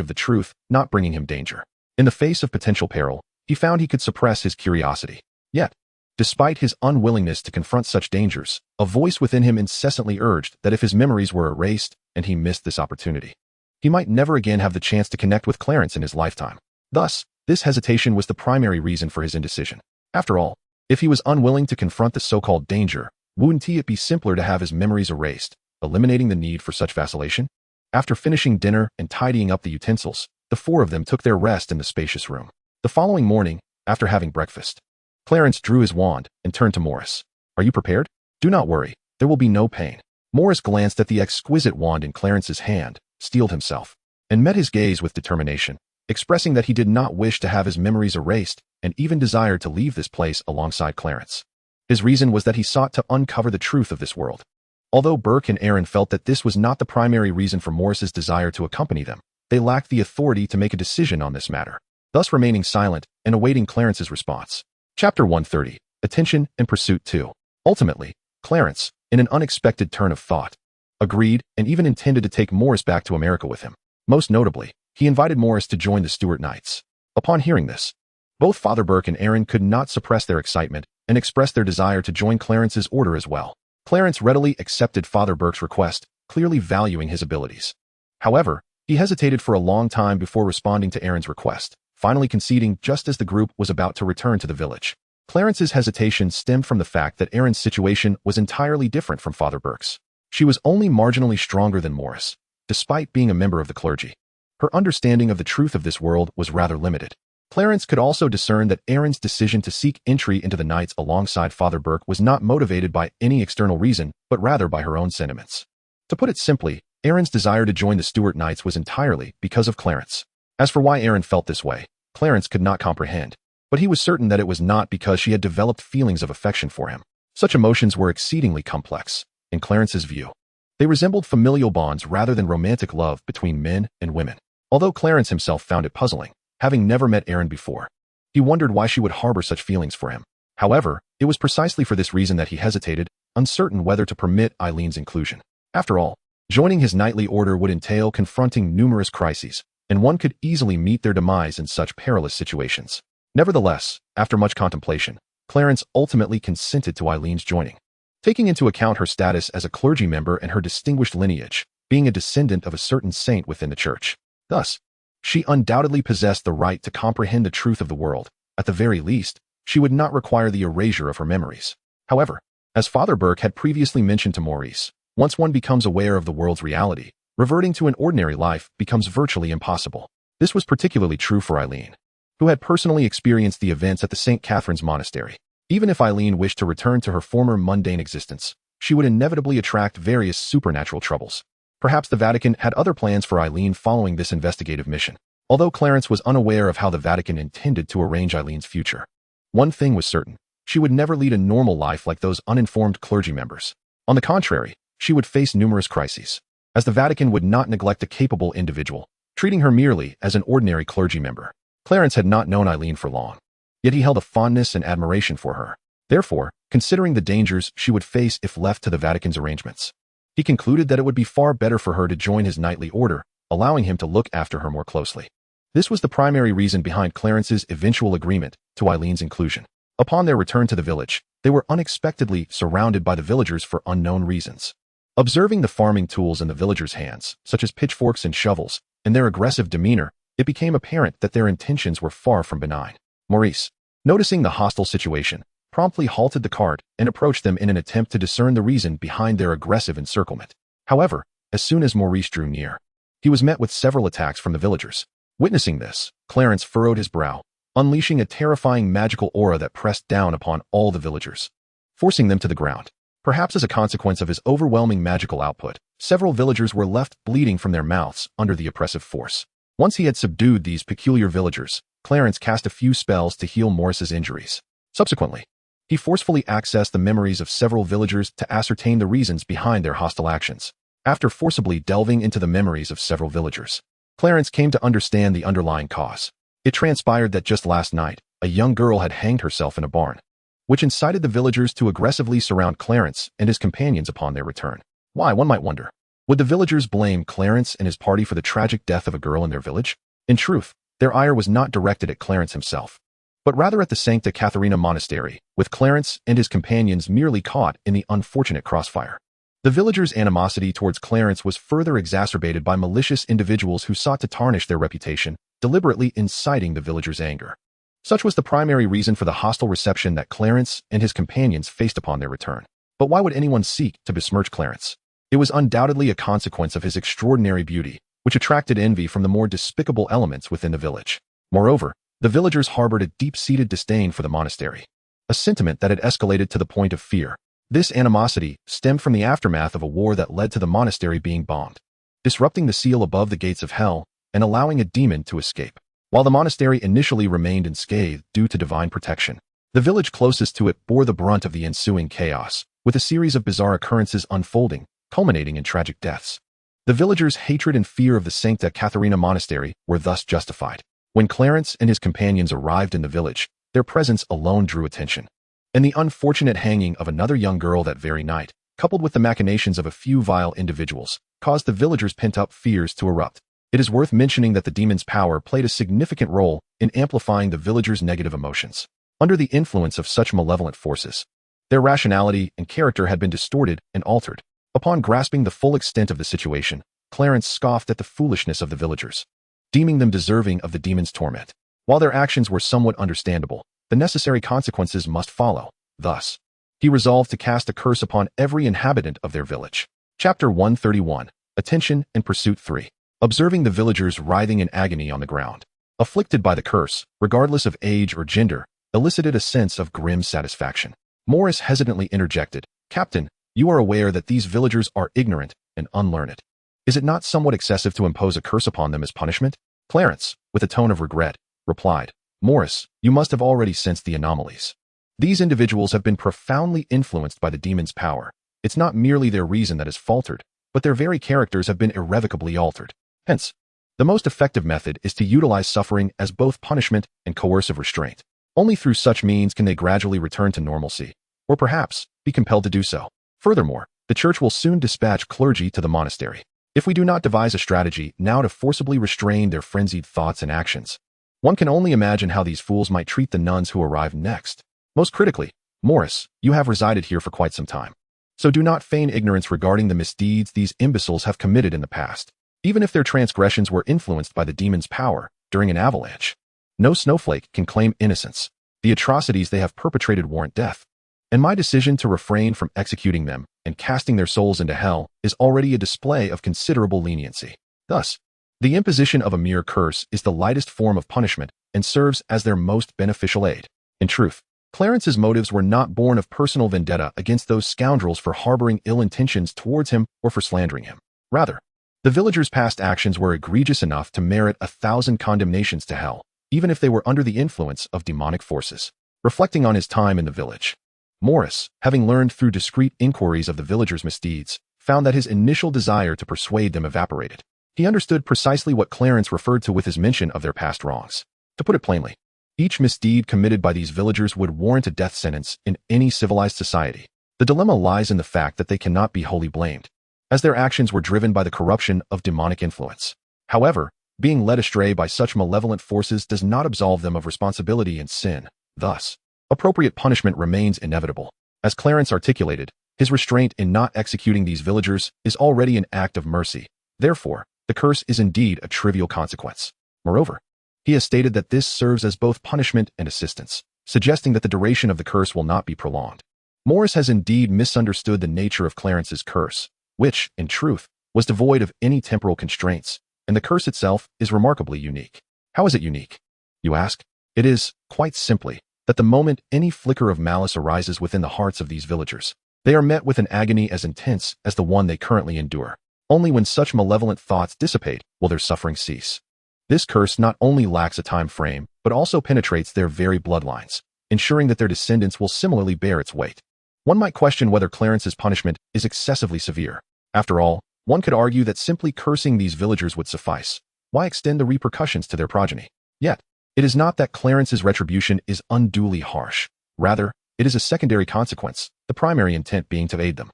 of the truth not bringing him danger. In the face of potential peril, he found he could suppress his curiosity. Yet, despite his unwillingness to confront such dangers, a voice within him incessantly urged that if his memories were erased and he missed this opportunity, he might never again have the chance to connect with Clarence in his lifetime. Thus, this hesitation was the primary reason for his indecision. After all, if he was unwilling to confront the so-called danger, wouldn't it be simpler to have his memories erased, eliminating the need for such vacillation? After finishing dinner and tidying up the utensils, the four of them took their rest in the spacious room. The following morning, after having breakfast, Clarence drew his wand and turned to Morris. "Are you prepared? Do not worry, there will be no pain." Morris glanced at the exquisite wand in Clarence's hand, steeled himself, and met his gaze with determination, expressing that he did not wish to have his memories erased and even desired to leave this place alongside Clarence. His reason was that he sought to uncover the truth of this world. Although Burke and Aaron felt that this was not the primary reason for Morris's desire to accompany them, they lacked the authority to make a decision on this matter, thus remaining silent and awaiting Clarence's response. Chapter 130, Attention and Pursuit 2. Ultimately, Clarence, in an unexpected turn of thought, agreed and even intended to take Morris back to America with him. Most notably, he invited Morris to join the Stuart Knights. Upon hearing this, both Father Burke and Aaron could not suppress their excitement and expressed their desire to join Clarence's order as well. Clarence readily accepted Father Burke's request, clearly valuing his abilities. However, he hesitated for a long time before responding to Aaron's request, finally conceding just as the group was about to return to the village. Clarence's hesitation stemmed from the fact that Aaron's situation was entirely different from Father Burke's. She was only marginally stronger than Morris, despite being a member of the clergy. Her understanding of the truth of this world was rather limited. Clarence could also discern that Aaron's decision to seek entry into the Knights alongside Father Burke was not motivated by any external reason, but rather by her own sentiments. To put it simply, Aaron's desire to join the Stuart Knights was entirely because of Clarence. As for why Aaron felt this way, Clarence could not comprehend, but he was certain that it was not because she had developed feelings of affection for him. Such emotions were exceedingly complex, in Clarence's view. They resembled familial bonds rather than romantic love between men and women. Although Clarence himself found it puzzling, having never met Aaron before, he wondered why she would harbor such feelings for him. However, it was precisely for this reason that he hesitated, uncertain whether to permit Eileen's inclusion. After all, joining his knightly order would entail confronting numerous crises, and one could easily meet their demise in such perilous situations. Nevertheless, after much contemplation, Clarence ultimately consented to Eileen's joining. Taking into account her status as a clergy member and her distinguished lineage, being a descendant of a certain saint within the church. Thus, she undoubtedly possessed the right to comprehend the truth of the world. At the very least, she would not require the erasure of her memories. However, as Father Burke had previously mentioned to Maurice, once one becomes aware of the world's reality, reverting to an ordinary life becomes virtually impossible. This was particularly true for Eileen, who had personally experienced the events at the St. Catherine's Monastery. Even if Eileen wished to return to her former mundane existence, she would inevitably attract various supernatural troubles. Perhaps the Vatican had other plans for Eileen following this investigative mission. Although Clarence was unaware of how the Vatican intended to arrange Eileen's future, one thing was certain: she would never lead a normal life like those uninformed clergy members. On the contrary, she would face numerous crises, as the Vatican would not neglect a capable individual, treating her merely as an ordinary clergy member. Clarence had not known Eileen for long, yet he held a fondness and admiration for her. Therefore, considering the dangers she would face if left to the Vatican's arrangements, he concluded that it would be far better for her to join his knightly order, allowing him to look after her more closely. This was the primary reason behind Clarence's eventual agreement to Eileen's inclusion. Upon their return to the village, they were unexpectedly surrounded by the villagers for unknown reasons. Observing the farming tools in the villagers' hands, such as pitchforks and shovels, and their aggressive demeanor, it became apparent that their intentions were far from benign. Maurice, noticing the hostile situation, promptly halted the cart and approached them in an attempt to discern the reason behind their aggressive encirclement. However, as soon as Maurice drew near, he was met with several attacks from the villagers. Witnessing this, Clarence furrowed his brow, unleashing a terrifying magical aura that pressed down upon all the villagers, forcing them to the ground. Perhaps as a consequence of his overwhelming magical output, several villagers were left bleeding from their mouths under the oppressive force. Once he had subdued these peculiar villagers, Clarence cast a few spells to heal Morris's injuries. Subsequently, he forcefully accessed the memories of several villagers to ascertain the reasons behind their hostile actions. After forcibly delving into the memories of several villagers, Clarence came to understand the underlying cause. It transpired that just last night, a young girl had hanged herself in a barn, which incited the villagers to aggressively surround Clarence and his companions upon their return. Why, one might wonder. Would the villagers blame Clarence and his party for the tragic death of a girl in their village? In truth, their ire was not directed at Clarence himself, but rather at the Sancta Catharina Monastery, with Clarence and his companions merely caught in the unfortunate crossfire. The villagers' animosity towards Clarence was further exacerbated by malicious individuals who sought to tarnish their reputation, deliberately inciting the villagers' anger. Such was the primary reason for the hostile reception that Clarence and his companions faced upon their return. But why would anyone seek to besmirch Clarence? It was undoubtedly a consequence of his extraordinary beauty, which attracted envy from the more despicable elements within the village. Moreover, the villagers harbored a deep-seated disdain for the monastery, a sentiment that had escalated to the point of fear. This animosity stemmed from the aftermath of a war that led to the monastery being bombed, disrupting the seal above the gates of hell and allowing a demon to escape. While the monastery initially remained unscathed due to divine protection, the village closest to it bore the brunt of the ensuing chaos, with a series of bizarre occurrences unfolding, culminating in tragic deaths. The villagers' hatred and fear of the Sancta Catharina Monastery were thus justified. When Clarence and his companions arrived in the village, their presence alone drew attention. And the unfortunate hanging of another young girl that very night, coupled with the machinations of a few vile individuals, caused the villagers' pent-up fears to erupt. It is worth mentioning that the demon's power played a significant role in amplifying the villagers' negative emotions. Under the influence of such malevolent forces, their rationality and character had been distorted and altered. Upon grasping the full extent of the situation, Clarence scoffed at the foolishness of the villagers, deeming them deserving of the demon's torment. While their actions were somewhat understandable, the necessary consequences must follow. Thus, he resolved to cast a curse upon every inhabitant of their village. Chapter 131. Attention and Pursuit 3. Observing the villagers writhing in agony on the ground, afflicted by the curse, regardless of age or gender, elicited a sense of grim satisfaction. Morris hesitantly interjected, "Captain, you are aware that these villagers are ignorant and unlearned. Is it not somewhat excessive to impose a curse upon them as punishment?" Clarence, with a tone of regret, replied, "Morris, you must have already sensed the anomalies. These individuals have been profoundly influenced by the demon's power. It's not merely their reason that has faltered, but their very characters have been irrevocably altered. Hence, the most effective method is to utilize suffering as both punishment and coercive restraint. Only through such means can they gradually return to normalcy, or perhaps be compelled to do so. Furthermore, the church will soon dispatch clergy to the monastery. If we do not devise a strategy now to forcibly restrain their frenzied thoughts and actions, one can only imagine how these fools might treat the nuns who arrive next. Most critically, Morris, you have resided here for quite some time, so do not feign ignorance regarding the misdeeds these imbeciles have committed in the past. Even if their transgressions were influenced by the demon's power during an avalanche, no snowflake can claim innocence. The atrocities they have perpetrated warrant death, and my decision to refrain from executing them and casting their souls into hell is already a display of considerable leniency. Thus, the imposition of a mere curse is the lightest form of punishment and serves as their most beneficial aid. In truth, Clarence's motives were not born of personal vendetta against those scoundrels for harboring ill intentions towards him or for slandering him. Rather, the villagers' past actions were egregious enough to merit 1,000 condemnations to hell, even if they were under the influence of demonic forces. Reflecting on his time in the village, Morris, having learned through discreet inquiries of the villagers' misdeeds, found that his initial desire to persuade them evaporated. He understood precisely what Clarence referred to with his mention of their past wrongs. To put it plainly, each misdeed committed by these villagers would warrant a death sentence in any civilized society. The dilemma lies in the fact that they cannot be wholly blamed, as their actions were driven by the corruption of demonic influence. However, being led astray by such malevolent forces does not absolve them of responsibility and sin. Thus, appropriate punishment remains inevitable. As Clarence articulated, his restraint in not executing these villagers is already an act of mercy. Therefore, the curse is indeed a trivial consequence. Moreover, he has stated that this serves as both punishment and assistance, suggesting that the duration of the curse will not be prolonged. Morris has indeed misunderstood the nature of Clarence's curse, which, in truth, was devoid of any temporal constraints, and the curse itself is remarkably unique. How is it unique, you ask? It is, quite simply, that the moment any flicker of malice arises within the hearts of these villagers, they are met with an agony as intense as the one they currently endure. Only when such malevolent thoughts dissipate will their suffering cease. This curse not only lacks a time frame, but also penetrates their very bloodlines, ensuring that their descendants will similarly bear its weight. One might question whether Clarence's punishment is excessively severe. After all, one could argue that simply cursing these villagers would suffice. Why extend the repercussions to their progeny? Yet, it is not that Clarence's retribution is unduly harsh. Rather, it is a secondary consequence, the primary intent being to aid them.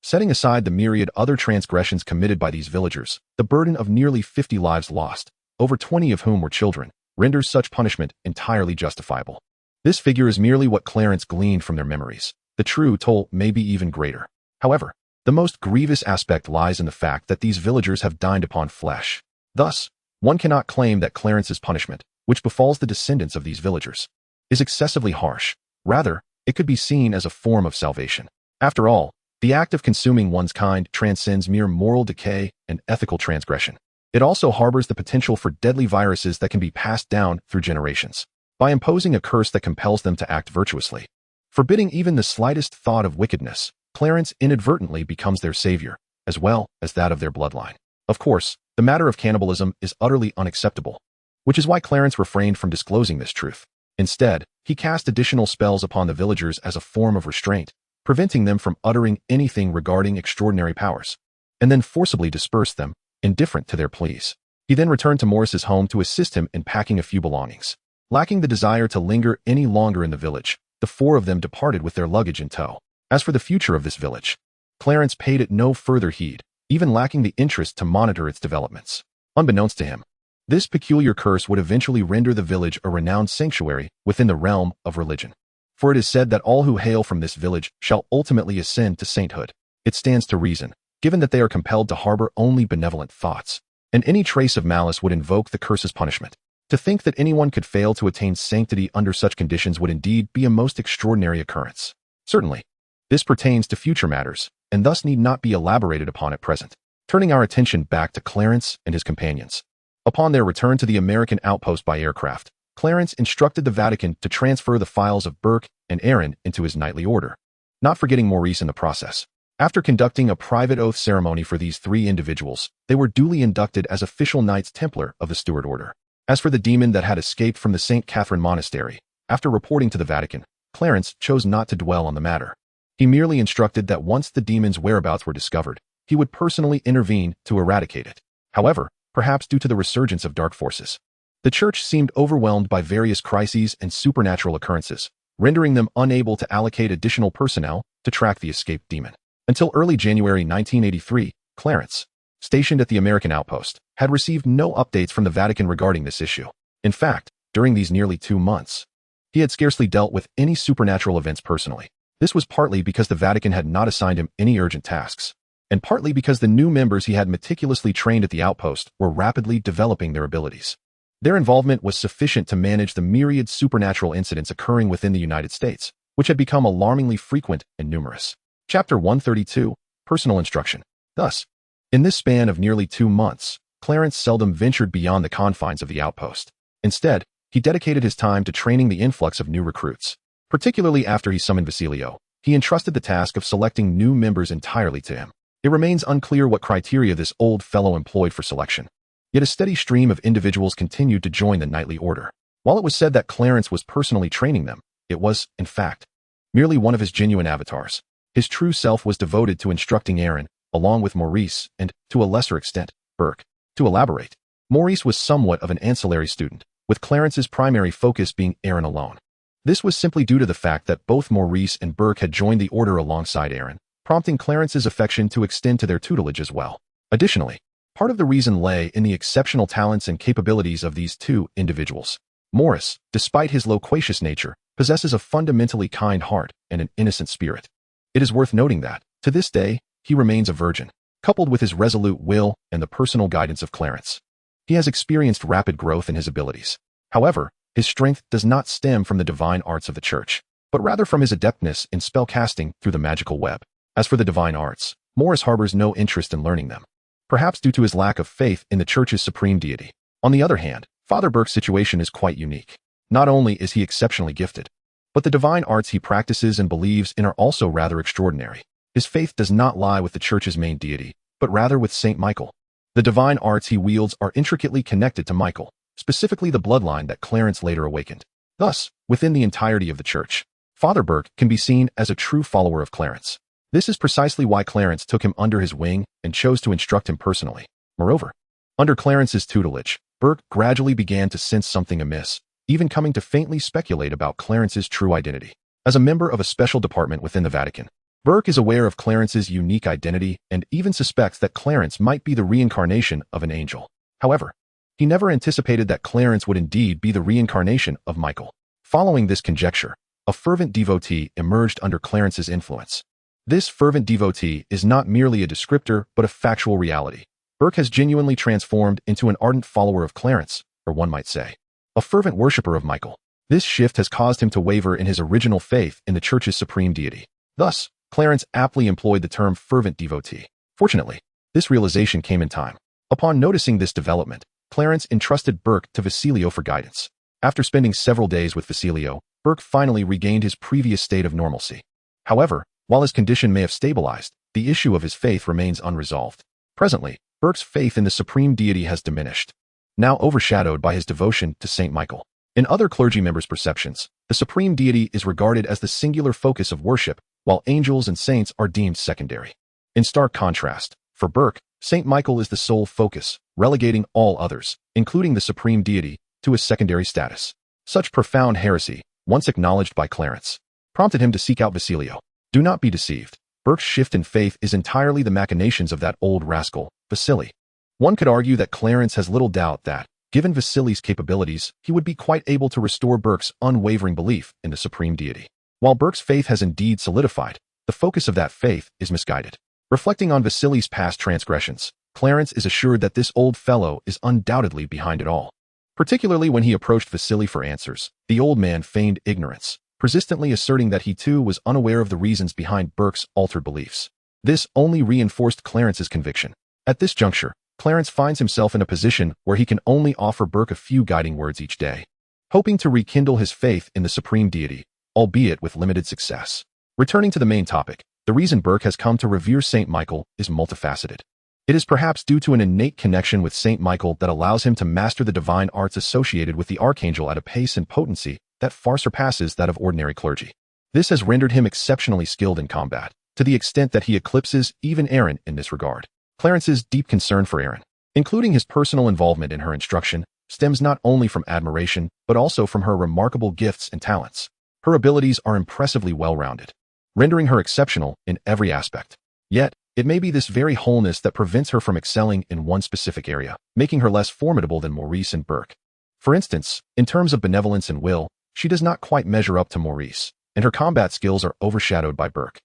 Setting aside the myriad other transgressions committed by these villagers, the burden of nearly 50 lives lost, over 20 of whom were children, renders such punishment entirely justifiable. This figure is merely what Clarence gleaned from their memories. The true toll may be even greater. However, the most grievous aspect lies in the fact that these villagers have dined upon flesh. Thus, one cannot claim that Clarence's punishment, which befalls the descendants of these villagers, is excessively harsh. Rather, it could be seen as a form of salvation. After all, the act of consuming one's kind transcends mere moral decay and ethical transgression. It also harbors the potential for deadly viruses that can be passed down through generations. By imposing a curse that compels them to act virtuously, forbidding even the slightest thought of wickedness, Clarence inadvertently becomes their savior, as well as that of their bloodline. Of course, the matter of cannibalism is utterly unacceptable, which is why Clarence refrained from disclosing this truth. Instead, he cast additional spells upon the villagers as a form of restraint, preventing them from uttering anything regarding extraordinary powers, and then forcibly dispersed them, indifferent to their pleas. He then returned to Morris's home to assist him in packing a few belongings. Lacking the desire to linger any longer in the village, the four of them departed with their luggage in tow. As for the future of this village, Clarence paid it no further heed, even lacking the interest to monitor its developments. Unbeknownst to him, this peculiar curse would eventually render the village a renowned sanctuary within the realm of religion. For it is said that all who hail from this village shall ultimately ascend to sainthood. It stands to reason, given that they are compelled to harbor only benevolent thoughts, and any trace of malice would invoke the curse's punishment. To think that anyone could fail to attain sanctity under such conditions would indeed be a most extraordinary occurrence. Certainly, this pertains to future matters, and thus need not be elaborated upon at present. Turning our attention back to Clarence and his companions. Upon their return to the American outpost by aircraft, Clarence instructed the Vatican to transfer the files of Burke and Aaron into his knightly order, not forgetting Maurice in the process. After conducting a private oath ceremony for these three individuals, they were duly inducted as official Knights Templar of the Steward Order. As for the demon that had escaped from the St. Catherine Monastery, after reporting to the Vatican, Clarence chose not to dwell on the matter. He merely instructed that once the demon's whereabouts were discovered, he would personally intervene to eradicate it. However, perhaps due to the resurgence of dark forces, the Church seemed overwhelmed by various crises and supernatural occurrences, rendering them unable to allocate additional personnel to track the escaped demon. Until early January 1983, Clarence, stationed at the American outpost, had received no updates from the Vatican regarding this issue. In fact, during these nearly 2 months, he had scarcely dealt with any supernatural events personally. This was partly because the Vatican had not assigned him any urgent tasks, and partly because the new members he had meticulously trained at the outpost were rapidly developing their abilities. Their involvement was sufficient to manage the myriad supernatural incidents occurring within the United States, which had become alarmingly frequent and numerous. Chapter 132, Personal Instruction. Thus, in this span of nearly 2 months, Clarence seldom ventured beyond the confines of the outpost. Instead, he dedicated his time to training the influx of new recruits. Particularly after he summoned Basilio, he entrusted the task of selecting new members entirely to him. It remains unclear what criteria this old fellow employed for selection. Yet a steady stream of individuals continued to join the knightly order. While it was said that Clarence was personally training them, it was, in fact, merely one of his genuine avatars. His true self was devoted to instructing Aaron, along with Maurice and, to a lesser extent, Burke. To elaborate, Maurice was somewhat of an ancillary student, with Clarence's primary focus being Aaron alone. This was simply due to the fact that both Maurice and Burke had joined the order alongside Aaron, prompting Clarence's affection to extend to their tutelage as well. Additionally, part of the reason lay in the exceptional talents and capabilities of these two individuals. Maurice, despite his loquacious nature, possesses a fundamentally kind heart and an innocent spirit. It is worth noting that, to this day, he remains a virgin. Coupled with his resolute will and the personal guidance of Clarence, he has experienced rapid growth in his abilities. However, his strength does not stem from the divine arts of the Church, but rather from his adeptness in spellcasting through the magical web. As for the divine arts, Maurice harbors no interest in learning them, perhaps due to his lack of faith in the Church's supreme deity. On the other hand, Father Burke's situation is quite unique. Not only is he exceptionally gifted, but the divine arts he practices and believes in are also rather extraordinary. His faith does not lie with the Church's main deity, but rather with Saint Michael. The divine arts he wields are intricately connected to Michael, specifically the bloodline that Clarence later awakened. Thus, within the entirety of the Church, Father Burke can be seen as a true follower of Clarence. This is precisely why Clarence took him under his wing and chose to instruct him personally. Moreover, under Clarence's tutelage, Burke gradually began to sense something amiss, even coming to faintly speculate about Clarence's true identity. As a member of a special department within the Vatican, Burke is aware of Clarence's unique identity and even suspects that Clarence might be the reincarnation of an angel. However, he never anticipated that Clarence would indeed be the reincarnation of Michael. Following this conjecture, a fervent devotee emerged under Clarence's influence. This fervent devotee is not merely a descriptor but a factual reality. Burke has genuinely transformed into an ardent follower of Clarence, or one might say, a fervent worshipper of Michael. This shift has caused him to waver in his original faith in the Church's supreme deity. Thus, Clarence aptly employed the term fervent devotee. Fortunately, this realization came in time. Upon noticing this development, Clarence entrusted Burke to Vasilio for guidance. After spending several days with Vasilio, Burke finally regained his previous state of normalcy. However, while his condition may have stabilized, the issue of his faith remains unresolved. Presently, Burke's faith in the supreme deity has diminished, now overshadowed by his devotion to Saint Michael. In other clergy members' perceptions, the supreme deity is regarded as the singular focus of worship, while angels and saints are deemed secondary. In stark contrast, for Burke, Saint Michael is the sole focus, relegating all others, including the supreme deity, to a secondary status. Such profound heresy, once acknowledged by Clarence, prompted him to seek out Vasilio. Do not be deceived. Burke's shift in faith is entirely the machinations of that old rascal, Vasily. One could argue that Clarence has little doubt that, given Vasily's capabilities, he would be quite able to restore Burke's unwavering belief in the supreme deity. While Burke's faith has indeed solidified, the focus of that faith is misguided. Reflecting on Vasily's past transgressions, Clarence is assured that this old fellow is undoubtedly behind it all. Particularly when he approached Vasily for answers, the old man feigned ignorance, persistently asserting that he too was unaware of the reasons behind Burke's altered beliefs. This only reinforced Clarence's conviction. At this juncture, Clarence finds himself in a position where he can only offer Burke a few guiding words each day, hoping to rekindle his faith in the supreme deity, albeit with limited success. Returning to the main topic, the reason Burke has come to revere Saint Michael is multifaceted. It is perhaps due to an innate connection with Saint Michael that allows him to master the divine arts associated with the archangel at a pace and potency that far surpasses that of ordinary clergy. This has rendered him exceptionally skilled in combat, to the extent that he eclipses even Aaron in this regard. Clarence's deep concern for Aaron, including his personal involvement in her instruction, stems not only from admiration but also from her remarkable gifts and talents. Her abilities are impressively well-rounded, rendering her exceptional in every aspect. Yet, it may be this very wholeness that prevents her from excelling in one specific area, making her less formidable than Maurice and Burke. For instance, in terms of benevolence and will, she does not quite measure up to Maurice, and her combat skills are overshadowed by Burke,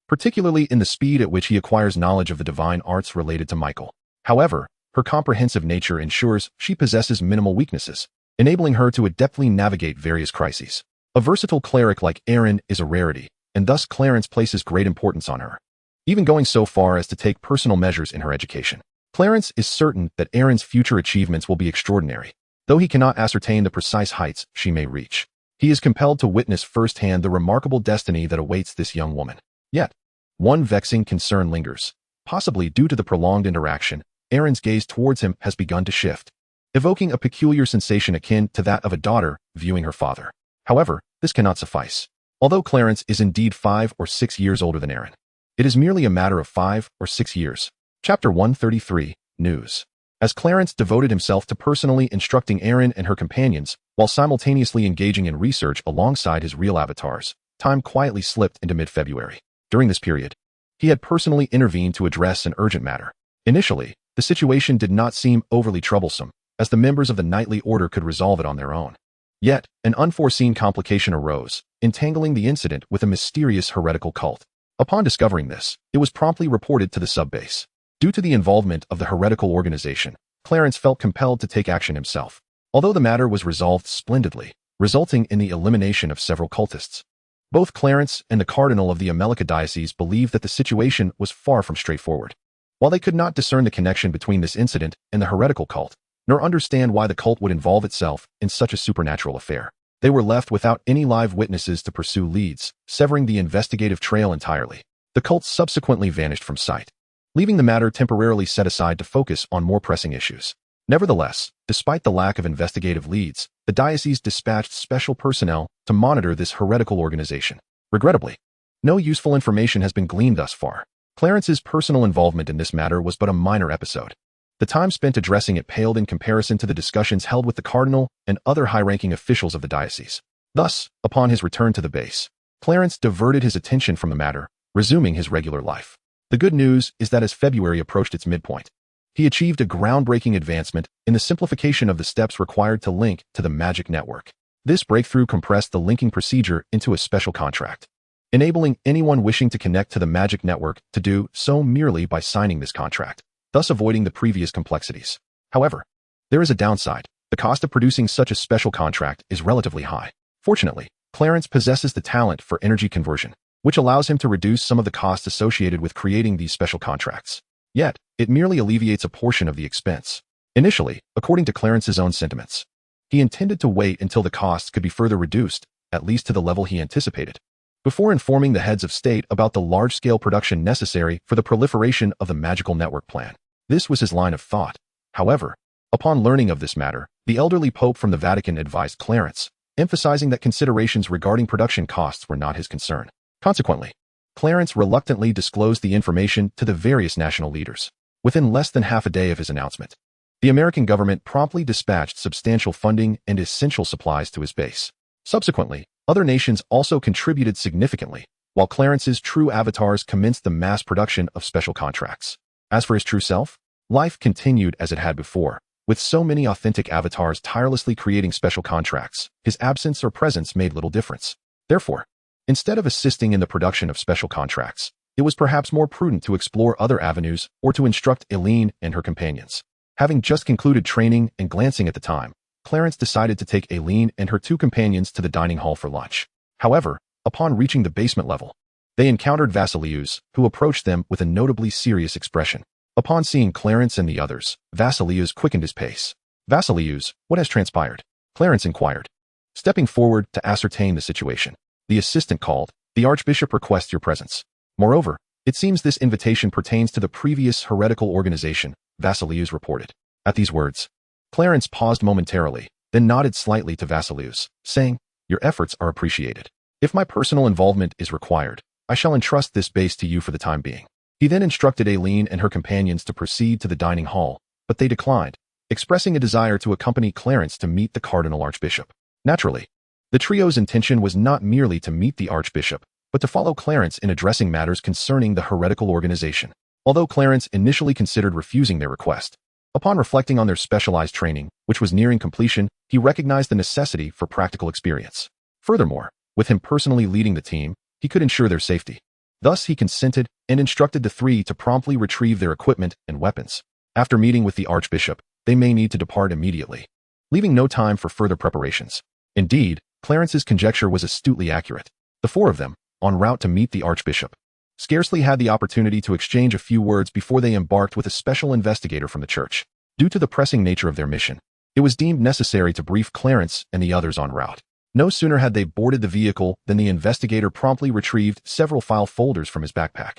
particularly in the speed at which he acquires knowledge of the divine arts related to Michael. However, her comprehensive nature ensures she possesses minimal weaknesses, enabling her to adeptly navigate various crises. A versatile cleric like Aaron is a rarity, and thus Clarence places great importance on her, even going so far as to take personal measures in her education. Clarence is certain that Aaron's future achievements will be extraordinary, though he cannot ascertain the precise heights she may reach. He is compelled to witness firsthand the remarkable destiny that awaits this young woman. Yet, one vexing concern lingers. Possibly due to the prolonged interaction, Aaron's gaze towards him has begun to shift, evoking a peculiar sensation akin to that of a daughter viewing her father. However, this cannot suffice. Although Clarence is indeed 5 or 6 years older than Aaron, it is merely a matter of 5 or 6 years. Chapter 133, News. As Clarence devoted himself to personally instructing Aaron and her companions, while simultaneously engaging in research alongside his real avatars, time quietly slipped into mid-February. During this period, he had personally intervened to address an urgent matter. Initially, the situation did not seem overly troublesome, as the members of the knightly order could resolve it on their own. Yet, an unforeseen complication arose, entangling the incident with a mysterious heretical cult. Upon discovering this, it was promptly reported to the sub-base. Due to the involvement of the heretical organization, Clarence felt compelled to take action himself, although the matter was resolved splendidly, resulting in the elimination of several cultists. Both Clarence and the cardinal of the America diocese believed that the situation was far from straightforward. While they could not discern the connection between this incident and the heretical cult, nor understand why the cult would involve itself in such a supernatural affair, they were left without any live witnesses to pursue leads, severing the investigative trail entirely. The cult subsequently vanished from sight, leaving the matter temporarily set aside to focus on more pressing issues. Nevertheless, despite the lack of investigative leads, the diocese dispatched special personnel to monitor this heretical organization. Regrettably, no useful information has been gleaned thus far. Clarence's personal involvement in this matter was but a minor episode. The time spent addressing it paled in comparison to the discussions held with the cardinal and other high-ranking officials of the diocese. Thus, upon his return to the base, Clarence diverted his attention from the matter, resuming his regular life. The good news is that as February approached its midpoint, he achieved a groundbreaking advancement in the simplification of the steps required to link to the magic network. This breakthrough compressed the linking procedure into a special contract, enabling anyone wishing to connect to the magic network to do so merely by signing this contract, thus avoiding the previous complexities. However, there is a downside. The cost of producing such a special contract is relatively high. Fortunately, Clarence possesses the talent for energy conversion, which allows him to reduce some of the costs associated with creating these special contracts. Yet, it merely alleviates a portion of the expense. Initially, according to Clarence's own sentiments, he intended to wait until the costs could be further reduced, at least to the level he anticipated, before informing the heads of state about the large-scale production necessary for the proliferation of the magical network plan. This was his line of thought. However, upon learning of this matter, the elderly Pope from the Vatican advised Clarence, emphasizing that considerations regarding production costs were not his concern. Consequently, Clarence reluctantly disclosed the information to the various national leaders. Within less than half a day of his announcement, the American government promptly dispatched substantial funding and essential supplies to his base. Subsequently, other nations also contributed significantly, while Clarence's true avatars commenced the mass production of special contracts. As for his true self, life continued as it had before. With so many authentic avatars tirelessly creating special contracts, his absence or presence made little difference. Therefore, instead of assisting in the production of special contracts, it was perhaps more prudent to explore other avenues or to instruct Eileen and her companions. Having just concluded training and glancing at the time, Clarence decided to take Eileen and her two companions to the dining hall for lunch. However, upon reaching the basement level, they encountered Vasilius, who approached them with a notably serious expression. Upon seeing Clarence and the others, Vasilius quickened his pace. "Vasilius, what has transpired?" Clarence inquired, stepping forward to ascertain the situation. The assistant called. "The Archbishop requests your presence. Moreover, it seems this invitation pertains to the previous heretical organization," Vasilius reported. At these words, Clarence paused momentarily, then nodded slightly to Vasilius, saying, "Your efforts are appreciated. If my personal involvement is required, I shall entrust this base to you for the time being." He then instructed Eileen and her companions to proceed to the dining hall, but they declined, expressing a desire to accompany Clarence to meet the Cardinal Archbishop. Naturally, the trio's intention was not merely to meet the Archbishop, but to follow Clarence in addressing matters concerning the heretical organization. Although Clarence initially considered refusing their request, upon reflecting on their specialized training, which was nearing completion, he recognized the necessity for practical experience. Furthermore, with him personally leading the team, he could ensure their safety. Thus, he consented and instructed the three to promptly retrieve their equipment and weapons. After meeting with the Archbishop, they may need to depart immediately, leaving no time for further preparations. Indeed, Clarence's conjecture was astutely accurate. The four of them, en route to meet the Archbishop, scarcely had the opportunity to exchange a few words before they embarked with a special investigator from the church. Due to the pressing nature of their mission, it was deemed necessary to brief Clarence and the others en route. No sooner had they boarded the vehicle than the investigator promptly retrieved several file folders from his backpack,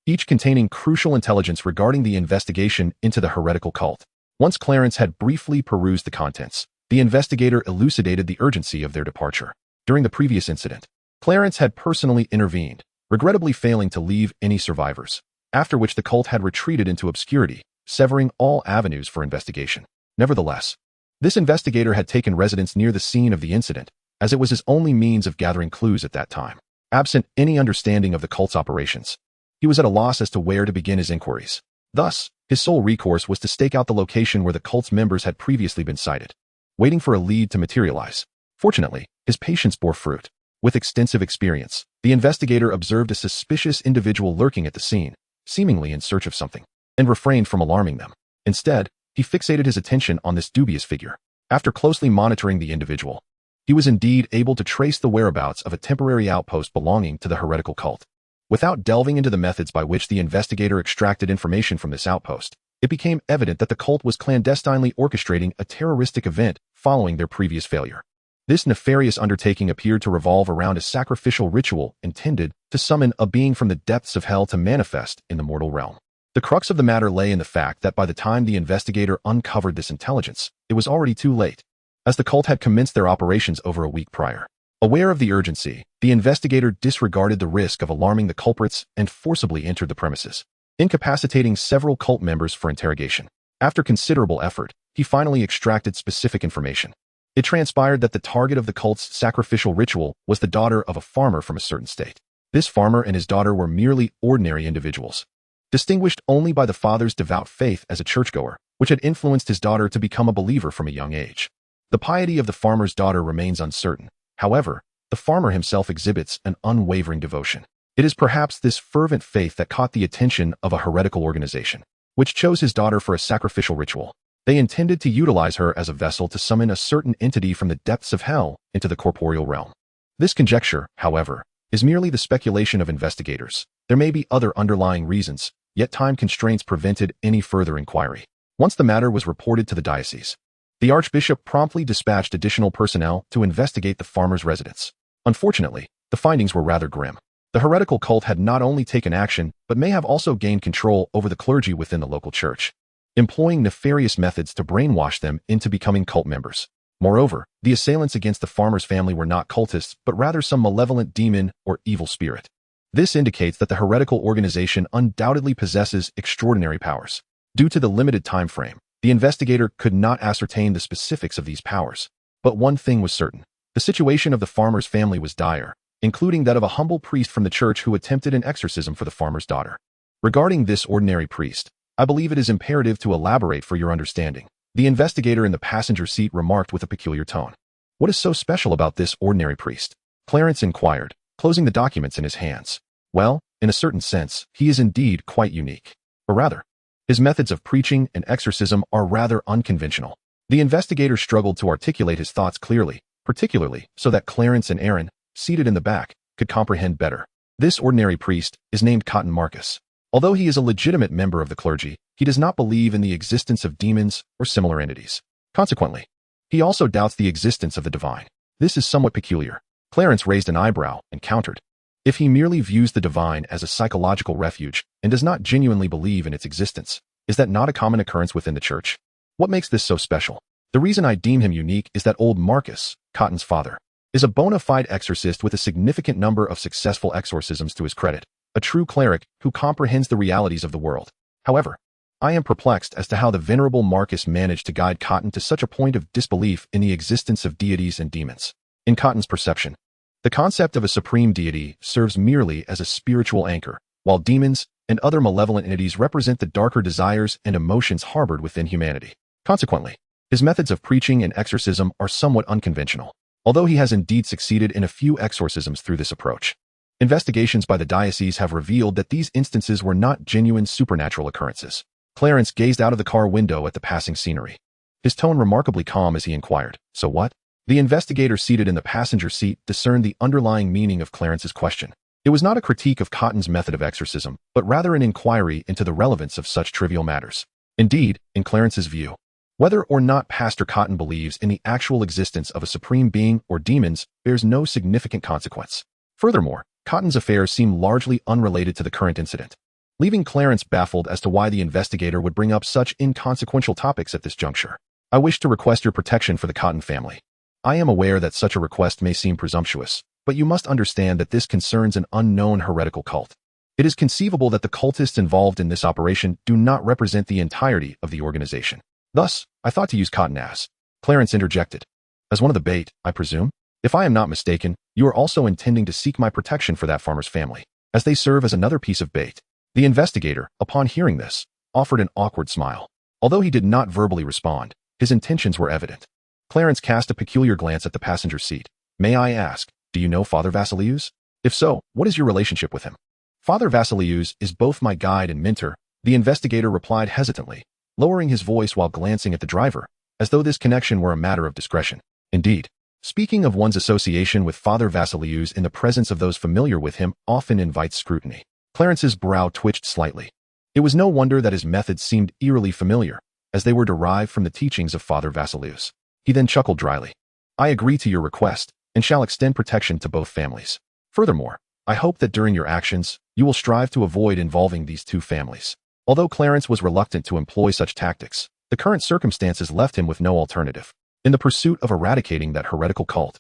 each containing crucial intelligence regarding the investigation into the heretical cult. Once Clarence had briefly perused the contents, the investigator elucidated the urgency of their departure. During the previous incident, Clarence had personally intervened, regrettably failing to leave any survivors, after which the cult had retreated into obscurity, severing all avenues for investigation. Nevertheless, this investigator had taken residence near the scene of the incident, as it was his only means of gathering clues at that time. Absent any understanding of the cult's operations, he was at a loss as to where to begin his inquiries. Thus, his sole recourse was to stake out the location where the cult's members had previously been sighted, waiting for a lead to materialize. Fortunately, his patience bore fruit. With extensive experience, the investigator observed a suspicious individual lurking at the scene, seemingly in search of something, and refrained from alarming them. Instead, he fixated his attention on this dubious figure. After closely monitoring the individual, he was indeed able to trace the whereabouts of a temporary outpost belonging to the heretical cult. Without delving into the methods by which the investigator extracted information from this outpost, it became evident that the cult was clandestinely orchestrating a terroristic event following their previous failure. This nefarious undertaking appeared to revolve around a sacrificial ritual intended to summon a being from the depths of hell to manifest in the mortal realm. The crux of the matter lay in the fact that by the time the investigator uncovered this intelligence, it was already too late, as the cult had commenced their operations over a week prior. Aware of the urgency, the investigator disregarded the risk of alarming the culprits and forcibly entered the premises, incapacitating several cult members for interrogation. After considerable effort, he finally extracted specific information. It transpired that the target of the cult's sacrificial ritual was the daughter of a farmer from a certain state. This farmer and his daughter were merely ordinary individuals, distinguished only by the father's devout faith as a churchgoer, which had influenced his daughter to become a believer from a young age. The piety of the farmer's daughter remains uncertain. However, the farmer himself exhibits an unwavering devotion. It is perhaps this fervent faith that caught the attention of a heretical organization, which chose his daughter for a sacrificial ritual. They intended to utilize her as a vessel to summon a certain entity from the depths of hell into the corporeal realm. This conjecture, however, is merely the speculation of investigators. There may be other underlying reasons, yet time constraints prevented any further inquiry. Once the matter was reported to the diocese, the archbishop promptly dispatched additional personnel to investigate the farmer's residence. Unfortunately, the findings were rather grim. The heretical cult had not only taken action, but may have also gained control over the clergy within the local church, employing nefarious methods to brainwash them into becoming cult members. Moreover, the assailants against the farmer's family were not cultists, but rather some malevolent demon or evil spirit. This indicates that the heretical organization undoubtedly possesses extraordinary powers. Due to the limited time frame, the investigator could not ascertain the specifics of these powers. But one thing was certain. The situation of the farmer's family was dire, including that of a humble priest from the church who attempted an exorcism for the farmer's daughter. Regarding this ordinary priest, I believe it is imperative to elaborate for your understanding. The investigator in the passenger seat remarked with a peculiar tone. What is so special about this ordinary priest? Clarence inquired, closing the documents in his hands. Well, in a certain sense, he is indeed quite unique. Or rather, his methods of preaching and exorcism are rather unconventional. The investigator struggled to articulate his thoughts clearly, particularly so that Clarence and Aaron, seated in the back, could comprehend better. This ordinary priest is named Cotton Marcus. Although he is a legitimate member of the clergy, he does not believe in the existence of demons or similar entities. Consequently, he also doubts the existence of the divine. This is somewhat peculiar. Clarence raised an eyebrow and countered. If he merely views the divine as a psychological refuge and does not genuinely believe in its existence, is that not a common occurrence within the church? What makes this so special? The reason I deem him unique is that old Marcus, Cotton's father, is a bona fide exorcist with a significant number of successful exorcisms to his credit, a true cleric who comprehends the realities of the world. However, I am perplexed as to how the venerable Marcus managed to guide Cotton to such a point of disbelief in the existence of deities and demons. In Cotton's perception, the concept of a supreme deity serves merely as a spiritual anchor, while demons and other malevolent entities represent the darker desires and emotions harbored within humanity. Consequently, his methods of preaching and exorcism are somewhat unconventional, although he has indeed succeeded in a few exorcisms through this approach. Investigations by the diocese have revealed that these instances were not genuine supernatural occurrences. Clarence gazed out of the car window at the passing scenery, his tone remarkably calm as he inquired, "So what?" The investigator seated in the passenger seat discerned the underlying meaning of Clarence's question. It was not a critique of Cotton's method of exorcism, but rather an inquiry into the relevance of such trivial matters. Indeed, in Clarence's view, whether or not Pastor Cotton believes in the actual existence of a supreme being or demons bears no significant consequence. Furthermore, Cotton's affairs seem largely unrelated to the current incident, leaving Clarence baffled as to why the investigator would bring up such inconsequential topics at this juncture. "I wish to request your protection for the Cotton family. I am aware that such a request may seem presumptuous, but you must understand that this concerns an unknown heretical cult. It is conceivable that the cultists involved in this operation do not represent the entirety of the organization. Thus, I thought to use Cotton as." Clarence interjected. "As one of the bait, I presume? If I am not mistaken, you are also intending to seek my protection for that farmer's family, as they serve as another piece of bait." The investigator, upon hearing this, offered an awkward smile. Although he did not verbally respond, his intentions were evident. Clarence cast a peculiar glance at the passenger seat. "May I ask, do you know Father Vasilius? If so, what is your relationship with him?" "Father Vasilius is both my guide and mentor," the investigator replied hesitantly, lowering his voice while glancing at the driver, as though this connection were a matter of discretion. Indeed, speaking of one's association with Father Vasilius in the presence of those familiar with him often invites scrutiny. Clarence's brow twitched slightly. It was no wonder that his methods seemed eerily familiar, as they were derived from the teachings of Father Vasilius. He then chuckled dryly. "I agree to your request, and shall extend protection to both families. Furthermore, I hope that during your actions, you will strive to avoid involving these two families." Although Clarence was reluctant to employ such tactics, the current circumstances left him with no alternative. In the pursuit of eradicating that heretical cult,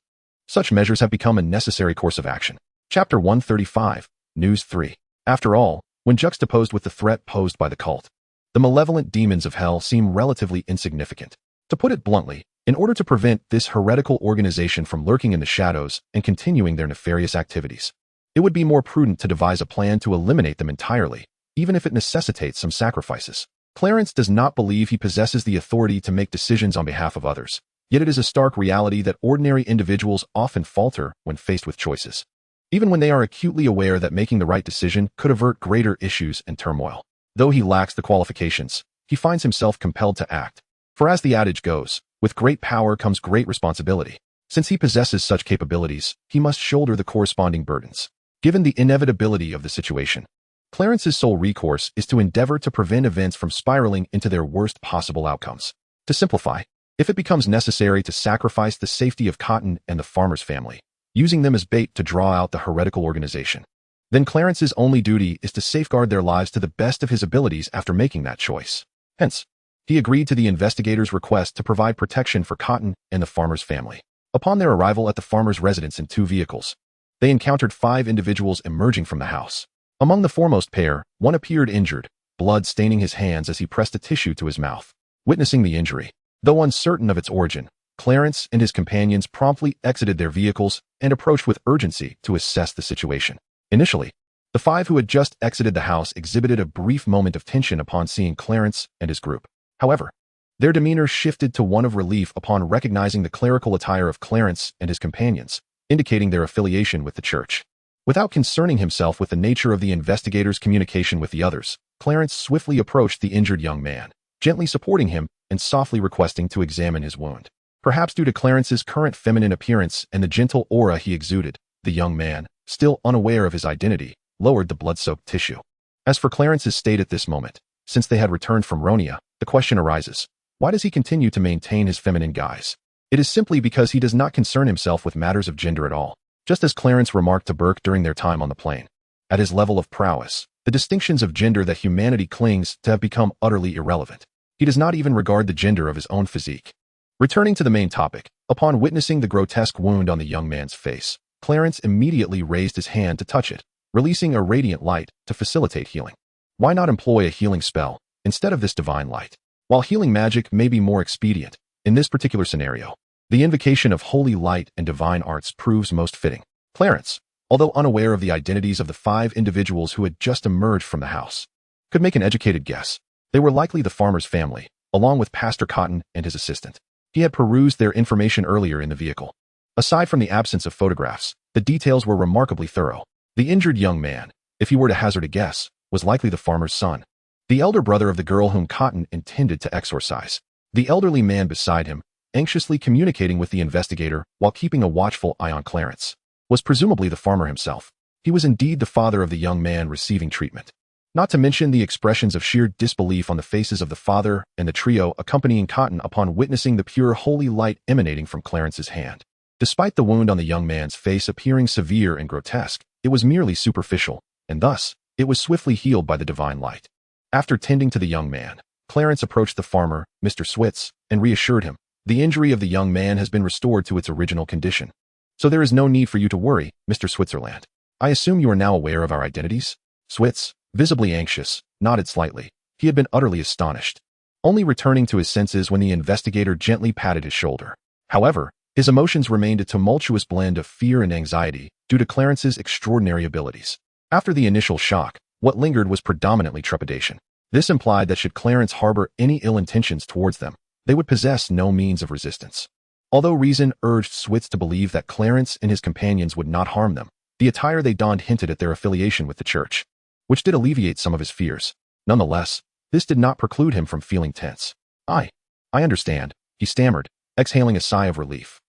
such measures have become a necessary course of action. Chapter 135, News 3. After all, when juxtaposed with the threat posed by the cult, the malevolent demons of hell seem relatively insignificant. To put it bluntly, in order to prevent this heretical organization from lurking in the shadows and continuing their nefarious activities, It would be more prudent to devise a plan to eliminate them entirely, even if it necessitates some sacrifices. Clarence does not believe he possesses the authority to make decisions on behalf of others, yet it is a stark reality that ordinary individuals often falter when faced with choices, even when they are acutely aware that making the right decision could avert greater issues and turmoil. Though he lacks the qualifications, he finds himself compelled to act. For as the adage goes, with great power comes great responsibility. Since he possesses such capabilities, he must shoulder the corresponding burdens. Given the inevitability of the situation, Clarence's sole recourse is to endeavor to prevent events from spiraling into their worst possible outcomes. To simplify, if it becomes necessary to sacrifice the safety of Cotton and the farmer's family, using them as bait to draw out the heretical organization, then Clarence's only duty is to safeguard their lives to the best of his abilities after making that choice. Hence, he agreed to the investigator's request to provide protection for Cotton and the farmer's family. Upon their arrival at the farmer's residence in 2 vehicles, they encountered 5 individuals emerging from the house. Among the foremost pair, one appeared injured, blood staining his hands as he pressed a tissue to his mouth. Witnessing the injury, though uncertain of its origin, Clarence and his companions promptly exited their vehicles and approached with urgency to assess the situation. Initially, the 5 who had just exited the house exhibited a brief moment of tension upon seeing Clarence and his group. However, their demeanor shifted to one of relief upon recognizing the clerical attire of Clarence and his companions, indicating their affiliation with the church. Without concerning himself with the nature of the investigator's communication with the others, Clarence swiftly approached the injured young man, gently supporting him and softly requesting to examine his wound. Perhaps due to Clarence's current feminine appearance and the gentle aura he exuded, the young man, still unaware of his identity, lowered the blood-soaked tissue. As for Clarence's state at this moment, since they had returned from Ronia, the question arises, why does he continue to maintain his feminine guise? It is simply because he does not concern himself with matters of gender at all. Just as Clarence remarked to Burke during their time on the plane, at his level of prowess, the distinctions of gender that humanity clings to have become utterly irrelevant. He does not even regard the gender of his own physique. Returning to the main topic, upon witnessing the grotesque wound on the young man's face, Clarence immediately raised his hand to touch it, releasing a radiant light to facilitate healing. Why not employ a healing spell instead of this divine light? While healing magic may be more expedient, in this particular scenario, the invocation of holy light and divine arts proves most fitting. Clarence, although unaware of the identities of the 5 individuals who had just emerged from the house, could make an educated guess. They were likely the farmer's family, along with Pastor Cotton and his assistant. He had perused their information earlier in the vehicle. Aside from the absence of photographs, the details were remarkably thorough. The injured young man, if he were to hazard a guess, was likely the farmer's son, the elder brother of the girl whom Cotton intended to exorcise. The elderly man beside him, anxiously communicating with the investigator while keeping a watchful eye on Clarence, was presumably the farmer himself. He was indeed the father of the young man receiving treatment. Not to mention the expressions of sheer disbelief on the faces of the father and the trio accompanying Cotton upon witnessing the pure holy light emanating from Clarence's hand. Despite the wound on the young man's face appearing severe and grotesque, it was merely superficial, and thus, it was swiftly healed by the divine light. After tending to the young man, Clarence approached the farmer, Mr. Switz, and reassured him, the injury of the young man has been restored to its original condition. So there is no need for you to worry, Mr. Switzerland. I assume you are now aware of our identities? Switz, visibly anxious, nodded slightly. He had been utterly astonished, only returning to his senses when the investigator gently patted his shoulder. However, his emotions remained a tumultuous blend of fear and anxiety due to Clarence's extraordinary abilities. After the initial shock, what lingered was predominantly trepidation. This implied that should Clarence harbor any ill intentions towards them, they would possess no means of resistance. Although reason urged Switz to believe that Clarence and his companions would not harm them, the attire they donned hinted at their affiliation with the church, which did alleviate some of his fears. Nonetheless, this did not preclude him from feeling tense. I understand, he stammered, exhaling a sigh of relief.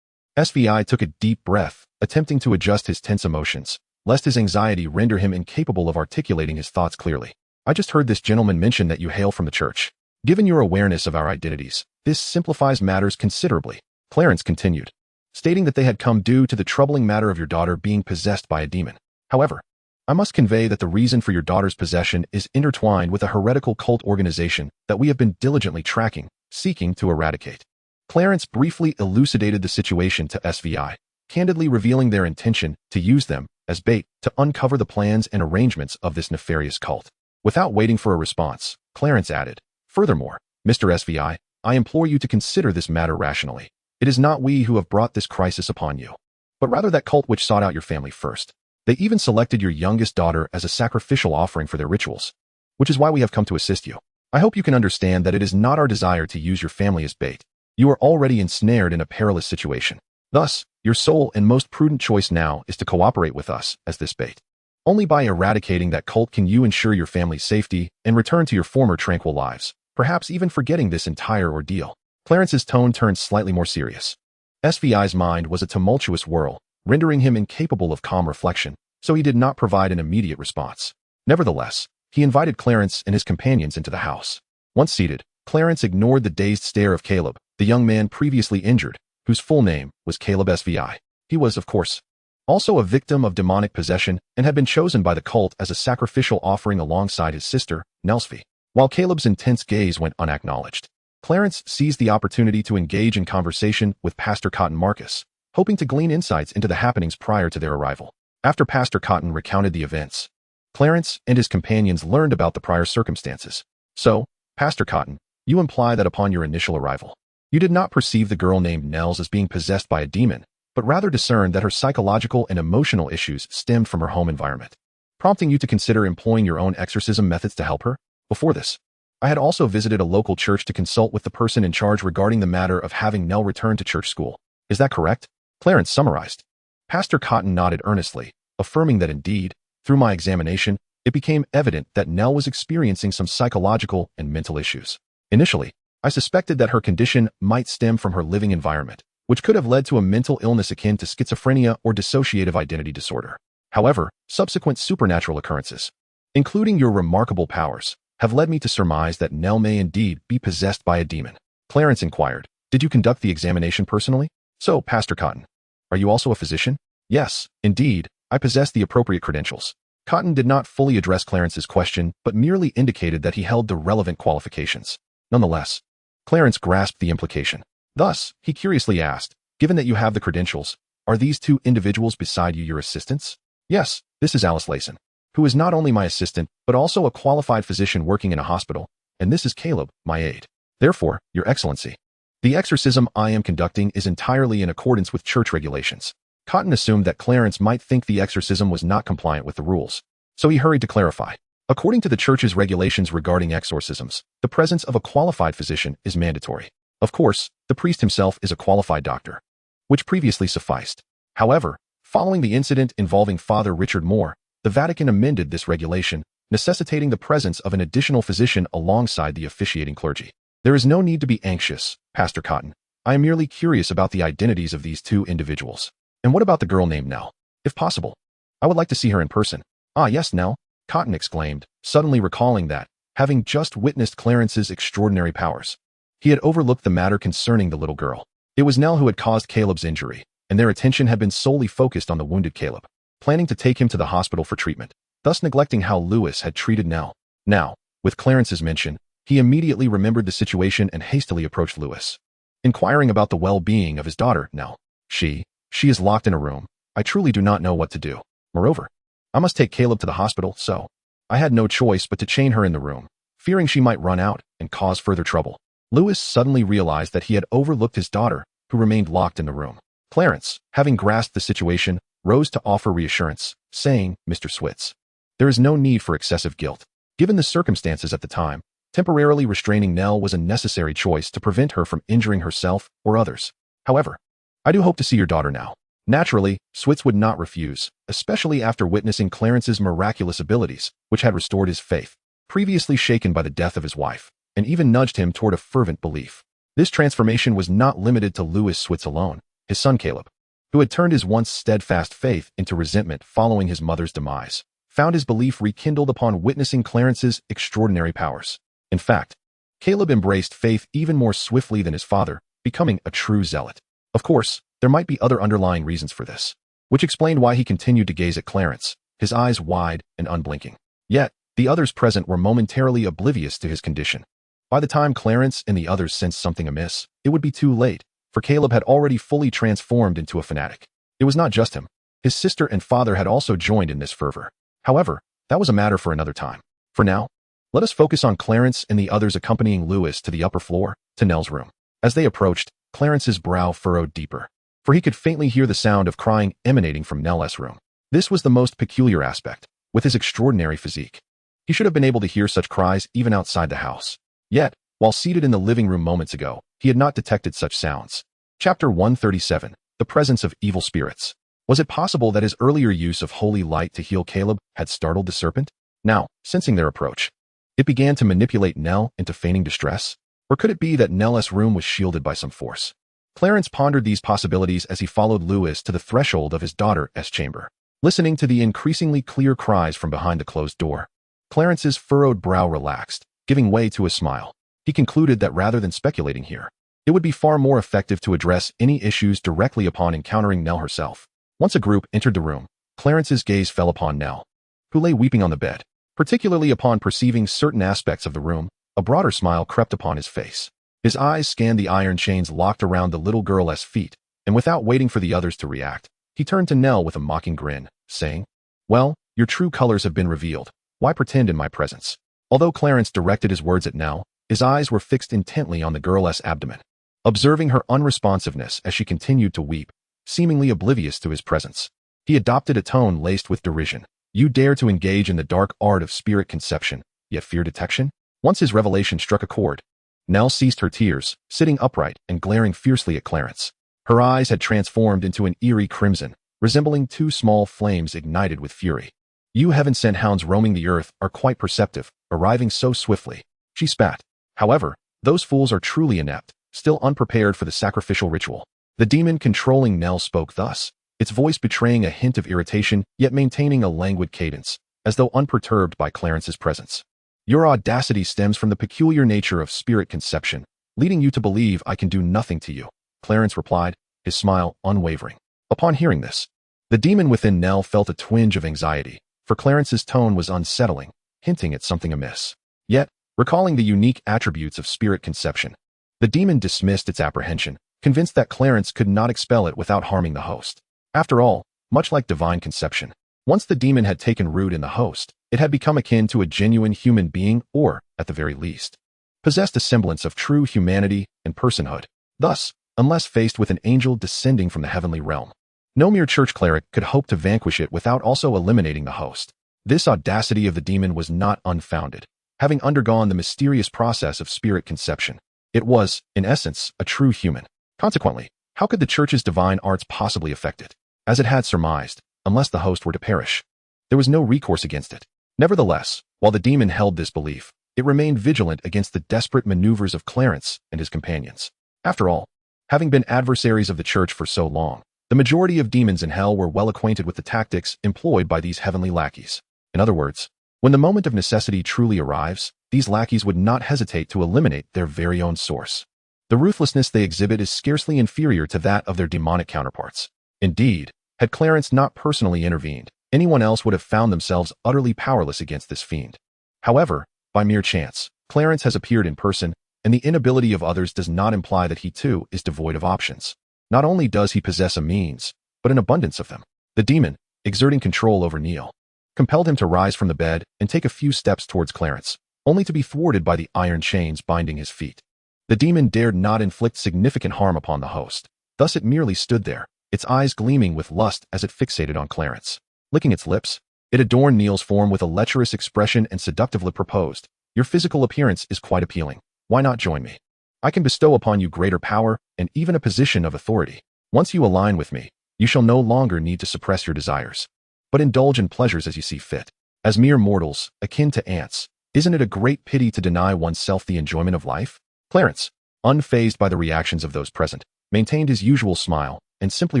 SVI took a deep breath, attempting to adjust his tense emotions, lest his anxiety render him incapable of articulating his thoughts clearly. I just heard this gentleman mention that you hail from the church. Given your awareness of our identities, this simplifies matters considerably, Clarence continued, stating that they had come due to the troubling matter of your daughter being possessed by a demon. However, I must convey that the reason for your daughter's possession is intertwined with a heretical cult organization that we have been diligently tracking, seeking to eradicate. Clarence briefly elucidated the situation to SVI, candidly revealing their intention to use them as bait to uncover the plans and arrangements of this nefarious cult. Without waiting for a response, Clarence added, furthermore, Mr. SVI, I implore you to consider this matter rationally. It is not we who have brought this crisis upon you, but rather that cult which sought out your family first. They even selected your youngest daughter as a sacrificial offering for their rituals, which is why we have come to assist you. I hope you can understand that it is not our desire to use your family as bait. You are already ensnared in a perilous situation. Thus, your sole and most prudent choice now is to cooperate with us as this bait. Only by eradicating that cult can you ensure your family's safety and return to your former tranquil lives, perhaps even forgetting this entire ordeal. Clarence's tone turned slightly more serious. SVI's mind was a tumultuous whirl, rendering him incapable of calm reflection, so he did not provide an immediate response. Nevertheless, he invited Clarence and his companions into the house. Once seated, Clarence ignored the dazed stare of Caleb, the young man previously injured, whose full name was Caleb SVI. He was, of course, also a victim of demonic possession and had been chosen by the cult as a sacrificial offering alongside his sister, Nelsvi. While Caleb's intense gaze went unacknowledged, Clarence seized the opportunity to engage in conversation with Pastor Cotton Marcus, hoping to glean insights into the happenings prior to their arrival. After Pastor Cotton recounted the events, Clarence and his companions learned about the prior circumstances. So, Pastor Cotton, you imply that upon your initial arrival, you did not perceive the girl named Nels as being possessed by a demon, but rather discerned that her psychological and emotional issues stemmed from her home environment, prompting you to consider employing your own exorcism methods to help her? Before this, I had also visited a local church to consult with the person in charge regarding the matter of having Nell return to church school. Is that correct? Clarence summarized. Pastor Cotton nodded earnestly, affirming that indeed, through my examination, it became evident that Nell was experiencing some psychological and mental issues. Initially, I suspected that her condition might stem from her living environment, which could have led to a mental illness akin to schizophrenia or dissociative identity disorder. However, subsequent supernatural occurrences, including your remarkable powers, have led me to surmise that Nell may indeed be possessed by a demon. Clarence inquired, did you conduct the examination personally? So, Pastor Cotton, are you also a physician? Yes, indeed, I possess the appropriate credentials. Cotton did not fully address Clarence's question, but merely indicated that he held the relevant qualifications. Nonetheless, Clarence grasped the implication. Thus, he curiously asked, given that you have the credentials, are these two individuals beside you your assistants? Yes, this is Alice Layson, who is not only my assistant, but also a qualified physician working in a hospital, and this is Caleb, my aide. Therefore, Your Excellency, the exorcism I am conducting is entirely in accordance with church regulations. Cotton assumed that Clarence might think the exorcism was not compliant with the rules, so he hurried to clarify. According to the church's regulations regarding exorcisms, the presence of a qualified physician is mandatory. Of course, the priest himself is a qualified doctor, which previously sufficed. However, following the incident involving Father Richard Moore, the Vatican amended this regulation, necessitating the presence of an additional physician alongside the officiating clergy. There is no need to be anxious, Pastor Cotton. I am merely curious about the identities of these two individuals. And what about the girl named Nell? If possible, I would like to see her in person. Ah, yes, Nell, Cotton exclaimed, suddenly recalling that, having just witnessed Clarence's extraordinary powers, he had overlooked the matter concerning the little girl. It was Nell who had caused Caleb's injury, and their attention had been solely focused on the wounded Caleb, planning to take him to the hospital for treatment, thus neglecting how Lewis had treated Nell. Now, with Clarence's mention, he immediately remembered the situation and hastily approached Lewis, inquiring about the well-being of his daughter, Nell. She is locked in a room. I truly do not know what to do. Moreover, I must take Caleb to the hospital, so I had no choice but to chain her in the room, fearing she might run out and cause further trouble. Lewis suddenly realized that he had overlooked his daughter, who remained locked in the room. Clarence, having grasped the situation, rose to offer reassurance, saying, Mr. Switz, there is no need for excessive guilt. Given the circumstances at the time, temporarily restraining Nell was a necessary choice to prevent her from injuring herself or others. However, I do hope to see your daughter now. Naturally, Switz would not refuse, especially after witnessing Clarence's miraculous abilities, which had restored his faith, previously shaken by the death of his wife, and even nudged him toward a fervent belief. This transformation was not limited to Lewis Switz alone. His son Caleb, who had turned his once steadfast faith into resentment following his mother's demise, found his belief rekindled upon witnessing Clarence's extraordinary powers. In fact, Caleb embraced faith even more swiftly than his father, becoming a true zealot. Of course, there might be other underlying reasons for this, which explained why he continued to gaze at Clarence, his eyes wide and unblinking. Yet, the others present were momentarily oblivious to his condition. By the time Clarence and the others sensed something amiss, it would be too late, for Caleb had already fully transformed into a fanatic. It was not just him. His sister and father had also joined in this fervor. However, that was a matter for another time. For now, let us focus on Clarence and the others accompanying Lewis to the upper floor, to Nell's room. As they approached, Clarence's brow furrowed deeper, for he could faintly hear the sound of crying emanating from Nell's room. This was the most peculiar aspect, with his extraordinary physique. He should have been able to hear such cries even outside the house. Yet, while seated in the living room moments ago, he had not detected such sounds. Chapter 137. The Presence of Evil Spirits. Was it possible that his earlier use of holy light to heal Caleb had startled the serpent? Now, sensing their approach, it began to manipulate Nell into feigning distress? Or could it be that Nell's room was shielded by some force? Clarence pondered these possibilities as he followed Lewis to the threshold of his daughter's chamber, listening to the increasingly clear cries from behind the closed door. Clarence's furrowed brow relaxed, giving way to a smile. He concluded that rather than speculating here, it would be far more effective to address any issues directly upon encountering Nell herself. Once a group entered the room, Clarence's gaze fell upon Nell, who lay weeping on the bed. Particularly upon perceiving certain aspects of the room, a broader smile crept upon his face. His eyes scanned the iron chains locked around the little girl's feet, and without waiting for the others to react, he turned to Nell with a mocking grin, saying, "Well, your true colors have been revealed. Why pretend in my presence?" Although Clarence directed his words at Nell, his eyes were fixed intently on the girl's abdomen, observing her unresponsiveness as she continued to weep, seemingly oblivious to his presence. He adopted a tone laced with derision. "You dare to engage in the dark art of spirit conception, yet fear detection?" Once his revelation struck a chord, Nell ceased her tears, sitting upright and glaring fiercely at Clarence. Her eyes had transformed into an eerie crimson, resembling two small flames ignited with fury. "You heaven-sent hounds roaming the earth are quite perceptive, arriving so swiftly," she spat. "However, those fools are truly inept, still unprepared for the sacrificial ritual." The demon controlling Nell spoke thus, its voice betraying a hint of irritation yet maintaining a languid cadence, as though unperturbed by Clarence's presence. "Your audacity stems from the peculiar nature of spirit conception, leading you to believe I can do nothing to you," Clarence replied, his smile unwavering. Upon hearing this, the demon within Nell felt a twinge of anxiety, for Clarence's tone was unsettling, hinting at something amiss. Yet, recalling the unique attributes of spirit conception, the demon dismissed its apprehension, convinced that Clarence could not expel it without harming the host. After all, much like divine conception, once the demon had taken root in the host, it had become akin to a genuine human being or, at the very least, possessed a semblance of true humanity and personhood. Thus, unless faced with an angel descending from the heavenly realm, no mere church cleric could hope to vanquish it without also eliminating the host. This audacity of the demon was not unfounded. Having undergone the mysterious process of spirit conception, it was, in essence, a true human. Consequently, how could the church's divine arts possibly affect it? As it had surmised, unless the host were to perish, there was no recourse against it. Nevertheless, while the demon held this belief, it remained vigilant against the desperate maneuvers of Clarence and his companions. After all, having been adversaries of the church for so long, the majority of demons in hell were well acquainted with the tactics employed by these heavenly lackeys. In other words, when the moment of necessity truly arrives, these lackeys would not hesitate to eliminate their very own source. The ruthlessness they exhibit is scarcely inferior to that of their demonic counterparts. Indeed, had Clarence not personally intervened, anyone else would have found themselves utterly powerless against this fiend. However, by mere chance, Clarence has appeared in person, and the inability of others does not imply that he too is devoid of options. Not only does he possess a means, but an abundance of them. The demon, exerting control over Neil, compelled him to rise from the bed and take a few steps towards Clarence, only to be thwarted by the iron chains binding his feet. The demon dared not inflict significant harm upon the host, thus it merely stood there, its eyes gleaming with lust as it fixated on Clarence. Licking its lips, it adorned Neil's form with a lecherous expression and seductively proposed, "Your physical appearance is quite appealing. Why not join me? I can bestow upon you greater power and even a position of authority. Once you align with me, you shall no longer need to suppress your desires, but indulge in pleasures as you see fit. As mere mortals, akin to ants, isn't it a great pity to deny oneself the enjoyment of life?" Clarence, unfazed by the reactions of those present, maintained his usual smile and simply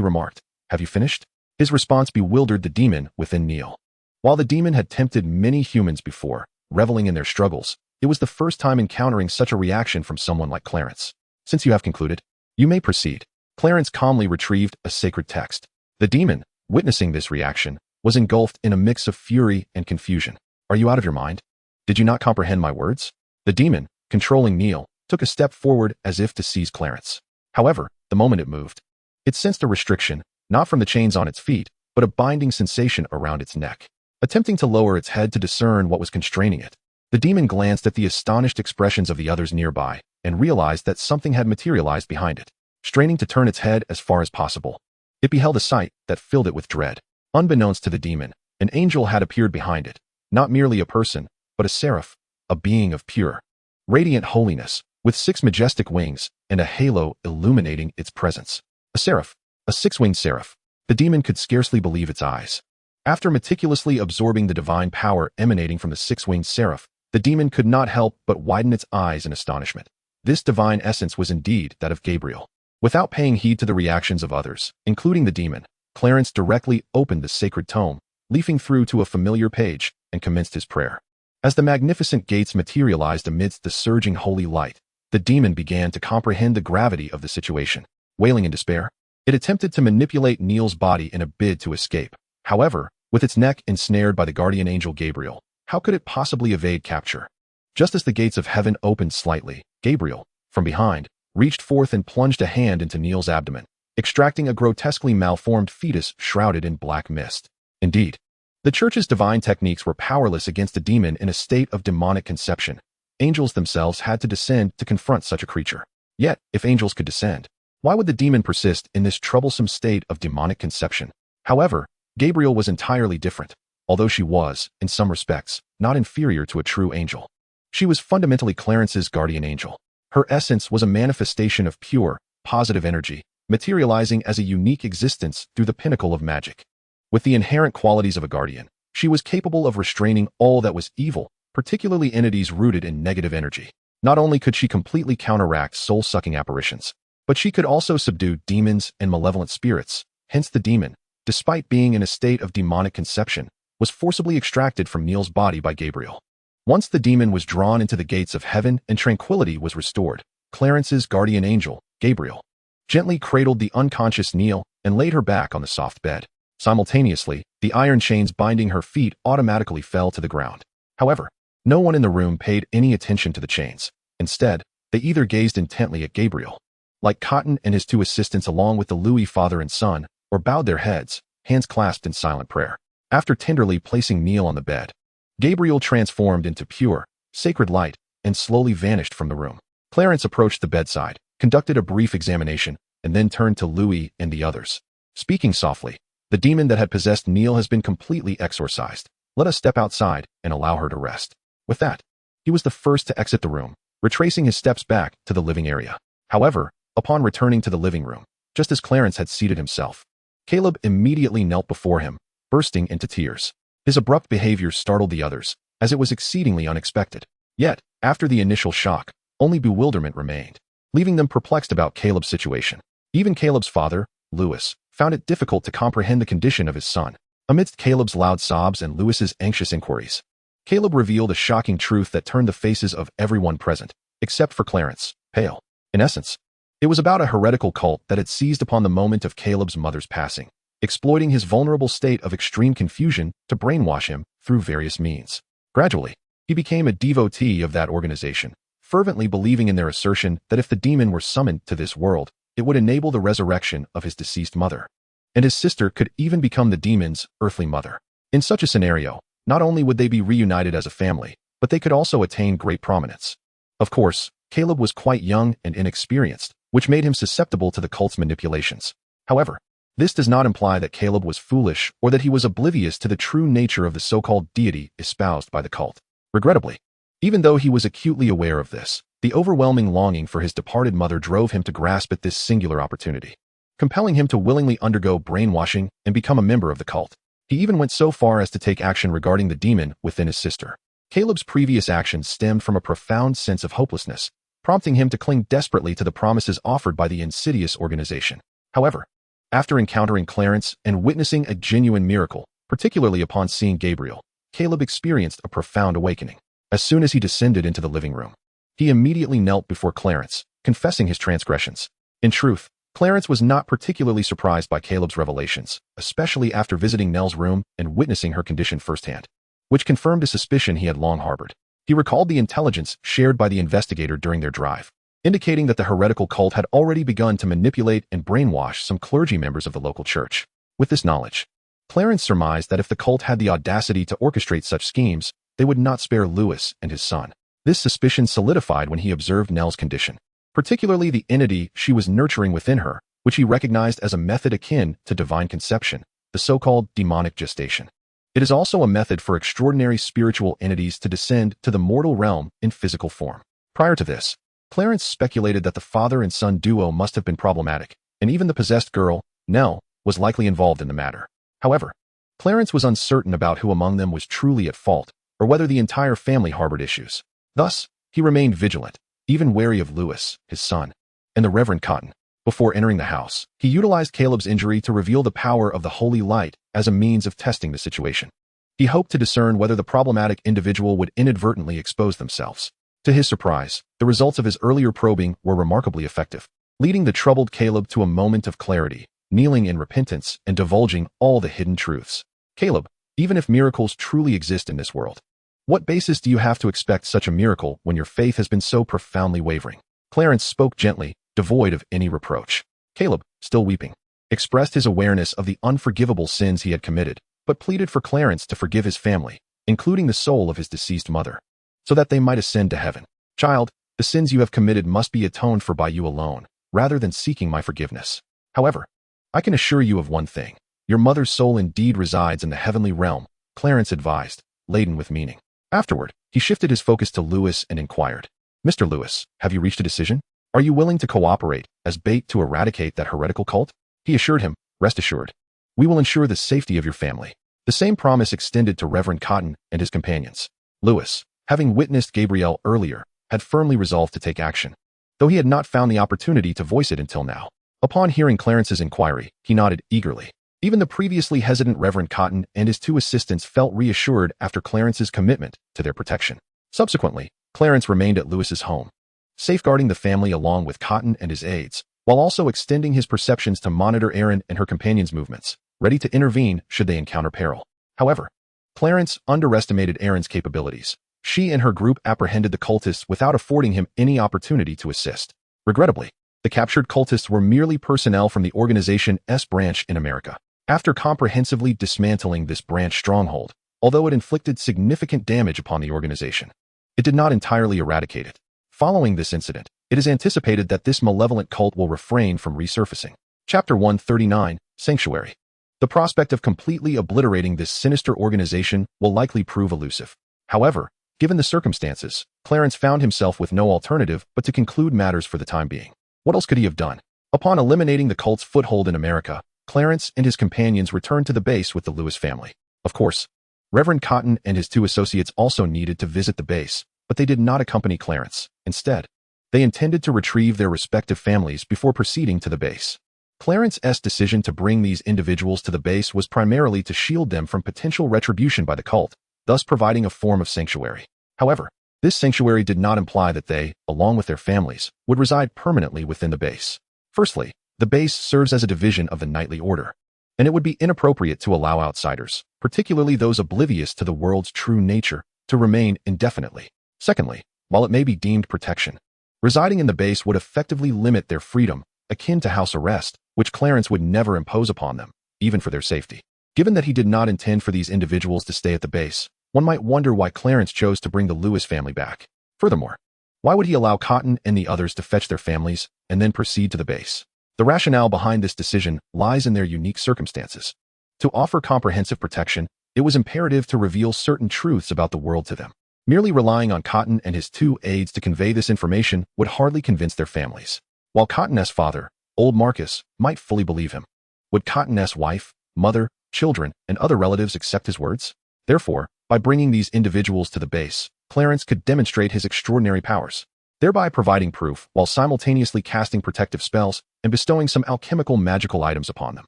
remarked, "Have you finished?" His response bewildered the demon within Neil. While the demon had tempted many humans before, reveling in their struggles, it was the first time encountering such a reaction from someone like Clarence. "Since you have concluded, you may proceed." Clarence calmly retrieved a sacred text. The demon, witnessing this reaction, was engulfed in a mix of fury and confusion. "Are you out of your mind? Did you not comprehend my words?" The demon, controlling Neil, took a step forward as if to seize Clarence. However, the moment it moved, it sensed a restriction, not from the chains on its feet, but a binding sensation around its neck. Attempting to lower its head to discern what was constraining it, the demon glanced at the astonished expressions of the others nearby and realized that something had materialized behind it. Straining to turn its head as far as possible, it beheld a sight that filled it with dread. Unbeknownst to the demon, an angel had appeared behind it, not merely a person, but a seraph, a being of pure, radiant holiness, with 6 majestic wings and a halo illuminating its presence. A seraph, a 6-winged seraph. The demon could scarcely believe its eyes. After meticulously absorbing the divine power emanating from the 6-winged seraph, the demon could not help but widen its eyes in astonishment. This divine essence was indeed that of Gabriel. Without paying heed to the reactions of others, including the demon, Clarence directly opened the sacred tome, leafing through to a familiar page, and commenced his prayer. As the magnificent gates materialized amidst the surging holy light, the demon began to comprehend the gravity of the situation. Wailing in despair, it attempted to manipulate Neil's body in a bid to escape. However, with its neck ensnared by the guardian angel Gabriel, how could it possibly evade capture? Just as the gates of heaven opened slightly, Gabriel, from behind, reached forth and plunged a hand into Neil's abdomen, extracting a grotesquely malformed fetus shrouded in black mist. Indeed, the Church's divine techniques were powerless against a demon in a state of demonic conception. Angels themselves had to descend to confront such a creature. Yet, if angels could descend, why would the demon persist in this troublesome state of demonic conception? However, Gabriel was entirely different, although she was, in some respects, not inferior to a true angel. She was fundamentally Clarence's guardian angel. Her essence was a manifestation of pure, positive energy, materializing as a unique existence through the pinnacle of magic. With the inherent qualities of a guardian, she was capable of restraining all that was evil, particularly entities rooted in negative energy. Not only could she completely counteract soul-sucking apparitions, but she could also subdue demons and malevolent spirits. Hence the demon, despite being in a state of demonic conception, was forcibly extracted from Neil's body by Gabriel. Once the demon was drawn into the gates of heaven and tranquility was restored, Clarence's guardian angel, Gabriel, gently cradled the unconscious Neil and laid her back on the soft bed. Simultaneously, the iron chains binding her feet automatically fell to the ground. However, no one in the room paid any attention to the chains. Instead, they either gazed intently at Gabriel, like Cotton and his 2 assistants along with the Louis father and son, or bowed their heads, hands clasped in silent prayer. After tenderly placing Neil on the bed, Gabriel transformed into pure, sacred light and slowly vanished from the room. Clarence approached the bedside, conducted a brief examination, and then turned to Louis and the others. Speaking softly, "The demon that had possessed Neil has been completely exorcised. Let us step outside and allow her to rest." With that, he was the first to exit the room, retracing his steps back to the living area. However, upon returning to the living room, just as Clarence had seated himself, Caleb immediately knelt before him, bursting into tears. His abrupt behavior startled the others, as it was exceedingly unexpected. Yet, after the initial shock, only bewilderment remained, leaving them perplexed about Caleb's situation. Even Caleb's father, Louis, found it difficult to comprehend the condition of his son. Amidst Caleb's loud sobs and Louis's anxious inquiries, Caleb revealed a shocking truth that turned the faces of everyone present, except for Clarence, pale. In essence, it was about a heretical cult that had seized upon the moment of Caleb's mother's passing, exploiting his vulnerable state of extreme confusion to brainwash him through various means. Gradually, he became a devotee of that organization, fervently believing in their assertion that if the demon were summoned to this world, it would enable the resurrection of his deceased mother, and his sister could even become the demon's earthly mother. In such a scenario, not only would they be reunited as a family, but they could also attain great prominence. Of course, Caleb was quite young and inexperienced, which made him susceptible to the cult's manipulations. However, this does not imply that Caleb was foolish or that he was oblivious to the true nature of the so-called deity espoused by the cult. Regrettably, even though he was acutely aware of this, the overwhelming longing for his departed mother drove him to grasp at this singular opportunity, compelling him to willingly undergo brainwashing and become a member of the cult. He even went so far as to take action regarding the demon within his sister. Caleb's previous actions stemmed from a profound sense of hopelessness, prompting him to cling desperately to the promises offered by the insidious organization. However, after encountering Clarence and witnessing a genuine miracle, particularly upon seeing Gabriel, Caleb experienced a profound awakening. As soon as he descended into the living room, he immediately knelt before Clarence, confessing his transgressions. In truth, Clarence was not particularly surprised by Caleb's revelations, especially after visiting Nell's room and witnessing her condition firsthand, which confirmed a suspicion he had long harbored. He recalled the intelligence shared by the investigator during their drive, indicating that the heretical cult had already begun to manipulate and brainwash some clergy members of the local church. With this knowledge, Clarence surmised that if the cult had the audacity to orchestrate such schemes, they would not spare Louis and his son. This suspicion solidified when he observed Nell's condition, particularly the entity she was nurturing within her, which he recognized as a method akin to divine conception, the so-called demonic gestation. It is also a method for extraordinary spiritual entities to descend to the mortal realm in physical form. Prior to this, Clarence speculated that the father and son duo must have been problematic, and even the possessed girl, Nell, was likely involved in the matter. However, Clarence was uncertain about who among them was truly at fault, or whether the entire family harbored issues. Thus, he remained vigilant, even wary of Lewis, his son, and the Reverend Cotton. Before entering the house, he utilized Caleb's injury to reveal the power of the holy light as a means of testing the situation. He hoped to discern whether the problematic individual would inadvertently expose themselves. To his surprise, the results of his earlier probing were remarkably effective, leading the troubled Caleb to a moment of clarity, kneeling in repentance and divulging all the hidden truths. Caleb, even if miracles truly exist in this world, what basis do you have to expect such a miracle when your faith has been so profoundly wavering? Clarence spoke gently, devoid of any reproach. Caleb, still weeping, expressed his awareness of the unforgivable sins he had committed, but pleaded for Clarence to forgive his family, including the soul of his deceased mother, so that they might ascend to heaven. Child, the sins you have committed must be atoned for by you alone, rather than seeking my forgiveness. However, I can assure you of one thing. Your mother's soul indeed resides in the heavenly realm, Clarence advised, laden with meaning. Afterward, he shifted his focus to Lewis and inquired, Mr. Lewis, have you reached a decision? Are you willing to cooperate as bait to eradicate that heretical cult? He assured him, rest assured. We will ensure the safety of your family. The same promise extended to Reverend Cotton and his companions. Lewis, having witnessed Gabrielle earlier, had firmly resolved to take action, though he had not found the opportunity to voice it until now. Upon hearing Clarence's inquiry, he nodded eagerly. Even the previously hesitant Reverend Cotton and his two assistants felt reassured after Clarence's commitment to their protection. Subsequently, Clarence remained at Lewis's home, safeguarding the family along with Cotton and his aides, while also extending his perceptions to monitor Erin and her companions' movements, ready to intervene should they encounter peril. However, Clarence underestimated Erin's capabilities. She and her group apprehended the cultists without affording him any opportunity to assist. Regrettably, the captured cultists were merely personnel from the organization's branch in America. After comprehensively dismantling this branch stronghold, although it inflicted significant damage upon the organization, it did not entirely eradicate it. Following this incident, it is anticipated that this malevolent cult will refrain from resurfacing. Chapter 139, Sanctuary. The prospect of completely obliterating this sinister organization will likely prove elusive. However, given the circumstances, Clarence found himself with no alternative but to conclude matters for the time being. What else could he have done? Upon eliminating the cult's foothold in America, Clarence and his companions returned to the base with the Lewis family. Of course, Reverend Cotton and his two associates also needed to visit the base, but they did not accompany Clarence. Instead, they intended to retrieve their respective families before proceeding to the base. Clarence's decision to bring these individuals to the base was primarily to shield them from potential retribution by the cult, thus providing a form of sanctuary. However, this sanctuary did not imply that they, along with their families, would reside permanently within the base. Firstly, the base serves as a division of the Knightly Order, and it would be inappropriate to allow outsiders, particularly those oblivious to the world's true nature, to remain indefinitely. Secondly, while it may be deemed protection, residing in the base would effectively limit their freedom, akin to house arrest, which Clarence would never impose upon them, even for their safety. Given that he did not intend for these individuals to stay at the base, one might wonder why Clarence chose to bring the Lewis family back. Furthermore, why would he allow Cotton and the others to fetch their families and then proceed to the base? The rationale behind this decision lies in their unique circumstances. To offer comprehensive protection, it was imperative to reveal certain truths about the world to them. Merely relying on Cotton and his two aides to convey this information would hardly convince their families. While Cotton's father, old Marcus, might fully believe him, would Cotton's wife, mother, children, and other relatives accept his words? Therefore, by bringing these individuals to the base, Clarence could demonstrate his extraordinary powers, thereby providing proof while simultaneously casting protective spells and bestowing some alchemical magical items upon them.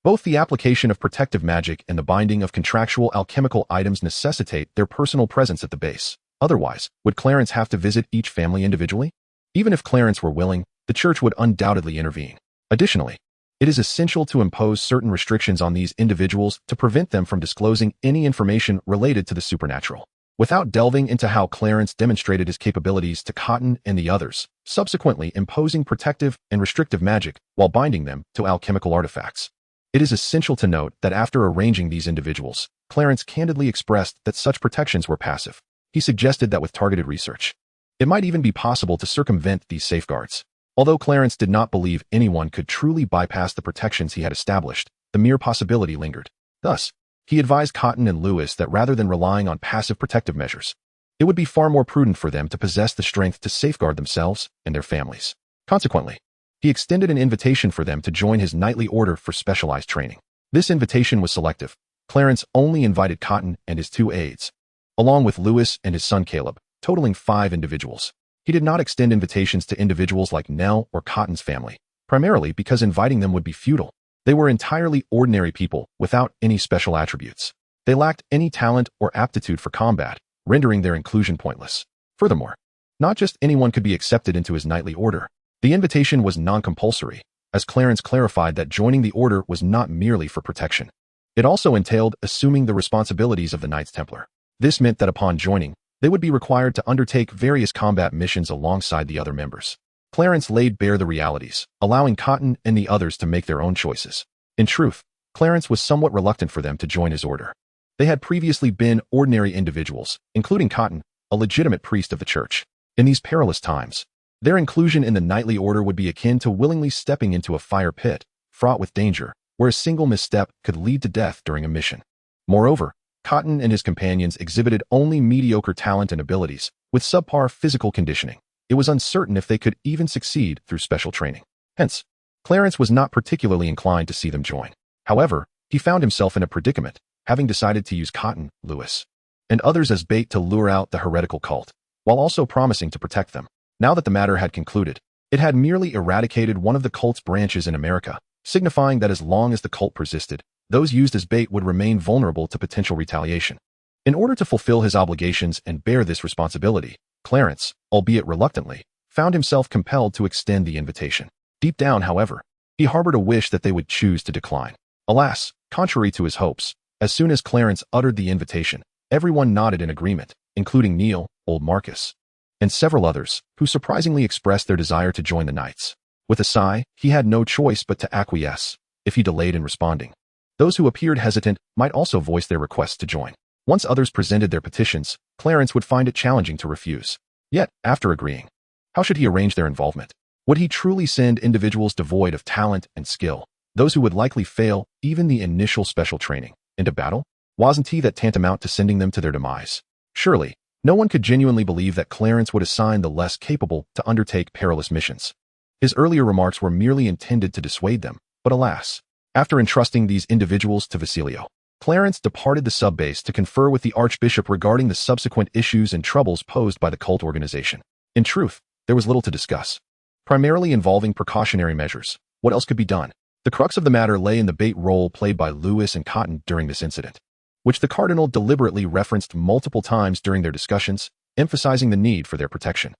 Both the application of protective magic and the binding of contractual alchemical items necessitate their personal presence at the base. Otherwise, would Clarence have to visit each family individually? Even if Clarence were willing, the church would undoubtedly intervene. Additionally, it is essential to impose certain restrictions on these individuals to prevent them from disclosing any information related to the supernatural. Without delving into how Clarence demonstrated his capabilities to Cotton and the others, subsequently imposing protective and restrictive magic while binding them to alchemical artifacts. It is essential to note that after arranging these individuals, Clarence candidly expressed that such protections were passive. He suggested that with targeted research, it might even be possible to circumvent these safeguards. Although Clarence did not believe anyone could truly bypass the protections he had established, the mere possibility lingered. Thus, he advised Cotton and Lewis that rather than relying on passive protective measures, it would be far more prudent for them to possess the strength to safeguard themselves and their families. Consequently, he extended an invitation for them to join his knightly order for specialized training. This invitation was selective. Clarence only invited Cotton and his 2 aides, along with Lewis and his son Caleb, totaling 5 individuals. He did not extend invitations to individuals like Nell or Cotton's family, primarily because inviting them would be futile. They were entirely ordinary people without any special attributes. They lacked any talent or aptitude for combat, rendering their inclusion pointless. Furthermore, not just anyone could be accepted into his knightly order. The invitation was non-compulsory, as Clarence clarified that joining the order was not merely for protection. It also entailed assuming the responsibilities of the Knights Templar. This meant that upon joining, they would be required to undertake various combat missions alongside the other members. Clarence laid bare the realities, allowing Cotton and the others to make their own choices. In truth, Clarence was somewhat reluctant for them to join his order. They had previously been ordinary individuals, including Cotton, a legitimate priest of the church. In these perilous times, their inclusion in the knightly order would be akin to willingly stepping into a fire pit, fraught with danger, where a single misstep could lead to death during a mission. Moreover, Cotton and his companions exhibited only mediocre talent and abilities, with subpar physical conditioning. It was uncertain if they could even succeed through special training. Hence, Clarence was not particularly inclined to see them join. However, he found himself in a predicament, having decided to use Cotton, Lewis, and others as bait to lure out the heretical cult, while also promising to protect them. Now that the matter had concluded, it had merely eradicated one of the cult's branches in America, signifying that as long as the cult persisted, those used as bait would remain vulnerable to potential retaliation. In order to fulfill his obligations and bear this responsibility, Clarence, albeit reluctantly, found himself compelled to extend the invitation. Deep down, however, he harbored a wish that they would choose to decline. Alas, contrary to his hopes, as soon as Clarence uttered the invitation, everyone nodded in agreement, including Neil, old Marcus, and several others, who surprisingly expressed their desire to join the Knights. With a sigh, he had no choice but to acquiesce, if he delayed in responding. Those who appeared hesitant might also voice their requests to join. Once others presented their petitions, Clarence would find it challenging to refuse. Yet, after agreeing, how should he arrange their involvement? Would he truly send individuals devoid of talent and skill, those who would likely fail even the initial special training, into battle? Wasn't he that tantamount to sending them to their demise? Surely, no one could genuinely believe that Clarence would assign the less capable to undertake perilous missions. His earlier remarks were merely intended to dissuade them, but alas, after entrusting these individuals to Vasilio, Clarence departed the sub-base to confer with the Archbishop regarding the subsequent issues and troubles posed by the cult organization. In truth, there was little to discuss, primarily involving precautionary measures. What else could be done? The crux of the matter lay in the bait role played by Lewis and Cotton during this incident, which the Cardinal deliberately referenced multiple times during their discussions, emphasizing the need for their protection.